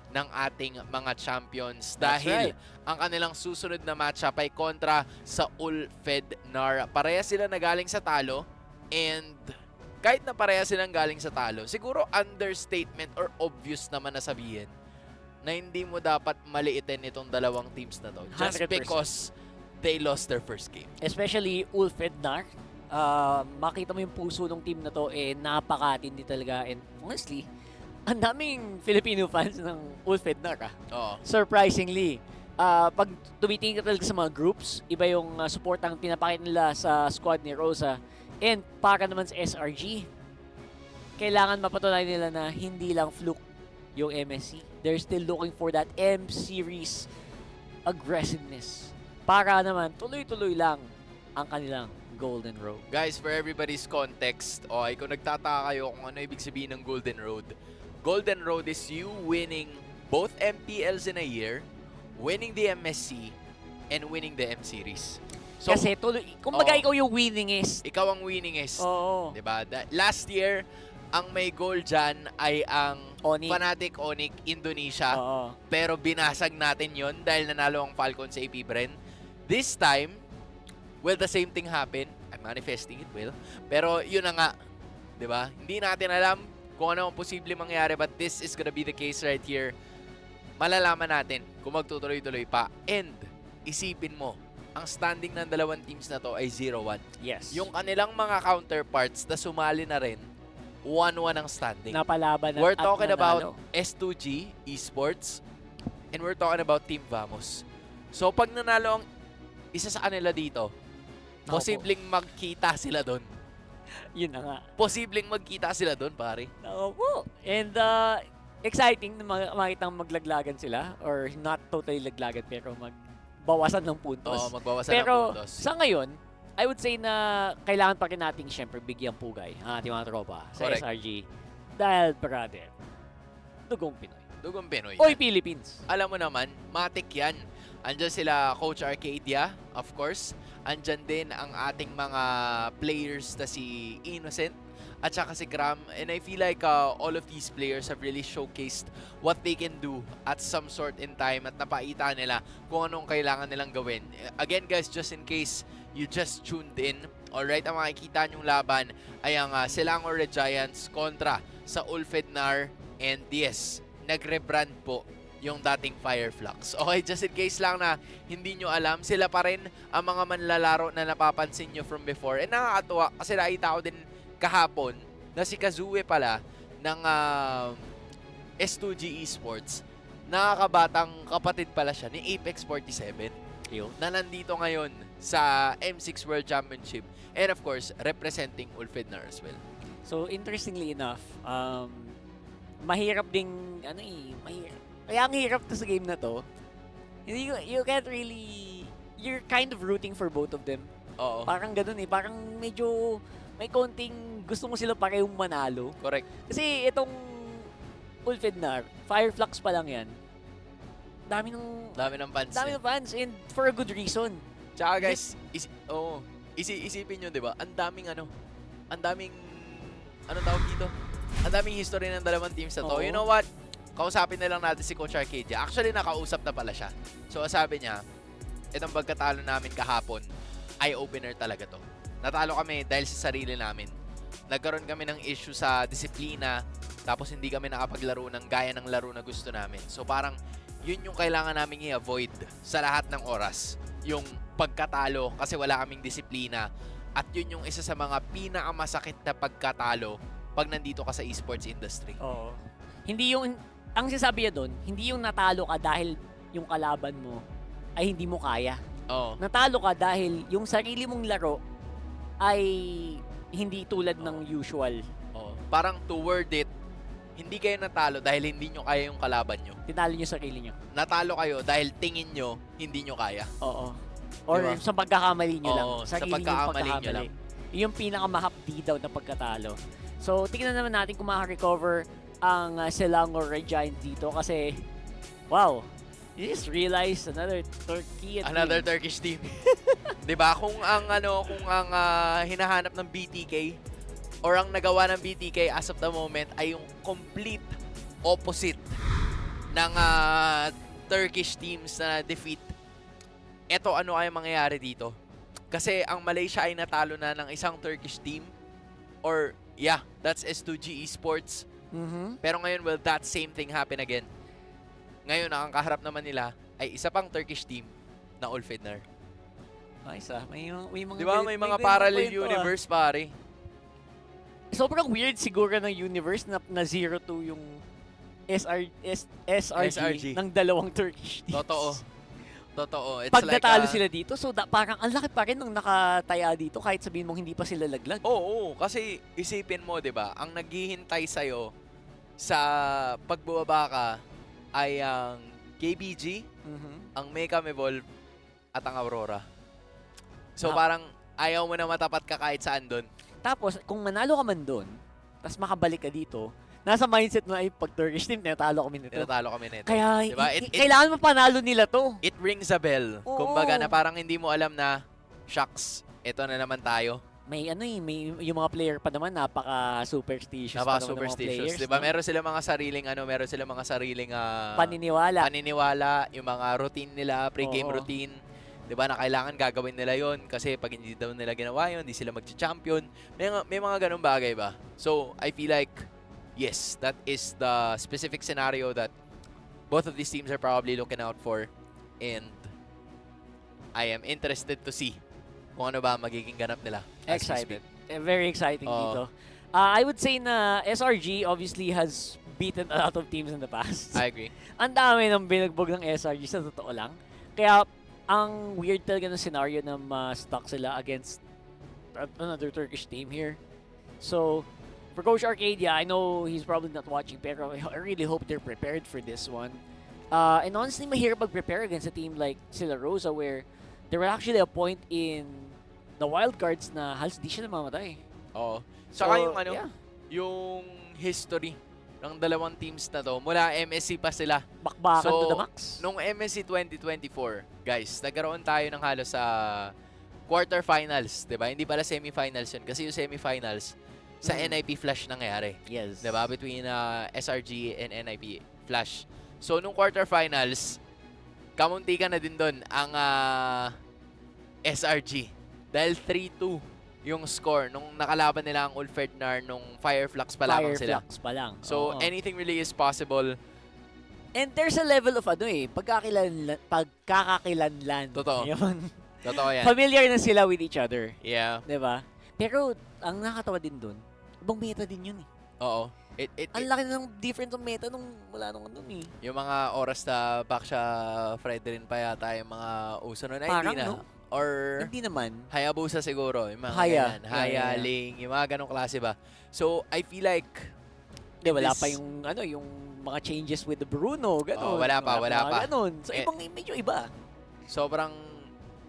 ng ating mga champions dahil ang kanilang susunod na matchup ay kontra sa Ulfednar. Pareha sila na galing sa talo, and kahit na pareha silang galing sa talo, siguro understatement or obvious naman na sabihin na hindi mo dapat maliitin itong dalawang teams na to just 100%. because they lost their first game. Especially Ulfednar. Makita mo yung puso ng team na to, napakatindi talaga, and honestly, ang daming Filipino fans ng Ulfednar. Surprisingly. Pag tumitingin ka talaga sa mga groups, iba yung support ang pinapakita nila sa squad ni Rosa. And para naman sa SRG, kailangan mapatunayan nila na hindi lang fluke yung MSC. They're still looking for that M-Series aggressiveness. Para naman, tuloy-tuloy lang ang kanilang Golden Road. Guys, for everybody's context, kung nagtataka kayo kung ano ibig sabihin ng Golden Road, Golden Road is you winning both MPLs in a year, winning the MSC, and winning the M-Series. So, kasi tuloy, kumbaga ikaw yung winningest. Ikaw ang winningest. Oo. Diba? Last year, ang may goal dyan ay ang Onic. Fnatic Onic Indonesia. Oo. Pero binasag natin yon dahil nanalo ang Falcon sa AP Bren. This time, will the same thing happen? I'm manifesting it will. Pero yun na nga. Diba? Hindi natin alam kung ano ang posible mangyari, but this is gonna be the case right here. Malalaman natin kung magtutuloy-tuloy pa. And isipin mo, ang standing ng dalawang teams na to ay 0-1. Yes. Yung kanilang mga counterparts na sumali na rin, 1-1 ang standing. Napalaban na We're at talking nanalo. about S2G Esports and we're talking about Team Vamos. So pag nanalo ang isa sa kanila dito, posibleng magkita sila doon. Yun na nga. Posibleng magkita sila doon, pare. Opo. And exciting na makitang maglaglagan sila, or not totally laglagan pero magbawasan ng puntos. Oo, magbawasan pero ng puntos. sa ngayon, I would say na kailangan pa rin nating siyempre bigyang pugay ang ating mga tropa sa Correct. SRG. Dahil, brother, dugong Pinoy. Dugong Pinoy. Oy, Philippines. Alam mo naman, matik yan. Andyan sila Coach Arcadia, of course. Andyan din ang ating mga players na si Innocent at saka si Gram. And I feel like all of these players have really showcased what they can do at some sort in time at napaita nila kung anong kailangan nilang gawin. Again guys, just in case you just tuned in, alright, ang makikita nyong laban ay ang Selangor Red Giants kontra sa Ulfednar, and yes, nag-rebrand po yung dating Fireflux. Okay, just in case lang na hindi nyo alam, sila pa rin ang mga manlalaro na napapansin nyo from before. And nakakatuwa kasi nakita ko din kahapon na si Kazue pala ng S2G Esports, nakakabatang kapatid pala siya ni Apex 47 na nandito ngayon sa M6 World Championship and of course representing Ulfednar as well. So interestingly enough, mahirap ding, mahirap. Kaya ang hirap to sa game na to, you can't really, you're kind of rooting for both of them. Oo. Parang ganun parang medyo may konting gusto mo sila parehong manalo. Correct. Kasi itong Ulfednar, Fireflux pa lang yan. Dami ng fans. Dami ng fans and for a good reason. Tsaka guys, isipin nyo, di ba? Ang daming tawag dito? Ang daming history ng dalawang teams na to. Oo. You know what? Kausapin na lang natin si Coach Arcadia. Actually, nakausap na pala siya. So, sabi niya, itong pagkatalo namin kahapon, eye-opener talaga to. Natalo kami dahil sa sarili namin. Nagkaroon kami ng issue sa disiplina, tapos hindi kami nakapaglaro ng gaya ng laro na gusto namin. So, parang yun yung kailangan namin i-avoid sa lahat ng oras. Yung pagkatalo kasi wala kaming disiplina. At yun yung isa sa mga pinakamasakit na pagkatalo pag nandito ka sa esports industry. Oo. Hindi yung, ang sinasabi niya doon, hindi yung natalo ka dahil yung kalaban mo ay hindi mo kaya. Oo. Natalo ka dahil yung sarili mong laro ay hindi tulad ng usual. Oo. Parang to word it, hindi kayo natalo dahil hindi nyo kaya yung kalaban nyo. Tinalo nyo sarili nyo. Natalo kayo dahil tingin nyo hindi nyo kaya. Oo. Or diba? sa pagkakamali nyo lang. Oo, Sarili sa pagkakamali nyo nyo lang. Yung pinakamahapdi daw na pagkatalo. So, tingnan naman natin kung makaka-recover ang Selangor Red Giants dito kasi, wow, you just realized another Turkish team. 'Di ba? Kung ang hinahanap ng BTK or ang nagawa ng BTK as of the moment ay yung complete opposite ng Turkish teams na defeat. Eto ano ay mangyayari dito? Kasi ang Malaysia ay natalo na ng isang Turkish team or that's S2G Esports. Pero ngayon, will that same thing happen again? Ngayon, ang kaharap naman nila ay isa pang Turkish team na Ulfednar. Nice May mga, diba? May mga parallel universe, pare. Sobrang weird siguro ng universe na 0-2 yung SRG ng dalawang Turkish teams. Totoo. It's pag like, natalo sila dito, so parang ang laki pa rin ng nakataya dito kahit sabihin mong hindi pa sila laglag. Oo, kasi isipin mo, 'di ba? Ang naghihintay sa'yo sa pagbababa ka ay ang KBG, ang Mecam Evolve, at ang Aurora. So parang ayaw mo na matapat ka kahit saan doon. Tapos, kung manalo ka man doon, tapos makabalik ka dito, nasa mindset mo ay pag Turkish team, tinatalo kami nito. Kaya, diba? kailangan mapanalo nila to. It rings a bell. Oo. Kumbaga na parang hindi mo alam na, shucks, ito na naman tayo. May may yung mga player pa naman napaka-superstitious pa naman ng mga players. Diba? No? Meron sila mga sariling paniniwala, yung mga routine nila, pre-game routine. Diba, na kailangan gagawin nila yon kasi pag hindi daw nila ginawa yun, hindi sila mag-champion. May mga ganung bagay ba? So, I feel like, yes, that is the specific scenario that both of these teams are probably looking out for. And I am interested to see kung ano ba magiging ganap nila. Excited. Very exciting dito. I would say na SRG obviously has beaten a lot of teams in the past. I agree. Ang dami ng binagbog ng SRG sa totoo lang. Kaya ang weird talaga ng scenario na ma-stuck sila against another Turkish team here. So, for Coach Arcadia, I know he's probably not watching, pero I really hope they're prepared for this one. And honestly, mahirap mag-prepare against a team like Sila Rosa where there was actually a point in the wildcards na halos di siya namamatay. Oo. Saka yung yung history ng dalawang teams na to, mula MSC pa sila. Bakbakan to the max. Nung MSC 2024, guys, nagkaroon tayo ng halos sa quarterfinals, 'di ba? Hindi pala semifinals yun kasi yung semifinals sa NIP Flash nangyari. Yes. 'Di ba? Between SRG and NIP Flash. So nung quarterfinals, kamunti ka na din doon ang SRG dahil 3-2 yung score nung nakalaban nila ang Ulfednar nung Fireflux pa lamang sila. Fireflux pa lang. So anything really is possible. And there's a level of pagkakakilanlan. Totoo. Yun. Totoo yan. Familiar na sila with each other. Yeah. 'Di ba? Pero ang nakakatawa din doon, ibang meta din yun eh. Oo. Ang laki ng difference ng meta nung wala nung ano eh. Yung mga oras na Baksha Fredrin pa yata yung mga uso nun. Ay, Parang, hindi na. no? Or hindi naman. Hayabusa siguro. Yung mga Haya. ganyan. Haya, Aling, yung mga ganong klase ba. So, I feel like Hindi, wala pa yung, yung mga changes with the Bruno, gano'n. Wala pa. Gano'n. So, medyo iba. Sobrang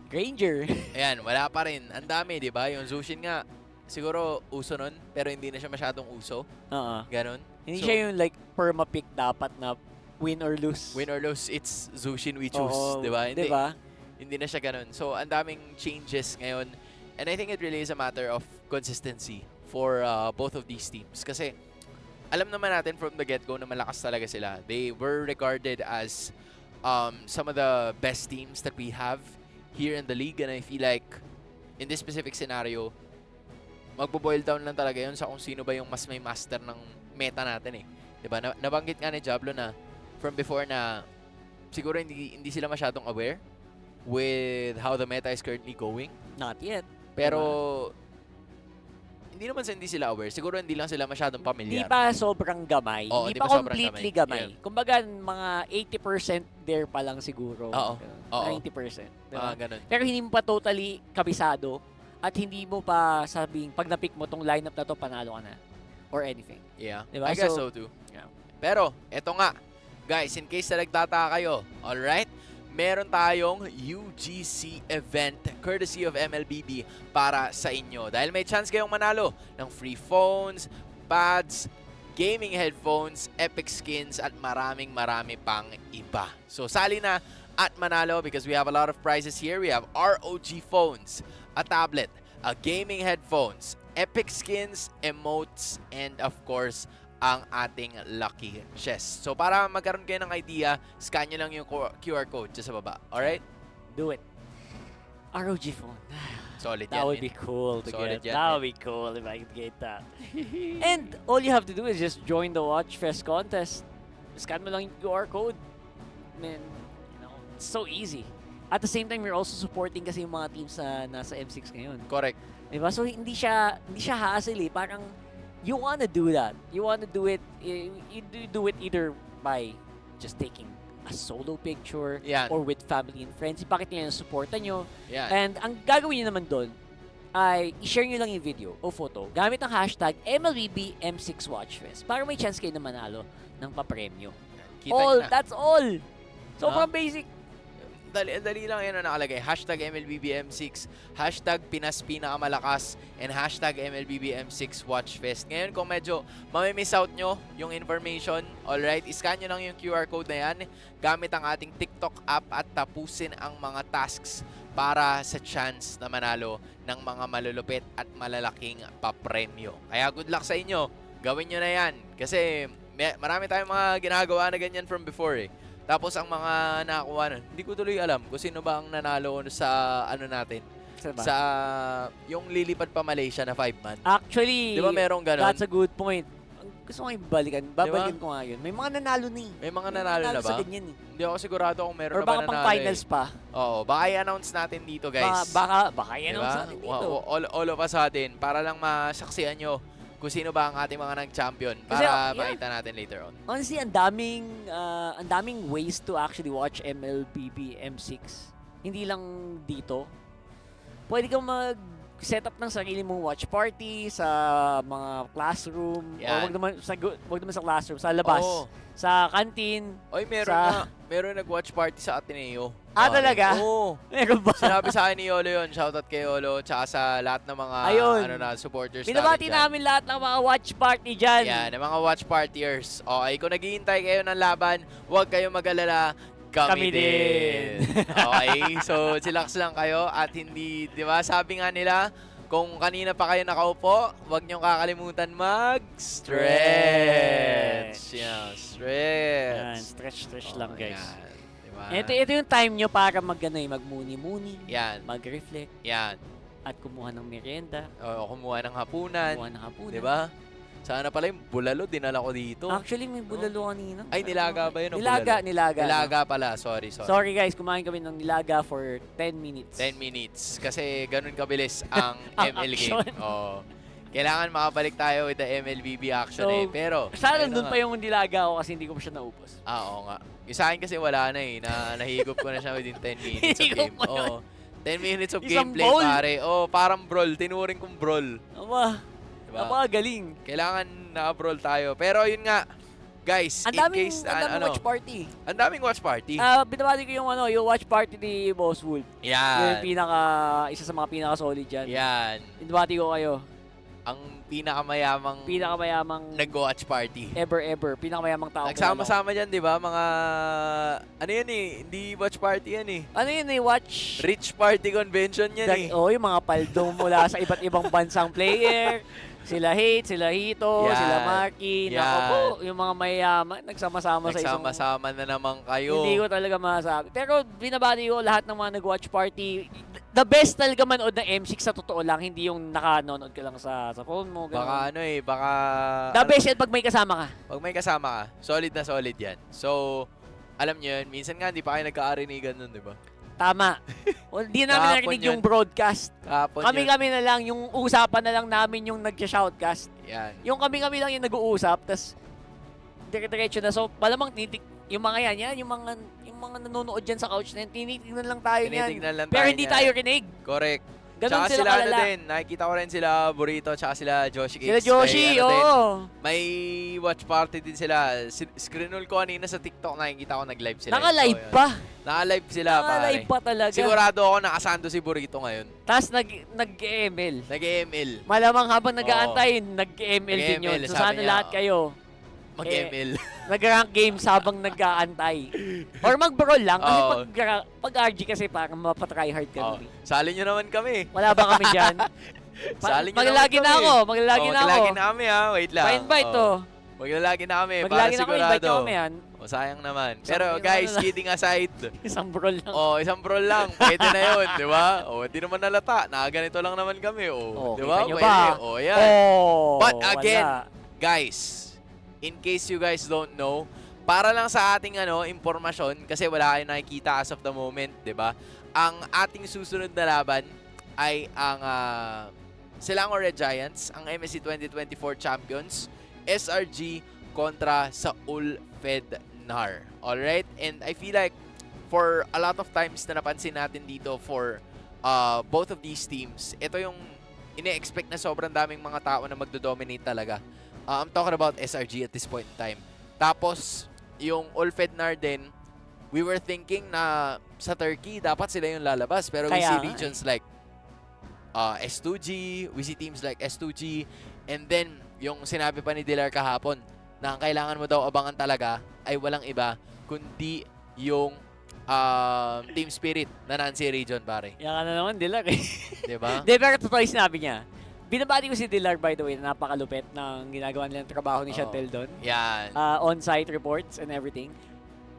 Granger. Ayan, wala pa rin. Ang dami, di ba? Yung Zushin nga, siguro uso nun, pero hindi na siya masyadong uso. Ganon. Hindi siya yung like perma-pick dapat na win or lose. Win or lose, it's Zushin we choose, di ba? Di ba? Hindi na siya ganon. So, ang daming changes ngayon. And I think it really is a matter of consistency for both of these teams. Kasi, alam naman natin from the get-go na malakas talaga sila. They were regarded as some of the best teams that we have here in the league, and I feel like in this specific scenario, magbo-boil down lang talaga yun sa kung sino ba yung mas may master ng meta natin eh. Diba? Nabanggit nga ni Diablo na from before na siguro hindi sila masyadong aware with how the meta is currently going. Not yet. Pero hindi naman sa hindi sila aware. Siguro hindi lang sila masyadong familiar. Hindi pa sobrang gamay. Oo, hindi pa completely gamay. Yeah. Kumbaga, mga 80% there pa lang siguro. Oo. 90%. Diba? Ganun. Pero hindi mo pa totally kabisado at hindi mo pa sabing, pag na-pick mo tong lineup na to, panalo ka na. Or anything. Yeah. Diba? I guess so too. Yeah. Pero, eto nga. Guys, in case na nagtataka kayo, alright? Meron tayong UGC event courtesy of MLBB para sa inyo. Dahil may chance kayong manalo ng free phones, pads, gaming headphones, epic skins, at marami pang iba. So, sali na at manalo because we have a lot of prizes here. We have ROG phones, a tablet, a gaming headphones, epic skins, emotes, and of course, ang ating lucky chest. So, para magkaroon kayo ng idea, scan nyo lang yung QR code dyan sa baba. Alright? Do it. ROG phone. Solid yan. That would be cool to Solid get. yan, That would be cool if I could get that. And all you have to do is just join the Watch Fest contest. Scan mo lang yung QR code. Man, it's so easy. At the same time, you're also supporting kasi yung mga teams na nasa M6 ngayon. Correct. Diba? So, hindi siya hassle eh. Parang, you wanna do that. You wanna do it, you do it either by just taking a solo picture or with family and friends. Ipakita nyo yung supportan nyo. And ang gagawin nyo naman doon ay i-share nyo lang yung video o photo gamit ang hashtag MLBB M6 Watchfest para may chance kayo na manalo ng papremyo. That's all. So from basic, dali lang yan na nakalagay. Hashtag MLBBM6, hashtag Pinas Pinakamalakas, and hashtag MLBBM6 Watchfest. Ngayon, kung medyo mamimiss out nyo yung information, alright, iscan nyo lang yung QR code na yan gamit ang ating TikTok app at tapusin ang mga tasks para sa chance na manalo ng mga malulupit at malalaking papremyo. Kaya good luck sa inyo. Gawin nyo na yan. Kasi marami tayong mga ginagawa na ganyan from before eh. Tapos ang mga nakakuha nun, hindi ko tuloy alam kung sino ba ang nanalo sa ano natin. Sa yung lilipad pa Malaysia na 5-man. Actually, di ba merong ganon? That's a good point. Gusto ko ibalikan. Babalikan ko nga yun. May mga nanalo na eh. May mga nanalo na ba? Sa ganyan eh. Hindi ako sigurado kung meron or na ba nanalo. Or baka pang finals pa. Oo, baka i-announce natin dito guys. Baka i-announce natin dito. All of us atin para lang masaksihan nyo kung sino ba ang ating mga nag-champion para makita natin later on. Honestly, ang daming ways to actually watch MLBB M6. Hindi lang dito. Pwede kang mag-set up ng sarili mong watch party sa mga classroom. Or wag naman sa classroom, sa labas. Sa canteen. Oy, meron nag-watch party sa Ateneo. Talaga? Oo. Meron ba? Sinabi sa akin ni Yolo yun. Shoutout kay Yolo. Tsaka sa lahat ng mga supporters Binabati namin lahat ng mga watch party dyan. Yan, ng mga watch partiers. Okay, kung naghihintay kayo ng laban, huwag kayong mag-alala. Kami din. Okay, so chillax lang kayo at hindi, di ba, sabi nga nila, kung kanina pa kayo nakaupo, huwag niyong kakalimutan mag-stretch. Yeah, stretch. Yan, stretch lang guys. Yan. Diba? Ito yung time nyo para magmuni-muni. Yan. Mag-reflect. Yan. At kumuha ng merienda. O, kumuha ng hapunan. Diba? Sana pala yung bulalo, dinala ko dito. Actually, may bulalo kanina. Ay, nilaga ba yun? Nilaga. Nilaga pala. Sorry. Sorry guys, kumain kami ng nilaga for 10 minutes. 10 minutes. Kasi ganun kabilis ang ML game. Oh. Kailangan makabalik tayo with the MLBB action Pero, sana nandun pa yung nilaga ko kasi hindi ko pa siya naubos. Oo nga. Yung sa akin kasi wala na eh. Nahigop ko na siya within 10 minutes of game. 10 minutes of gameplay, pare. Parang brawl. Tinuring kong brawl. Diba? Napakagaling. Kailangan na-brawl tayo. Pero yun nga, guys, Ang in daming, case ang daming watch party. Ang daming watch party. Binabati ko yung watch party ni Boss Wolf. Yan. Yung isa sa mga pinaka-solid dyan. Yan. Binabati ko kayo. Ang pinakamayamang nag-watch party. Ever. Pinakamayamang tao. Nagsama-sama dyan, di ba? Mga, ano yan eh, hindi watch party yan eh. Ano yun eh, watch? Rich party convention yan eh. Yung mga paldo mula sa iba't ibang bansang player. Sila Hate, sila Hito, Yan. sila Marky. Yan. Nako po, yung mga mayaman, nagsama-sama sa isang... Nagsama-sama na naman kayo. Hindi ko talaga masabi. Pero binabati ko lahat ng mga nag-watch party. The best talaga manood ng M6 sa totoo lang, hindi yung naka-nanood ka lang sa phone mo. Ganun. Baka baka... The best yan pag may kasama ka. Pag may kasama ka, solid na solid yan. So, alam nyo yun, minsan nga hindi pa kayo nagka-arinigan nun, di ba? Tama. Hindi namin narinig yung broadcast. Kami-kami na lang, yung usapan na lang namin yung nag-shoutcast. Yan. Yung kami-kami lang yung nag-uusap, tas dire-diretso na. So, malamang yung mga yan, yung mga nanonood dyan sa couch na yan, tinitignan lang tayo niyan. Pero hindi tayo rinig. Correct. Ganun Tsaka sila kalala. din, nakikita ko rin sila Burrito, tsaka sila Joshi Cakes. Sila Joshi, oo. May watch party din sila. Screenol ko kanina sa TikTok, nakikita ko nag-live sila. Naka-live pa. Naka-live sila, Naka-live pa talaga. Sigurado ako nakasando si Burrito ngayon. Tapos nag-ML. Nag-ML. Malamang habang nag-aantay, nag-ML din yun. So sana lahat kayo mag-ML. Nag-rank games habang nag-aantay. Or mag-brawl lang. Kasi pag-RG kasi parang mapatry hard ka. Sali nyo naman kami. Wala ba kami dyan? Sali nyo maglalagi na ako. Maglalagi na ako. Maglalagi na kami ha. Wait lang. Pa-invite to. Maglalagi na kami. Maglalagi na para ako. sigurado. Invite nyo kami yan. Sayang naman. Pero guys, kidding aside. Isang brawl lang. Isang brawl lang. Pwede na yun, di ba? Hindi naman nalata. Nakaganito lang naman kami. Di ba? Kita nyo Pwede. ba? Yan. But again, guys, in case you guys don't know, para lang sa ating impormasyon, kasi wala kayong nakikita as of the moment, di ba? Ang ating susunod na laban ay ang Selangor Red Giants, ang MSC 2024 champions, SRG kontra sa Ulfednar. Alright? And I feel like for a lot of times na napansin natin dito for both of these teams, ito yung ine-expect na sobrang daming mga tao na magdo-dominate talaga. I'm talking about SRG at this point in time. Tapos, yung Ulfednar din, we were thinking na sa Turkey, dapat sila yung lalabas. Pero we see regions like S2G, we see teams like S2G, and then, yung sinabi pa ni Dilar kahapon, na ang kailangan mo daw abangan talaga ay walang iba, kundi yung Team Spirit na Nancy region, pare. Yan ka na naman, Dilar eh. Diba? Di, pero totoo yung sinabi niya. Binabati ko si Dilar, by the way, na napakalupit ng ginagawa nilang trabaho ni Chantel doon. Yan. On-site reports and everything.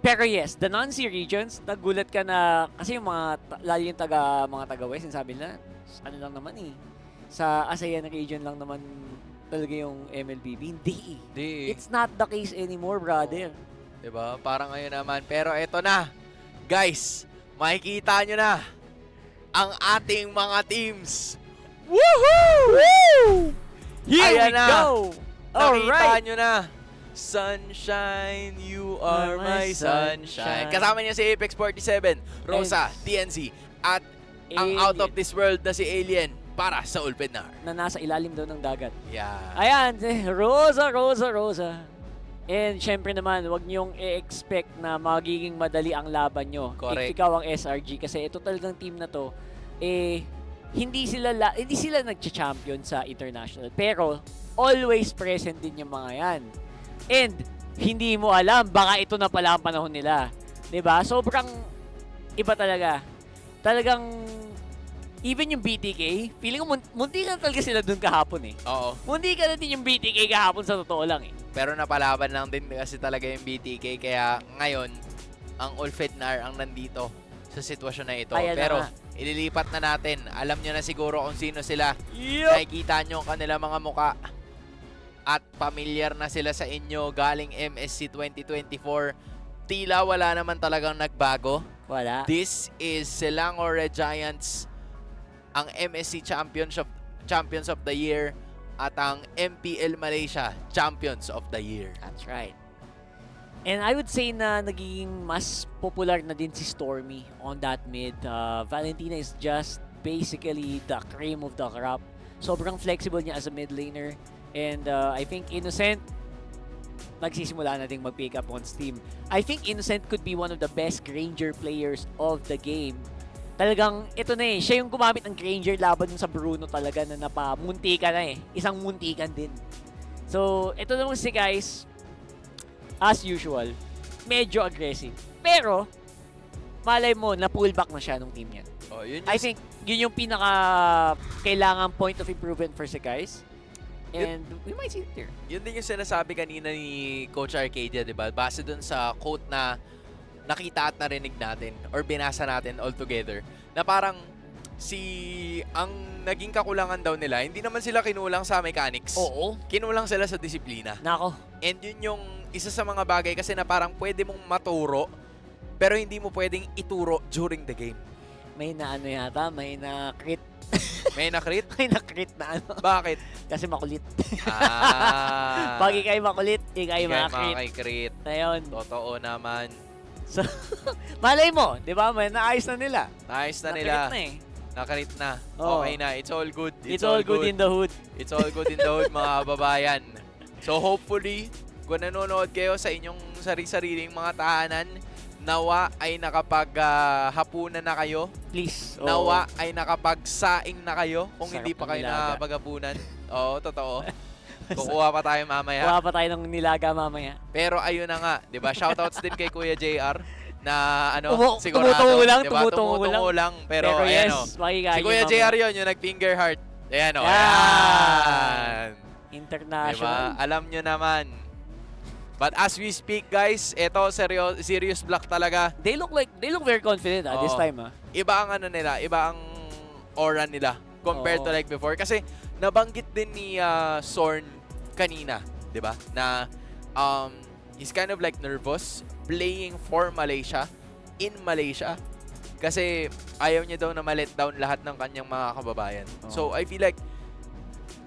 Pero yes, the non-C regions, nagulat ka na, kasi yung lalo yung mga taga-West, sabi nila, ano lang naman eh. Sa ASEAN region lang naman talaga yung MLBB. Hindi. It's not the case anymore, brother. Diba? Parang ngayon naman. Pero eto na. Guys, makikita nyo na ang ating mga teams. Woohoo! Woo! Here Ayan we go! Nakita nyo na. Sunshine, you are my sunshine. Kasama niya si Apex 47, Rosa, TNC, at ang out of this world na si Alien para sa Ulfednar. Na nasa ilalim daw ng dagat. Yeah. Ayan, Rosa. And syempre naman, huwag niyong i-expect na magiging madali ang laban nyo. Correct. If ikaw ang SRG. Kasi ito talagang team na to, hindi sila nagcha-champion sa international. Pero, always present din yung mga yan. And, hindi mo alam, baka ito na pala ang panahon nila. 'Di ba? Sobrang iba talaga. Talagang, even yung BTK, feeling ko munti ka talaga sila dun kahapon eh. Oo. Munti ka na din yung BTK kahapon sa totoo lang eh. Pero napalaban lang din kasi talaga yung BTK. Kaya ngayon, ang Ulfednar ang nandito sa sitwasyon na ito. Ayan pero, na. ililipat na natin. Alam nyo na siguro kung sino sila. Yep. Nakikita nyo ang kanila mga muka. At pamilyar na sila sa inyo galing MSC 2024. Tila wala naman talagang nagbago. Wala. This is Selangor Red Giants, ang MSC Champions of the Year, at ang MPL Malaysia Champions of the Year. That's right. And I would say na naging mas popular na din si Stormy on that mid. Valentina is just basically the cream of the crop. sobrang flexible niya as a mid laner. And I think Innocent, magsisimula na ding mag-pick up on Steam. I think Innocent could be one of the best Granger players of the game. Talagang, ito na siya yung gumamit ng Granger laban sa Bruno talaga na napamuntikan na Isang muntikan din. So, ito naman si guys, as usual, medyo aggressive. Pero, malay mo, na-pullback na siya nung team niya. Oh, yun I think, yun yung pinaka kailangan point of improvement for si guys. And we might see it there. Yun din yung sinasabi kanina ni Coach Arcadia, di ba? Base dun sa quote na nakita at narinig natin or binasa natin all together, na parang ang naging kakulangan daw nila, hindi naman sila kinulang sa mechanics. Oo. Kinulang sila sa disiplina. Nako. And yun yung isa sa mga bagay kasi na parang pwede mong maturo, pero hindi mo pwedeng ituro during the game. May na ano yata, may na crit. May na-crit? May na-crit na ano. Bakit? Kasi makulit. Pag ikay makulit, ikay makakrit. makakrit. Ayun. Totoo naman. So, malay mo, di ba? May naayos na nila. Naayos na nila. Nakrit na Nakarit na. Oh. Okay na. It's all good. It's all good in the hood. It's all good in the hood, mga kababayan. So hopefully, kung nanonood kayo sa inyong sarili-sariling mga tahanan, nawa ay nakapaghapunan na kayo. Please. Nawa ay nakapagsaing na kayo kung Sarap hindi pa ng kayo nilaga. nakapaghapunan. Oo, totoo. Kukuha pa tayo mamaya. Kuha pa tayo ng nilaga mamaya. Pero ayun na nga, 'di ba? Shoutouts din kay Kuya JR na ano, sigurado, tumutungo lang, diba? Tumutungo lang. Pero ayan, yes, si Kuya JR 'yon, yung nag-finger heart. Ayan o. Yan. International. Diba? Alam nyo naman. But as we speak, guys, eto serious block talaga. They look very confident this time. Iba ang ano nila, iba ang aura nila compared to like before. Kasi nabanggit din ni Sorn kanina, 'di ba? Na he's kind of like nervous playing for Malaysia in Malaysia kasi ayaw niya daw na ma-let down lahat ng kanyang mga kababayan. So I feel like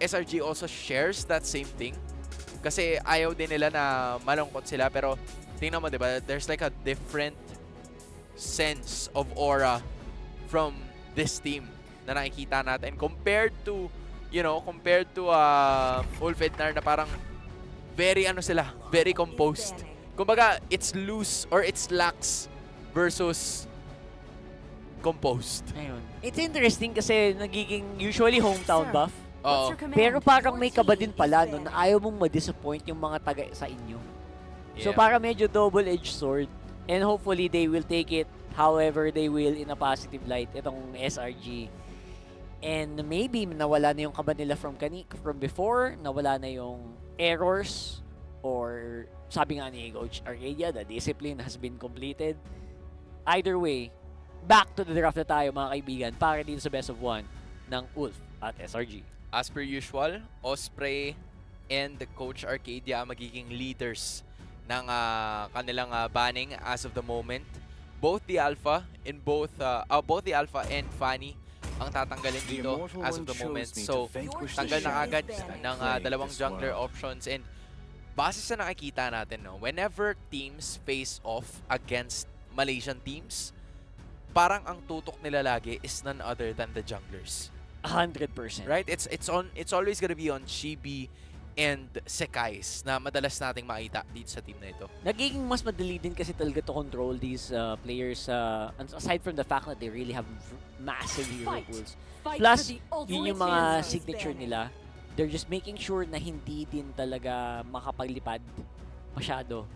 SRG also shares that same thing. Kasi ayaw din nila na malungkot sila, pero tingnan mo, 'di ba? There's like a different sense of aura from this team na nakikita natin compared to Ulfednar na parang very very composed. Kumbaga, it's loose or it's lax versus composed. Ayun. It's interesting kasi nagiging usually hometown buff. Oo. Pero parang may kaba din pala no, na ayaw mong ma-disappoint yung mga taga sa inyo. So para medyo double-edged sword, and hopefully they will take it however they will in a positive light, itong SRG. And maybe nawala na yung kaba nila from before, nawala na yung errors, or sabi nga ni Coach Arcadia, the discipline has been completed. Either way, back to the draft na tayo mga kaibigan para dito sa best of one ng Ulf at SRG. As per usual, Osprey and Coach Arcadia magiging leaders ng kanilang banning as of the moment. Both the Alpha and and Fanny ang tatanggalin dito as of the moment. So, tanggal na agad ng dalawang jungler options. And base sa nakikita natin, no, whenever teams face off against Malaysian teams, parang ang tutok nila lagi is none other than the junglers. 100%. Right? It's always gonna be on Chibi and Sekais na madalas nating makita dito sa team na ito. Nagiging mas madali din kasi talaga to control these players aside from the fact that they really have massive hero pools. Plus, yun yung mga signature nila. They're just making sure na hindi din talaga makapaglipad masyado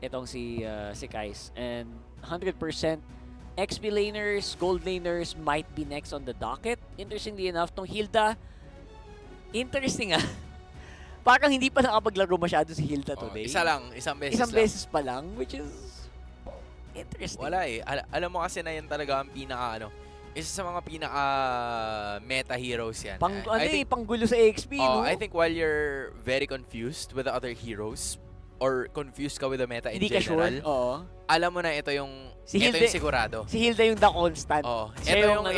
itong si Sekais. And 100% XP laners, gold laners might be next on the docket. Interestingly enough, tong Hilda, interesting parang hindi pa nakapaglaro masyado si Hilda today. Isang beses pa lang, which is interesting. Wala alam mo kasi na yan talaga ang isa sa mga pinaka meta heroes yan. Panggulo sa XP, no? I think while you're very confused with the other heroes, or confused ka with the meta in general, alam mo na ito yung sigurado. Si Hilda yung the constant. Ito yung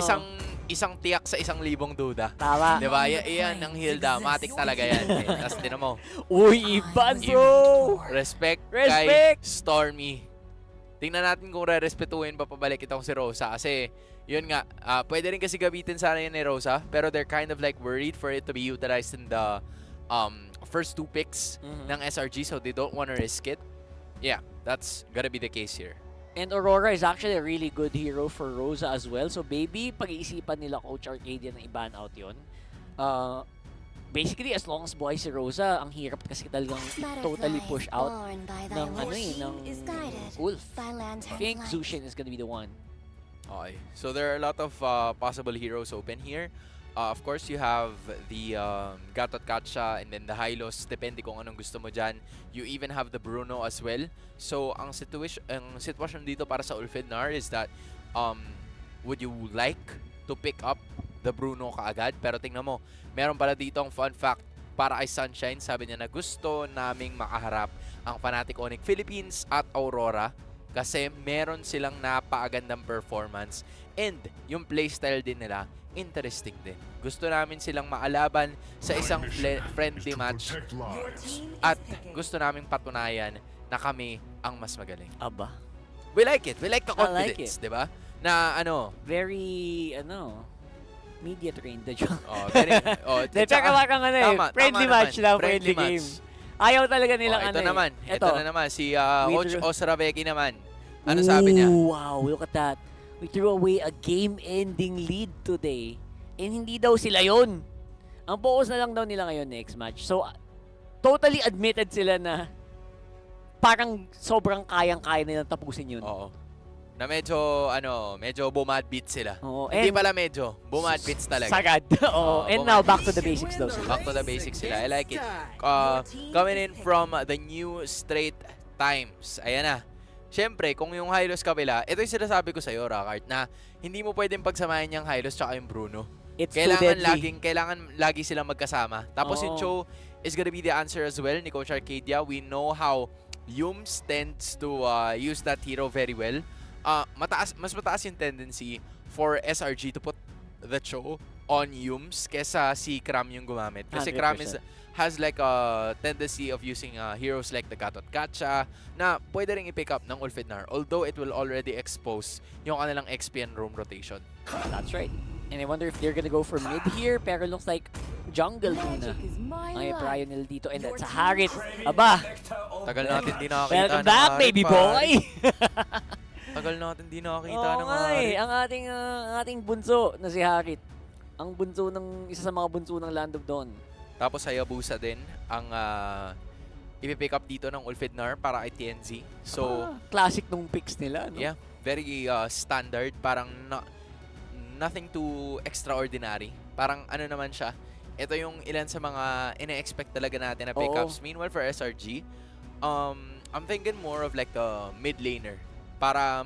isang tiyak sa 1,000 duda. Tama. Diba? Yan ang Hilda. Matik talaga yan. Tapos din mo. Uy, iban bro! Respect kay Stormy. Tingnan natin kung re-respetuhin pa pabalik itong si Rosa. Kasi, yun nga, pwede rin kasi gamitin sana yun ni Rosa. Pero they're kind of like worried for it to be utilized in the first 2 picks ng SRG. So, they don't want to risk it. Yeah, that's gonna be the case here. And Aurora is actually a really good hero for Rosa as well. So, maybe pag-iisipan nila Coach Arcadia na i-ban out yun. Basically, as long as buhay si Rosa, ang hirap kasi talagang totally push out ng Wolf. I think Zushin is gonna be the one. Okay. So there are a lot of possible heroes open here. Of course, you have the Gatot Katsa and then the Hylos. Depende kung anong gusto mo dyan. You even have the Bruno as well. So ang sitwasyon dito para sa Ulfednar is that would you like to pick up the Bruno kaagad? Pero tingnan mo, meron pala dito ang fun fact para kay Sunshine. Sabi niya na gusto naming makaharap ang Fnatic Onic Philippines at Aurora kasi meron silang napakagandang performance and yung playstyle din nila interesting din. Gusto namin silang maalaban sa isang friendly match at gusto naming patunayan na kami ang mas magaling. Aba. We like it. We like the confidence, di ba? Na very media trained na dyan. Tsaka parang friendly match lang, friendly game. Ayaw talaga nilang ito naman. Ito na naman. Si Coach Osravecki naman. Ano sabi niya? Wow, look at that. We threw away a game-ending lead today. And hindi daw sila yun. Ang focus na lang daw nila ngayon next match. So, totally admitted sila na parang sobrang kayang-kaya nilang tapusin yun. Oo. Na medyo, medyo bumad-beat sila. Hindi pala medyo, bumad-beats talaga. Sagad. And now, back to the basics daw sila. Back to the basics sila. I like it. Coming in from the new straight times. Ayan na. Siyempre, kung yung Hylos kabila, ito yung sinasabi ko sa'yo, Rakart, na hindi mo pwedeng pagsamahin yung Hylos tsaka yung Bruno. Kailangan lagi silang magkasama. Tapos yung Cho is gonna be the answer as well ni Coach Arcadia. We know how Yums tends to use that hero very well. Mas mataas yung tendency for SRG to put the Cho on Yums kesa si Kram yung gumamit. Kasi 100%. Kram has like a tendency of using heroes like the Gatot Katsa na pwede rin i-pick up ng Ulfednar. Although it will already expose yung kanilang XP and roam rotation. That's right. And I wonder if they're gonna go for mid here, pero looks like jungle muna. May prior nila dito. And that's a Harit. Aba! Tagal natin di nakakita Welcome ng back, Harit, baby boy! Tagal natin di nakakita ng Harit. Harit. Ang ating bunso na si Harit. Ang bunso isa sa mga bunso ng Land of Dawn. Tapos Hayabusa din ang ipipick up dito ng Ulfednar para kay TNZ. So, classic nung picks nila, no? Yeah, very standard. Parang nothing too extraordinary. Parang ano naman siya. Ito yung ilan sa mga ina-expect talaga natin na pickups. Meanwhile, for SRG, I'm thinking more of like a mid laner para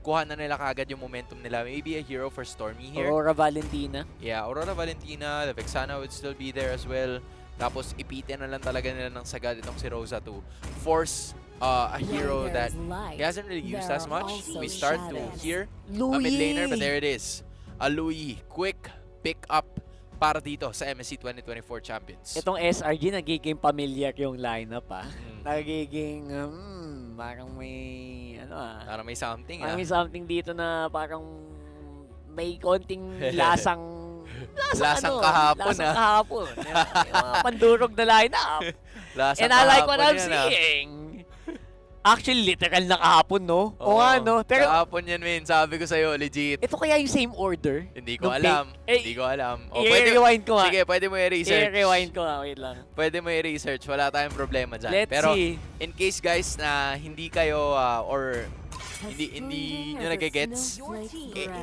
kuha na nila kagad yung momentum nila. Maybe a hero for Stormy here. Aurora Valentina. Yeah, Aurora Valentina. The Vexana would still be there as well. Tapos ipitin na lang talaga nila ng sagad itong si Rosa to force a hero that he hasn't really used as much. We start to hear a mid laner, but there it is. A Louis. Quick pick up para dito sa MSC 2024 Champions. Itong SRG, nagiging familiar yung lineup, Nagiging, parang may, Parang may something, Parang may something dito na parang may konting lasang kahapon, Lasang kahapon. Yung mga pandurog na lineup. Lasang And I like what I'm yan, seeing. Actually, literal na kahapon, no? O nga, no? Pero, kahapon yan, min. Sabi ko sa'yo, legit. Ito kaya yung same order? Hindi ko alam. Hindi ko alam. I-rewind ko nga. Sige, pwede mo i-research. I-rewind ko nga. Wait lang. Pwede mo i-research. Wala tayong problema dyan. Let's Pero, see. in case, guys, na hindi kayo or hindi nyo nagigets,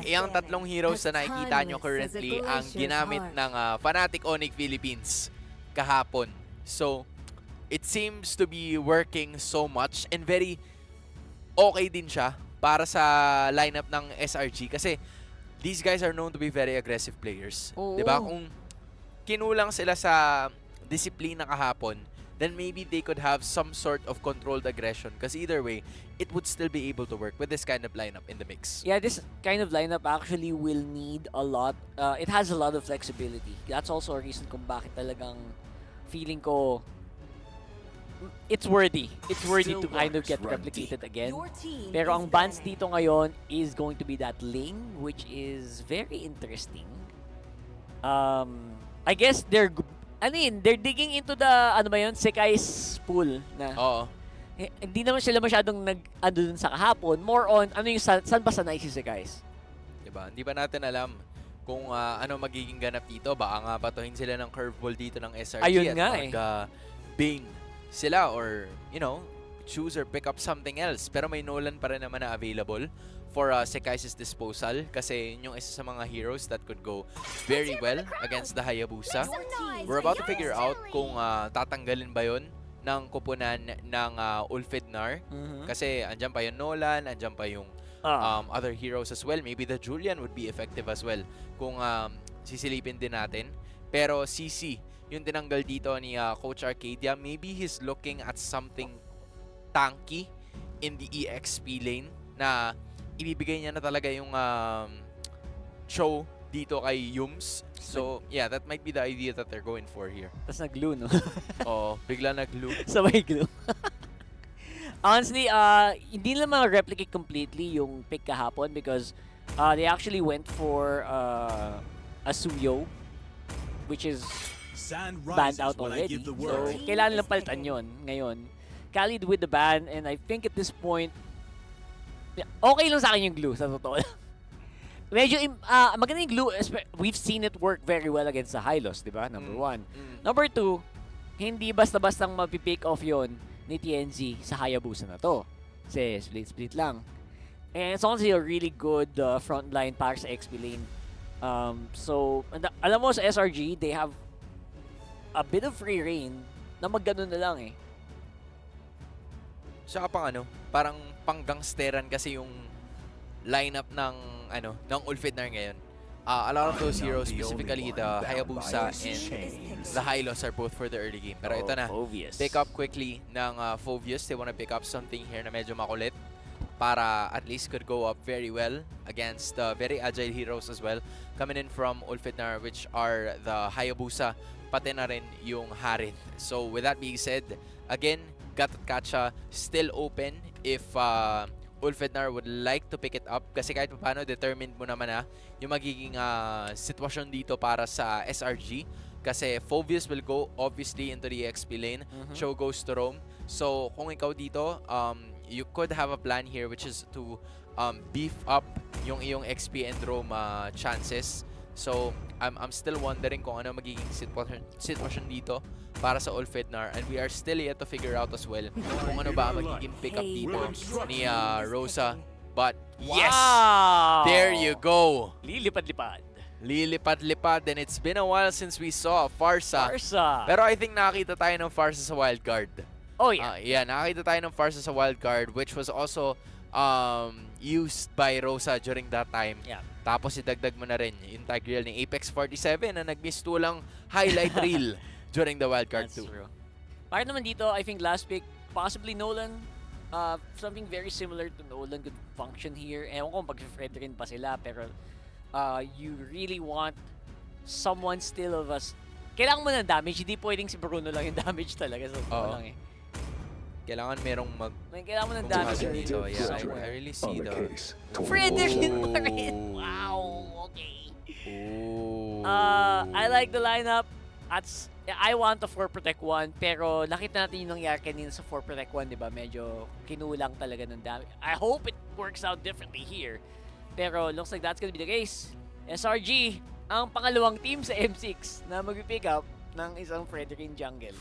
yung tatlong heroes na nakikita nyo currently ang ginamit ng Fnatic Onic Philippines kahapon. So, it seems to be working so much and very okay din siya para sa lineup ng SRG kasi these guys are known to be very aggressive players. Diba? Kung kinulang sila sa disiplina kahapon, then maybe they could have some sort of controlled aggression because either way, it would still be able to work with this kind of lineup in the mix. Yeah, this kind of lineup actually will need a lot. It has a lot of flexibility. That's also a reason kung bakit talagang feeling ko it's worthy. It's worthy to kind of get replicated again. Pero ang bans dito ngayon is going to be that Ling, which is very interesting. I guess they're digging into the Sekai's pool na. Oo. Hindi naman sila masyadong dun sa kahapon. More on saan ba sanay si Sekai's? Diba? Hindi pa natin alam kung ano magiging ganap dito. Baka nga batuhin sila ng curveball dito ng SRG. Ayun at nga Bane sila or, choose or pick up something else. Pero may Nolan pa rin naman na available for Sekai's disposal kasi yung isa sa mga heroes that could go very well against the Hayabusa. We're about to figure out kung tatanggalin ba yun ng koponan ng Ulfidnar. Kasi andyan pa yung Nolan, andyan pa yung other heroes as well. Maybe the Julian would be effective as well kung sisilipin din natin. Pero CC, yung tinanggal dito ni Coach Arcadia, maybe he's looking at something tanky in the EXP lane na ibibigay niya na talaga yung show dito kay Yums. So, yeah, that might be the idea that they're going for here. Tapos nag-glue, no? Oo, bigla nag-glue. Sabay glue. Honestly, hindi naman replicate completely yung pick kahapon because they actually went for a Suyo, which is banned out already. So, kailangan lang palitan yun ngayon. Khalid with the ban, and I think at this point, okay lang sa akin yung glue, sa totoo lang. Medyo, maganda yung glue. We've seen it work very well against the Hylos, di ba? Number one. Number two, hindi basta-bastang mapipick off yon ni TNZ sa Hayabusa na to. Kasi split-split lang. And it's honestly a really good frontline para sa XP lane. So, alam mo sa SRG, they have a bit of free reign na mag-ganon na lang eh. Saka parang pang-gangsteran kasi yung lineup ng Ulfidnar ngayon. A lot of those heroes, specifically the Hayabusa and the Hylos, are both for the early game. Pero ito na, pick up quickly ng Phovius. They want to pick up something here na medyo makulit para at least could go up very well against very agile heroes as well. Coming in from Ulfidnar, which are the Hayabusa, pati na rin yung Harith. So with that being said, again, Gatatkacha still open if Ulfidnar would like to pick it up kasi kahit paano determined mo naman yung magiging sitwasyon dito para sa SRG kasi Phovius will go obviously into the XP lane. Cho goes to roam. So kung ikaw dito, you could have a plan here which is to beef up yung iyong XP and roam chances. So I'm still wondering kung ano magiging sitwasyon dito para sa Ulfidnar, and we are still yet to figure out as well kung ano ba magiging pick up dito ni Rosa. But yes! There you go! Lilipad-lipad. Lilipad-lipad, and it's been a while since we saw Farsa. Pero I think nakakita tayo ng Farsa sa wildcard. Oh yeah. Yeah, nakakita tayo ng Farsa sa wildcard, which was also used by Rosa during that time. Yeah. Tapos idagdag mo na rin yung tag reel ni Apex 47 na nag-miss lang highlight reel during the wildcard 2. Para naman dito, I think last pick, possibly Nolan. Something very similar to Nolan could function here. Ewan ko pag-Fred rin pa sila, pero you really want someone still of us. Kailangan mo ng damage, hindi pwedeng si Bruno lang yung damage talaga. So, lang eh. Kailangan merong kailangan mo ng damage dito. Yeah, I really see the... Frederick pa rin! Wow! Okay. I like the lineup. I want a 4 protect 1, pero nakita natin yung nangyari kanina sa 4 protect 1, di ba? Medyo kinulang talaga ng damage. I hope it works out differently here. Pero looks like that's gonna be the case. SRG, ang pangalawang team sa M6 na mag-pick up ng isang Frederick jungle.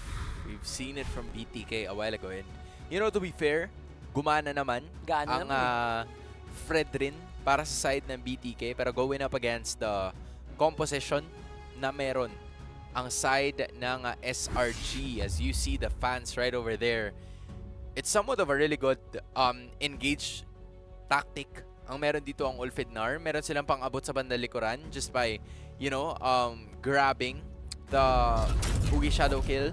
We've seen it from BTK a while ago, and to be fair, gumana naman ang Fredrin para sa side ng BTK, pero going up against the composition na meron ang side ng SRG. As you see the fans right over there, it's somewhat of a really good engage tactic ang meron dito ang Ulfidnar. Meron silang pang-abot sa bandang likuran just by, grabbing the Ugi Shadow Kill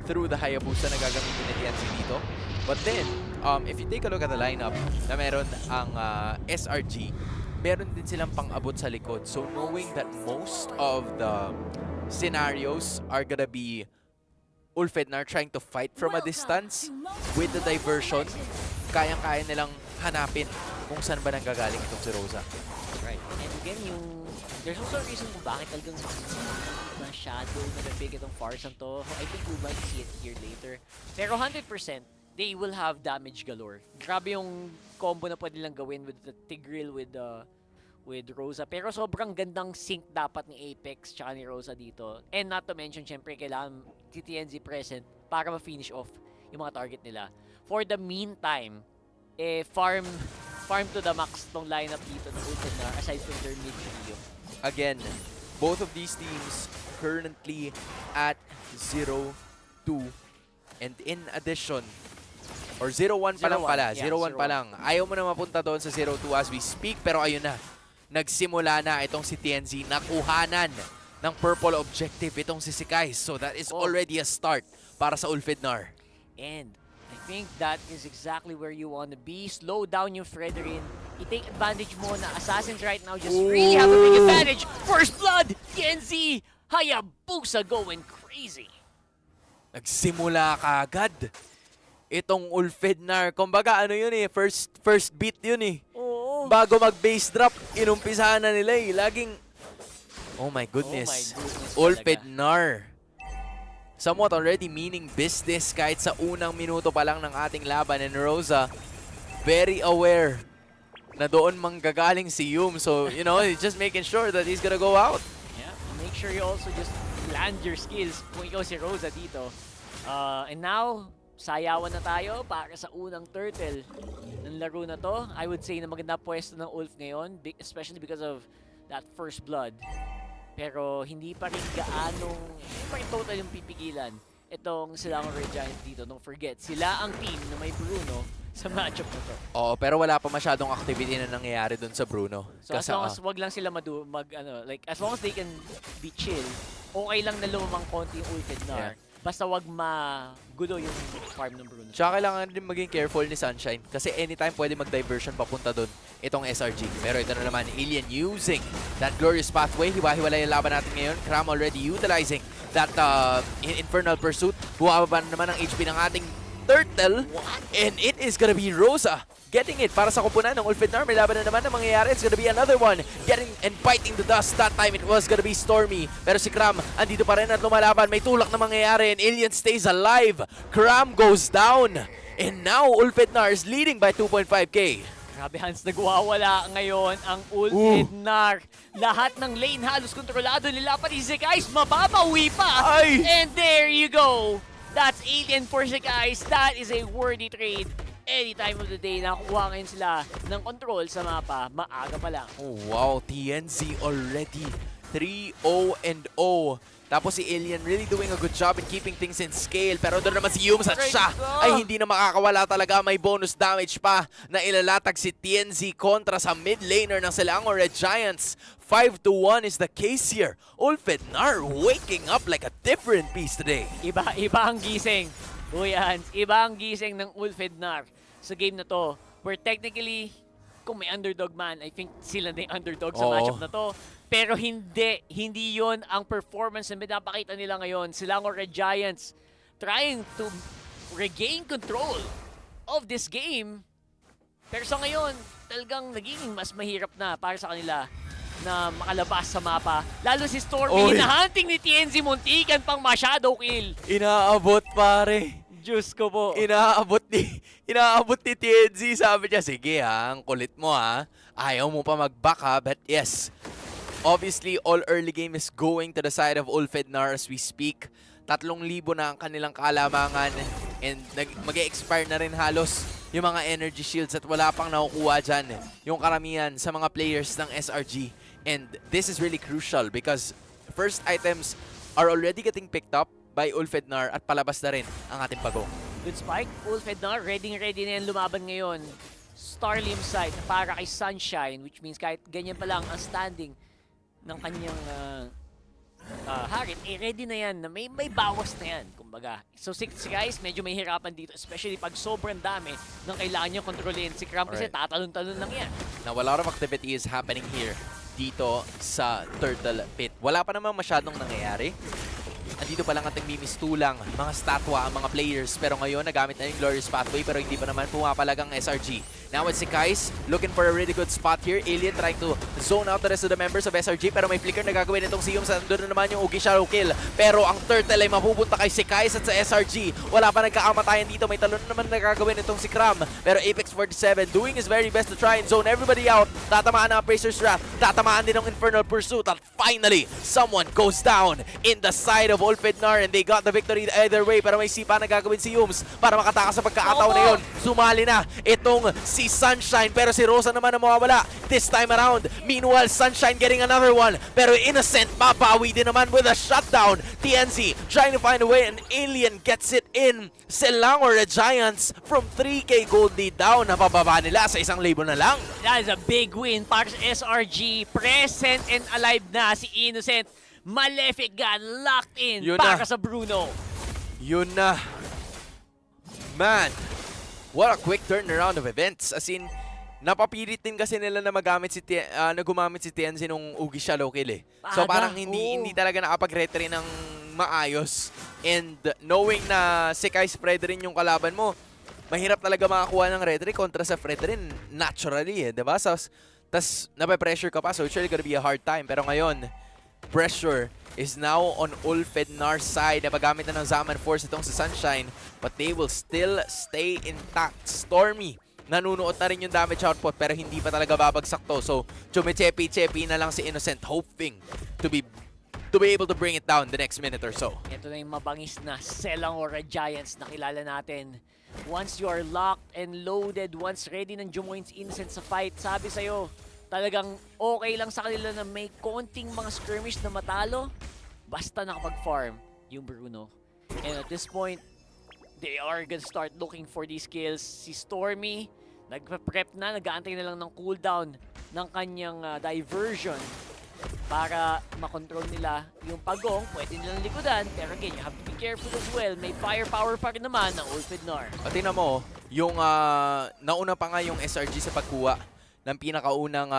through the Hayabusa na gagamitin ni TNC dito. But then, if you take a look at the lineup na meron ang SRG, meron din silang pang-abot sa likod. So knowing that most of the scenarios are gonna be Ulfednar trying to fight from a distance with the diversion. Kayang-kaya nilang hanapin kung saan ba nanggagaling itong si Rosa. Right. And again, there's also a reason kung bakit talagang masyado nalabig itong Farsan to. I think we might see it here later. Pero 100%, they will have damage galore. Grabe yung combo na pwede nilang gawin with the Tigreal with Rosa. Pero sobrang gandang sync dapat ni Apex tsaka ni Rosa dito. And not to mention, syempre, kailangan si TNZ present para ma-finish off yung mga target nila. For the meantime, farm to the max tong lineup dito ng Ulfednar aside from their mid trio. Again, both of these teams currently at 0-2. And in addition, or 0-1 pa lang pala. 0-1 pa lang. Ayaw mo na mapunta doon sa 0-2 as we speak. Pero ayun na. Nagsimula na itong si TNZ. Nakuhanan ng purple objective itong si Sikais. So that is already a start para sa Ulfednar. And I think that is exactly where you want to be. Slow down yung Fredrin. I-take advantage mo na Assassins right now just really have a big advantage. First blood! TNZ! Hayabusa going crazy. Nagsimula kaagad itong Ulfednar. Kumbaga ano yun eh, first beat yun eh. Bago mag-base drop, inumpisahan na nila eh. Laging, oh my goodness. Ulfednar. Somewhat already meaning business kahit sa unang minuto pa lang ng ating laban. And Rosa, very aware na doon manggagaling si Yum. So, you know, he's just making sure that he's gonna go out. Yeah, make sure you also just land your skills kung ikaw si Rosa dito. And now, sayawan na tayo para sa unang turtle ng laro na to. I would say na maganda pwesto ng Ulf ngayon, especially because of that first blood. Pero hindi pa rin total yung pipigilan itong silang Red Giants dito. Don't forget, sila ang team na may Bruno sa matchup na to. Oo, pero wala pa masyadong activity na nangyayari dun sa Bruno. So as long as wag lang sila as long as they can be chill, okay lang na lumamang konti yung Ulfednar. Basta wag magulo yung farm ng Bruno. Tsaka kailangan din maging careful ni Sunshine kasi anytime pwede mag-diversion papunta doon itong SRG. Pero ito na naman, Alien using that glorious pathway. Hiwa-hiwalay ang laban natin ngayon. Cram already utilizing that Infernal Pursuit. Buwababa na naman ang HP ng ating Turtle. And it is gonna be Rosa getting it para sa koponan ng Ulfednar. May laban na naman na mangyayari. It's gonna be another one. Getting and biting the dust. That time it was gonna be Stormy. Pero si Cram andito pa rin at lumalaban. May tulak na mangyayari and Alien stays alive. Cram goes down. And now Ulfednar is leading by 2.5k. Grabe Hans, nagwawala ngayon ang Ulfednar. Lahat ng lane halos kontrolado nila. Pati si guys, mababawi pa. And there you go. That's Alien for si guys. That is a worthy trade. Any time of the day, nakuha ngayon sila ng control sa mapa. Maaga pa lang. Oh, wow, TNZ already 3-0-0. Tapos si Alien really doing a good job in keeping things in scale. Pero doon naman si Yums at siya ay hindi na makakawala talaga. May bonus damage pa na ilalatag si TNZ kontra sa mid laner ng Selangor Red Giants. 5-1 is the case here. Ulfednar waking up like a different beast today. Iba ang gising. Uy, Hans, iba ang gising ng Ulfednar sa game na to. Where technically, kung may underdog man, I think sila na yung underdog sa matchup na to. Pero hindi yon ang performance na pinapakita nila ngayon. Selangor Red Giants trying to regain control of this game. Pero sa ngayon, talagang naging mas mahirap na para sa kanila na makalabas sa mapa. Lalo si Stormy, hinahunting ni TNZ, muntikan pang ma-shadow kill. Inaabot pare. Diyos ko po. Inaabot ni TNZ. Sabi niya, sige ha, ang kulit mo ha. Ayaw mo pa mag-back ha. But yes, obviously all early game is going to the side of Ulfednar as we speak. 3,000 na ang kanilang kalamangan. And mag-e-expire na rin halos yung mga energy shields at wala pang nakukuha dyan yung karamihan sa mga players ng SRG. And this is really crucial because first items are already getting picked up by Ulfednar at palabas na rin ang ating pagong. Good spike. Ulfednar, ready na yan lumaban ngayon. Starlim side para kay Sunshine, which means kahit ganyan pa lang ang standing ng kanyang Harit, ready na yan, na may bawas na yan, kumbaga. So si guys, medyo may hirapan dito, especially pag sobrang dami ng kailangan nyo kontrolin. Si Cram kasi tatalon-talon lang yan. Now, a lot of activity is happening here dito sa Turtle Pit. Wala pa namang masyadong nangyayari. dito pa lang at nagmimistulang mga statwa ang mga players. Pero ngayon, nagamit na yung Glorious Pathway pero hindi pa naman pumapalag ang SRG. Now it's si Kais looking for a really good spot here. Alien trying to zone out the rest of the members of SRG pero may flicker na gagawin itong Sium. Doon na naman yung Ugi Shadow Kill. Pero ang turtle ay mapupunta kay si Kais at sa SRG. Wala pa nagkakamatayan dito. May talon naman na gagawin itong si Kram. Pero Apex 47 doing his very best to try and zone everybody out. Tatamaan ang Appraiser's Wrath. Tatamaan din ang Infernal Pursuit. At finally, someone goes down in the side of Ulfidnar and they got the victory either way. Pero may sipa na gagawin si Yums para makatakas sa pagkakataon na yun. Sumali na itong si Sunshine pero si Rosa naman ang mawawala this time around. Meanwhile, Sunshine getting another one pero Innocent mapawi din naman with a shutdown. TNZ trying to find a way and Alien gets it in. Selangor the Giants from 3k gold lead down. Napababa nila sa 1,000 na lang. That is a big win para sa SRG. Present and alive na si Innocent. Malefic gun locked in Yun para na. sa Bruno. Yun na. Man, what a quick turnaround of events. As in, napapilit din kasi nila na magamit si na gumamit si TNZ nung Ugi Shadow Kill eh. So parang hindi talaga nakapag-retry ng maayos. And knowing na si Kai spread rin yung kalaban mo, mahirap talaga makakuha ng retry kontra sa Fred rin naturally eh, 'di ba? So, tas nape-pressure ka pa, so it's really gonna be a hard time. Pero ngayon, pressure is now on Ulfidnar's side. Napagamit na ng Zaman Force itong si Sunshine, but they will still stay intact. Stormy, nanunuot na rin yung damage output pero hindi pa talaga babagsak to. So, chumichepi-chepi na lang si Innocent hoping to be able to bring it down the next minute or so. Ito na yung mabangis na Selangor Giants na kilala natin. Once you are locked and loaded, once ready ng Jumoins Innocent sa fight, sabi sa'yo, talagang okay lang sa kanila na may konting mga skirmish na matalo basta nakapag-farm yung Bruno. And at this point, they are gonna start looking for these kills. Si Stormy, nagpa-prep na, nag-aantay na lang ng cooldown ng kanyang diversion para makontrol nila yung Pagong. Pwede nilang likodan, pero again, you have to be careful as well. May firepower pa rin naman ng Ulfidnar. At tingnan mo, yung nauna pa nga yung SRG sa pagkuha ng pinakaunang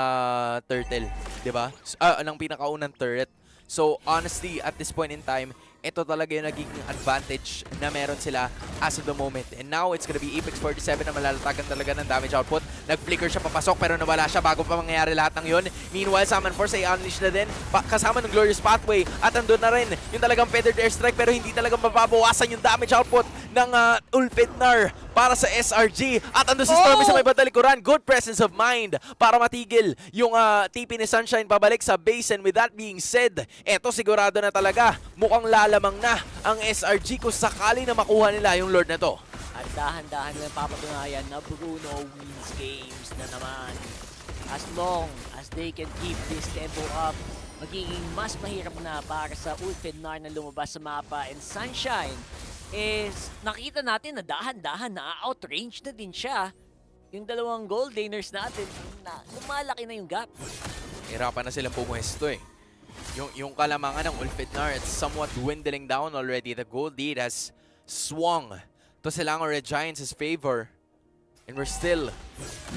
turtle, 'di ba? Ng pinakaunang turret. So honestly, at this point in time, ito talaga yung nagiging advantage na meron sila as of the moment. And now, it's gonna be Apex 47 na malalatagan talaga ng damage output. Nag-flicker siya papasok pero nawala siya bago pa mangyayari lahat ng yun. Meanwhile, Summon Force ay unleash na din kasama ng Glorious Pathway. At andun na rin yung talagang Feathered Airstrike pero hindi talagang mababawasan yung damage output ng Ulfidnar para sa SRG. At andun si Stormy sa may batalikuran. Good presence of mind para matigil yung TP ni Sunshine pabalik sa base. And with that being said, eto sigurado na talaga. Mukhang lalamang na ang SRG kung sakali na makuha nila yung Lord na to. At dahan-dahan lang papatunayan na Bruno wins games na naman. As long as they can keep this tempo up, magiging mas mahirap na para sa Ulfidnar na lumabas sa mapa. And Sunshine is nakita natin na dahan-dahan na outrange na din siya. Yung dalawang gold laners natin, na lumalaki na yung gap. Hirapan na silang pumuhesto eh. Yung kalamangan ng Ulfidnar, it's somewhat dwindling down already. The gold lead has swung to Selangor Giants' favor. And we're still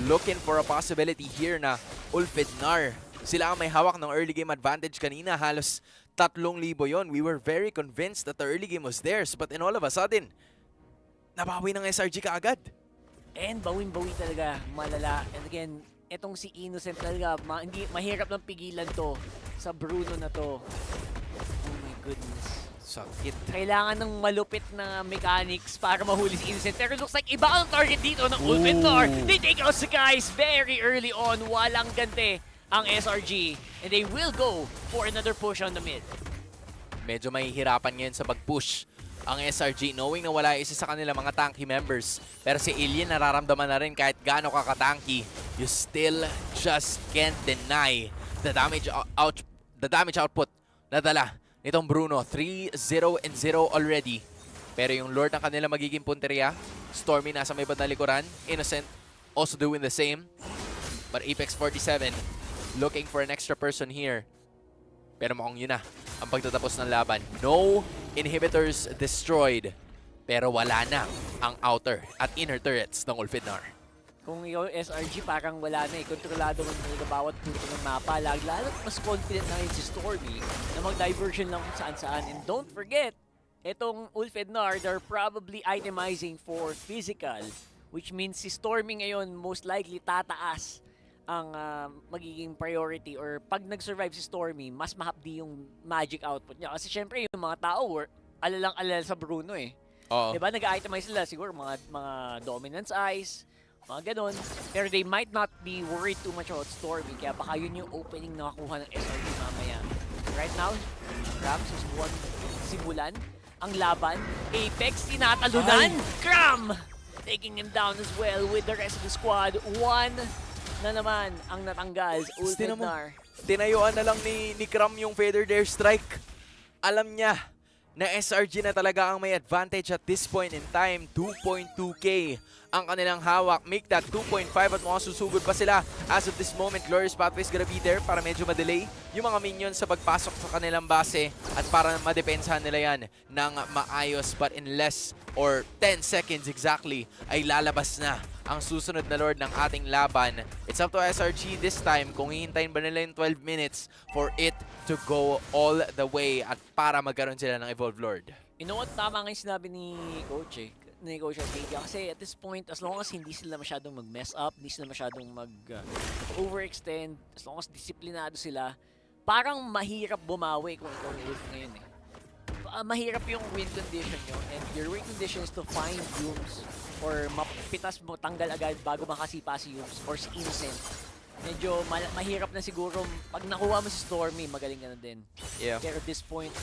looking for a possibility here na Ulfidnar, sila ang may hawak ng early game advantage kanina. Halos 3,000 yon. We were very convinced that the early game was theirs. But in all of a sudden, nabawi ng SRG kaagad. And bawin-bawi talaga, malala. And again, etong si Innocent talaga, hindi, mahirap lang pigilan to sa Bruno na to. Oh my goodness. Sakit. Kailangan ng malupit na mechanics para mahuli si Innocent. Pero looks like iba ang target dito ng Ulfidnar. They take out the guys very early on. Walang gante ang SRG. And they will go for another push on the mid. Medyo mahihirapan ngayon sa pag-push ang SRG, knowing na wala isa sa kanila mga tanky members. Pero si Alien nararamdaman na rin kahit gaano kakatanky, you still just can't deny the damage output na dala nitong Bruno. 3-0-0 already. Pero yung Lord ng kanila magiging punteriya. Stormy nasa may bandang likuran. Innocent also doing the same. But Apex 47 looking for an extra person here. Pero mukhang yun na ang pagtatapos ng laban. No inhibitors destroyed. Pero wala na ang outer at inner turrets ng Ulfidnar. Kung yung SRG parang wala na eh. Kontrolado mo talaga bawat punto ng mapa. Lalo mas confident na rin si Stormy na mag-diversion lang kung saan-saan. And don't forget, Itong Ulfednar, they're probably itemizing for physical, which means si Stormy ngayon most likely tataas ang magiging priority, or pag nag-survive si Stormy, mas mahapdi yung magic output niya. Kasi syempre yung mga tao alalang-alala sa Bruno eh. Oo. Diba? Nag-itemize sila siguro mga dominance eyes, mga ganon. Pero they might not be worried too much about Stormy, kaya baka yun yung opening na makuha ng SRG mamaya. Right now, Rams is simulan ang laban. Apex, tinatalunan. Cram! Taking him down as well with the rest of the squad. One na naman ang natanggal. Ulfednar. Tinayuan na lang ni Cram yung Feather Dare Strike. Alam niya na SRG na talaga ang may advantage at this point in time. 2.2k ang kanilang hawak. Make that 2.5 at mukhang susugod pa sila. As of this moment, Glorious Pathway is gonna be there para medyo madelay yung mga minions sa pagpasok sa kanilang base at para madepensahan nila yan ng maayos, but in less or 10 seconds exactly ay lalabas na ang susunod na Lord ng ating laban. It's up to SRG this time kung hihintayin ba nila yung 12 minutes for it to go all the way at para magkaroon sila ng Evolved Lord. You know what? Tama nga yung sinabi ni Coach ni Coach Arcadia. Kasi at this point, as long as hindi sila masyadong mag-mess up, hindi sila masyadong mag-overextend, as long as disiplinado sila, parang mahirap bumawi kung ikaw yung Wolf ngayon eh. Mahirap yung win condition nyo, and your win condition is to find Yums or mapitas mo, tanggal agad bago makasipa si Yums or si Innocent. Medyo mahirap na siguro. Pag nakuha mo si Stormy, magaling ka na din. Yeah. Pero at this point,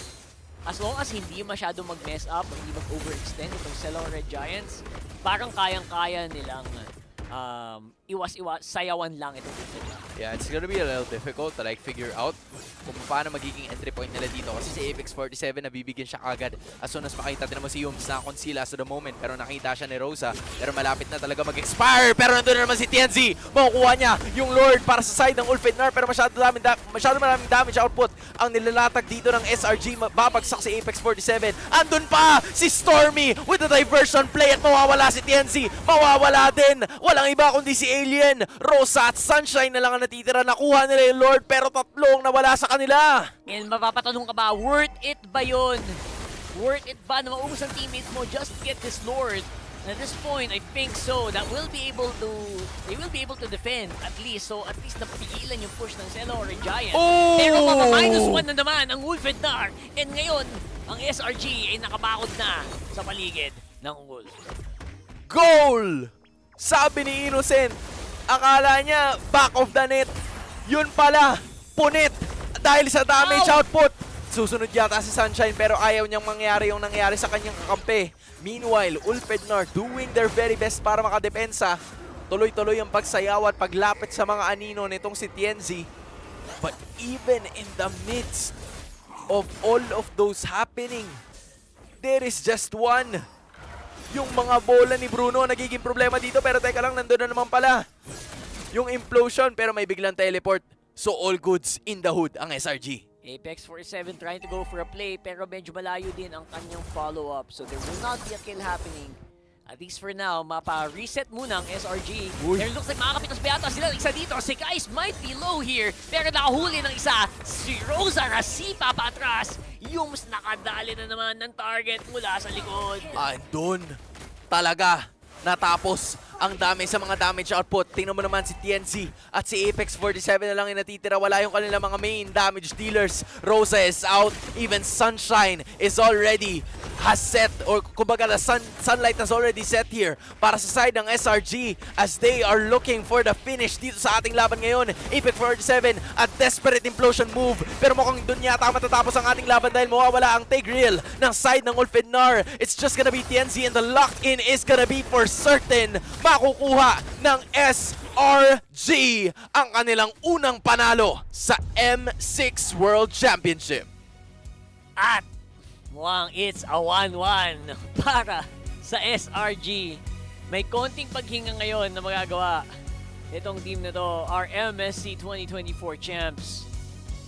as long as hindi masyado mag-mess up o hindi mag-overextend itong Cello Red Giants, parang kayang-kaya nilang sayawan lang itong Ulfednar. Yeah, it's gonna be a little difficult to figure out kung paano magiging entry point nila dito. Kasi si Apex 47, nabibigyan siya agad as soon as makita. Tinan mo si Yums na conceal as of the moment, pero nakita siya ni Rosa. Pero malapit na talaga mag-expire. Pero nandun na naman si TNZ. Makukuha niya yung Lord para sa side ng Ulfednar, pero masyado maraming damage output ang nilalatag dito ng SRG. Babagsak si Apex 47. Andun pa si Stormy with the diversion play at mawawala si TNZ. Mawawala din. Walang iba kundi si Alien, Rosa at Sunshine na lang ang natitira. Nakuha nila yung Lord, pero tatlong nawala sa kanila. And mapapatanong ka ba, worth it ba yun? Worth it ba na maubos ang teammates mo just to get this Lord? And at this point, I think so. They will be able to defend at least. So at least napigilan yung push ng Cello Red Giants. Oh! Pero -1 na naman ang Ulfednar. And ngayon, ang SRG ay nakabakod na sa paligid ng Wolf. Goal! Sabi ni Innocent, akala niya back of the net. Yun pala, punit dahil sa damage output. Susunod yata si Sunshine, pero ayaw niyang mangyari yung nangyari sa kanyang kakampi. Meanwhile, Ulfednar doing their very best para makadepensa. Tuloy-tuloy ang pagsayaw at paglapit sa mga anino nitong si TNZ. But even in the midst of all of those happening, there is just one. Yung mga bola ni Bruno nagiging problema dito, pero teka lang, nandun na naman pala yung implosion, pero may biglang teleport. So all goods in the hood ang SRG. Apex 47 trying to go for a play, pero medyo malayo din ang kanyang follow-up. So there will not be a kill happening. At least for now, mapa-reset muna ang SRG. There looks like makakapitas pa yata sila. Isa dito, si Kais might be low here, pero nakahuli ng isa. Si Rosa Rasipa pa atras. Yung mas nakadali na naman ng target mula sa likod. Andun talaga natapos ang dami sa mga damage output. Tingnan mo naman si TNZ at si Apex 47 na lang yung natitira. Wala yung kanilang mga main damage dealers. Rosa is out. Even Sunshine is already has set, or kumbaga the sunlight has already set here para sa side ng SRG as they are looking for the finish dito sa ating laban ngayon. Apex 47 at desperate implosion move, pero mukhang dun yata matatapos ang ating laban dahil mawawala ang take reel ng side ng Ulfednar. It's just gonna be TNZ and the lock-in is gonna be for certain. Makukuha ng SRG ang kanilang unang panalo sa M6 World Championship. At mukhang it's a 1-1 para sa SRG. May konting paghinga ngayon na magagawa itong team na to, our MSC 2024 champs.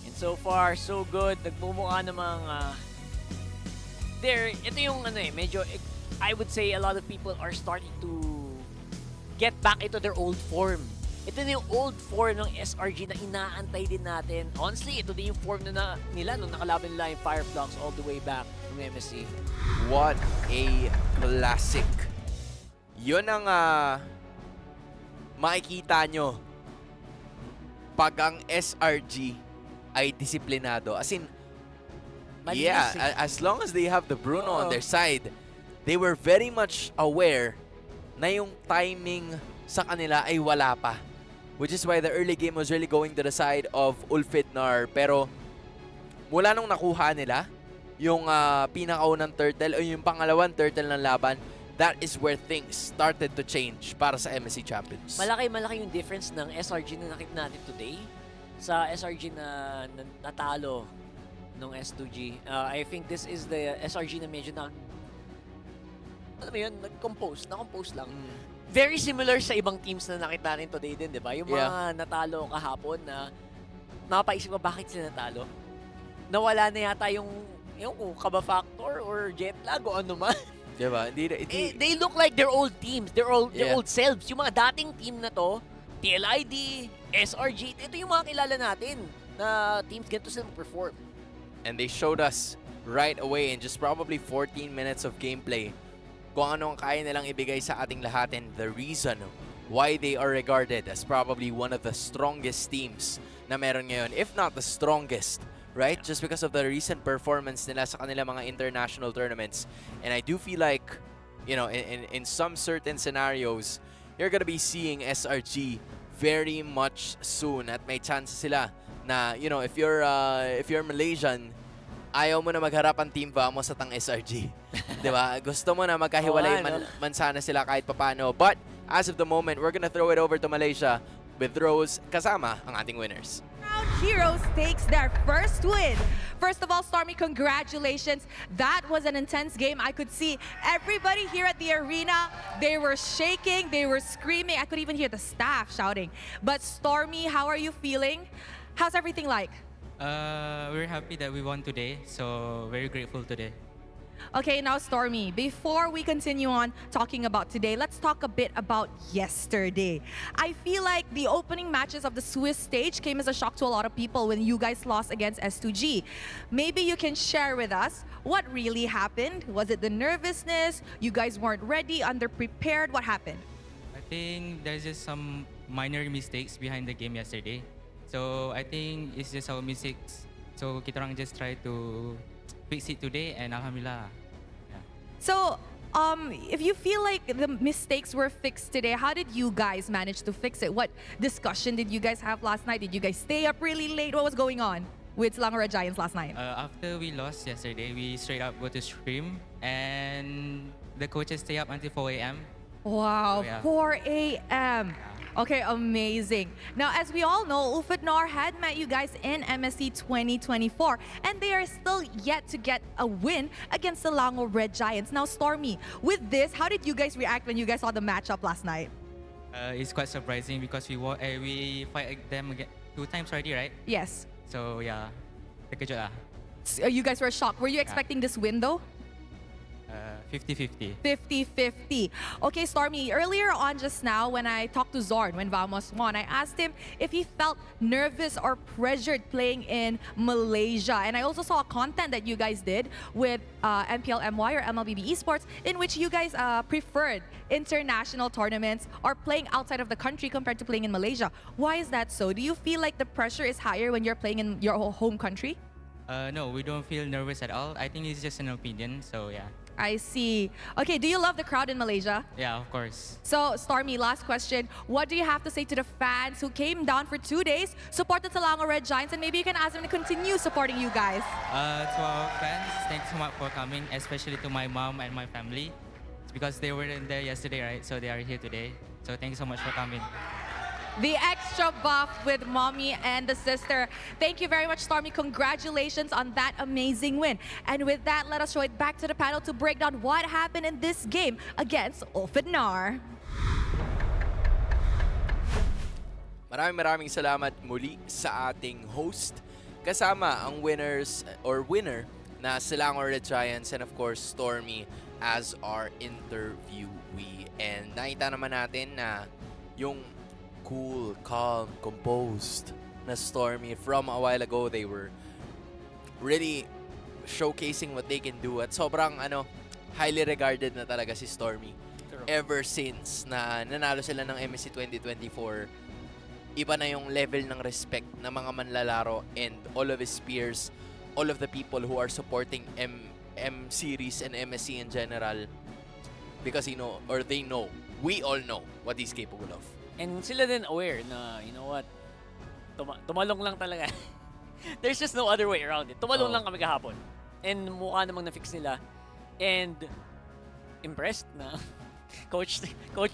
And so far, so good. Nagmumukha namang ito yung medyo, I would say a lot of people are starting to get back into their old form. ito na yung old form ng SRG na inaantay din natin. Honestly, ito din yung form na nila nung nakalaban nila yung Fireflux all the way back from MSC. What a classic. Yun ang makikita nyo pag ang SRG ay disiplinado. As in, as long as they have the Bruno on their side, they were very much aware na yung timing sa kanila ay wala pa. Which is why the early game was really going to the side of Ulfidnar. Pero mula nung nakuha nila yung pinakaunang turtle o yung pangalawang turtle ng laban, that is where things started to change para sa MSC Champions. Malaki yung difference ng SRG na nakita natin today sa SRG na natalo nung S2G. I think this is the SRG na medyo alam mo yun, na-compose lang. Very similar sa ibang teams na nakita natin today din, di ba? Yung mga natalo kahapon na napaisip ba bakit sila natalo? Nawala na yata yung kaba factor or jet lag o ano man. Diba? They look like their old teams, their old selves. Yung mga dating team na to, TLID, SRG, ito yung mga kilala natin na teams ganito sila perform. And they showed us right away in just probably 14 minutes of gameplay kung ano ang kaya nilang ibigay sa ating lahat and the reason why they are regarded as probably one of the strongest teams na meron ngayon, if not the strongest, right? Just because of the recent performance nila sa kanila mga international tournaments. And I do feel like, you know, in some certain scenarios, you're gonna be seeing SRG very much soon at may chance sila na, you know, if you're Malaysian, ayaw mo na magharap ang Team Vamos at ang SRG. Diba? Gusto mo na magkahiwalay man sana sila kahit papano. But as of the moment, we're gonna throw it over to Malaysia with Rose kasama ang ating winners. Heroes takes their first win. First of all, Stormy, congratulations. That was an intense game. I could see everybody here at the arena. They were shaking, they were screaming. I could even hear the staff shouting. But Stormy, how are you feeling? How's everything like? We're happy that we won today, so very grateful today. Okay, now Stormy, before we continue on talking about today, let's talk a bit about yesterday. I feel like the opening matches of the Swiss stage came as a shock to a lot of people when you guys lost against S2G. Maybe you can share with us what really happened. Was it the nervousness? You guys weren't ready, underprepared? What happened? I think there's just some minor mistakes behind the game yesterday. So I think it's just our mistakes. So kita orang just try to fix it today, and alhamdulillah. Yeah. So, if you feel like the mistakes were fixed today, how did you guys manage to fix it? What discussion did you guys have last night? Did you guys stay up really late? What was going on with Selangor Giants last night? After we lost yesterday, we straight up go to stream, and the coaches stay up until 4 a.m. Wow, So, yeah. 4 a.m. Okay, amazing. Now, as we all know, Ulfidnar had met you guys in MSC 2024, and they are still yet to get a win against the Selangor Red Giants. Now, Stormy, with this, how did you guys react when you guys saw the matchup last night? It's quite surprising because we fight them again 2 times already, right? Yes. So yeah, terkejut lah. So, you guys were shocked. Were you expecting this win, though? 50-50. 50-50. Okay, Stormy, earlier on just now when I talked to Zorn when Vamos won, I asked him if he felt nervous or pressured playing in Malaysia. And I also saw a content that you guys did with MPLMY or MLBB Esports in which you guys preferred international tournaments or playing outside of the country compared to playing in Malaysia. Why is that so? Do you feel like the pressure is higher when you're playing in your home country? No, we don't feel nervous at all. I think it's just an opinion, so yeah. I see. Okay, do you love the crowd in Malaysia? Yeah, of course. So, Stormy, last question. What do you have to say to the fans who came down for 2 days, supported Selangor Red Giants, and maybe you can ask them to continue supporting you guys? To our fans, thanks so much for coming, especially to my mom and my family. It's because they weren't there yesterday, right? So they are here today. So thank you so much for coming. The extra buff with mommy and the sister. Thank you very much, Stormy. Congratulations on that amazing win. And with that, let us throw it back to the panel to break down what happened in this game against Ulfidnar. Maraming salamat muli sa ating host. Kasama ang winners or winner na Selangor Red Giants and of course Stormy as our interviewee. And nakita naman natin na yung cool, calm, composed na Stormy. From a while ago, they were really showcasing what they can do at sobrang highly regarded na talaga si Stormy. Ever since na nanalo sila ng MSC 2024, iba na yung level ng respect ng mga manlalaro and all of his peers, all of the people who are supporting M series and MSC in general, because they know, we all know what he's capable of. And sila din aware na, you know what, tumalong lang talaga. There's just no other way around it. Tumalong lang kami kahapon. And mukha namang na-fix nila. And impressed na. Coach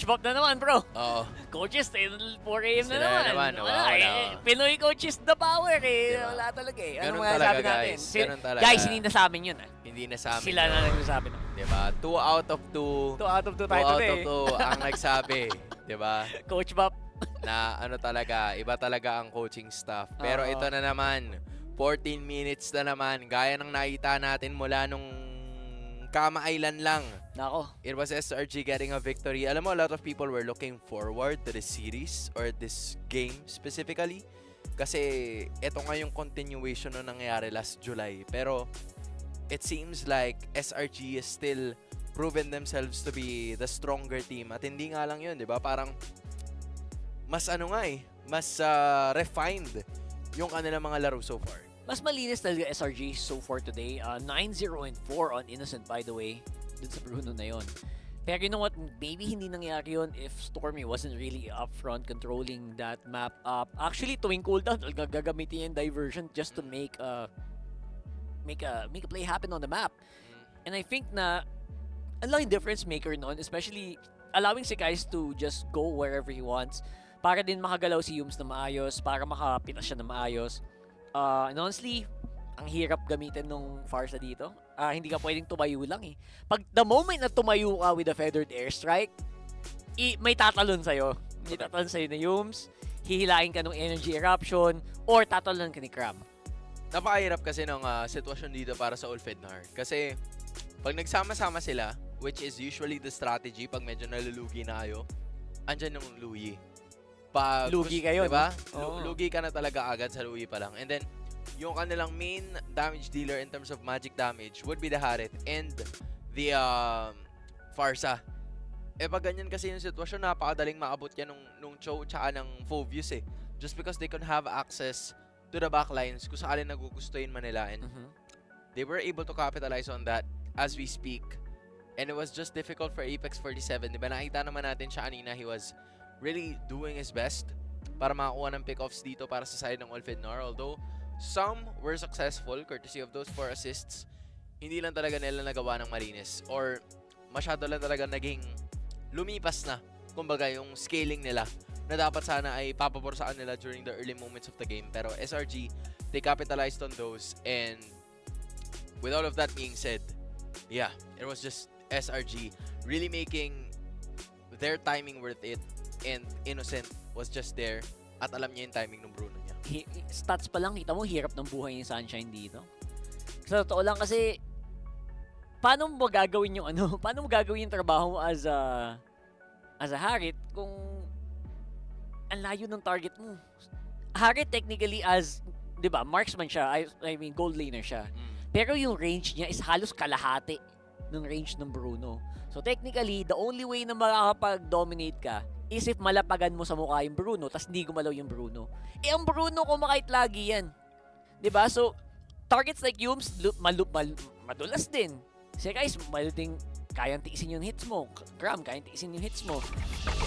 Bob na naman, bro. Oo. Coaches, 4 AM na Sila naman. wala. Pinoy coaches the power eh. Diba? Wala talaga eh. Ganun Ano mga talaga, sabi natin? guys. Ganun talaga. Guys, hindi na sa amin yun ah. Hindi na sa amin. Sila na nagsasabi na. Diba? 2 out of 2. 2 out of 2 tayo 2 out today. of 2 ang nagsabi. Diba? Coach Bob. Na talaga, iba talaga ang coaching staff. Pero ito na naman, 14 minutes na naman. Gaya ng nakita natin mula nung kamailan lang. Nako. It was SRG getting a victory. Alam mo, a lot of people were looking forward to this series or this game specifically. Kasi ito nga yung continuation na nangyari last July. Pero it seems like SRG is still proven themselves to be the stronger team. At hindi nga lang yun, di ba? Parang mas mas refined yung kanilang mga laro so far. Mas malinis talaga SRG so far today. 9-0-4 on Innocent, by the way. Dun sa Bruno na yun. Pero you know what? Maybe hindi nangyari yun if Stormy wasn't really up front controlling that map. Actually, tuwing cooldown, gagamitin yung diversion just to make a play happen on the map. And I think na ang laking difference maker noon, especially allowing si Kais to just go wherever he wants para din makagalaw si Yums na maayos, para makapitas siya na maayos. And honestly, ang hirap gamitin nung Farsa dito. Hindi ka pwedeng tumayo lang eh. Pag the moment na tumayo ka with a feathered airstrike, may tatalon sa'yo. May tatalon sa'yo na Yums, hihilain ka ng energy eruption, or tatalon ka ni Crab. Napakahirap kasi ng sitwasyon dito para sa Ulfednar. Kasi pag nagsama-sama sila, which is usually the strategy pag medyo nalulugi na kayo, andyan yung Luyi. Pag Lugi kayo, diba? no? Lugi ka na talaga agad sa Luyi pa lang. And then, yung kanilang main damage dealer in terms of magic damage would be the Harit and the Farsa. Pag ganyan kasi yung sitwasyon, napakadaling maabot yan nung Cho tsaka ng Phobius eh. Just because they can have access to the backlines kung saan nagugustuhin man nila. And they were able to capitalize on that as we speak. And it was just difficult for Apex 47. Diba nakita naman natin siya kanina, he was really doing his best para makakuha ng pick-offs dito para sa side ng Ulfednar. Although, some were successful courtesy of those 4 assists. Hindi lang talaga nila nagawa ng malinis. Or masyado lang talaga naging lumipas na. Kumbaga, yung scaling nila na dapat sana ay papaborsaan nila during the early moments of the game. Pero SRG, they capitalized on those. And with all of that being said, yeah, it was just SRG really making their timing worth it. And Innocent was just there. At alam niya yung timing ng Bruno niya. Stats pa lang, kita mo, hirap ng buhay ni Sunshine dito. Sa totoo lang kasi, paano mo gagawin yung paano mo gagawin yung trabaho mo as a Harit kung ang layo ng target mo? Harit technically as, di ba, marksman siya, I mean, gold laner siya. Pero yung range niya is halos kalahati ng range ng Bruno. So technically, the only way na makakapag-dominate ka is if malapagan mo sa mukha yung Bruno tas hindi gumalaw yung Bruno. Ang Bruno kumakait lagi yan. 'Di ba? So, targets like Yums, madulas din. Kasi guys, maluting kayang tiisin yung hits mo. Cram, kayang tiisin yung hits mo.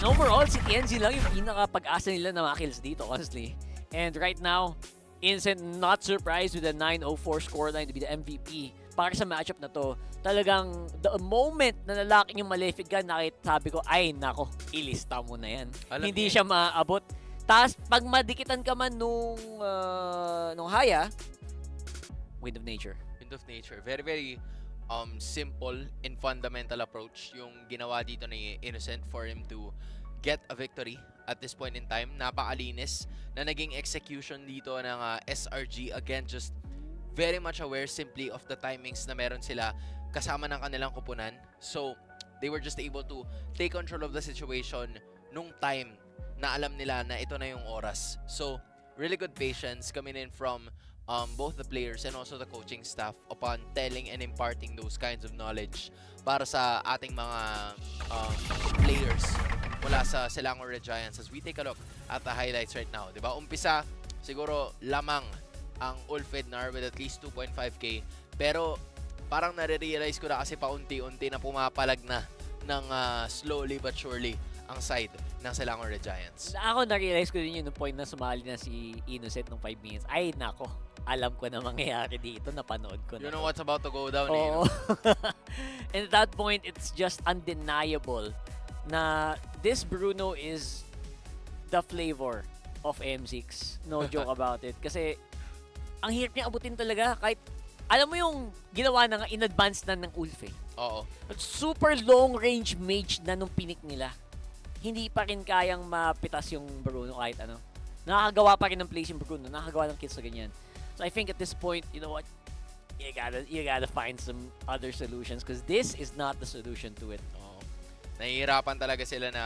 And overall, si TNZ lang yung pinaka-pag-asa nila na makills dito, honestly. And right now, Innocent not surprised with a 904 scoreline to be the MVP. Para sa matchup na to, talagang the moment na nalaking yung Malefic Gun, sabi ko, ay nako, ilista mo na yan. Hindi siya maaabot. Tapos, pag madikitan ka man nung Haya, Wind of Nature. Wind of Nature. Very, very simple and fundamental approach yung ginawa dito ni Innocent for him to get a victory at this point in time. Napakalinis na naging execution dito ng SRG. Again, just very much aware simply of the timings na meron sila kasama ng kanilang koponan. So, they were just able to take control of the situation nung time na alam nila na ito na yung oras. So, really good patience coming in from both the players and also the coaching staff upon telling and imparting those kinds of knowledge para sa ating mga players mula sa Selangor Red Giants as we take a look at the highlights right now. Diba? Umpisa, siguro lamang ang Ulfednar with at least 2.5k, pero parang nare-realize ko na kasi paunti-unti na pumapalag na ng slowly but surely ang side ng Selangor Red Giants. Ako na-realize ko din yun nung point na sumali na si Innocent nung 5 minutes. Ay, nako. Alam ko na mangyayari dito. Napanood ko na. You know what's about to go down, Oo. And at that point, it's just undeniable na this Bruno is the flavor of M6. No joke about it. Kasi, ang hirap niya abutin talaga. Kahit, alam mo yung ginawa na nga in advance na ng Ulf eh. Oo. Super long range mage na nung pinik nila. Hindi pa rin kayang mapitas yung Bruno kahit ano. Nakakagawa pa rin ng plays yung Bruno. Nakakagawa ng kills na ganyan. So I think at this point, you know what? You gotta find some other solutions because this is not the solution to it. Oo. Nahihirapan talaga sila na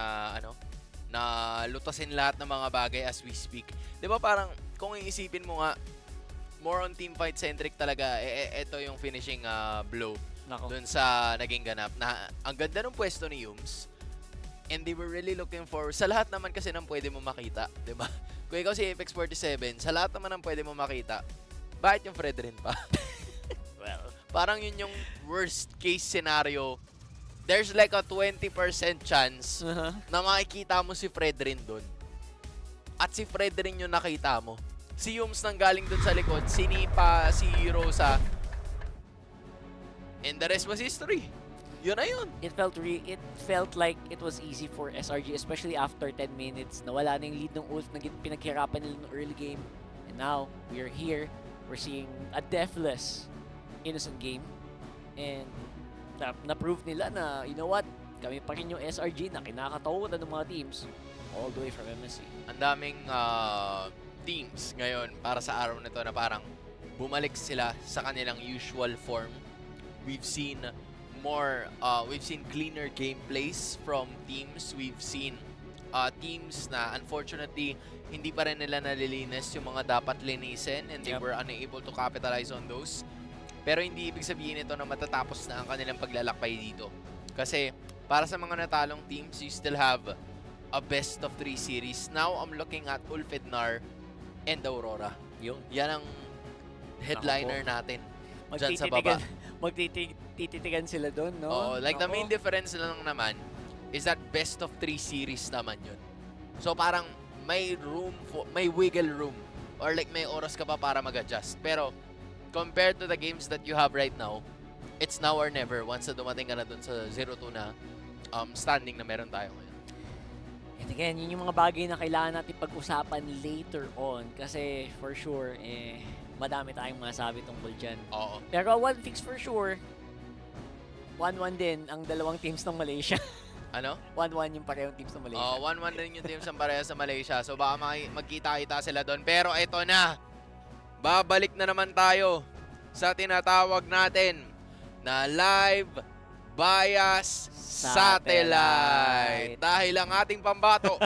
na lutasin lahat ng mga bagay as we speak. 'Di ba parang kung iisipin mo nga more on team fight centric talaga, ito yung finishing blow dun sa naging ganap na ang ganda ng pwesto ni Yums. And they were really looking for sa lahat naman kasi nang pwede mo makita, 'di ba? Kung ikaw si Apex 47, sa lahat naman ng pwede mo makita, bakit yung Fred rin pa? Well, parang yun yung worst case scenario. There's like a 20% chance na makikita mo si Fred rin dun. At si Fred rin yung nakita mo. Si Yums nang galing dun sa likod, sinipa si Rosa. And the rest was history. Yun na yun. It felt like it was easy for SRG, especially after 10 minutes. Nawala na yung lead ng Ulf na pinaghirapan nila ng early game. And now, we are here. We're seeing a deathless, innocent game. And na-prove nila na, you know what, kami pa rin yung SRG na kinakatakutan ng mga teams all the way from MSC. Ang daming teams ngayon para sa araw na to na parang bumalik sila sa kanilang usual form. We've seen cleaner gameplays from teams. We've seen teams na unfortunately hindi pa rin nila nalilinis yung mga dapat linisin and they were unable to capitalize on those. Pero hindi ibig sabihin ito na matatapos na ang kanilang paglalakbay dito. Kasi para sa mga natalong teams, you still have a best of 3 series. Now I'm looking at Ulfednar and Aurora. Yan ang headliner natin dyan sa baba. Magtititigan sila doon, no? Oo, like the main difference lang naman is that best of 3 series naman yun. So parang may wiggle room or like may oras ka pa para mag-adjust. Pero compared to the games that you have right now, it's now or never once na dumating ka na dun sa 0-2 na standing na meron tayo ngayon. And again, yun yung mga bagay na kailangan natin pag-usapan later on kasi for sure, madami tayong masabi tungkol dyan. Oo. Pero one thing's for sure, 1-1 din ang dalawang teams ng Malaysia. Ano? 1-1 yung parehong teams ng Malaysia. 1-1 din yung teams ng pareha sa Malaysia. So baka magkita-kita sila doon. Pero ito na, babalik na naman tayo sa tinatawag natin na live bias satellite. Dahil ang ating pambato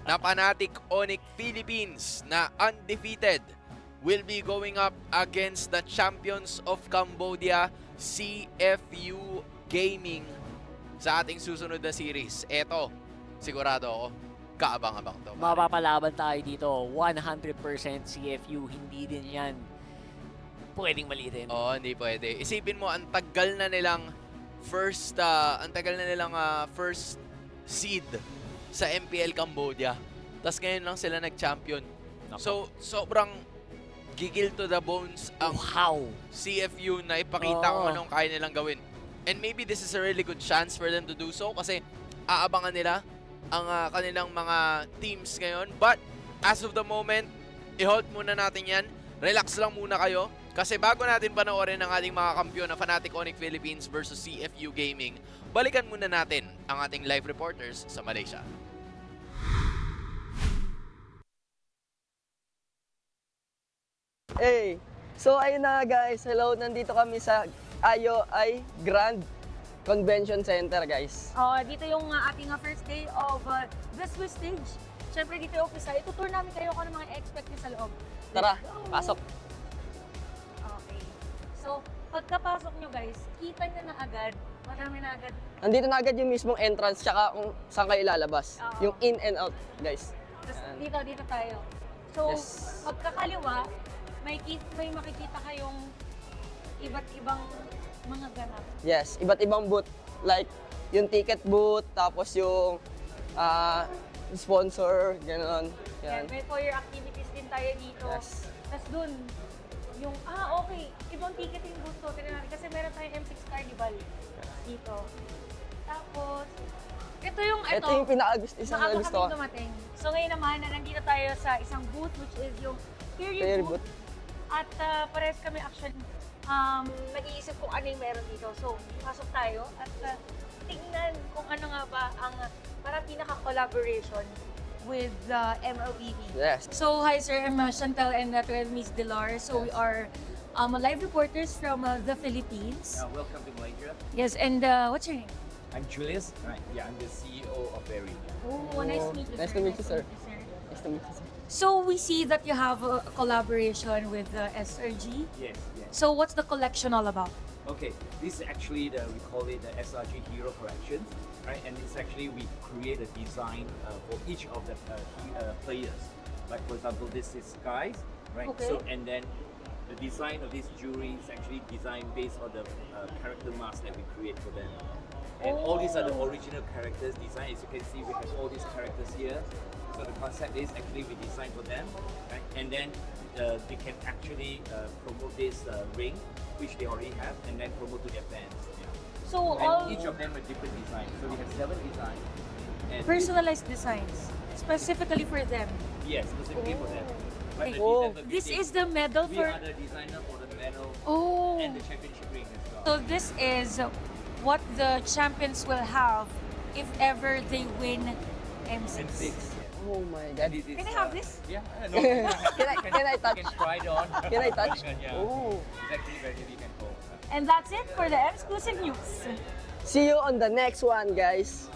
na Fnatic Onic Philippines na undefeated will be going up against the champions of Cambodia, CFU Gaming, sa ating susunod na series. Eto, sigurado ako, kaabang-abang to. Mapapalaban tayo dito. 100% CFU. Hindi din yan pwedeng malitin. Oo, hindi pwede. Isipin mo, ang tagal na nilang first seed sa MPL Cambodia. Tapos ngayon lang sila nag-champion. So, sobrang gigil to the bones ang CFU na ipakita kung anong kaya nilang gawin. And maybe this is a really good chance for them to do so kasi aabangan nila ang kanilang mga teams ngayon. But as of the moment, i-hold muna natin yan. Relax lang muna kayo kasi bago natin panoorin ang ating mga kampiyon na Fnatic Onic Philippines versus CFU Gaming, balikan muna natin ang ating live reporters sa Malaysia. Hey, so ayun na guys, hello, nandito kami sa IOI Grand Convention Center guys. Dito yung ating first day of the Swiss stage. syempre dito yung office, itutour namin kayo kung ano mga expect nyo sa loob. Tara, pasok. Okay. So, pagkapasok nyo guys, kita nyo na agad, marami na agad. Nandito na agad yung mismong entrance tsaka kung saan kayo lalabas. Oo. Yung in and out, guys. Tapos dito tayo. So, pagkakaliwa, may makikita kayong iba't ibang mga ganap. Yes, iba't ibang booth. Like, yung ticket booth, tapos yung sponsor, gano'n. Yan. May for your activities din tayo dito. Yes. Tapos dun, yung, okay, ibang ticketing booth to. Tignan natin, kasi meron tayong M6 Carnival dito. Tapos, ito yung yung isang na gusto ko. dumating. So ngayon naman, nandito tayo sa isang booth, which is yung Theory booth. At parehas kami actually nag-iisip kung ano yung meron dito. So, pasok tayo at tingnan kung ano nga ba ang parang pinaka-collaboration with MLBB. Yes. So, hi sir, I'm Chantel and with Miss Delar. So, we are live reporters from the Philippines. Welcome to Malaysia. Yes, and what's your name? I'm Julius. Right. Yeah, I'm the CEO of Berry. Oh, nice to meet you, sir. Nice to meet you, sir. Nice to meet you, sir. So, we see that you have a collaboration with SRG. Yes, yes. So, what's the collection all about? Okay, this is actually we call it the SRG Hero Collection, right? And it's actually we create a design for each of the players. Like for example, this is Skies, right? Okay. So and then the design of this jewelry is actually designed based on the character mask that we create for them. And all these are the original characters designed. As you can see, we have all these characters here. So the concept is actually we design for them, right? And then they can actually promote this ring, which they already have, and then promote to their fans. Yeah. So and each of them are different designs. So we have 7 designs. And personalized designs, specifically for them. yes, specifically for them. But the Oh, designs are this different. is the medal We for. are the designer for the medal and the championship ring as well. So this is what the champions will have if ever they win M6. M6. Oh my God. Can I have this? Yeah, no. Can I touch? You can try it on. Can I touch? Yeah. Oh. It's actually very heavy, you can hold. And that's it for the exclusive news. See you on the next one, guys.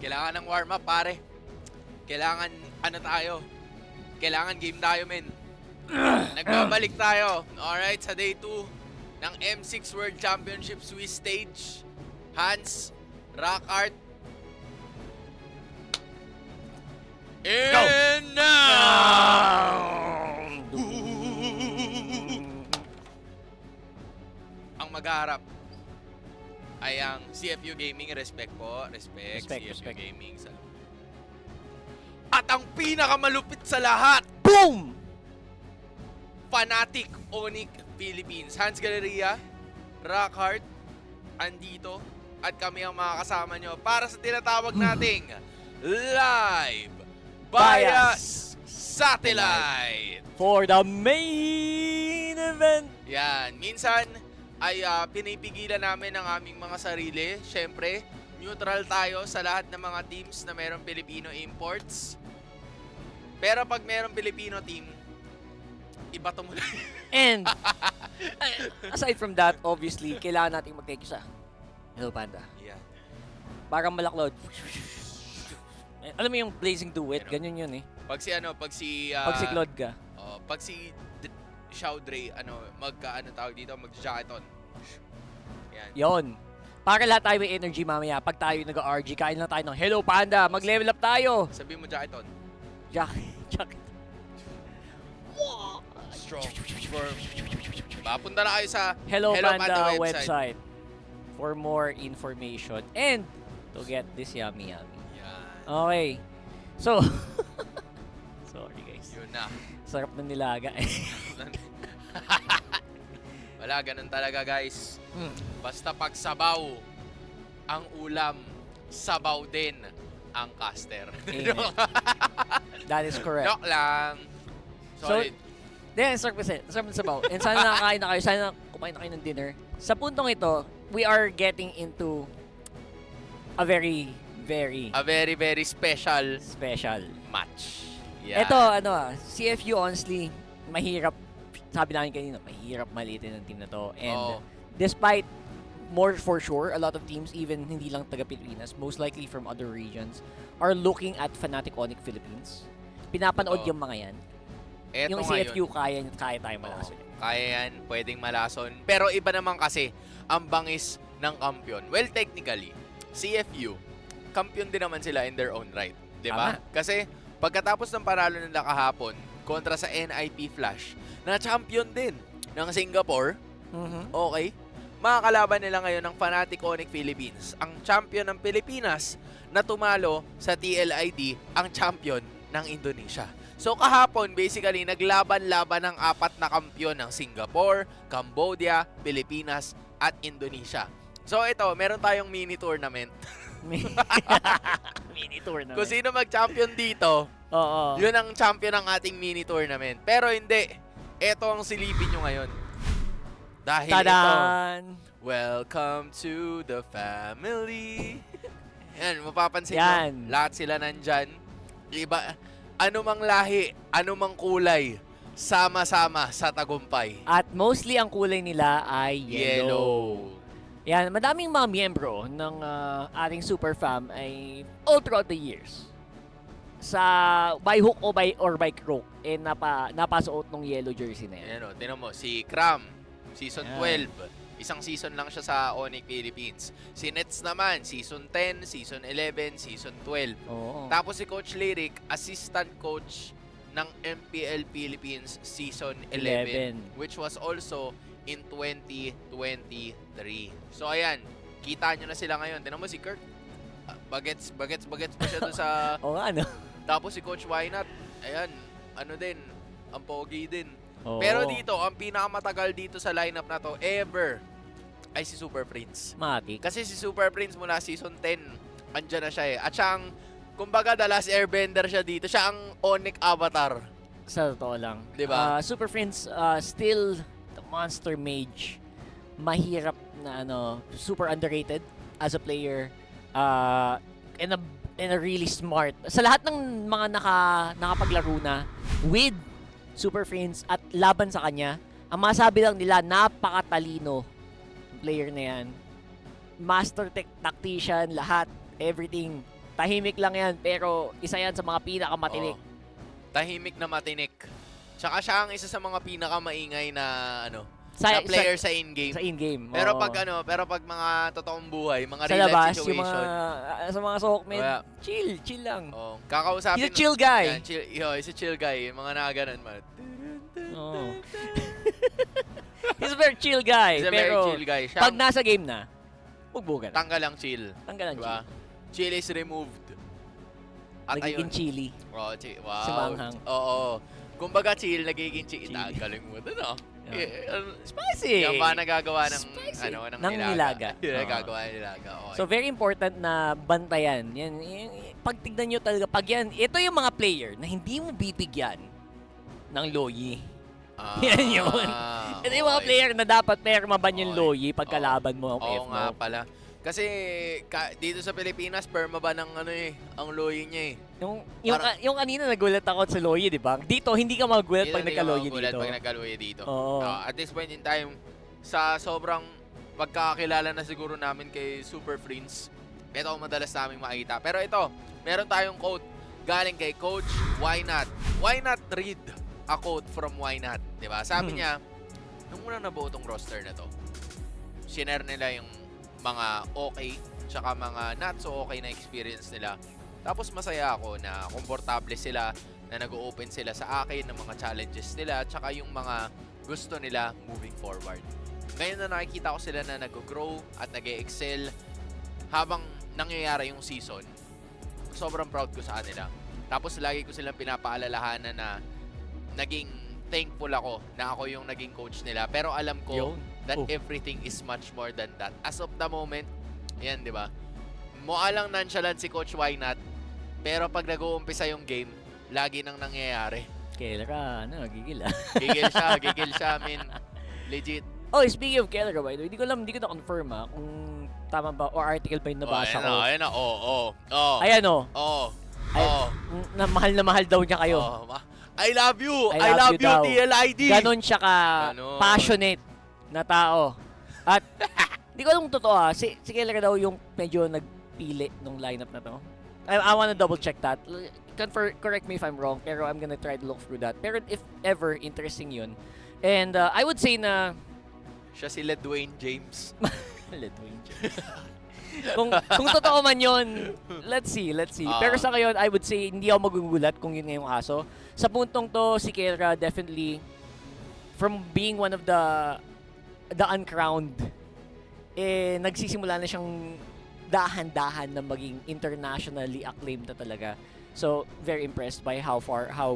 Kailangan ng warm-up, pare. Kailangan, Kailangan game tayo, men. Nagbabalik tayo. Alright, sa day 2 ng M6 World Championship Swiss Stage. Hans, Rockart, and now! Ang maghaharap ay ang CFU Gaming. Respect po. Respect CFU Gaming. At ang pinakamalupit sa lahat, boom! Fanatic Onic Philippines. Hans Galeria, Rockart, andito. At kami ang mga kasama nyo para sa tinatawag nating Live Bias Satellite for the main event. Yan. Minsan ay pinipigilan namin ang aming mga sarili. Siyempre, neutral tayo sa lahat ng mga teams na mayroong Filipino imports. Pero pag mayroong Filipino team, iba to muna. And aside from that, obviously, kailangan nating mag-take isa. Hello, Panda. Yeah. Parang malaklod. Alam mo yung blazing duet, ganyan yun eh. Pag si Claude ka. Pag si Shaudre, tawag dito, mag-jacketon. Yan. Yon. Para lahat tayo may energy mamaya. Pag tayo nag-RG, kain lang tayo ng Hello Panda, mag-level up tayo. Sabi mo jacketon. Jacket. Strong. Papunta na kayo sa Hello Panda Panda website for more information and to get this yummy. Okay. So, sorry guys. Yun na. Sarap ng nilaga eh. Wala, ganun talaga guys. Basta pag sabaw ang ulam, sabaw din ang caster. That is correct. Joke lang. Sorry. Sarap ng sabaw. And sana nakakain na kayo. Sana kumain na kayo ng dinner. Sa puntong ito, we are getting into a very special match. Yeah. Ito, CFU honestly, mahirap. Sabi namin kanina, mahirap malitin ng team na to. And despite more for sure, a lot of teams, even hindi lang taga-Pilipinas, most likely from other regions, are looking at Fnatic Onic Philippines. Pinapanood yung mga yan. Eto yung CFU, kaya tayo malason. Kaya yan, pwedeng malason. Pero iba naman kasi ang bangis ng kampiyon. Well, technically, CFU, kampiyon din naman sila in their own right. Diba? Kasi pagkatapos ng panalo nila kahapon kontra sa NIP Flash, na-champion din ng Singapore. Okay? Makakalaban nila ngayon ng Fnatic Onic Philippines. Ang champion ng Pilipinas na tumalo sa TLID, ang champion ng Indonesia. So kahapon, basically, naglaban-laban ng 4 na kampiyon ng Singapore, Cambodia, Pilipinas, at Indonesia. So ito, meron tayong mini tournament. Mini tournament. Kung sino mag-champion dito, yun ang champion ng ating mini tournament. Pero hindi. Ito ang silipin nyo ngayon. Dahil ito, welcome to the family. Yan, mapapansin nyo, lahat sila nandyan. Iba, anumang lahi, anumang kulay, sama-sama sa tagumpay. At mostly ang kulay nila ay yellow. Yan, madaming mga miyembro ng ating super fam ay all throughout the years. Sa by hook or by crook, napasuot ng yellow jersey na yan. Yan o, tinan mo, si Cram, season 12. Isang season lang siya sa Onic Philippines. Si Nets naman, season 10, season 11, season 12. Tapos si Coach Lyric, assistant coach ng MPL Philippines season 11. Which was also in 2023. So ayan, kita nyo na sila ngayon. Tinan mo si Kurt, bagets pa siya doon sa... Tapos si Coach Wynat, ayan, ang pogi din. Pero dito, ang pinakamatagal dito sa lineup na to ever ay si Super Prince. Kasi si Super Prince mula season 10, andyan na siya eh. At siya ang, kumbaga, the last airbender siya dito. Siya ang Onic avatar. Sa totoo lang. Diba? Super Prince, still the monster mage. Mahirap na super underrated as a player. And a really smart. Sa lahat ng mga nakapaglaro na with Super Prince at laban sa kanya, ang masabi lang nila, napakatalino player na yan. Master tactician, lahat, everything. tahimik lang yan, pero isa yan sa mga pinakamatinik. Tahimik na matinik. Tsaka siya ang isa sa mga pinakamaingay na na player sa in-game. Sa in-game. Pero pag mga totoong buhay, mga sa real labas, life situation. yung mga, sa mga sohokmen, chill lang. Kakausapin. He's a chill guy. Yan, he's a chill guy. Yung mga nakaganon man. He's a very chill guy. He's a pero very chill guy. Pag nasa game na, bugbugan. Tanggal ang chill. Tanggal ang diba? Chill is removed. At nagiging chili. Wow. Sumanghang. Oo. Kumbaga chill, nagiging chili. Galing mo doon, Spicy! Yan ba nagagawa ng, ng nilaga. Nagagawa ng nilaga. Okay. So, very important na bantayan. Yan, pag tignan nyo talaga, pag yan, ito yung mga player na hindi mo bibigyan ng loyi. Yan yun. Ito yung mga player na dapat perma ban yung loyi pagkalaban mo ang Oo nga pala. Kasi dito sa Pilipinas, perma ba ng ang loyi niya Yung kanina nagulat ako sa loyi, di ba? Dito, hindi ka magulat pag nagka-loyi dito. Pag nagka-loyi dito. At this point in time, sa sobrang pagkakakilala na siguro namin kay Super Friends, ito ang madalas namin makita. Pero ito, meron tayong quote galing kay Coach Why Not. Why not read a quote from Why Not? Di ba? Sabi niya, nung unang nabuo tong roster na to, shinare nila yung mga okay, tsaka mga not so okay na experience nila. Tapos masaya ako na komportable sila, na nag-open sila sa akin ng mga challenges nila, tsaka yung mga gusto nila moving forward. Ngayon na nakikita ko sila na nag-grow at nag-excel habang nangyayari yung season, sobrang proud ko sa kanila. Tapos lagi ko silang pinapaalalahanan na naging thankful ako na ako yung naging coach nila. Pero alam ko that everything is much more than that. As of the moment, yan, di ba? Mukha lang nonchalant si Coach Why Not, pero pag nag-uumpisa yung game, lagi nang nangyayari. Kelra, gigil Gigil siya, I mean, legit. Oh, speaking of Kelra, by the way, hindi ko na-confirm kung tama ba, or article ba yung nabasa ko. Ayan na, Ayan na mahal daw niya kayo. I love you! I love you, TLID! Ganon siya passionate na tao. At, di ko alam kung totoo si Kelra daw yung medyo nagpili nung lineup na to. I wanna double check that. Correct me if I'm wrong, pero I'm gonna try to look through that. Pero if ever, interesting yun. And I would say na... Siya si Dwayne James. Dwayne James. kung totoo man yun, let's see. Pero sa ngayon, I would say, hindi ako magugulat kung yun ngayong aso. Sa puntong to, si Kelra definitely, from being one of the uncrowned, nagsisimula na siyang dahan-dahan na maging internationally acclaimed na talaga. So, very impressed by how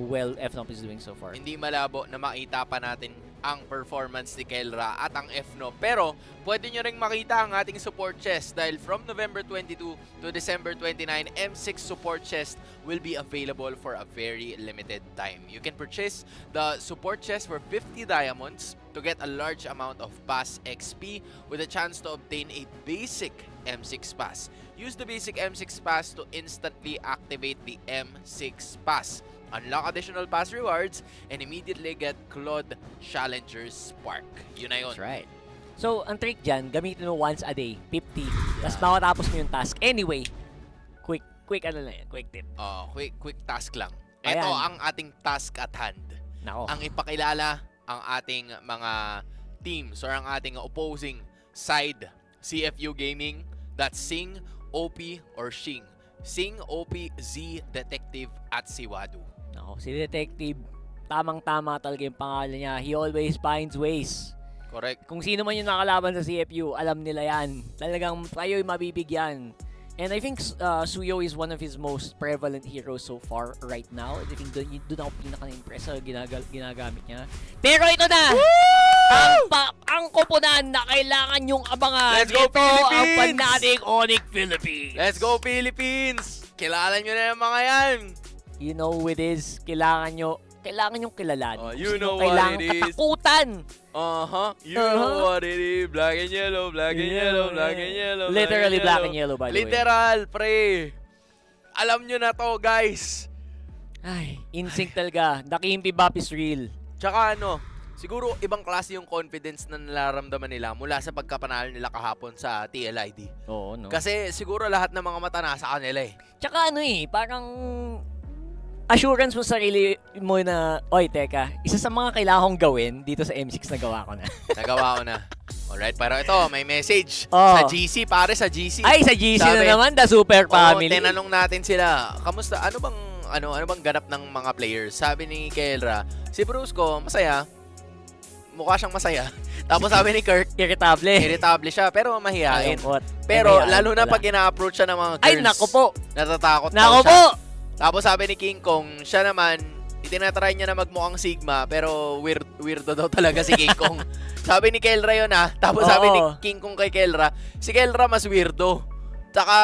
well FNOP is doing so far. Hindi malabo na makita pa natin ang performance ni Kelra at ang FNOP. Pero, pwede nyo ring makita ang ating support chest dahil from November 22 to December 29, M6 support chest will be available for a very limited time. You can purchase the support chest for 50 diamonds to get a large amount of pass XP with a chance to obtain a basic M6 pass. Use the basic M6 pass to instantly activate the M6 pass. Unlock additional pass rewards and immediately get Claude Challenger's Spark. Yun na yun. That's right. So, ang trick dyan, gamitin mo once a day, 50. Tapos makatapos mo yung task. Anyway, quick tip. Quick task lang. Ito ang ating task at hand. Ang ipakilala ang ating mga teams or ang ating opposing side. CFU Gaming, that's Sing, OP, or Shing. Sing, OP, Z, Detective, at Siwadu. Si Detective, tamang-tama talaga yung pangalan niya. He always finds ways. Correct. Kung sino man yung nakalaban sa CFU, alam nila yan. Talagang tayo yung mabibigyan. And I think Suyo is one of his most prevalent heroes so far right now. I think doon ako pinaka-impress sa ginagamit niya. Pero ito na! Ang koponan na kailangan yung abangan. Let's go, ito Philippines! ang panating Onic Philippines! Let's go, Philippines! Kilala nyo na yung mga yan! You know who it is. Kailangan yung kilalanin. You know what it is. Katakutan! You know what it is. Black and yellow, black and yellow, black and yellow. Literally black and yellow, by the way. Literal, pre. Alam nyo na to, guys. Ay, in sync talaga. The Kimpi Bop is real. Tsaka siguro ibang klase yung confidence na nararamdaman nila mula sa pagkapanalo nila kahapon sa TLID. Oo, no? Kasi siguro lahat ng mga mata nasa kanila eh. Tsaka parang assurance mo sa sarili mo na, oy, teka, isa sa mga kailangan kong gawin dito sa M6 nagawa ko na. Nagawa ko na. Alright, pero ito, may message. Oh. Sa GC, pare, sa GC. Ay, sa GC na naman, the super family. Tinanong natin sila, kamusta, ano bang ganap ng mga players? Sabi ni Kelra, si Brusco, masaya. Mukha siyang masaya. Tapos sabi ni Kirk, irritable siya, pero mahihain. Pero lalo na pag ina-approach siya ng mga girls. Ay, naku po. Natatakot naku daw siya. Po. Tapos sabi ni King Kong, siya naman, itinatry niya na magmukhang Sigma, pero weirdo daw talaga si King Kong. Sabi ni Kelra yun Tapos sabi ni King Kong kay Kelra, si Kelra mas weirdo. Tsaka,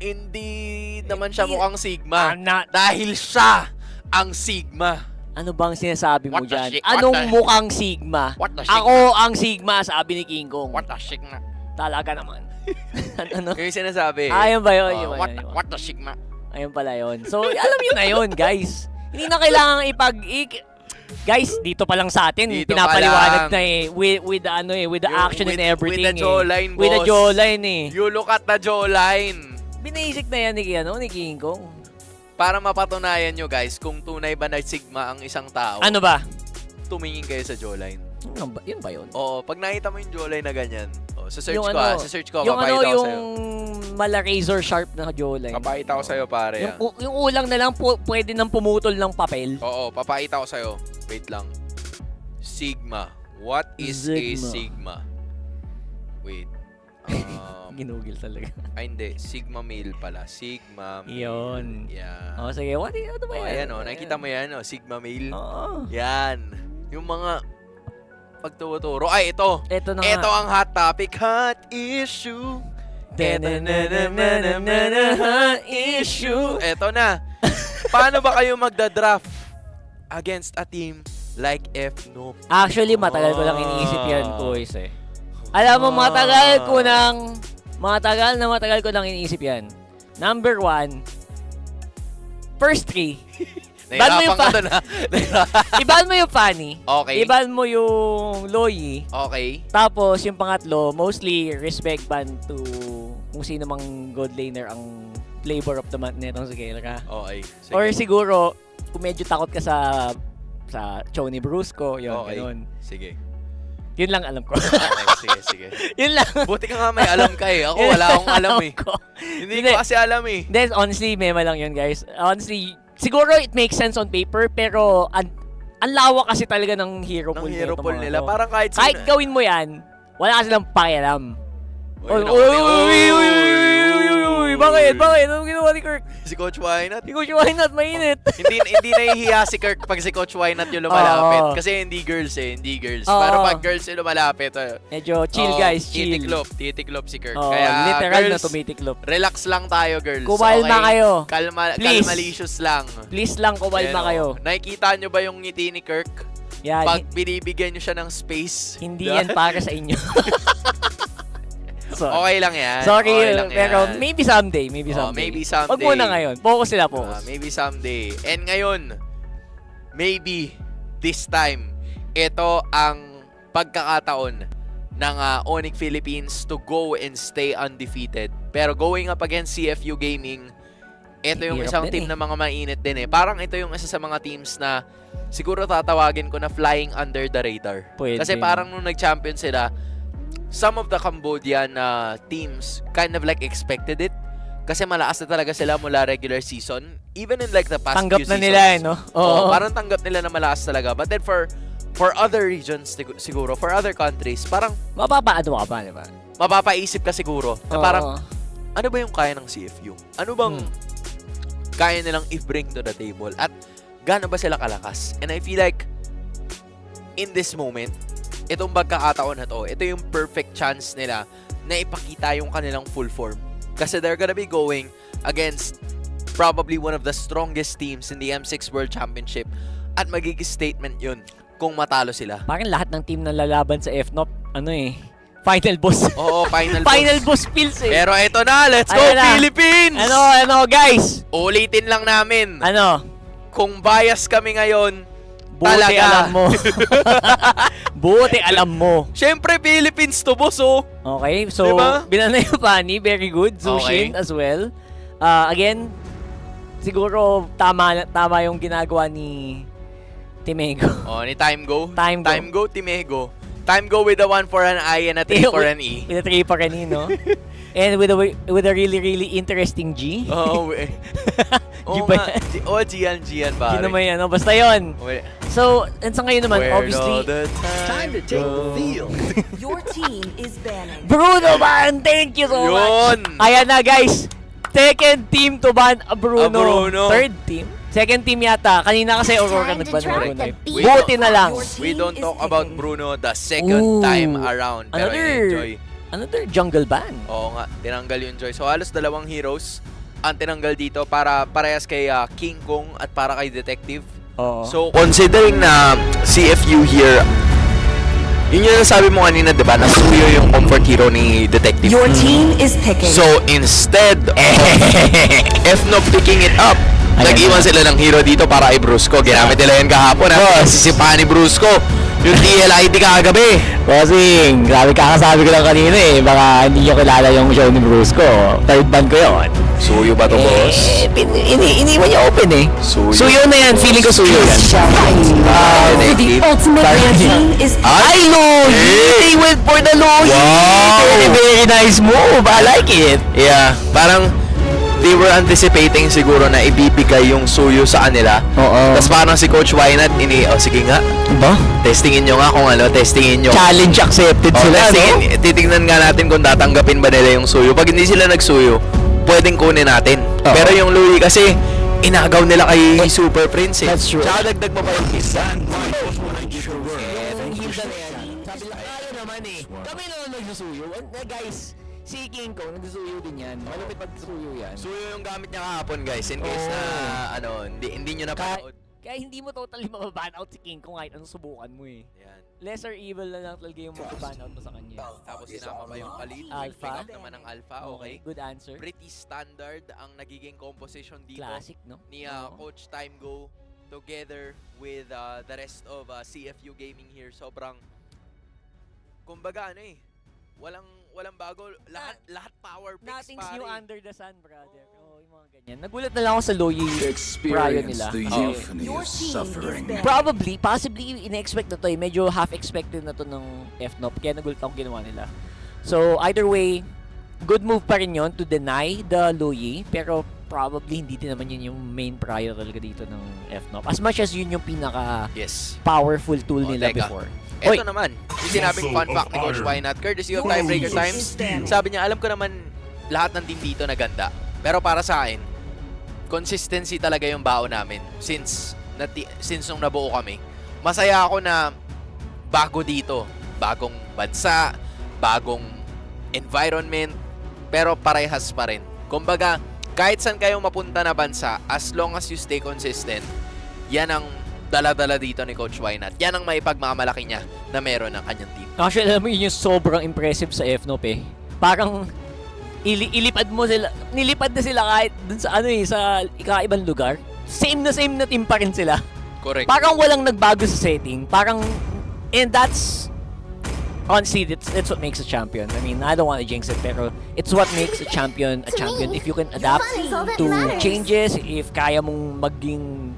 hindi naman siya mukhang Sigma. Dahil siya ang Sigma. Ano bang sinasabi mo dyan? What Anong mukhang Sigma? What the Sigma? Ako ang Sigma, sabi ni King Kong. What the Sigma? Talaga naman. Ano? Yung sinasabi. Ayun ba yun? What the Sigma? Ayun pala yun. So, alam yun na yun, guys. Hindi na kailangan guys, dito pa lang sa atin, Dito pinapaliwanag na with the action and everything. With the jawline, boss. With the jawline You look at the jawline. Binasic na yan ni King Kong. Para mapatunayan nyo guys kung tunay ba na Sigma ang isang tao. Ano ba? Tumingin kayo sa jawline. Yun ba yun? Oo, pag nakita mo yung jawline na ganyan, sa search yung ko sa search ko, yung papakita ko sa'yo. Yung mala razor sharp na jawline. Papakita ko sa'yo pare. Yung ulang na lang pwede nang pumutol ng papel. Oo, papakita ko sa'yo. Wait lang. Sigma. What is a Sigma? Wait. Ginugil talaga. Ay, hindi. Sigma male pala. Sigma male. Yun. Yan. Sige. Ano ba yan? Ayan, nakikita mo yan, Sigma male. Oo. Yan. Yung mga pagtuturo. Ay, ito. Ito na ito ang hot topic. Hot issue. Hot issue. Ito na. Paano ba kayo magda-draft against a team like FNOP? Actually, matagal ko lang iniisip yan, boys eh. Alam mo, matagal ko lang iniisip yan. Number 1, first 3. Iban mo yung funny. Okay. Iban mo yung loyi. Okay. Tapos, yung pangatlo, mostly respect ban to kung sino mang god laner ang flavor of the month netong si Kelra. Okay. Sige. Or siguro, kung medyo takot ka sa Choni Brusco, yun, okay. Ganun. Sige. Yun lang alam ko. Okay, sige. Yun lang. Buti ka nga may alam ka eh. Ako wala akong alam eh. Hindi ko kasi alam eh. Then, honestly, mema lang yun, guys. Honestly, siguro it makes sense on paper, pero ang lawak kasi talaga ng hero pool nila. Parang kahit gawin mo yan, wala silang pakialam. Bakit? Anong ginawa ni Kirk? Si Coach Wynot. Mainit. hindi nahihiya si Kirk pag si Coach Wynot yung lumalapit. Kasi hindi girls. Pero pag girls yung lumalapit. Medyo chill, guys. Chill. Titiklop si Kirk. Kaya literal girls, na tumitiklop. Relax lang tayo, girls. Kumalma kayo. Kalmalicious lang. Please lang, kumalma kayo. Nakikita nyo ba yung ngiti ni Kirk? Yan. Pag binibigyan nyo siya ng space. Hindi yan para sa inyo. Okay lang yan. Sorry, okay lang pero yan. maybe someday. Wag muna ngayon. Focus sila. Maybe someday. And ngayon, maybe this time, ito ang pagkakataon ng Onic Philippines to go and stay undefeated. Pero going up against CFU Gaming, ito yung isang team na mga mainit din eh. Parang ito yung isa sa mga teams na siguro tatawagin ko na flying under the radar. Kasi parang nung nag-champion sila, some of the Cambodian teams kind of like expected it. Kasi malakas na talaga sila mula regular season. Even in like the past few seasons. Tanggap na nila no? Oo. Parang tanggap nila na malakas talaga. But then for other regions siguro, for other countries, parang mapapaano ka pa, di ba? Mapapaisip ka siguro na parang ano ba yung kaya ng CFU? Ano bang kaya nilang i-bring to the table? At gaano ba sila kalakas? And I feel like in this moment, itong pagkakataon na to, ito yung perfect chance nila na ipakita yung kanilang full form. Kasi they're gonna be going against probably one of the strongest teams in the M6 World Championship at magiging statement yun kung matalo sila. Parang lahat ng team na lalaban sa FNOP, final boss. Oo, final boss. Final boss pills eh. Pero ito na, let's go Philippines! Guys? Ulitin lang namin. Kung bias kami ngayon, Buti alam mo. Buti alam mo. Syempre, Philippines to, boss, oh. Okay, so, diba? Binanay Pani, very good. Zushin as well. Again, siguro tama yung ginagawa ni Timego. Oh, ni Time Go. Time Go, Timego. Time Go with a 1 for an I and a 3 for an E. With a 3 for an E, no? And with a really, really interesting G. Oo, G ba yan? G yan, pare. G naman yan, no? Basta yun. So, and sa ngayon naman, obviously... Time to take the field. Your team is banning. Bruno ban! Thank you so much! Ayan na, guys. Second team to ban Bruno. Third team? Second team yata. Kanina kasi Aurora nagban Bruno. Buti na lang. We don't talk about Bruno the second time around. Pero enjoy. Another jungle ban. Oo nga, tinanggal yung Joy. So halos dalawang heroes ang tinanggal dito para parehas kay King Kong at para kay Detective. So considering na CFU here, yun yung sabi mo kanina, diba? Nasuyo yung comfort hero ni Detective. Your team is picking. So instead of FNOP picking it up, nag-iwan sila ng hero dito para kay Brusco. Ginamit nila yan kahapon. Sisipahan ni Brusco yung DLID kagabi. Bossing, kakasabi ko lang kanina eh. Baka hindi nyo kilala yung show ni Brusco. Third ban ko yun. Suyo ba to, boss? Iniwan niya open eh. Suyo na yan. Feeling ko suyo yan. The ultimate team is I know! They went for the Loyi! Wow! Very, very nice move. I like it. Yeah, parang they were anticipating siguro na ibibigay yung suyo sa kanila. Tapos parang si Coach Wynat, sige nga. Ba? Testingin nyo nga kung ano, testingin nyo. Challenge accepted sila, no? Titignan nga natin kung tatanggapin ba nila yung suyo. Pag hindi sila nagsuyo, pwedeng kunin natin. Pero yung Louie kasi, inagaw nila kay Super Prince eh. That's true. Tsaka dagdag pa yung kiss. Sabi lang, ayaw naman eh. Kami naman nagsusuyo. Guys, si King Kong, nagsusuyo din yan. Malapit magsusuyo yan. Suyo yung gamit niya kahapon, guys. In case na, hindi nyo napanood. Kaya hindi mo totally mababan out si King Kong kahit anong subukan mo eh. Yan. Lesser evil na lang talaga yung mababan out mo sa kanya. Tapos sinama pa yung Khalid. Alpha. Pick up naman ng Alpha, okay. Good answer. Pretty standard ang nagiging composition dito. Classic, no? Ni Coach Time Go together with the rest of CFU Gaming here. Sobrang, kumbaga walang bago. Lahat power picks, Nothing's pare. new under the sun, brother. Yung mga ganyan. Nagulat na lang ako sa Loyi prior nila. Possibly, ina-expect na to eh. Medyo half-expected na to ng FNOP. Kaya nagulat akong ginawa nila. So, either way, good move pa rin yun to deny the Loyi. Pero probably hindi din naman yun yung main prior talaga dito ng FNOP. As much as yun yung pinaka-powerful tool nila before. Ito naman, yung sinabing fun fact ni Coach Wynat, courtesy of Tiebreaker Times, sabi niya, alam ko naman lahat ng team dito na ganda. Pero para sa akin, consistency talaga yung baon namin since nung nabuo kami. Masaya ako na bago dito, bagong bansa, bagong environment, pero parehas pa rin. Kumbaga, kahit saan kayong mapunta na bansa, as long as you stay consistent, yan ang dala-dala dito ni Coach Wynat. Yan ang maipagmamalaki niya na meron ng kanyang team. Actually, alam mo yun yung sobrang impressive sa FNOP eh. Parang ilipad mo sila, nilipad na sila kahit dun sa sa ikaibang lugar. Same na team pa rin sila. Correct. Parang walang nagbago sa setting. Parang, and that's, honestly, that's what makes a champion. I mean, I don't want to jinx it, pero it's what makes a champion. If you can adapt to changes, if kaya mong maging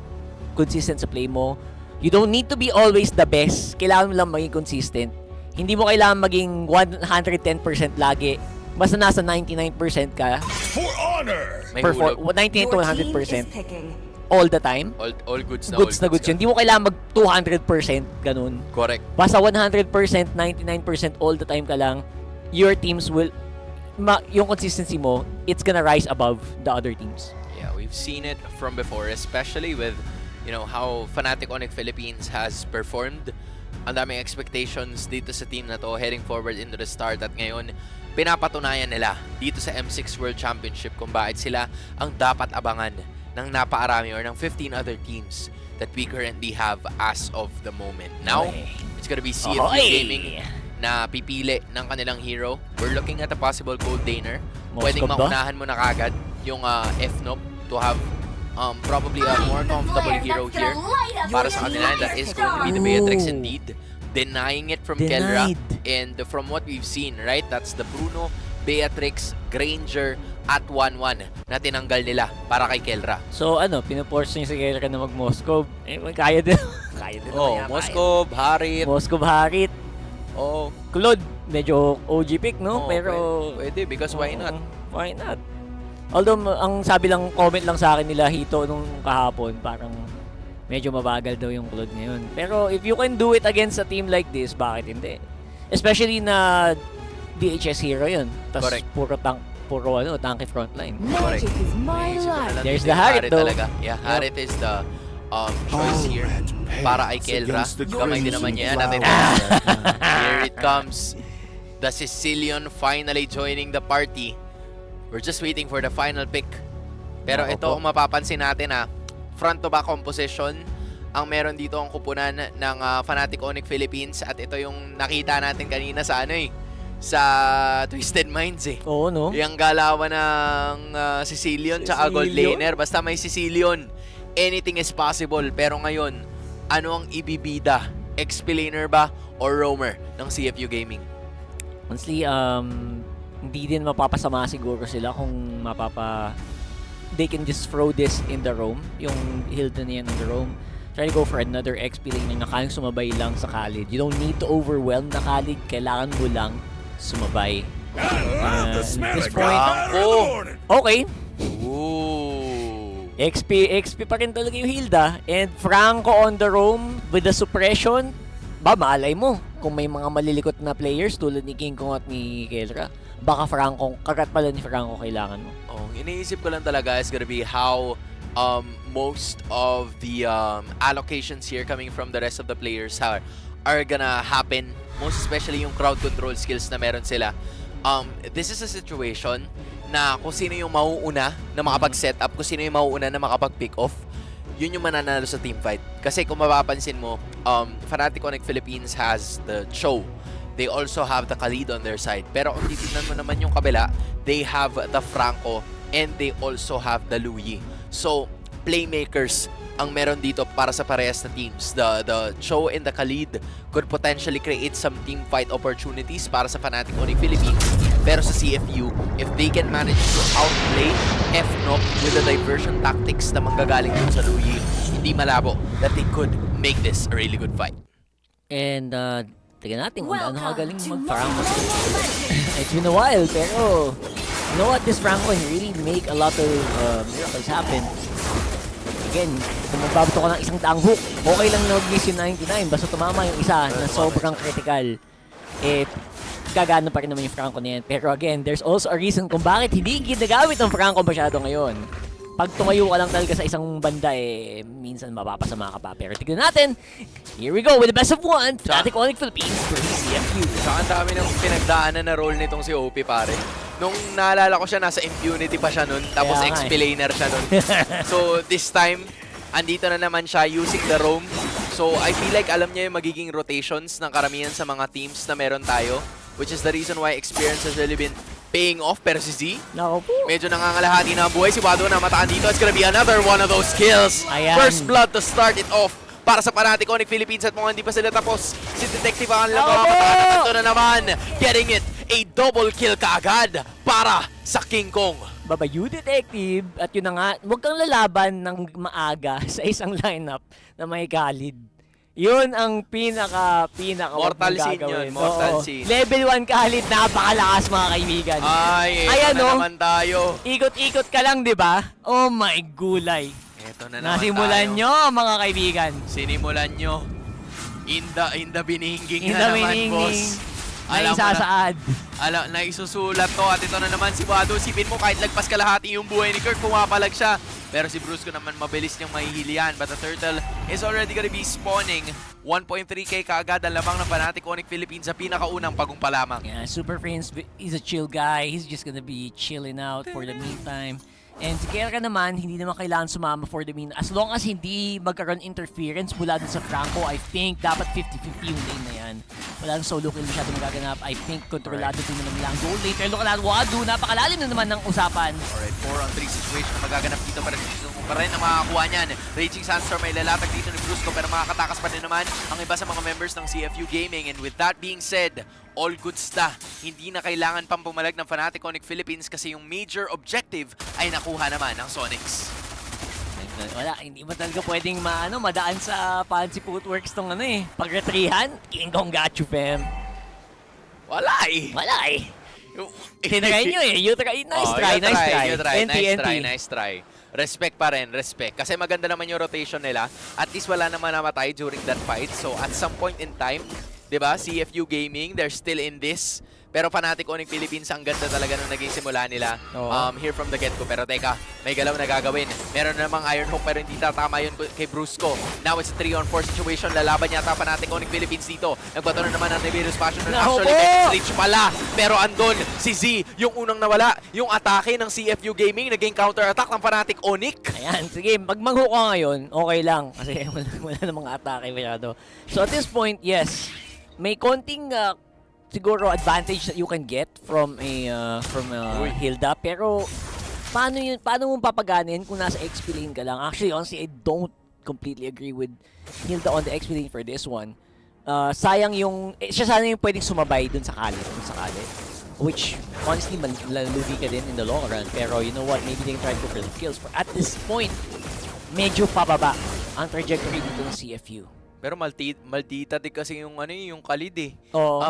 consistent sa play mo. You don't need to be always the best. Kailangan mo lang maging consistent. Hindi mo kailangan maging 110% lagi. Basta nasa 99% ka. For honor! 99 to 100%. All the time. All goods na goods yun. Hindi mo kailangan mag 200% ganun. Correct. Basta 100%, 99% all the time ka lang. Your teams will, yung consistency mo, it's gonna rise above the other teams. Yeah, we've seen it from before, especially with how Fnatic Onic Philippines has performed. Ang daming expectations dito sa team na to heading forward into the start at ngayon pinapatunayan nila dito sa M6 World Championship kung bakit sila ang dapat abangan ng napaarami or ng 15 other teams that we currently have as of the moment. Now, it's gonna be CFU Gaming na pipili ng kanilang hero. We're looking at a possible gold laner. Pwedeng maunahan mo na kagad yung FNOP to have probably a more comfortable hero here para sa kanila. That is going to be the Beatrix indeed. Denying it from Kelra. And from what we've seen, right? That's the Bruno, Beatrix, Granger, at 1-1 na tinanggal nila para kay Kelra. So pinuforce niya si Kelra na mag-Moskov. Kaya din. Kaya din naman Moskov, Harit. Moskov, Harit. Oh. Claude, medyo OG pick, no? Pero pwede because why not? Why not? Although, ang sabi lang, comment lang sa akin nila Hito nung kahapon, parang medyo mabagal daw yung Claude ngayon. Pero if you can do it against a team like this, bakit hindi? Especially na DHS hero yun. Tapos puro tanky frontline. Correct. There's the Harit though. Talaga. Yeah, Harit is the choice here para ay Kelra. Gamay din naman niya. Here it comes. The Sicilian finally joining the party. We're just waiting for the final pick. Pero ito ang mapapansin natin front to back composition ang meron dito ang kupunan ng Fnatic Onic Philippines at ito yung nakita natin kanina sa sa Twisted Minds Oo, no? Yung galawan ng Sicilian tsaka Gold Laner. Basta may Sicilian, anything is possible. Pero ngayon, ano ang ibibida? XP-laner ba or roamer ng CFU Gaming? Honestly, hindi din mapapasama siguro sila kung they can just throw this in the roam. Yung Hilton yan in the roam. Try to go for another XP laner na kayang sumabay lang sa Khalid. You don't need to overwhelm the Khalid. Kailangan mo lang sumabay. At this point, okay. XP pa rin talaga yung Hilda. And Franco on the roam with the suppression. Malay mo kung may mga malilikot na players tulad ni King Kong at ni Kelra. Baka Franco, kagat pala ni Franco kailangan mo. Iniisip ko lang talaga is gonna be how most of the allocations here coming from the rest of the players are gonna happen. Most especially yung crowd control skills na meron sila. This is a situation na kung sino yung mauuna na makapag-set up, kung sino yung mauuna na makapag-pick off, yun yung mananalo sa teamfight. Kasi kung mapapansin mo, Fnatic Onic Philippines has the Cho. They also have the Khalid on their side. Pero kung titignan mo naman yung kabila, they have the Franco and they also have the Louis. So, playmakers ang meron dito para sa parehas na teams. The Cho and the Khalid could potentially create some team fight opportunities para sa Fnatic Onic Philippines. Pero sa CFU, if they can manage to outplay FNOC with the diversion tactics na manggagaling dun sa Louis, hindi malabo that they could make this a really good fight. And tignan natin kung ano kagaling mag-Franco. It's been a while, pero you know what, this Franco can really make a lot of miracles happen. Again, kung magbabato ka ng isang daang hook, okay lang na mag-miss yung 99. Basta tumama yung isa na sobrang critical. Gagana pa rin naman yung Franco na yan. Pero again, there's also a reason kung bakit hindi ginagamit ang Franco masyado ngayon. Pag tumayo ka lang talaga sa isang banda, minsan mapapasama ka pa. Pero tignan natin. Here we go with the best of one. Fnatic Onic Philippines versus CFU. Saka ang dami ng pinagdaanan na role nitong si OP, pare. Nung naalala ko siya, nasa impunity pa siya nun. Tapos XP laner siya nun. So this time, andito na naman siya using the roam. So I feel like alam niya yung magiging rotations ng karamihan sa mga teams na meron tayo. Which is the reason why experience has really been paying off. Pero si Z, medyo nangangalahati na ang buhay. Si Wado na mataan dito. It's gonna be another one of those kills. Ayan. First blood to start it off para sa Fnatic Onic Philippines. At mukhang hindi pa sila tapos. Si Detective ang lang makakataan. Ito na naman. Getting it. A double kill kaagad para sa King Kong. Babayu Detective. At yun na nga, huwag kang lalaban ng maaga sa isang lineup na may Khalid. Yun ang pinaka Mortal scene yun. Mortal scene. Level 1 Khalid, napakalakas mga kaibigan. Ayan na naman tayo. Ikot-ikot ka lang, di ba? Oh my gulay. Eto na naman Nasimulan tayo. nyo, mga kaibigan. Sinimulan nyo. Inda bininging Inda na naman, bininging. boss. Ay isasaad. Na isusulat to. At ito na naman si Wado. Sipin mo kahit lagpas kalahati yung buhay ni Kirk, pumapalag siya. Pero si Brusco naman mabilis niyang mahihilian. But the turtle is already gonna be spawning. 1.3k kaagad ang lamang ng Fnatic Onic Philippines sa pinakaunang pagong pa lamang. Yeah, Super Friends, he's a chill guy. He's just gonna be chilling out for the meantime. And si Kelra naman, hindi naman kailangan sumama for the mean. As long as hindi magkaroon interference mula dun sa Franco, I think dapat 50-50 yung lane na yan. Walang solo kill masyado magaganap. I think kontrolado din naman nila ang goal lane. Pero look at that, Wadu, napakalalim na naman ng usapan. Alright, 4-on-3 situation na magaganap dito para pa rin ang makakakuha niyan. Raging Sandstorm ay lalatag dito ni Brusco pero makakatakas pa din naman ang iba sa mga members ng CFU Gaming. And with that being said, all goods na. Hindi na kailangan pang pumalag ng Fnatic Onic Philippines kasi yung major objective ay nakuha naman ng Sonics. Wala, hindi ba talaga pwedeng madaan sa fancy footworks tong pag-retrihan? King Kong got you, fam. Wala eh. Tinry nyo eh. You try. Nice try. Nice try. Respect pa rin, respect. Kasi maganda naman yung rotation nila. At least wala naman namatay during that fight. So at some point in time, diba, CFU Gaming, they're still in this. Pero Fnatic Onic Philippines, ang ganda talaga nung naging simula nila here from the get-go. Pero teka, may galaw na gagawin. Meron na namang Iron Hook pero hindi tatama yun kay Brusco. Now it's a 3-on-4 situation. Lalaban yata Fnatic Onic Philippines dito. Nagbato na naman ang Nibiru's Passion. Actually, Reach pala. Pero andun si Z, yung unang nawala. Yung atake ng CFU Gaming, naging counter-attack ng Fnatic Onic. Ayan, sige, mag-hook ka ngayon, okay lang. Kasi wala namang atake masyado. So at this point, yes, may konting siguro advantage that you can get from Hilda, pero paano mo papaganin kung nasa XP lane ka lang? Actually, honestly, I don't completely agree with Hilda on the XP lane for this one. Sayang yung siya sana yung pwedeng sumabay dun sa kali, which honestly malalugi ka din in the long run. Pero you know what, maybe they can try to go for the kills. For at this point, medyo pababa ang trajectory dito ng CFU. Pero maldita din kasi yung yung Khalid eh.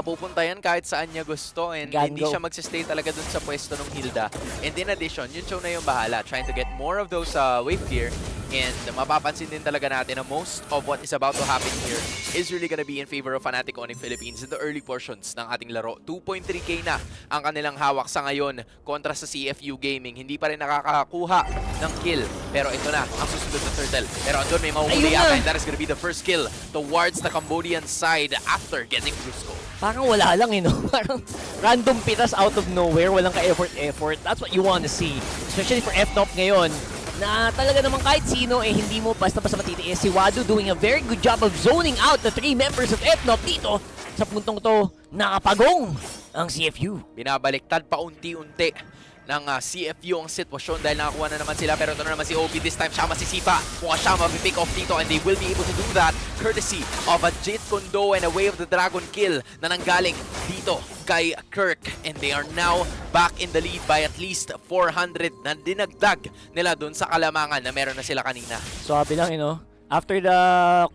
Pupunta yan kahit saan niya gusto and hindi siya magsistay talaga dun sa pwesto ng Hilda. And in addition, yun Cho na yung bahala, trying to get more of those wave gear. And mapapansin din talaga natin na most of what is about to happen here is really gonna be in favor of Fnatic Onic Philippines in the early portions ng ating laro. 2.3k na ang kanilang hawak sa ngayon kontra sa CFU Gaming. Hindi pa rin nakakakuha ng kill. Pero ito na, ang susunod na turtle. Pero andun may mahuhuli yata and that is gonna be the first kill towards the Cambodian side after getting Brusco. Parang wala lang no? Parang random pitas out of nowhere, walang ka-effort. That's what you want to see. Especially for FNOP ngayon, na talaga naman kahit sino hindi mo basta-basta matitiis. Si Wadu doing a very good job of zoning out the 3 members of FNOP dito. Sa puntong to, nakapagong ang CFU. Binabaliktad pa unti-unti ng CFU ang sitwasyon dahil nakakuha na naman sila. Pero ito na naman si OP this time. Siya masisipa. Kung siya mapipick off dito and they will be able to do that courtesy of a Jit Kondo and a Way of the Dragon kill na nanggaling dito kay Kirk. And they are now back in the lead by at least 400 na dinagdag nila dun sa kalamangan na meron na sila kanina. Sabi lang after the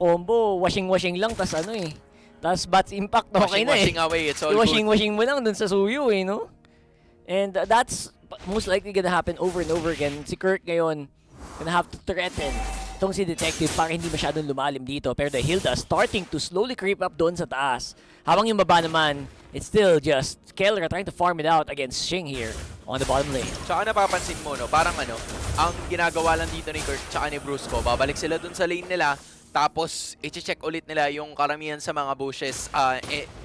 combo, washing-washing lang, tas tas Bats Impact, okay na Washing away, it's all good. Washing mo lang dun sa suyo no? And that's most likely gonna happen over and over again. Si Kirk ngayon, gonna have to threaten itong si Detective para hindi masyadong lumalim dito. Pero the Hilda starting to slowly creep up doon sa taas. Habang yung baba naman, it's still just Kellera trying to farm it out against Shing here on the bottom lane. Tsaka napapansin mo, parang ang ginagawa lang dito ni Kirk tsaka ni Brusco, babalik sila dun sa lane nila, tapos i-check ulit nila yung karamihan sa mga bushes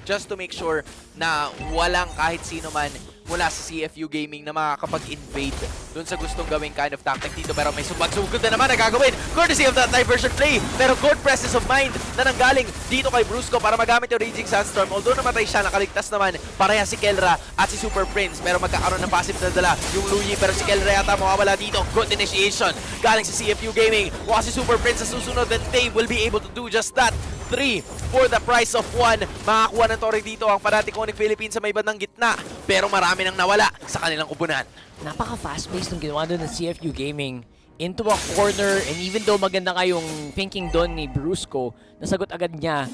just to make sure na walang kahit sino man mula sa CFU Gaming na makakapag-invade dun sa gustong gawing kind of tactic dito. Pero may sumagsugod na naman na gagawin courtesy of that diversion play. Pero good presence of mind na nanggaling dito kay Brusco para magamit yung Raging Sandstorm. Although namatay siya, nakaligtas naman pareha si Kellera at si Super Prince. Pero magkakaroon ng passive na dala yung Luyi. Pero si Kellera yata mawawala dito. Good initiation galing sa CFU Gaming. Mukha si Super Prince sa susunod and they will be able to do just that. 3 for the price of 1. Makakuha ng Torre dito ang Fnatic Onic Philippines sa may bandang gitna. Pero marami nang nawala sa kanilang kupunan. Napaka-fast-paced ng ginawa doon ng CFU Gaming. Into a corner, and even though maganda kayong thinking doon ni Brusco, nasagot agad niya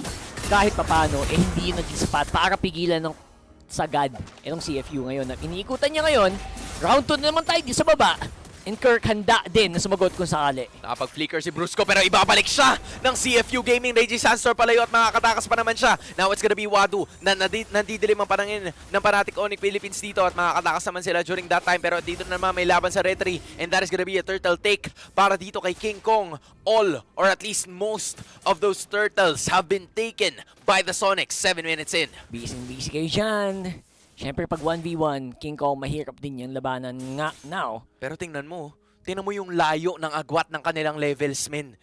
kahit papano, hindi yun naging sapat para pigilan ng sagad itong CFU ngayon. Iniikutan niya ngayon, round 2 na naman tayo sa baba. And Kirk handa din na sumagot kung sakali. Nakapag-flicker si Brusco pero ibabalik siya ng CFU Gaming. Raging Sandstorm palayo at makakatakas pa naman siya. Now it's gonna be Wadu na nandidilim ang panangin ng Fnatic Onic Philippines dito at makakatakas naman sila during that time. Pero dito naman may laban sa retry and that is gonna be a turtle take para dito kay King Kong. All or at least most of those turtles have been taken by the Sonics 7 minutes in. Busy kayo dyan. Siyempre, pag 1v1, King Kong, mahirap din yung labanan nga now. Pero tingnan mo yung layo ng agwat ng kanilang levels, men.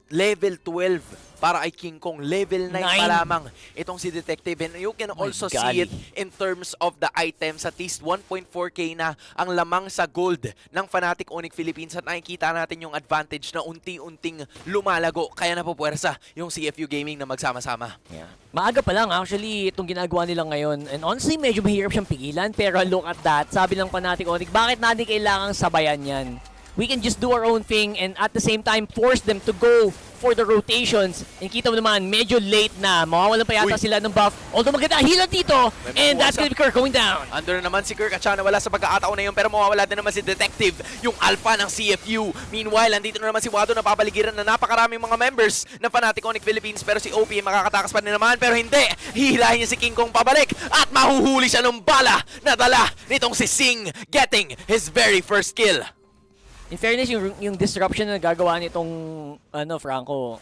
level 12 para kay King Kong. Level 9 pa Nine. lamang itong si Detective. And you can also see it in terms of the items. At least 1.4k na ang lamang sa gold ng Fnatic Onic Philippines. At nakikita natin yung advantage na unti-unting lumalago. Kaya napupuwersa yung CFU Gaming na magsama-sama. Yeah. Maaga pa lang actually itong ginagawa nila ngayon. And honestly, medyo mahirap siyang pigilan. Pero look at that. Sabi ng Fnatic Onic, bakit natin kailangang sabayan yan? We can just do our own thing and at the same time force them to go for the rotations. And kita mo naman, medyo late na. Mawawalan pa yata sila ng buff. Although maganda ang healer dito. And that's gonna be Kirk going down. Under naman si Kirk at siya nawala sa pagkakataon na yun, pero mawawala din naman si Detective, yung alpha ng CFU. Meanwhile, andito na naman si Wado na papaligiran na napakaraming mga members ng Fnatic Onic Philippines, pero si OP makakatakas pa rin naman, pero hindi. Hihilahin niya si King Kong pabalik at mahuhuli siya ng bala na dala nitong si Sing, getting his very first kill. In fairness, yung disruption na gagawa nitong Franco,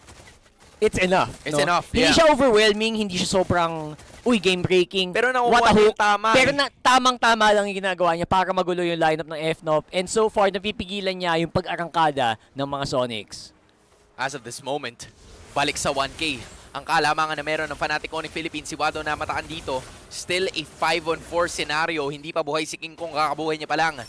it's enough. It's no? enough, Hindi yeah. siya overwhelming, hindi siya sobrang, game breaking. Pero what a nakukuha hook. yung tama. Pero tamang-tama lang yung ginagawa niya para magulo yung lineup ng FNOP. And so far, napipigilan niya yung pag-arangkada ng mga Sonics. As of this moment, balik sa 1K. Ang kalamangan na meron ng Fnatic Onic Philippines, si Wado na mataan dito. Still a 5-on-4 scenario. Hindi pa buhay si King Kong, kakabuhay niya pa lang.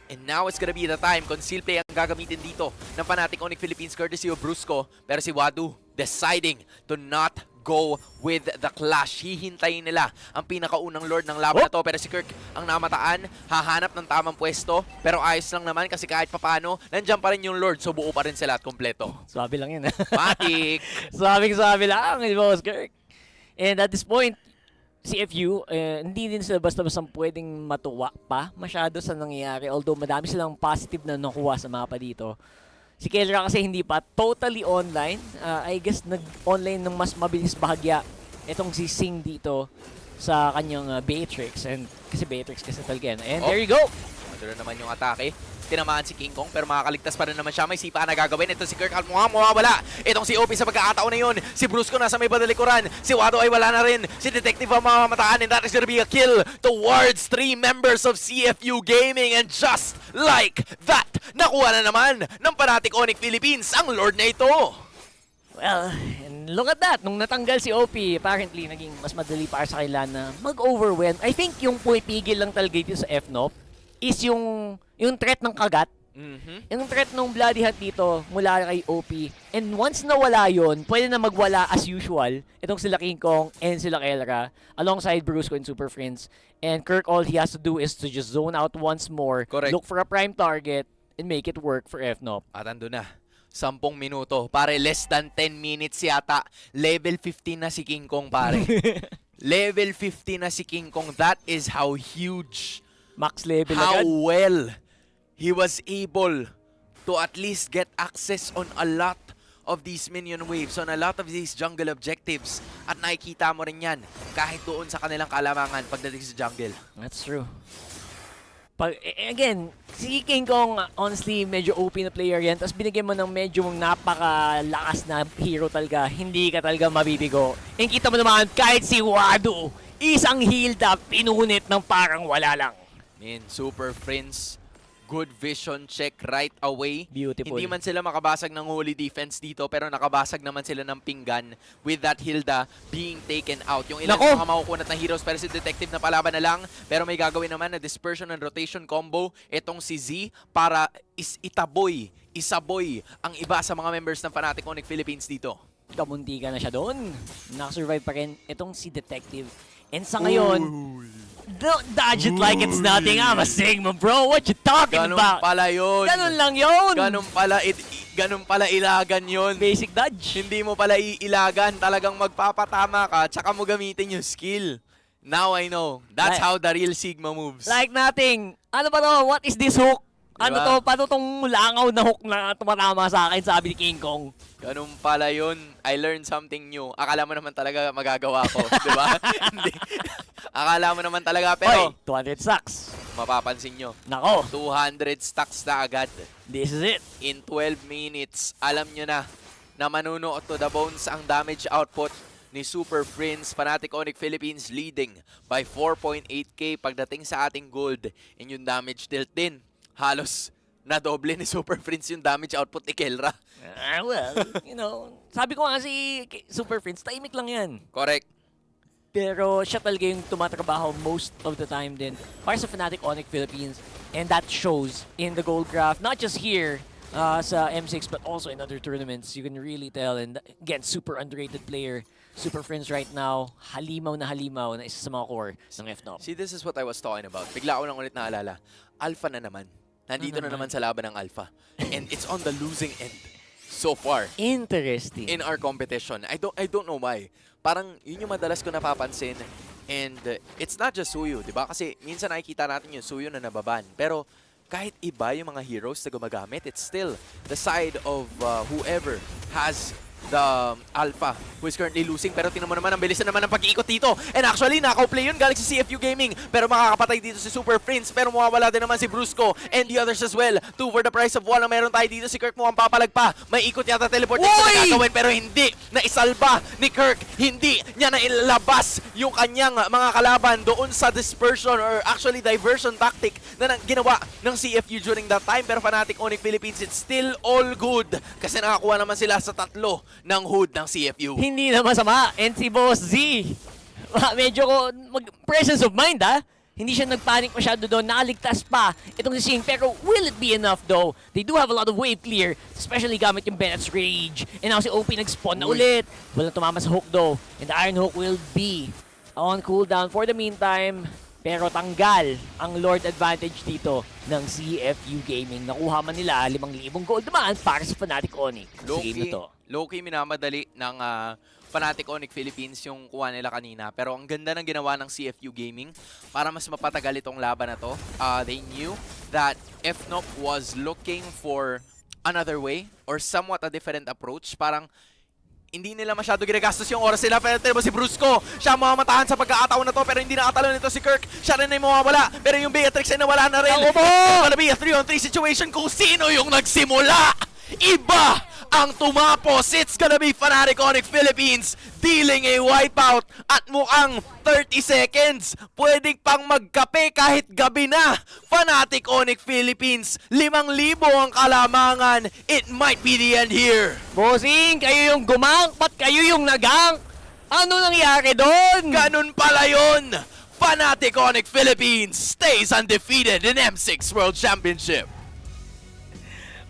And now it's gonna be the time. Conceal play ang gagamitin dito ng Fnatic Onic Philippines courtesy of Brusco. Pero si Wadu deciding to not go with the clash. Hihintayin nila ang pinakaunang lord ng laban na to. Pero si Kirk ang namataan, hahanap ng tamang pwesto. Pero ayos lang naman kasi kahit papano, nandiyan pa rin yung lord. So buo pa rin sila at kompleto. Sabi lang yun. Matik! Sabi lang, boss Kirk. And at this point, CFU, hindi din sila basta-basta pwedeng matuwa pa masyado sa nangyayari. Although madami silang positive na nakuha sa mapa dito. Si Kelra kasi hindi pa totally online. I guess nag-online ng mas mabilis bahagya itong si Sing dito sa kanyang Beatrix. And kasi Beatrix kasi talaga yan. And there you go! Maduro naman yung atake. Tinamaan si King Kong pero makakaligtas pa rin naman siya. May sipa na gagawin. Ito si Kirk at mawawala. Itong si OP sa pagkakataon na yun. Si Brusco nasa may badalikuran. Si Wado ay wala na rin. Si Detective ang mamamataan and that is gonna be a kill towards 3 members of CFU Gaming. And just like that, nakuha na naman ng Fnatic Onic Philippines ang Lord na ito. Well, and look at that. Nung natanggal si OP, apparently naging mas madali para sa kanila na mag-overwhelm. I think yung pumipigil lang talaga dito sa FNOP is yung threat ng kagat. Yung threat ng Bloody Hunt dito mula kay OP. And once nawala yun, pwede na magwala as usual. Itong sila King Kong and sila Kelra alongside Brusco and Super Friends. And Kirk, all he has to do is to just zone out once more. Correct. Look for a prime target and make it work for FNOP. At ando na. 10 minuto. Pare, less than 10 minutes yata. Level 15 na si King Kong, pare. Level 50 na si King Kong. That is how huge. Max level how agad. well he was able to at least get access on a lot of these minion waves, on a lot of these jungle objectives. At nakikita mo rin yan kahit doon sa kanilang kalamangan pagdating sa jungle. That's true. Again, si King Kong, honestly, medyo OP na player yan. Tapos binigyan mo ng medyo napakalakas na hero talaga. Hindi ka talaga mabibigo. And kita mo naman, kahit si Wado, isang healed up, pinunit ng parang wala lang. Super Friends, good vision check right away. Beautiful. Hindi man sila makabasag ng holy defense dito, pero nakabasag naman sila ng pinggan with that Hilda being taken out. Yung ilang mga makukunat na heroes, pero si Detective na palaban na lang. Pero may gagawin naman na dispersion and rotation combo itong si Z para isaboy ang iba sa mga members ng Fnatic Onic Philippines dito. Kamunti ka na siya doon. Nakasurvive pa rin itong si Detective. And sa ngayon, don't dodge it like it's nothing. I'm a Sigma, bro. What you talking about? Ganun pala yun. Ganun lang yun. Ganun pala ilagan yun. Basic dodge. Hindi mo pala iilagan. Talagang magpapatama ka, tsaka mo gamitin yung skill. Now I know. That's how the real Sigma moves. Like nothing. Ano ba to? What is this hook? Ano Diba? to? Paano tong langaw na hook na tumatama sa akin, sabi ni King Kong? Ganun pala yun. I learned something new. Akala mo naman talaga magagawa ko. Diba? Hindi. Akala mo naman talaga, pero... Hoy, 200 stacks. Mapapansin nyo. Nako. 200 stacks na agad. This is it. In 12 minutes, alam nyo na manunuot to the bones ang damage output ni Super Friends. Fnatic Onic Philippines leading by 4.8k pagdating sa ating gold. And yung damage tilt din. Halos na doble ni Super Prince yung damage output ni Kelra. Well, sabi ko nga si Super Prince, tahimik lang yan. Correct. Pero siya talaga yung tumatrabaho most of the time din para sa Fnatic Onic Philippines. And that shows in the gold graph, not just here sa M6, but also in other tournaments. You can really tell. And again, super underrated player. Super Friends right now, halimaw na isa sa mga core ng FNOP. See, this is what I was talking about. Bigla ko lang ulit naalala. Alpha na naman. Nandito na naman sa laban ng Alpha. And it's on the losing end so far. Interesting. In our competition. I don't know why. Parang yun yung madalas ko napapansin. And it's not just Suyu, di ba? Kasi minsan nakikita natin yung Suyu na nababan. Pero kahit iba yung mga heroes na gumagamit, it's still the side of whoever has the Alpha who is currently losing. Pero tingnan mo naman, ang bilis na naman ng pag-iikot dito. And actually, nakaw-play yun galing si CFU Gaming. Pero makakapatay dito si Super Prince. Pero mawawala din naman si Brusco and the others as well. 2 for the price of 1 ang meron tayo dito. Si Kirk mukhang papalag pa. May ikot yata teleport na gagawin. Pero hindi na isalba ni Kirk. Hindi niya na ilabas yung kanyang mga kalaban doon sa dispersion or actually diversion tactic na ginawa ng CFU during that time. Pero Fnatic Onic Philippines, it's still all good. Kasi nakakuha naman sila sa 3 ng hood ng CFU. Hindi na masama. And si Boss Z, medyo presence of mind Hindi siya nagpanic masyado doon. Nakaligtas pa itong si Sing. Pero will it be enough though? They do have a lot of wave clear. Especially gamit yung Bennett's Rage. And now si OP nag-spawn na ulit. Walang tumama sa hook though. And the Iron Hook will be on cooldown for the meantime. Pero tanggal ang Lord advantage dito ng CFU Gaming. Nakuha man nila 5,000 gold naman para sa Fnatic Onic sa game na to. Low-key minamadali ng Fnatic Onic Philippines yung kuha nila kanina. Pero ang ganda ng ginawa ng CFU Gaming para mas mapatagal itong laban na to. They knew that FNOP was looking for another way or somewhat a different approach. Parang hindi nila masyado ginagastos yung oras nila. Pero si Brusco, siya mamatahan sa pagkakataon na to. Pero hindi nakatalo nito si Kirk. Siya rin ay mawawala. Pero yung Beatrix ay nawala na rin. It's gonna be a 3-on-3 situation kung sino yung nagsimula. Iba ang tumapos. It's gonna be Fnatic Onic Philippines dealing a wipeout at mukhang 30 seconds. Pwede pang magkape kahit gabi na. Fnatic Onic Philippines, 5,000 ang kalamangan. It might be the end here. Bossing, kayo yung gumang, ba't kayo yung nagang? Ano nangyari doon? Ganun pala yun. Fnatic Onic Philippines stays undefeated in M6 World Championship.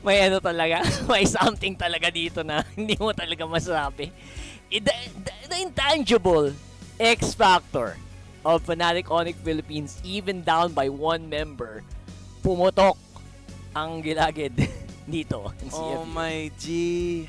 May talaga, may something talaga dito na hindi mo talaga masabi. The intangible X factor of Fnatic Onic Philippines, even down by 1 member, pumutok ang gilagid dito. Oh my G.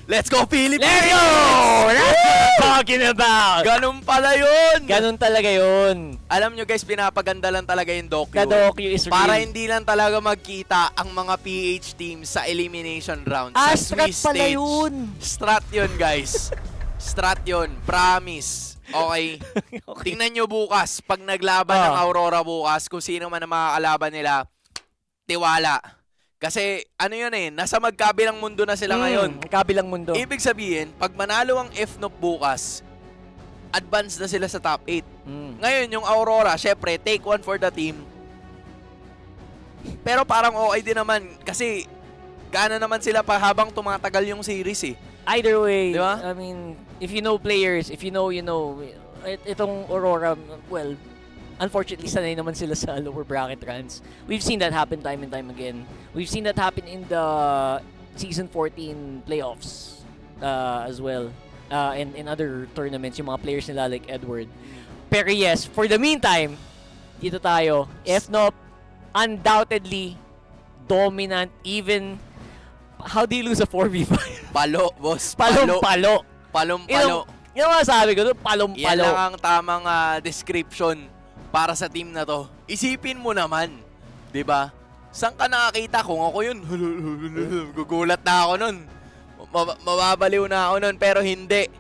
Let's go, Philippines! There you go! That's what I'm talking about! Ganun pala yun! Ganun talaga yun. Alam nyo guys, pinapaganda lang talaga yung docu. The-docu is real. Para hindi lang talaga magkita ang mga PH teams sa elimination round. Sa strat Swiss pala stage. yun! Strat yun, guys. Strat yun. Promise. Okay? Tingnan nyo bukas, pag naglaban ng Aurora bukas, kung sino man ang makakalaban nila, tiwala. Kasi ano yun nasa magkabilang mundo na sila ngayon. Magkabilang mundo. Ibig sabihin, pag manalo ang FNOP bukas, advance na sila sa top 8. Ngayon, yung Aurora, syempre, take 1 for the team. Pero parang okay din naman kasi gana naman sila pa habang tumatagal yung series Either way, diba? I mean, if you know players, if you know, itong Aurora, well, unfortunately, sanay naman sila sa lower bracket runs. We've seen that happen time and time again. We've seen that happen in the Season 14 playoffs as well. And in other tournaments, yung mga players nila like Edward. Pero yes, for the meantime, dito tayo. FNOP, undoubtedly, dominant. Even, how do you lose a 4v5? Palo, boss. Palom-palo. Palom-palo. Yung masasabi ko doon, palom-palo. Yan lang ang tamang description para sa team na to. Isipin mo naman, 'di ba? Saan ka nakakita kung ako yun? Gugulat na ako nun. Mababaliw na ako nun, pero hindi.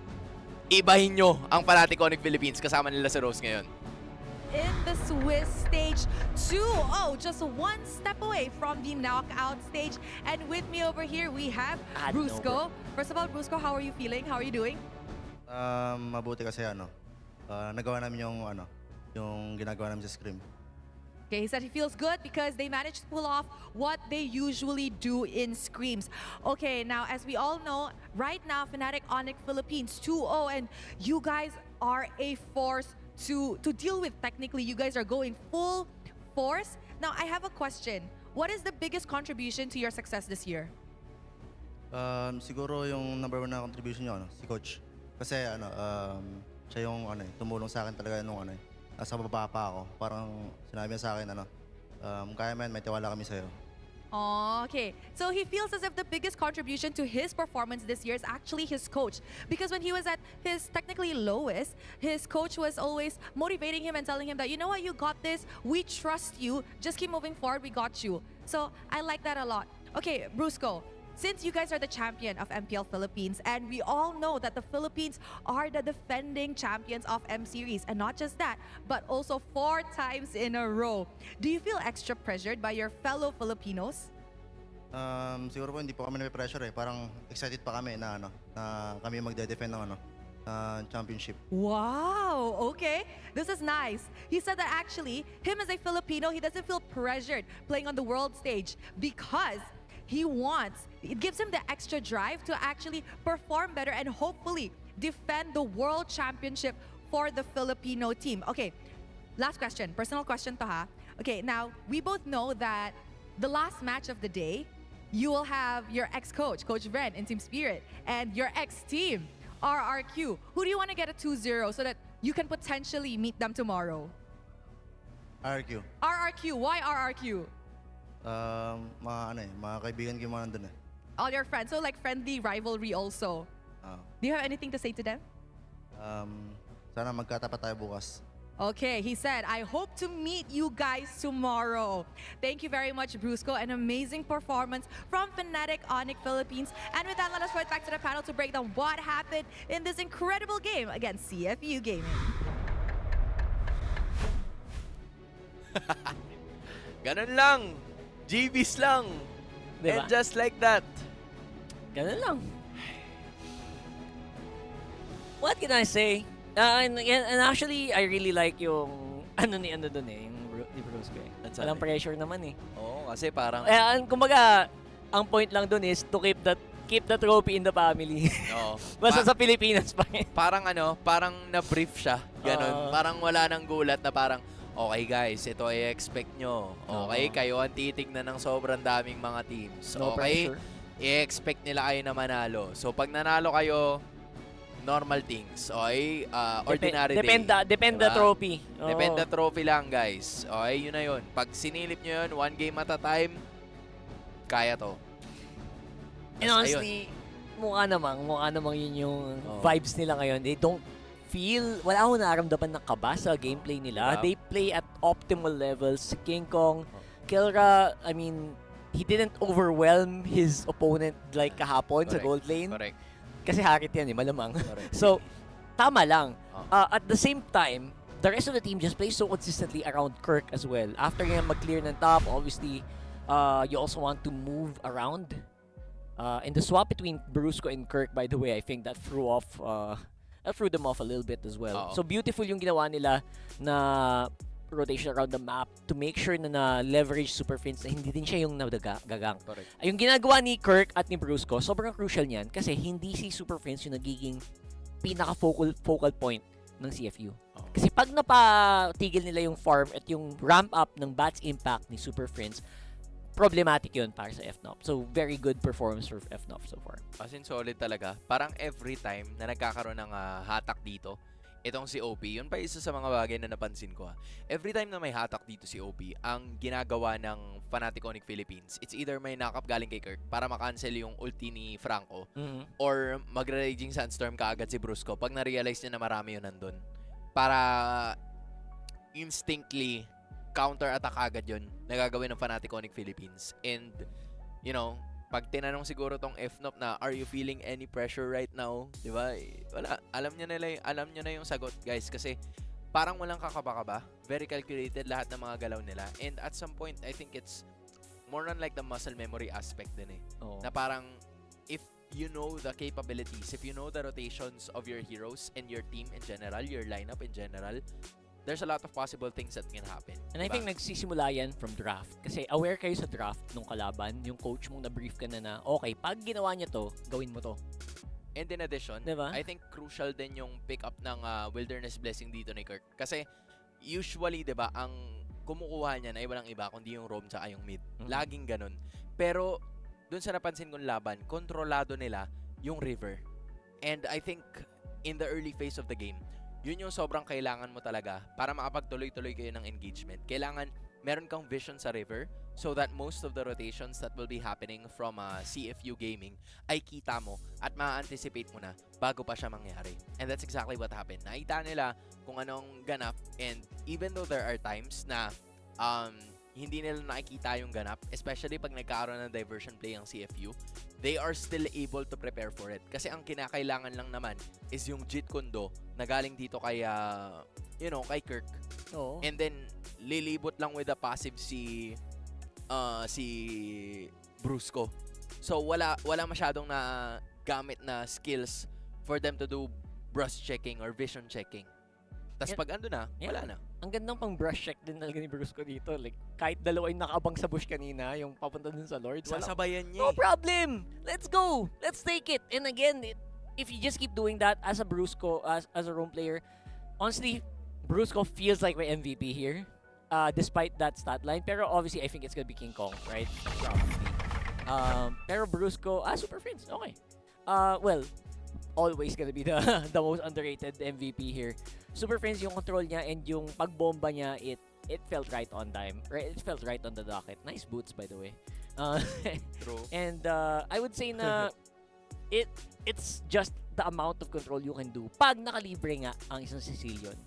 Ibahin nyo ang Fnatic Onic Philippines kasama nila sa Rose ngayon. In the Swiss stage 2-0, just 1 step away from the knockout stage. And with me over here, we have Brusco. First of all, Brusco, how are you feeling? How are you doing? Mabuti kasi nagawa namin yung ginagawa namin sa scrim. Okay, he said he feels good because they managed to pull off what they usually do in scrims. Okay, now as we all know, right now Fnatic Onic Philippines 2-0, and you guys are a force to deal with. Technically, you guys are going full force. Now, I have a question. What is the biggest contribution to your success this year? Siguro yung number 1 na contribution niyo, si Coach. Kasi siya yung tumulong sa akin talaga nung nasa baba pa ako. Parang sinabi niya sa akin, kaya man, may tiwala kami sa'yo. Oh, okay. So he feels as if the biggest contribution to his performance this year is actually his coach. Because when he was at his technically lowest, his coach was always motivating him and telling him that, you know what, you got this, we trust you, just keep moving forward, we got you. So I like that a lot. Okay, Brusco, since you guys are the champion of MPL Philippines, and we all know that the Philippines are the defending champions of M Series, and not just that, but also 4 times in a row, do you feel extra pressured by your fellow Filipinos? Siguro po hindi po kami na-pressure Parang excited pa kami na kami magde-defend ng championship. Wow, okay. This is nice. He said that actually, him as a Filipino, he doesn't feel pressured playing on the world stage because it gives him the extra drive to actually perform better and hopefully defend the world championship for the Filipino team. Okay, last question, personal question to ha. Okay, now we both know that the last match of the day, you will have your ex-coach, Coach Bren in Team Spirit, and your ex-team, RRQ. Who do you want to get a 2-0 so that you can potentially meet them tomorrow? RRQ. RRQ, why RRQ? Mga kaibigan ko yung mga nandun All your friends, so like friendly rivalry also. Do you have anything to say to them? Sana magkatapat tayo bukas. Okay, he said, I hope to meet you guys tomorrow. Thank you very much, Brusco. An amazing performance from Fnatic Onic Philippines. And with that, let us throw it back to the panel to break down what happened in this incredible game against CFU Gaming. Ganun lang. GBs lang. Diba? And just like that. Ganun lang. What can I say? And actually, I really like yung yung Brusco Walang pressure naman Oo, kasi parang... kumbaga, ang point lang dun is to keep the trophy in the family. Oo. Basta sa Pilipinas pa rin. Parang na-brief siya. Ganun. Parang wala nang gulat na parang, okay guys, ito ay expect nyo. Okay, kayo ang titignan ng sobrang daming mga teams. No okay, pressure. i-expect nila kayo na manalo. So pag nanalo kayo, normal things. Okay, ordinary day. Dependa trophy. Dependa trophy lang guys. Okay, yun na yun. Pag sinilip nyo yun, 1 game at a time, kaya to. And honestly, mukha namang yun yung vibes nila ngayon. They don't wala akong naramdaman ng kaba sa gameplay nila. Yeah. They play at optimal levels. King Kong, Kilra, I mean, he didn't overwhelm his opponent like kahapon sa gold lane. Correct. Kasi harit yan malamang. So, tama lang. At the same time, the rest of the team just plays so consistently around Kirk as well. After niya mag-clear ng top, obviously, you also want to move around. And the swap between Brusco and Kirk, by the way, I think that threw them off a little bit as well. So beautiful yung ginawa nila na rotation around the map to make sure na leverage Super Fins na hindi din siya yung nagagang. Yung ginagawa ni Kirk at ni Brusco, sobrang crucial niyan kasi hindi si Super Fins yung nagiging pinaka-focal point ng CFU. Kasi pag napatigil nila yung farm at yung ramp up ng Bats impact ni Super Fins, problematic yun para sa FNOP. So, very good performance for FNOP so far. As in, solid talaga. Parang every time na nagkakaroon ng hatak dito, itong si OP, yun pa isa sa mga bagay na napansin ko. Every time na may hatak dito si OP, ang ginagawa ng Fnatic Onic Philippines, it's either may knock-up galing kay Kirk para makancel yung ulti ni Franco, or magre-raging Sandstorm kaagad si Brusco pag na-realize niya na marami yun nandun. Para instantly counter-attack agad yun na gagawin ng Fnatic Onic Philippines. And, you know, pag tinanong siguro tong FNOP na, are you feeling any pressure right now? Diba? Wala. Alam nyo na yung sagot, guys. Kasi parang walang kakaba-kaba. Very calculated lahat ng mga galaw nila. And at some point, I think it's more on like the muscle memory aspect din Na parang, if you know the capabilities, if you know the rotations of your heroes and your team in general, your lineup in general, there's a lot of possible things that can happen. And I think nagsisimula yan from draft. Kasi aware kayo sa draft nung kalaban, yung coach mong na-brief ka na okay, pag ginawa niya to, gawin mo to. And in addition, diba? I think crucial din yung pick up ng Wilderness Blessing dito ni Kirk. Kasi usually, diba, ang kumukuha niya na walang iba kundi yung roam tsaka yung mid. Laging ganun. Pero dun sa napansin kong laban, kontrolado nila yung river. And I think in the early phase of the game, yun yung sobrang kailangan mo talaga para makapagtuloy-tuloy kayo ng engagement. Kailangan meron kang vision sa river so that most of the rotations that will be happening from CFU gaming ay kita mo at ma-anticipate mo na bago pa siya mangyari. And that's exactly what happened. Nakita nila kung anong ganap, and even though there are times na hindi nila nakikita yung ganap, especially pag nagkaroon ng diversion play ang CFU, they are still able to prepare for it. Kasi ang kinakailangan lang naman is yung Jeet Kundo na galing dito kay, kay Kirk. Oo. And then, lilibot lang with a passive si Brusco. So, wala masyadong na gamit na skills for them to do brush checking or vision checking. Tapos pag ando na, wala na. Ang gandang pang brush check din talaga ni Brusco dito. Like, kahit dalawa yung nakaabang sa bush kanina, yung papunta dun sa Lord. Sasabayan niya. No problem! Let's go! Let's take it! And again, if you just keep doing that as a Brusco, as a roam player, honestly, Brusco feels like my MVP here. Despite that stat line. Pero obviously, I think it's gonna be King Kong, right? Probably. Pero Brusco, Super Friends, okay. Well, always gonna be the most underrated MVP here. Super Friends, yung control niya and yung pagbomba niya, it felt right on time. Right? It felt right on the docket. Nice boots, by the way. True. And I would say na it's just the amount of control you can do pag nakalibre nga ang isang Sicilian.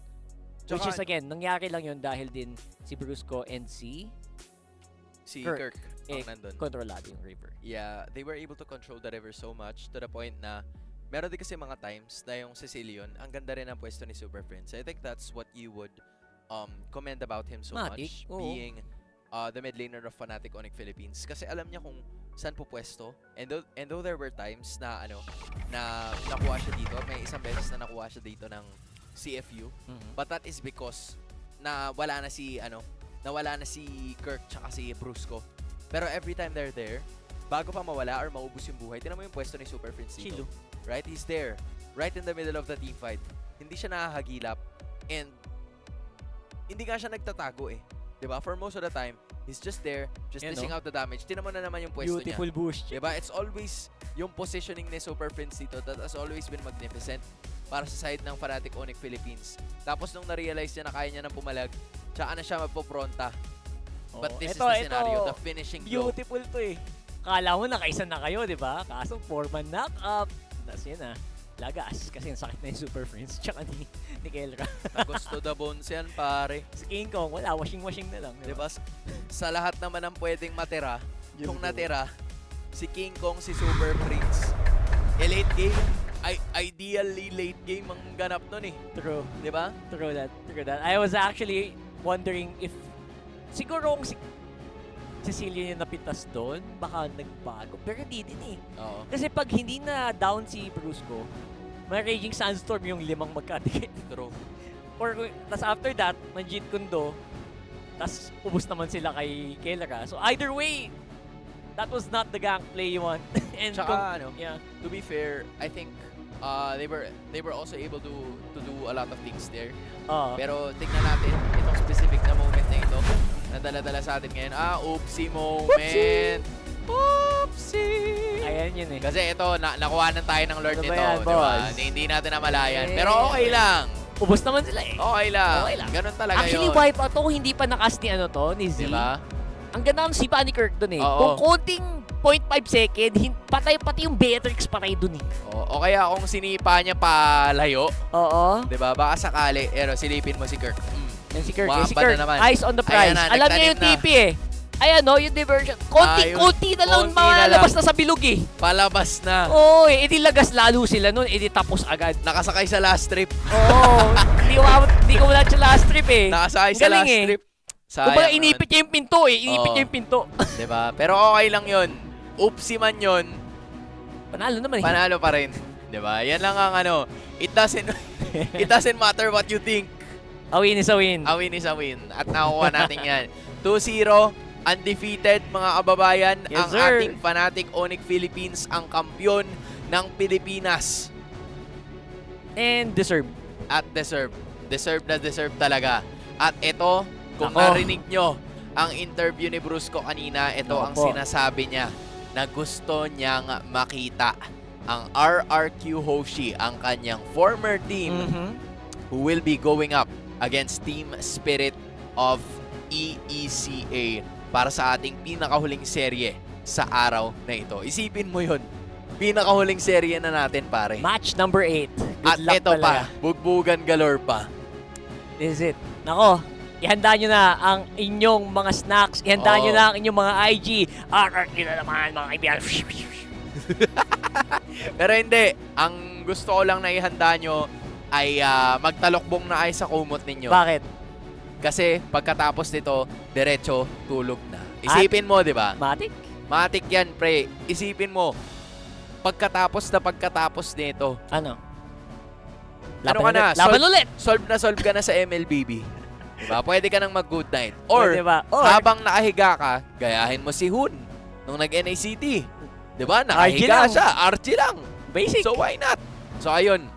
Which is again, nangyari lang yun dahil din si Brusco and si Kirk ang nandun. Kontrolado yung river. Yeah, they were able to control the river so much to the point na meron din kasi mga times na yung Sicilian, ang ganda rin ang pwesto ni Super Friends. I think that's what you would commend about him so much. Being the mid laner of Fnatic Onic Philippines. Kasi alam niya kung saan po pwesto. And though there were times na na nakuha siya dito, may isang beses na nakuha siya dito ng CFU. But that is because nawala na si Kirk tsaka si Brusco. Pero every time they're there, bago pa mawala or maubos yung buhay, tinan mo yung pwesto ni Super Friends dito. Right? He's there. Right in the middle of the team fight. Hindi siya nakahagilap. And hindi nga siya nagtatago eh. Diba? For most of the time, he's just there, just dishing out the damage. Tinan mo na naman yung pwesto niya. Beautiful boost. Diba? It's always yung positioning ni Super Friends dito that has always been magnificent para sa side ng Fnatic Onic Philippines. Tapos nung na-realize niya na kaya niya ng pumalag, tsaka na siya magpopronta. But this is the scenario, the finishing blow. Beautiful to eh. Kala mo nakaisa na kayo, di ba? Kaso 4-man knock-up. Tapos yun lagas. Kasi sakit na yung Super Friends. Tsaka ni Kelra. Gusto the bones yan, pare. Si King Kong, wala. Washing-washing na lang. Diba? Sa lahat naman ng pwedeng matira, kung natira, si King Kong, si Super Friends. Late game, ideally late game ang ganap nun eh. True. Diba? True that. I was actually wondering if siguro kung si Cecilia yung napitas doon, baka nagbago. Pero hindi din eh. Oo. Kasi pag hindi na down si Brusco, may Raging Sandstorm yung 5 magkadikit. True. Tas after that, may Jeet Kundo, tas ubos naman sila kay Kelra. So either way, that was not the gank play you want. And tsaka to be fair, I think they were also able to do a lot of things there. Pero tignan natin itong specific na moment na ito na dala-dala sa atin ngayon. Oopsie moment. Oopsie. Ayan yun eh. Kasi ito, nakuhanan tayo ng Lord nito. Yan, diba? Hindi natin namalayan. Pero okay lang. Ubos naman sila eh. Okay lang. Ganun talaga Actually, yun. wipe out to hindi pa nakas ni ni Z. Diba? Ang ganda ng sipa ni Kirk dun eh. Oo. Kung konting 0.5 second, patay pati yung Beatrix patay dun eh. O kaya kung sinipa niya palayo. Oo. Diba? Baka sakali. Pero silipin mo si Kirk. Yan si Kirk. Si Kirk, eyes on the prize. Alam niya yung TP eh. Ayan yung diversion. Konti na lang malabas na sa bilog eh. Palabas na. Oo edi lagas lalo sila nun. Edi tapos agad. Nakasakay sa last trip. Oo. Hindi ko wala sa last trip eh. Nakasakay sa last trip. Kumbaga inipit niya yung pinto eh. Inipit niya yung pinto. Diba? Pero okay lang yun. Oopsie man yun. Panalo naman eh. Panalo pa rin. Diba? Yan lang ang it doesn't matter what you think. A win is a win. A win is a win. At nakuha natin yan. 2-0, undefeated mga kababayan. Yes, ang sir. ating Fnatic Onic Philippines, ang kampyon ng Pilipinas. And deserve. At deserve. Deserve na deserve talaga. At ito, kung Ako. narinig nyo ang interview ni Brusco kanina, ito Ako ang po. sinasabi niya na gusto niyang makita ang RRQ Hoshi, ang kanyang former team, who will be going up against Team Spirit of EECA para sa ating pinakahuling serye sa araw na ito. Isipin mo yun. Pinakahuling serye na natin, pare. Match number 8. At ito pa, bugbugan galore pa. This is it. Nako, ihanda nyo na ang inyong mga snacks. Ihanda nyo na ang inyong mga IG. RRQ na naman, mga kaibigan. Pero hindi. Ang gusto ko lang na ihanda nyo ay magtalokbong na ay sa kumot ninyo. Bakit? Kasi pagkatapos nito, diretso tulog na. Isipin mo, di ba? Matik? Matik yan, pre. Isipin mo, pagkatapos nito. Ano? Ano ka na? Laban ulit! Solve ka na sa MLBB. Diba? Pwede ka nang mag-good night. Or, Pwede ba? Or habang nakahiga ka, gayahin mo si Hun nung nag-NACT. Diba? RG Nakahiga lang. siya. RG lang. Basic. So, why not? So, ayun.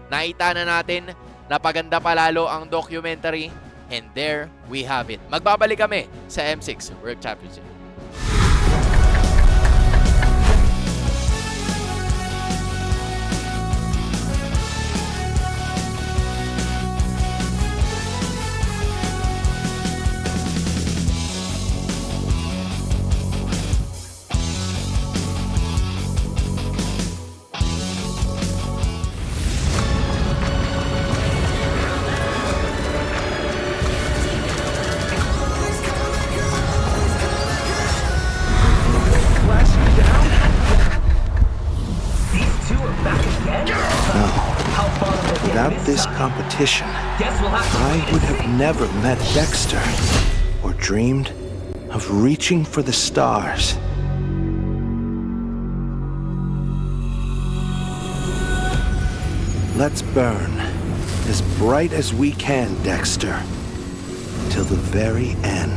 Nakita na natin na paganda pa lalo ang documentary. And there we have it. Magbabalik kami sa M6 World Championship. Without this competition, I would have never met Dexter or dreamed of reaching for the stars. Let's burn as bright as we can, Dexter, till the very end.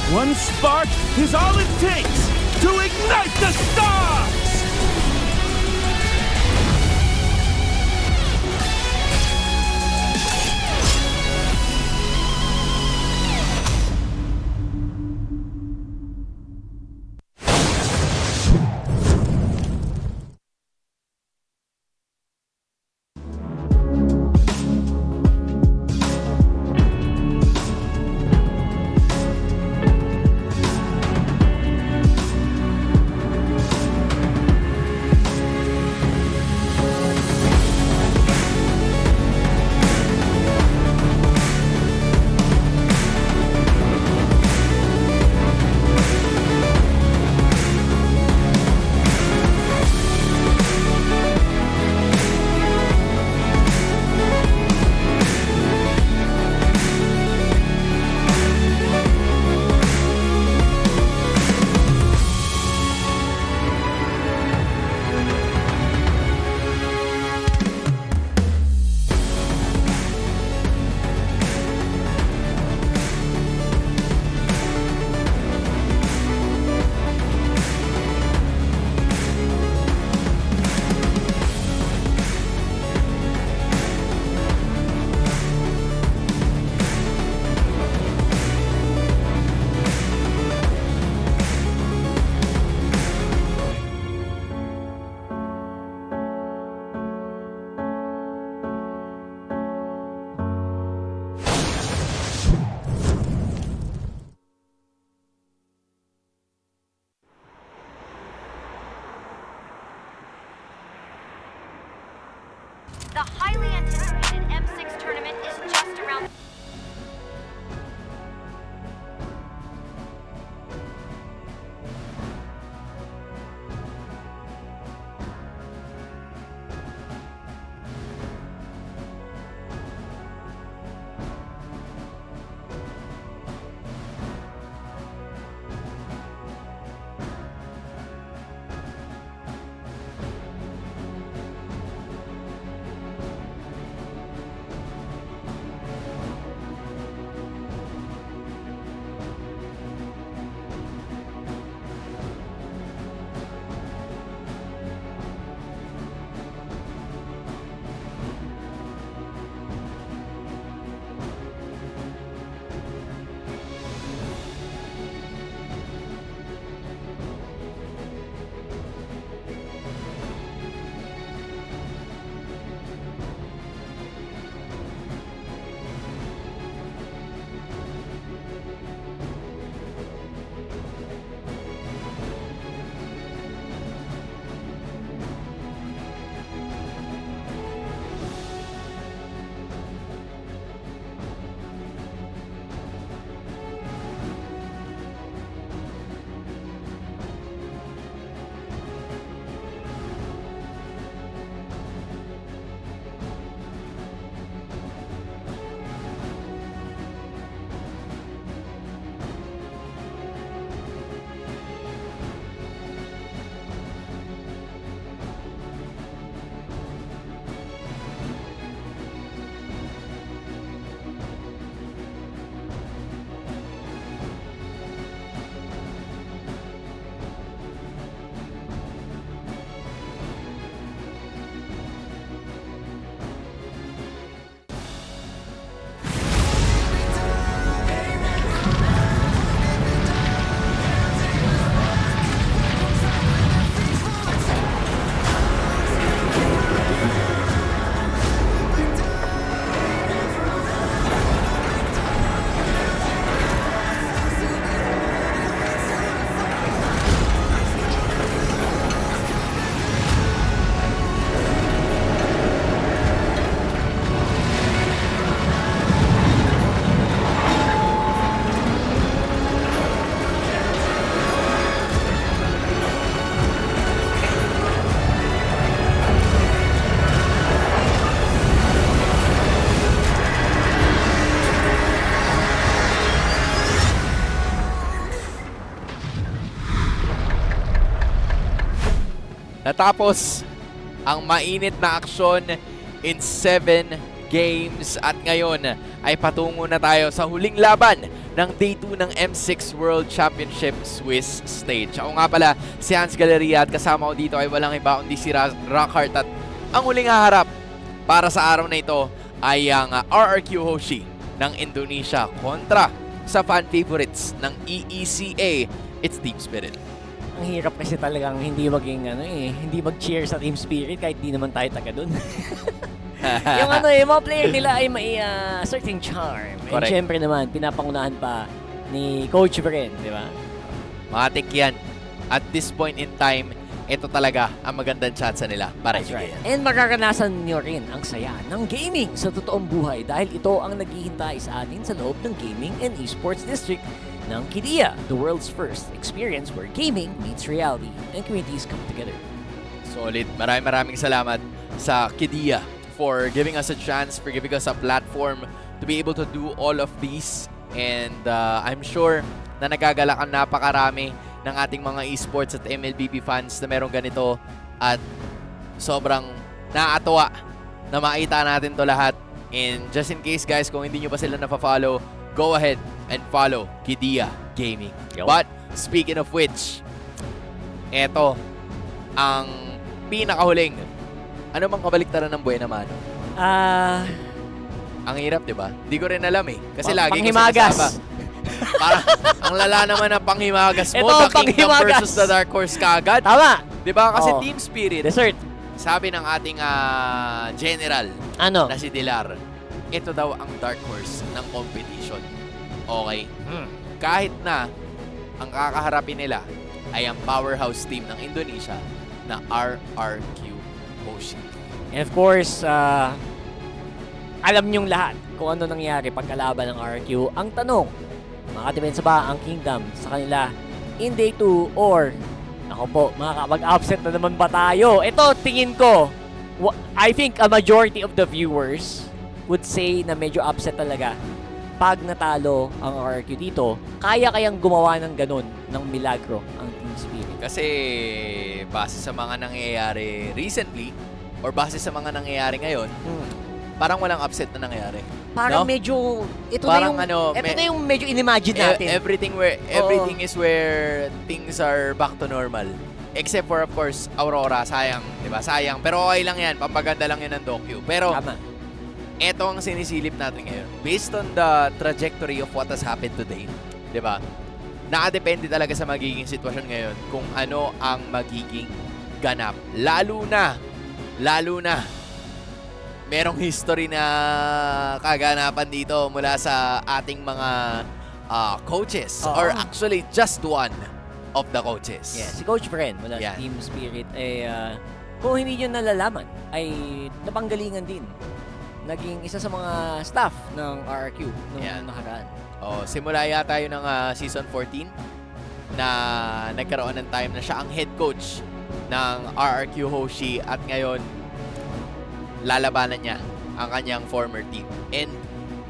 One spark is all it takes to ignite the stars! The highly anticipated M6 tournament is just around. Natapos ang mainit na aksyon in 7 games at ngayon ay patungo na tayo sa huling laban ng Day 2 ng M6 World Championship Swiss Stage. Ako nga pala si Hans Galleria at kasama ko dito ay walang iba kundi si Rockhart at ang huling haharap para sa araw na ito ay ang RRQ Hoshi ng Indonesia kontra sa fan favorites ng EECA, it's Team Spirit. Ang hirap kasi talagang hindi maging hindi mag-cheer sa Team Spirit kahit di naman tayo taga doon. Yung mga player nila ay may certain charm. And syempre naman, pinapangunahan pa ni Coach Bren, di ba? Matik yan. At this point in time, ito talaga ang magandang chance nila para right. And mararanasan nyo rin ang saya ng gaming sa totoong buhay dahil ito ang naghihintay sa atin sa loob ng Gaming and Esports District ng Kidia, the world's first experience where gaming meets reality and communities come together. Solid. Maraming salamat sa Kidia for giving us a chance, for giving us a platform to be able to do all of these. And I'm sure na nagagalakan napakarami ng ating mga esports at MLBB fans na merong ganito at sobrang naatawa na makita natin to lahat. And just in case guys, kung hindi nyo pa sila nafa-follow, go ahead and follow Kidia Gaming. But speaking of which, eto ang pinakahuling. Ano bang kabaliktaran ng buhay naman? Ang hirap, di ba? Hindi ko rin alam eh. Kasi lagi ko sinasama. Parang ang lala naman ang panghimagas mo. The Kingdom versus the Dark Horse kagad. Tama. Di ba? Kasi Team Spirit. Dessert. Sabi ng ating general na si Dilar, ito daw ang Dark Horse ng competition. Okay? Kahit na ang kakaharapin nila ay ang powerhouse team ng Indonesia na RRQ Post-Game. And of course, alam niyong lahat kung ano nangyari pagkalaban ng RRQ. Ang tanong, makadepensa ba ang Kingdom sa kanila in day 2 or ako po, makakapag-upset na naman ba tayo? Ito, tingin ko, I think a majority of the viewers would say na medyo upset talaga pag natalo ang RRQ dito. Kayang gumawa ng ganun, ng milagro ang Team Spirit. Kasi base sa mga nangyayari recently or base sa mga nangyayari ngayon, parang walang upset na nangyayari. Parang no? medyo, ito parang na yung medyo inimagine natin. Everything is where things are back to normal. Except for, of course, Aurora. Sayang, di ba? Sayang. Pero okay lang yan. Pampaganda lang yan ng docu. Pero, ito ang sinisilip natin ngayon. Based on the trajectory of what has happened today, di ba? Nakadepende talaga sa magiging sitwasyon ngayon kung ano ang magiging ganap. Lalo na, merong history na kaganapan dito mula sa ating mga coaches. Or actually, just one of the coaches. Yeah, si Coach Bren mula sa Team Spirit kung hindi nyo nalalaman, ay napanggalingan din. Naging isa sa mga staff ng RRQ noong nakaraan. Simula yata yun ng season 14 na nagkaroon ng time na siya ang head coach ng RRQ Hoshi at ngayon lalabanan niya ang kanyang former team. And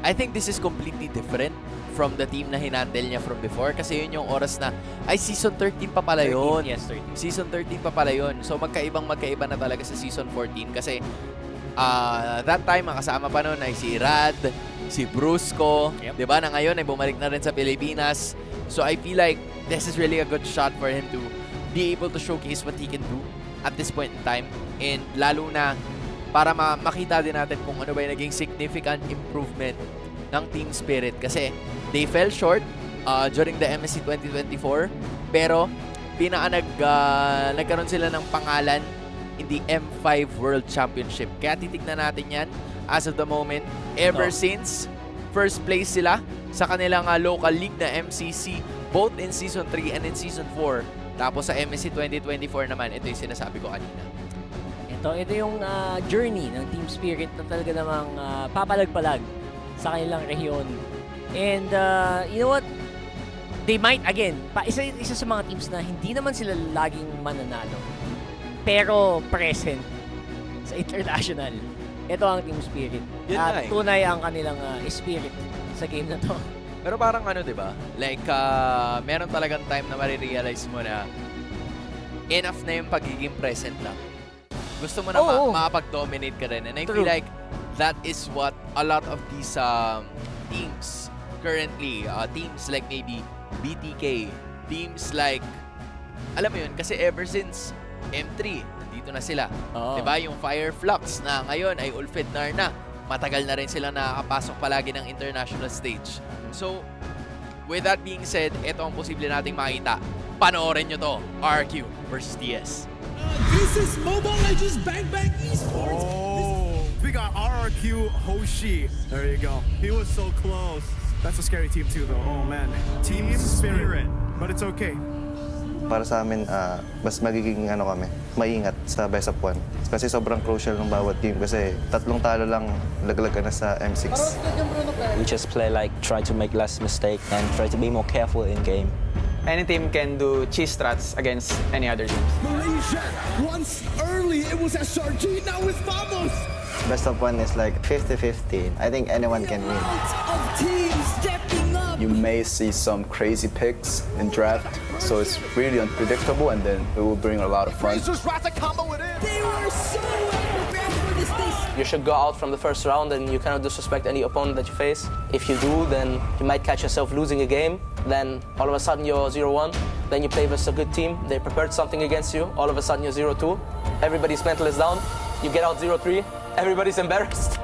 I think this is completely different from the team na hinandle niya from before kasi yun yung oras na, ay season 13 pa pala yun. 13, yes, 13. Season 13 pa pala yun. So magkaiba na talaga sa season 14 kasi that time ang kasama pa nun ay si Rad, si Brusco, diba, na ngayon ay bumalik na rin sa Pilipinas. So I feel like this is really a good shot for him to be able to showcase what he can do at this point in time. And lalo na para makita din natin kung ano ba yung naging significant improvement ng Team Spirit. Kasi they fell short during the MSC 2024, pero nagkaroon sila ng pangalan in the M5 World Championship. Kaya titignan natin yan as of the moment. Ever since first place sila sa kanilang local league na MCC, both in Season 3 and in Season 4. Tapos sa MSC 2024 naman, ito yung sinasabi ko kanina. Ito yung journey ng Team Spirit na talaga namang papalag-palag sa kanilang rehiyon. And you know what? They might, again, isa sa mga teams na hindi naman sila laging mananalo. Pero present sa international. Ito ang Team Spirit. At tunay ang kanilang spirit sa game na to. Pero parang di ba? Like, meron talagang time na marirealize mo na enough na yung pagiging present lang. Gusto mo na makapag-dominate ka rin. And I feel like that is what a lot of these teams currently, teams like maybe BTK, teams like, alam mo yun, kasi ever since M3, nandito na sila. Diba? Yung Fireflux na ngayon ay Ulfednar na. Matagal na rin sila nakakapasok palagi ng international stage. So, with that being said, ito ang posible nating makita. Panoorin nyo to, RRQ versus TS. This is Mobile Legends Bang Esports. We got RRQ Hoshi. There you go. He was so close. That's a scary team too, though. Oh man, Team Spirit. But it's okay. Para sa amin, mas magiging kami, maingat sa best of 1. Kasi sobrang crucial ng bawat team kasi 3 talo lang laglag ka na sa M6. We just play like try to make less mistake and try to be more careful in game. Any team can do cheese strats against any other team. Malaysia, once early it was SRG, now it's Vamos. Best of 1 is like 50-50. I think anyone can win. Of teams stepping up. You may see some crazy picks in draft, so it's really unpredictable, and then it will bring a lot of fun. They were so prepared for this stage. You should go out from the first round and you cannot disrespect any opponent that you face. If you do, then you might catch yourself losing a game. Then all of a sudden you're 0-1. Then you play versus a good team. They prepared something against you. All of a sudden you're 0-2. Everybody's mental is down. You get out 0-3. Everybody's embarrassed.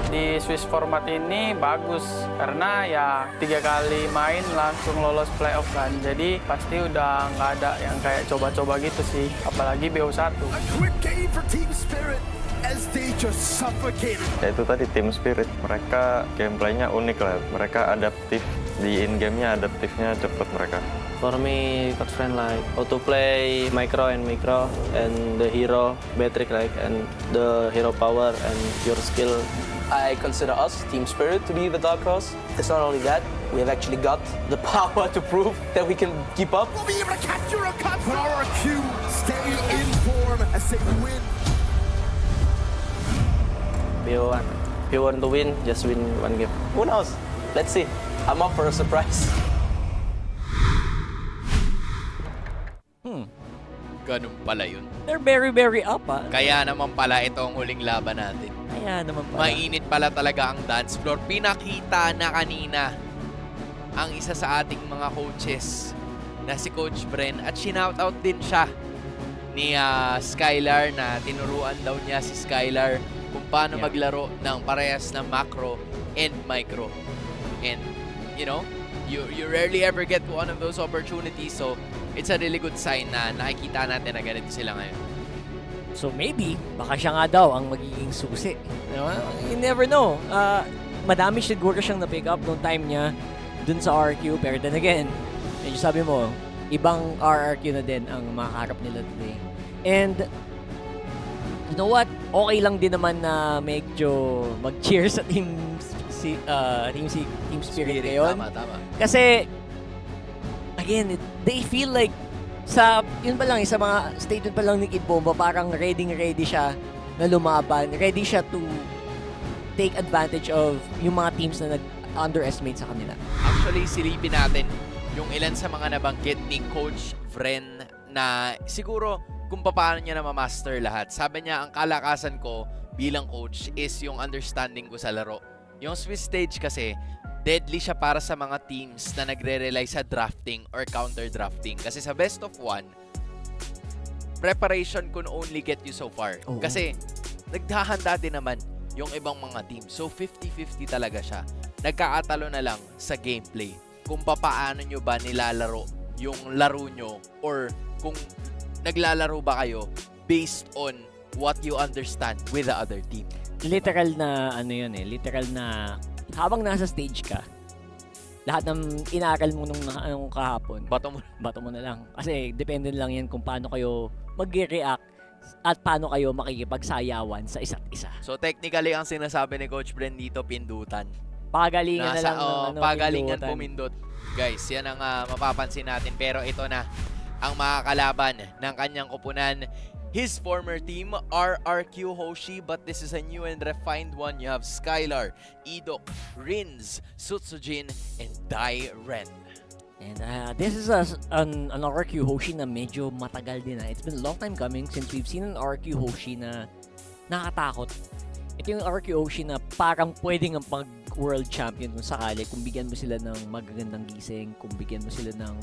Di Swiss format ini bagus karena ya 3 kali main langsung lolos playoff kan. Jadi pasti udah nggak ada yang kayak coba-coba gitu sih, apalagi BO1. Quick game for Team Spirit as they just suffocated. Ya itu tadi Team Spirit, mereka gameplaynya unik lah, mereka adaptif di in-game-nya, adaptifnya cepet mereka. For me, coach friend like how to play micro and the hero, Betrick like, and the hero power and pure skill. I consider us, Team Spirit, to be the dark horse. It's not only that, we have actually got the power to prove that we can keep up. We'll be able to capture a cut. But RRQ stay in form as they win. If you want to win, just win one game. Who knows? Let's see. I'm up for a surprise. Ganun pala yun. They're very, very up, ah. Kaya naman pala ito ang huling laban natin. Kaya naman pala. Mainit pala talaga ang dance floor. Pinakita na kanina ang isa sa ating mga coaches na si Coach Bren at sinoutout din siya ni Skylar na tinuruan daw niya si Skylar kung paano maglaro ng parehas na macro and micro. And, you know, you rarely ever get one of those opportunities, so it's a really good sign na nakikita natin na ganito sila ngayon. So maybe, baka siya nga daw ang magiging susi. You never know. Madami siguro siyang na-pick up noong time niya dun sa RRQ, pero then again, medyo sabi mo, ibang RRQ na din ang makaharap nila today. And you know what? Okay lang din naman na medyo mag-cheer sa team spirit ngayon. Tama. Kasi again, they feel like yun pa lang, sa mga statement pa lang ni Kid Bomba, parang ready siya na lumaban. Ready siya to take advantage of yung mga teams na nag-underestimate sa kanila. Actually, silipin natin yung ilan sa mga nabanggit ni Coach Vren na siguro kung paano niya na ma-master lahat. Sabi niya, ang kalakasan ko bilang coach is yung understanding ko sa laro. Yung Swiss stage kasi, deadly siya para sa mga teams na nagre-rely sa drafting or counter-drafting. Kasi sa best of one, preparation can only get you so far. Oo. Kasi naghahanda din naman yung ibang mga teams. So 50-50 talaga siya. Nagkakatalo na lang sa gameplay. Kung paano nyo ba nilalaro yung laro nyo or kung naglalaro ba kayo based on what you understand with the other team. Literal na literal na habang nasa stage ka, lahat ng inaaral mo nung kahapon, bato mo na lang. Kasi depende lang yan kung paano kayo mag-react at paano kayo makikipagsayawan sa isa't isa. So technically, ang sinasabi ni Coach Bren dito, pindutan. Pagalingan na lang ng pagalingan pindutan. pumindot. Guys, yan ang mapapansin natin. Pero ito na ang makakalaban ng kanyang koponan. His former team, RRQ Hoshi, but this is a new and refined one. You have Skylar, Idok, Rins, Sutsujin, and Dai Ren. And this is an RRQ Hoshi na medyo matagal din. It's been a long time coming since we've seen an RRQ Hoshi na nakatakot. Ito yung RRQ Hoshi na parang pwedeng ang pag-world champion kung sakali, kung bigyan mo sila ng magagandang gising, kung bigyan mo sila ng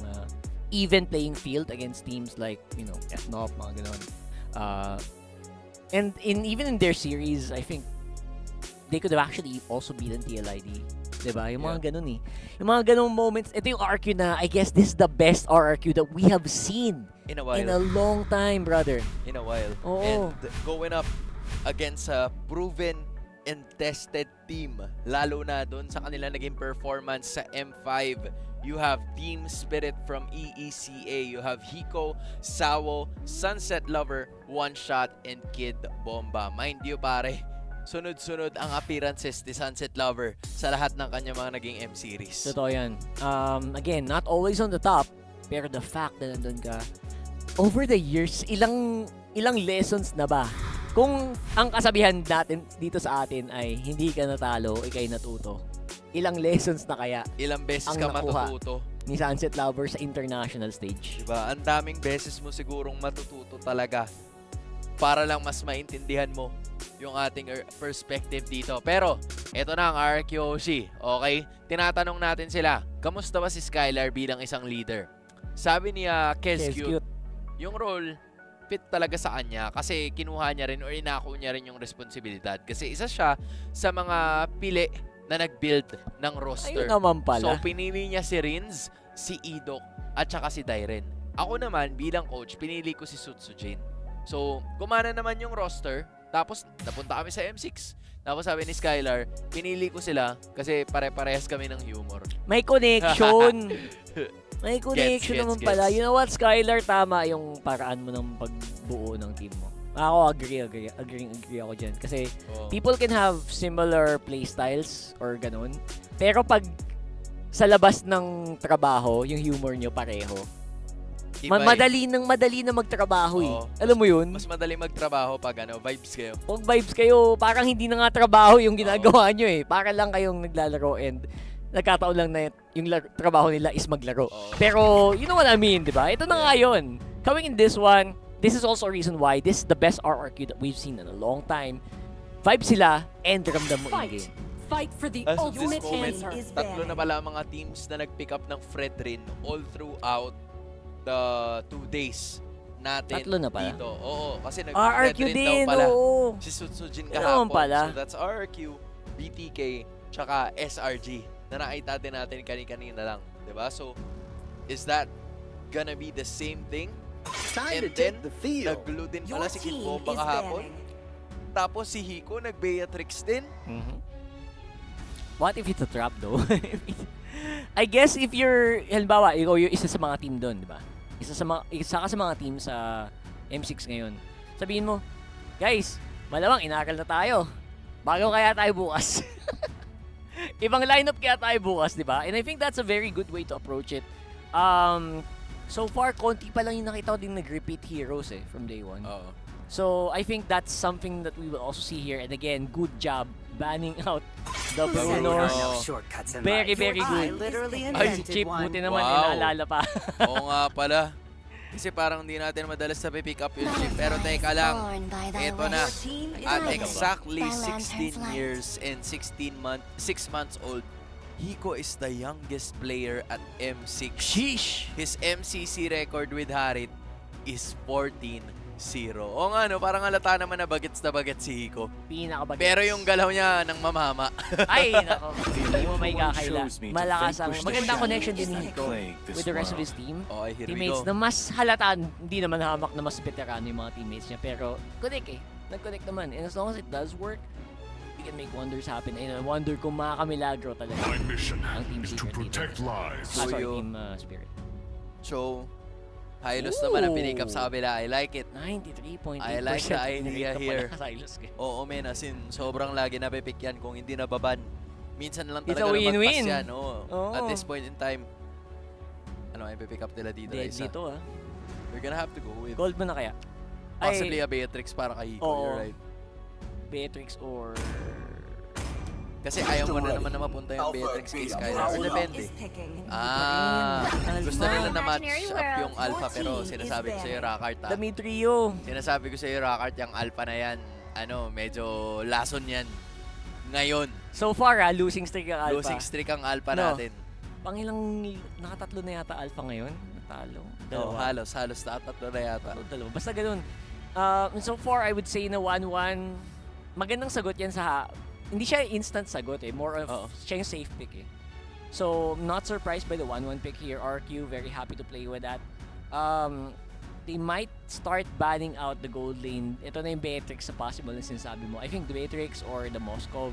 even playing field against teams like, you know, FNOP, mga ganon. And even in their series, I think they could have actually also beaten TLID. Diba? Yung mga ganun eh. Yung mga ganung moments, ito yung RRQ na I guess this is the best RRQ that we have seen in a while. In a long time, brother. In a while. Oo. And going up against a proven and tested team, lalo na doon sa kanila naging performance sa M5. You have Team Spirit from EECA. You have Hiko, Sawo, Sunset Lover, One Shot, and Kid Bomba. Mind you, pare, sunod-sunod ang appearances ni Sunset Lover sa lahat ng kanyang mga naging M-series. Totoo yan. Again, not always on the top, pero the fact na nandun ka, over the years, ilang lessons na ba? Kung ang kasabihan natin dito sa atin ay hindi ka natalo, ikay natuto. Ilang lessons na kaya? Ilang beses ang ka nakuha matututo ni Sunset Lover sa international stage. Diba? Ang daming beses mo sigurong matututo talaga para lang mas maintindihan mo yung ating perspective dito. Pero, eto na ang RRQ Hoshi. Okay? Tinatanong natin sila, kamusta ba si Skylar bilang isang leader? Sabi ni Kescute, yung role fit talaga sa kanya kasi kinuha niya rin or inako niya rin yung responsibilidad. Kasi isa siya sa mga pili na nag-build ng roster. Ayun naman pala. So, pinili niya si Rins, si Idok, at saka si Dairen. Ako naman, bilang coach, pinili ko si Sutsujin. So, gumana naman yung roster. Tapos, napunta kami sa M6. Tapos sabi ni Skylar, pinili ko sila kasi pare-parehas kami ng humor. May connection. May connection Gets, naman gets. pala. You know what, Skylar? Tama yung paraan mo ng pagbuo ng team mo. Ako, agree ako dyan. Kasi people can have similar playstyles or ganun. Pero pag sa labas ng trabaho, yung humor nyo pareho. Madali na magtrabaho eh. Alam mo yun? Mas madali magtrabaho pag vibes kayo. Pag vibes kayo, parang hindi na nga trabaho yung ginagawa nyo eh. Para lang kayong naglalaro and nagkataon lang na yung trabaho nila is maglaro. Pero, you know what I mean, di ba? Ito na nga yun. Coming in this one, this is also a reason why this is the best RRQ that we've seen in a long time. Vibe sila and ramdam mo in-game. Fight for the As of this ultimate moment, answer. tatlo na pala ang mga teams na nag-pick up ng Fredrin all throughout the 2 days natin Tatlo na pala? dito. Oo, kasi RRQ nag-Fredrin daw din, pala. oo. Si Sutsujin Yun naman kahapon. pala. So that's RRQ, BTK, tsaka SRG na nakita din natin kani-kanina lang. Diba? So, is that gonna be the same thing? Time to And take then, the field. naglo din Your pala si team Kid Bomba is kahapon. banning. Tapos si Hiko nag-Beatrix din. What if it's a trap though? I guess if you're, halimbawa, ikaw yung isa sa mga team doon, di ba? Isa ka sa mga team sa M6 ngayon. Sabihin mo, guys, malamang inaral na tayo. Bago kaya tayo bukas. Ibang lineup kaya tayo bukas, di ba? And I think that's a very good way to approach it. So far, konti pa lang yung nakita ko din nag-repeat heroes from day one. So I think that's something that we will also see here. And again, good job banning out the Brunos. Very, very good. Ay, si Chip, buti naman, inaalala pa. Oo nga pala. Kasi parang hindi natin madalas na pick up yung Chip. Pero teka lang, ito na. At exactly 16 years and 6 months old, Hiko is the youngest player at M6. Sheesh! His MCC record with Harit is 14-0. O nga no, parang halata naman na bagets si Hiko. Pinaka-bagets. Pero yung galaw niya ng mamama. Ay, nako. Hindi mo may kakaila. Malakas ang magandang connection din ni Hiko with the rest of his team. Okay, here we Teammates go. na mas halata, hindi naman hamak na mas veterano yung mga teammates niya. Pero connect nag-connect naman. And as long as it does work, we can make wonders happen. And I wonder kung makakamilagro talaga ang Team Secret dito. Team Spirit. So, Hylos naman ang pinick up sa kabila. I like it. 93.8%. I like the idea here. Hylos. Oo, men. As in, sobrang lagi napipick yan kung hindi nababan. Minsan lang It's talaga a win-win. yan. Oo. At this point in time, ano, ipipick up nila dito na isa. Dito We're gonna have to go with Gold mo na kaya? possibly a Beatrix para kay Hiko. You're right. Beatrix or... Kasi ayaw mo na naman na mapunta yung Beatrix kay Skylar. Or depende. Gusto nila na match up yung Alpha pero sinasabi ko sa'yo, Rockart. Dami trio. Sinasabi ko sa'yo, Rockart, yung Alpha na yan. Medyo lason yan. Ngayon. So far, losing streak ang Alpha. Losing streak ang Alpha natin. Pangilang nakatatlo na yata Alpha ngayon? Natalo. Oo, halos nakatatlo na yata. Dalawa. Basta ganun. So far, I would say na 1-1. Magandang sagot yan sa... Hindi siya instant sagot More of siya yung safe pick So, not surprised by the 1-1 pick here. RQ, very happy to play with that. They might start banning out the gold lane. Ito na yung Beatrix sa possible na sinasabi mo. I think the Beatrix or the Moskov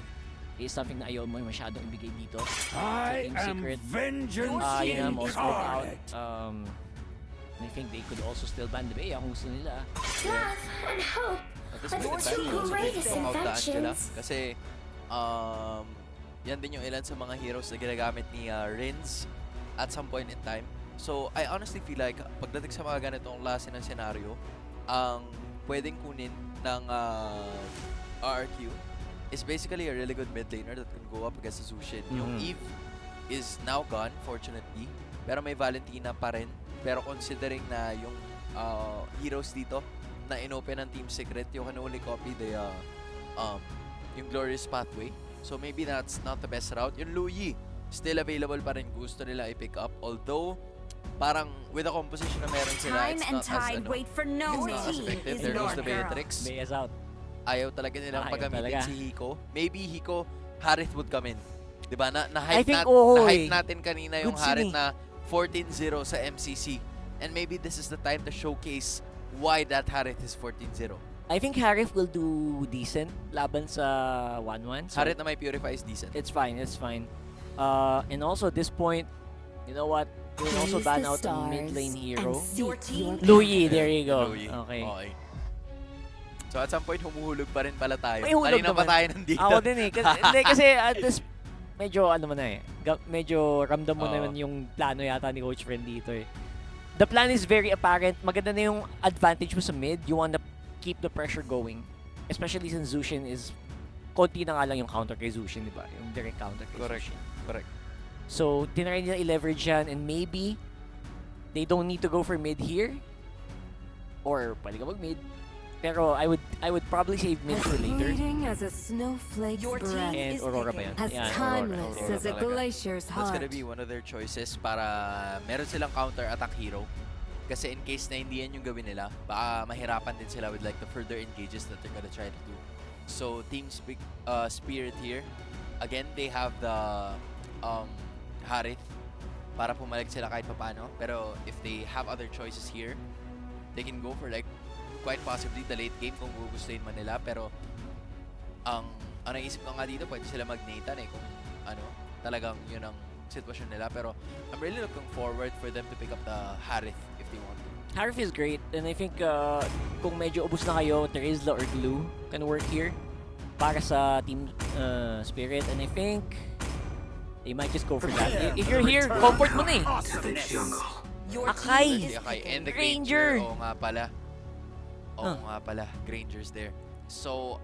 is something na ayaw mo masyadong ibigay dito. I am vengeance Yun na, Moskov out. incarnate. I think they could also still ban the Bea kung gusto nila. And hope. At this point in time, also from out the Angela. Kasi, yan din yung ilan sa mga heroes na ginagamit ni Rins at some point in time. So, I honestly feel like, pagdating sa mga ganitong klase ng senaryo, ang pwedeng kunin ng RRQ is basically a really good mid laner that can go up against the Zushin. Yung Eve is now gone, fortunately. Pero may Valentina pa rin. Pero considering na yung heroes dito na inopen ng Team Secret, you can only copy the yung Glorious Pathway. So maybe that's not the best route. Yung Luyi, still available pa rin, gusto nila i-pick up. Although, parang with the composition na meron sila, it's not as effective. There goes the Beatrix. Bea's out. Ayaw talaga nilang Ayaw pagamitin talaga. si Hiko. Maybe Hiko, Harith would come in. Diba? I think, Na-hype natin kanina yung Good Harith scene na 14-0 sa MCC. And maybe this is the time to showcase why that Harith is 14-0. I think Harif will do decent laban sa 1-1. So Harit na may Purify is decent. it's fine, it's fine. And also at this point, you know what? We'll also Praise ban the out a mid stars lane and hero. seek your Louis, there you go. Louis. Okay. So at some point, humuhulog pa rin pala tayo. May hulog Kanina pa naman. tayo nandito. Ako din eh. Kasi at this, medyo ano mo na eh. Medyo ramdam mo naman yung plano yata ni Coach Friend dito eh. The plan is very apparent. Maganda na yung advantage mo sa mid. You wanna keep the pressure going. Especially since Zushin is, konti na nga lang yung counter kay Zushin, di ba? Yung direct counter kay Zushin. Correct. So, tinry nila i-leverage yan and maybe they don't need to go for mid here. Or pwede ka mag-mid. Pero I would probably save mid for later. As a snowflake's Your team breath, and Aurora ba yan? as Yan, timeless Aurora as a talaga. glacier's That's heart. gonna be one of their choices para meron silang counter-attack hero. Kasi in case na hindi yan yung gawin nila, baka mahirapan din sila with like the further engages that they're gonna try to do. So Team Spirit here, again, they have the Harith para pumalag sila kahit papano. Pero if they have other choices here, they can go for like quite possibly the late game kung gugustuhin man nila. Pero ang naisip ko nga dito, pwede sila mag-Nathan eh kung ano, talagang yun ang sitwasyon nila. Pero I'm really looking forward for them to pick up the Harith if they want to. Harif is great, and I think kung medyo ubos na kayo, Terizla or Glue can work here para sa Team Spirit, and I think they might just go for that. If you're here, comfort mo na eh. Akay! And the Granger! Oo nga pala. Granger's there. So,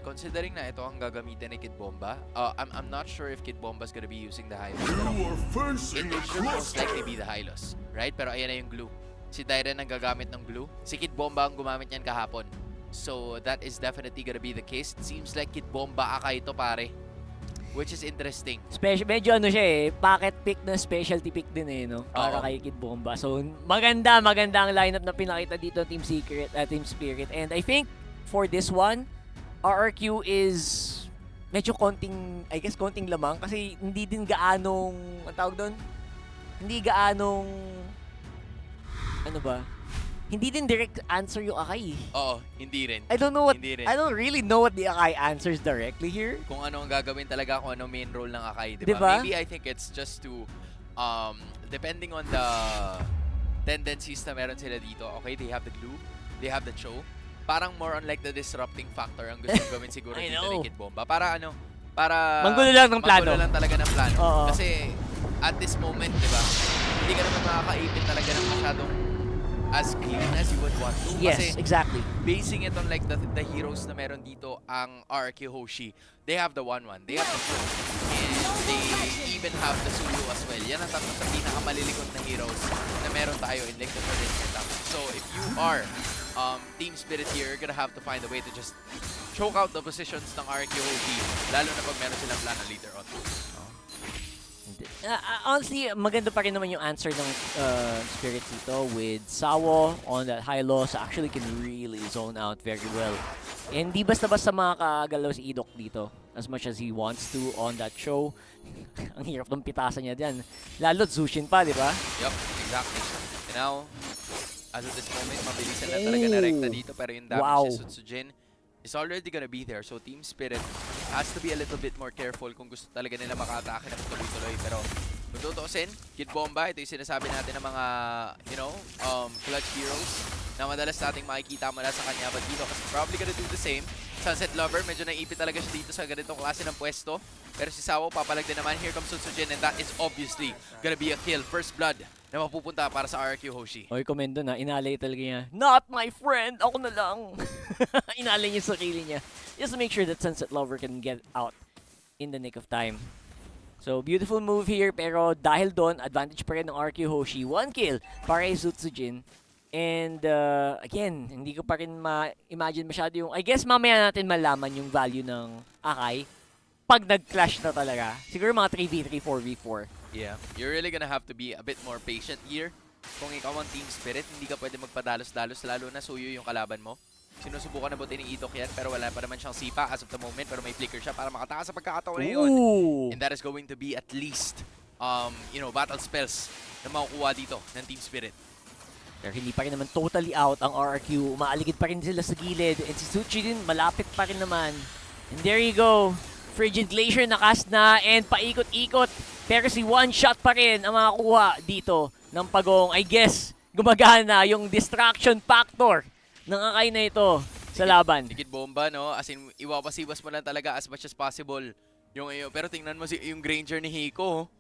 considering na ito ang gagamitin ni Kid Bomba, I'm not sure if Kid Bomba's gonna be using the Hylos. It should most likely be the Hylos, right? Pero ayan na yung glue. Si Dyren ang gagamit ng glue. Si Kid Bomba ang gumamit niyan kahapon. So, that is definitely gonna be the case. It seems like Kid Bomba Akay ito, pare. Which is interesting. Medyo ano siya eh, packet pick na specialty pick din eh, no? Para kay Kid Bomba. So, maganda ang lineup na pinakita dito ng Team Spirit. And I think, for this one, RRQ is medyo konting lamang kasi hindi din gaanong, ang tawag doon? Hindi gaanong, ano ba? Hindi din direct answer yung Akay. Oo, hindi rin. I don't really know what the Akay answers directly here. Kung ano ang gagawin talaga, kung ano main role ng Akay, Diba? Maybe I think it's just to, depending on the tendencies na meron sila dito, okay, they have the glue, they have the chow. Parang more on like the disrupting factor ang gusto gawin siguro dito ni Kid Bomba. Para ano? Para manggulo lang ng plano. Manggulo lang talaga ng plano. Oo. Kasi at this moment, di ba, hindi ka naman makakaipin talaga ng masyadong as clean as you would want to. Yes, Kasi exactly. basing it on like the heroes na meron dito, ang RRQ Hoshi, they have the 1-1, they have the Pro, and they even have the Sulu as well. Yan ang tatlo sa pinakamalilikot na heroes na meron tayo in like the traditional attack. So if you are Team Spirit here, you're gonna have to find a way to just choke out the positions ng RRQ Hoshi, lalo na pag meron silang plano later on. Honestly, maganda pa rin naman yung answer ng Spirit dito with Sawo on that high loss. Actually can really zone out very well. And di basta-basta makakagalaw si Idok dito as much as he wants to on that show. Ang hirap ng pitasan niya dyan. Lalo't Zushin pa, di ba? Yup, exactly. And now, as of this moment, mabilisan na talaga na rekta dito. Pero yung damage si Sutsujin is already gonna be there. So Team Spirit has to be a little bit more careful kung gusto talaga nila maka-atake na tuloy-tuloy. Pero kung tutuusin, Kid Bomba, ito yung sinasabi natin ng mga, you know, clutch heroes na madalas nating makikita mula sa kanya. But dito, kasi probably gonna do the same. Sunset Lover, medyo naipit talaga siya dito sa ganitong klase ng pwesto. Pero si Sawo, papalag din naman. Here comes Sutsujin, and that is obviously gonna be a kill. First blood na mapupunta para sa RRQ Hoshi. Oy, komendo na. Inalay talaga niya. Not my friend! Ako na lang! Inalay niya sarili niya. Just to make sure that Sunset Lover can get out in the nick of time. So, beautiful move here. Pero dahil doon, advantage pa rin ng RRQ Hoshi. 1 kill para kay Sutsujin. And again, hindi ko pa rin ma-imagine masyado yung... I guess mamaya natin malaman yung value ng Akay pag nag-clash na talaga. Siguro mga 3v3, 4v4. Yeah, you're really gonna have to be a bit more patient here. Kung ikaw ang Team Spirit, hindi ka pwede magpadalos-dalos, lalo na suyo yung kalaban mo. Sinusubukan na buti ni Idok yan, pero wala pa naman siyang sipa as of the moment, pero may flicker siya para makatakas sa pagkakataon na yun. And that is going to be at least, you know, battle spells na makukuha dito ng Team Spirit. Pero hindi pa rin naman totally out ang RRQ. Umaaligid pa rin sila sa gilid. And si Suchi din, malapit pa rin naman. And there you go. Frigid Glacier nakas na and paikot-ikot. Pero si one shot pa rin ang makakuha dito ng Pagong. I guess, gumagana yung distraction factor ng akay na ito sa laban. Dikit bomba, no? As in, iwapasiwas mo lang talaga as much as possible. Pero tingnan mo yung Granger ni Hiko.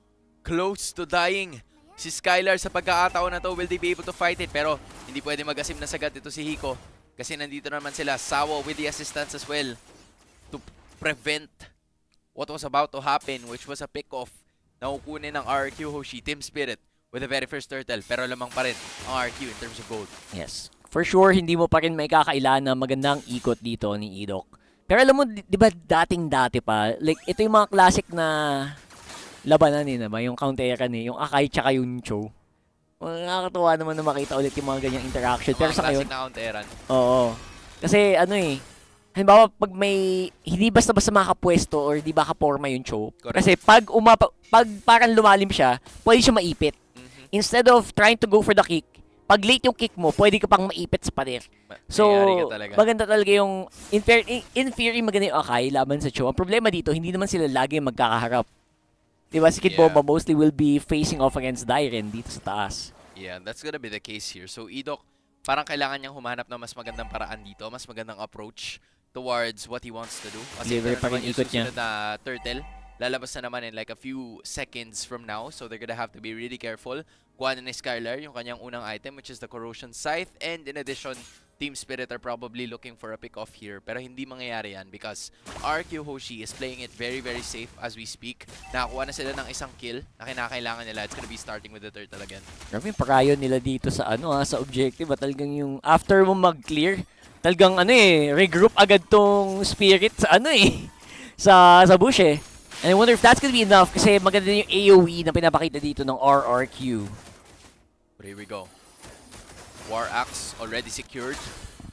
Close to dying. Si Skylar sa pagkakataon na to, will they be able to fight it? Pero hindi pwede mag-asim na sagad ito si Hiko. Kasi nandito naman sila. Sawa with the assistance as well. To prevent what was about to happen, which was a pick-off na kukunin ng RRQ Hoshi Team Spirit with the very first turtle. Pero lamang pa rin ang RRQ in terms of gold. Yes. For sure, hindi mo pa rin may kakailan na magandang ikot dito ni Idok. Pero alam mo, di ba dating-dati pa, like ito yung mga classic na labanan naman, yung counteran yung Akai tsaka yung Cho. Nakakatuwa naman na makita ulit yung mga ganyang interaction. Pero sa ngayon, classic na counteran. Oo. Kasi halimbawa pag may hindi basta-basta makapwesto or di ba kaporma yung Cho. Correct. Kasi pag parang lumalim siya, pwede siya maipit. Instead of trying to go for the kick, pag late yung kick mo, pwede ka pang maipit sa pader. So, maganda talaga yung in theory maganda yung Akai laban sa Cho. Ang problema dito, hindi naman sila lagi magkakaharap. Diba, si Kid Bomba mostly will be facing off against Dairen dito sa taas. Yeah, that's gonna be the case here. So, Idok, parang kailangan niyang humanap ng mas magandang paraan dito, mas magandang approach towards what he wants to do. Kasi ito naman yung susunod na turtle. Lalabas na naman in like a few seconds from now. So, they're gonna have to be really careful. Kuha na ni Skylar yung kanyang unang item, which is the Corrosion Scythe. And in addition, Team Spirit are probably looking for a pick-off here. Pero hindi mangyayari yan because RRQ Hoshi is playing it very, very safe as we speak. Nakakuha na sila ng isang kill na kinakailangan nila. It's gonna be starting with the turtle again. Grabe yung pakayon nila dito sa sa objective. Talagang yung after mo mag-clear, talagang regroup agad tong Spirit sa sa bush And I wonder if that's gonna be enough kasi maganda yung AoE na pinapakita dito ng RRQ. But here we go. War Axe already secured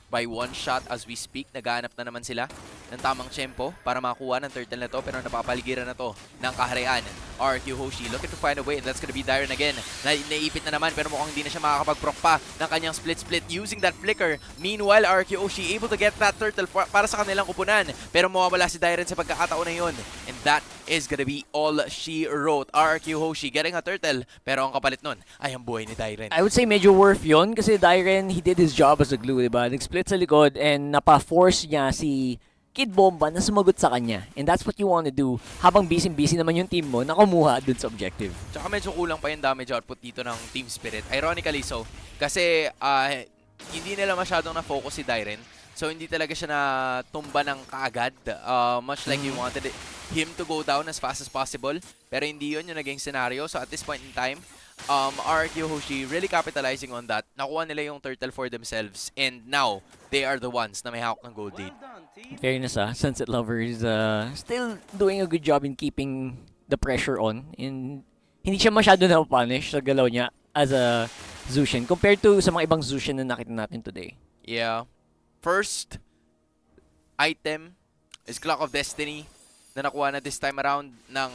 by one shot as we speak. Naghahanap na naman sila ng tamang tempo para makakuha ng turtle na to, pero napapaligiran na to ng kaharian. RRQ Hoshi looking to find a way, and that's gonna be Dairen again. Naipit na naman pero mukhang hindi na siya makakapag-proc pa ng kanyang split using that flicker. Meanwhile, RRQ Hoshi able to get that turtle para sa kanilang kupunan, pero mawawala si Dairen sa pagkakataon na yun. And that is gonna be all she wrote. RRQ Hoshi getting a turtle, pero ang kapalit nun ay ang buhay ni Dairen. I would say medyo worth yun kasi Dairen, he did his job as a glue, diba? Nag-split sa likod and napa-force niya si Kid Bomba na sumagot sa kanya. And that's what you want to do habang busy-busy naman yung team mo na kumuha dun sa objective. Tsaka medyo kulang pa yung damage output dito ng Team Spirit. Ironically so, kasi hindi nila masyadong na-focus si Dairen. So hindi talaga siya natumba ng kaagad. Much like you wanted him to go down as fast as possible. Pero hindi yun yung naging scenario. So at this point in time, RRQ Hoshi really capitalizing on that. Nakuha nila yung turtle for themselves. And now, they are the ones na may hawak ng gold lead. Fairness Sunset Lover is still doing a good job in keeping the pressure on. And hindi siya masyado na-punish sa galaw niya as a Zushin compared to sa mga ibang Zushin na nakita natin today. Yeah. First item is Clock of Destiny na nakuha na this time around ng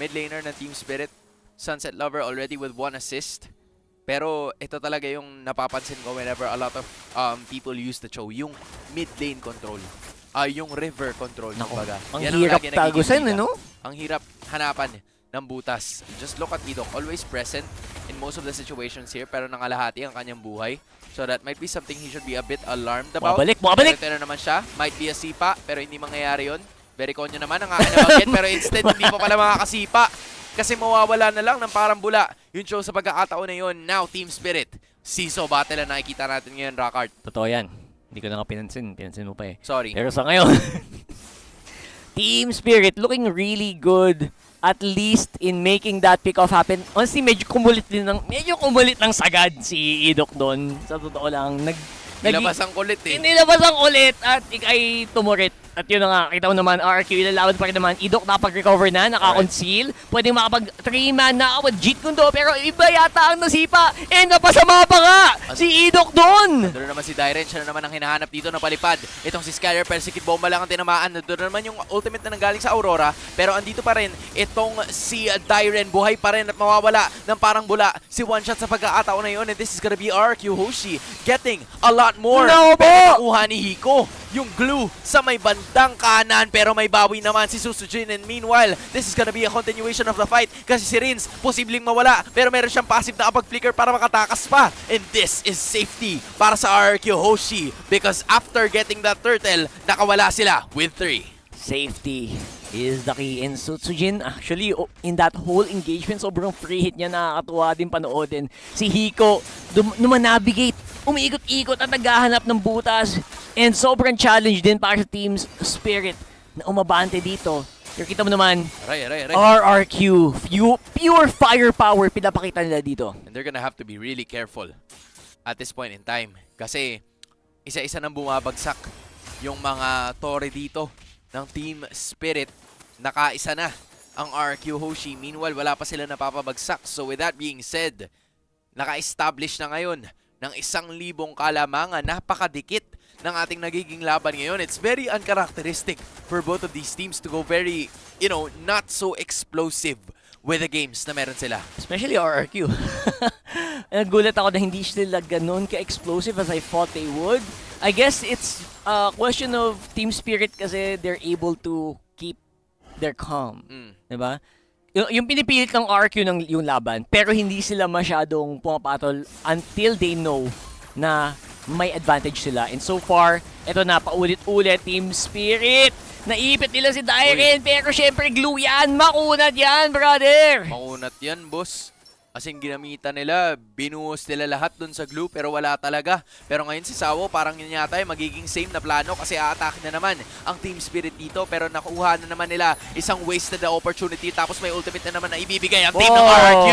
mid laner ng Team Spirit. Sunset Lover already with 1 assist. Pero ito talaga yung napapansin ko whenever a lot of people use the Cho, yung mid lane control. Yung river control. Ang hirap tagusin, Ang hirap hanapan ng butas. Just look at Idok, always present in most of the situations here, pero nangalahati ang kanyang buhay. So that might be something he should be a bit alarmed about. Mabalik! Pero naman siya, might be a sipa, pero hindi mangyayari yun. Very konyo naman ang akin na bagay, pero instead hindi pa pala makakasipa. Kasi mawawala na lang ng parang bula yung Cho sa pagkakataon na yun. Now, Team Spirit. Siso battle na nakikita natin ngayon, Rockart. Totoo yan. Hindi ko na nga pinansin. Pinansin mo pa Sorry. Pero sa ngayon, Team Spirit looking really good. At least in making that pick-off happen. Honestly, medyo kumulit ng sagad si Idok doon. Sa totoo lang. Nilabas ang kulit Nilabas ang kulit at ay tumurit. At yun na nga, kita mo naman, RRQ, ilalaban pa rin naman. Idok nakapag-recover na, naka-conceal. Pwedeng makapag 3-man na with Jeet Kundo, pero iba yata ang nasipa. And napasama pa nga si Idok doon. Doon naman si Dyren, siya na naman ang hinahanap dito na palipad. Itong si Skyler, Persikit Bomba lang ang tinamaan. Doon naman yung ultimate na nanggaling sa Aurora. Pero andito pa rin, itong si Dyren, buhay pa rin at mawawala ng parang bula. Si one shot sa pagkakataon na yun. And this is gonna be RRQ Hoshi getting a lot more. No, pero nakuha ni Hiko yung glue sa may bandang kanan, pero may bawi naman si Susujin. And meanwhile, this is gonna be a continuation of the fight kasi si Rins posibleng mawala, pero meron siyang passive na kapag-flicker para makatakas pa. And this is safety para sa RRQ Hoshi because after getting that turtle, nakawala sila with 3. Safety is the key in Sutsujin. Actually, in that whole engagement, sobrang free hit niya, nakakatuwa din panoodin. Si Hiko, numanavigate, umiikot-ikot at naghahanap ng butas. And sobrang challenge din para sa team's spirit na umabante dito. Pero kita mo naman, RRQ, pure firepower pinapakita nila dito. And they're gonna have to be really careful at this point in time. Kasi isa-isa nang bumabagsak yung mga tore dito ng Team Spirit. Nakaisa na ang RRQ Hoshi. Meanwhile, wala pa sila napapabagsak. So with that being said, naka-establish na ngayon ng 1,000 kalamangan. Napakadikit ng ating nagiging laban ngayon. It's very uncharacteristic for both of these teams to go very, you know, not so explosive with the games na meron sila. Especially RRQ. Nagulat ako na hindi sila ganun ka-explosive as I thought they would. I guess it's a question of team spirit kasi they're able to keep their calm. Diba? Yung pinipilit ng RRQ ng yung laban, pero hindi sila masyadong pumapatol until they know na may advantage sila. And so far, ito na, paulit-ulit, team spirit. Naipit nila si Dyren, pero syempre glue yan. Makunat yan, brother. Makunat yan, boss. Kasing ginamitan nila, binuhos nila lahat dun sa glue pero wala talaga. Pero ngayon si Sawo parang yun yata magiging same na plano kasi a-attack na naman ang Team Spirit dito pero nakuha na naman nila isang wasted na opportunity tapos may ultimate na naman na ibibigay ang team ng RRQ.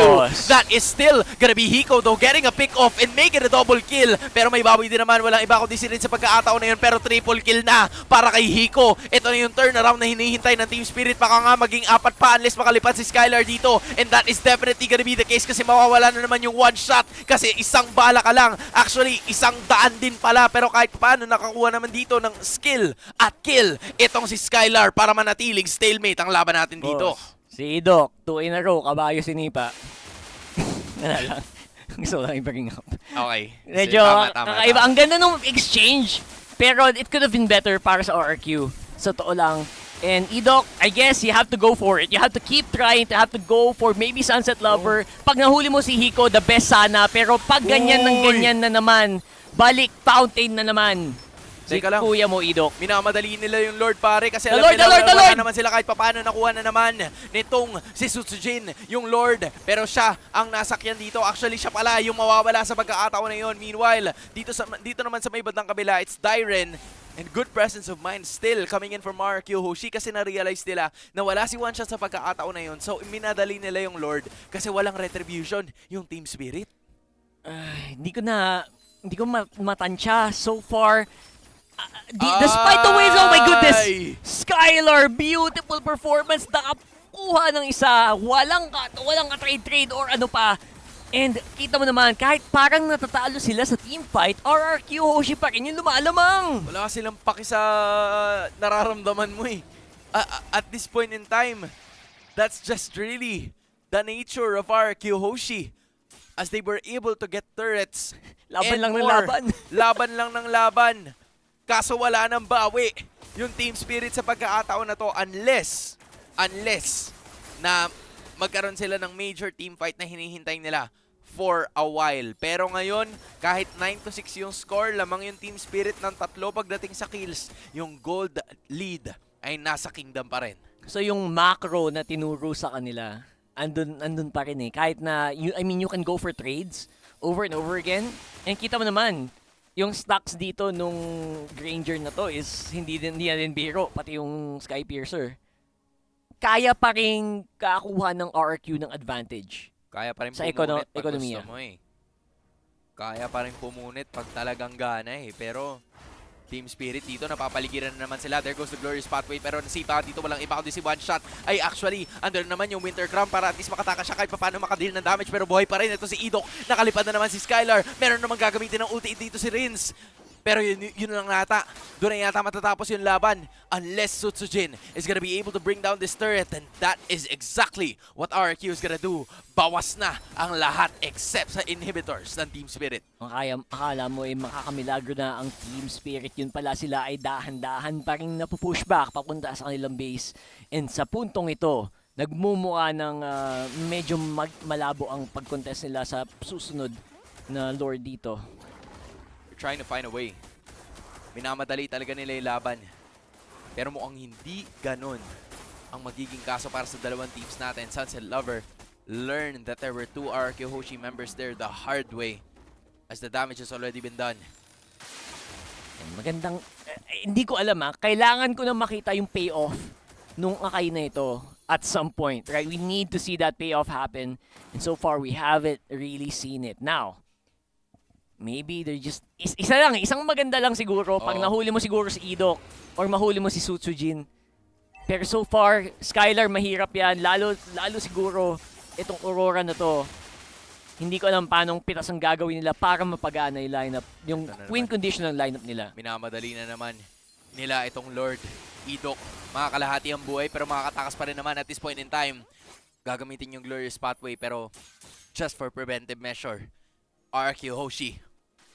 That is still gonna be Hiko though getting a pick off and make it a double kill. Pero may baboy din naman, walang iba kundi si Rin sa pagkakataon na yun pero triple kill na para kay Hiko. Ito na yung turnaround na hinihintay ng Team Spirit, baka nga maging 4 pa unless makalipad si Skylar dito and that is definitely gonna be the case kasi mawawala na naman yung one shot kasi isang bala ka lang. Actually, 100 din pala pero kahit paano nakakuha naman dito ng skill at kill itong si Skylar para manatiling stalemate ang laban natin dito. Si Idok, 2 in a row, kabayo sinipa. Wala lang. Gusto ko lang i-bring up. Okay. Medyo kakaiba. Ang ganda ng exchange pero it could have been better para sa RRQ. Sa totoo lang. And Idok, I guess you have to go for it. You have to keep trying to have to go for maybe Sunset Lover. Pag nahuli mo si Hiko, the best sana. Pero pag ganyan ng ganyan na naman, balik fountain na naman. Si kuya mo, Idok. Minamadali nila yung Lord pare kasi alam nila wala naman sila kahit paano nakuha na naman nitong si Sutsujin, yung Lord. Pero siya ang nasakyan dito. Actually, siya pala yung mawawala sa pagkakataon na yun. Meanwhile, dito naman sa may bandang kabila, it's Dyren. And good presence of mind still coming in from RRQ Hoshi kasi na-realize nila na wala si One Shot sa pagkakataon na yun. So, minadali nila yung Lord kasi walang retribution yung Team Spirit. Hindi ko matansya so far. Despite the ways, oh my goodness! Skylar, beautiful performance. Nakakuha ng isa. Walang ka-trade or ano pa. And kita mo naman, kahit parang natatalo sila sa team fight, RRQ Hoshi pa rin yung lumalamang. Wala silang paki sa nararamdaman mo eh. At this point in time, that's just really the nature of RRQ Hoshi. As they were able to get turrets. Laban lang ng laban. Laban lang ng laban. Kaso wala nang bawi yung Team Spirit sa pagkakataon na to unless na magkaroon sila ng major team fight na hinihintay nila for a while. Pero ngayon, kahit 9-6 yung score, lamang yung Team Spirit ng 3 pagdating sa kills, yung gold lead ay nasa Kingdom pa rin. So yung macro na tinuro sa kanila, andun pa rin eh. Kahit na, you can go for trades over and over again. And kita mo naman, yung stocks dito nung Granger na to is hindi na din biro, pati yung Sky Piercer. Kaya pa rin kakuha ng RRQ ng advantage. Kaya pa rin sa pumunit pag ekonomiya. gusto mo eh. Kaya pa rin pumunit pag talagang gana eh. Pero Team Spirit dito, napapaligiran na naman sila. There goes the Glorious Pathway, pero nasipa dito walang iba kundi si one shot. Ay actually, andun naman yung Winter Crown para at least makatakas siya kahit paano makadeal ng damage, pero buhay pa rin. Ito si Idok, nakalipad na naman si Skylar. Meron naman gagamitin ng ulti dito si Rins. Pero yun lang nata. Doon na yata matatapos yung laban. Unless Sutsujin is gonna be able to bring down this turret, and that is exactly what RRQ is gonna do. Bawas na ang lahat except sa inhibitors ng Team Spirit. Ang akala mo ay makakamilagro na ang Team Spirit. Yun pala, sila ay dahan-dahan pa rin napupushback papunta sa kanilang base. And sa puntong ito, nagmumukha ng medyo malabo ang pag-contest nila sa susunod na lore dito. Trying to find a way. Minamadali talaga nila yung laban. Pero mukhang hindi ganon ang magiging kaso para sa dalawang teams natin. Sunset Lover learned that there were 2 RRQ Hoshi members there the hard way as the damage has already been done. Magandang, hindi ko alam kailangan ko na makita yung payoff nung akay na ito at some point, right? We need to see that payoff happen, and so far we haven't really seen it. Now, maybe they're just, isang maganda lang siguro pag nahuli mo siguro si Idok or mahuli mo si Sutsujin. Pero so far, Skylar mahirap yan, lalo siguro itong Aurora na to. Hindi ko alam paanong pitas ang gagawin nila para mapagana yung lineup, yung win conditional lineup nila. Minamadali na naman nila itong Lord Idok. Makakalahati ang buhay pero makakatakas pa rin naman at this point in time. Gagamitin yung Glorious Pathway pero just for preventive measure. RRQ Hoshi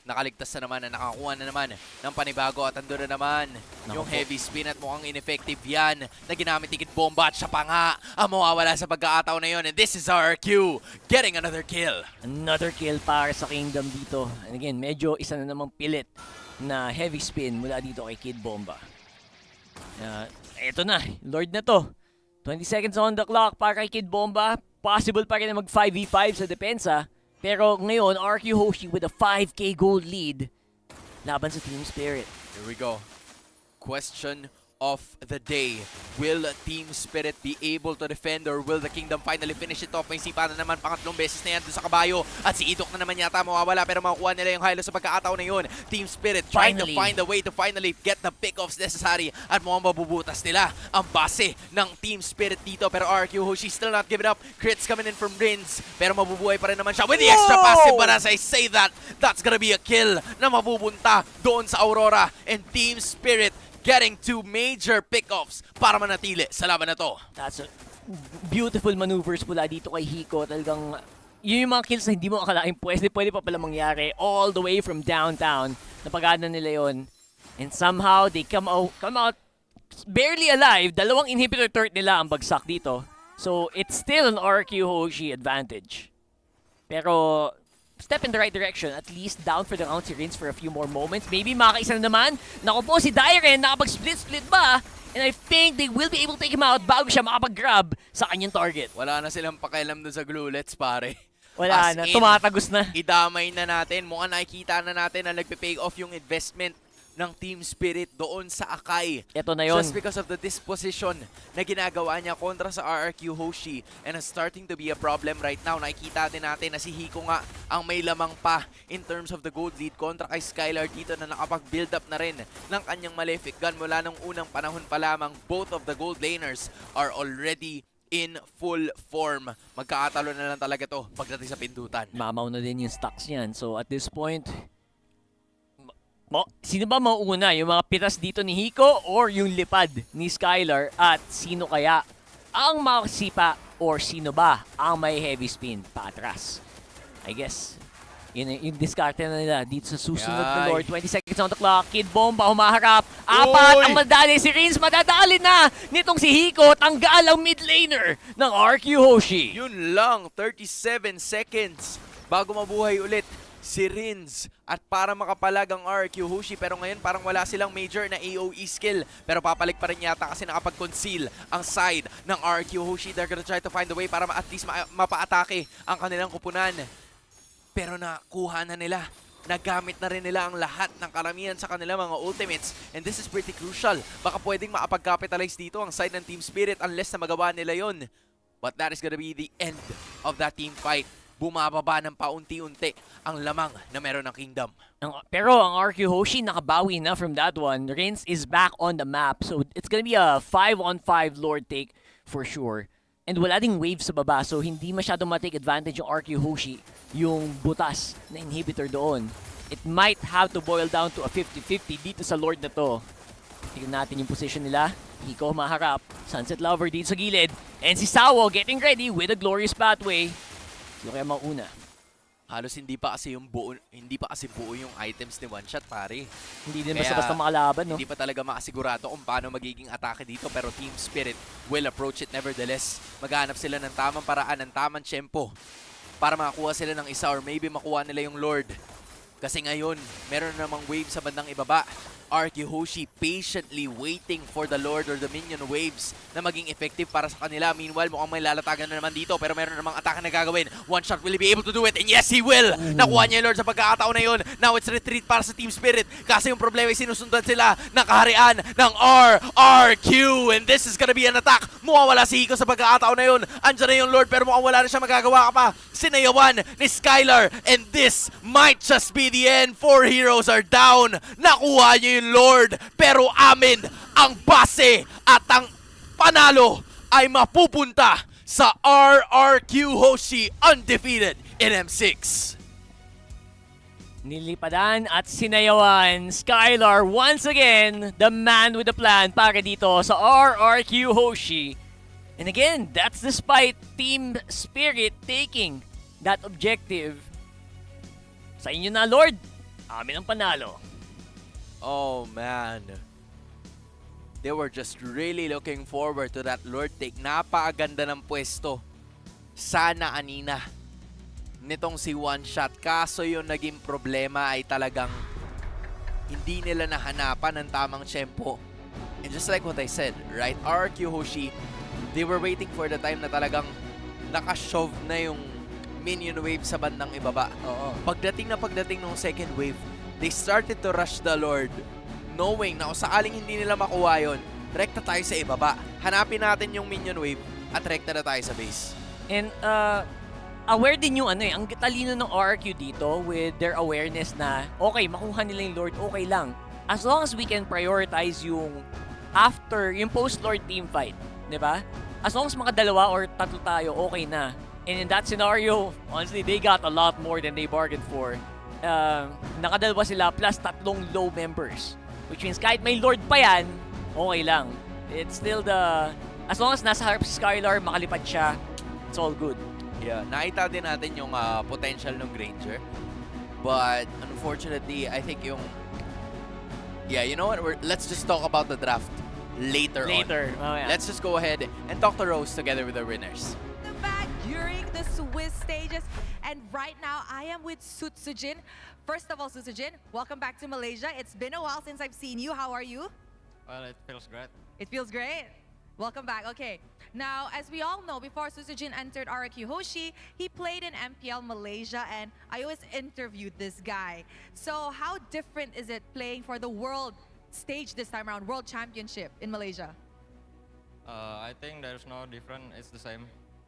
nakaligtas na naman, nakakuha na naman ng panibago at andun na naman yung heavy spin at mukhang ineffective yan na ginamit ni Kid Bomba at siya pa nga ang mawawala sa pagkakataon na yun, and this is RRQ getting another kill. Another kill para sa Kingdom dito, and again medyo isa na namang pilit na heavy spin mula dito kay Kid Bomba. Ito na, Lord na to, 20 seconds on the clock para kay Kid Bomba. Possible pa rin na mag 5v5 sa depensa. Pero ngayon, RRQ Hoshi with a 5k gold lead laban sa Team Spirit. Here we go. Question of the day. Will Team Spirit be able to defend or will the Kingdom finally finish it off? May sipa na naman, pangatlong beses na yan dun sa kabayo. At si Idok na naman yata mawawala pero makukuha nila yung hilo sa pagkakataon na yun. Team Spirit trying to find a way to finally get the pick-offs necessary at mukhang mabubutas nila ang base ng Team Spirit dito. Pero RRQ Hoshi still not giving up. Crits coming in from Rins pero mabubuhay pa rin naman siya with the extra passive. But as I say that, that's gonna be a kill na mabubunta doon sa Aurora, and Team Spirit getting 2 major pick-offs para manatili sa laban na to. That's a beautiful maneuvers mula dito kay Hiko. Talagang yun yung mga kills na hindi mo akalain pwede pa pala mangyari all the way from downtown. Napagana nila yon, and somehow they come out barely alive. 2 inhibitor turret nila ang bagsak dito. So it's still an RRQ Hoshi advantage. Pero step in the right direction. At least down for the round si Rins for a few more moments. Maybe makaisa na naman. Naku po, si Dyren nakapag-split ba? And I think they will be able to take him out bago siya makapag-grab sa kanyang target. Wala na silang pakialam dun sa glulets, pare. Wala na, tumatagos na. Idamay na natin. Mukhang nakikita na natin na nagpe-pay off yung investment ng Team Spirit doon sa Akay. Ito na yun. Just because of the disposition na ginagawa niya kontra sa RRQ Hoshi, and it's starting to be a problem right now. Nakikita din natin na si Hiko nga ang may lamang pa in terms of the gold lead kontra kay Skylar dito na nakapag-build up na rin ng kanyang Malefic Gun mula nung unang panahon pa lamang. Both of the gold laners are already in full form. Magkakatalo na lang talaga to pagdating sa pindutan. Mamaw na din yung stocks niyan. So at this point, sino ba mauuna? Yung mga pitas dito ni Hiko or yung lipad ni Skylar? At sino kaya ang makasipa or sino ba ang may heavy spin paatras? I guess yun yung diskarte na nila dito sa susunod na Lord. 20 seconds on the clock. Kid Bomba humaharap. 4 ang madali. Si Rins madadali na nitong si Hiko. Tanggal ang mid laner ng RRQ Hoshi. Yun lang, 37 seconds bago mabuhay ulit si Rins at para makapalag ang RRQ Hoshi. Pero ngayon parang wala silang major na AOE skill. Pero papalik pa rin yata kasi nakapag-conceal ang side ng RRQ Hoshi. They're gonna try to find a way para at least mapa-atake ang kanilang kupunan. Pero nakuha na nila. Nagamit na rin nila ang lahat ng karamihan sa kanilang mga ultimates. And this is pretty crucial. Baka pwedeng makapag-capitalize dito ang side ng Team Spirit unless na magawa nila yon. But that is gonna be the end of that team fight. bumababa ng paunti-unti ang lamang na meron ng Kingdom. Pero ang RQ Hoshi nakabawi na from that one. Rince is back on the map. So it's gonna be a 5-on-5 Lord take for sure. And wala ding wave sa baba. So hindi masyadong ma-take advantage yung RQ Hoshi, yung butas na inhibitor doon. It might have to boil down to a 50-50 dito sa Lord na to. Tignan natin yung position nila. Hiko maharap. Sunset Lover dito sa gilid. And si Sawo getting ready with a glorious pathway. Sino kaya mauna? Halos hindi pa kasi buo yung items ni One Shot, pare. Hindi din basta-basta makalaban, no? Hindi pa talaga makasigurado kung paano magiging atake dito, pero Team Spirit will approach it nevertheless. Maghanap sila ng tamang paraan, ng tamang tempo para makakuha sila ng isa or maybe makuha nila yung Lord. Kasi ngayon, meron namang wave sa bandang ibaba. RQ Hoshi patiently waiting for the Lord or the minion waves na maging effective para sa kanila. Meanwhile, mukhang may lalatagan na naman dito pero meron namang atake na gagawin. One shot, will he be able to do it? And yes, he will! Nakuha niya yung Lord sa pagkakataon na yun. Now it's retreat para sa Team Spirit kasi yung problema ay sinusundan sila ng kaharian ng RRQ. And this is gonna be an attack. Mawawala si Hiko sa pagkakataon na yun. Andyan na yung Lord pero mukhang wala na siya magagawa ka pa. Sinayawan ni Skylar. And this might just be the end. 4 heroes are down. Nakuha niya yung Lord, pero amin ang base at ang panalo ay mapupunta sa RRQ Hoshi undefeated in M6. Nilipadan at sinayawan Skylar once again, the man with the plan para dito sa RRQ Hoshi. And again, that's despite Team Spirit taking that objective. Sa inyo na, Lord, amin ang panalo. Oh man. They were just really looking forward to that Lord take. Napakaganda ng pwesto. Sana anina nitong si One Shot. Kaso yung naging problema ay talagang hindi nila nahanapan ng tamang tempo. And just like what I said, right? RRQ Hoshi, they were waiting for the time na talagang nakashove na yung minion wave sa bandang ibaba. Pagdating ng second wave, they started to rush the Lord, knowing na kung saaling hindi nila makuha yun, rekta tayo sa ibaba. Hanapin natin yung minion wave at rekta na tayo sa base. And aware din yung ang talino ng RRQ dito with their awareness na okay, makuha nila yung Lord, okay lang. As long as we can prioritize yung yung post-Lord team fight, di ba? As long as mga 2 or 3 tayo, okay na. And in that scenario, honestly, they got a lot more than they bargained for. Nakadalawa sila plus 3 low members. Which means kahit may Lord pa yan, okay lang. It's still as long as nasa harap si Skylar, makalipad siya, it's all good. Yeah, nakita din natin yung potential ng Granger. But unfortunately, I think yung... Yeah, you know what? Let's just talk about the draft later on. Oh, yeah. Let's just go ahead and talk to Rose together with the winners. Back during the Swiss stages, and right now I am with S2G. First of all, S2G, welcome back to Malaysia. It's been a while since I've seen you. How are you? Well, it feels great. It feels great. Welcome back. Okay. Now, as we all know, before S2G entered RRQ Hoshi, he played in MPL Malaysia, and I always interviewed this guy. So how different is it playing for the world stage this time around, World Championship in Malaysia? I think there's no different. It's the same.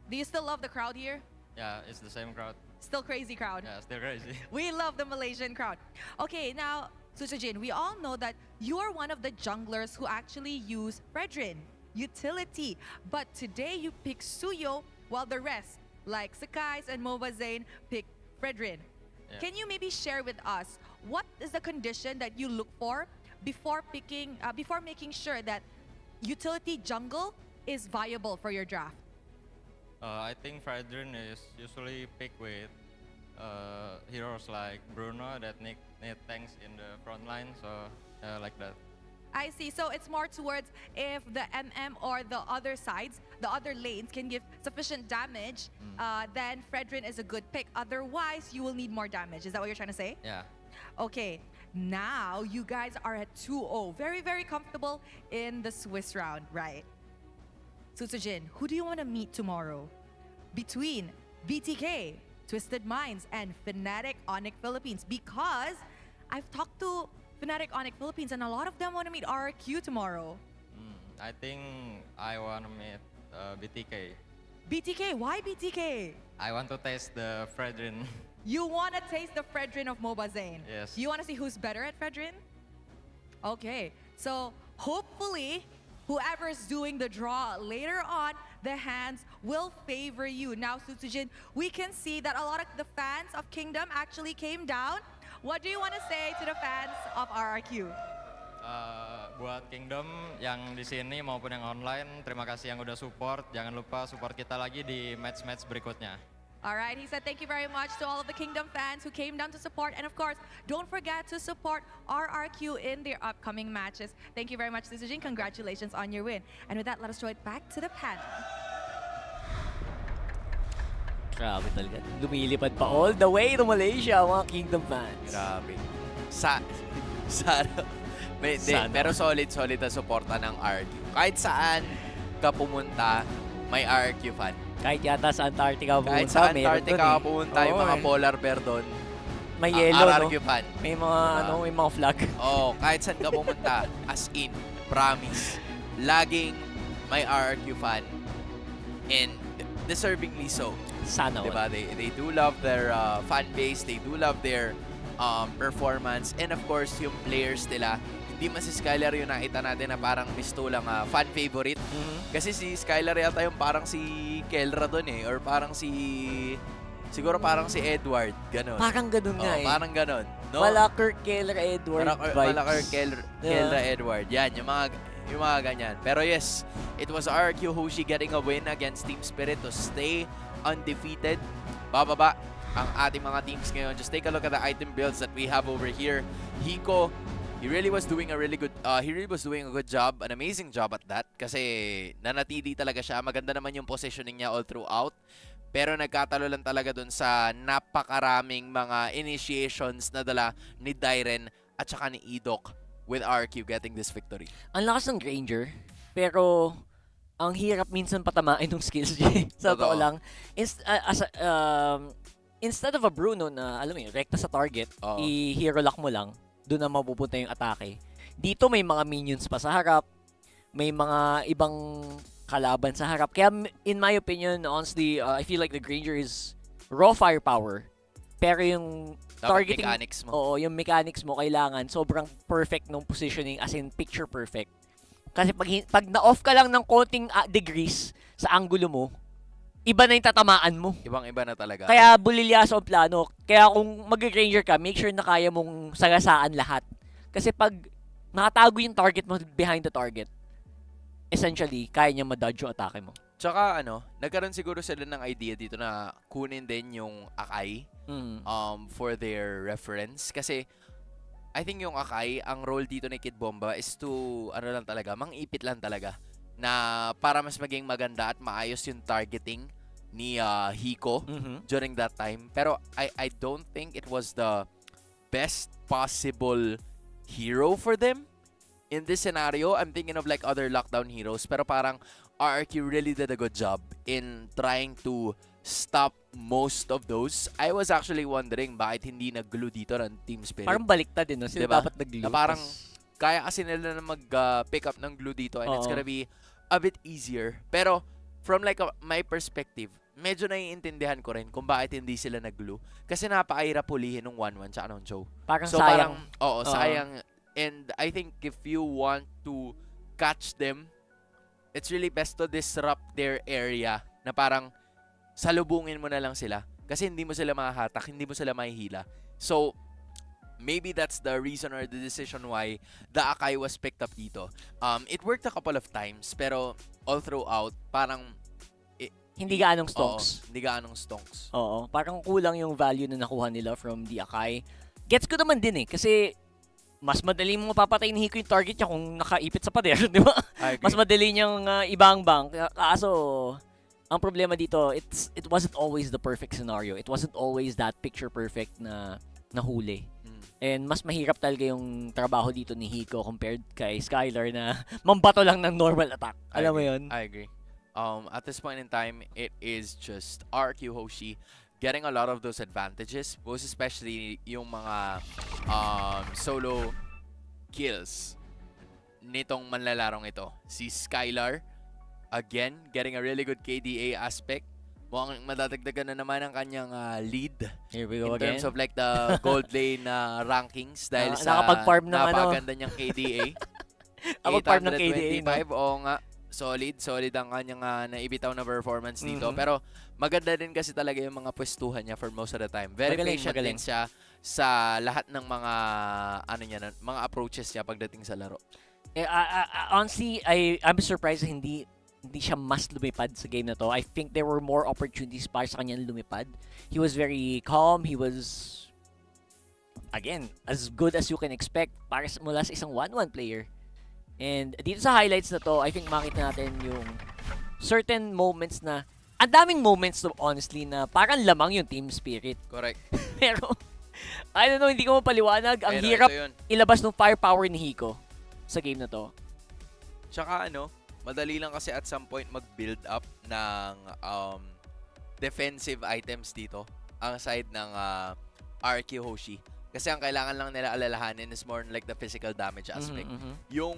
Do you still love the crowd here? Yeah, it's the same crowd. Still crazy crowd? Yeah, still crazy. We love the Malaysian crowd. Okay, now, S2G, we all know that you're one of the junglers who actually use Fredrin, utility. But today you pick Suyo, while the rest, like Sakai's and Mobazane, pick Fredrin. Yeah. Can you maybe share with us, what is the condition that you look for before making sure that utility jungle is viable for your draft? I think Fredrin is usually picked with heroes like Bruno that need tanks in the front line, so like that. I see. So it's more towards if the MM or the other sides, the other lanes can give sufficient damage, then Fredrin is a good pick. Otherwise, you will need more damage. Is that what you're trying to say? Yeah. Okay. Now, you guys are at 2-0. Very, very comfortable in the Swiss round, right? S2G, who do you want to meet tomorrow? Between BTK, Twisted Minds, and Fnatic Onic Philippines. Because I've talked to Fnatic Onic Philippines and a lot of them want to meet RRQ tomorrow. I think I want to meet BTK. BTK, why BTK? I want to taste the Fredrin. You want to taste the Fredrin of MOBA Zane? Yes. You want to see who's better at Fredrin? Okay, so hopefully, whoever's doing the draw later on, the hands will favor you. Now, Sutsujin, we can see that a lot of the fans of Kingdom actually came down. What do you want to say to the fans of RRQ? Buat Kingdom yang di sini maupun yang online, terima kasih yang udah support. Jangan lupa support kita lagi di match-match berikutnya. All right, he said thank you very much to all of the Kingdom fans who came down to support. And of course, don't forget to support RRQ in their upcoming matches. Thank you very much, Sutsujin. Congratulations on your win. And with that, let us throw it back to the panel. Grabe talaga. Lumilipad pa all the way to Malaysia, mga Kingdom fans. Grabe. Pero solid na suporta ng RRQ. Kahit saan ka pumunta, may RRQ fan. Kahit yata sa Antarctica pumunta, kahit sa Antarctica pumunta, yung mga polar bear doon, may yellow, RRQ fan. May mga, may mga flag. Oo, kahit saan ka pumunta, as in, promise, laging may RRQ fan. And deservingly so. Sana diba? They do love their fan base, they do love their performance, and of course, yung players nila, hindi man si Skylar yung nakita natin na parang mistulang fan favorite. Kasi si Skylar yata yung parang si Kelra doon eh, or parang siguro parang si Edward, gano'n. Parang gano'n nga eh. Parang gano'n. No? Malakir Kelra Edward vibes. Malakir Kelra Edward. Yan, yung mga ganyan. Pero yes, it was RRQ Hoshi getting a win against Team Spirit to stay undefeated. Bababa ang ating mga teams ngayon. Just take a look at the item builds that we have over here. Hiko, he really was doing a good job, an amazing job at that. Kasi nanatili talaga siya. Maganda naman yung positioning niya all throughout. Pero nagkatalo lang talaga dun sa napakaraming mga initiations na dala ni Dairen at saka ni Idok with RRQ getting this victory. Ang lakas ng Granger, pero ang hirap minsan patamain ng skills niya. Sa totoo lang. Instead of a Bruno na, alam mo yun, rekta sa target, i-hero lock mo lang, doon na mapupunta yung atake. Dito may mga minions pa sa harap, may mga ibang kalaban sa harap. Kaya in my opinion, honestly, I feel like the Granger is raw firepower. Pero yung targeting, mechanics mo. Oo, yung mechanics mo kailangan sobrang perfect ng positioning, as in picture perfect. Kasi pag na-off ka lang ng konting degrees sa angulo mo, iba na yung tatamaan mo. Ibang-iba na talaga. Kaya bulilyaso ang plano. Kaya kung mag-Granger ka, make sure na kaya mong sagasaan lahat. Kasi pag nakatago yung target mo behind the target, essentially, kaya niya ma-dodge yung atake mo. Tsaka nagkaroon siguro sila ng idea dito na kunin din yung Akai for their reference. Kasi I think yung Akai, ang role dito ni Kid Bomba is to, mang-ipit lang talaga. Na para mas maging maganda at maayos yung targeting ni Hiko during that time. Pero I don't think it was the best possible hero for them. In this scenario, I'm thinking of like other lockdown heroes. Pero parang RRQ really did a good job in trying to stop most of those. I was actually wondering bakit hindi nag-glue dito ng Team Spirit. Parang baliktad din, no? Sila diba? dapat nag-glue. Na parang kaya kasi nila na mag-pick up ng glue dito and it's gonna be a bit easier. Pero from like my perspective, medyo naiintindihan ko rin kung bakit hindi sila nag-glue. Kasi napakahirap pulihin ng 1-1 tsaka ng Joe. Parang sayang. Sayang. And I think if you want to catch them, it's really best to disrupt their area na parang salubungin mo na lang sila. Kasi hindi mo sila mahahatak, hindi mo sila mahihila. So, maybe that's the reason or the decision why the Akai was picked up dito. It worked a couple of times, pero all throughout, parang hindi gaanong stonks. Hindi gaanong stonks. Oo, parang kulang yung value na nakuha nila from the Akai. Gets ko naman din eh, kasi mas madali mo mapapatay ni Hiko yung target niya kung nakaipit sa pader, di ba? Mas madali niyang ibang-bang. Kaso, ang problema dito, it wasn't always the perfect scenario. It wasn't always that picture-perfect na huli. And mas mahirap talaga yung trabaho dito ni Hiko compared kay Skylar na mambato lang ng normal attack. Alam mo yun? I agree. At this point in time, it is just RRQ Hoshi getting a lot of those advantages, most especially yung mga solo kills nitong manlalarong ito. Si Skylar, again, getting a really good KDA aspect. Mukhang madadagdagan na naman ang kanyang lead. Here we go in again. terms of like the gold lane rankings dahil sa nakapag-farm ng napakaganda niyang KDA. Nakapag-farm ng KDA. 825, oo nga. Solid ang kanyang naibitaw na performance dito. Pero maganda din kasi talaga yung mga pwestuhan niya for most of the time. Very patient din siya sa lahat ng mga mga approaches niya pagdating sa laro. Honestly, I'm surprised hindi siya mas lumipad sa game na to. I think there were more opportunities para sa kanya lumipad. He was very calm. He was, again, as good as you can expect para mula sa isang 1-1 player. And dito sa highlights na to, I think makita natin yung certain moments na, ang daming moments to, honestly, na parang lamang yung team spirit. Correct. Pero, I don't know, hindi ko mapaliwanag. Ang hirap ilabas ng firepower ni Hiko sa game na to. Tsaka madali lang kasi at some point mag-build up ng defensive items dito ang side ng RRQ Hoshi. Kasi ang kailangan lang nila alalahanin is more like the physical damage aspect. Yung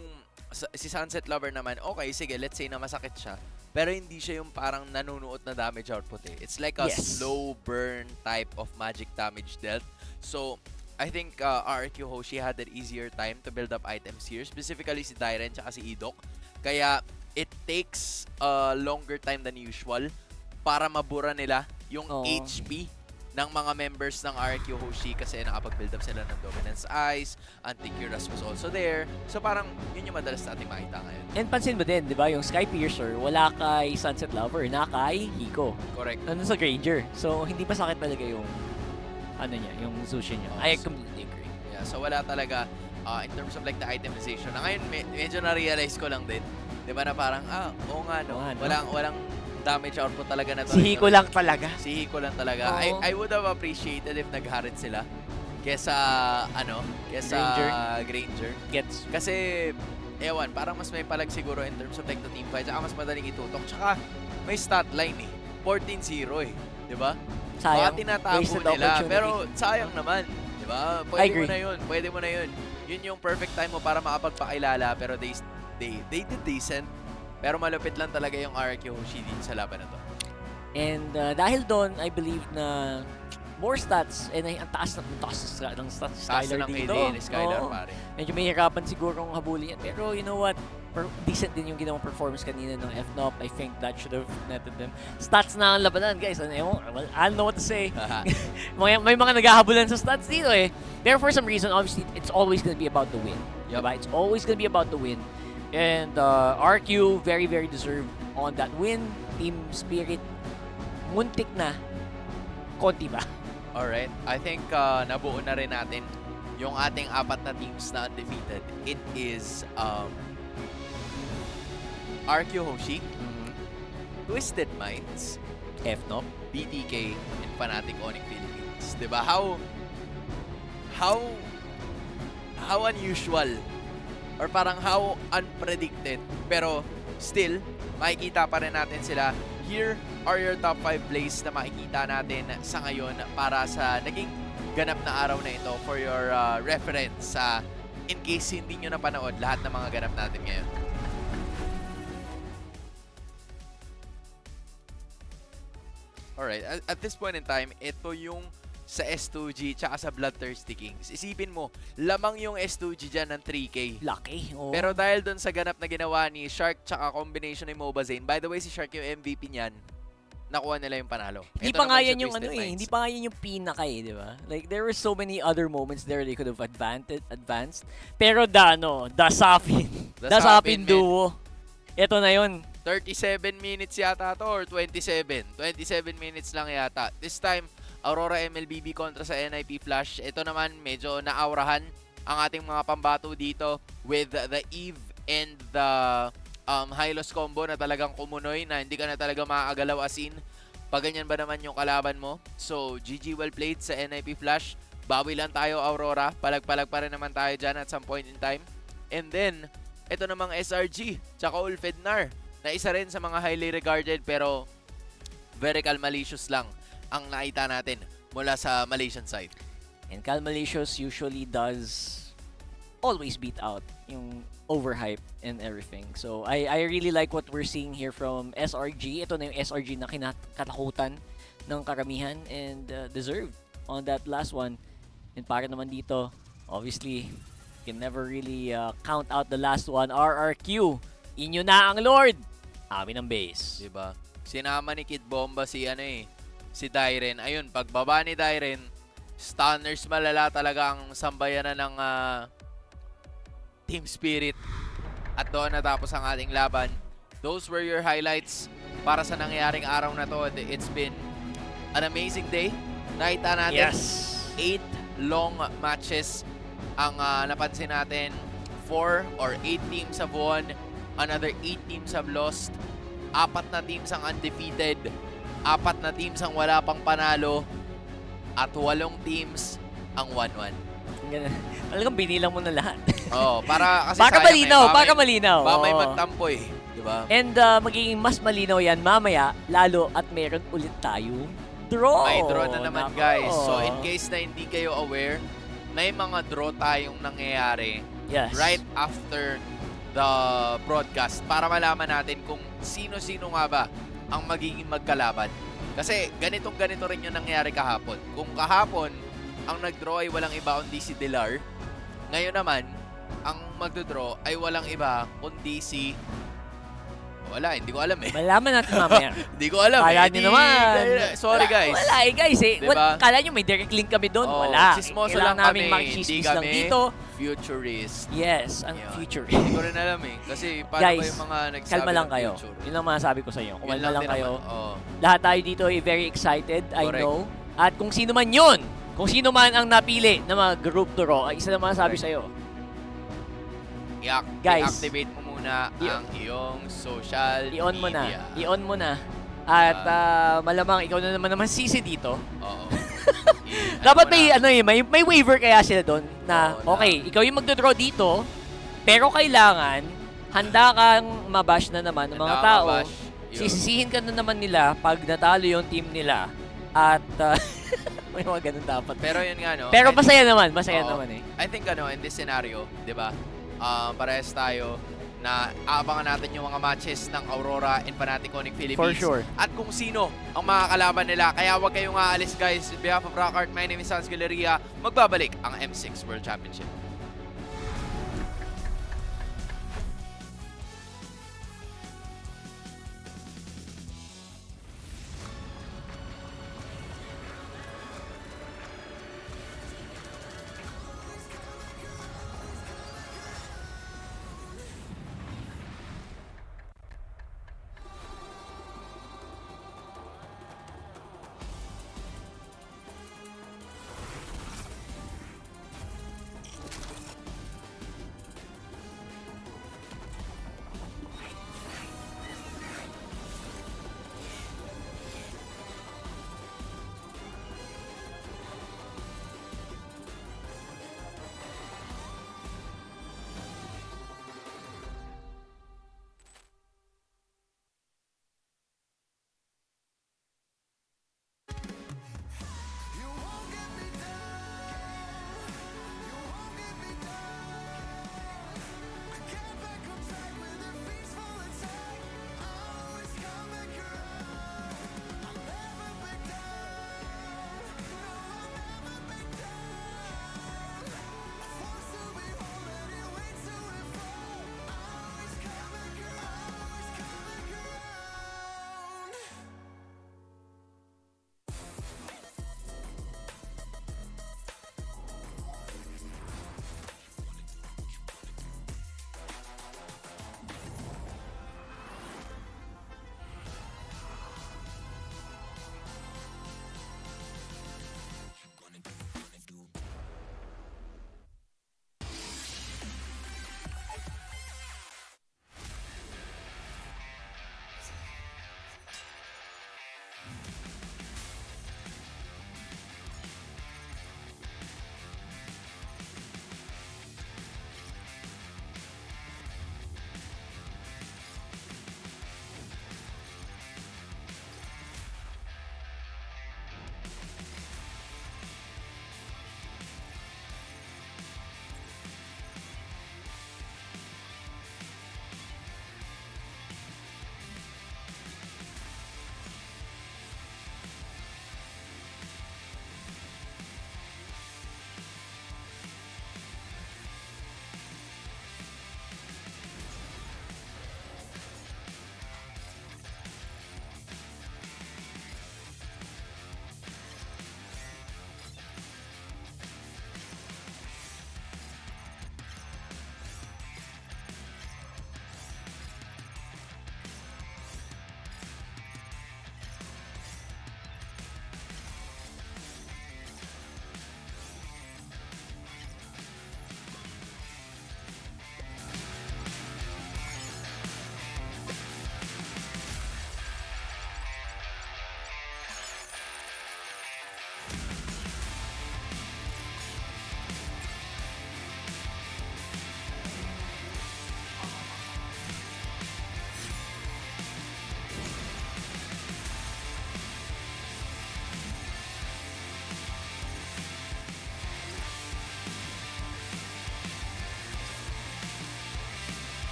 si Sunset Lover naman, okay, sige, let's say na masakit siya. Pero hindi siya yung parang nanunuot na damage output eh. It's like a slow burn type of magic damage dealt. So, I think RRQ Hoshi had an easier time to build up items here. Specifically si Dairen tsaka si Idok. Kaya it takes a longer time than usual para mabura nila yung HP ng mga members ng RRQ Hoshi kasi nakapag-build up sila ng Dominance Ice, Anticuras was also there. So parang yun yung madalas natin makita ngayon. And pansin mo din, di ba, yung Sky Piercer, wala kay Sunset Lover, na kay Hiko. Correct. Nandun sa Granger. So hindi pa sakit talaga yung yung Zushin niya. I completely agree. Yeah, so wala talaga in terms of like the itemization. Na ngayon, medyo na-realize ko lang din. Di ba na parang, oo nga no, walang damage output talaga na to. Si Hiko lang talaga. Si Hiko lang talaga. I would have appreciated if nagharit sila kesa Granger. Gets. Kasi, ewan, parang mas may palag siguro in terms of like the team fight. Tsaka mas madaling itutok. Tsaka may stat line eh. 14-0 eh. Di ba? Sayang. Baka tinatago nila. Pero sayang naman. Di ba? Pwede mo na yun. Yun yung perfect time mo para makapagpakilala. Pero they did decent. Pero malupit lang talaga yung RRQ Hoshi dito sa laban na to. And dahil doon, I believe na more stats and ang taas ng stats Skylar dito. KDA ni Skylar, pare. Medyo may hirapan siguro ang habulin yan. Pero you know what? Decent din yung ginawang performance kanina ng FNOP. I think that should have netted them. Stats na ang labanan, guys. I don't know what to say. May mga naghahabulan sa stats dito eh. Pero for some reason, obviously, it's always gonna be about the win. Yep. Diba? It's always gonna be about the win. And RQ, very, very deserved on that win. Team spirit, muntik na. Konti ba? Alright. I think nabuo na rin natin yung ating 4 na teams na undefeated. It is RRQ Hoshi, Twisted Minds, FNOP, BTK, and Fnatic Onic Philippines. Diba? How unusual or parang how unpredicted, pero still, makikita pa rin natin sila. Here are your top 5 plays na makikita natin sa ngayon para sa naging ganap na araw na ito for your reference in case hindi nyo napanood lahat ng mga ganap natin ngayon. Alright, at this point in time, ito yung sa S2G tsaka sa Bloodthirsty Kings. Isipin mo, lamang yung S2G dyan ng 3K. Lucky. Oh. Pero dahil doon sa ganap na ginawa ni Shark tsaka combination ni Mobazane, by the way, si Shark yung MVP niyan, nakuha nila yung panalo. Hindi pa nga yan yung hindi pa nga yan yung pinaka di ba? Like, there were so many other moments there they could have advanced. Pero the Sapin duo. Ito na yun. 37 minutes yata to or 27. 27 minutes lang yata. This time, Aurora MLBB kontra sa NIP Flash. Ito naman, medyo naaurahan ang ating mga pambato dito with the Eve and the high-loss combo na talagang kumunoy na hindi ka na talaga makakagalaw as in. Pag ganyan ba naman yung kalaban mo? So, GG well played sa NIP Flash. Bawi lang tayo, Aurora. Palag-palag pa rin naman tayo dyan at some point in time. And then, ito namang SRG, tsaka Ulfednar, na isa rin sa mga highly regarded pero very calmalicious lang ang nakita natin mula sa Malaysian side. And calmalicious usually does always beat out yung overhype and everything. So I really like what we're seeing here from SRG. Ito na yung SRG na kinakatakutan ng karamihan and deserved on that last one. And para naman dito, obviously, can never really count out the last one. RRQ, inyo na ang Lord. Amin ang base. Diba? Sinama ni Kid Bomba si Dairen. Ayun, pagbaba ni Dairen, stunners malala talaga ang sambayanan ng Team Spirit. At doon natapos ang ating laban. Those were your highlights para sa nangyaring araw na to. It's been an amazing day. Nakita natin 8 long matches ang napansin natin. 4 or 8 teams have won. Another 8 teams have lost. 4 na teams ang undefeated. 4 na teams ang wala pang panalo. At 8 teams ang 1-1. Talagang binilang mo na lahat. Para kasi baka malinaw, baka malinaw. Ba may magtampo eh, di ba? And magiging mas malinaw yan mamaya, lalo at meron ulit tayo draw. May draw na naman, guys. So in case na hindi kayo aware, may mga draw tayong nangyayari right after the broadcast para malaman natin kung sino-sino nga ba ang magiging magkalaban. Kasi ganito rin yung nangyari kahapon. Kung kahapon, ang nag-draw ay walang iba kundi si Dilar. Ngayon naman, ang magdodraw ay walang iba kundi si... Wala, hindi ko alam eh. Malaman natin mamaya. Hindi ko alam Kala nyo naman. Sorry guys. Wala guys eh. Diba? Kala nyo may direct link kami doon. Wala. Chismoso Kailangan lang namin kami. makichismis lang dito. Futurist. Yes, ang futurist. Hindi ko rin alam eh. Kasi paano guys, ba yung mga nagsabi kalma lang ng kayo. future? Yun lang masasabi ko sa inyo. Kumalma lang kayo. Oh. Lahat tayo dito ay very excited. Correct. I know. At kung sino man yun, kung sino man ang napili na mga group to raw, ay isa na masasabi sa iyo. I-activate mo muna ang iyong social media. I-on mo na. At malamang ikaw na naman sisi dito. Oo. Dapat may waiver kaya sila doon na okay, ikaw yung magdodraw dito, pero kailangan handa kang mabash na naman ng mga tao. Sisisihin ka na naman nila pag natalo yung team nila. At may mga ganun dapat. Pero yun nga, no? Pero masaya naman eh. I think in this scenario, di ba, parehas tayo na aabangan natin yung mga matches ng Aurora and Fnatic Onic Philippines. For sure. At kung sino ang makakalaban nila. Kaya huwag kayong aalis, guys. On behalf of Rockart, my name is Sans Galeria. Magbabalik ang M6 World Championship.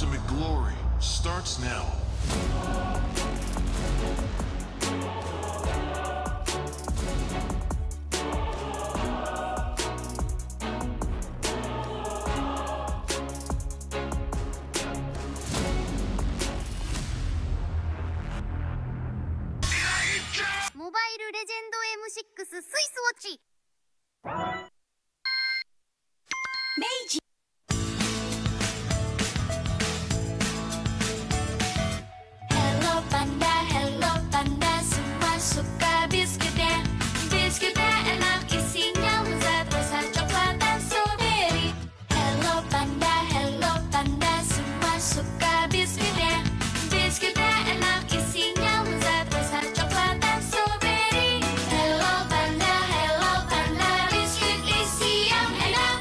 ultimate glory starts now. Mobile Legend M6 スイスウォッチ Meiji Hello panda, semua suka biskuitnya. Biskuitnya enak, isinya lezat, rasa coklat dan strawberry. Hello panda, semua suka biskuitnya. Biskuitnya enak, isinya lezat, rasa coklat dan strawberry. Hello panda, biskuit isi yang enak.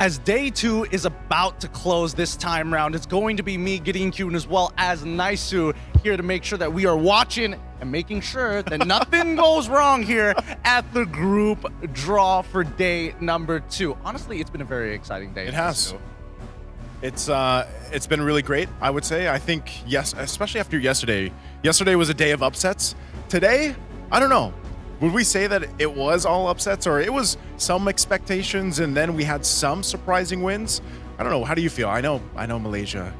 As day 2 is about to close this time round, it's going to be me, Gideon Q, as well as Naisu here to make sure that we are watching and making sure that nothing goes wrong here at the group draw for day number 2. Honestly, it's been a very exciting day. It has. It's been really great, I would say. I think, yes, especially after yesterday. Yesterday was a day of upsets. Today, I don't know. Would we say that it was all upsets, or it was some expectations and then we had some surprising wins? I don't know. How do you feel? I know Malaysia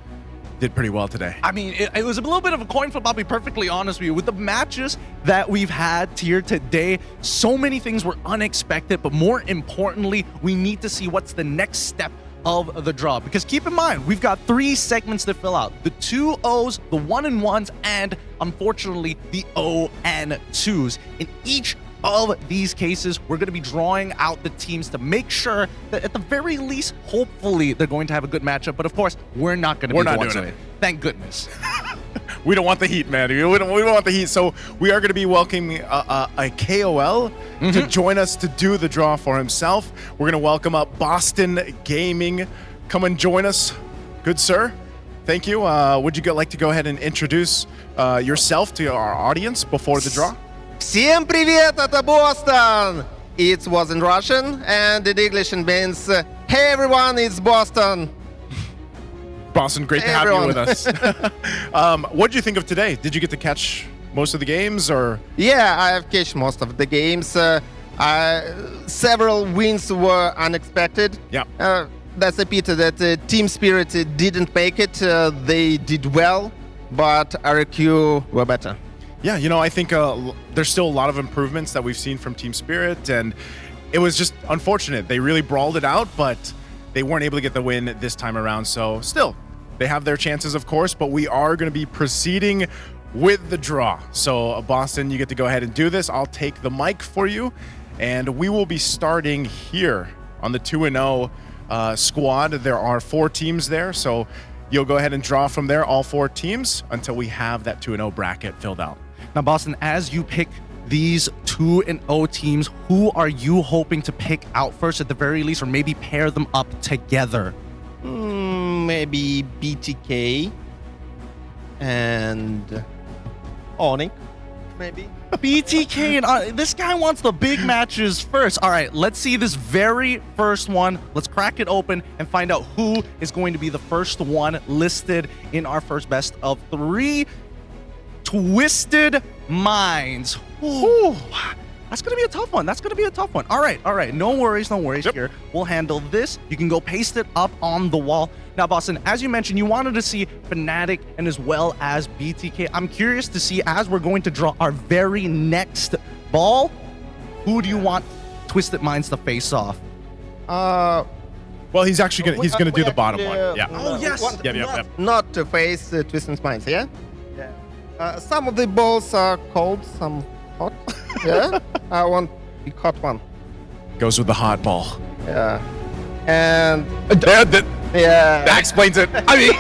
did pretty well today. I mean, it was a little bit of a coin flip, I'll be perfectly honest with you. With the matches that we've had here today, so many things were unexpected, but more importantly, we need to see what's the next step of the draw. Because keep in mind, we've got 3 segments to fill out. The 2 O's, the 1 and 1s, and unfortunately, the O and 2s. In each of these cases, we're going to be drawing out the teams to make sure that at the very least, hopefully, they're going to have a good matchup. But of course, we're not going to be the ones doing it. Thank goodness. We don't want the heat, man. We don't want the heat. So we are going to be welcoming a KOL to join us to do the draw for himself. We're going to welcome up Boston Gaming. Come and join us. Good sir. Thank you. Would you like to go ahead and introduce yourself to our audience before the draw? Всем привет, это Boston! It was in Russian, and in English it means, hey everyone, it's Boston! Boston, great to have you with us. What did you think of today? Did you get to catch most of the games, or? Yeah, I have catched most of the games. Several wins were unexpected. Yeah. That's a pity that Team Spirit didn't make it. They did well, but RRQ were better. Yeah, you know, I think there's still a lot of improvements that we've seen from Team Spirit, and it was just unfortunate. They really brawled it out, but they weren't able to get the win this time around. So still, they have their chances, of course, but we are going to be proceeding with the draw. So Boston, you get to go ahead and do this. I'll take the mic for you, and we will be starting here on the 2-0 squad. There are 4 teams there, so you'll go ahead and draw from there, all 4 teams, until we have that 2-0 bracket filled out. Now, Boston, as you pick these 2-0 teams, who are you hoping to pick out first at the very least, or maybe pair them up together? Maybe BTK and Onic, maybe. BTK and this guy wants the big matches first. All right, let's see this very first one. Let's crack it open and find out who is going to be the first one listed in our first best of 3. Twisted Minds. Ooh, that's going to be a tough one. That's going to be a tough one. All right. No worries here. We'll handle this. You can go paste it up on the wall. Now, Boston, as you mentioned, you wanted to see Fnatic and as well as BTK. I'm curious to see, as we're going to draw our very next ball, who do you want Twisted Minds to face off? Well, he's actually gonna do the bottom one. Yeah. Oh yes. Yep. Not to face Twisted Minds, yeah? Yeah. Some of the balls are cold, some hot. Yeah. I want the hot one. Goes with the hot ball. Yeah. And yeah, that explains it. I mean,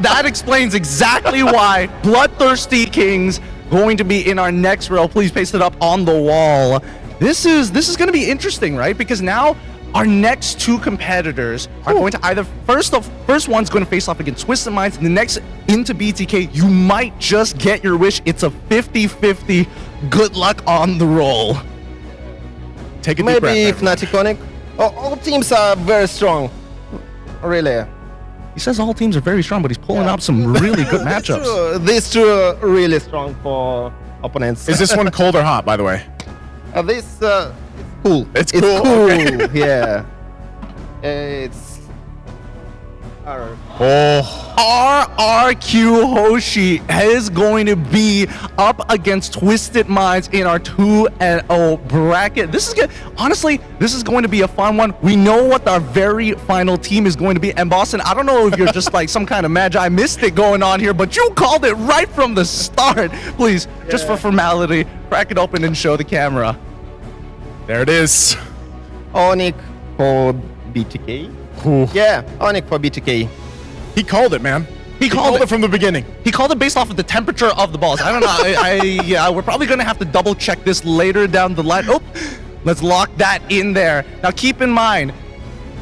that explains exactly why Bloodthirsty Kings going to be in our next row. Please paste it up on the wall. This is going to be interesting, right? Because now our next 2 competitors are going to either first one's going to face off against Twisted Minds, and the next into BTK. You might just get your wish. It's a 50-50. Good luck on the roll. Take a deep breath. Maybe Fnatic Onic. All teams are very strong. Really. He says all teams are very strong, but he's pulling up some really good matchups. These 2 are really strong for opponents. Is this one cold or hot, by the way? This it's cool. It's cool. Okay. Yeah. It's RRQ Hoshi is going to be up against Twisted Minds in our 2-0 bracket. This is good. Honestly, this is going to be a fun one. We know what our very final team is going to be. And Boston, I don't know if you're just like some kind of magi mystic going on here, but you called it right from the start. Please, just for formality, crack it open and show the camera. There it is. Onic for BTK. Yeah, Onic for BTK. He called it, man. He called it from the beginning. He called it based off of the temperature of the balls. I don't know. Yeah, we're probably going to have to double check this later down the line. Oh, let's lock that in there. Now, keep in mind,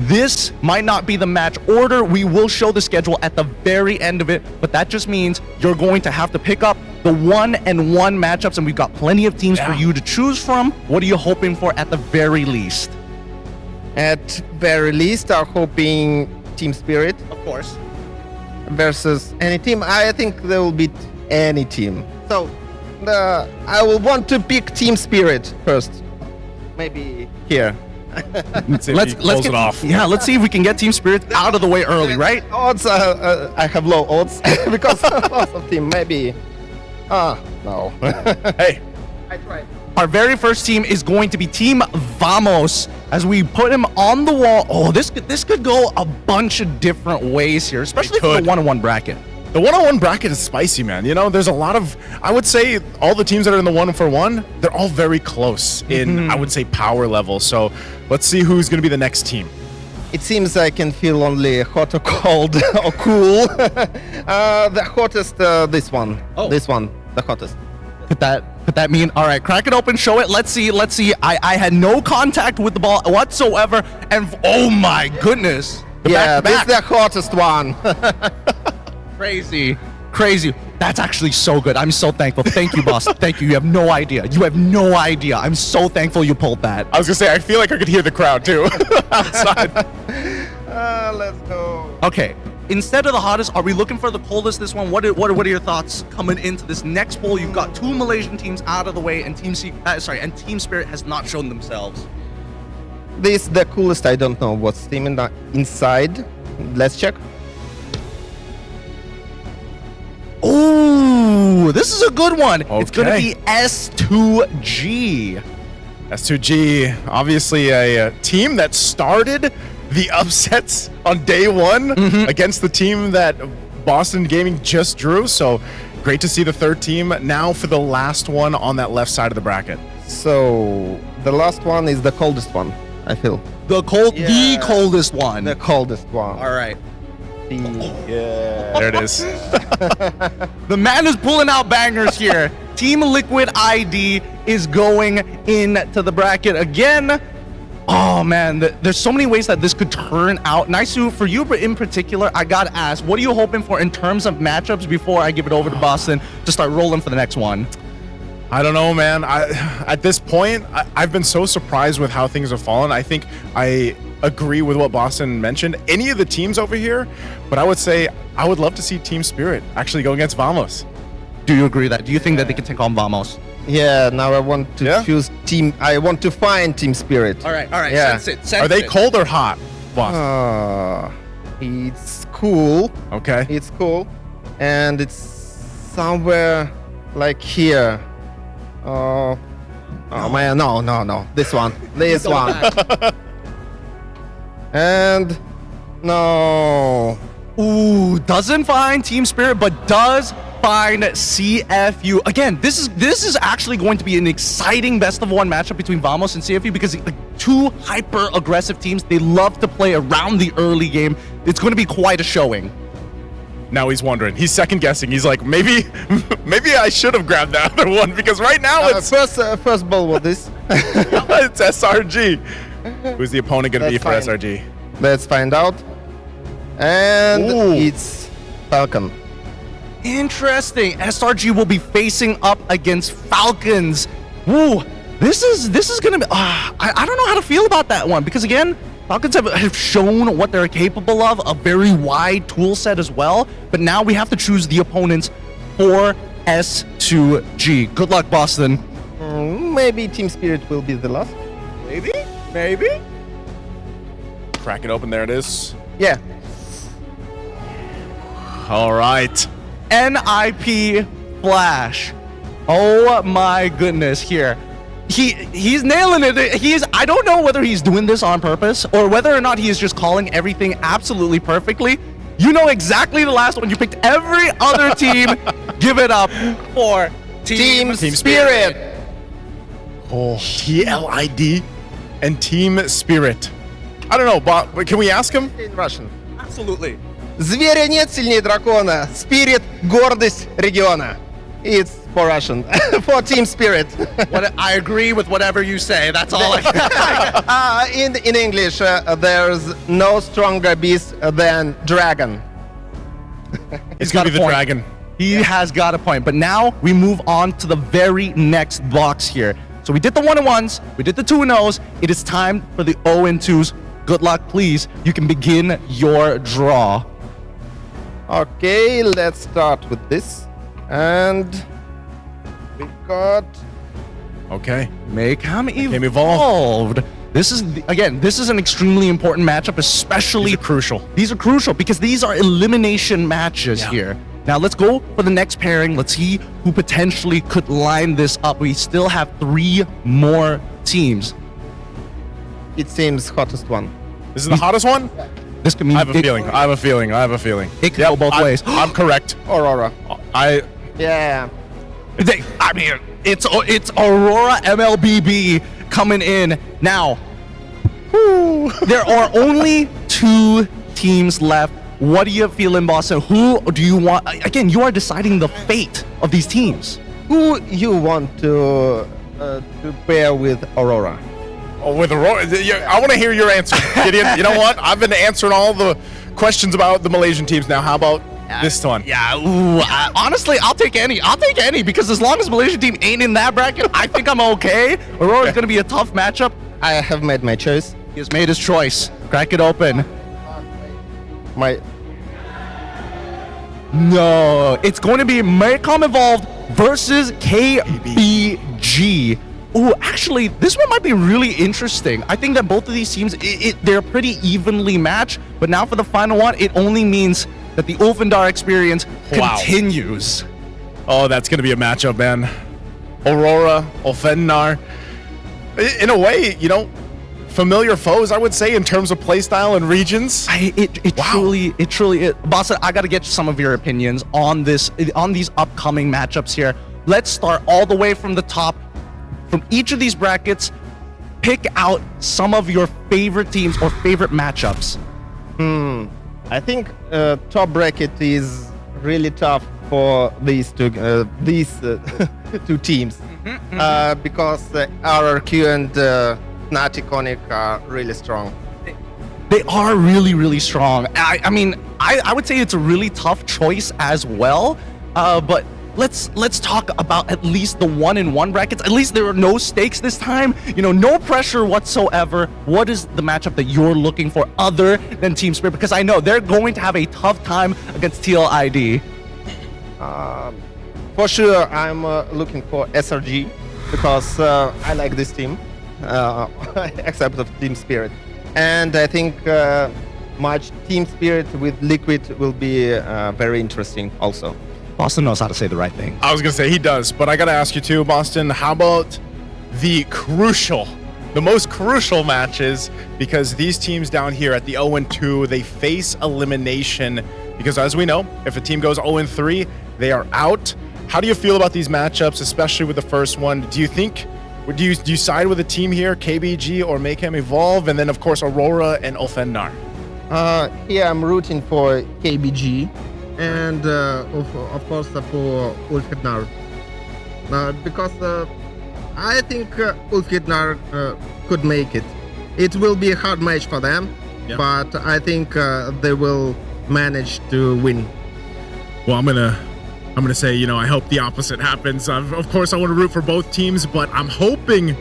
this might not be the match order. We will show the schedule at the very end of it, but that just means you're going to have to pick up the 1-1 matchups, and we've got plenty of teams for you to choose from. What are you hoping for at the very least? At very least, I'm hoping Team Spirit. Of course. Versus any team. I think they will beat any team. So, I will want to pick Team Spirit first. Maybe here. Let's get it off. Yeah, let's see if we can get Team Spirit out of the way early, right? Odds, I have low odds because lots of team. Maybe. No. Hey. I tried. Our very first team is going to be Team Vamos. As we put him on the wall, this could go a bunch of different ways here, especially for the 1-on-1 bracket. The 1-on-1 bracket is spicy, man. You know, there's a lot of, I would say, all the teams that are in the 1-for-1, they're all very close in, I would say, power level. So let's see who's going to be the next team. It seems I can feel only hot or cold or cool. The hottest, this one. Oh. This one, the hottest. Put that mean, all right, crack it open, show it. Let's see. I had no contact with the ball whatsoever, and oh my goodness. Yeah, this is the hottest one. Crazy. That's actually so good. I'm so thankful. Thank you, boss. Thank you. You have no idea. I'm so thankful you pulled that. I was gonna say, I feel like I could hear the crowd too outside. Let's go. Okay. Instead of the hottest, are we looking for the coldest this one? What are your thoughts coming into this next poll? You've got 2 Malaysian teams out of the way, and Team Spirit has not shown themselves. This is the coolest. I don't know what's team inside. Let's check. Oh, this is a good one. Okay. It's going to be S2G. S2G, obviously a team that started the upsets on day 1 against the team that Boston Gaming just drew. So great to see the 3rd team now for the last one on that left side of the bracket. So the last one is the coldest one, I feel. The coldest one. The coldest one. All right. Yeah. There it is. The man is pulling out bangers here. Team Liquid ID is going into the bracket again. Oh man, there's so many ways that this could turn out. Naisu, for you in particular, I gotta ask, what are you hoping for in terms of matchups before I give it over to Boston to start rolling for the next one? I don't know, man. At this point, I've been so surprised with how things have fallen. I think I agree with what Boston mentioned. Any of the teams over here, but I would say I would love to see Team Spirit actually go against Vamos. Do you agree that? Do you think that they can take on Vamos? Yeah, now I want to choose team. I want to find Team Spirit. All right. Yeah. Sense Are they it. cold or hot, Boston? It's cool. Okay. It's cool. And it's somewhere like here. Oh man, no. This one. This one. And no. Ooh, doesn't find Team Spirit, but does find CFU. Again, this is actually going to be an exciting best of one matchup between Vamos and CFU because the two hyper aggressive teams, they love to play around the early game. It's going to be quite a showing. Now he's wondering. He's second guessing. He's like, maybe I should have grabbed that other one because right now it's first ball with this. it's SRG. Who's the opponent going to be for fine. SRG? Let's find out. And it's Falcon. Interesting. SRG will be facing up against Falcons. Woo! This is gonna be. I don't know how to feel about that one because again, Falcons have shown what they're capable of, a very wide tool set as well. But now we have to choose the opponents for S2G. Good luck, Boston. Maybe Team Spirit will be the last. Maybe. Crack it open. There it is. Yeah. All right. NIP Flash. Oh my goodness, here. He's nailing it. I don't know whether he's doing this on purpose or whether or not he is just calling everything absolutely perfectly. You know exactly the last one. You picked every other team. Give it up for Team Spirit. Oh, TLID and Team Spirit. I don't know, but can we ask him? In Russian. Absolutely. Зверя нет сильнее дракона. Spirit, гордость региона. It's for Russian. For Team Spirit. I agree with whatever you say. That's all I in English, there's no stronger beast than dragon. It's going to be the dragon. He has got a point. But now we move on to the very next box here. So we did the 1-1s. We did the 2-0s. It is time for the 0-2s. Good luck, please. You can begin your draw. Okay, let's start with this. And we got... Okay. Become evolved. This is, this is an extremely important matchup, especially... These are crucial because these are elimination matches here. Now let's go for the next pairing. Let's see who potentially could line this up. We still have 3 more teams. It seems hottest one. This is the hottest one? This could mean I have a feeling. It could go both ways. I'm correct. Aurora. Yeah. I mean, it's Aurora MLBB coming in. Now, there are only 2 teams left. What are you feeling, Boston? Who do you want? Again, you are deciding the fate of these teams. Who you want to pair with Aurora? Oh, with Aurora? I want to hear your answer, Gideon. You know what? I've been answering all the questions about the Malaysian teams now. How about this one? Yeah, honestly, I'll take any because as long as the Malaysian team ain't in that bracket, I think I'm okay. Aurora's going to be a tough matchup. I have made my choice. He has made his choice. Crack it open. No, it's going to be Maycom Evolved versus KBG. Ooh, actually, this one might be really interesting. I think that both of these teams, they're pretty evenly matched, but now for the final one, it only means that the Ulfandar experience continues. Oh, that's going to be a matchup, man. Aurora, Ulfandar. In a way, you know, familiar foes, I would say, in terms of playstyle and regions. It truly is. Boss, I got to get some of your opinions on these upcoming matchups here. Let's start all the way from the top. From each of these brackets, pick out some of your favorite teams or favorite matchups. I think top bracket is really tough for these two teams because RRQ and Onic are really strong. They are really, really strong. I mean, I would say it's a really tough choice as well. But let's talk about at least the 1-in-1 brackets. At least there are no stakes this time. You know, no pressure whatsoever. What is the matchup that you're looking for other than Team Spirit? Because I know they're going to have a tough time against TLID. For sure, I'm looking for SRG because I like this team, except of Team Spirit. And I think match Team Spirit with Liquid will be very interesting also. Boston knows how to say the right thing. I was going to say he does, but I got to ask you too, Boston, how about the most crucial matches? Because these teams down here at the 0-2, they face elimination. Because as we know, if a team goes 0-3, they are out. How do you feel about these matchups, especially with the first one? Do you side with a team here, KBG or Mayhem Evolve, and then of course Aurora and Ulfendar? Here I'm rooting for KBG and of course for Ulfendar. Because I think Ulfendar could make it. It will be a hard match for them, but I think they will manage to win. Well, I'm gonna say, you know, I hope the opposite happens. Of course, I want to root for both teams, but I'm hoping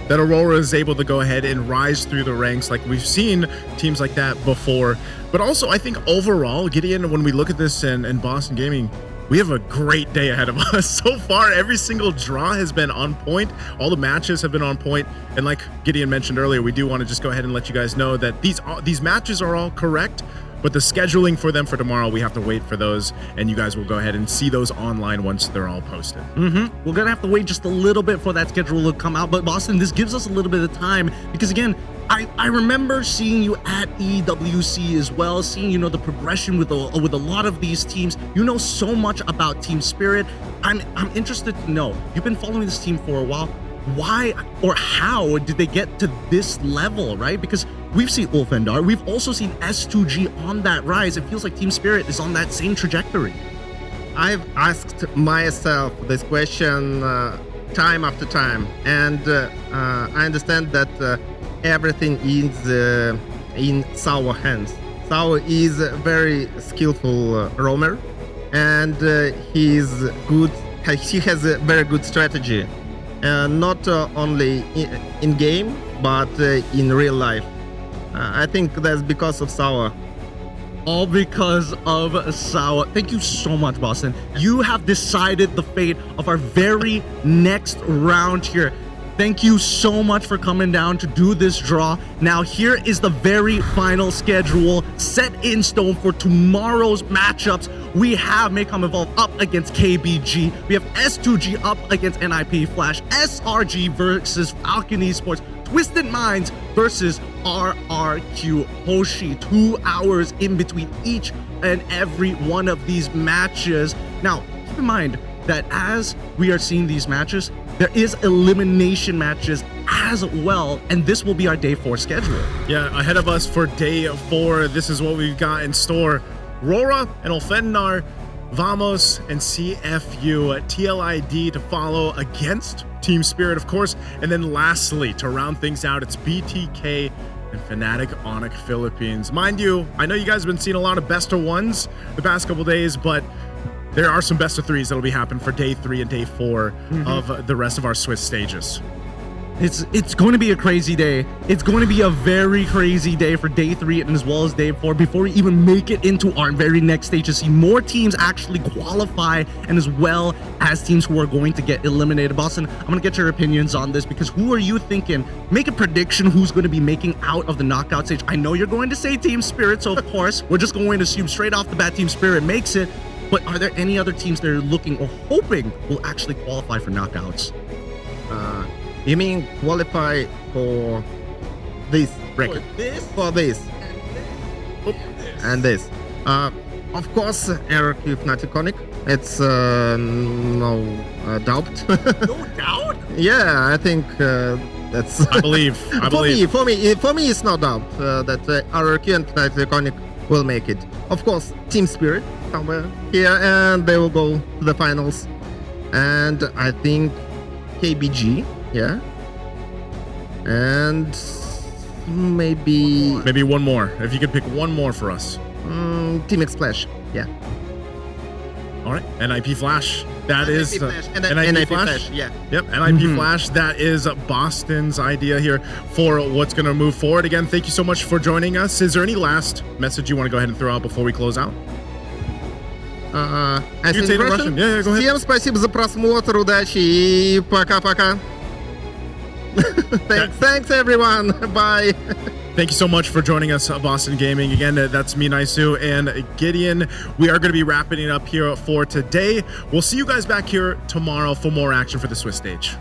that Aurora is able to go ahead and rise through the ranks like we've seen teams like that before. But also, I think overall, Gideon, when we look at this in Boston Gaming, we have a great day ahead of us. So far, every single draw has been on point. All the matches have been on point. And like Gideon mentioned earlier, we do want to just go ahead and let you guys know that these matches are all correct. But the scheduling for them for tomorrow, we have to wait for those, and you guys will go ahead and see those online once they're all posted. We're gonna have to wait just a little bit for that schedule to come out, but Boston, this gives us a little bit of time because again, I remember seeing you at EWC as well, seeing, you know, the progression with a lot of these teams. You know so much about Team Spirit. I'm interested to know, you've been following this team for a while. Why or how did they get to this level, right? Because we've seen Ulfendar, we've also seen S2G on that rise. It feels like Team Spirit is on that same trajectory. I've asked myself this question time after time, and I understand that everything is in Sour hands. Sour is a very skillful roamer, and he has a very good strategy. Not only in game, but in real life. I think that's because of Sour. All because of Sour. Thank you so much, Boston. You have decided the fate of our very next round here. Thank you so much for coming down to do this draw. Now, here is the very final schedule set in stone for tomorrow's matchups. We have Mayhem Evolve up against KBG. We have S2G up against NIP Flash. SRG versus Falcon Esports. Twisted Minds versus RRQ Hoshi. 2 hours in between each and every one of these matches. Now, keep in mind that as we are seeing these matches, there is elimination matches as well, and this will be our day 4 schedule. Yeah, ahead of us for day 4, this is what we've got in store. Aurora and Ulfendar, Vamos and CFU, TLID to follow against Team Spirit, of course. And then lastly, to round things out, it's BTK and Fnatic Onic Philippines. Mind you, I know you guys have been seeing a lot of best of 1s the past couple days, but there are some best of 3s that'll be happening for day 3 and day 4 of the rest of our Swiss stages. It's going to be a crazy day. It's going to be a very crazy day for day 3 and as well as day 4 before we even make it into our very next stage to see more teams actually qualify and as well as teams who are going to get eliminated. Boston, I'm going to get your opinions on this because who are you thinking? Make a prediction who's going to be making out of the knockout stage. I know you're going to say Team Spirit, so of course, we're just going to assume straight off the bat Team Spirit makes it. But are there any other teams that are looking or hoping will actually qualify for knockouts? You mean qualify for this bracket? For this. And this. Of course, RRQ Fnatic Onic. It's no doubt. No doubt? Yeah, I think that's. I believe. For me, it's no doubt that RRQ and Fnatic Onic will make it. Of course, Team Spirit somewhere here, and they will go to the finals. And I think KBG. Yeah, and maybe one more. If you could pick one more for us. Team X Flash. Yeah. All right, NIP Flash. That is NIP Flash. Yeah. Yep, NIP Flash. That is Boston's idea here for what's going to move forward. Again, thank you so much for joining us. Is there any last message you want to go ahead and throw out before we close out? I think Russian? Yeah, go ahead. Всем спасибо за просмотр, удачи и пока-пока. Thanks everyone. Bye. Thank you so much for joining us, Boston Gaming. Again, that's me, Naisu, and Gideon. We are going to be wrapping it up here for today. We'll see you guys back here tomorrow for more action for the Swiss stage.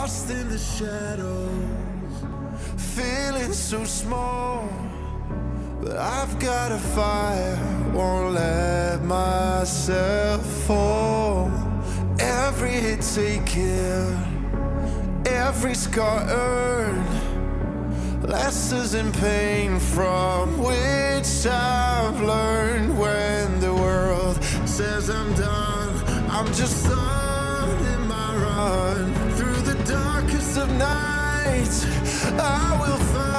Lost in the shadows, feeling so small. But I've got a fire, won't let myself fall. Every hit taken, every scar earned, lessons in pain from which I've learned. When the world says I'm done, I'm just starting my run. Through the darkest of nights, I will find